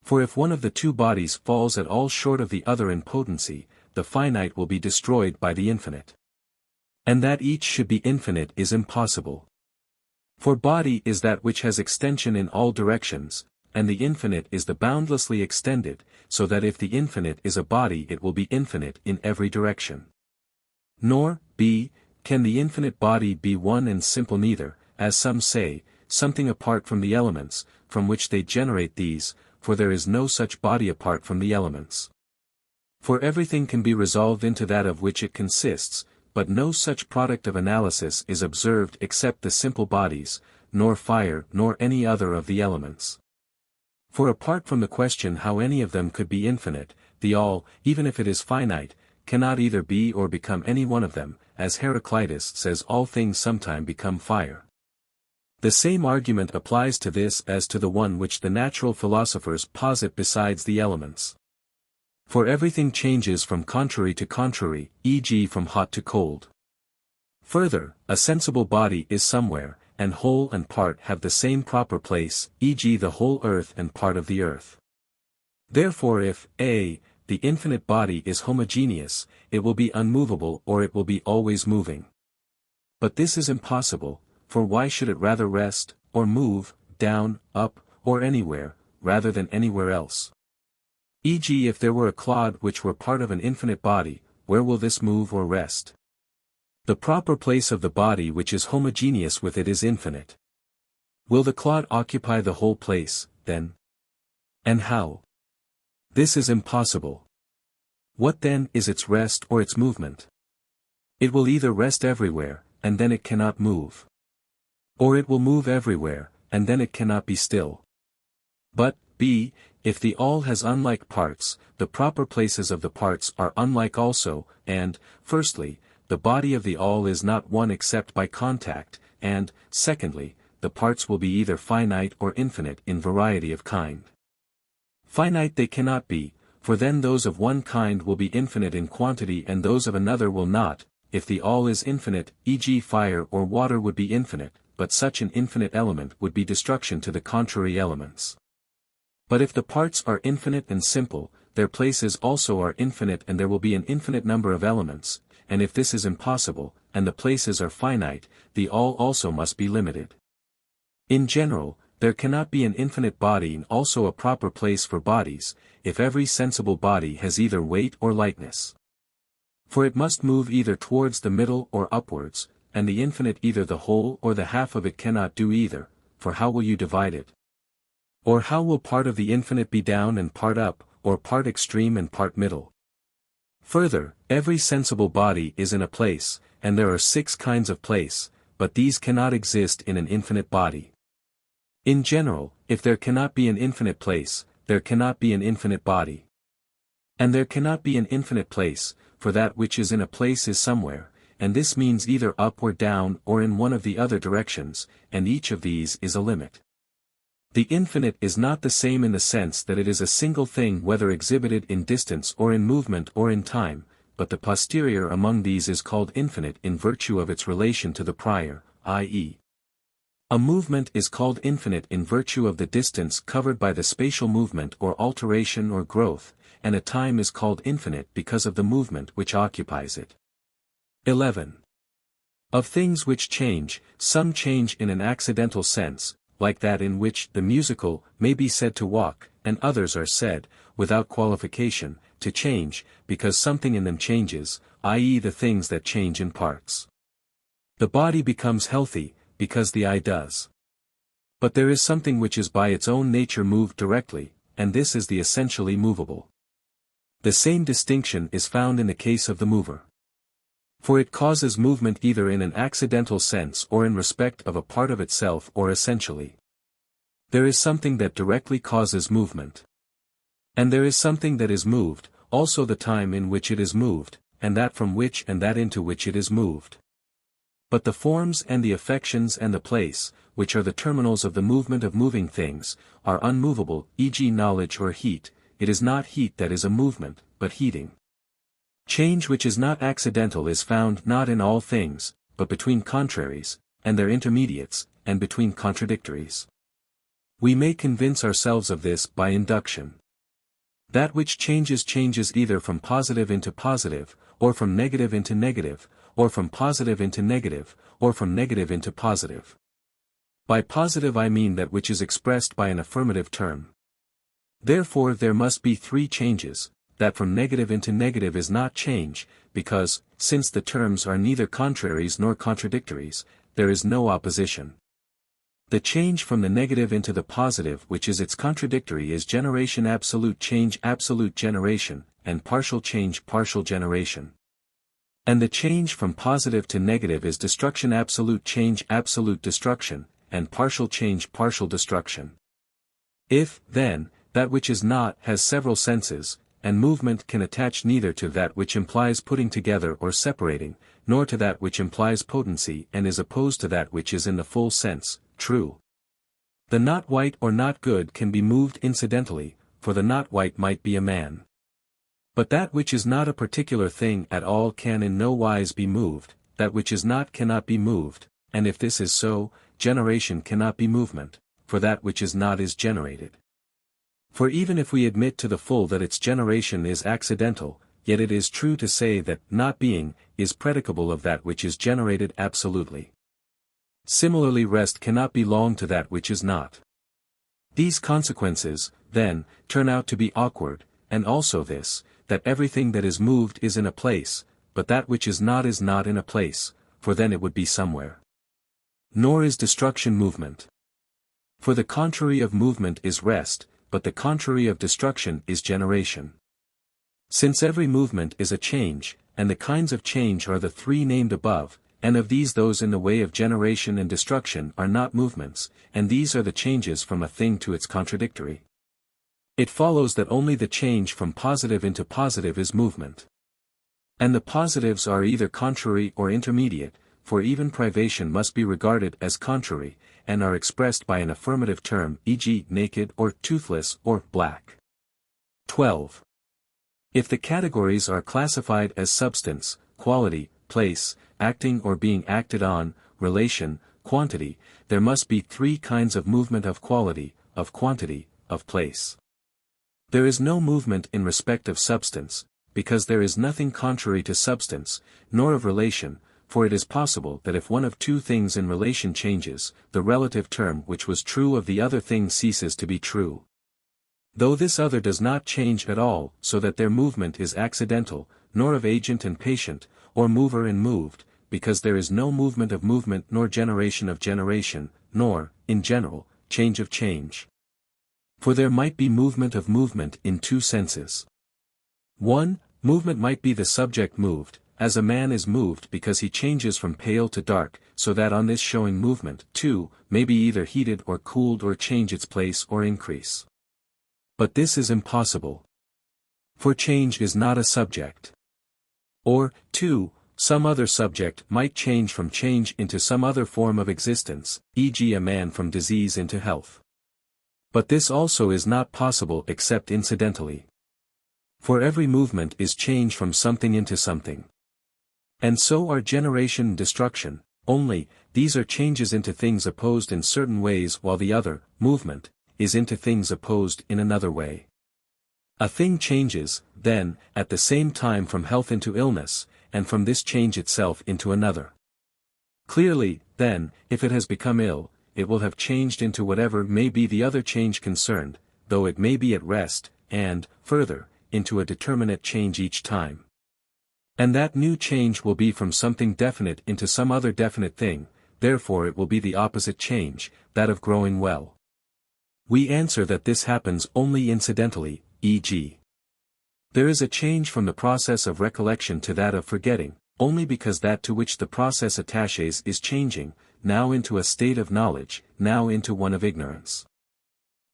For if one of the two bodies falls at all short of the other in potency, the finite will be destroyed by the infinite. And that each should be infinite is impossible. For body is that which has extension in all directions, and the infinite is the boundlessly extended, so that if the infinite is a body it will be infinite in every direction. Nor, b, can the infinite body be one and simple neither, as some say, something apart from the elements, from which they generate these, for there is no such body apart from the elements. For everything can be resolved into that of which it consists, but no such product of analysis is observed except the simple bodies, nor fire nor any other of the elements. For apart from the question how any of them could be infinite, the all, even if it is finite, cannot either be or become any one of them, as Heraclitus says all things sometime become fire. The same argument applies to this as to the one which the natural philosophers posit besides the elements. For everything changes from contrary to contrary, e.g. from hot to cold. Further, a sensible body is somewhere, and whole and part have the same proper place, e.g. the whole earth and part of the earth. Therefore if, a, the infinite body is homogeneous, it will be unmovable or it will be always moving. But this is impossible, for why should it rather rest, or move, down, up, or anywhere, rather than anywhere else? E.g. if there were a clod which were part of an infinite body, where will this move or rest? The proper place of the body which is homogeneous with it is infinite. Will the clod occupy the whole place, then? And how? This is impossible. What then is its rest or its movement? It will either rest everywhere, and then it cannot move. Or it will move everywhere, and then it cannot be still. But, b, if the all has unlike parts, the proper places of the parts are unlike also, and, firstly, the body of the all is not one except by contact, and, secondly, the parts will be either finite or infinite in variety of kind. Finite they cannot be, for then those of one kind will be infinite in quantity and those of another will not. If the all is infinite, e.g. fire or water would be infinite, but such an infinite element would be destruction to the contrary elements. But if the parts are infinite and simple, their places also are infinite and there will be an infinite number of elements, and if this is impossible, and the places are finite, the all also must be limited. In general, there cannot be an infinite body and also a proper place for bodies, if every sensible body has either weight or lightness. For it must move either towards the middle or upwards, and the infinite either the whole or the half of it cannot do either, for how will you divide it? Or how will part of the infinite be down and part up, or part extreme and part middle? Further, every sensible body is in a place, and there are 6 kinds of place, but these cannot exist in an infinite body. In general, if there cannot be an infinite place, there cannot be an infinite body. And there cannot be an infinite place, for that which is in a place is somewhere, and this means either up or down or in one of the other directions, and each of these is a limit. The infinite is not the same in the sense that it is a single thing whether exhibited in distance or in movement or in time, but the posterior among these is called infinite in virtue of its relation to the prior, i.e. a movement is called infinite in virtue of the distance covered by the spatial movement or alteration or growth, and a time is called infinite because of the movement which occupies it. 11. Of things which change, some change in an accidental sense, like that in which the musical may be said to walk, and others are said, without qualification, to change, because something in them changes, i.e. the things that change in parts. The body becomes healthy, because the eye does. But there is something which is by its own nature moved directly, and this is the essentially movable. The same distinction is found in the case of the mover. For it causes movement either in an accidental sense or in respect of a part of itself or essentially. There is something that directly causes movement. And there is something that is moved, also the time in which it is moved, and that from which and that into which it is moved. But the forms and the affections and the place, which are the terminals of the movement of moving things, are unmovable, e.g. knowledge or heat. It is not heat that is a movement, but heating. Change which is not accidental is found not in all things, but between contraries, and their intermediates, and between contradictories. We may convince ourselves of this by induction. That which changes changes either from positive into positive, or from negative into negative, or from positive into negative, or from negative into positive. By positive I mean that which is expressed by an affirmative term. Therefore there must be three changes. That from negative into negative is not change, because, since the terms are neither contraries nor contradictories, there is no opposition. The change from the negative into the positive which is its contradictory is generation absolute generation, and partial change partial generation. And the change from positive to negative is destruction absolute destruction, and partial change partial destruction. If, then, that which is not has several senses, and movement can attach neither to that which implies putting together or separating, nor to that which implies potency and is opposed to that which is in the full sense, true. The not white or not good can be moved incidentally, for the not white might be a man. But that which is not a particular thing at all can in no wise be moved, that which is not cannot be moved, and if this is so, generation cannot be movement, for that which is not is generated. For even if we admit to the full that its generation is accidental, yet it is true to say that not being is predicable of that which is generated absolutely. Similarly rest cannot belong to that which is not. These consequences, then, turn out to be awkward, and also this, that everything that is moved is in a place, but that which is not in a place, for then it would be somewhere. Nor is destruction movement. For the contrary of movement is rest, but the contrary of destruction is generation. Since every movement is a change, and the kinds of change are the three named above, and of these those in the way of generation and destruction are not movements, and these are the changes from a thing to its contradictory. It follows that only the change from positive into positive is movement. And the positives are either contrary or intermediate, for even privation must be regarded as contrary, and are expressed by an affirmative term, e.g. naked or toothless or black. 12. If the categories are classified as substance, quality, place, acting or being acted on, relation, quantity, there must be three kinds of movement of quality, of quantity, of place. There is no movement in respect of substance, because there is nothing contrary to substance, nor of relation, for it is possible that if one of two things in relation changes, the relative term which was true of the other thing ceases to be true. Though this other does not change at all, so that their movement is accidental, nor of agent and patient, or mover and moved, because there is no movement of movement nor generation of generation, nor, in general, change of change. For there might be movement of movement in two senses. 1. Movement might be the subject moved, as a man is moved because he changes from pale to dark, so that on this showing movement, 2, may be either heated or cooled or change its place or increase. But this is impossible. For change is not a subject. Or, 2, some other subject might change from change into some other form of existence, e.g. a man from disease into health. But this also is not possible except incidentally. For every movement is change from something into something. And so are generation and destruction, only, these are changes into things opposed in certain ways while the other, movement, is into things opposed in another way. A thing changes, then, at the same time from health into illness, and from this change itself into another. Clearly, then, if it has become ill, it will have changed into whatever may be the other change concerned, though it may be at rest, and, further, into a determinate change each time. And that new change will be from something definite into some other definite thing, therefore it will be the opposite change, that of growing well. We answer that this happens only incidentally, e.g. there is a change from the process of recollection to that of forgetting, only because that to which the process attaches is changing, now into a state of knowledge, now into one of ignorance.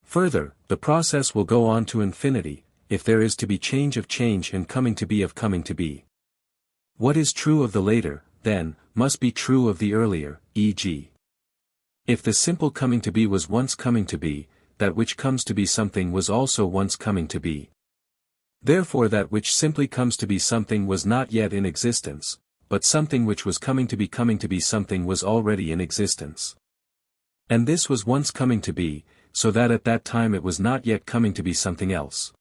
Further, the process will go on to infinity, if there is to be change of change and coming to be of coming to be. What is true of the later, then, must be true of the earlier, e.g. if the simple coming to be was once coming to be, that which comes to be something was also once coming to be. Therefore that which simply comes to be something was not yet in existence, but something which was coming to be something was already in existence. And this was once coming to be, so that at that time it was not yet coming to be something else.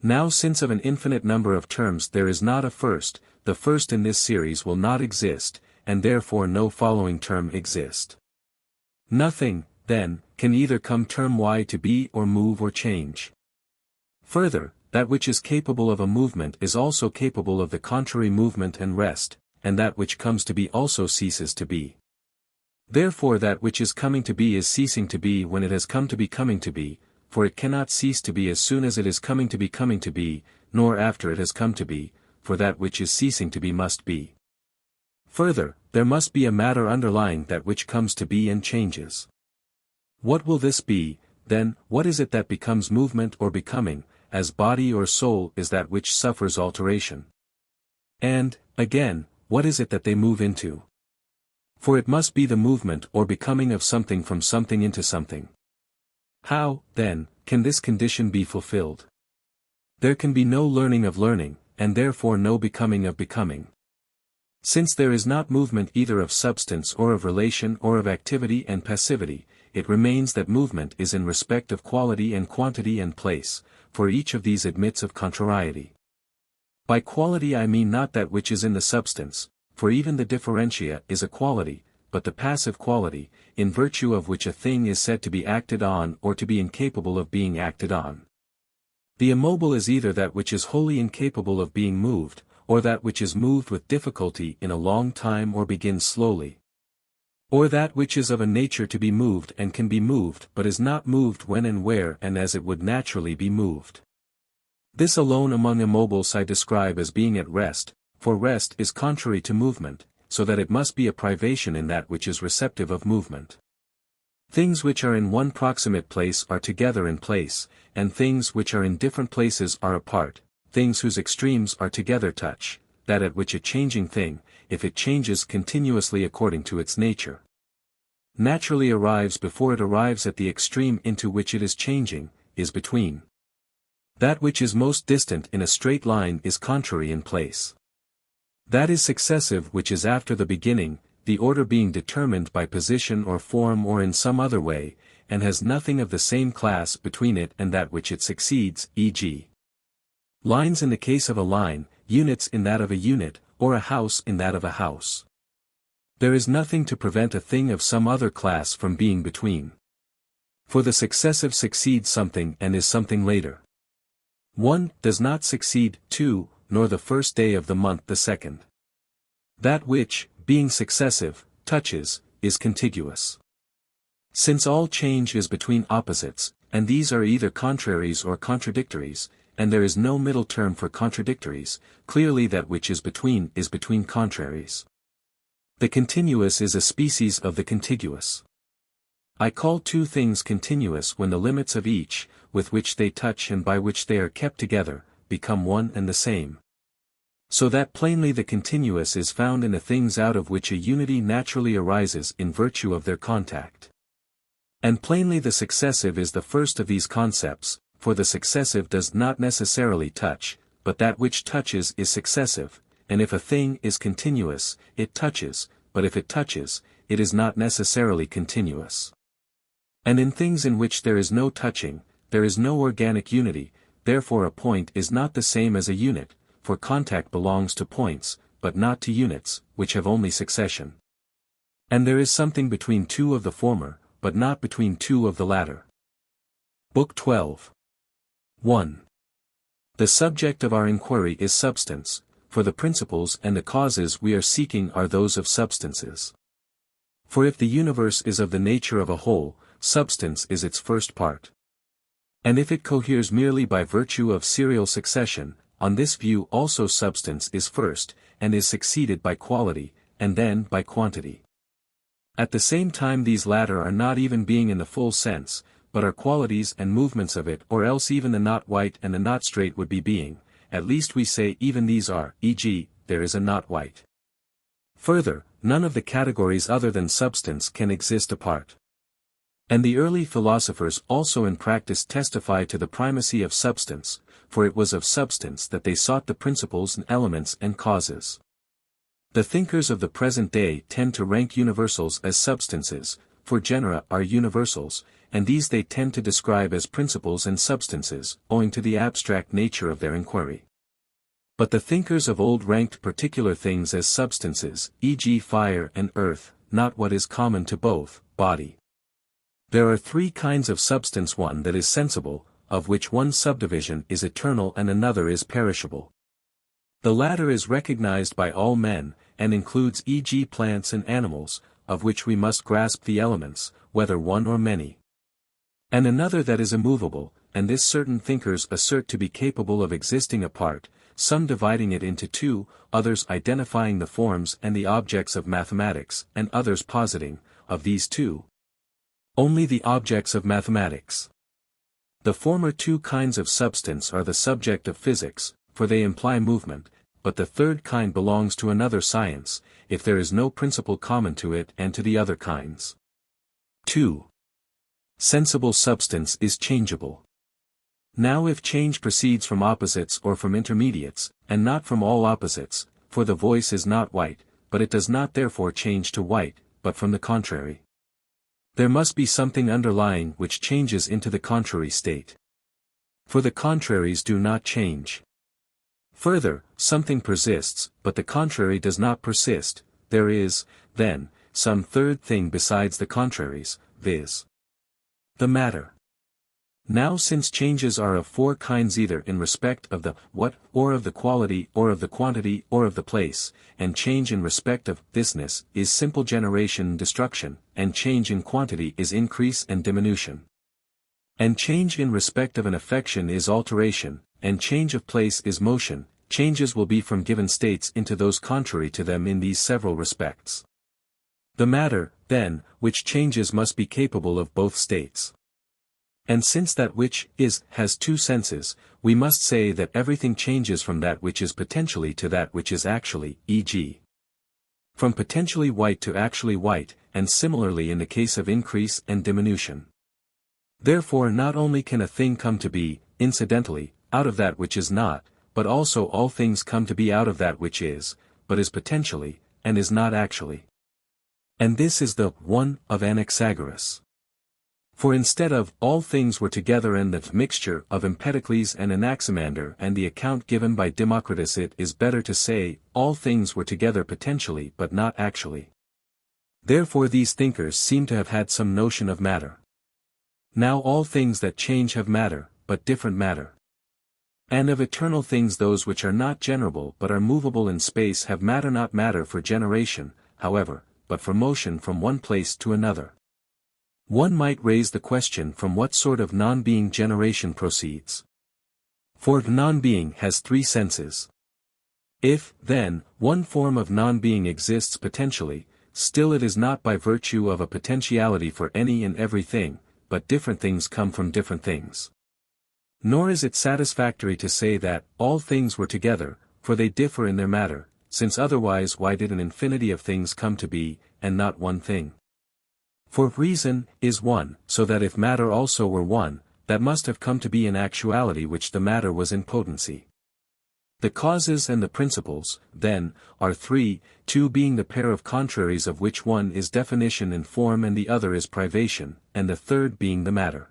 Now since of an infinite number of terms there is not a first, the first in this series will not exist, and therefore no following term exist. Nothing, then, can either come term y to be or move or change. Further, that which is capable of a movement is also capable of the contrary movement and rest, and that which comes to be also ceases to be. Therefore that which is coming to be is ceasing to be when it has come to be coming to be, for it cannot cease to be as soon as it is coming to be, nor after it has come to be, for that which is ceasing to be must be. Further, there must be a matter underlying that which comes to be and changes. What will this be, then? What is it that becomes movement or becoming, as body or soul is that which suffers alteration? And, again, what is it that they move into? For it must be the movement or becoming of something from something into something. How, then, can this condition be fulfilled? There can be no learning of learning, and therefore no becoming of becoming. Since there is not movement either of substance or of relation or of activity and passivity, it remains that movement is in respect of quality and quantity and place, for each of these admits of contrariety. By quality I mean not that which is in the substance, for even the differentia is a quality, but the passive quality, in virtue of which a thing is said to be acted on or to be incapable of being acted on. The immobile is either that which is wholly incapable of being moved, or that which is moved with difficulty in a long time or begins slowly. Or that which is of a nature to be moved and can be moved but is not moved when and where and as it would naturally be moved. This alone among immobiles I describe as being at rest, for rest is contrary to movement, so that it must be a privation in that which is receptive of movement. Things which are in one proximate place are together in place, and things which are in different places are apart, things whose extremes are together touch, that at which a changing thing, if it changes continuously according to its nature, naturally arrives before it arrives at the extreme into which it is changing, is between. That which is most distant in a straight line is contrary in place. That is successive which is after the beginning, the order being determined by position or form or in some other way, and has nothing of the same class between it and that which it succeeds, e.g. lines in the case of a line, units in that of a unit, or a house in that of a house. There is nothing to prevent a thing of some other class from being between. For the successive succeeds something and is something later. 1 does not succeed 2, nor the first day of the month the second. That which, being successive, touches, is contiguous. Since all change is between opposites, and these are either contraries or contradictories, and there is no middle term for contradictories, clearly that which is between contraries. The continuous is a species of the contiguous. I call two things continuous when the limits of each, with which they touch and by which they are kept together, become one and the same. So that plainly the continuous is found in the things out of which a unity naturally arises in virtue of their contact. And plainly the successive is the first of these concepts, for the successive does not necessarily touch, but that which touches is successive, and if a thing is continuous, it touches, but if it touches, it is not necessarily continuous. And in things in which there is no touching, there is no organic unity, therefore a point is not the same as a unit, for contact belongs to points, but not to units, which have only succession. And there is something between two of the former, but not between two of the latter. Book 12. 1. The subject of our inquiry is substance, for the principles and the causes we are seeking are those of substances. For if the universe is of the nature of a whole, substance is its first part. And if it coheres merely by virtue of serial succession, on this view also substance is first, and is succeeded by quality, and then by quantity. At the same time these latter are not even being in the full sense, but are qualities and movements of it, or else even the not white and the not straight would be being, at least we say even these are, e.g., there is a not white. Further, none of the categories other than substance can exist apart. And the early philosophers also in practice testify to the primacy of substance, for it was of substance that they sought the principles and elements and causes. The thinkers of the present day tend to rank universals as substances, for genera are universals, and these they tend to describe as principles and substances, owing to the abstract nature of their inquiry. But the thinkers of old ranked particular things as substances, e.g. fire and earth, not what is common to both, body. There are three kinds of substance: one that is sensible, of which one subdivision is eternal and another is perishable. The latter is recognized by all men, and includes e.g. plants and animals, of which we must grasp the elements, whether one or many. And another that is immovable, and this certain thinkers assert to be capable of existing apart, some dividing it into two, others identifying the forms and the objects of mathematics, and others positing, of these two, only the objects of mathematics. The former two kinds of substance are the subject of physics, for they imply movement, but the third kind belongs to another science, if there is no principle common to it and to the other kinds. 2. Sensible substance is changeable. Now if change proceeds from opposites or from intermediates, and not from all opposites, for the voice is not white, but it does not therefore change to white, but from the contrary. There must be something underlying which changes into the contrary state. For the contraries do not change. Further, something persists, but the contrary does not persist. There is, then, some third thing besides the contraries, viz. the matter. Now since changes are of four kinds, either in respect of the what, or of the quality, or of the quantity, or of the place, and change in respect of thisness is simple generation and destruction, and change in quantity is increase and diminution. And change in respect of an affection is alteration, and change of place is motion. Changes will be from given states into those contrary to them in these several respects. The matter, then, which changes must be capable of both states. And since that which is has two senses, we must say that everything changes from that which is potentially to that which is actually, e.g. from potentially white to actually white, and similarly in the case of increase and diminution. Therefore not only can a thing come to be, incidentally, out of that which is not, but also all things come to be out of that which is, but is potentially, and is not actually. And this is the one of Anaxagoras. For instead of all things were together and the mixture of Empedocles and Anaximander and the account given by Democritus, it is better to say all things were together potentially but not actually. Therefore these thinkers seem to have had some notion of matter. Now all things that change have matter, but different matter. And of eternal things those which are not generable but are movable in space have matter, not matter for generation, however, but for motion from one place to another. One might raise the question from what sort of non-being generation proceeds. For non-being has three senses. If, then, one form of non-being exists potentially, still it is not by virtue of a potentiality for any and every thing, but different things come from different things. Nor is it satisfactory to say that all things were together, for they differ in their matter, since otherwise why did an infinity of things come to be, and not one thing? For reason is one, so that if matter also were one, that must have come to be in actuality which the matter was in potency. The causes and the principles, then, are three, two being the pair of contraries of which one is definition and form and the other is privation, and the third being the matter.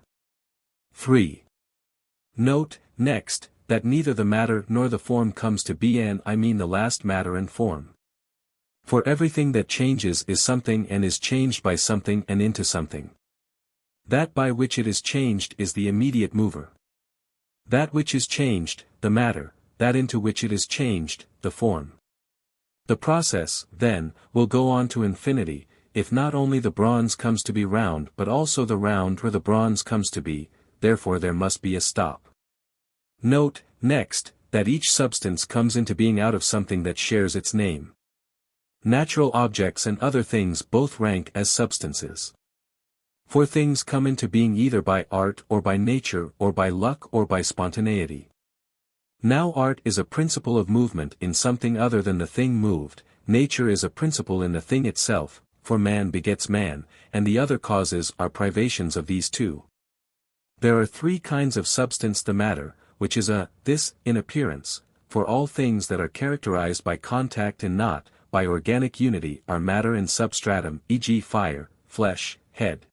3. Note, next, that neither the matter nor the form comes to be and I mean the last matter and form. For everything that changes is something and is changed by something and into something. That by which it is changed is the immediate mover. That which is changed, the matter, that into which it is changed, the form. The process, then, will go on to infinity, if not only the bronze comes to be round but also the round where the bronze comes to be, therefore there must be a stop. Note, next, that each substance comes into being out of something that shares its name. Natural objects and other things both rank as substances. For things come into being either by art or by nature or by luck or by spontaneity. Now art is a principle of movement in something other than the thing moved, nature is a principle in the thing itself, for man begets man, and the other causes are privations of these two. There are three kinds of substance: the matter, which is this, in appearance, for all things that are characterized by contact and not, by organic unity are matter and substratum, e.g. fire, flesh, head.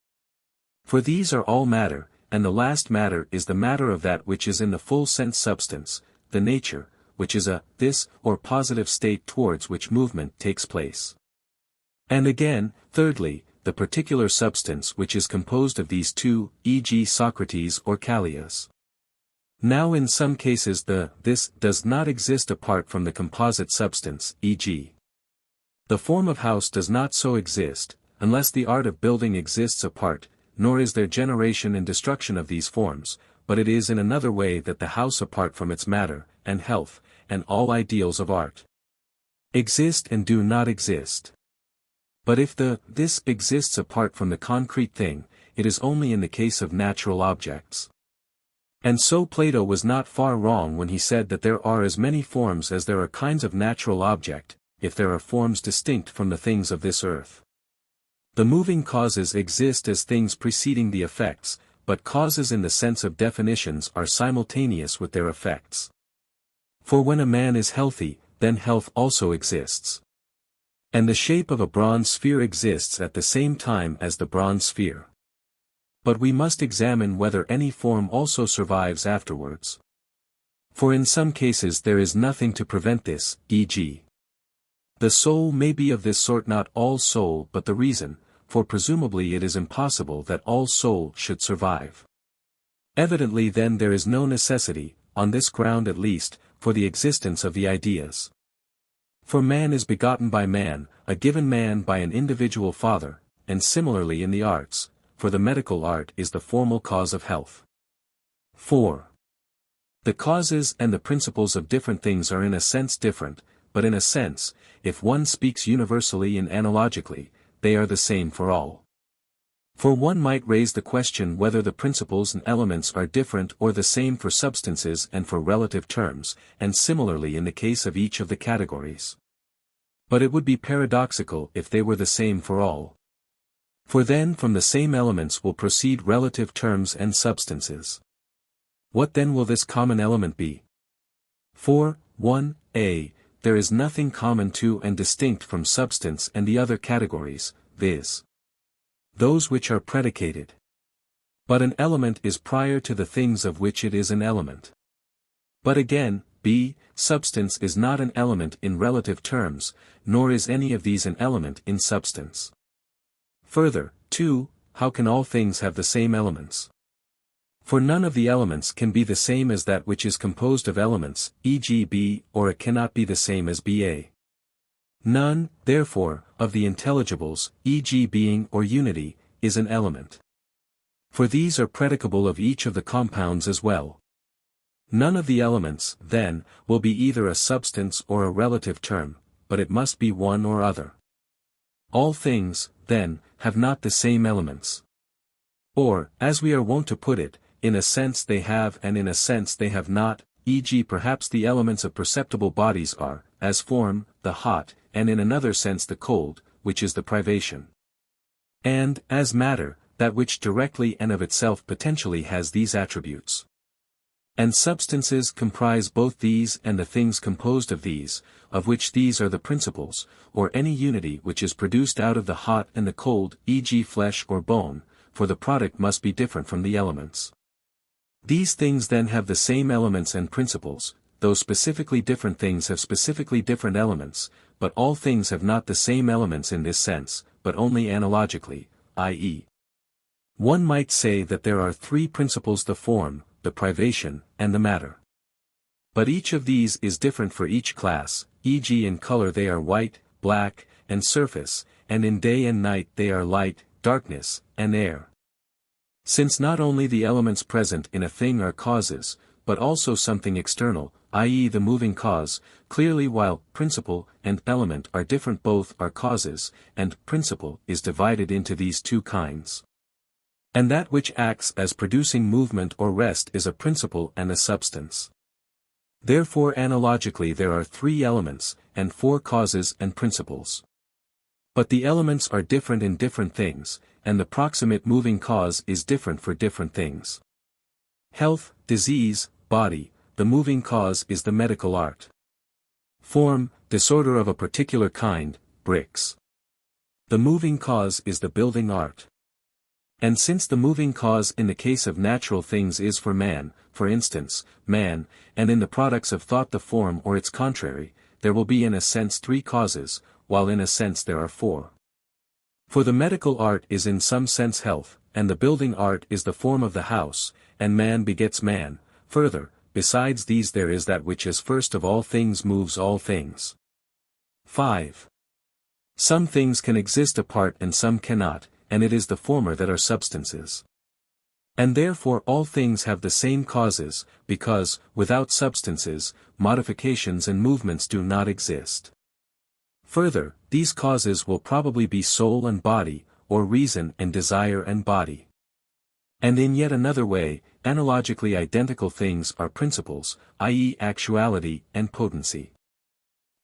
For these are all matter, and the last matter is the matter of that which is in the full sense substance, the nature, which is this, or positive state towards which movement takes place. And again, thirdly, the particular substance which is composed of these two, e.g. Socrates or Callias. Now in some cases this does not exist apart from the composite substance, e.g. the form of house does not so exist, unless the art of building exists apart, nor is there generation and destruction of these forms, but it is in another way that the house apart from its matter, and health, and all ideals of art exist and do not exist. But if this exists apart from the concrete thing, it is only in the case of natural objects. And so Plato was not far wrong when he said that there are as many forms as there are kinds of natural object, if there are forms distinct from the things of this earth. The moving causes exist as things preceding the effects, but causes in the sense of definitions are simultaneous with their effects. For when a man is healthy, then health also exists. And the shape of a bronze sphere exists at the same time as the bronze sphere. But we must examine whether any form also survives afterwards. For in some cases there is nothing to prevent this, e.g. the soul may be of this sort, not all soul but the reason, for presumably it is impossible that all soul should survive. Evidently then there is no necessity, on this ground at least, for the existence of the ideas. For man is begotten by man, a given man by an individual father, and similarly in the arts, for the medical art is the formal cause of health. 4. The causes and the principles of different things are in a sense different, but in a sense, if one speaks universally and analogically, they are the same for all. For one might raise the question whether the principles and elements are different or the same for substances and for relative terms, and similarly in the case of each of the categories. But it would be paradoxical if they were the same for all. For then from the same elements will proceed relative terms and substances. What then will this common element be? For, 1a, there is nothing common to and distinct from substance and the other categories, viz. those which are predicated. But an element is prior to the things of which it is an element. But again, b, substance is not an element in relative terms, nor is any of these an element in substance. Further, 2, how can all things have the same elements? For none of the elements can be the same as that which is composed of elements, e.g. B, or it cannot be the same as Ba. None, therefore, of the intelligibles, e.g. being or unity, is an element. For these are predicable of each of the compounds as well. None of the elements, then, will be either a substance or a relative term, but it must be one or other. All things, then, have not the same elements. Or, as we are wont to put it, in a sense they have and in a sense they have not, e.g. perhaps the elements of perceptible bodies are, as form, the hot, and in another sense the cold, which is the privation. And, as matter, that which directly and of itself potentially has these attributes. And substances comprise both these and the things composed of these, of which these are the principles, or any unity which is produced out of the hot and the cold, e.g. flesh or bone, for the product must be different from the elements. These things then have the same elements and principles, though specifically different things have specifically different elements, but all things have not the same elements in this sense, but only analogically, i.e. one might say that there are three principles: the form, the privation, and the matter. But each of these is different for each class, e.g. in color they are white, black, and surface, and in day and night they are light, darkness, and air. Since not only the elements present in a thing are causes, but also something external, i.e. the moving cause, clearly while principle and element are different both are causes, and principle is divided into these two kinds. And that which acts as producing movement or rest is a principle and a substance. Therefore analogically there are three elements, and four causes and principles. But the elements are different in different things, and the proximate moving cause is different for different things. Health, disease, body, the moving cause is the medical art. Form, disorder of a particular kind, bricks. The moving cause is the building art. And since the moving cause in the case of natural things is for man, for instance, man, and in the products of thought the form or its contrary, there will be in a sense three causes, while in a sense there are four. For the medical art is in some sense health, and the building art is the form of the house, and man begets man. Further, besides these there is that which is first of all things moves all things. 5. Some things can exist apart and some cannot, and it is the former that are substances. And therefore all things have the same causes, because, without substances, modifications and movements do not exist. Further, these causes will probably be soul and body, or reason and desire and body. And in yet another way, analogically identical things are principles, i.e. actuality and potency.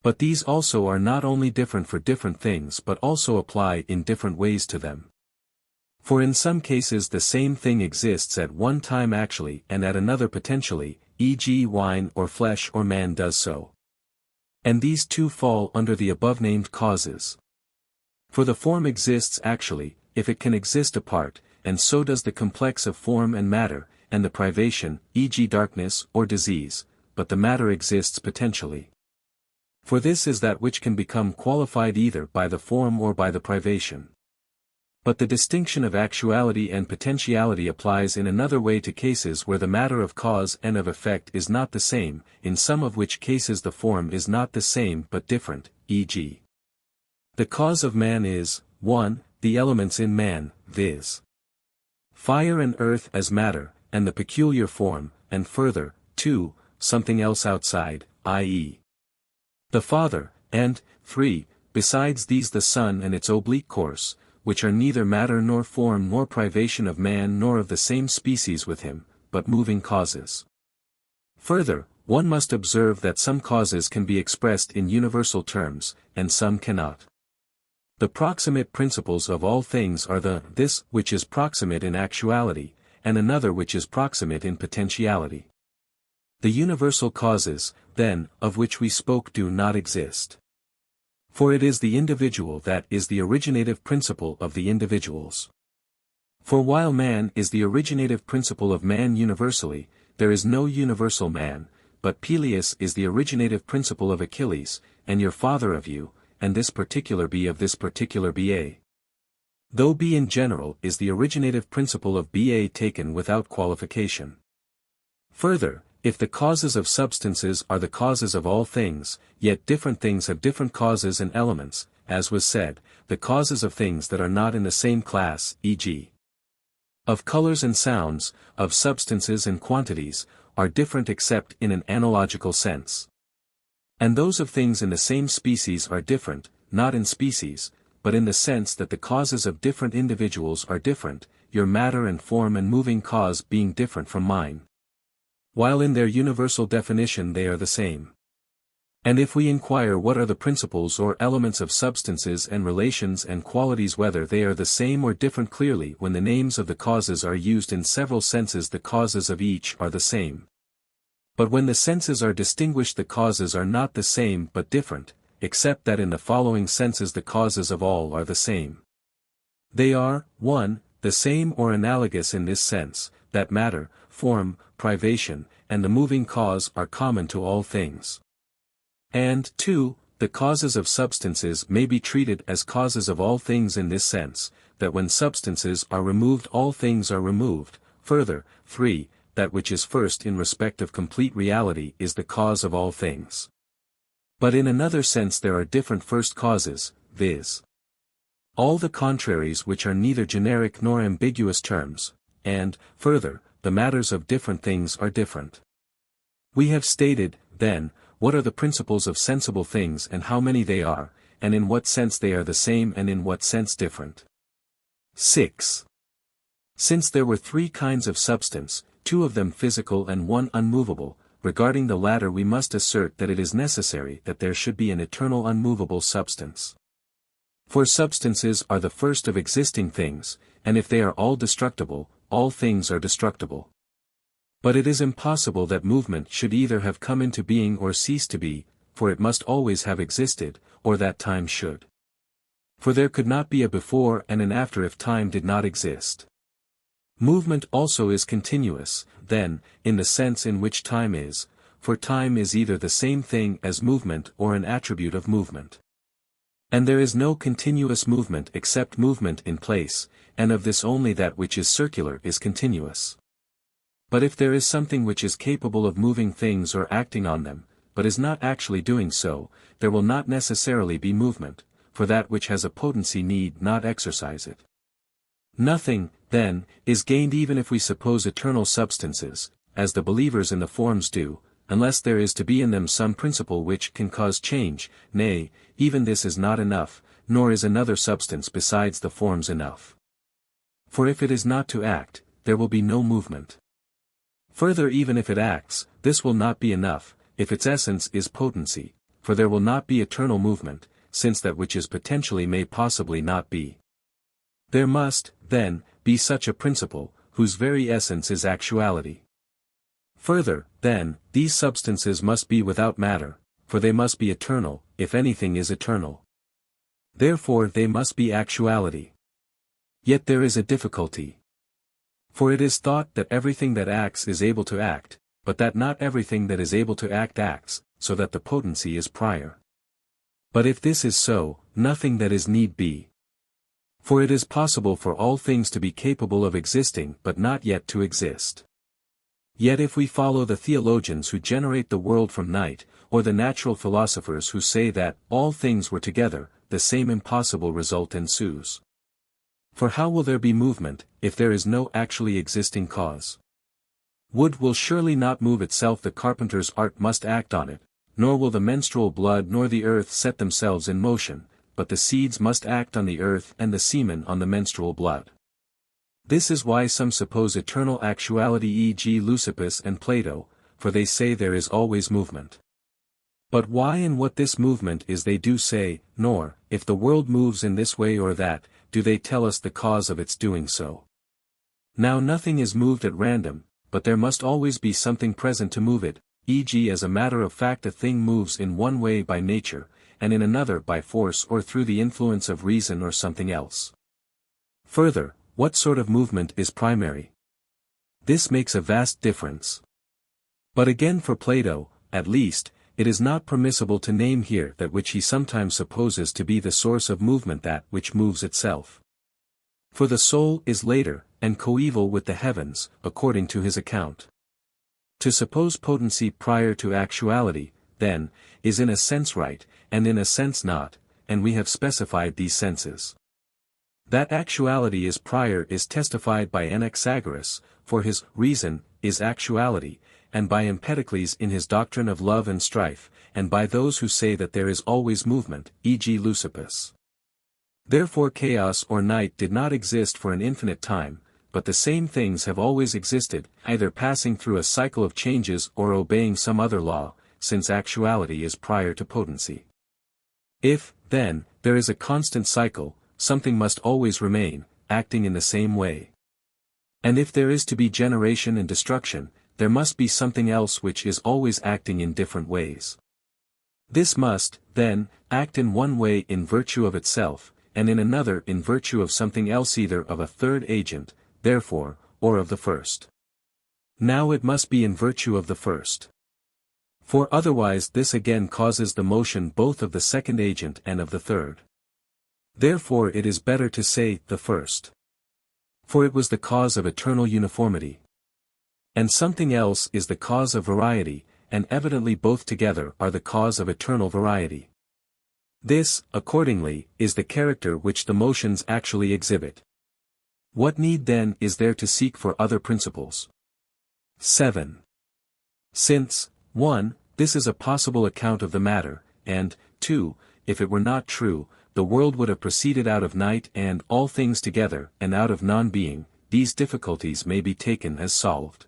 But these also are not only different for different things but also apply in different ways to them. For in some cases the same thing exists at one time actually and at another potentially, e.g. wine or flesh or man does so. And these two fall under the above-named causes. For the form exists actually, if it can exist apart, and so does the complex of form and matter, and the privation, e.g. darkness or disease, but the matter exists potentially. For this is that which can become qualified either by the form or by the privation. But the distinction of actuality and potentiality applies in another way to cases where the matter of cause and of effect is not the same, in some of which cases the form is not the same but different, e.g. the cause of man is, 1, the elements in man, viz. fire and earth as matter, and the peculiar form, and further, 2, something else outside, i.e. the Father, and, 3, besides these the Sun and its oblique course, which are neither matter nor form nor privation of man nor of the same species with him, but moving causes. Further, one must observe that some causes can be expressed in universal terms, and some cannot. The proximate principles of all things are this which is proximate in actuality, and another which is proximate in potentiality. The universal causes, then, of which we spoke do not exist. For it is the individual that is the originative principle of the individuals. For while man is the originative principle of man universally, there is no universal man, but Peleus is the originative principle of Achilles, and your father of you, and this particular B of this particular BA. Though B in general is the originative principle of BA taken without qualification. Further, if the causes of substances are the causes of all things, yet different things have different causes and elements, as was said, the causes of things that are not in the same class, e.g. of colors and sounds, of substances and quantities, are different except in an analogical sense. And those of things in the same species are different, not in species, but in the sense that the causes of different individuals are different. your matter and form and moving cause being different from mine, while in their universal definition they are the same. And if we inquire what are the principles or elements of substances and relations and qualities, whether they are the same or different, clearly when the names of the causes are used in several senses the causes of each are the same. But when the senses are distinguished the causes are not the same but different, except that in the following senses the causes of all are the same. They are, 1, the same or analogous in this sense, that matter, form, privation, and the moving cause are common to all things. And, 2, the causes of substances may be treated as causes of all things in this sense, that when substances are removed all things are removed. Further, 3, that which is first in respect of complete reality is the cause of all things. But in another sense there are different first causes, viz. all the contraries which are neither generic nor ambiguous terms, and, further, the matters of different things are different. We have stated, then, what are the principles of sensible things and how many they are, and in what sense they are the same and in what sense different. 6. Since there were 3 kinds of substance, 2 of them physical and 1 unmovable, regarding the latter we must assert that it is necessary that there should be an eternal unmovable substance. For substances are the first of existing things, and if they are all destructible, all things are destructible. But it is impossible that movement should either have come into being or cease to be, for it must always have existed, or that time should. For there could not be a before and an after if time did not exist. Movement also is continuous, then, in the sense in which time is, for time is either the same thing as movement or an attribute of movement. And there is no continuous movement except movement in place, and of this only that which is circular is continuous. But if there is something which is capable of moving things or acting on them, but is not actually doing so, there will not necessarily be movement, for that which has a potency need not exercise it. Nothing, then, is gained even if we suppose eternal substances, as the believers in the forms do, unless there is to be in them some principle which can cause change. Nay, even this is not enough, nor is another substance besides the forms enough. For if it is not to act, there will be no movement. Further, even if it acts, this will not be enough, if its essence is potency, for there will not be eternal movement, since that which is potentially may possibly not be. There must, then, be such a principle, whose very essence is actuality. Further, then, these substances must be without matter, for they must be eternal, if anything is eternal. Therefore they must be actuality. Yet there is a difficulty. For it is thought that everything that acts is able to act, but that not everything that is able to act acts, so that the potency is prior. But if this is so, nothing that is need be. For it is possible for all things to be capable of existing but not yet to exist. Yet if we follow the theologians who generate the world from night, or the natural philosophers who say that all things were together, the same impossible result ensues. For how will there be movement, if there is no actually existing cause? Wood will surely not move itself, the carpenter's art must act on it, nor will the menstrual blood nor the earth set themselves in motion, but the seeds must act on the earth and the semen on the menstrual blood. This is why some suppose eternal actuality, e.g. Leucippus and Plato, for they say there is always movement. But why and what this movement is they do say, nor, if the world moves in this way or that, do they tell us the cause of its doing so. Now nothing is moved at random, but there must always be something present to move it, e.g. as a matter of fact a thing moves in one way by nature, and in another by force or through the influence of reason or something else. Further, what sort of movement is primary? This makes a vast difference. But again, for Plato, at least, it is not permissible to name here that which he sometimes supposes to be the source of movement, that which moves itself. For the soul is later, and coeval with the heavens, according to his account. To suppose potency prior to actuality, then, is in a sense right, and in a sense not, and we have specified these senses. That actuality is prior is testified by Anaxagoras, for his reason is actuality, and by Empedocles in his doctrine of love and strife, and by those who say that there is always movement, e.g. Leucippus. Therefore chaos or night did not exist for an infinite time, but the same things have always existed, either passing through a cycle of changes or obeying some other law, since actuality is prior to potency. If, then, there is a constant cycle, something must always remain, acting in the same way. And if there is to be generation and destruction, there must be something else which is always acting in different ways. This must, then, act in one way in virtue of itself, and in another in virtue of something else, either of a third agent, therefore, or of the first. Now it must be in virtue of the first. For otherwise this again causes the motion both of the second agent and of the third. Therefore it is better to say, the first. For it was the cause of eternal uniformity. And something else is the cause of variety, and evidently both together are the cause of eternal variety. This, accordingly, is the character which the motions actually exhibit. What need then is there to seek for other principles? 7. Since, 1, this is a possible account of the matter, and, 2, if it were not true, the world would have proceeded out of night and all things together, and out of non-being, these difficulties may be taken as solved.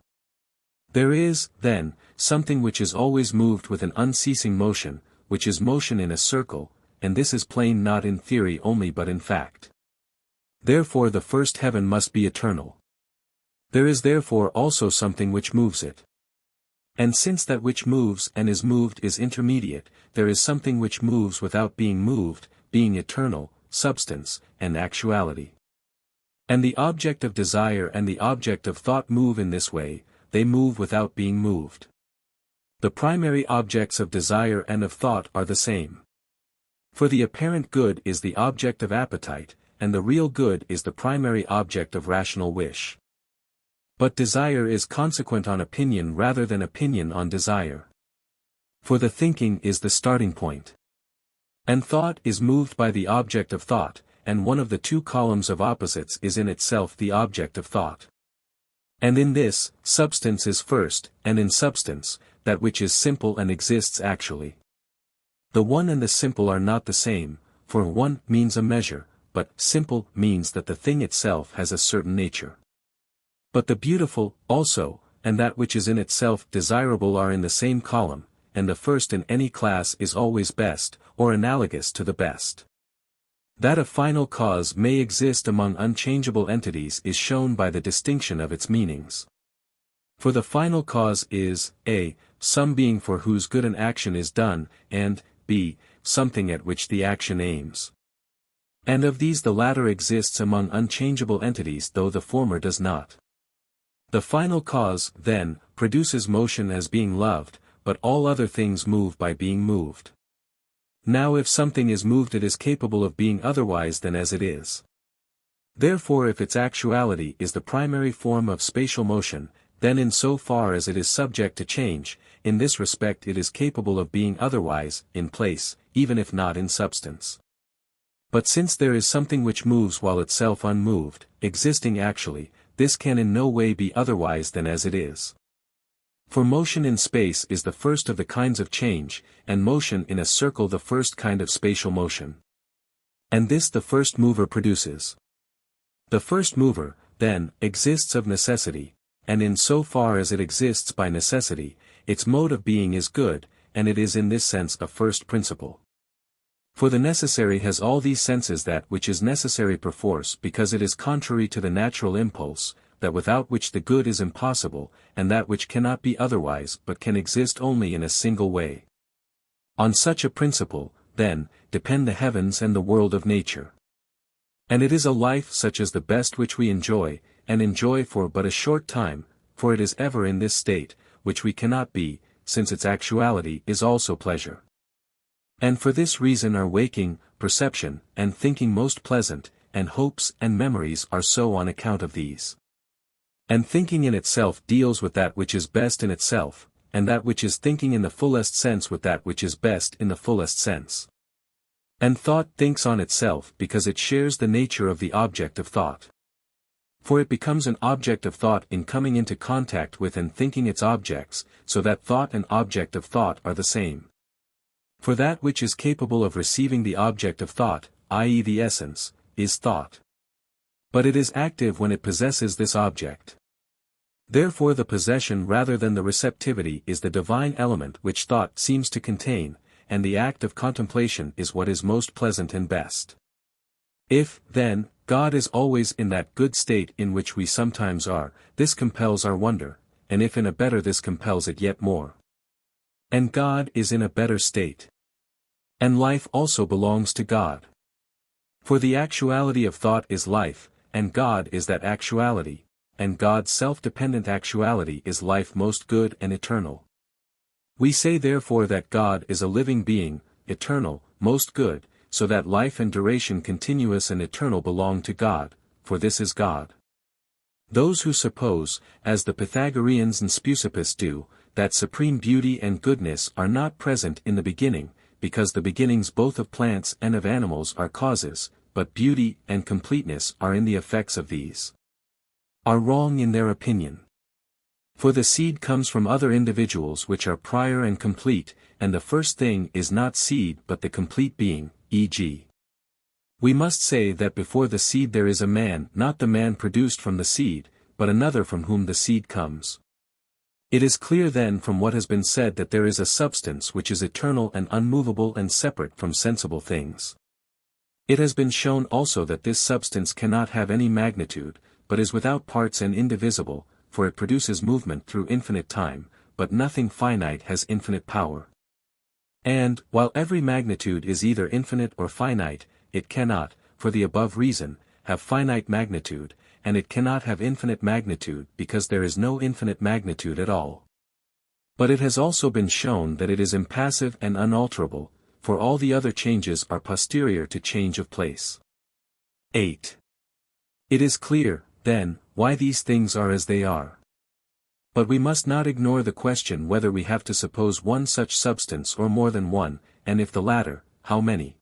There is, then, something which is always moved with an unceasing motion, which is motion in a circle, and this is plain not in theory only but in fact. Therefore the first heaven must be eternal. There is therefore also something which moves it. And since that which moves and is moved is intermediate, there is something which moves without being moved, being eternal, substance, and actuality. And the object of desire and the object of thought move in this way, they move without being moved. The primary objects of desire and of thought are the same. For the apparent good is the object of appetite, and the real good is the primary object of rational wish. But desire is consequent on opinion rather than opinion on desire. For the thinking is the starting point. And thought is moved by the object of thought, and one of the two columns of opposites is in itself the object of thought. And in this, substance is first, and in substance, that which is simple and exists actually. The one and the simple are not the same, for one means a measure, but simple means that the thing itself has a certain nature. But the beautiful, also, and that which is in itself desirable are in the same column, and the first in any class is always best, or analogous to the best. That a final cause may exist among unchangeable entities is shown by the distinction of its meanings. For the final cause is, a, some being for whose good an action is done, and, b, something at which the action aims. And of these the latter exists among unchangeable entities though the former does not. The final cause, then, produces motion as being loved, but all other things move by being moved. Now if something is moved it is capable of being otherwise than as it is. Therefore if its actuality is the primary form of spatial motion, then in so far as it is subject to change, in this respect it is capable of being otherwise, in place, even if not in substance. But since there is something which moves while itself unmoved, existing actually, this can in no way be otherwise than as it is. For motion in space is the first of the kinds of change, and motion in a circle the first kind of spatial motion. And this the first mover produces. The first mover, then, exists of necessity, and in so far as it exists by necessity, its mode of being is good, and it is in this sense a first principle. For the necessary has all these senses, that which is necessary perforce because it is contrary to the natural impulse, that without which the good is impossible, and that which cannot be otherwise but can exist only in a single way. On such a principle, then, depend the heavens and the world of nature. And it is a life such as the best which we enjoy, and enjoy for but a short time, for it is ever in this state, which we cannot be, since its actuality is also pleasure. And for this reason are waking, perception, and thinking most pleasant, and hopes and memories are so on account of these. And thinking in itself deals with that which is best in itself, and that which is thinking in the fullest sense with that which is best in the fullest sense. And thought thinks on itself because it shares the nature of the object of thought. For it becomes an object of thought in coming into contact with and thinking its objects, so that thought and object of thought are the same. For that which is capable of receiving the object of thought, i.e. the essence, is thought. But it is active when it possesses this object. Therefore the possession rather than the receptivity is the divine element which thought seems to contain, and the act of contemplation is what is most pleasant and best. If, then, God is always in that good state in which we sometimes are, this compels our wonder, and if in a better this compels it yet more. And God is in a better state. And life also belongs to God. For the actuality of thought is life, and God is that actuality, and God's self-dependent actuality is life most good and eternal. We say therefore that God is a living being, eternal, most good, so that life and duration continuous and eternal belong to God, for this is God. Those who suppose, as the Pythagoreans and Speusippus do, that supreme beauty and goodness are not present in the beginning, because the beginnings both of plants and of animals are causes, but beauty and completeness are in the effects of these, are wrong in their opinion. For the seed comes from other individuals which are prior and complete, and the first thing is not seed but the complete being, e.g. we must say that before the seed there is a man, not the man produced from the seed, but another from whom the seed comes. It is clear then from what has been said that there is a substance which is eternal and unmovable and separate from sensible things. It has been shown also that this substance cannot have any magnitude, but is without parts and indivisible, for it produces movement through infinite time, but nothing finite has infinite power. And, while every magnitude is either infinite or finite, it cannot, for the above reason, have finite magnitude, and it cannot have infinite magnitude because there is no infinite magnitude at all. But it has also been shown that it is impassive and unalterable, for all the other changes are posterior to change of place. 8. It is clear, then, why these things are as they are. But we must not ignore the question whether we have to suppose one such substance or more than one, and if the latter, how many.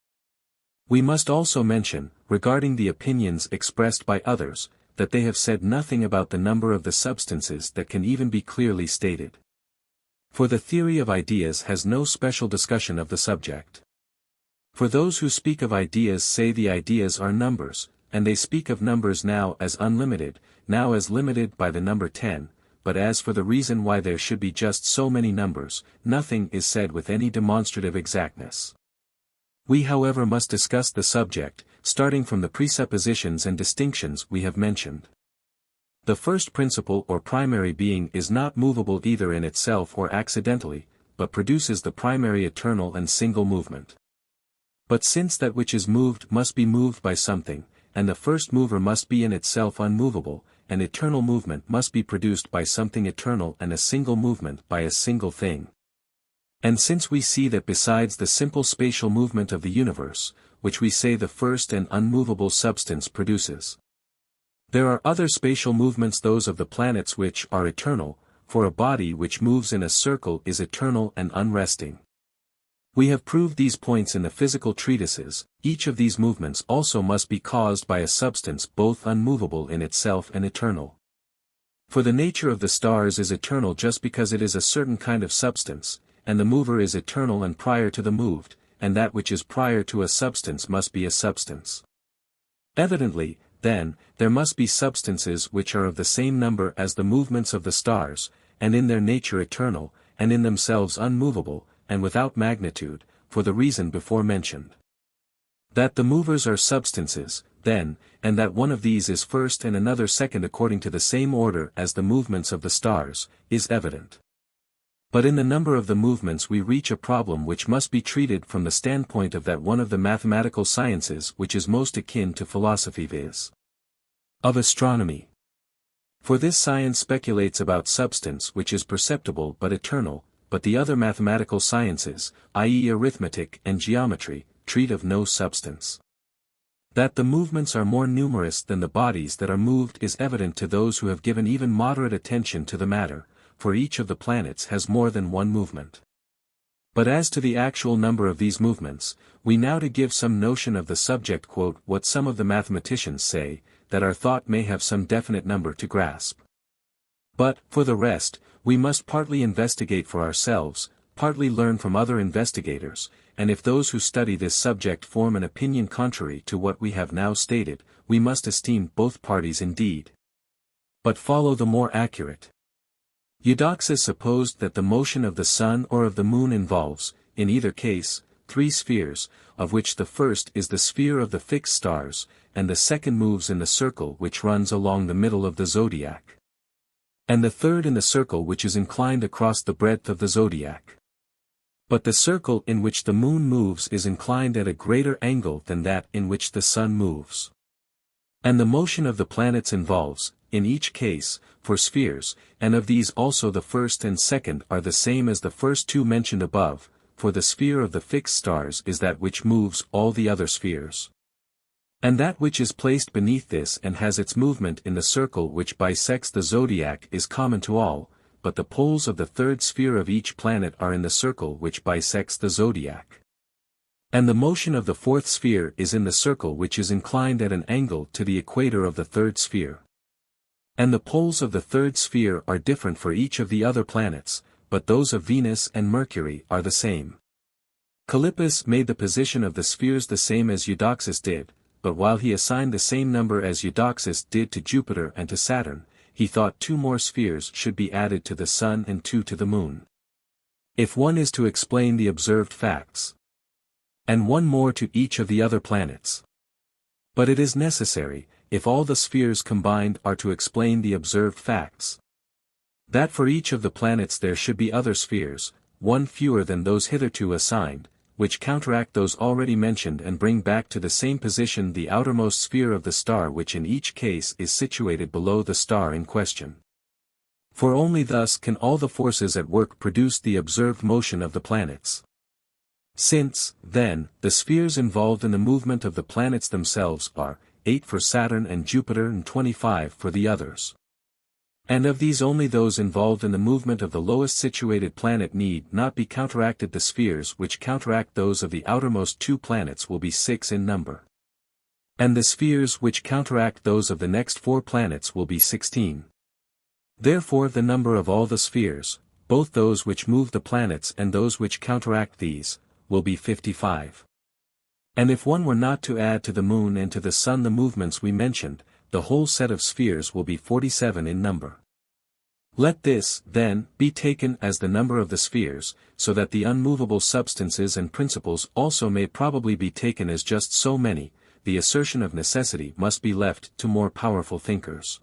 We must also mention, regarding the opinions expressed by others, that they have said nothing about the number of the substances that can even be clearly stated. For the theory of ideas has no special discussion of the subject. For those who speak of ideas say the ideas are numbers, and they speak of numbers now as unlimited, now as limited by the number 10, but as for the reason why there should be just so many numbers, nothing is said with any demonstrative exactness. We however must discuss the subject, starting from the presuppositions and distinctions we have mentioned. The first principle or primary being is not movable either in itself or accidentally, but produces the primary eternal and single movement. But since that which is moved must be moved by something, and the first mover must be in itself unmovable, an eternal movement must be produced by something eternal and a single movement by a single thing. And since we see that besides the simple spatial movement of the universe, which we say the first and unmovable substance produces, there are other spatial movements, those of the planets, which are eternal, for a body which moves in a circle is eternal and unresting. We have proved these points in the physical treatises. Each of these movements also must be caused by a substance both unmovable in itself and eternal. For the nature of the stars is eternal just because it is a certain kind of substance, and the mover is eternal and prior to the moved, and that which is prior to a substance must be a substance. Evidently, then, there must be substances which are of the same number as the movements of the stars, and in their nature eternal, and in themselves unmovable, and without magnitude, for the reason before mentioned. That the movers are substances, then, and that one of these is first and another second according to the same order as the movements of the stars, is evident. But in the number of the movements we reach a problem which must be treated from the standpoint of that one of the mathematical sciences which is most akin to philosophy, viz. of astronomy. For this science speculates about substance which is perceptible but eternal, but the other mathematical sciences, i.e. arithmetic and geometry, treat of no substance. That the movements are more numerous than the bodies that are moved is evident to those who have given even moderate attention to the matter, for each of the planets has more than one movement. But as to the actual number of these movements, we now to give some notion of the subject quote what some of the mathematicians say, that our thought may have some definite number to grasp. But, for the rest, we must partly investigate for ourselves, partly learn from other investigators, and if those who study this subject form an opinion contrary to what we have now stated, we must esteem both parties indeed. But follow the more accurate. Eudoxus supposed that the motion of the sun or of the moon involves, in either case, three spheres, of which the first is the sphere of the fixed stars, and the second moves in the circle which runs along the middle of the zodiac. And the third in the circle which is inclined across the breadth of the zodiac. But the circle in which the moon moves is inclined at a greater angle than that in which the sun moves. And the motion of the planets involves, in each case, four spheres, and of these also the first and second are the same as the first two mentioned above, for the sphere of the fixed stars is that which moves all the other spheres. And that which is placed beneath this and has its movement in the circle which bisects the zodiac is common to all, but the poles of the third sphere of each planet are in the circle which bisects the zodiac. And the motion of the fourth sphere is in the circle which is inclined at an angle to the equator of the third sphere. And the poles of the third sphere are different for each of the other planets, but those of Venus and Mercury are the same. Callippus made the position of the spheres the same as Eudoxus did, but while he assigned the same number as Eudoxus did to Jupiter and to Saturn, he thought 2 more spheres should be added to the Sun and 2 to the Moon. If one is to explain the observed facts, and 1 more to each of the other planets. But it is necessary, if all the spheres combined are to explain the observed facts, that for each of the planets there should be other spheres, 1 fewer than those hitherto assigned, which counteract those already mentioned and bring back to the same position the outermost sphere of the star which in each case is situated below the star in question. For only thus can all the forces at work produce the observed motion of the planets. Since, then, the spheres involved in the movement of the planets themselves are 8 for Saturn and Jupiter and 25 for the others. And of these only those involved in the movement of the lowest situated planet need not be counteracted. The spheres which counteract those of the outermost 2 planets will be 6 in number. And the spheres which counteract those of the next 4 planets will be 16. Therefore the number of all the spheres, both those which move the planets and those which counteract these, will be 55. And if one were not to add to the Moon and to the Sun the movements we mentioned, the whole set of spheres will be 47 in number. Let this, then, be taken as the number of the spheres, so that the unmovable substances and principles also may probably be taken as just so many. The assertion of necessity must be left to more powerful thinkers.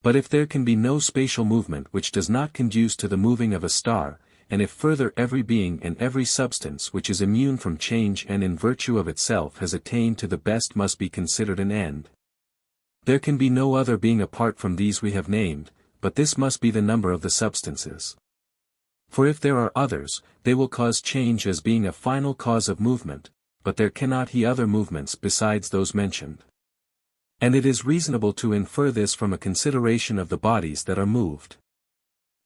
But if there can be no spatial movement which does not conduce to the moving of a star, and if further every being and every substance which is immune from change and in virtue of itself has attained to the best must be considered an end, there can be no other being apart from these we have named, but this must be the number of the substances. For if there are others, they will cause change as being a final cause of movement, but there cannot be other movements besides those mentioned. And it is reasonable to infer this from a consideration of the bodies that are moved.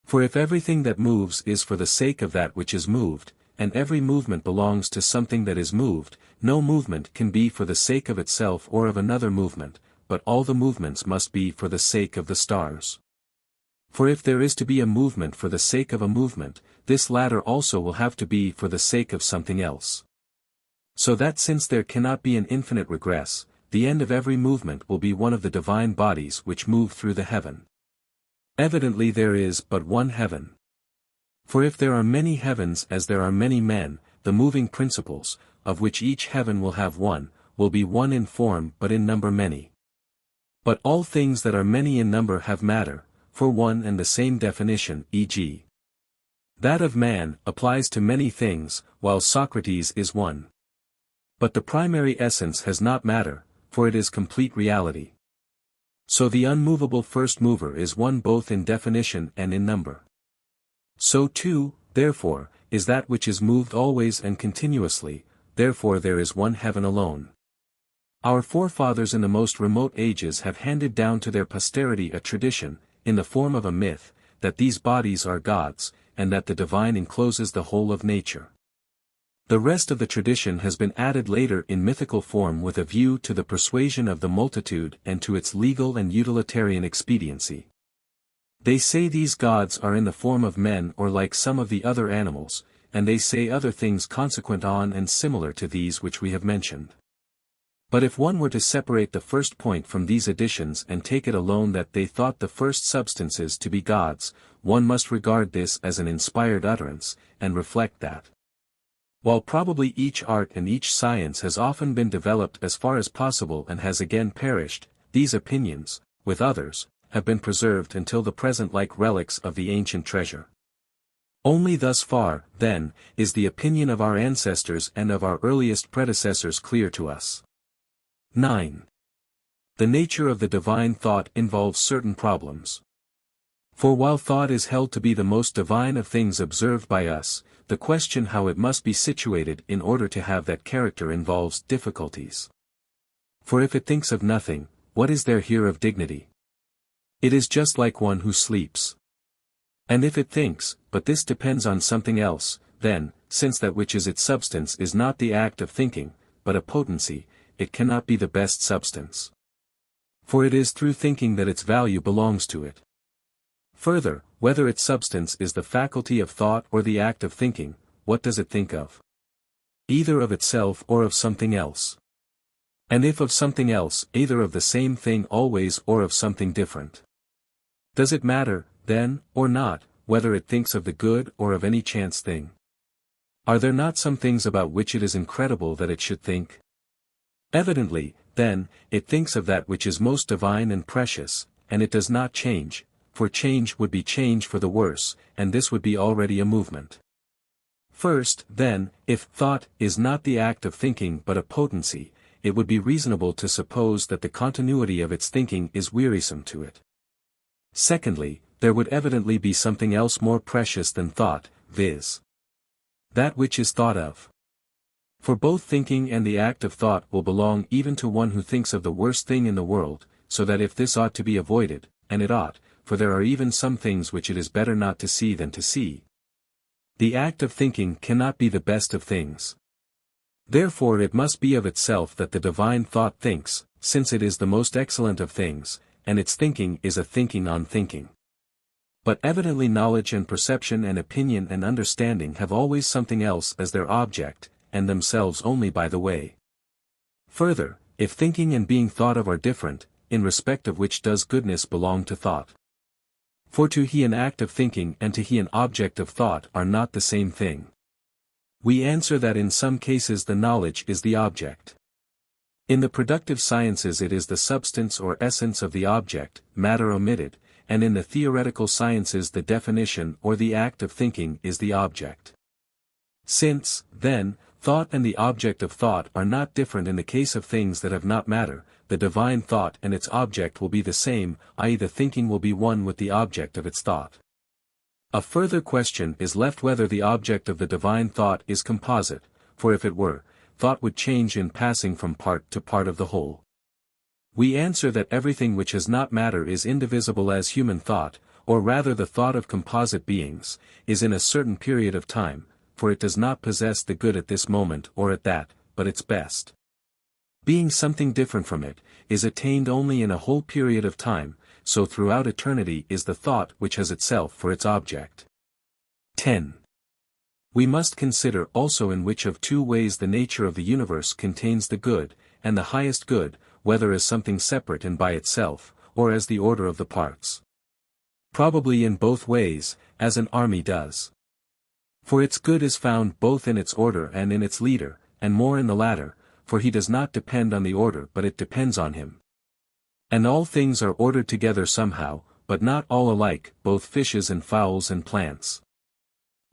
For if everything that moves is for the sake of that which is moved, and every movement belongs to something that is moved, no movement can be for the sake of itself or of another movement, but all the movements must be for the sake of the stars. For if there is to be a movement for the sake of a movement, this latter also will have to be for the sake of something else. So that since there cannot be an infinite regress, the end of every movement will be one of the divine bodies which move through the heaven. Evidently there is but one heaven. For if there are many heavens as there are many men, the moving principles, of which each heaven will have one, will be one in form but in number many. But all things that are many in number have matter, for one and the same definition, e.g. that of man, applies to many things, while Socrates is one. But the primary essence has not matter, for it is complete reality. So the unmovable first mover is one both in definition and in number. So too, therefore, is that which is moved always and continuously, therefore there is one heaven alone. Our forefathers in the most remote ages have handed down to their posterity a tradition, in the form of a myth, that these bodies are gods, and that the divine encloses the whole of nature. The rest of the tradition has been added later in mythical form with a view to the persuasion of the multitude and to its legal and utilitarian expediency. They say these gods are in the form of men or like some of the other animals, and they say other things consequent on and similar to these which we have mentioned. But if one were to separate the first point from these additions and take it alone that they thought the first substances to be gods, one must regard this as an inspired utterance, and reflect that, while probably each art and each science has often been developed as far as possible and has again perished, these opinions, with others, have been preserved until the present like relics of the ancient treasure. Only thus far, then, is the opinion of our ancestors and of our earliest predecessors clear to us. 9. The nature of the divine thought involves certain problems. For while thought is held to be the most divine of things observed by us, the question how it must be situated in order to have that character involves difficulties. For if it thinks of nothing, what is there here of dignity? It is just like one who sleeps. And if it thinks, but this depends on something else, then, since that which is its substance is not the act of thinking, but a potency, it cannot be the best substance. For it is through thinking that its value belongs to it. Further, whether its substance is the faculty of thought or the act of thinking, what does it think of? Either of itself or of something else. And if of something else, either of the same thing always or of something different. Does it matter, then, or not, whether it thinks of the good or of any chance thing? Are there not some things about which it is incredible that it should think? Evidently, then, it thinks of that which is most divine and precious, and it does not change, for change would be change for the worse, and this would be already a movement. First, then, if thought is not the act of thinking but a potency, it would be reasonable to suppose that the continuity of its thinking is wearisome to it. Secondly, there would evidently be something else more precious than thought, viz. that which is thought of. For both thinking and the act of thought will belong even to one who thinks of the worst thing in the world, so that if this ought to be avoided, and it ought, for there are even some things which it is better not to see than to see. The act of thinking cannot be the best of things. Therefore it must be of itself that the divine thought thinks, since it is the most excellent of things, and its thinking is a thinking on thinking. But evidently knowledge and perception and opinion and understanding have always something else as their object, and themselves only by the way. Further, if thinking and being thought of are different, in respect of which does goodness belong to thought? For to he an act of thinking and to he an object of thought are not the same thing. We answer that in some cases the knowledge is the object. In the productive sciences it is the substance or essence of the object, matter omitted, and in the theoretical sciences the definition or the act of thinking is the object. Since, then, thought and the object of thought are not different in the case of things that have not matter, the divine thought and its object will be the same, i.e. the thinking will be one with the object of its thought. A further question is left whether the object of the divine thought is composite, for if it were, thought would change in passing from part to part of the whole. We answer that everything which has not matter is indivisible as human thought, or rather the thought of composite beings, is in a certain period of time, for it does not possess the good at this moment or at that, but its best. Being something different from it, is attained only in a whole period of time, so throughout eternity is the thought which has itself for its object. 10. We must consider also in which of two ways the nature of the universe contains the good, and the highest good, whether as something separate and by itself, or as the order of the parts. Probably in both ways, as an army does. For its good is found both in its order and in its leader, and more in the latter, for he does not depend on the order but it depends on him. And all things are ordered together somehow, but not all alike, both fishes and fowls and plants.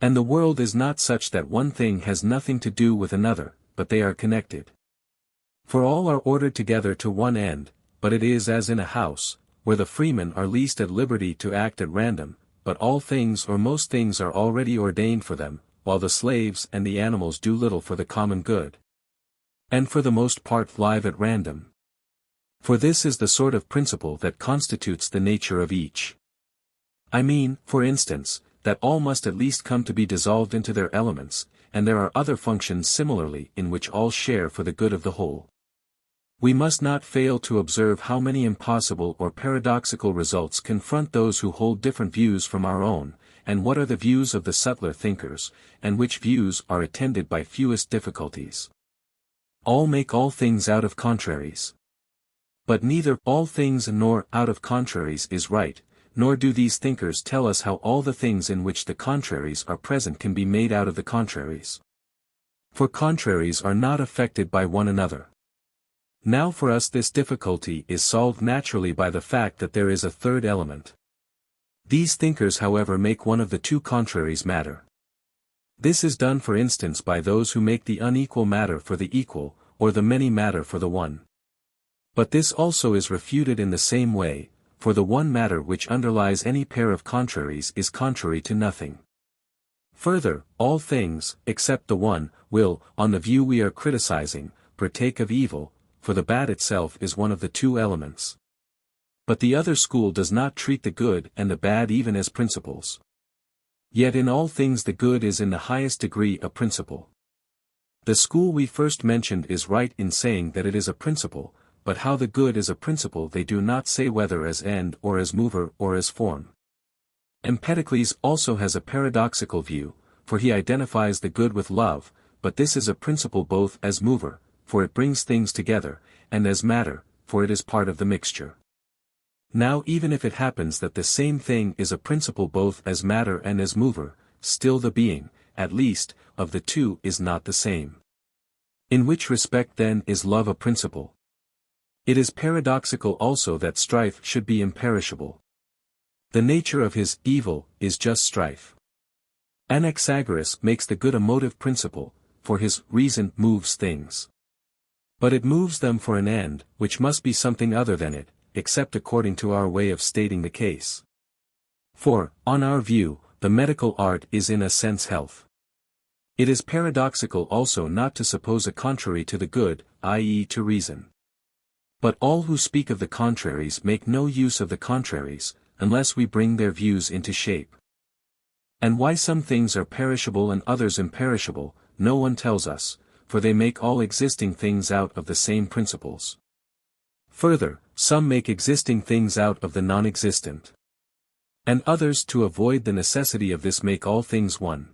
And the world is not such that one thing has nothing to do with another, but they are connected. For all are ordered together to one end, but it is as in a house, where the freemen are least at liberty to act at random, but all things or most things are already ordained for them, while the slaves and the animals do little for the common good. And for the most part live at random. For this is the sort of principle that constitutes the nature of each. I mean, for instance, that all must at least come to be dissolved into their elements, and there are other functions similarly in which all share for the good of the whole. We must not fail to observe how many impossible or paradoxical results confront those who hold different views from our own, and what are the views of the subtler thinkers, and which views are attended by fewest difficulties. all make all things out of contraries. But neither all things nor out of contraries is right, nor do these thinkers tell us how all the things in which the contraries are present can be made out of the contraries. For contraries are not affected by one another. Now for us this difficulty is solved naturally by the fact that there is a third element. These thinkers however make one of the two contraries matter. This is done for instance by those who make the unequal matter for the equal, or the many matter for the one. But this also is refuted in the same way, for the one matter which underlies any pair of contraries is contrary to nothing. Further, all things, except the one, will, on the view we are criticizing, partake of evil, for the bad itself is one of the two elements. But the other school does not treat the good and the bad even as principles. Yet in all things the good is in the highest degree a principle. The school we first mentioned is right in saying that it is a principle, but how the good is a principle they do not say, whether as end or as mover or as form. Empedocles also has a paradoxical view, for he identifies the good with love, but this is a principle both as mover, for it brings things together, and as matter, for it is part of the mixture. Now even if it happens that the same thing is a principle both as matter and as mover, still the being, at least, of the two is not the same. In which respect then is love a principle? It is paradoxical also that strife should be imperishable. The nature of his evil is just strife. Anaxagoras makes the good a motive principle, for his reason moves things. But it moves them for an end, which must be something other than it, except according to our way of stating the case. For, on our view, the medical art is in a sense health. It is paradoxical also not to suppose a contrary to the good, i.e. to reason. But all who speak of the contraries make no use of the contraries, unless we bring their views into shape. And why some things are perishable and others imperishable, no one tells us, for they make all existing things out of the same principles. Further, some make existing things out of the non-existent. And others to avoid the necessity of this make all things one.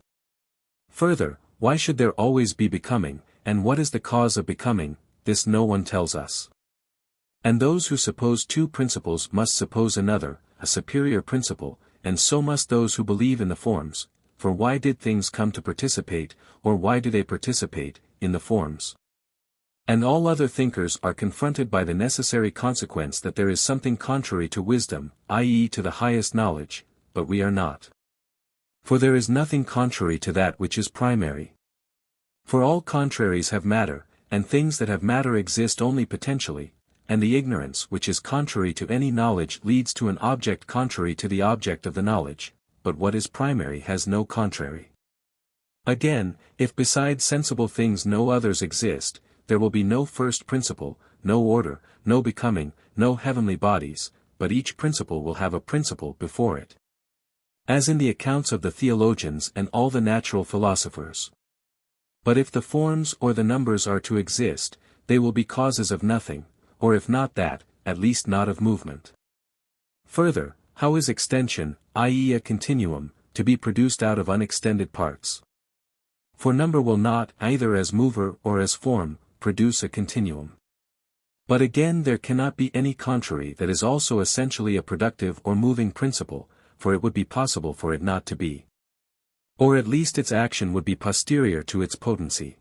Further, why should there always be becoming, and what is the cause of becoming, this no one tells us. And those who suppose two principles must suppose another, a superior principle, and so must those who believe in the forms, for why did things come to participate, or why do they participate, in the forms? And all other thinkers are confronted by the necessary consequence that there is something contrary to wisdom, i.e. to the highest knowledge, but we are not. For there is nothing contrary to that which is primary. For all contraries have matter, and things that have matter exist only potentially, and the ignorance which is contrary to any knowledge leads to an object contrary to the object of the knowledge, but what is primary has no contrary. Again, if besides sensible things no others exist, there will be no first principle, no order, no becoming, no heavenly bodies, but each principle will have a principle before it. As in the accounts of the theologians and all the natural philosophers. But if the forms or the numbers are to exist, they will be causes of nothing, or if not that, at least not of movement. Further, how is extension, i.e. a continuum, to be produced out of unextended parts? For number will not, either as mover or as form, produce a continuum. But again there cannot be any contrary that is also essentially a productive or moving principle, for it would be possible for it not to be. Or at least its action would be posterior to its potency.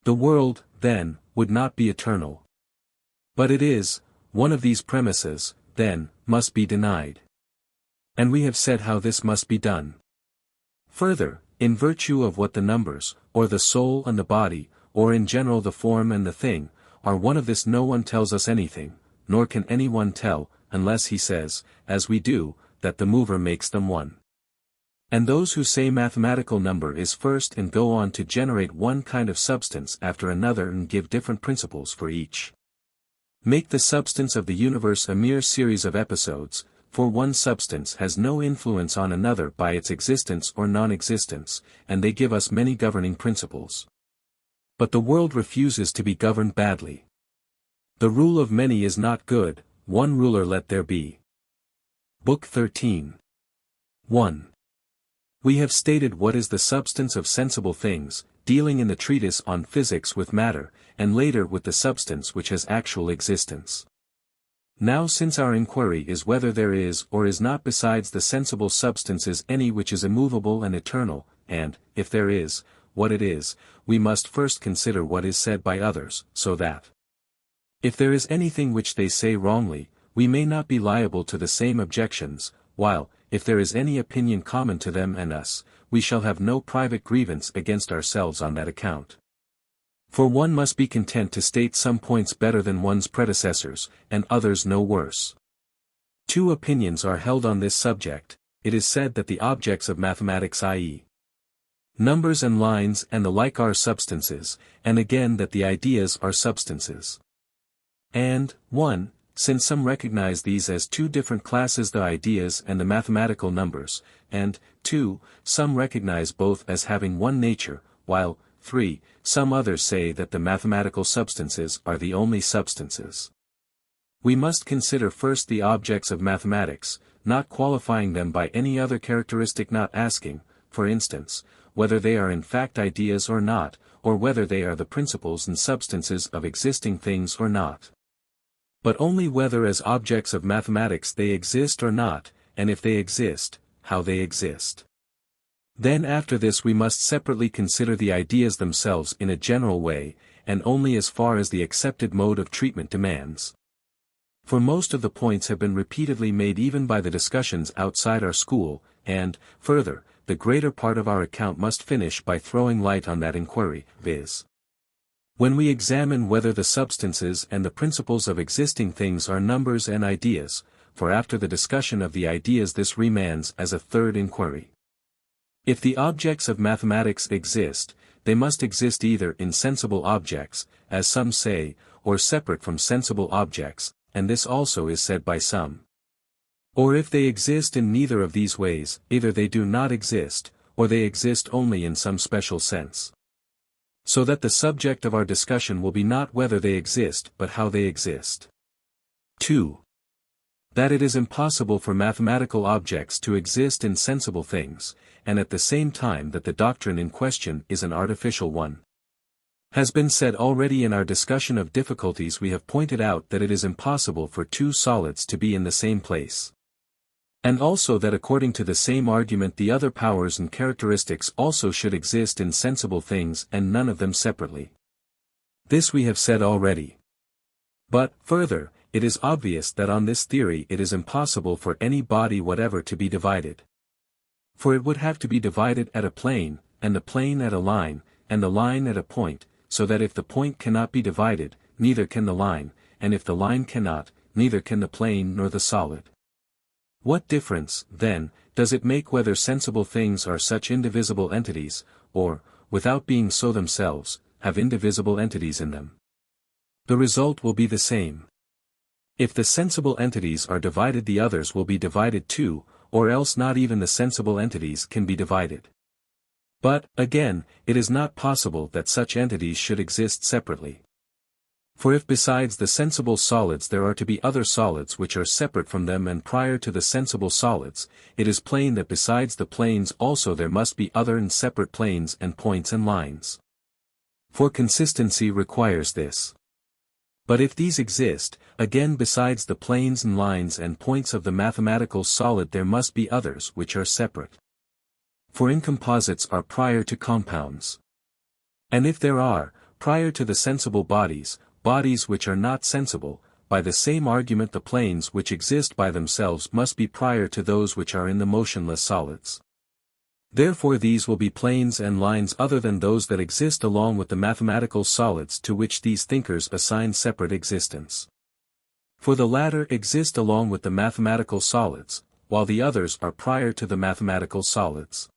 The world, then, would not be eternal. But it is, one of these premises, then, must be denied. And we have said how this must be done. Further, in virtue of what the numbers, or the soul and the body, or in general the form and the thing, are one of this no one tells us anything, nor can anyone tell, unless he says, as we do, that the mover makes them one. And those who say mathematical number is first and go on to generate one kind of substance after another and give different principles for each. Make the substance of the universe a mere series of episodes, for one substance has no influence on another by its existence or non-existence, and they give us many governing principles. But the world refuses to be governed badly. The rule of many is not good, one ruler let there be. Book 13. 1. We have stated what is the substance of sensible things, dealing in the treatise on physics with matter, and later with the substance which has actual existence. Now since our inquiry is whether there is or is not besides the sensible substances any which is immovable and eternal, and, if there is, what it is, we must first consider what is said by others, so that, if there is anything which they say wrongly, we may not be liable to the same objections, while, if there is any opinion common to them and us, we shall have no private grievance against ourselves on that account. For one must be content to state some points better than one's predecessors, and others no worse. Two opinions are held on this subject. It is said that the objects of mathematics, i.e., numbers and lines and the like, are substances, and again that the ideas are substances. And, 1. Since some recognize these as two different classes, the ideas and the mathematical numbers, and, 2. Some recognize both as having one nature, while, 3. Some others say that the mathematical substances are the only substances. We must consider first the objects of mathematics, not qualifying them by any other characteristic, not asking, for instance, whether they are in fact ideas or not, or whether they are the principles and substances of existing things or not. But only whether as objects of mathematics they exist or not, and if they exist, how they exist. Then after this we must separately consider the ideas themselves in a general way, and only as far as the accepted mode of treatment demands. For most of the points have been repeatedly made even by the discussions outside our school, and, further, the greater part of our account must finish by throwing light on that inquiry, viz. When we examine whether the substances and the principles of existing things are numbers and ideas, for after the discussion of the ideas this remands as a third inquiry. If the objects of mathematics exist, they must exist either in sensible objects, as some say, or separate from sensible objects, and this also is said by some. Or if they exist in neither of these ways, either they do not exist, or they exist only in some special sense. So that the subject of our discussion will be not whether they exist but how they exist. 2. That it is impossible for mathematical objects to exist in sensible things, and at the same time that the doctrine in question is an artificial one. Has been said already in our discussion of difficulties. We have pointed out that it is impossible for two solids to be in the same place. And also that according to the same argument the other powers and characteristics also should exist in sensible things and none of them separately. This we have said already. But, further, it is obvious that on this theory it is impossible for any body whatever to be divided. For it would have to be divided at a plane, and the plane at a line, and the line at a point, so that if the point cannot be divided, neither can the line, and if the line cannot, neither can the plane nor the solid. What difference, then, does it make whether sensible things are such indivisible entities, or, without being so themselves, have indivisible entities in them? The result will be the same. If the sensible entities are divided, the others will be divided too, or else not even the sensible entities can be divided. But, again, it is not possible that such entities should exist separately. For if besides the sensible solids there are to be other solids which are separate from them and prior to the sensible solids, it is plain that besides the planes also there must be other and separate planes and points and lines. For consistency requires this. But if these exist, again besides the planes and lines and points of the mathematical solid there must be others which are separate. For incomposites are prior to compounds. And if there are, prior to the sensible bodies, bodies which are not sensible, by the same argument the planes which exist by themselves must be prior to those which are in the motionless solids. Therefore these will be planes and lines other than those that exist along with the mathematical solids to which these thinkers assign separate existence. For the latter exist along with the mathematical solids, while the others are prior to the mathematical solids.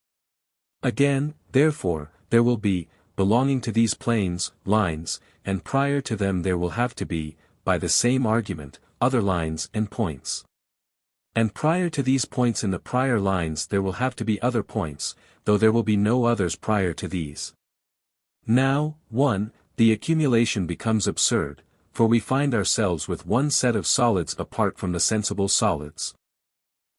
Again, therefore, there will be, belonging to these planes, lines, and prior to them there will have to be, by the same argument, other lines and points. And prior to these points in the prior lines there will have to be other points, though there will be no others prior to these. Now, 1, the accumulation becomes absurd, for we find ourselves with one set of solids apart from the sensible solids.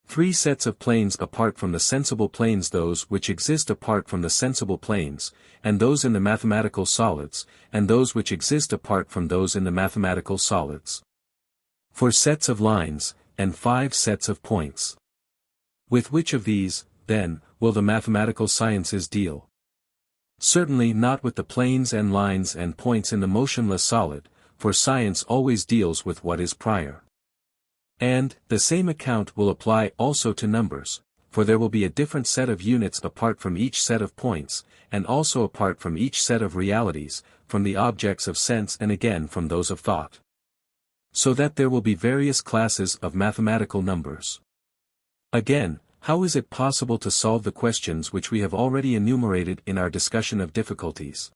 Three sets of planes apart from the sensible planes: those which exist apart from the sensible planes, and those in the mathematical solids, and those which exist apart from those in the mathematical solids. 4 sets of lines, and 5 sets of points. With which of these, then, will the mathematical sciences deal? Certainly not with the planes and lines and points in the motionless solid, for science always deals with what is prior. And, the same account will apply also to numbers, for there will be a different set of units apart from each set of points, and also apart from each set of realities, from the objects of sense and again from those of thought. So that there will be various classes of mathematical numbers. Again, how is it possible to solve the questions which we have already enumerated in our discussion of difficulties?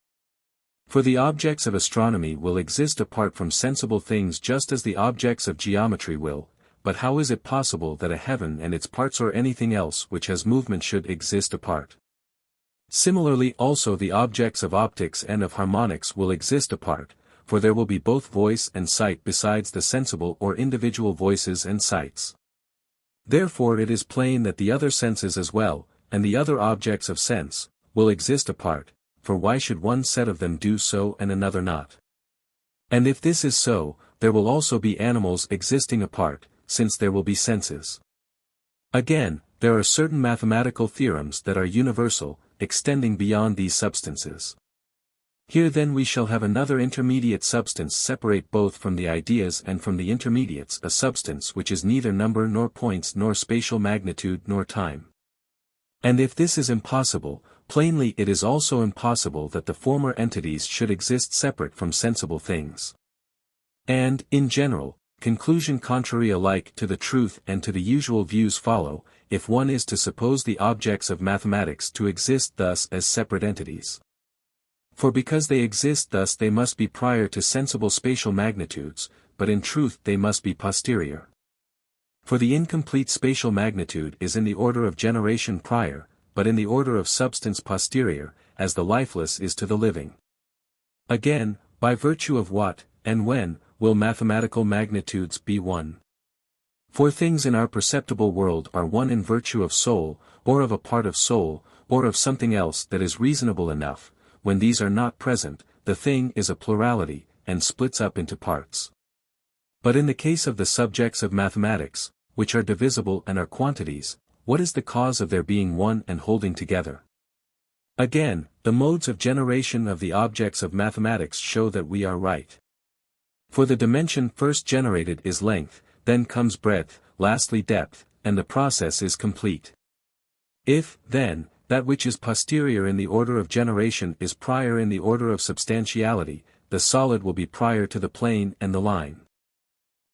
For the objects of astronomy will exist apart from sensible things just as the objects of geometry will, but how is it possible that a heaven and its parts or anything else which has movement should exist apart? Similarly also the objects of optics and of harmonics will exist apart, for there will be both voice and sight besides the sensible or individual voices and sights. Therefore it is plain that the other senses as well, and the other objects of sense, will exist apart, for why should one set of them do so and another not? And if this is so, there will also be animals existing apart, since there will be senses. Again, there are certain mathematical theorems that are universal, extending beyond these substances. Here then we shall have another intermediate substance separate both from the ideas and from the intermediates, a substance which is neither number nor points nor spatial magnitude nor time. And if this is impossible, plainly it is also impossible that the former entities should exist separate from sensible things. And, in general, conclusion contrary alike to the truth and to the usual views follow, if one is to suppose the objects of mathematics to exist thus as separate entities. For because they exist thus they must be prior to sensible spatial magnitudes, but in truth they must be posterior. For the incomplete spatial magnitude is in the order of generation prior, but in the order of substance posterior, as the lifeless is to the living. Again, by virtue of what, and when, will mathematical magnitudes be one? For things in our perceptible world are one in virtue of soul, or of a part of soul, or of something else that is reasonable enough. When these are not present, the thing is a plurality, and splits up into parts. But in the case of the subjects of mathematics, which are divisible and are quantities, what is the cause of their being one and holding together? Again, the modes of generation of the objects of mathematics show that we are right. For the dimension first generated is length, then comes breadth, lastly depth, and the process is complete. If, then, that which is posterior in the order of generation is prior in the order of substantiality, the solid will be prior to the plane and the line.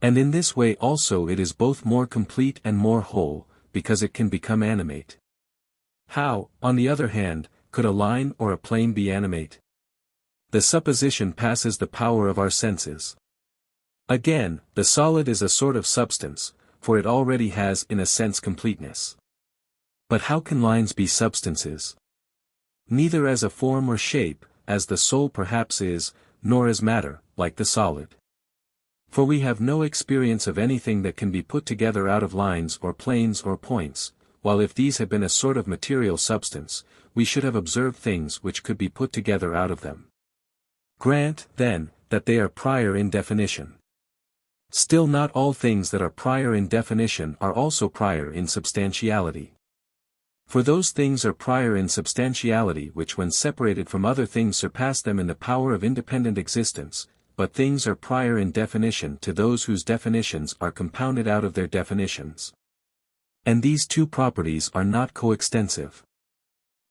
And in this way also it is both more complete and more whole, because it can become animate. How, on the other hand, could a line or a plane be animate? The supposition passes the power of our senses. Again, the solid is a sort of substance, for it already has in a sense completeness. But how can lines be substances? Neither as a form or shape, as the soul perhaps is, nor as matter, like the solid. For we have no experience of anything that can be put together out of lines or planes or points, while if these had been a sort of material substance, we should have observed things which could be put together out of them. Grant, then, that they are prior in definition. Still not all things that are prior in definition are also prior in substantiality. For those things are prior in substantiality which when separated from other things surpass them in the power of independent existence, but things are prior in definition to those whose definitions are compounded out of their definitions. And these two properties are not coextensive.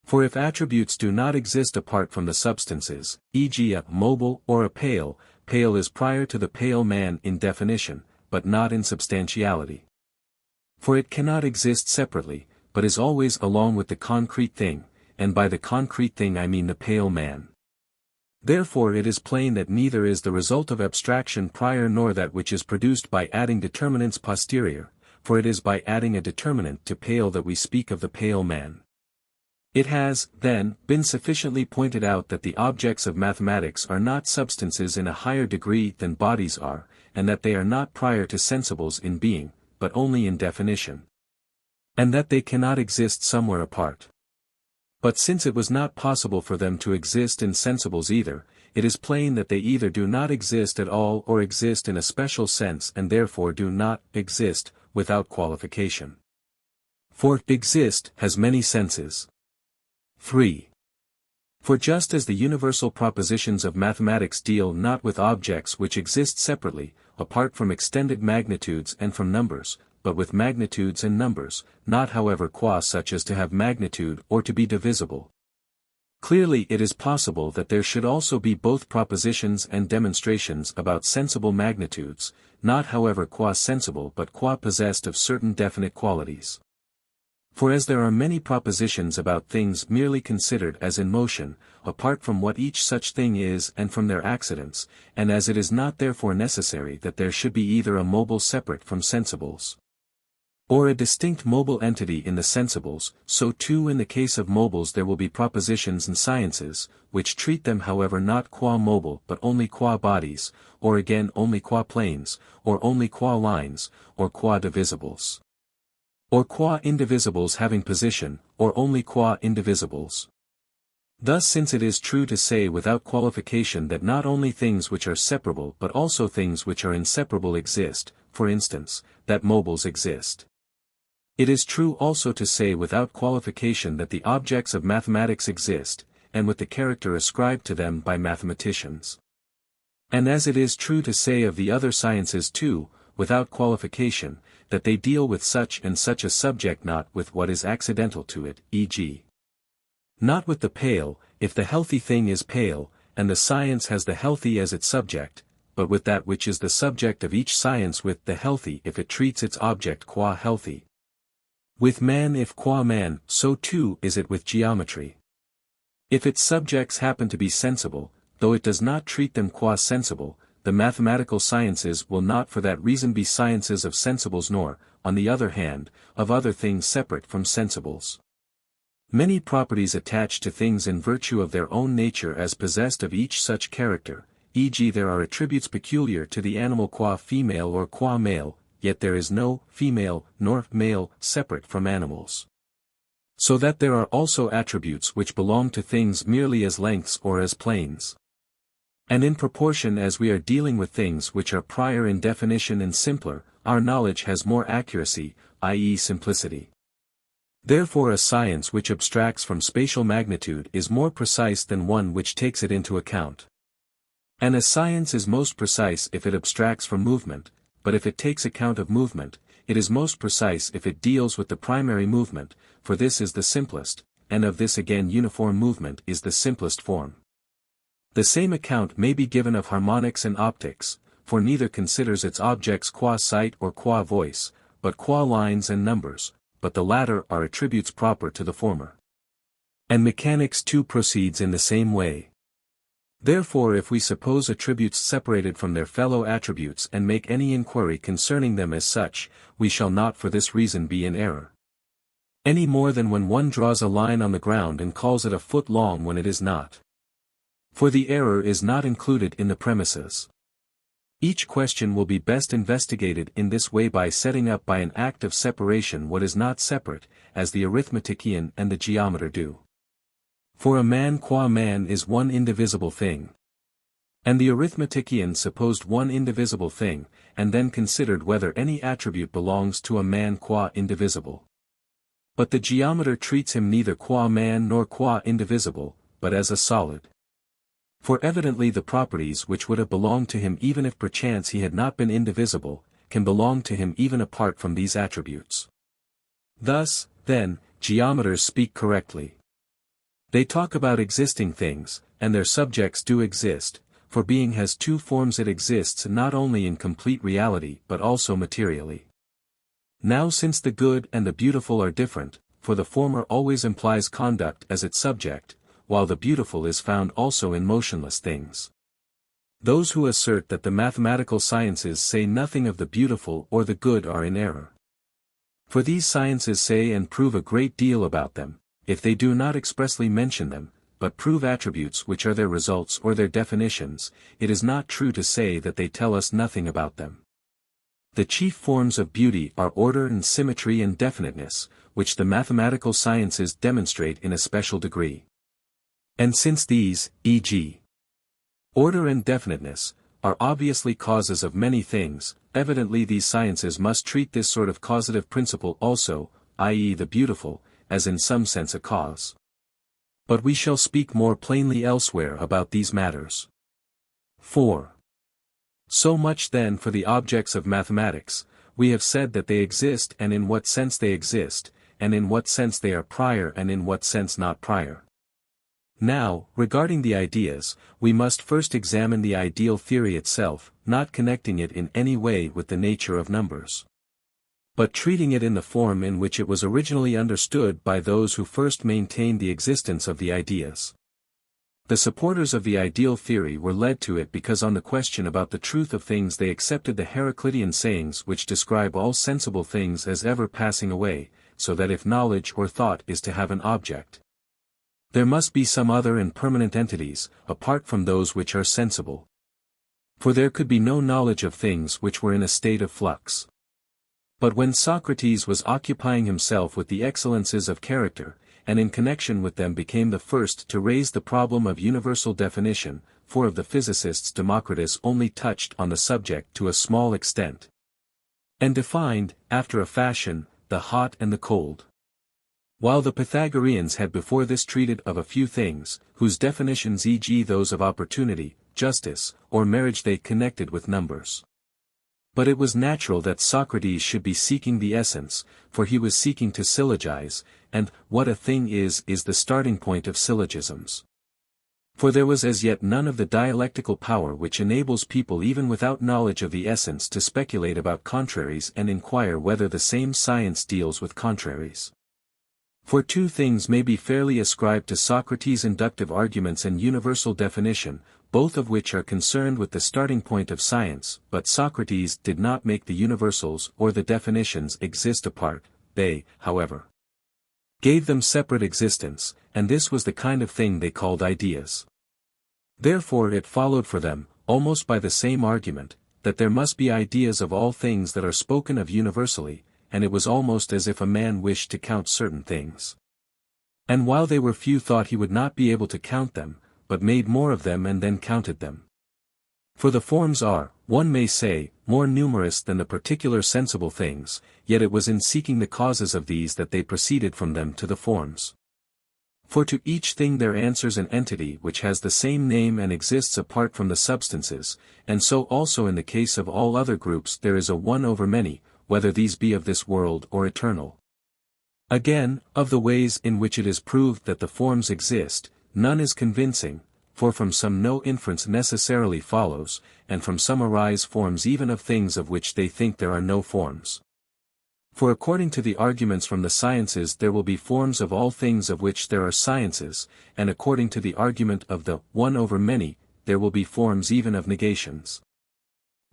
For if attributes do not exist apart from the substances, e.g. a mobile or a pale, pale is prior to the pale man in definition, but not in substantiality. For it cannot exist separately, but is always along with the concrete thing, and by the concrete thing I mean the pale man. Therefore it is plain that neither is the result of abstraction prior nor that which is produced by adding determinants posterior, for it is by adding a determinant to pale that we speak of the pale man. It has, then, been sufficiently pointed out that the objects of mathematics are not substances in a higher degree than bodies are, and that they are not prior to sensibles in being, but only in definition. and that they cannot exist somewhere apart. But since it was not possible for them to exist in sensibles either, it is plain that they either do not exist at all or exist in a special sense and therefore do not exist without qualification. For exist has many senses. 3. For just as the universal propositions of mathematics deal not with objects which exist separately, apart from extended magnitudes and from numbers, but with magnitudes and numbers, not however qua such as to have magnitude or to be divisible. Clearly it is possible that there should also be both propositions and demonstrations about sensible magnitudes, not however qua sensible but qua possessed of certain definite qualities. For as there are many propositions about things merely considered as in motion, apart from what each such thing is and from their accidents, and as it is not therefore necessary that there should be either a mobile separate from sensibles, or a distinct mobile entity in the sensibles, so too in the case of mobiles there will be propositions and sciences, which treat them however not qua mobile but only qua bodies, or again only qua planes, or only qua lines, or qua divisibles, or qua indivisibles having position, or only qua indivisibles. Thus since it is true to say without qualification that not only things which are separable but also things which are inseparable exist, for instance, that mobiles exist, it is true also to say without qualification that the objects of mathematics exist, and with the character ascribed to them by mathematicians. And as it is true to say of the other sciences too, without qualification, that they deal with such and such a subject not with what is accidental to it, e.g. not with the pale, if the healthy thing is pale, and the science has the healthy as its subject, but with that which is the subject of each science with the healthy if it treats its object qua healthy. With man if qua man, so too is it with geometry. If its subjects happen to be sensible, though it does not treat them qua sensible, the mathematical sciences will not for that reason be sciences of sensibles nor, on the other hand, of other things separate from sensibles. Many properties attach to things in virtue of their own nature as possessed of each such character, e.g. there are attributes peculiar to the animal qua female or qua male, yet there is no female nor male separate from animals. So that there are also attributes which belong to things merely as lengths or as planes. And in proportion as we are dealing with things which are prior in definition and simpler, our knowledge has more accuracy, i.e. simplicity. Therefore a science which abstracts from spatial magnitude is more precise than one which takes it into account. And a science is most precise if it abstracts from movement, but if it takes account of movement, it is most precise if it deals with the primary movement, for this is the simplest, and of this again uniform movement is the simplest form. The same account may be given of harmonics and optics, for neither considers its objects qua sight or qua voice, but qua lines and numbers, but the latter are attributes proper to the former. And mechanics too proceeds in the same way. Therefore if we suppose attributes separated from their fellow attributes and make any inquiry concerning them as such, we shall not for this reason be in error. Any more than when one draws a line on the ground and calls it a foot long when it is not. For the error is not included in the premises. Each question will be best investigated in this way by setting up by an act of separation what is not separate, as the arithmetician and the geometer do. For a man qua man is one indivisible thing. And the arithmetician supposed one indivisible thing, and then considered whether any attribute belongs to a man qua indivisible. But the geometer treats him neither qua man nor qua indivisible, but as a solid. For evidently the properties which would have belonged to him even if perchance he had not been indivisible, can belong to him even apart from these attributes. Thus, then, geometers speak correctly. They talk about existing things, and their subjects do exist, for being has two forms: it exists not only in complete reality but also materially. Now since the good and the beautiful are different, for the former always implies conduct as its subject, while the beautiful is found also in motionless things. Those who assert that the mathematical sciences say nothing of the beautiful or the good are in error. For these sciences say and prove a great deal about them, if they do not expressly mention them, but prove attributes which are their results or their definitions, it is not true to say that they tell us nothing about them. The chief forms of beauty are order and symmetry and definiteness, which the mathematical sciences demonstrate in a special degree. And since these, e.g., order and definiteness, are obviously causes of many things, evidently these sciences must treat this sort of causative principle also, i.e. the beautiful, as in some sense a cause. But we shall speak more plainly elsewhere about these matters. 4. So much then for the objects of mathematics. We have said that they exist and in what sense they exist, and in what sense they are prior and in what sense not prior. Now, regarding the ideas, we must first examine the ideal theory itself, not connecting it in any way with the nature of numbers, but treating it in the form in which it was originally understood by those who first maintained the existence of the ideas. The supporters of the ideal theory were led to it because on the question about the truth of things they accepted the Heraclitean sayings which describe all sensible things as ever passing away, so that if knowledge or thought is to have an object, there must be some other and permanent entities, apart from those which are sensible. For there could be no knowledge of things which were in a state of flux. But when Socrates was occupying himself with the excellences of character, and in connection with them became the first to raise the problem of universal definition, for of the physicists Democritus only touched on the subject to a small extent, and defined, after a fashion, the hot and the cold. While the Pythagoreans had before this treated of a few things, whose definitions e.g. those of opportunity, justice, or marriage they connected with numbers. But it was natural that Socrates should be seeking the essence, for he was seeking to syllogize, and what a thing is the starting point of syllogisms. For there was as yet none of the dialectical power which enables people even without knowledge of the essence to speculate about contraries and inquire whether the same science deals with contraries. For two things may be fairly ascribed to Socrates' inductive arguments and universal definition, both of which are concerned with the starting point of science, but Socrates did not make the universals or the definitions exist apart, they, however, gave them separate existence, and this was the kind of thing they called ideas. Therefore it followed for them, almost by the same argument, that there must be ideas of all things that are spoken of universally, and it was almost as if a man wished to count certain things. And while they were few thought he would not be able to count them, but made more of them and then counted them. For the forms are, one may say, more numerous than the particular sensible things, yet it was in seeking the causes of these that they proceeded from them to the forms. For to each thing there answers an entity which has the same name and exists apart from the substances, and so also in the case of all other groups there is a one over many, whether these be of this world or eternal. Again, of the ways in which it is proved that the forms exist, none is convincing, for from some no inference necessarily follows, and from some arise forms even of things of which they think there are no forms. For according to the arguments from the sciences there will be forms of all things of which there are sciences, and according to the argument of the one over many, there will be forms even of negations.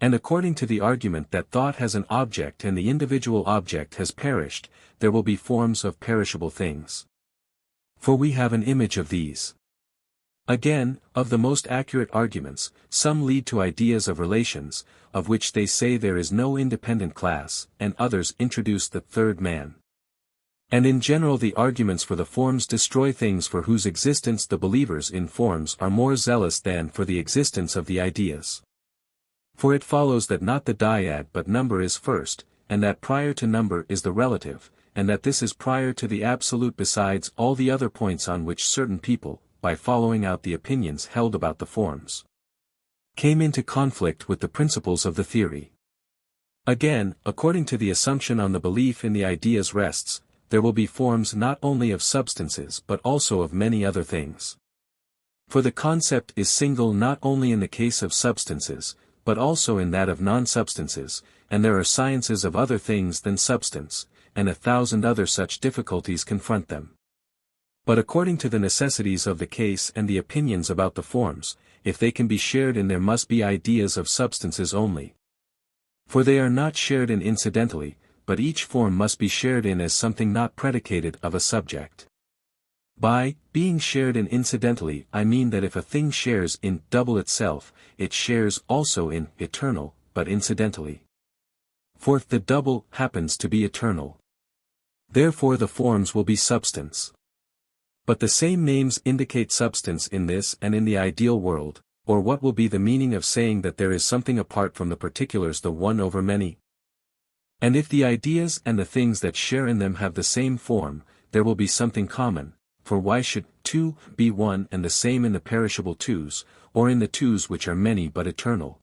And according to the argument that thought has an object and the individual object has perished, there will be forms of perishable things. For we have an image of these. Again, of the most accurate arguments, some lead to ideas of relations, of which they say there is no independent class, and others introduce the third man. And in general the arguments for the forms destroy things for whose existence the believers in forms are more zealous than for the existence of the ideas. For it follows that not the dyad but number is first, and that prior to number is the relative, and that this is prior to the absolute besides all the other points on which certain people, by following out the opinions held about the forms, came into conflict with the principles of the theory. Again, according to the assumption on the belief in the ideas rests, there will be forms not only of substances but also of many other things. For the concept is single not only in the case of substances, but also in that of non-substances, and there are sciences of other things than substance, and 1,000 other such difficulties confront them. But according to the necessities of the case and the opinions about the forms, if they can be shared in there must be ideas of substances only. For they are not shared in incidentally, but each form must be shared in as something not predicated of a subject. By being shared in incidentally I mean that if a thing shares in double itself, it shares also in eternal, but incidentally. For the double happens to be eternal. Therefore the forms will be substance. But the same names indicate substance in this and in the ideal world, or what will be the meaning of saying that there is something apart from the particulars, the one over many? And if the ideas and the things that share in them have the same form, there will be something common, for why should two be one and the same in the perishable twos, or in the twos which are many but eternal?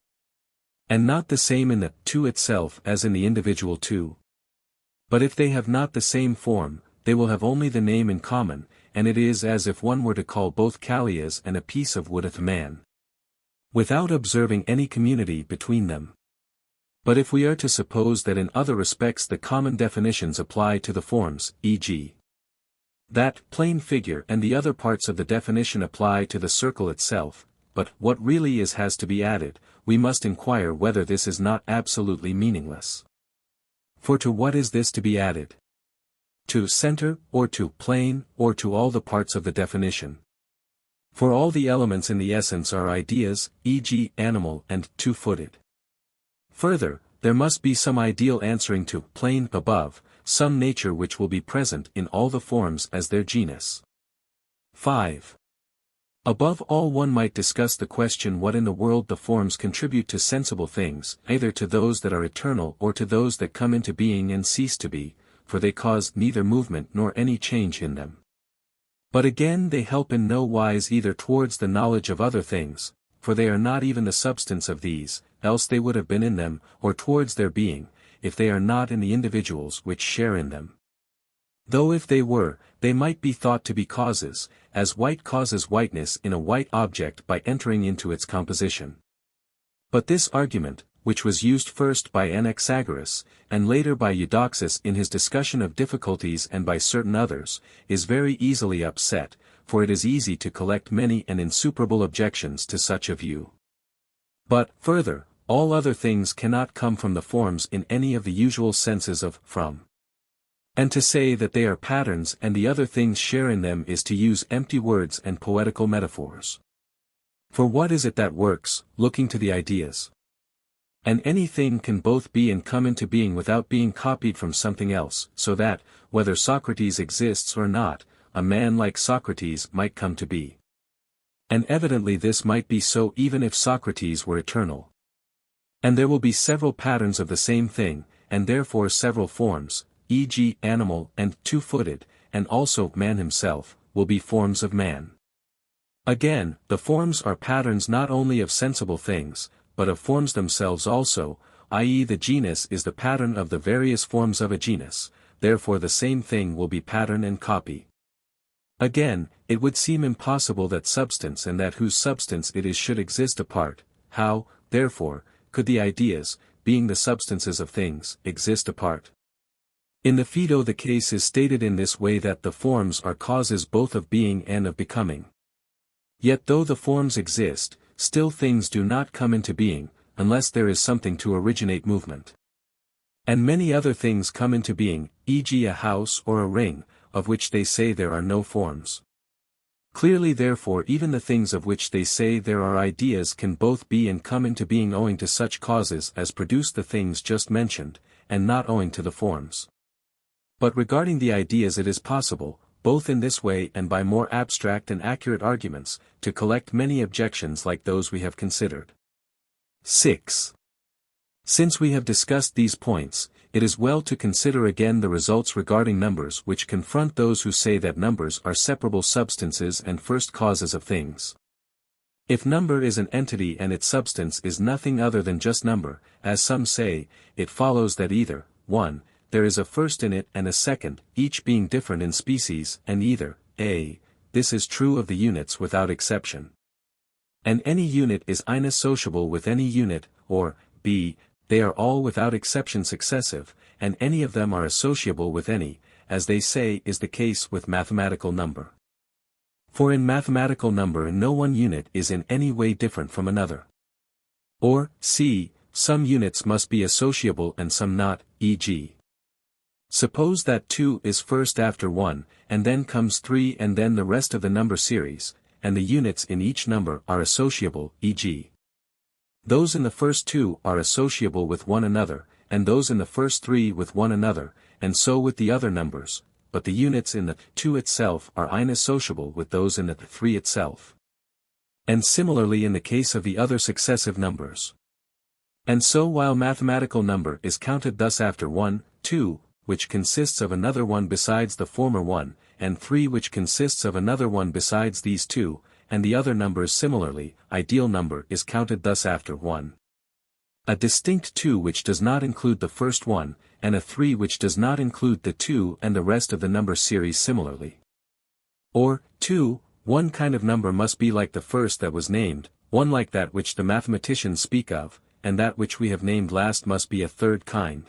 And not the same in the two itself as in the individual two? But if they have not the same form, they will have only the name in common, and it is as if one were to call both Callias and a piece of wood a man, without observing any community between them. But if we are to suppose that in other respects the common definitions apply to the forms, e.g., that plane figure and the other parts of the definition apply to the circle itself, but what really is has to be added, we must inquire whether this is not absolutely meaningless. For to what is this to be added? To center, or to plane, or to all the parts of the definition? For all the elements in the essence are ideas, e.g. animal and two-footed. Further, there must be some ideal answering to plane above, some nature which will be present in all the forms as their genus. 5. Above all, one might discuss the question what in the world the forms contribute to sensible things, either to those that are eternal or to those that come into being and cease to be, for they cause neither movement nor any change in them. But again they help in no wise either towards the knowledge of other things, for they are not even the substance of these, else they would have been in them, or towards their being, if they are not in the individuals which share in them. Though if they were, they might be thought to be causes, as white causes whiteness in a white object by entering into its composition. But this argument, which was used first by Anaxagoras, and later by Eudoxus in his discussion of difficulties and by certain others, is very easily upset, for it is easy to collect many and insuperable objections to such a view. But, further, all other things cannot come from the forms in any of the usual senses of from. And to say that they are patterns and the other things share in them is to use empty words and poetical metaphors. For what is it that works, looking to the ideas? And anything can both be and come into being without being copied from something else, so that, whether Socrates exists or not, a man like Socrates might come to be. And evidently this might be so even if Socrates were eternal. And there will be several patterns of the same thing, and therefore several forms, e.g. animal and two-footed, and also man himself, will be forms of man. Again, the forms are patterns not only of sensible things, but of forms themselves also, i.e. the genus is the pattern of the various forms of a genus, therefore the same thing will be pattern and copy. Again, it would seem impossible that substance and that whose substance it is should exist apart. How, therefore, could the ideas, being the substances of things, exist apart? In the Phaedo the case is stated in this way that the forms are causes both of being and of becoming. Yet though the forms exist, still things do not come into being, unless there is something to originate movement. And many other things come into being, e.g. a house or a ring, of which they say there are no forms. Clearly therefore even the things of which they say there are ideas can both be and come into being owing to such causes as produce the things just mentioned, and not owing to the forms. But regarding the ideas it is possible, both in this way and by more abstract and accurate arguments, to collect many objections like those we have considered. 6. Since we have discussed these points, it is well to consider again the results regarding numbers which confront those who say that numbers are separable substances and first causes of things. If number is an entity and its substance is nothing other than just number, as some say, it follows that either, 1, there is a first in it and a second, each being different in species, and either, a, this is true of the units without exception. And any unit is inassociable with any unit, or, b, they are all without exception successive, and any of them are associable with any, as they say is the case with mathematical number. For in mathematical number no one unit is in any way different from another. Or, c, some units must be associable and some not, e.g. Suppose that 2 is first after 1, and then comes 3 and then the rest of the number series, and the units in each number are associable, e.g. those in the first 2 are associable with one another, and those in the first 3 with one another, and so with the other numbers, but the units in the 2 itself are inassociable with those in the 3 itself. And similarly in the case of the other successive numbers. And so while mathematical number is counted thus after 1, 2, which consists of another one besides the former one, and 3 which consists of another one besides these two, and the other numbers similarly, ideal number is counted thus after 1. A distinct 2 which does not include the first one, and a 3 which does not include the 2 and the rest of the number series similarly. Or, 2, one kind of number must be like the first that was named, one like that which the mathematicians speak of, and that which we have named last must be a third kind.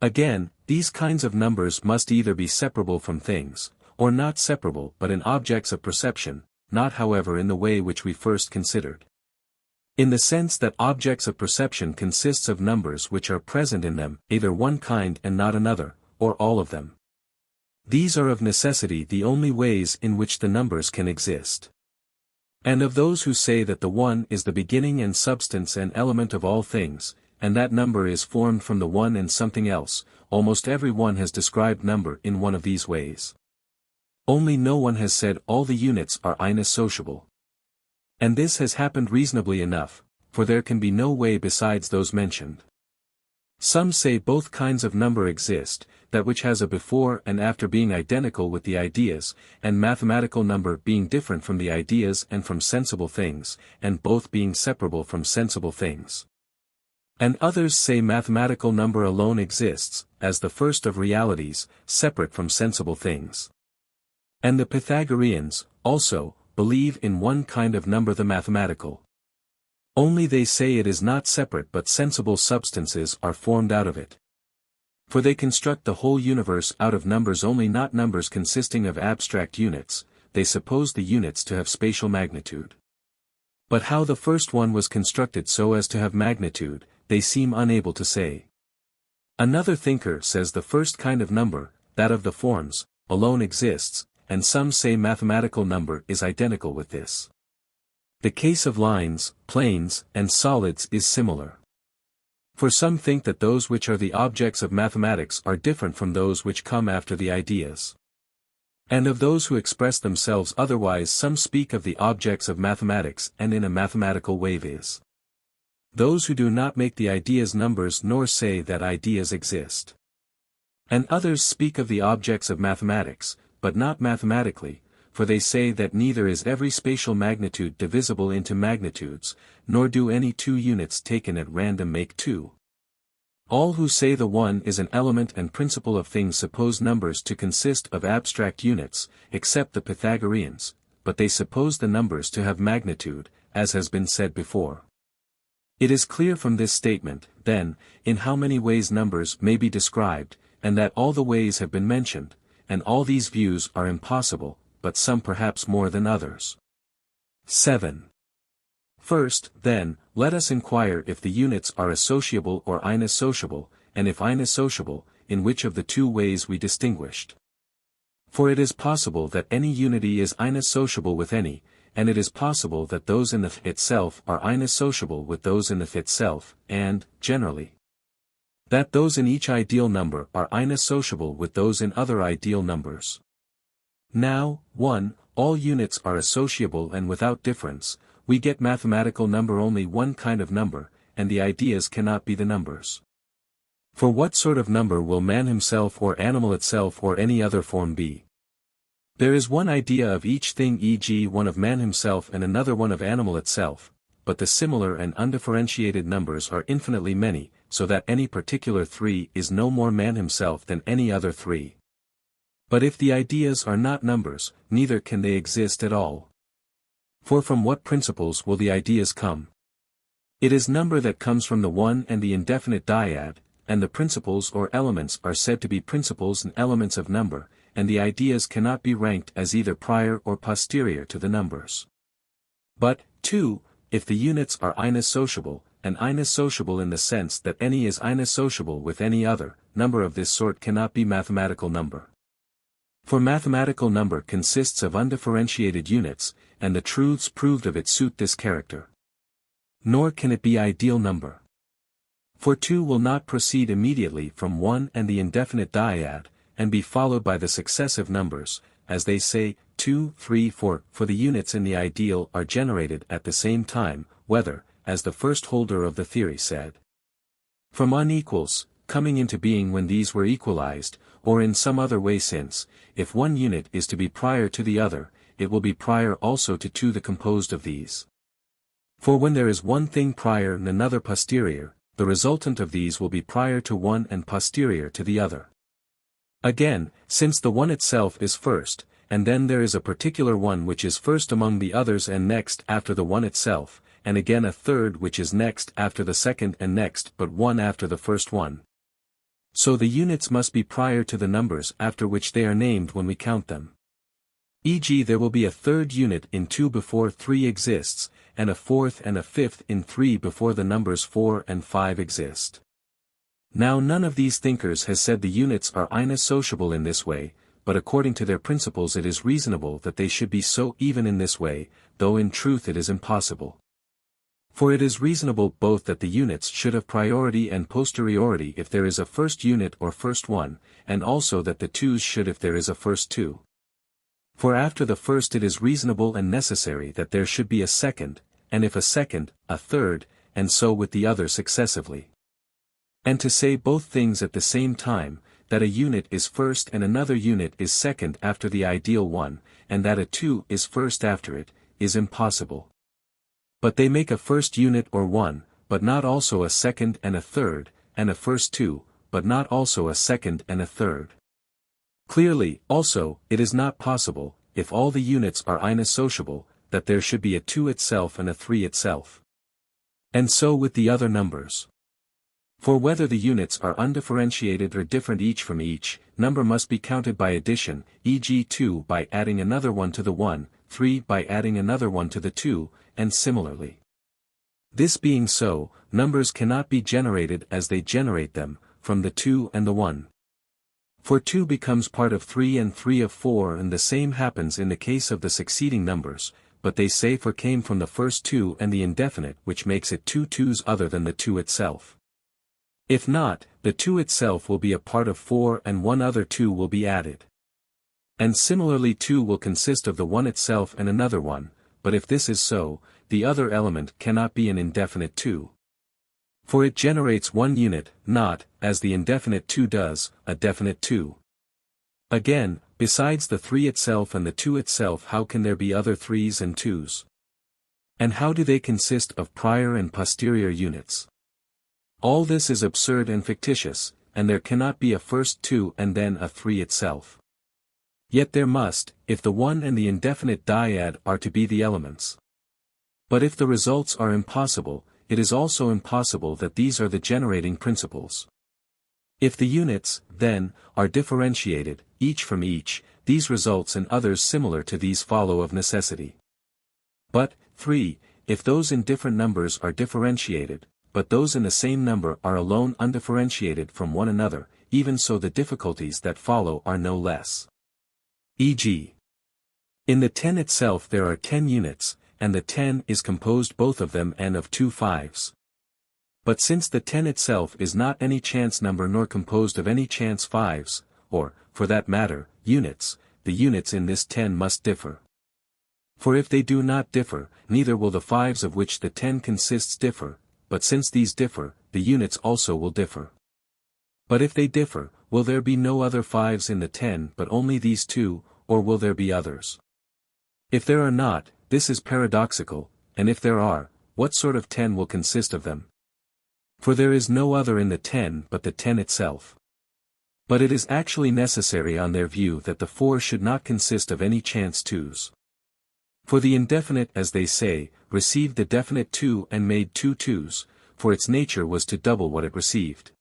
Again, these kinds of numbers must either be separable from things, or not separable but in objects of perception, not however in the way which we first considered. In the sense that objects of perception consists of numbers which are present in them, either one kind and not another, or all of them. These are of necessity the only ways in which the numbers can exist. And of those who say that the one is the beginning and substance and element of all things, and that number is formed from the one and something else, almost every one has described number in one of these ways. Only no one has said all the units are inassociable. And this has happened reasonably enough, for there can be no way besides those mentioned. Some say both kinds of number exist, that which has a before and after being identical with the ideas, and mathematical number being different from the ideas and from sensible things, and both being separable from sensible things. And others say mathematical number alone exists, as the first of realities, separate from sensible things. And the Pythagoreans, also, believe in one kind of number, the mathematical. Only they say it is not separate but sensible substances are formed out of it. For they construct the whole universe out of numbers only, not numbers consisting of abstract units, they suppose the units to have spatial magnitude. But how the first one was constructed so as to have magnitude, they seem unable to say. Another thinker says the first kind of number, that of the forms, alone exists, and some say mathematical number is identical with this. The case of lines, planes, and solids is similar. For some think that those which are the objects of mathematics are different from those which come after the ideas. And of those who express themselves otherwise some speak of the objects of mathematics and in a mathematical way, viz. Those who do not make the ideas numbers nor say that ideas exist. And others speak of the objects of mathematics, but not mathematically, for they say that neither is every spatial magnitude divisible into magnitudes, nor do any two units taken at random make two. All who say the one is an element and principle of things suppose numbers to consist of abstract units, except the Pythagoreans, but they suppose the numbers to have magnitude, as has been said before. It is clear from this statement, then, in how many ways numbers may be described, and that all the ways have been mentioned, and all these views are impossible, but some perhaps more than others. 7. First, then, let us inquire if the units are associable or inassociable, and if inassociable, in which of the two ways we distinguished. For it is possible that any unity is inassociable with any, and it is possible that those in the itself are inassociable with those in the itself, and, generally, that those in each ideal number are inassociable with those in other ideal numbers. Now, 1, all units are associable and without difference, we get mathematical number only one kind of number, and the ideas cannot be the numbers. For what sort of number will man himself or animal itself or any other form be? There is one idea of each thing, e.g. one of man himself and another one of animal itself, but the similar and undifferentiated numbers are infinitely many, so that any particular 3 is no more man himself than any other 3. But if the ideas are not numbers, neither can they exist at all. For from what principles will the ideas come? It is number that comes from the one and the indefinite dyad, and the principles or elements are said to be principles and elements of number, and the ideas cannot be ranked as either prior or posterior to the numbers. But, 2, if the units are inassociable, and inassociable in the sense that any is inassociable with any other, number of this sort cannot be mathematical number. For mathematical number consists of undifferentiated units, and the truths proved of it suit this character. Nor can it be ideal number. For 2 will not proceed immediately from 1 and the indefinite dyad, and be followed by the successive numbers, as they say, 2, 3, 4, for the units in the ideal are generated at the same time, whether, as the first holder of the theory said, from unequals, coming into being when these were equalized, or in some other way since, if one unit is to be prior to the other, it will be prior also to 2 the composed of these. For when there is one thing prior and another posterior, the resultant of these will be prior to one and posterior to the other. Again, since the one itself is first, and then there is a particular one which is first among the others and next after the one itself, and again a third which is next after the second and next but one after the first one. So the units must be prior to the numbers after which they are named when we count them. E.g. there will be a third unit in 2 before 3 exists, and a fourth and a fifth in 3 before the numbers 4 and 5 exist. Now none of these thinkers has said the units are inassociable in this way, but according to their principles it is reasonable that they should be so even in this way, though in truth it is impossible. For it is reasonable both that the units should have priority and posteriority if there is a first unit or first one, and also that the twos should if there is a first two. For after the first it is reasonable and necessary that there should be a second, and if a second, a third, and so with the other successively. And to say both things at the same time, that a unit is first and another unit is second after the ideal one, and that a two is first after it, is impossible. But they make a first unit or one, but not also a second and a third, and a first two, but not also a second and a third. Clearly, also, it is not possible, if all the units are inassociable, that there should be a 2 itself and a 3 itself. And so with the other numbers. For whether the units are undifferentiated or different each from each, number must be counted by addition, e.g. 2 by adding another one to the 1, 3 by adding another one to the 2, and similarly. This being so, numbers cannot be generated as they generate them, from the 2 and the 1. For 2 becomes part of 3 and 3 of 4, and the same happens in the case of the succeeding numbers, but they say 4 came from the first 2 and the indefinite, which makes it 2 twos other than the 2 itself. If not, the 2 itself will be a part of 4 and one other 2 will be added. And similarly 2 will consist of the 1 itself and another one, but if this is so, the other element cannot be an indefinite 2. For it generates one unit, not, as the indefinite 2 does, a definite 2. Again, besides the 3 itself and the 2 itself, how can there be other 3s and 2s? And how do they consist of prior and posterior units? All this is absurd and fictitious, and there cannot be a first 2 and then a 3 itself. Yet there must, if the 1 and the indefinite dyad are to be the elements. But if the results are impossible, it is also impossible that these are the generating principles. If the units, then, are differentiated, each from each, these results and others similar to these follow of necessity. But, 3, if those in different numbers are differentiated, but those in the same number are alone undifferentiated from one another, even so the difficulties that follow are no less. E.g. in the 10 itself there are 10 units, and the 10 is composed both of them and of 2 5s. But since the 10 itself is not any chance number nor composed of any chance 5s, or, for that matter, units, the units in this 10 must differ. For if they do not differ, neither will the 5s of which the 10 consists differ, but since these differ, the units also will differ. But if they differ, will there be no other 5s in the 10 but only these 2, or will there be others? If there are not, this is paradoxical, and if there are, what sort of 10 will consist of them? For there is no other in the 10 but the 10 itself. But it is actually necessary on their view that the 4 should not consist of any chance 2s. For the indefinite, as they say, received the definite 2 and made 2 2s, for its nature was to double what it received.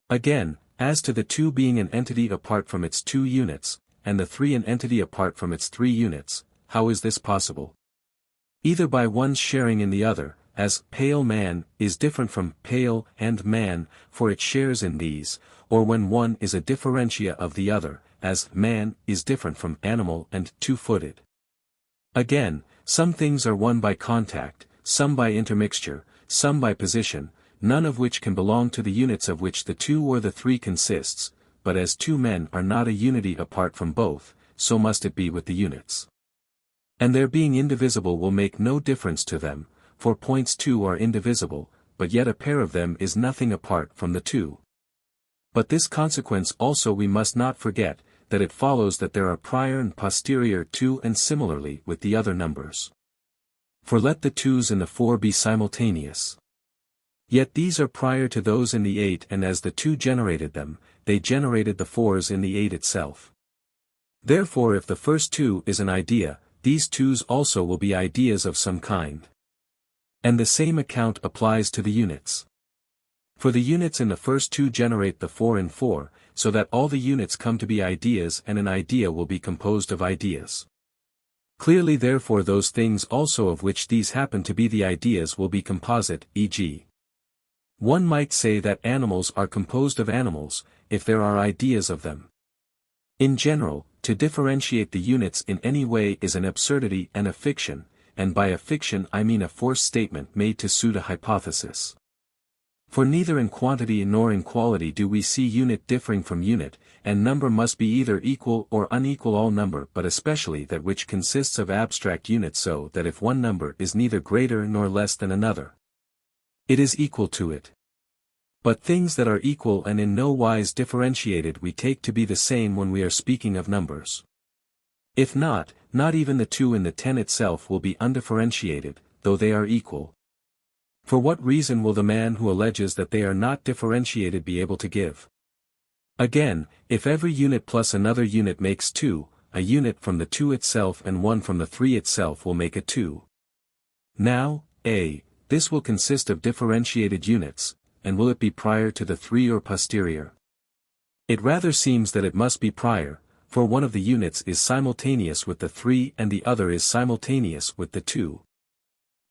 Again, as to the 2 being an entity apart from its 2 units, and the 3 an entity apart from its 3 units, how is this possible? Either by one's sharing in the other, as pale man is different from pale and man, for it shares in these, or when one is a differentia of the other, as man is different from animal and two-footed. Again, some things are one by contact, some by intermixture, some by position, none of which can belong to the units of which the 2 or the 3 consists, but as 2 men are not a unity apart from both, so must it be with the units. And their being indivisible will make no difference to them, for points 2 are indivisible, but yet a pair of them is nothing apart from the 2. But this consequence also we must not forget, that it follows that there are prior and posterior to and similarly with the other numbers. For let the 2's in the 4 be simultaneous. Yet these are prior to those in the 8, and as the 2 generated them, they generated the 4's in the 8 itself. Therefore if the first 2 is an idea, these 2's also will be ideas of some kind. And the same account applies to the units. For the units in the first 2 generate the 4 in 4, so that all the units come to be ideas, and an idea will be composed of ideas. Clearly therefore those things also of which these happen to be the ideas will be composite, e.g. one might say that animals are composed of animals, if there are ideas of them. In general, to differentiate the units in any way is an absurdity and a fiction, and by a fiction I mean a forced statement made to suit a hypothesis. For neither in quantity nor in quality do we see unit differing from unit, and number must be either equal or unequal all number, but especially that which consists of abstract units, so that if one number is neither greater nor less than another, it is equal to it. But things that are equal and in no wise differentiated we take to be the same when we are speaking of numbers. If not, not even the 2 in the 10 itself will be undifferentiated, though they are equal. For what reason will the man who alleges that they are not differentiated be able to give? Again, if every unit plus another unit makes 2, a unit from the 2 itself and one from the 3 itself will make a 2. Now, this will consist of differentiated units, and will it be prior to the 3 or posterior? It rather seems that it must be prior, for one of the units is simultaneous with the 3 and the other is simultaneous with the 2.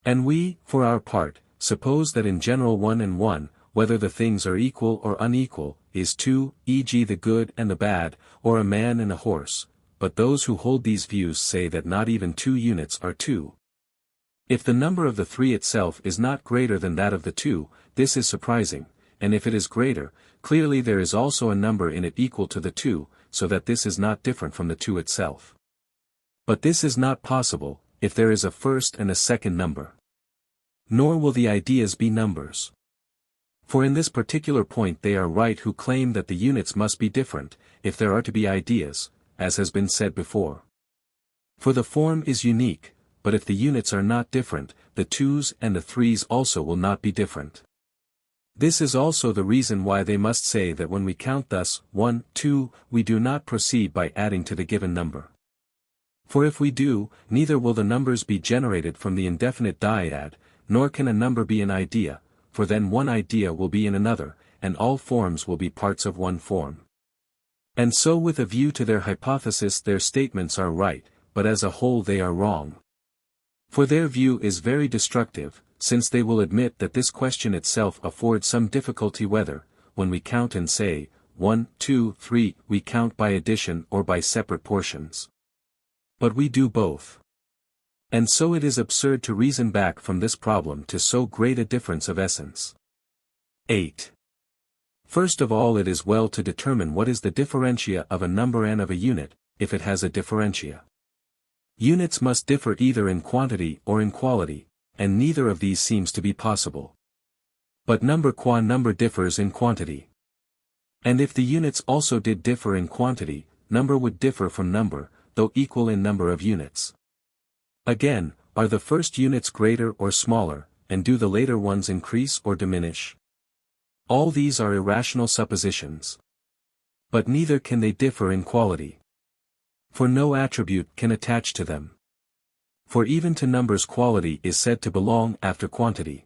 And we, for our part, suppose that in general 1 and 1, whether the things are equal or unequal, is 2, e.g. the good and the bad, or a man and a horse, but those who hold these views say that not even 2 units are 2. If the number of the 3 itself is not greater than that of the 2, this is surprising, and if it is greater, clearly there is also a number in it equal to the 2, so that this is not different from the 2 itself. But this is not possible, if there is a first and a second number. Nor will the ideas be numbers. For in this particular point they are right who claim that the units must be different, if there are to be ideas, as has been said before. For the form is unique, but if the units are not different, the 2's and the 3's also will not be different. This is also the reason why they must say that when we count thus, 1, 2, we do not proceed by adding to the given number. For if we do, neither will the numbers be generated from the indefinite dyad, nor can a number be an idea, for then one idea will be in another, and all forms will be parts of one form. And so with a view to their hypothesis their statements are right, but as a whole they are wrong. For their view is very destructive, since they will admit that this question itself affords some difficulty whether, when we count and say, 1, 2, 3, we count by addition or by separate portions. But we do both. And so it is absurd to reason back from this problem to so great a difference of essence. 8. First of all it is well to determine what is the differentia of a number and of a unit, if it has a differentia. Units must differ either in quantity or in quality, and neither of these seems to be possible. But number qua number differs in quantity. And if the units also did differ in quantity, number would differ from number, though equal in number of units. Again, are the first units greater or smaller, and do the later ones increase or diminish? All these are irrational suppositions. But neither can they differ in quality. For no attribute can attach to them. For even to numbers quality is said to belong after quantity.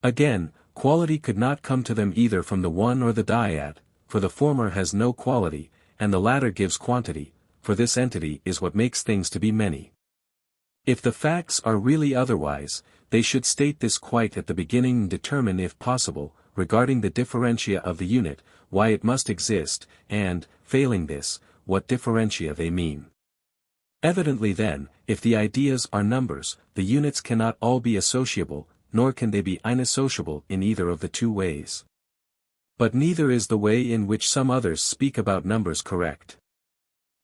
Again, quality could not come to them either from the one or the dyad, for the former has no quality, and the latter gives quantity, for this entity is what makes things to be many. If the facts are really otherwise, they should state this quite at the beginning and determine if possible, regarding the differentia of the unit, why it must exist, and, failing this, what differentia they mean. Evidently then, if the ideas are numbers, the units cannot all be associable, nor can they be inassociable in either of the two ways. But neither is the way in which some others speak about numbers correct.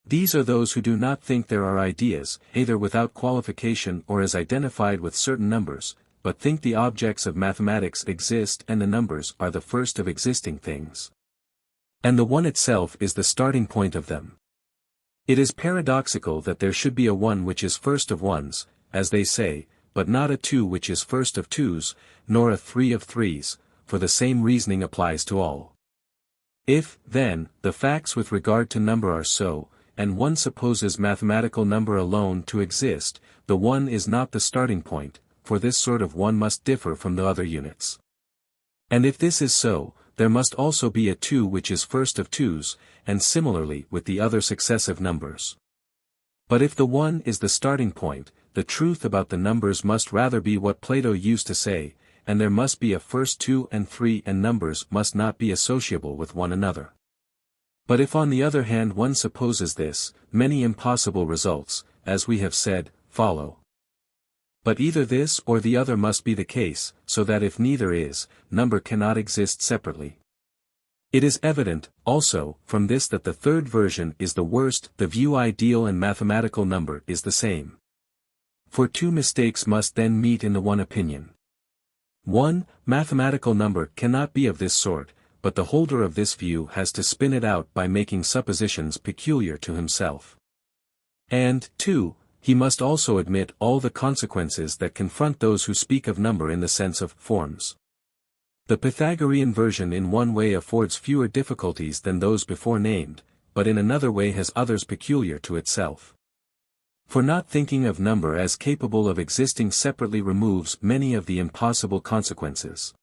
These are those who do not think there are ideas, either without qualification or as identified with certain numbers, but think the objects of mathematics exist and the numbers are the first of existing things. And the one itself is the starting point of them. It is paradoxical that there should be a one which is first of ones, as they say, but not a two which is first of twos, nor a three of threes, for the same reasoning applies to all. If, then, the facts with regard to number are so, and one supposes mathematical number alone to exist, the one is not the starting point, for this sort of one must differ from the other units. And if this is so, there must also be a two which is first of twos, and similarly with the other successive numbers. But if the one is the starting point, the truth about the numbers must rather be what Plato used to say, and there must be a first two and three, and numbers must not be associable with one another. But if on the other hand one supposes this, many impossible results, as we have said, follow. But either this or the other must be the case, so that if neither is, number cannot exist separately. It is evident, also, from this that the third version is the worst. The view ideal and mathematical number is the same. For two mistakes must then meet in the one opinion. 1. Mathematical number cannot be of this sort, but the holder of this view has to spin it out by making suppositions peculiar to himself. And, 2. He must also admit all the consequences that confront those who speak of number in the sense of forms. The Pythagorean version in one way affords fewer difficulties than those before named, but in another way has others peculiar to itself. For not thinking of number as capable of existing separately removes many of the impossible consequences.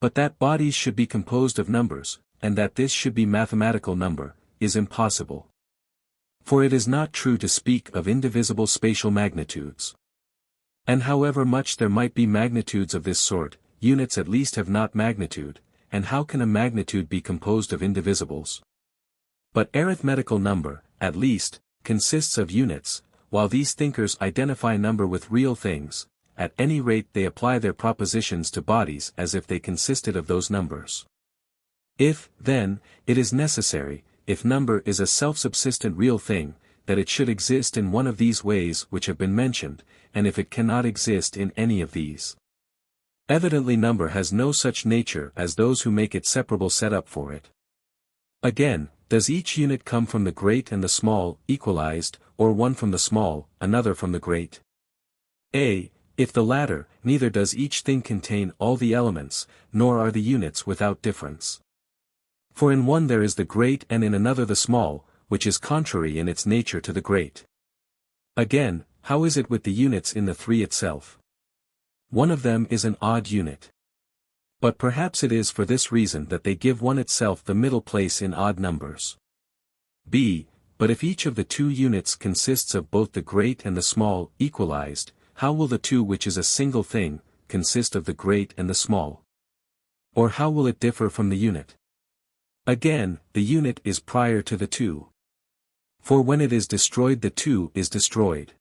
But that bodies should be composed of numbers, and that this should be mathematical number, is impossible. For it is not true to speak of indivisible spatial magnitudes. And however much there might be magnitudes of this sort, units at least have not magnitude, and how can a magnitude be composed of indivisibles? But arithmetical number, at least, consists of units, while these thinkers identify number with real things. At any rate they apply their propositions to bodies as if they consisted of those numbers. If, then, it is necessary, if number is a self-subsistent real thing, that it should exist in one of these ways which have been mentioned, and if it cannot exist in any of these. Evidently number has no such nature as those who make it separable set up for it. Again, does each unit come from the great and the small, equalized, or one from the small, another from the great? A. If the latter, neither does each thing contain all the elements, nor are the units without difference. For in one there is the great and in another the small, which is contrary in its nature to the great. Again, how is it with the units in the three itself? One of them is an odd unit. But perhaps it is for this reason that they give one itself the middle place in odd numbers. B. But if each of the two units consists of both the great and the small, equalized, how will the two which is a single thing, consist of the great and the small? Or how will it differ from the unit? Again, the unit is prior to the two. For when it is destroyed the two is destroyed.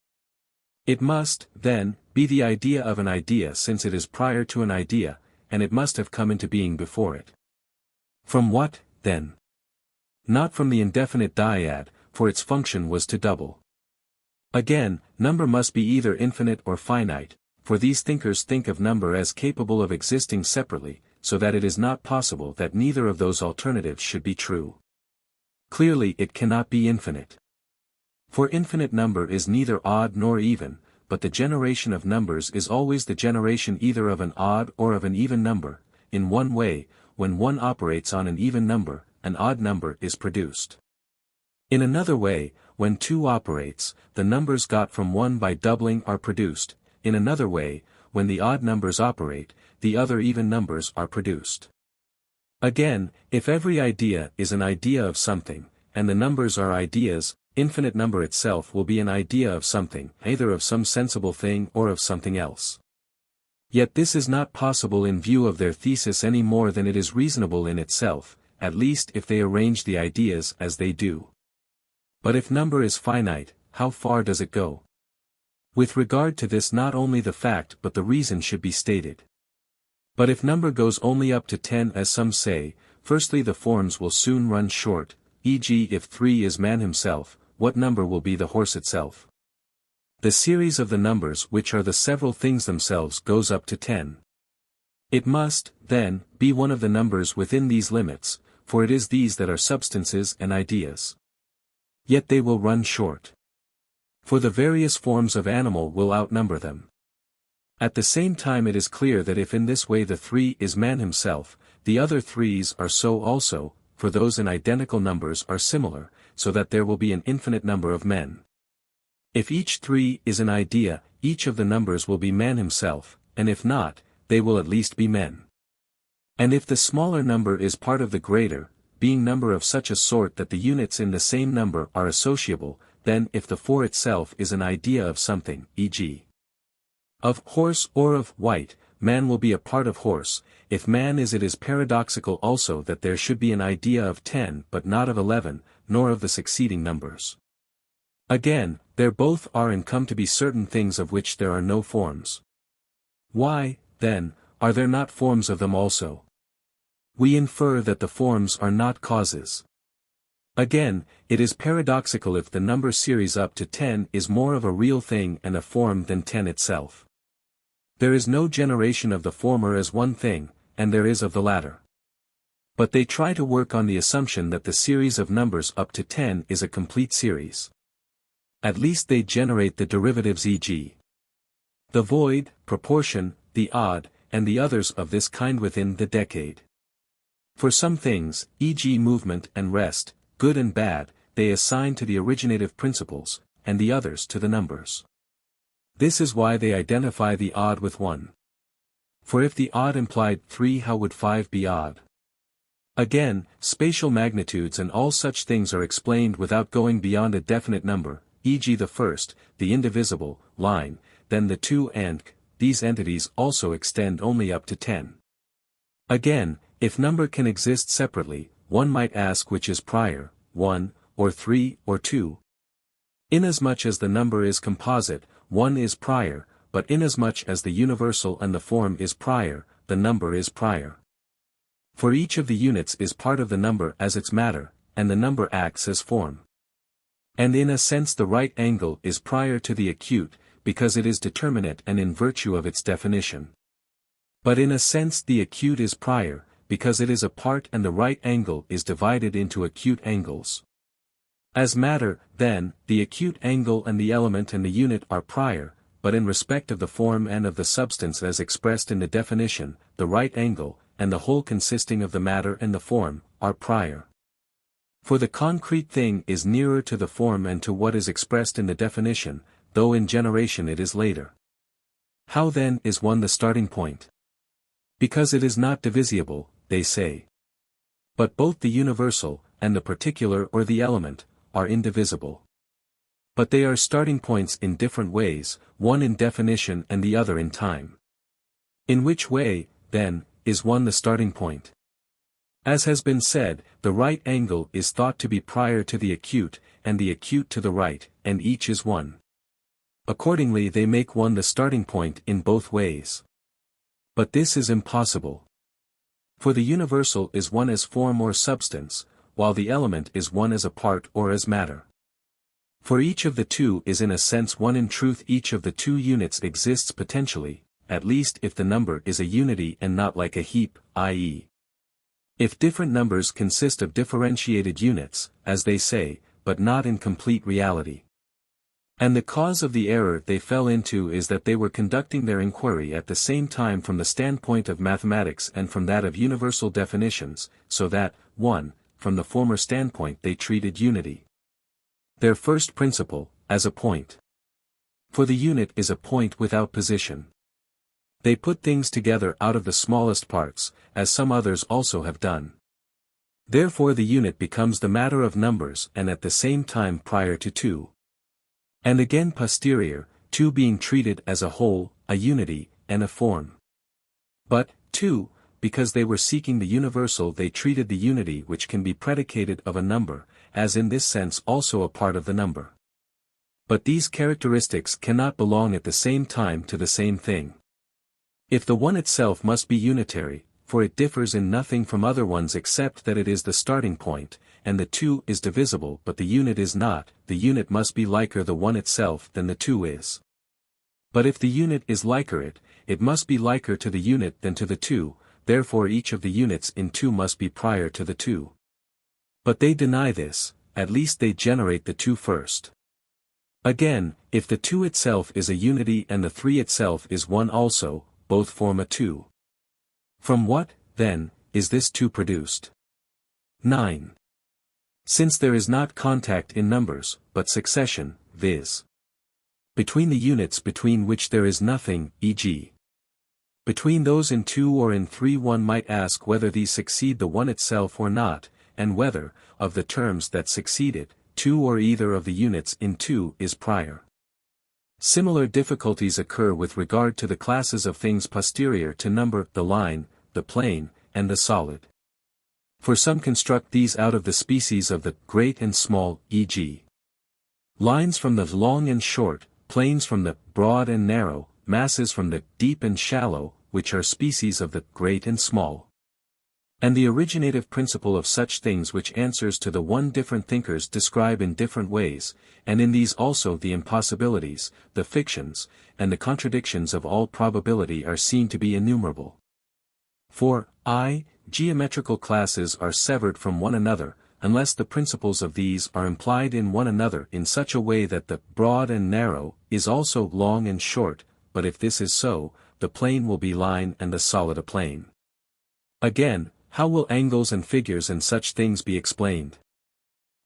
It must, then, be the idea of an idea since it is prior to an idea, and it must have come into being before it. From what, then? Not from the indefinite dyad, for its function was to double. Again, number must be either infinite or finite, for these thinkers think of number as capable of existing separately, so that it is not possible that neither of those alternatives should be true. Clearly it cannot be infinite. For infinite number is neither odd nor even, but the generation of numbers is always the generation either of an odd or of an even number. In one way, when one operates on an even number, an odd number is produced. In another way, when two operates, the numbers got from one by doubling are produced. In another way, when the odd numbers operate, the other even numbers are produced. Again, if every idea is an idea of something, and the numbers are ideas, infinite number itself will be an idea of something, either of some sensible thing or of something else. Yet this is not possible in view of their thesis any more than it is reasonable in itself, at least if they arrange the ideas as they do. But if number is finite, how far does it go? With regard to this, not only the fact but the reason should be stated. But if number goes only up to 10 as some say, firstly the forms will soon run short, e.g. if 3 is man himself, what number will be the horse itself? The series of the numbers which are the several things themselves goes up to 10. It must, then, be one of the numbers within these limits, for it is these that are substances and ideas. Yet they will run short. For the various forms of animal will outnumber them. At the same time it is clear that if in this way the 3 is man himself, the other 3s are so also, for those in identical numbers are similar, so that there will be an infinite number of men. If each 3 is an idea, each of the numbers will be man himself, and if not, they will at least be men. And if the smaller number is part of the greater, being number of such a sort that the units in the same number are associable, then if the 4 itself is an idea of something, e.g. of horse or of white, man will be a part of horse. If man is, it is paradoxical also that there should be an idea of 10 but not of 11, nor of the succeeding numbers. Again, there both are and come to be certain things of which there are no forms. Why, then, are there not forms of them also? We infer that the forms are not causes. Again, it is paradoxical if the number series up to 10 is more of a real thing and a form than 10 itself. There is no generation of the former as one thing, and there is of the latter. But they try to work on the assumption that the series of numbers up to 10 is a complete series. At least they generate the derivatives, e.g. the void, proportion, the odd, and the others of this kind within the decade. For some things, e.g. movement and rest, good and bad, they assign to the originative principles, and the others to the numbers. This is why they identify the odd with 1. For if the odd implied 3, how would 5 be odd? Again, spatial magnitudes and all such things are explained without going beyond a definite number, e.g. the first, the indivisible, line, then the 2 and these entities also extend only up to 10. Again, if number can exist separately, one might ask which is prior, 1, or 3, or 2. Inasmuch as the number is composite, 1 is prior, but inasmuch as the universal and the form is prior, the number is prior. For each of the units is part of the number as its matter, and the number acts as form. And in a sense the right angle is prior to the acute, because it is determinate and in virtue of its definition. But in a sense the acute is prior, because it is a part and the right angle is divided into acute angles. As matter, then, the acute angle and the element and the unit are prior, but in respect of the form and of the substance as expressed in the definition, the right angle, and the whole consisting of the matter and the form, are prior. For the concrete thing is nearer to the form and to what is expressed in the definition, though in generation it is later. How then is one the starting point? Because it is not divisible, they say. But both the universal, and the particular or the element, are indivisible. But they are starting points in different ways, one in definition and the other in time. In which way, then, is one the starting point? As has been said, the right angle is thought to be prior to the acute, and the acute to the right, and each is one. Accordingly they make one the starting point in both ways. But this is impossible. For the universal is one as form or substance, while the element is one as a part or as matter. For each of the two is in a sense one. In truth each of the two units exists potentially, at least if the number is a unity and not like a heap, i.e. if different numbers consist of differentiated units, as they say, but not in complete reality. And the cause of the error they fell into is that they were conducting their inquiry at the same time from the standpoint of mathematics and from that of universal definitions, so that, 1, from the former standpoint they treated unity, their first principle, as a point. For the unit is a point without position. They put things together out of the smallest parts, as some others also have done. Therefore the unit becomes the matter of numbers and at the same time prior to 2. And again posterior, 2 being treated as a whole, a unity, and a form. But, 2, because they were seeking the universal they treated the unity which can be predicated of a number, as in this sense also a part of the number. But these characteristics cannot belong at the same time to the same thing. If the one itself must be unitary, for it differs in nothing from other ones except that it is the starting point, and the two is divisible but the unit is not, the unit must be liker the one itself than the two is. But if the unit is liker it, it must be liker to the unit than to the two, therefore each of the units in two must be prior to the two. But they deny this, at least they generate the two first. Again, if the two itself is a unity and the three itself is one also, both form a two. From what, then, is this two produced? 9. Since there is not contact in numbers, but succession, viz. between the units between which there is nothing, e.g. between those in 2 or in 3, one might ask whether these succeed the one itself or not, and whether, of the terms that succeed it, 2 or either of the units in 2 is prior. Similar difficulties occur with regard to the classes of things posterior to number, the line, the plane, and the solid. For some construct these out of the species of the great and small, e.g. lines from the long and short, planes from the broad and narrow, masses from the deep and shallow, which are species of the great and small. And the originative principle of such things which answers to the one different thinkers describe in different ways, and in these also the impossibilities, the fictions, and the contradictions of all probability are seen to be innumerable. For, geometrical classes are severed from one another, unless the principles of these are implied in one another in such a way that the broad and narrow is also long and short, but if this is so, the plane will be line and the solid a plane. Again, how will angles and figures and such things be explained?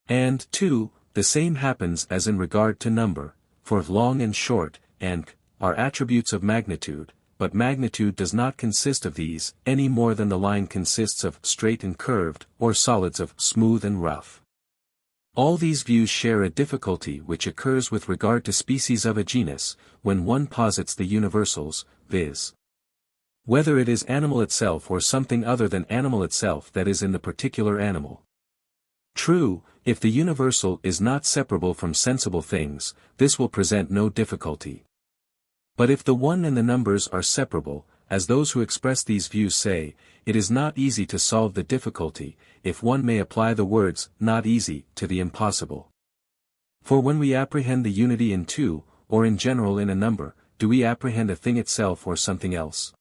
And, 2, the same happens as in regard to number, for long and short, and, are attributes of magnitude, but magnitude does not consist of these, any more than the line consists of straight and curved, or solids of smooth and rough. All these views share a difficulty which occurs with regard to species of a genus, when one posits the universals, viz. whether it is animal itself or something other than animal itself that is in the particular animal. True, if the universal is not separable from sensible things, this will present no difficulty. But if the one and the numbers are separable, as those who express these views say, it is not easy to solve the difficulty, if one may apply the words, not easy, to the impossible. For when we apprehend the unity in two, or in general in a number, do we apprehend a thing itself or something else?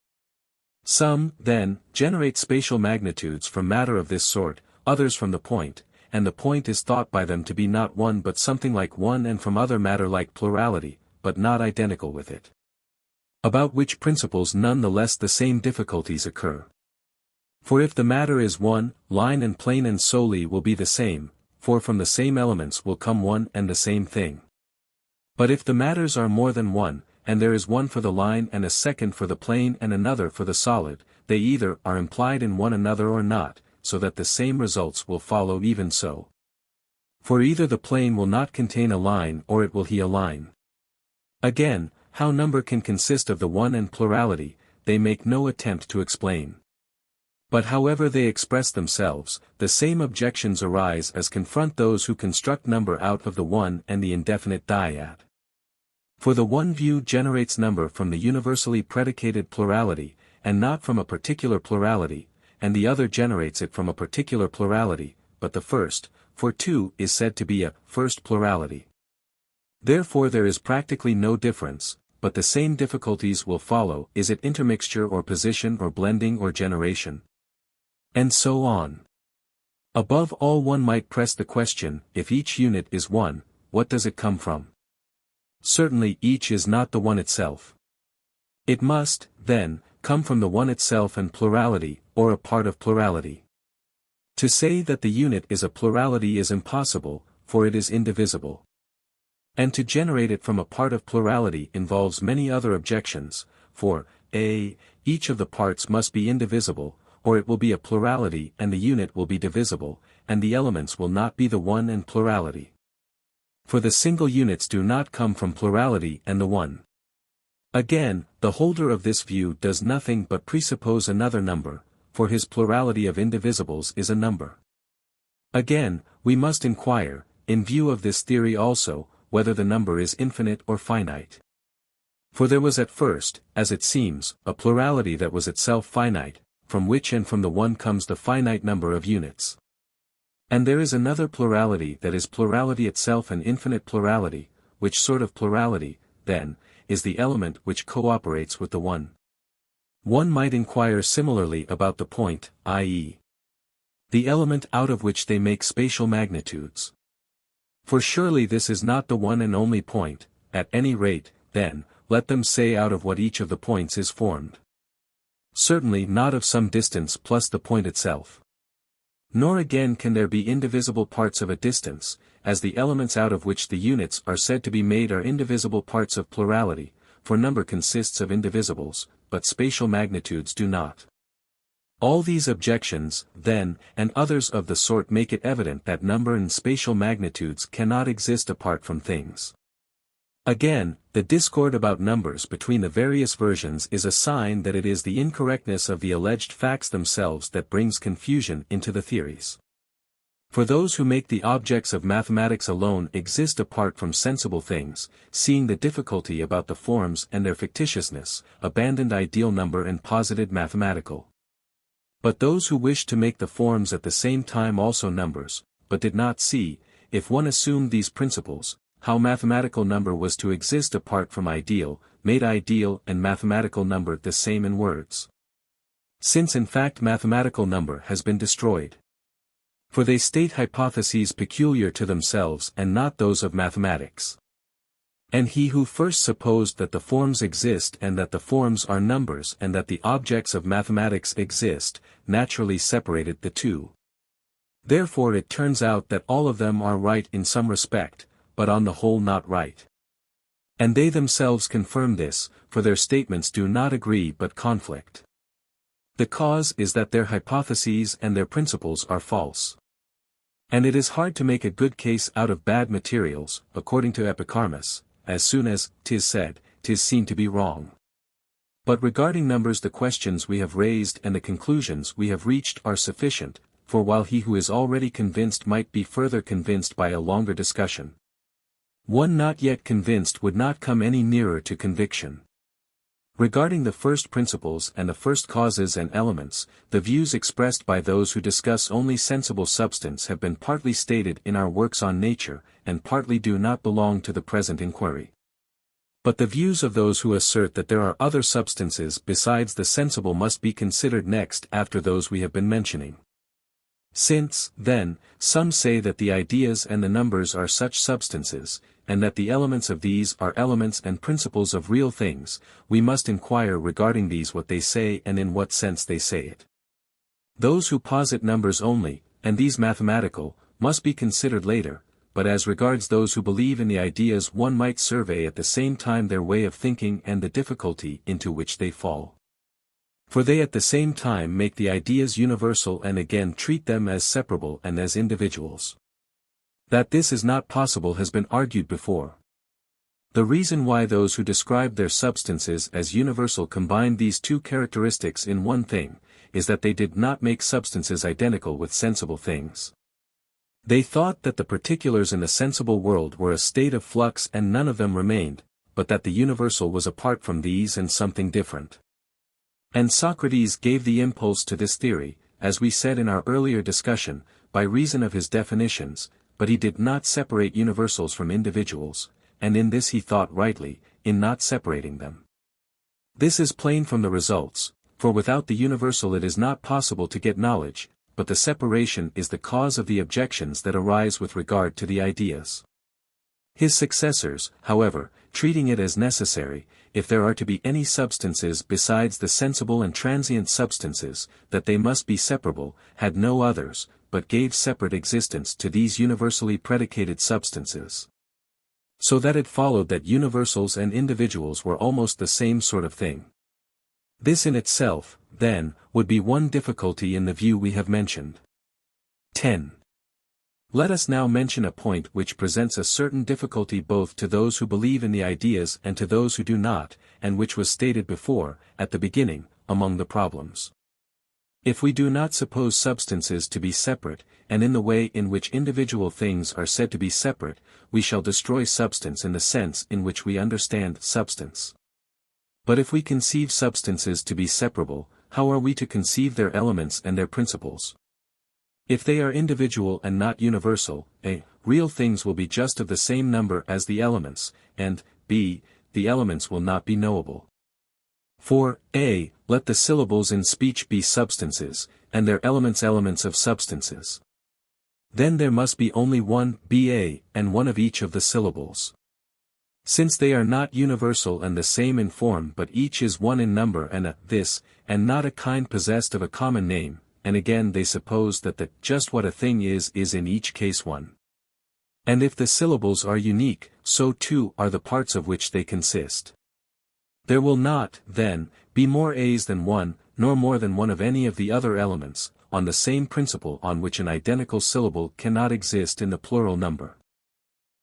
Some, then, generate spatial magnitudes from matter of this sort, others from the point, and the point is thought by them to be not one but something like one, and from other matter like plurality, but not identical with it. About which principles none the less the same difficulties occur. For if the matter is one, line and plane and solely will be the same, for from the same elements will come one and the same thing. But if the matters are more than one, and there is one for the line and a second for the plane and another for the solid, they either are implied in one another or not, so that the same results will follow even so. For either the plane will not contain a line or it will he a line. Again, how number can consist of the one and plurality, they make no attempt to explain. But however they express themselves, the same objections arise as confront those who construct number out of the one and the indefinite dyad. For the one view generates number from the universally predicated plurality, and not from a particular plurality, and the other generates it from a particular plurality, but the first, for 2 is said to be a first plurality. Therefore there is practically no difference, but the same difficulties will follow, is it intermixture or position or blending or generation? And so on. Above all, one might press the question, if each unit is one, what does it come from? Certainly each is not the one itself. It must, then, come from the one itself and plurality, or a part of plurality. To say that the unit is a plurality is impossible, for it is indivisible. And to generate it from a part of plurality involves many other objections, for, each of the parts must be indivisible, or it will be a plurality and the unit will be divisible, and the elements will not be the one and plurality. For the single units do not come from plurality and the one. Again, the holder of this view does nothing but presuppose another number, for his plurality of indivisibles is a number. Again, we must inquire, in view of this theory also, whether the number is infinite or finite. For there was at first, as it seems, a plurality that was itself finite, from which and from the one comes the finite number of units. And there is another plurality that is plurality itself, an infinite plurality, which sort of plurality, then, is the element which cooperates with the one. One might inquire similarly about the point, i.e., the element out of which they make spatial magnitudes. For surely this is not the one and only point, at any rate, then, let them say out of what each of the points is formed. Certainly not of some distance plus the point itself. Nor again can there be indivisible parts of a distance, as the elements out of which the units are said to be made are indivisible parts of plurality, for number consists of indivisibles, but spatial magnitudes do not. All these objections, then, and others of the sort make it evident that number and spatial magnitudes cannot exist apart from things. Again, the discord about numbers between the various versions is a sign that it is the incorrectness of the alleged facts themselves that brings confusion into the theories. For those who make the objects of mathematics alone exist apart from sensible things, seeing the difficulty about the forms and their fictitiousness, abandoned ideal number and posited mathematical. But those who wished to make the forms at the same time also numbers, but did not see, if one assumed these principles, how mathematical number was to exist apart from ideal, made ideal and mathematical number the same in words. Since in fact mathematical number has been destroyed. For they state hypotheses peculiar to themselves and not those of mathematics. And he who first supposed that the forms exist and that the forms are numbers and that the objects of mathematics exist, naturally separated the two. Therefore it turns out that all of them are right in some respect, but on the whole not right. And they themselves confirm this, for their statements do not agree but conflict. The cause is that their hypotheses and their principles are false. And it is hard to make a good case out of bad materials, according to Epicharmus. As soon as 'tis said, 'tis seen to be wrong. But regarding numbers the questions we have raised and the conclusions we have reached are sufficient, for while he who is already convinced might be further convinced by a longer discussion, one not yet convinced would not come any nearer to conviction. Regarding the first principles and the first causes and elements, the views expressed by those who discuss only sensible substance have been partly stated in our works on nature, and partly do not belong to the present inquiry. But the views of those who assert that there are other substances besides the sensible must be considered next after those we have been mentioning. Since, then, some say that the ideas and the numbers are such substances, and that the elements of these are elements and principles of real things, we must inquire regarding these what they say and in what sense they say it. Those who posit numbers only, and these mathematical, must be considered later, but as regards those who believe in the ideas one might survey at the same time their way of thinking and the difficulty into which they fall. For they at the same time make the ideas universal and again treat them as separable and as individuals. That this is not possible has been argued before. The reason why those who describe their substances as universal combine these two characteristics in one thing, is that they did not make substances identical with sensible things. They thought that the particulars in the sensible world were a state of flux and none of them remained, but that the universal was apart from these and something different. And Socrates gave the impulse to this theory, as we said in our earlier discussion, by reason of his definitions, but he did not separate universals from individuals, and in this he thought rightly, in not separating them. This is plain from the results, for without the universal it is not possible to get knowledge, but the separation is the cause of the objections that arise with regard to the ideas. His successors, however, treating it as necessary, if there are to be any substances besides the sensible and transient substances, that they must be separable, had no others, but gave separate existence to these universally predicated substances. So that it followed that universals and individuals were almost the same sort of thing. This in itself, then, would be one difficulty in the view we have mentioned. 10. Let us now mention a point which presents a certain difficulty both to those who believe in the ideas and to those who do not, and which was stated before, at the beginning, among the problems. If we do not suppose substances to be separate, and in the way in which individual things are said to be separate, we shall destroy substance in the sense in which we understand substance. But if we conceive substances to be separable, how are we to conceive their elements and their principles? If they are individual and not universal, a. Real things will be just of the same number as the elements, and b. The elements will not be knowable. For a. Let the syllables in speech be substances, and their elements elements of substances. Then there must be only one ba, and one of each of the syllables. Since they are not universal and the same in form but each is one in number and a this, and not a kind possessed of a common name, and again they suppose that the just what a thing is in each case one. And if the syllables are unique, so too are the parts of which they consist. There will not, then, be more a's than one, nor more than one of any of the other elements, on the same principle on which an identical syllable cannot exist in the plural number.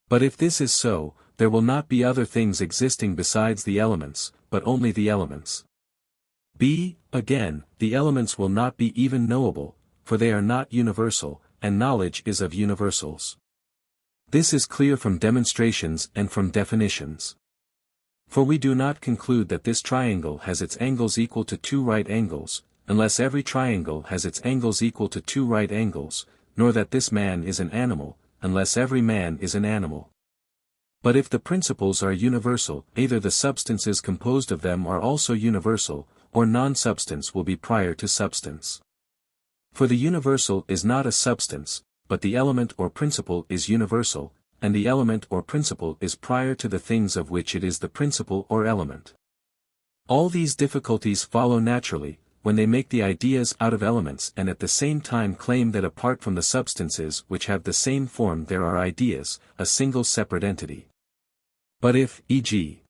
But if this is so, there will not be other things existing besides the elements, but only the elements. b. Again, the elements will not be even knowable, for they are not universal, and knowledge is of universals. This is clear from demonstrations and from definitions. For we do not conclude that this triangle has its angles equal to 2 right angles, unless every triangle has its angles equal to 2 right angles, nor that this man is an animal, unless every man is an animal. But if the principles are universal, either the substances composed of them are also universal, or non-substance will be prior to substance. For the universal is not a substance, but the element or principle is universal, and the element or principle is prior to the things of which it is the principle or element. All these difficulties follow naturally, when they make the ideas out of elements and at the same time claim that apart from the substances which have the same form there are ideas, a single separate entity. But if, e.g.,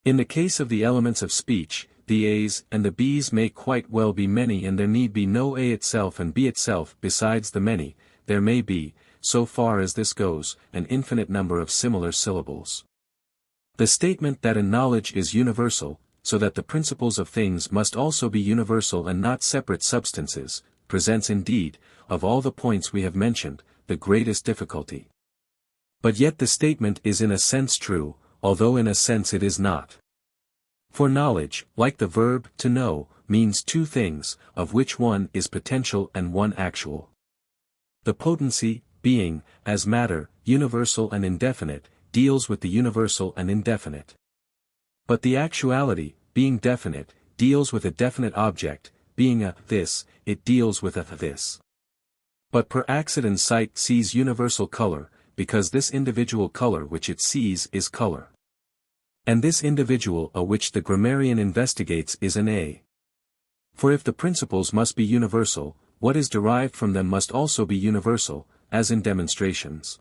in the case of the elements of speech, the a's and the b's may quite well be many and there need be no a itself and b itself besides the many, there may be, so far as this goes, an infinite number of similar syllables. The statement that a knowledge is universal, so that the principles of things must also be universal and not separate substances, presents indeed, of all the points we have mentioned, the greatest difficulty. But yet the statement is in a sense true, although in a sense it is not. For knowledge, like the verb to know, means 2 things, of which one is potential and one actual. The potency, being, as matter, universal and indefinite, deals with the universal and indefinite. But the actuality, being definite, deals with a definite object, being a this, it deals with a this. But per accident sight sees universal color, because this individual color which it sees is color. And this individual a which the grammarian investigates is an a. For if the principles must be universal, what is derived from them must also be universal, as in demonstrations.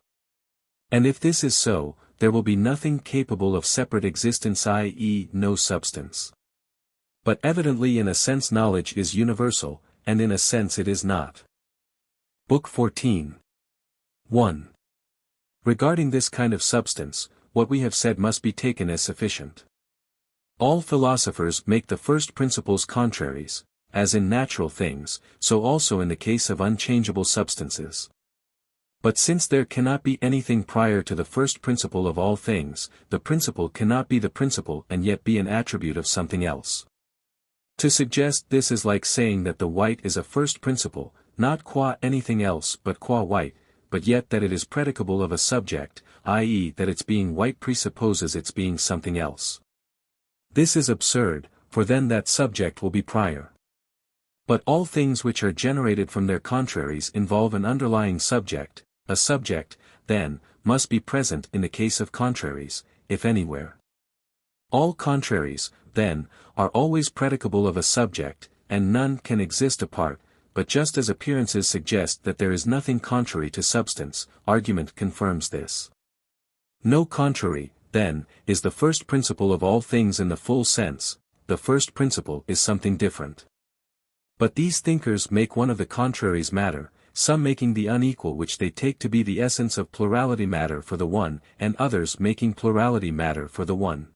And if this is so, there will be nothing capable of separate existence, i.e., no substance. But evidently in a sense knowledge is universal, and in a sense it is not. Book 14. 1. Regarding this kind of substance, what we have said must be taken as sufficient. All philosophers make the first principles contraries, as in natural things, so also in the case of unchangeable substances. But since there cannot be anything prior to the first principle of all things, the principle cannot be the principle and yet be an attribute of something else. To suggest this is like saying that the white is a first principle, not qua anything else but qua white, but yet that it is predicable of a subject, i.e. that its being white presupposes its being something else. This is absurd, for then that subject will be prior. But all things which are generated from their contraries involve an underlying subject. A subject, then, must be present in the case of contraries, if anywhere. All contraries, then, are always predicable of a subject, and none can exist apart, but just as appearances suggest that there is nothing contrary to substance, argument confirms this. No contrary, then, is the first principle of all things in the full sense, the first principle is something different. But these thinkers make one of the contraries matter, some making the unequal which they take to be the essence of plurality matter for the one, and others making plurality matter for the one.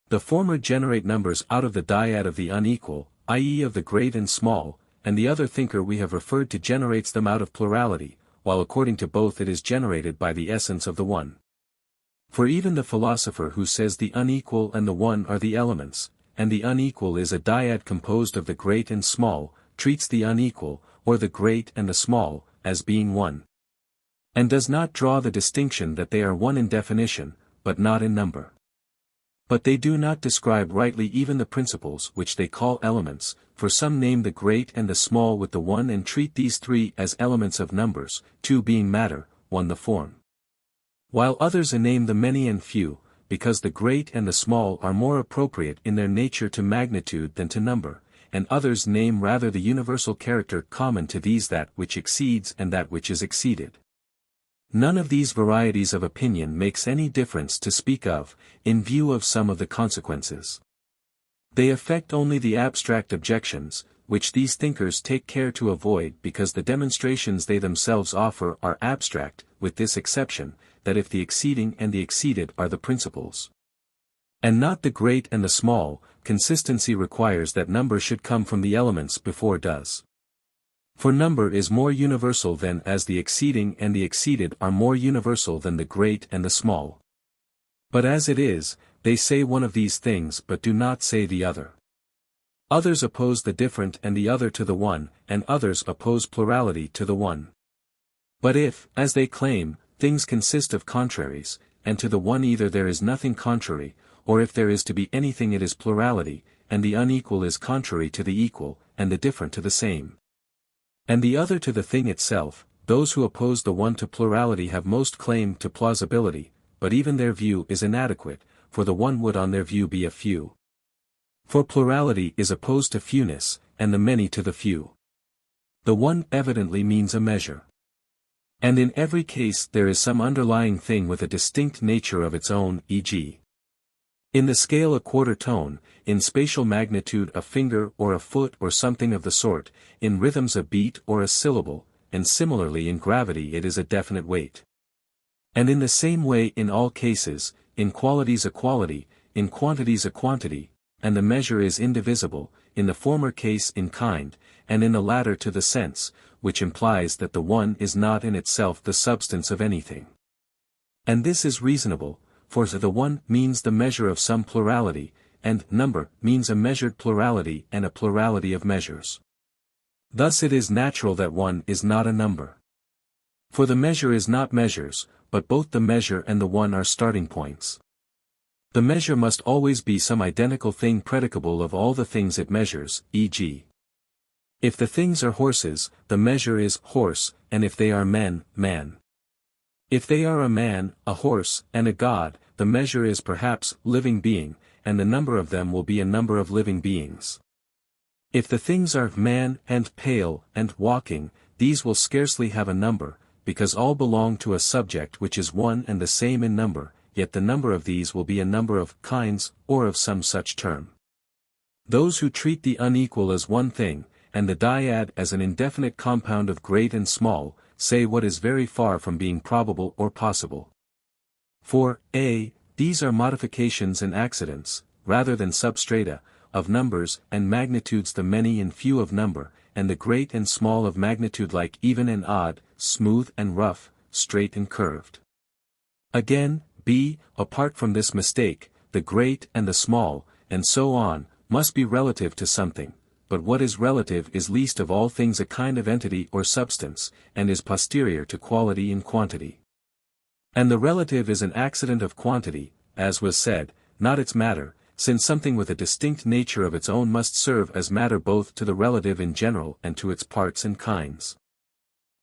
The former generate numbers out of the dyad of the unequal, i.e. of the great and small, and the other thinker we have referred to generates them out of plurality, while according to both it is generated by the essence of the one. For even the philosopher who says the unequal and the one are the elements, and the unequal is a dyad composed of the great and small, treats the unequal, or the great and the small, as being one. And does not draw the distinction that they are one in definition, but not in number. But they do not describe rightly even the principles which they call elements, for some name the great and the small with the one and treat these three as elements of numbers, two being matter, one the form. While others name the many and few, because the great and the small are more appropriate in their nature to magnitude than to number, and others name rather the universal character common to these that which exceeds and that which is exceeded. None of these varieties of opinion makes any difference to speak of, in view of some of the consequences. They affect only the abstract objections, which these thinkers take care to avoid because the demonstrations they themselves offer are abstract, with this exception, that if the exceeding and the exceeded are the principles, and not the great and the small, consistency requires that number should come from the elements before does. For number is more universal than as the exceeding and the exceeded are more universal than the great and the small. But as it is, they say one of these things but do not say the other. Others oppose the different and the other to the one, and others oppose plurality to the one. But if, as they claim, things consist of contraries, and to the one either there is nothing contrary, or if there is to be anything it is plurality, and the unequal is contrary to the equal, and the different to the same, and the other to the thing itself, those who oppose the one to plurality have most claim to plausibility, but even their view is inadequate, for the one would on their view be a few. For plurality is opposed to fewness, and the many to the few. The one evidently means a measure. And in every case there is some underlying thing with a distinct nature of its own, e.g. in the scale a quarter tone, in spatial magnitude a finger or a foot or something of the sort, in rhythms a beat or a syllable, and similarly in gravity it is a definite weight. And in the same way in all cases, in qualities a quality, in quantities a quantity, and the measure is indivisible, in the former case in kind, and in the latter to the sense, which implies that the one is not in itself the substance of anything. And this is reasonable, for the one means the measure of some plurality, and number means a measured plurality and a plurality of measures. Thus it is natural that one is not a number. For the measure is not measures, but both the measure and the one are starting points. The measure must always be some identical thing predicable of all the things it measures, e.g. if the things are horses, the measure is horse, and if they are men, man. If they are a man, a horse, and a god, the measure is perhaps living being, and the number of them will be a number of living beings. If the things are man and pale and walking, these will scarcely have a number, because all belong to a subject which is one and the same in number, yet the number of these will be a number of kinds, or of some such term. Those who treat the unequal as one thing, and the dyad as an indefinite compound of great and small, say what is very far from being probable or possible. For, a. these are modifications and accidents, rather than substrata, of numbers and magnitudes the many and few of number, and the great and small of magnitude like even and odd, smooth and rough, straight and curved. Again, b. apart from this mistake, the great and the small, and so on, must be relative to something, but what is relative is least of all things a kind of entity or substance, and is posterior to quality in quantity. And the relative is an accident of quantity, as was said, not its matter, since something with a distinct nature of its own must serve as matter both to the relative in general and to its parts and kinds.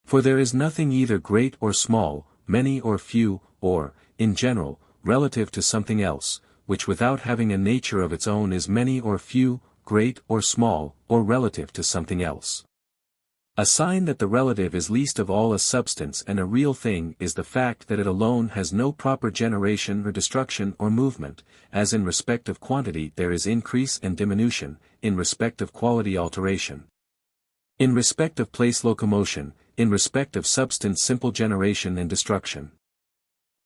For there is nothing either great or small, many or few, or, in general, relative to something else, which without having a nature of its own is many or few, great or small, or relative to something else. A sign that the relative is least of all a substance and a real thing is the fact that it alone has no proper generation or destruction or movement, as in respect of quantity there is increase and diminution, in respect of quality alteration, in respect of place locomotion, in respect of substance simple generation and destruction.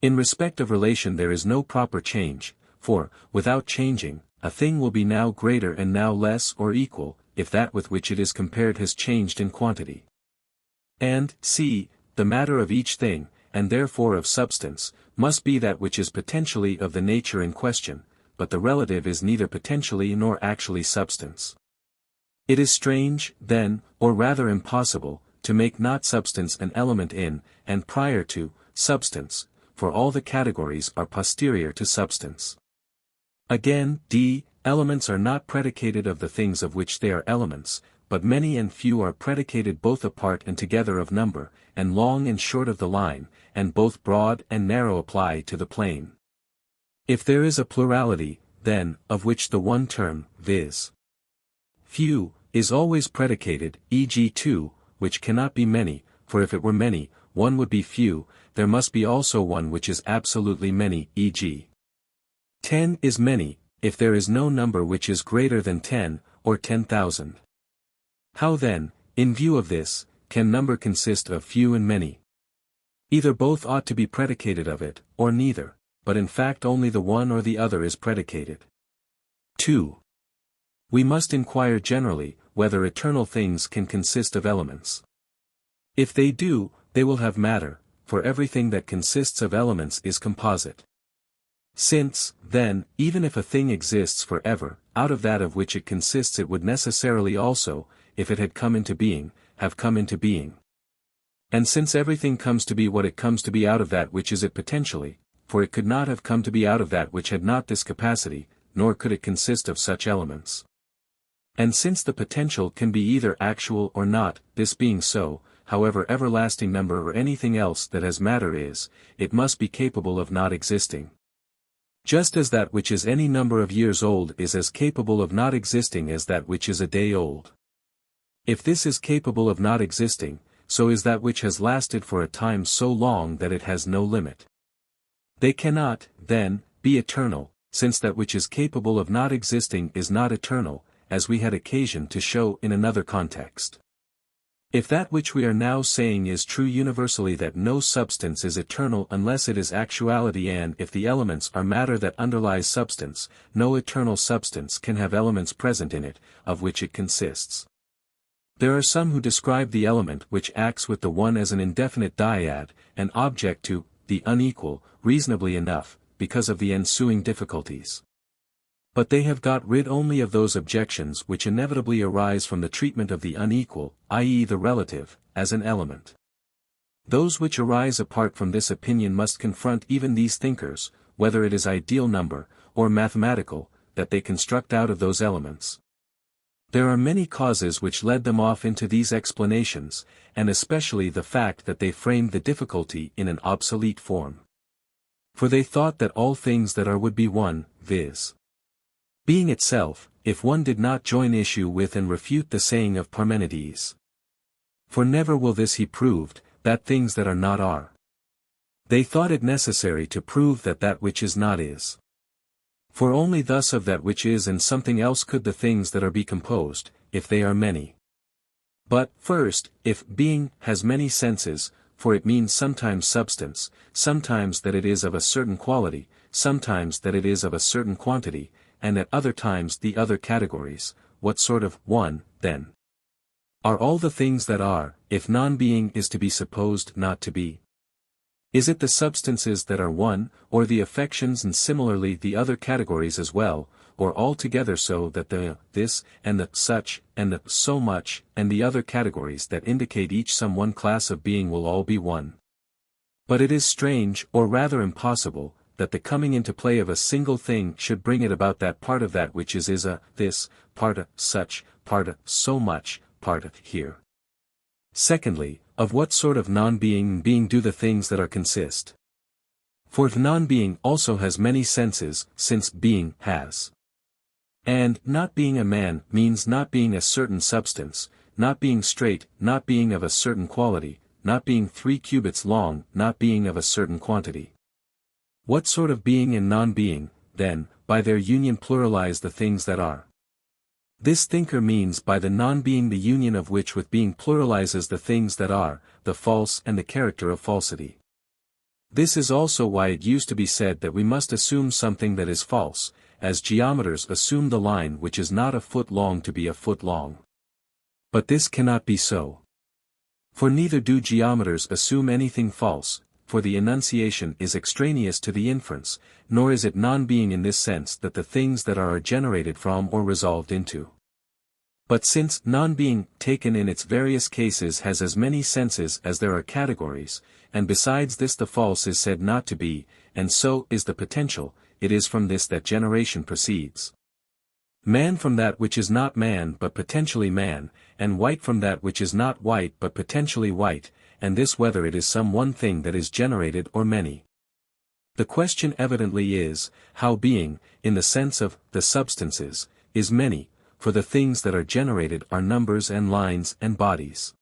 In respect of relation there is no proper change, for, without changing, a thing will be now greater and now less or equal, if that with which it is compared has changed in quantity. And, c, the matter of each thing, and therefore of substance, must be that which is potentially of the nature in question, but the relative is neither potentially nor actually substance. It is strange, then, or rather impossible, to make not substance an element in, and prior to, substance, for all the categories are posterior to substance. Again, d, elements are not predicated of the things of which they are elements, but many and few are predicated both apart and together of number, and long and short of the line, and both broad and narrow apply to the plane. If there is a plurality, then, of which the one term, viz. few, is always predicated, e.g. two, which cannot be many, for if it were many, one would be few, there must be also one which is absolutely many, e.g. 10 is many, if there is no number which is greater than 10, or 10,000. How then, in view of this, can number consist of few and many? Either both ought to be predicated of it, or neither, but in fact only the one or the other is predicated. 2. We must inquire generally, whether eternal things can consist of elements. If they do, they will have matter, for everything that consists of elements is composite. Since, then, even if a thing exists forever, out of that of which it consists it would necessarily also, if it had come into being, have come into being. And since everything comes to be what it comes to be out of that which is it potentially, for it could not have come to be out of that which had not this capacity, nor could it consist of such elements. And since the potential can be either actual or not, this being so, however everlasting number or anything else that has matter is, it must be capable of not existing. Just as that which is any number of years old is as capable of not existing as that which is a day old. If this is capable of not existing, so is that which has lasted for a time so long that it has no limit. They cannot, then, be eternal, since that which is capable of not existing is not eternal, as we had occasion to show in another context. If that which we are now saying is true universally, that no substance is eternal unless it is actuality, and if the elements are matter that underlies substance, no eternal substance can have elements present in it, of which it consists. There are some who describe the element which acts with the one as an indefinite dyad, an object to, the unequal, reasonably enough, because of the ensuing difficulties. But they have got rid only of those objections which inevitably arise from the treatment of the unequal, i.e. the relative, as an element. Those which arise apart from this opinion must confront even these thinkers, whether it is ideal number, or mathematical, that they construct out of those elements. There are many causes which led them off into these explanations, and especially the fact that they framed the difficulty in an obsolete form. For they thought that all things that are would be one, viz. being itself, if one did not join issue with and refute the saying of Parmenides. For never will this he proved, that things that are not are. They thought it necessary to prove that that which is not is. For only thus of that which is and something else could the things that are be composed, if they are many. But, first, if being has many senses, for it means sometimes substance, sometimes that it is of a certain quality, sometimes that it is of a certain quantity, and at other times the other categories, what sort of one, then, are all the things that are, if non-being is to be supposed not to be? Is it the substances that are one, or the affections and similarly the other categories as well, or all together, so that the this, and the such, and the so much, and the other categories that indicate each some one class of being will all be one? But it is strange, or rather impossible, that the coming into play of a single thing should bring it about that part of that which is a this, part a such, part a so much, part a here. Secondly, of what sort of non-being and being do the things that are consist? For the non-being also has many senses, since being has. And not being a man means not being a certain substance, not being straight, not being of a certain quality, not being 3 cubits long, not being of a certain quantity. What sort of being and non-being, then, by their union pluralize the things that are? This thinker means by the non-being the union of which with being pluralizes the things that are, the false and the character of falsity. This is also why it used to be said that we must assume something that is false, as geometers assume the line which is not a foot long to be a foot long. But this cannot be so. For neither do geometers assume anything false, for the enunciation is extraneous to the inference, nor is it non-being in this sense that the things that are generated from or resolved into. But since non-being, taken in its various cases, has as many senses as there are categories, and besides this the false is said not to be, and so is the potential, it is from this that generation proceeds. Man from that which is not man but potentially man, and white from that which is not white but potentially white, and this whether it is some one thing that is generated or many. The question evidently is, how being, in the sense of the substances, is many, for the things that are generated are numbers and lines and bodies.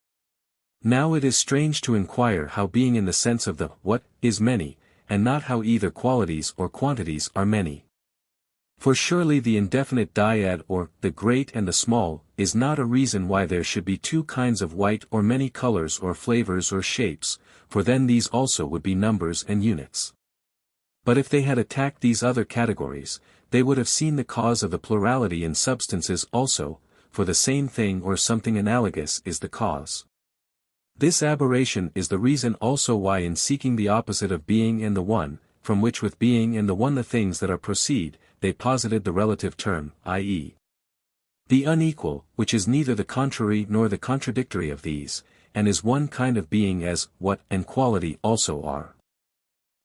Now it is strange to inquire how being in the sense of the what is many, and not how either qualities or quantities are many. For surely the indefinite dyad or the great and the small is not a reason why there should be two kinds of white or many colors or flavors or shapes, for then these also would be numbers and units. But if they had attacked these other categories, they would have seen the cause of the plurality in substances also, for the same thing or something analogous is the cause. This aberration is the reason also why in seeking the opposite of being and the one, from which with being and the one the things that are proceed, they posited the relative term, i.e. the unequal, which is neither the contrary nor the contradictory of these, and is one kind of being as what and quality also are.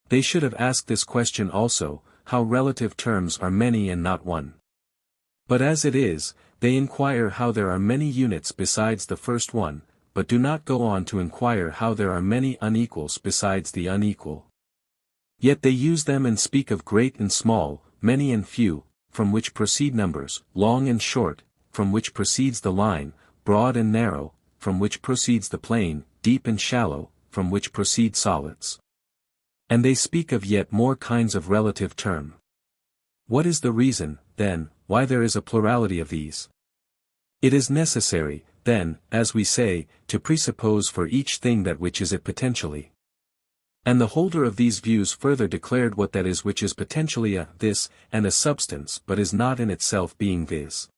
They should have asked this question also, how relative terms are many and not one. But as it is, they inquire how there are many units besides the first one, but do not go on to inquire how there are many unequals besides the unequal. Yet they use them and speak of great and small, many and few, from which proceed numbers, long and short, from which proceeds the line, broad and narrow, from which proceeds the plane, deep and shallow, from which proceed solids. And they speak of yet more kinds of relative term. What is the reason, then, why there is a plurality of these? It is necessary, then, as we say, to presuppose for each thing that which is it potentially. And the holder of these views further declared what that is which is potentially a this, and a substance but is not in itself being viz.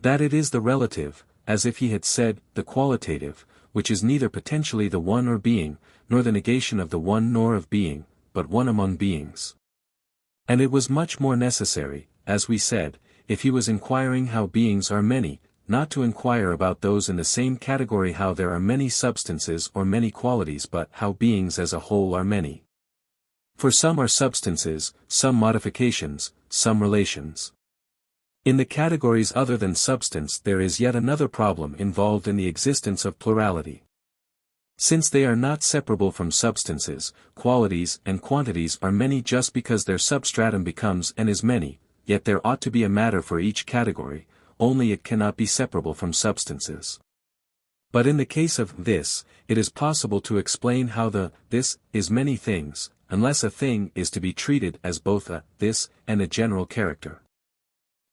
That it is the relative, as if he had said, the qualitative, which is neither potentially the one or being, nor the negation of the one nor of being, but one among beings. And it was much more necessary, as we said, if he was inquiring how beings are many, not to inquire about those in the same category how there are many substances or many qualities but how beings as a whole are many. For some are substances, some modifications, some relations. In the categories other than substance there is yet another problem involved in the existence of plurality. Since they are not separable from substances, qualities and quantities are many just because their substratum becomes and is many, yet there ought to be a matter for each category, only it cannot be separable from substances. But in the case of this, it is possible to explain how the this is many things, unless a thing is to be treated as both a this and a general character.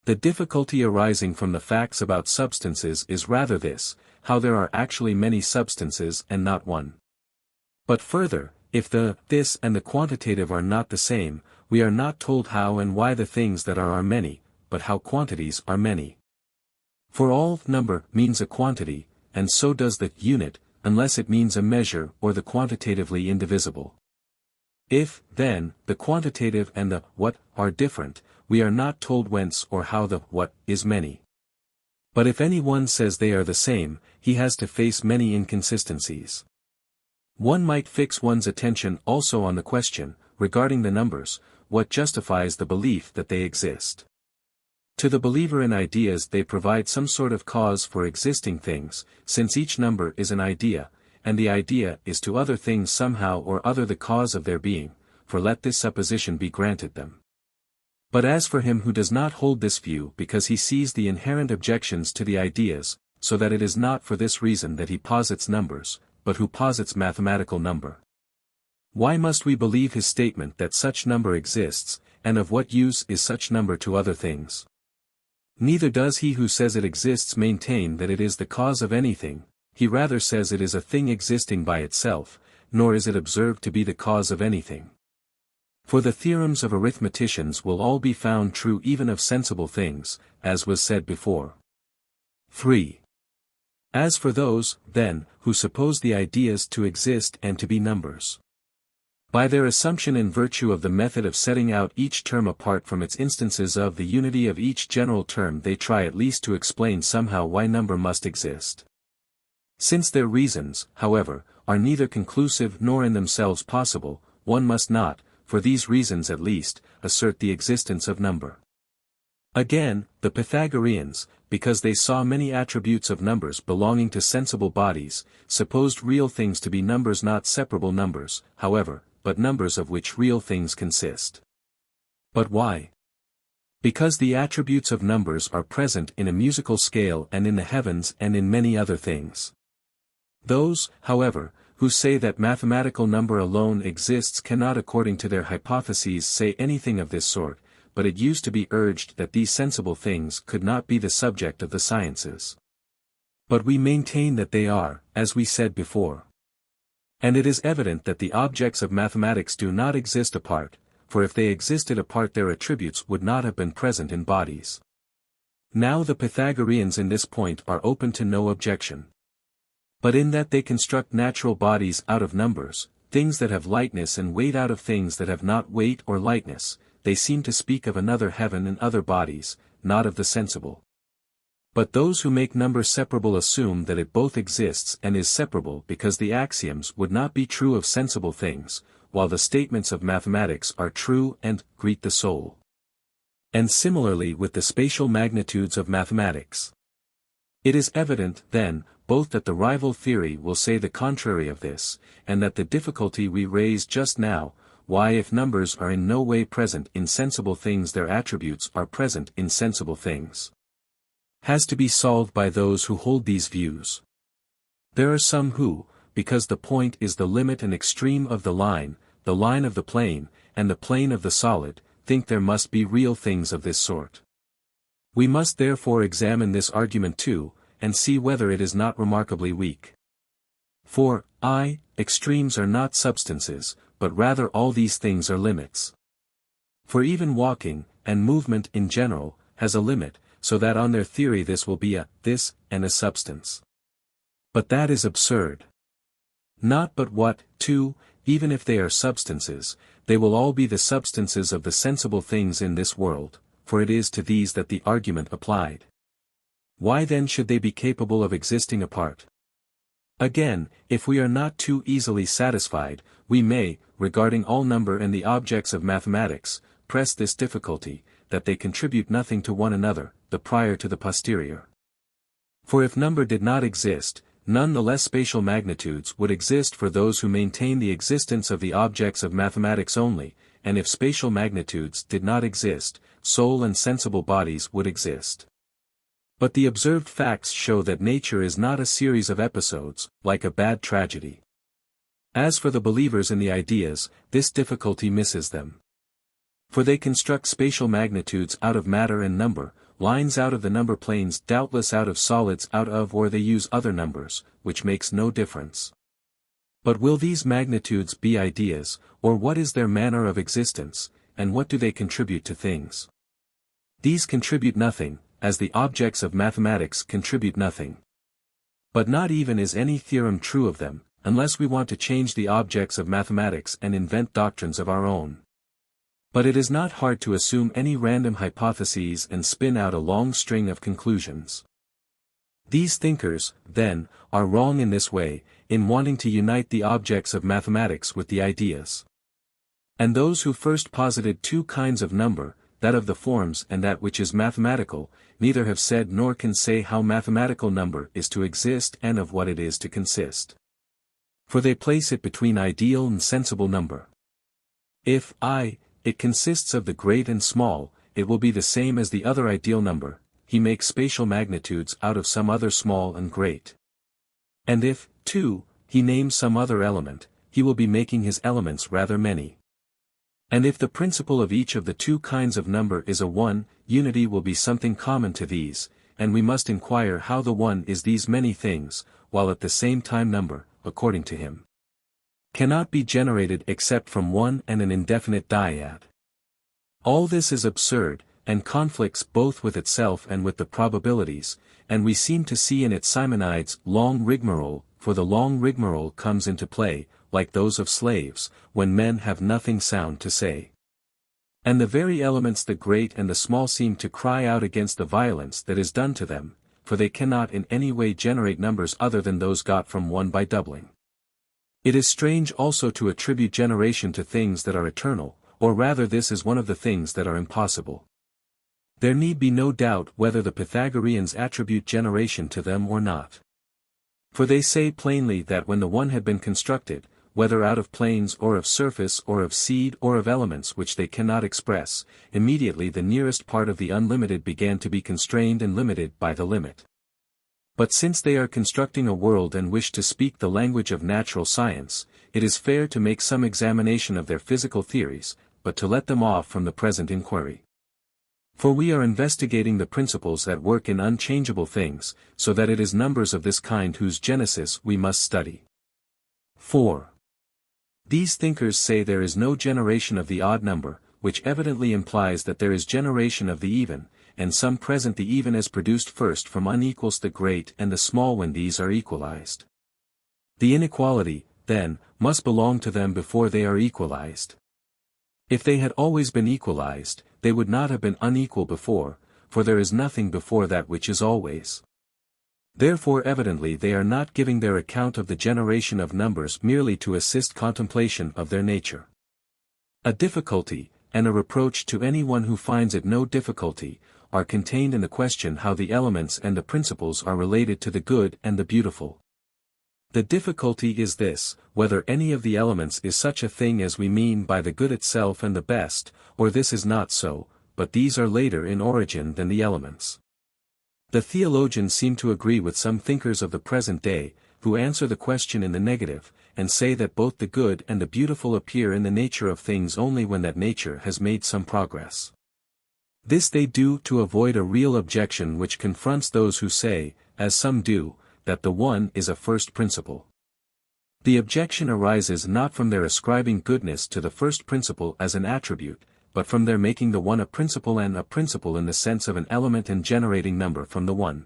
The difficulty arising from the facts about substances is rather this, how there are actually many substances and not one. But further, if the this and the quantitative are not the same, we are not told how and why the things that are many, but how quantities are many. For all number means a quantity, and so does the unit, unless it means a measure or the quantitatively indivisible. If, then, the quantitative and the what are different, we are not told whence or how the what is many. But if any one says they are the same, he has to face many inconsistencies. One might fix one's attention also on the question, regarding the numbers, what justifies the belief that they exist. To the believer in ideas they provide some sort of cause for existing things, since each number is an idea, and the idea is to other things somehow or other the cause of their being, for let this supposition be granted them. But as for him who does not hold this view because he sees the inherent objections to the ideas, so that it is not for this reason that he posits numbers, but who posits mathematical number. Why must we believe his statement that such number exists, and of what use is such number to other things? Neither does he who says it exists maintain that it is the cause of anything, he rather says it is a thing existing by itself, nor is it observed to be the cause of anything. For the theorems of arithmeticians will all be found true even of sensible things, as was said before. 3. As for those, then, who suppose the ideas to exist and to be numbers, by their assumption in virtue of the method of setting out each term apart from its instances of the unity of each general term, they try at least to explain somehow why number must exist. Since their reasons, however, are neither conclusive nor in themselves possible, one must not, for these reasons at least, assert the existence of number. Again, the Pythagoreans, because they saw many attributes of numbers belonging to sensible bodies, supposed real things to be numbers, not separable numbers, however, but numbers of which real things consist. But why? Because the attributes of numbers are present in a musical scale and in the heavens and in many other things. Those, however, who say that mathematical number alone exists cannot, according to their hypotheses, say anything of this sort, but it used to be urged that these sensible things could not be the subject of the sciences. But we maintain that they are, as we said before. And it is evident that the objects of mathematics do not exist apart, for if they existed apart their attributes would not have been present in bodies. Now the Pythagoreans in this point are open to no objection. But in that they construct natural bodies out of numbers, things that have lightness and weight out of things that have not weight or lightness, they seem to speak of another heaven and other bodies, not of the sensible. But those who make number separable assume that it both exists and is separable, because the axioms would not be true of sensible things, while the statements of mathematics are true and greet the soul. And similarly with the spatial magnitudes of mathematics. It is evident, then, both that the rival theory will say the contrary of this, and that the difficulty we raised just now, why if numbers are in no way present in sensible things their attributes are present in sensible things, has to be solved by those who hold these views. There are some who, because the point is the limit and extreme of the line of the plane, and the plane of the solid, think there must be real things of this sort. We must therefore examine this argument too, and see whether it is not remarkably weak. For, extremes are not substances, but rather all these things are limits. For even walking, and movement in general, has a limit, so that on their theory this will be this, and a substance. But that is absurd. Not but what, too, even if they are substances, they will all be the substances of the sensible things in this world, for it is to these that the argument applied. Why then should they be capable of existing apart? Again, if we are not too easily satisfied, we may, regarding all number and the objects of mathematics, press this difficulty, that they contribute nothing to one another, the prior to the posterior. For if number did not exist, none the less spatial magnitudes would exist for those who maintain the existence of the objects of mathematics only, and if spatial magnitudes did not exist, soul and sensible bodies would exist. But the observed facts show that nature is not a series of episodes, like a bad tragedy. As for the believers in the ideas, this difficulty misses them. For they construct spatial magnitudes out of matter and number, lines out of the number planes, doubtless out of solids, or they use other numbers, which makes no difference. But will these magnitudes be ideas, or what is their manner of existence, and what do they contribute to things? These contribute nothing, as the objects of mathematics contribute nothing. But not even is any theorem true of them, unless we want to change the objects of mathematics and invent doctrines of our own. But it is not hard to assume any random hypotheses and spin out a long string of conclusions. These thinkers, then, are wrong in this way, in wanting to unite the objects of mathematics with the ideas. And those who first posited two kinds of number, that of the forms and that which is mathematical, neither have said nor can say how mathematical number is to exist and of what it is to consist. For they place it between ideal and sensible number. If it consists of the great and small, it will be the same as the other ideal number, he makes spatial magnitudes out of some other small and great. And if, too, he names some other element, he will be making his elements rather many. And if the principle of each of the two kinds of number is a one, unity will be something common to these, and we must inquire how the one is these many things, while at the same time number, according to him. cannot be generated except from one and an indefinite dyad. All this is absurd, and conflicts both with itself and with the probabilities, and we seem to see in it Simonides' long rigmarole, for the long rigmarole comes into play, like those of slaves, when men have nothing sound to say. And the very elements the great and the small seem to cry out against the violence that is done to them, for they cannot in any way generate numbers other than those got from one by doubling. It is strange also to attribute generation to things that are eternal, or rather this is one of the things that are impossible. There need be no doubt whether the Pythagoreans attribute generation to them or not. For they say plainly that when the one had been constructed, whether out of planes or of surface or of seed or of elements which they cannot express, immediately the nearest part of the unlimited began to be constrained and limited by the limit. But since they are constructing a world and wish to speak the language of natural science, it is fair to make some examination of their physical theories, but to let them off from the present inquiry. For we are investigating the principles at work in unchangeable things, so that it is numbers of this kind whose genesis we must study. 4. These thinkers say there is no generation of the odd number, which evidently implies that there is generation of the even, and some present the even as produced first from unequals the great and the small when these are equalized. The inequality, then, must belong to them before they are equalized. If they had always been equalized, they would not have been unequal before, for there is nothing before that which is always. Therefore evidently they are not giving their account of the generation of numbers merely to assist contemplation of their nature. A difficulty, and a reproach to anyone who finds it no difficulty, are contained in the question how the elements and the principles are related to the good and the beautiful. The difficulty is this, whether any of the elements is such a thing as we mean by the good itself and the best, or this is not so, but these are later in origin than the elements. The theologians seem to agree with some thinkers of the present day, who answer the question in the negative, and say that both the good and the beautiful appear in the nature of things only when that nature has made some progress. This they do to avoid a real objection which confronts those who say, as some do, that the one is a first principle. The objection arises not from their ascribing goodness to the first principle as an attribute, but from their making the one a principle and a principle in the sense of an element and generating number from the one.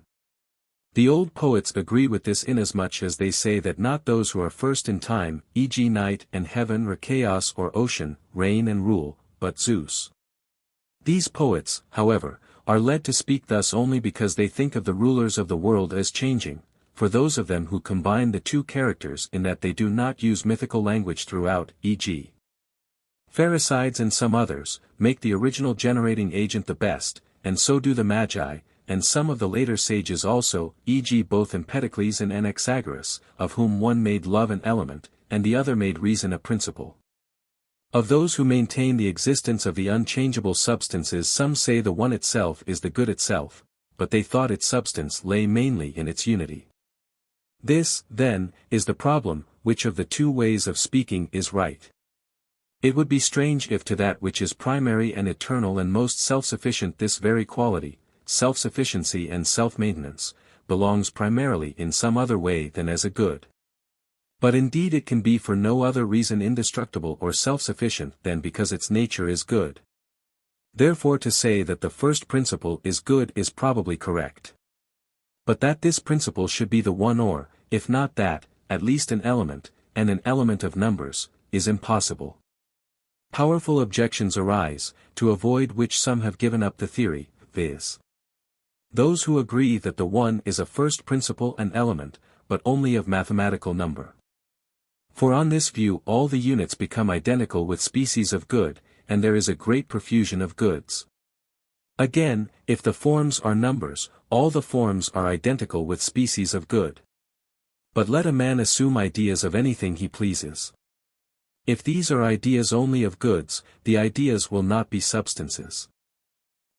The old poets agree with this inasmuch as they say that not those who are first in time, e.g. night and heaven or chaos or ocean, reign and rule, but Zeus. These poets, however, are led to speak thus only because they think of the rulers of the world as changing, for those of them who combine the two characters in that they do not use mythical language throughout, e.g. Pherecydes and some others, make the original generating agent the best, and so do the Magi, and some of the later sages also, e.g. both Empedocles and Anaxagoras, of whom one made love an element, and the other made reason a principle. Of those who maintain the existence of the unchangeable substances some say the one itself is the good itself, but they thought its substance lay mainly in its unity. This, then, is the problem, which of the two ways of speaking is right. It would be strange if to that which is primary and eternal and most self-sufficient this very quality, self-sufficiency and self-maintenance, belongs primarily in some other way than as a good. But indeed it can be for no other reason indestructible or self-sufficient than because its nature is good. Therefore to say that the first principle is good is probably correct. But that this principle should be the one or, if not that, at least an element, and an element of numbers, is impossible. Powerful objections arise, to avoid which some have given up the theory, viz. Those who agree that the one is a first principle and element, but only of mathematical number. For on this view all the units become identical with species of good, and there is a great profusion of goods. Again, if the forms are numbers, all the forms are identical with species of good. But let a man assume ideas of anything he pleases. If these are ideas only of goods, the ideas will not be substances.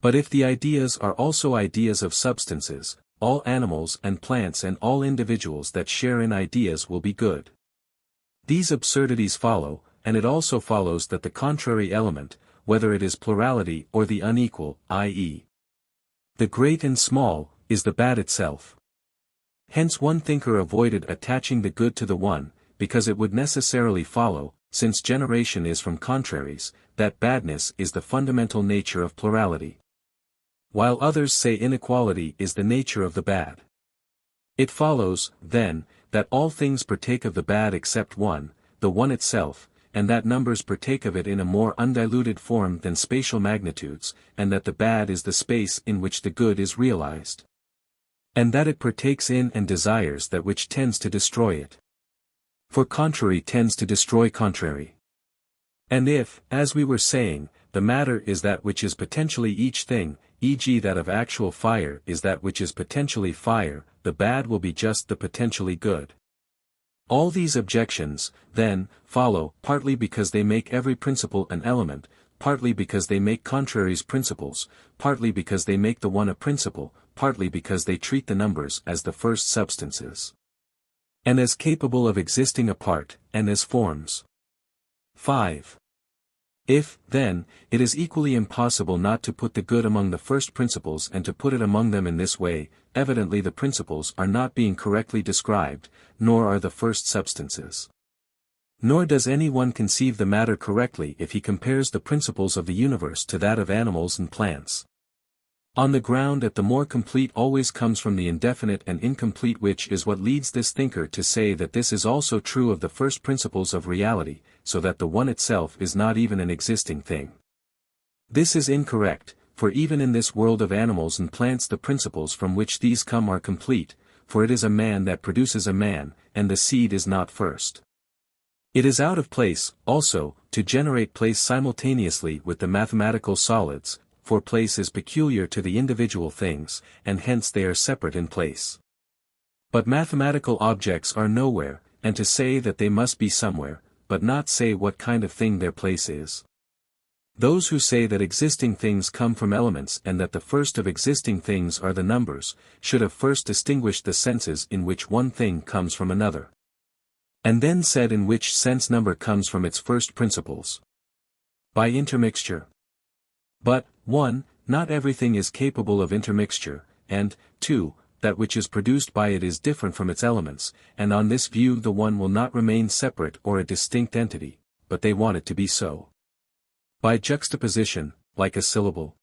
But if the ideas are also ideas of substances, all animals and plants and all individuals that share in ideas will be good. These absurdities follow, and it also follows that the contrary element, whether it is plurality or the unequal, i.e. the great and small, is the bad itself. Hence one thinker avoided attaching the good to the one, because it would necessarily follow, since generation is from contraries, that badness is the fundamental nature of plurality. While others say inequality is the nature of the bad. It follows, then, that all things partake of the bad except one, the one itself, and that numbers partake of it in a more undiluted form than spatial magnitudes, and that the bad is the space in which the good is realized. And that it partakes in and desires that which tends to destroy it. For contrary tends to destroy contrary. And if, as we were saying, the matter is that which is potentially each thing, e.g. that of actual fire is that which is potentially fire, the bad will be just the potentially good. All these objections, then, follow, partly because they make every principle an element, partly because they make contraries principles, partly because they make the one a principle, partly because they treat the numbers as the first substances. And as capable of existing apart, and as forms. 5. If, then, it is equally impossible not to put the good among the first principles and to put it among them in this way, evidently the principles are not being correctly described, nor are the first substances. Nor does any one conceive the matter correctly if he compares the principles of the universe to that of animals and plants. On the ground that the more complete always comes from the indefinite and incomplete, which is what leads this thinker to say that this is also true of the first principles of reality, so that the one itself is not even an existing thing. This is incorrect, for even in this world of animals and plants the principles from which these come are complete, for it is a man that produces a man, and the seed is not first. It is out of place, also, to generate place simultaneously with the mathematical solids, for place is peculiar to the individual things, and hence they are separate in place. But mathematical objects are nowhere, and to say that they must be somewhere, but not say what kind of thing their place is. Those who say that existing things come from elements and that the first of existing things are the numbers, should have first distinguished the senses in which one thing comes from another. And then said in which sense number comes from its first principles. By intermixture. But, 1. Not everything is capable of intermixture, and, 2. That which is produced by it is different from its elements, and on this view the one will not remain separate or a distinct entity, but they want it to be so. By juxtaposition, like a syllable.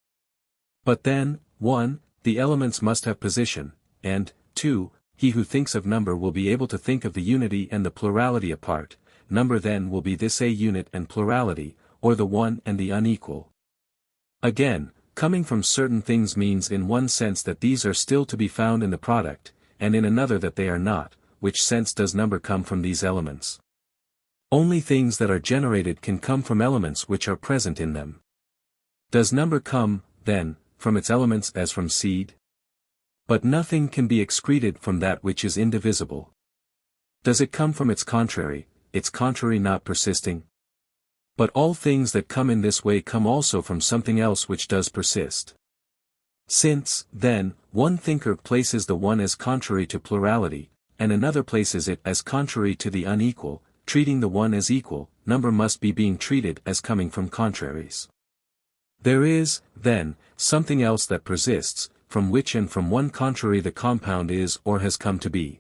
But then, 1. The elements must have position, and, 2. He who thinks of number will be able to think of the unity and the plurality apart, number then will be this a unit and plurality, or the one and the unequal. Again, coming from certain things means in one sense that these are still to be found in the product, and in another that they are not, which sense does number come from these elements? Only things that are generated can come from elements which are present in them. Does number come, then, from its elements as from seed? But nothing can be excreted from that which is indivisible. Does it come from its contrary not persisting? But all things that come in this way come also from something else which does persist. Since, then, one thinker places the one as contrary to plurality, and another places it as contrary to the unequal, treating the one as equal, number must be being treated as coming from contraries. There is, then, something else that persists, from which and from one contrary the compound is or has come to be.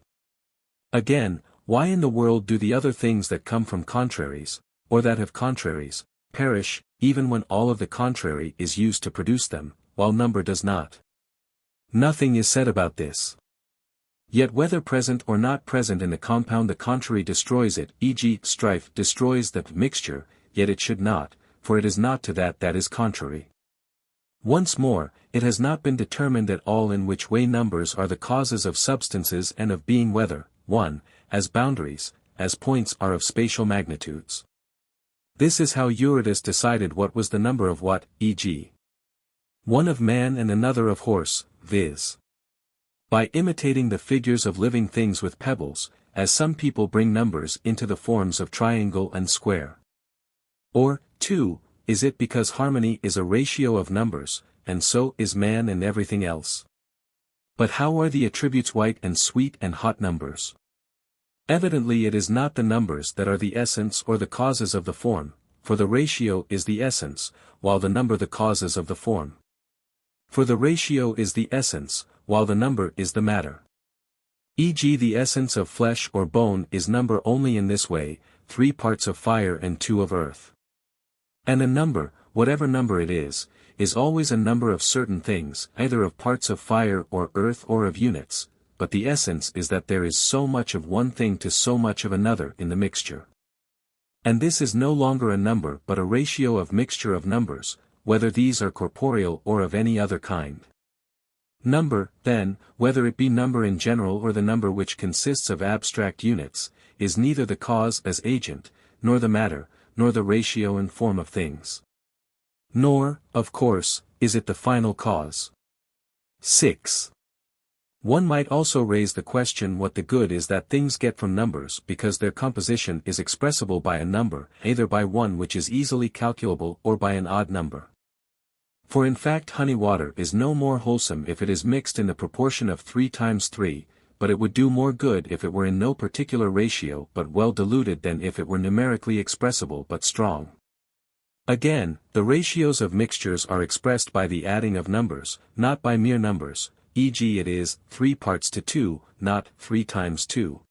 Again, why in the world do the other things that come from contraries, or that have contraries, perish, even when all of the contrary is used to produce them, while number does not? Nothing is said about this. Yet whether present or not present in the compound the contrary destroys it, e.g. strife destroys the mixture, yet it should not, for it is not to that that is contrary. Once more, it has not been determined at all in which way numbers are the causes of substances and of being, whether, 1, as boundaries, as points are of spatial magnitudes. This is how Eurytus decided what was the number of what, e.g. one of man and another of horse, viz. By imitating the figures of living things with pebbles, as some people bring numbers into the forms of triangle and square. Or, 2, is it because harmony is a ratio of numbers, and so is man and everything else? But how are the attributes white and sweet and hot numbers? Evidently it is not the numbers that are the essence or the causes of the form, for the ratio is the essence, while the number the causes of the form. For the ratio is the essence, while the number is the matter. E.g., the essence of flesh or bone is number only in this way, 3 parts of fire and 2 of earth. And a number, whatever number it is always a number of certain things, either of parts of fire or earth or of units, but the essence is that there is so much of one thing to so much of another in the mixture. And this is no longer a number but a ratio of mixture of numbers, whether these are corporeal or of any other kind. Number, then, whether it be number in general or the number which consists of abstract units, is neither the cause as agent, nor the matter, nor the ratio and form of things. Nor, of course, is it the final cause. 6. One might also raise the question what the good is that things get from numbers because their composition is expressible by a number, either by one which is easily calculable or by an odd number. For in fact honey water is no more wholesome if it is mixed in the proportion of 3 times 3, but it would do more good if it were in no particular ratio but well diluted than if it were numerically expressible but strong. Again, the ratios of mixtures are expressed by the adding of numbers, not by mere numbers, e.g. it is 3 parts to 2, not 3 times 2.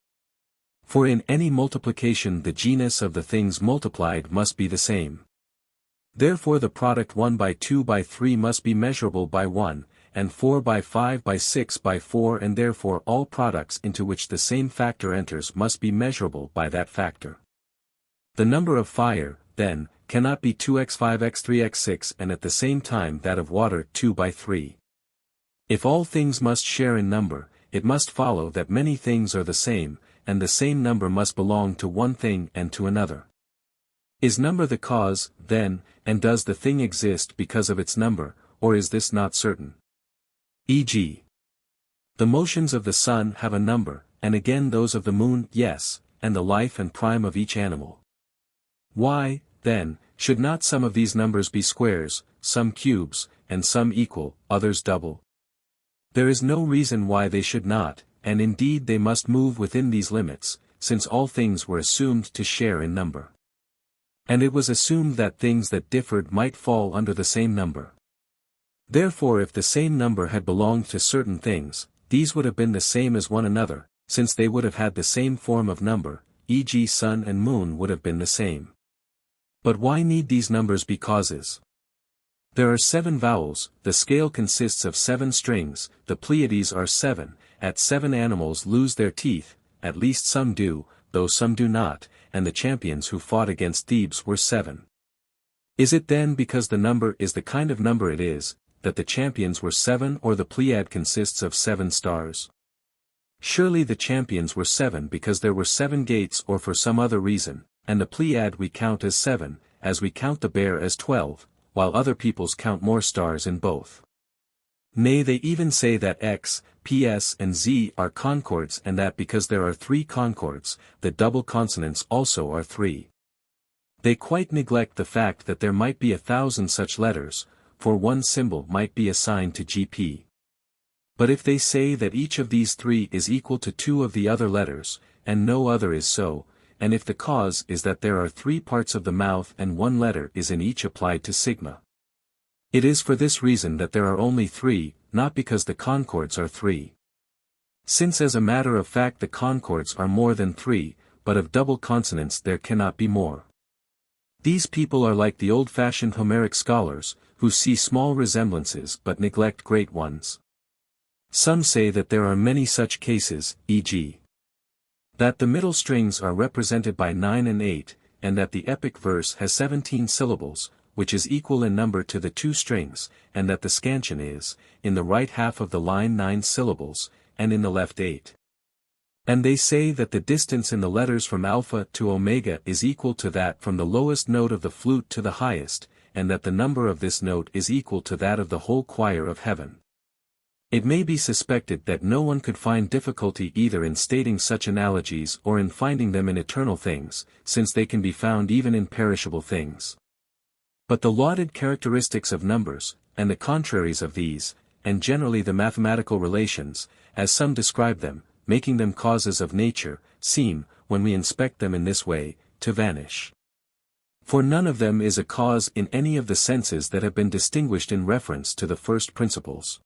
For in any multiplication the genus of the things multiplied must be the same. Therefore the product 1 by 2 by 3 must be measurable by 1, and 4 by 5 by 6 by 4, and therefore all products into which the same factor enters must be measurable by that factor. The number of fire, then, cannot be 2x5x3x6 and at the same time that of water 2 by 3. If all things must share in number, it must follow that many things are the same, and the same number must belong to one thing and to another. Is number the cause, then, and does the thing exist because of its number, or is this not certain? E.g. the motions of the sun have a number, and again those of the moon, yes, and the life and prime of each animal. Why, then, should not some of these numbers be squares, some cubes, and some equal, others double? There is no reason why they should not, and indeed they must move within these limits, since all things were assumed to share in number. And it was assumed that things that differed might fall under the same number. Therefore if the same number had belonged to certain things, these would have been the same as one another, since they would have had the same form of number, e.g. sun and moon would have been the same. But why need these numbers be causes? There are 7 vowels, the scale consists of 7 strings, the Pleiades are 7, at 7 animals lose their teeth, at least some do, though some do not, and the champions who fought against Thebes were 7. Is it then because the number is the kind of number it is, that the champions were 7, or the Pleiad consists of 7 stars? Surely the champions were 7 because there were 7 gates or for some other reason, and the Pleiad we count as 7, as we count the bear as 12, while other peoples count more stars in both. Nay, they even say that X, PS and Z are concords, and that because there are 3 concords, the double consonants also are 3. They quite neglect the fact that there might be 1,000 such letters, for one symbol might be assigned to GP. But if they say that each of these 3 is equal to 2 of the other letters, and no other is so, and if the cause is that there are 3 parts of the mouth and 1 letter is in each applied to sigma, it is for this reason that there are only 3, not because the concords are 3. Since as a matter of fact the concords are more than 3, but of double consonants there cannot be more. These people are like the old-fashioned Homeric scholars, who see small resemblances but neglect great ones. Some say that there are many such cases, e.g. that the middle strings are represented by 9 and 8, and that the epic verse has 17 syllables, which is equal in number to the 2 strings, and that the scansion is, in the right half of the line 9 syllables, and in the left 8. And they say that the distance in the letters from alpha to omega is equal to that from the lowest note of the flute to the highest, and that the number of this note is equal to that of the whole choir of heaven. It may be suspected that no one could find difficulty either in stating such analogies or in finding them in eternal things, since they can be found even in perishable things. But the lauded characteristics of numbers, and the contraries of these, and generally the mathematical relations, as some describe them, making them causes of nature, seem, when we inspect them in this way, to vanish. For none of them is a cause in any of the senses that have been distinguished in reference to the first principles.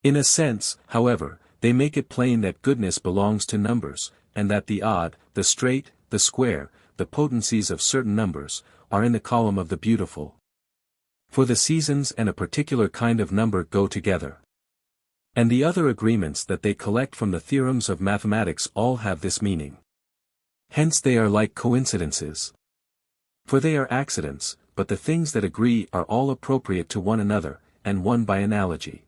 In a sense, however, they make it plain that goodness belongs to numbers, and that the odd, the straight, the square, the potencies of certain numbers, are in the column of the beautiful. For the seasons and a particular kind of number go together. And the other agreements that they collect from the theorems of mathematics all have this meaning. Hence they are like coincidences. For they are accidents, but the things that agree are all appropriate to one another, and one by analogy.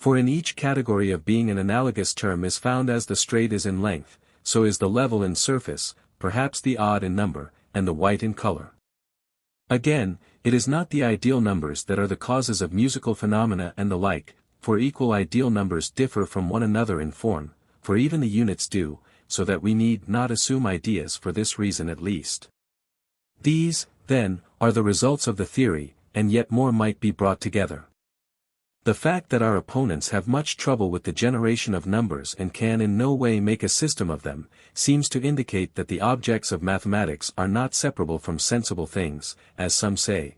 For in each category of being an analogous term is found as the straight is in length, so is the level in surface, perhaps the odd in number, and the white in color. Again, it is not the ideal numbers that are the causes of musical phenomena and the like, for equal ideal numbers differ from one another in form, for even the units do, so that we need not assume ideas for this reason at least. These, then, are the results of the theory, and yet more might be brought together. The fact that our opponents have much trouble with the generation of numbers and can in no way make a system of them, seems to indicate that the objects of mathematics are not separable from sensible things, as some say.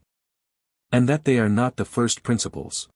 And that they are not the first principles.